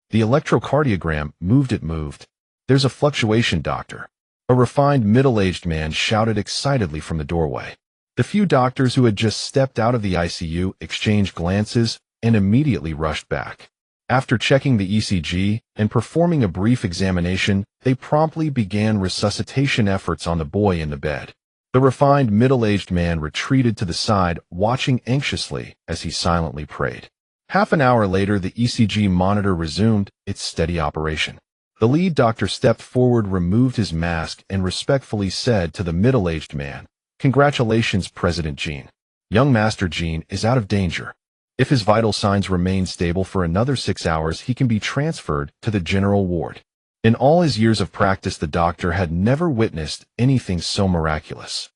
The electrocardiogram moved. There's a fluctuation, doctor. A refined middle-aged man shouted excitedly from the doorway. The few doctors who had just stepped out of the ICU exchanged glances and immediately rushed back. After checking the ECG and performing a brief examination, they promptly began resuscitation efforts on the boy in the bed. The refined middle-aged man retreated to the side, watching anxiously as he silently prayed. Half an hour later, the ECG monitor resumed its steady operation. The lead doctor stepped forward, removed his mask, and respectfully said to the middle-aged man, "Congratulations, President Jean. Young Master Jean is out of danger. If his vital signs remain stable for another 6 hours, he can be transferred to the general ward." In all his years of practice, the doctor had never witnessed anything so miraculous.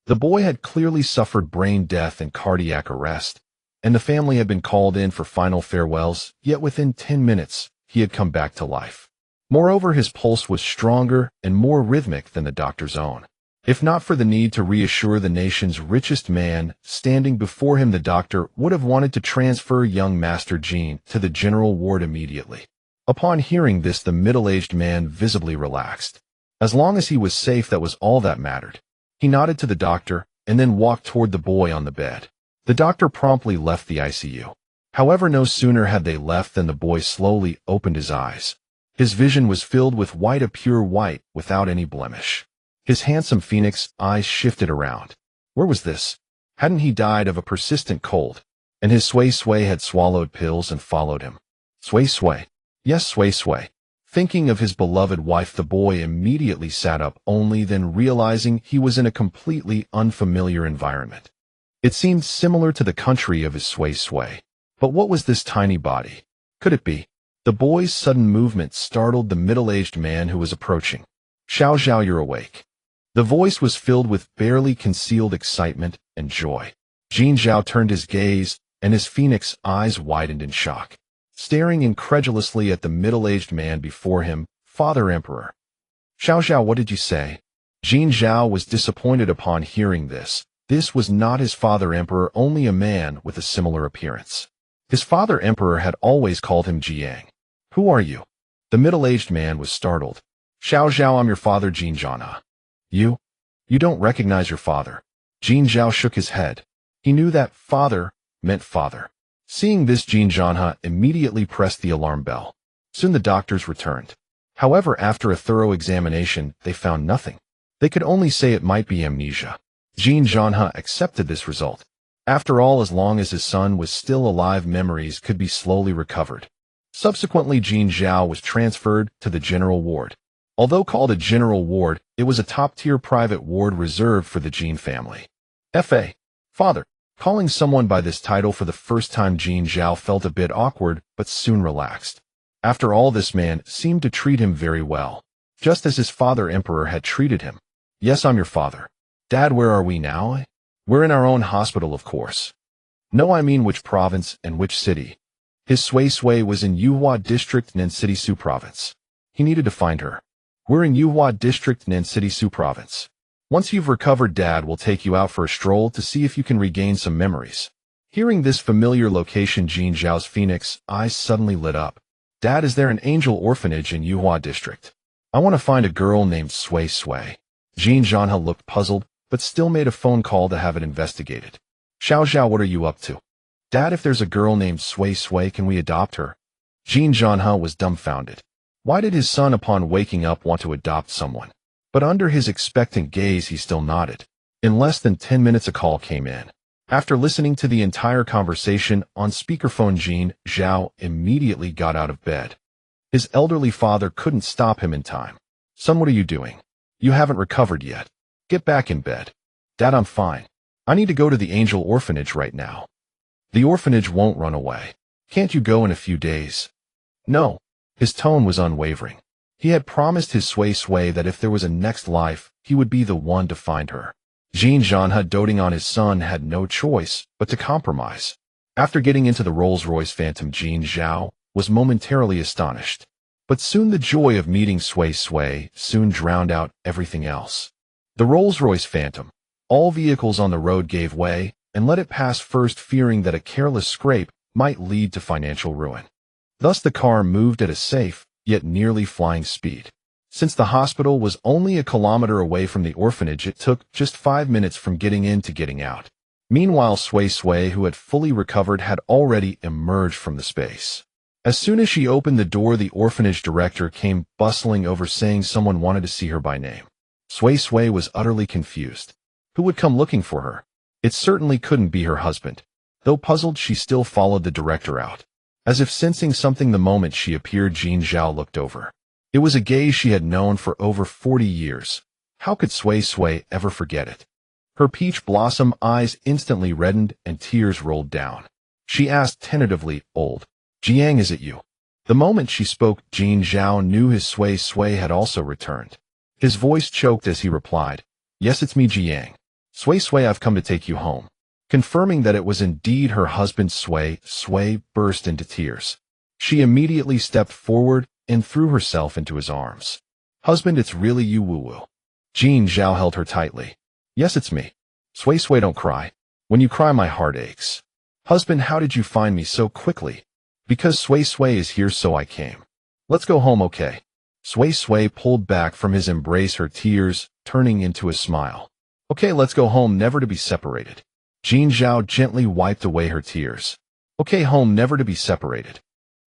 The boy had clearly suffered brain death and cardiac arrest, and the family had been called in for final farewells, yet within 10 minutes, he had come back to life. Moreover, his pulse was stronger and more rhythmic than the doctor's own. If not for the need to reassure the nation's richest man standing before him, the doctor would have wanted to transfer young Master Jean to the general ward immediately. Upon hearing this, the middle-aged man visibly relaxed. As long as he was safe, that was all that mattered. He nodded to the doctor and then walked toward the boy on the bed. The doctor promptly left the ICU. However, no sooner had they left than the boy slowly opened his eyes. His vision was filled with white, a pure white, without any blemish. His handsome phoenix eyes shifted around. Where was this? Hadn't he died of a persistent cold? And his Sui had swallowed pills and followed him. Sui. Yes, Sui. Thinking of his beloved wife, the boy immediately sat up, only then realizing he was in a completely unfamiliar environment. It seemed similar to the country of his Sui. But what was this tiny body? Could it be? The boy's sudden movement startled the middle-aged man who was approaching. Xiao, you're awake. The voice was filled with barely concealed excitement and joy. Jin Zhao turned his gaze, and his phoenix eyes widened in shock. Staring incredulously at the middle-aged man before him, Father Emperor. Xiao, what did you say? Jin Zhao was disappointed upon hearing this. This was not his Father Emperor, only a man with a similar appearance. His father emperor had always called him Jiang. Who are you? The middle-aged man was startled. Xiao Zhao, I'm your father, Jin Zhanha. You don't recognize your father. Jin Zhao shook his head. He knew that father meant father. Seeing this, Jin Zhanha immediately pressed the alarm bell. Soon the doctors returned. However, after a thorough examination, they found nothing. They could only say it might be amnesia. Jin Zhanha accepted this result. After all, as long as his son was still alive, memories could be slowly recovered. Subsequently, Jin Zhao was transferred to the general ward. Although called a general ward, it was a top-tier private ward reserved for the Jin family. F.A. Father. Calling someone by this title for the first time, Jin Zhao felt a bit awkward, but soon relaxed. After all, this man seemed to treat him very well, just as his father emperor had treated him. Yes, I'm your father. Dad, where are we now? We're in our own hospital, of course. No, I mean which province and which city. His Sui was in Yuhua District, Nansiti Su Province. He needed to find her. We're in Yuhua District, Nansiti Su Province. Once you've recovered, Dad will take you out for a stroll to see if you can regain some memories. Hearing this familiar location, Jin Zhao's phoenix eyes suddenly lit up. Dad, is there an angel orphanage in Yuhua District? I want to find a girl named Sui. Jin Zhanha looked puzzled, but still made a phone call to have it investigated. Xiao Zhao, what are you up to? Dad, if there's a girl named Sui, can we adopt her? Jin Zhanha was dumbfounded. Why did his son, upon waking up, want to adopt someone? But under his expectant gaze, he still nodded. In less than 10 minutes, a call came in. After listening to the entire conversation on speakerphone, Jin Zhao immediately got out of bed. His elderly father couldn't stop him in time. Son, what are you doing? You haven't recovered yet. Get back in bed. Dad, I'm fine. I need to go to the angel orphanage right now. The orphanage won't run away. Can't you go in a few days? No. His tone was unwavering. He had promised his Sui that if there was a next life, he would be the one to find her. Jin Zhanha, doting on his son, had no choice but to compromise. After getting into the Rolls-Royce Phantom, Jin Zhao was momentarily astonished. But soon the joy of meeting Sui soon drowned out everything else. The Rolls-Royce Phantom. All vehicles on the road gave way and let it pass first, fearing that a careless scrape might lead to financial ruin. Thus the car moved at a safe, yet nearly flying speed. Since the hospital was only a kilometer away from the orphanage, it took just 5 minutes from getting in to getting out. Meanwhile, Sui, who had fully recovered, had already emerged from the space. As soon as she opened the door, the orphanage director came bustling over, saying someone wanted to see her by name. Sui was utterly confused. Who would come looking for her? It certainly couldn't be her husband. Though puzzled, she still followed the director out. As if sensing something the moment she appeared, Jin Zhao looked over. It was a gaze she had known for over 40 years. How could Sui ever forget it? Her peach blossom eyes instantly reddened and tears rolled down. She asked tentatively, "Old Jiang, is it you?" The moment she spoke, Jin Zhao knew his Sui had also returned. His voice choked as he replied, "Yes, it's me, Jiang. Sui, I've come to take you home." Confirming that it was indeed her husband, Sui burst into tears. She immediately stepped forward and threw herself into his arms. "Husband, it's really you, woo-woo." Jin Zhao held her tightly. "Yes, it's me. Sui, don't cry. When you cry, my heart aches." "Husband, how did you find me so quickly?" "Because Sui is here, so I came." "Let's go home, okay?" Sui pulled back from his embrace, her tears turning into a smile. "Okay, let's go home, never to be separated." Jin Zhao gently wiped away her tears. "Okay, home, never to be separated."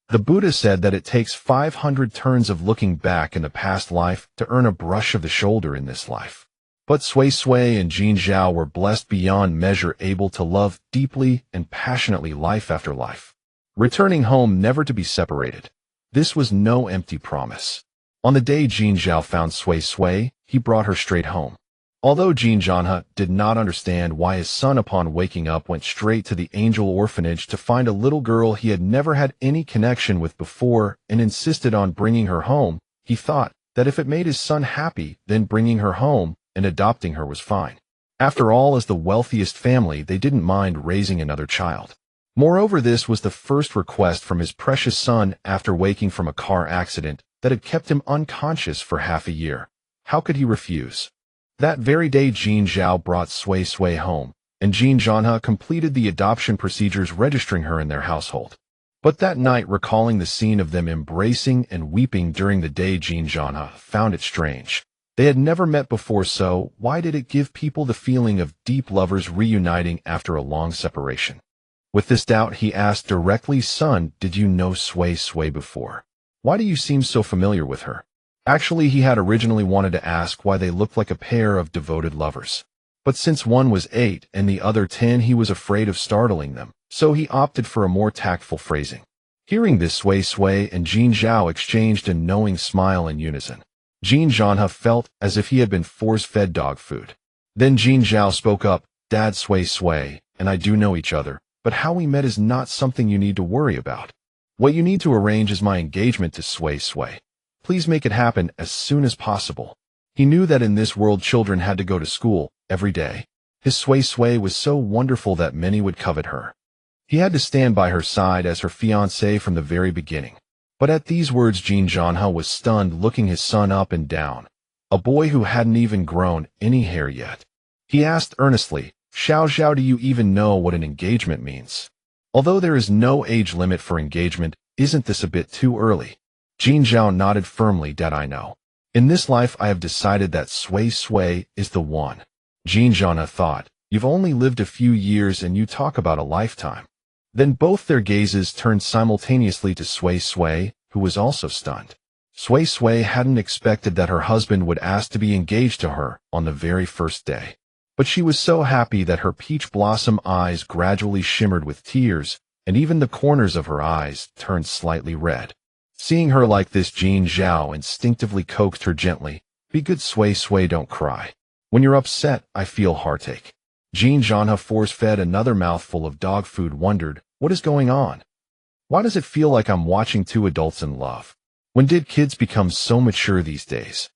The Buddha said that it takes 500 turns of looking back in the past life to earn a brush of the shoulder in this life. But Sui and Jin Zhao were blessed beyond measure, able to love deeply and passionately life after life. Returning home, never to be separated. This was no empty promise. On the day Jin Zhao found Sui, he brought her straight home. Although Jin Zhanha did not understand why his son, upon waking up, went straight to the angel orphanage to find a little girl he had never had any connection with before and insisted on bringing her home, he thought that if it made his son happy, then bringing her home and adopting her was fine. After all, as the wealthiest family, they didn't mind raising another child. Moreover, this was the first request from his precious son after waking from a car accident that had kept him unconscious for half a year. How could he refuse? That very day, Jin Zhao brought Sui home, and Jin Janha completed the adoption procedures registering her in their household. But that night, recalling the scene of them embracing and weeping during the day, Jin Janha found it strange. They had never met before, so why did it give people the feeling of deep lovers reuniting after a long separation? With this doubt, he asked directly, "Son, did you know Sui Sui before? Why do you seem so familiar with her?" Actually, he had originally wanted to ask why they looked like a pair of devoted lovers. But since one was 8 and the other 10, he was afraid of startling them, so he opted for a more tactful phrasing. Hearing this, Sui Sui and Jin Zhao exchanged a knowing smile in unison. Jin Janha felt as if he had been force-fed dog food. Then Jin Zhao spoke up, "Dad, Sui Sui and I do know each other, but how we met is not something you need to worry about. What you need to arrange is my engagement to Sui Sui. Please make it happen as soon as possible." He knew that in this world children had to go to school every day. His Sui Sui was so wonderful that many would covet her. He had to stand by her side as her fiancée from the very beginning. But at these words, Jin Janha was stunned, looking his son up and down, a boy who hadn't even grown any hair yet. He asked earnestly, "Xiao Xiao, do you even know what an engagement means? Although there is no age limit for engagement, isn't this a bit too early?" Jin Zhao nodded firmly, "Dad, I know. In this life I have decided that Sui Sui is the one." Jin Janha thought, "You've only lived a few years and you talk about a lifetime." Then both their gazes turned simultaneously to Sui Sui, who was also stunned. Sui Sui hadn't expected that her husband would ask to be engaged to her on the very first day. But she was so happy that her peach blossom eyes gradually shimmered with tears, and even the corners of her eyes turned slightly red. Seeing her like this, Jin Zhao instinctively coaxed her gently, "Be good, Sui Sui, don't cry. When you're upset, I feel heartache." Jin Janha, force-fed another mouthful of dog food, wondered, "What is going on? Why does it feel like I'm watching two adults in love? When did kids become so mature these days?"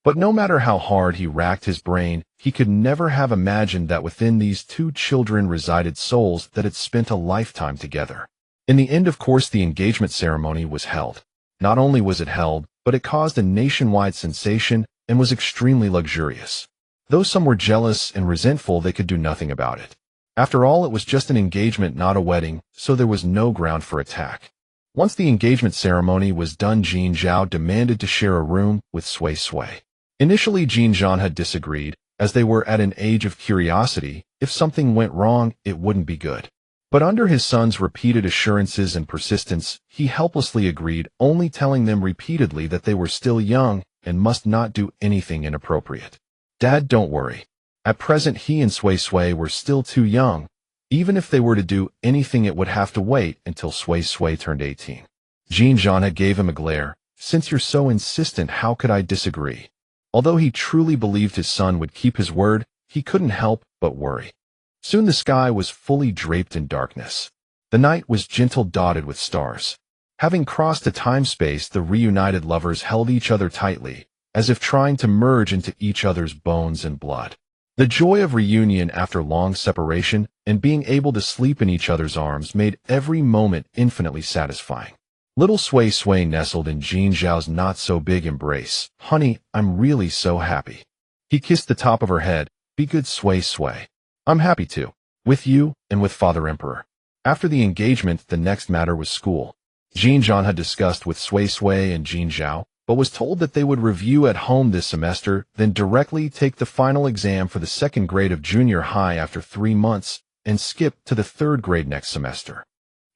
But no matter how hard he racked his brain, he could never have imagined that within these two children resided souls that had spent a lifetime together. In the end, of course, the engagement ceremony was held. Not only was it held, but it caused a nationwide sensation and was extremely luxurious. Though some were jealous and resentful, they could do nothing about it. After all, it was just an engagement, not a wedding, so there was no ground for attack. Once the engagement ceremony was done, Jin Zhao demanded to share a room with Sui Sui. Initially, Jin Zhan had disagreed, as they were at an age of curiosity. If something went wrong, it wouldn't be good. But under his son's repeated assurances and persistence, he helplessly agreed, only telling them repeatedly that they were still young and must not do anything inappropriate. "Dad, don't worry. At present, he and Sui Sui were still too young. Even if they were to do anything, it would have to wait until Sui Sui turned 18. Jin Janha gave him a glare. "Since you're so insistent, how could I disagree?" Although he truly believed his son would keep his word, he couldn't help but worry. Soon the sky was fully draped in darkness. The night was gentle, dotted with stars. Having crossed a time-space, the reunited lovers held each other tightly, as if trying to merge into each other's bones and blood. The joy of reunion after long separation and being able to sleep in each other's arms made every moment infinitely satisfying. Little Sui Sui nestled in Jin Zhao's not-so-big embrace. "Honey, I'm really so happy." He kissed the top of her head. "Be good, Sui Sui. I'm happy too. With you and with Father Emperor." After the engagement, the next matter was school. Jin Zhan had discussed with Sui Sui and Jin Zhao, but was told that they would review at home this semester, then directly take the final exam for the second grade of junior high after 3 months, and skip to the third grade next semester.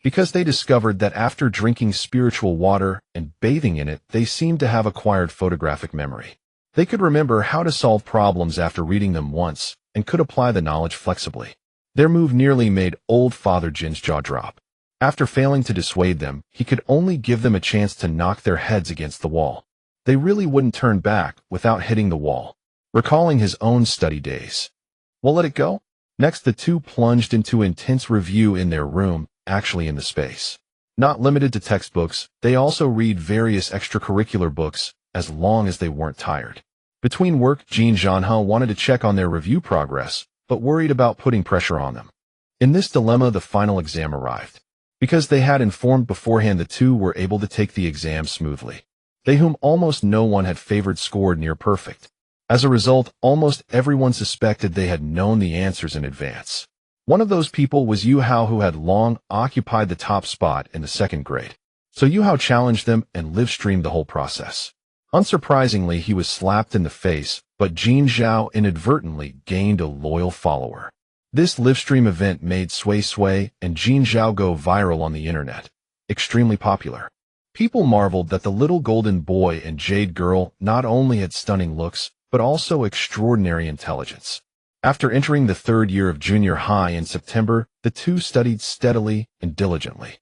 Because they discovered that after drinking spiritual water and bathing in it, they seemed to have acquired photographic memory. They could remember how to solve problems after reading them once, and could apply the knowledge flexibly. Their move nearly made old Father Jin's jaw drop. After failing to dissuade them, he could only give them a chance to knock their heads against the wall. They really wouldn't turn back without hitting the wall. Recalling his own study days. Well, let it go. Next, the two plunged into intense review in their room, actually in the space. Not limited to textbooks, they also read various extracurricular books, as long as they weren't tired. Between work, Jin Janha wanted to check on their review progress, but worried about putting pressure on them. In this dilemma, the final exam arrived. Because they had informed beforehand, the two were able to take the exam smoothly. They, whom almost no one had favored, scored near perfect. As a result, almost everyone suspected they had known the answers in advance. One of those people was Yu Hao, who had long occupied the top spot in the second grade. So Yu Hao challenged them and live-streamed the whole process. Unsurprisingly, he was slapped in the face, but Jin Zhao inadvertently gained a loyal follower. This livestream event made Sui Sui and Jin Zhao go viral on the internet. Extremely popular. People marveled that the little golden boy and jade girl not only had stunning looks, but also extraordinary intelligence. After entering the third year of junior high in September, the two studied steadily and diligently.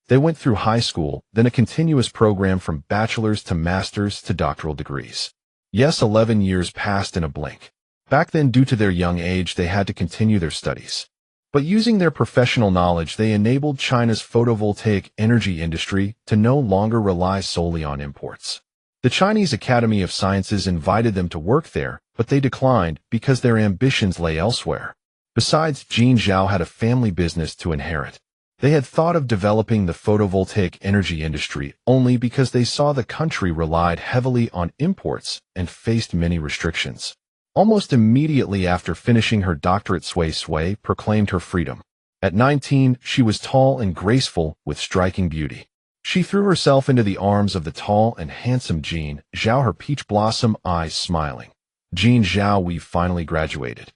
They went through high school, then a continuous program from bachelor's to master's to doctoral degrees. Yes, 11 years passed in a blink. Back then, due to their young age, they had to continue their studies. But using their professional knowledge, they enabled China's photovoltaic energy industry to no longer rely solely on imports. The Chinese Academy of Sciences invited them to work there, but they declined because their ambitions lay elsewhere. Besides, Jin Zhao had a family business to inherit. They had thought of developing the photovoltaic energy industry only because they saw the country relied heavily on imports and faced many restrictions. Almost immediately after finishing her doctorate, Sui Sui proclaimed her freedom. At 19, she was tall and graceful with striking beauty. She threw herself into the arms of the tall and handsome Jin Zhao, her peach blossom eyes smiling. Jin Zhao, we finally graduated.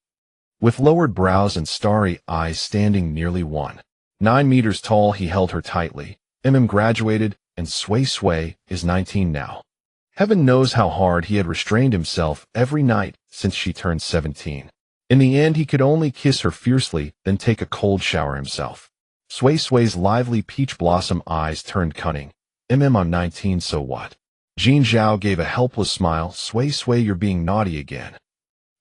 With lowered brows and starry eyes, standing nearly 1.9 meters tall, he held her tightly. Graduated, and Sui Sui is 19 now. Heaven knows how hard he had restrained himself every night since she turned 17. In the end, he could only kiss her fiercely, then take a cold shower himself. Sui Sui's lively peach blossom eyes turned cunning. I'm 19, so what? Jin Zhao gave a helpless smile. Sui Sui, you're being naughty again.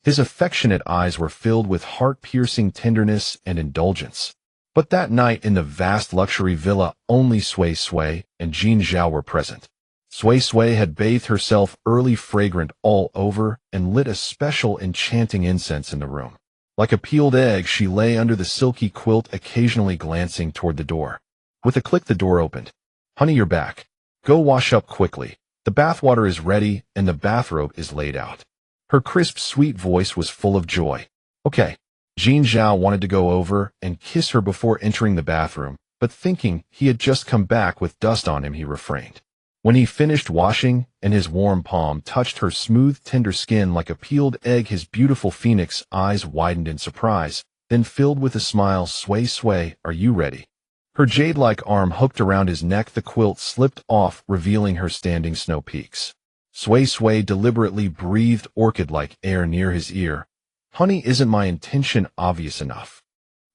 His affectionate eyes were filled with heart-piercing tenderness and indulgence. But that night in the vast luxury villa, only Sui Sui and Jin Zhao were present. Sui Sui had bathed herself early, fragrant all over, and lit a special enchanting incense in the room. Like a peeled egg, she lay under the silky quilt, occasionally glancing toward the door. With a click, the door opened. Honey, you're back. Go wash up quickly. The bathwater is ready, and the bathrobe is laid out. Her crisp, sweet voice was full of joy. Okay. Jin Zhao wanted to go over and kiss her before entering the bathroom, but thinking he had just come back with dust on him, he refrained. When he finished washing and his warm palm touched her smooth, tender skin like a peeled egg, his beautiful phoenix eyes widened in surprise, then filled with a smile. Sui Sui, are you ready? Her jade-like arm hooked around his neck. The quilt slipped off, revealing her standing snow peaks. Sui Sui deliberately breathed orchid-like air near his ear. Honey, isn't my intention obvious enough?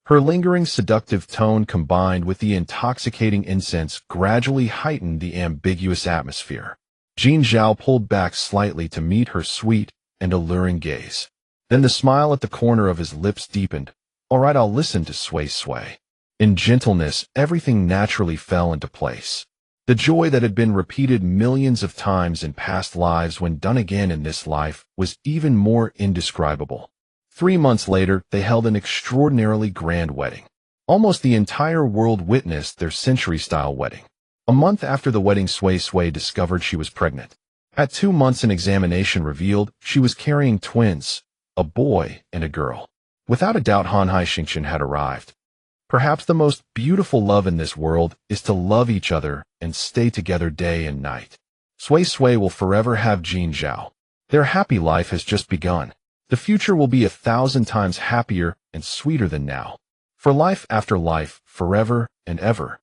Her lingering, seductive tone combined with the intoxicating incense gradually heightened the ambiguous atmosphere. Jin Zhao pulled back slightly to meet her sweet and alluring gaze. Then the smile at the corner of his lips deepened. All right, I'll listen to Sui Sui. In gentleness, everything naturally fell into place. The joy that had been repeated millions of times in past lives, when done again in this life, was even more indescribable. 3 months later, they held an extraordinarily grand wedding. Almost the entire world witnessed their century-style wedding. A month after the wedding, Sui Sui discovered she was pregnant. At 2 months, an examination revealed she was carrying twins, a boy and a girl. Without a doubt, Hanhai Xingqian had arrived. Perhaps the most beautiful love in this world is to love each other and stay together day and night. Sui Sui will forever have Jin Zhao. Their happy life has just begun. The future will be 1,000 times happier and sweeter than now. For life after life, forever and ever.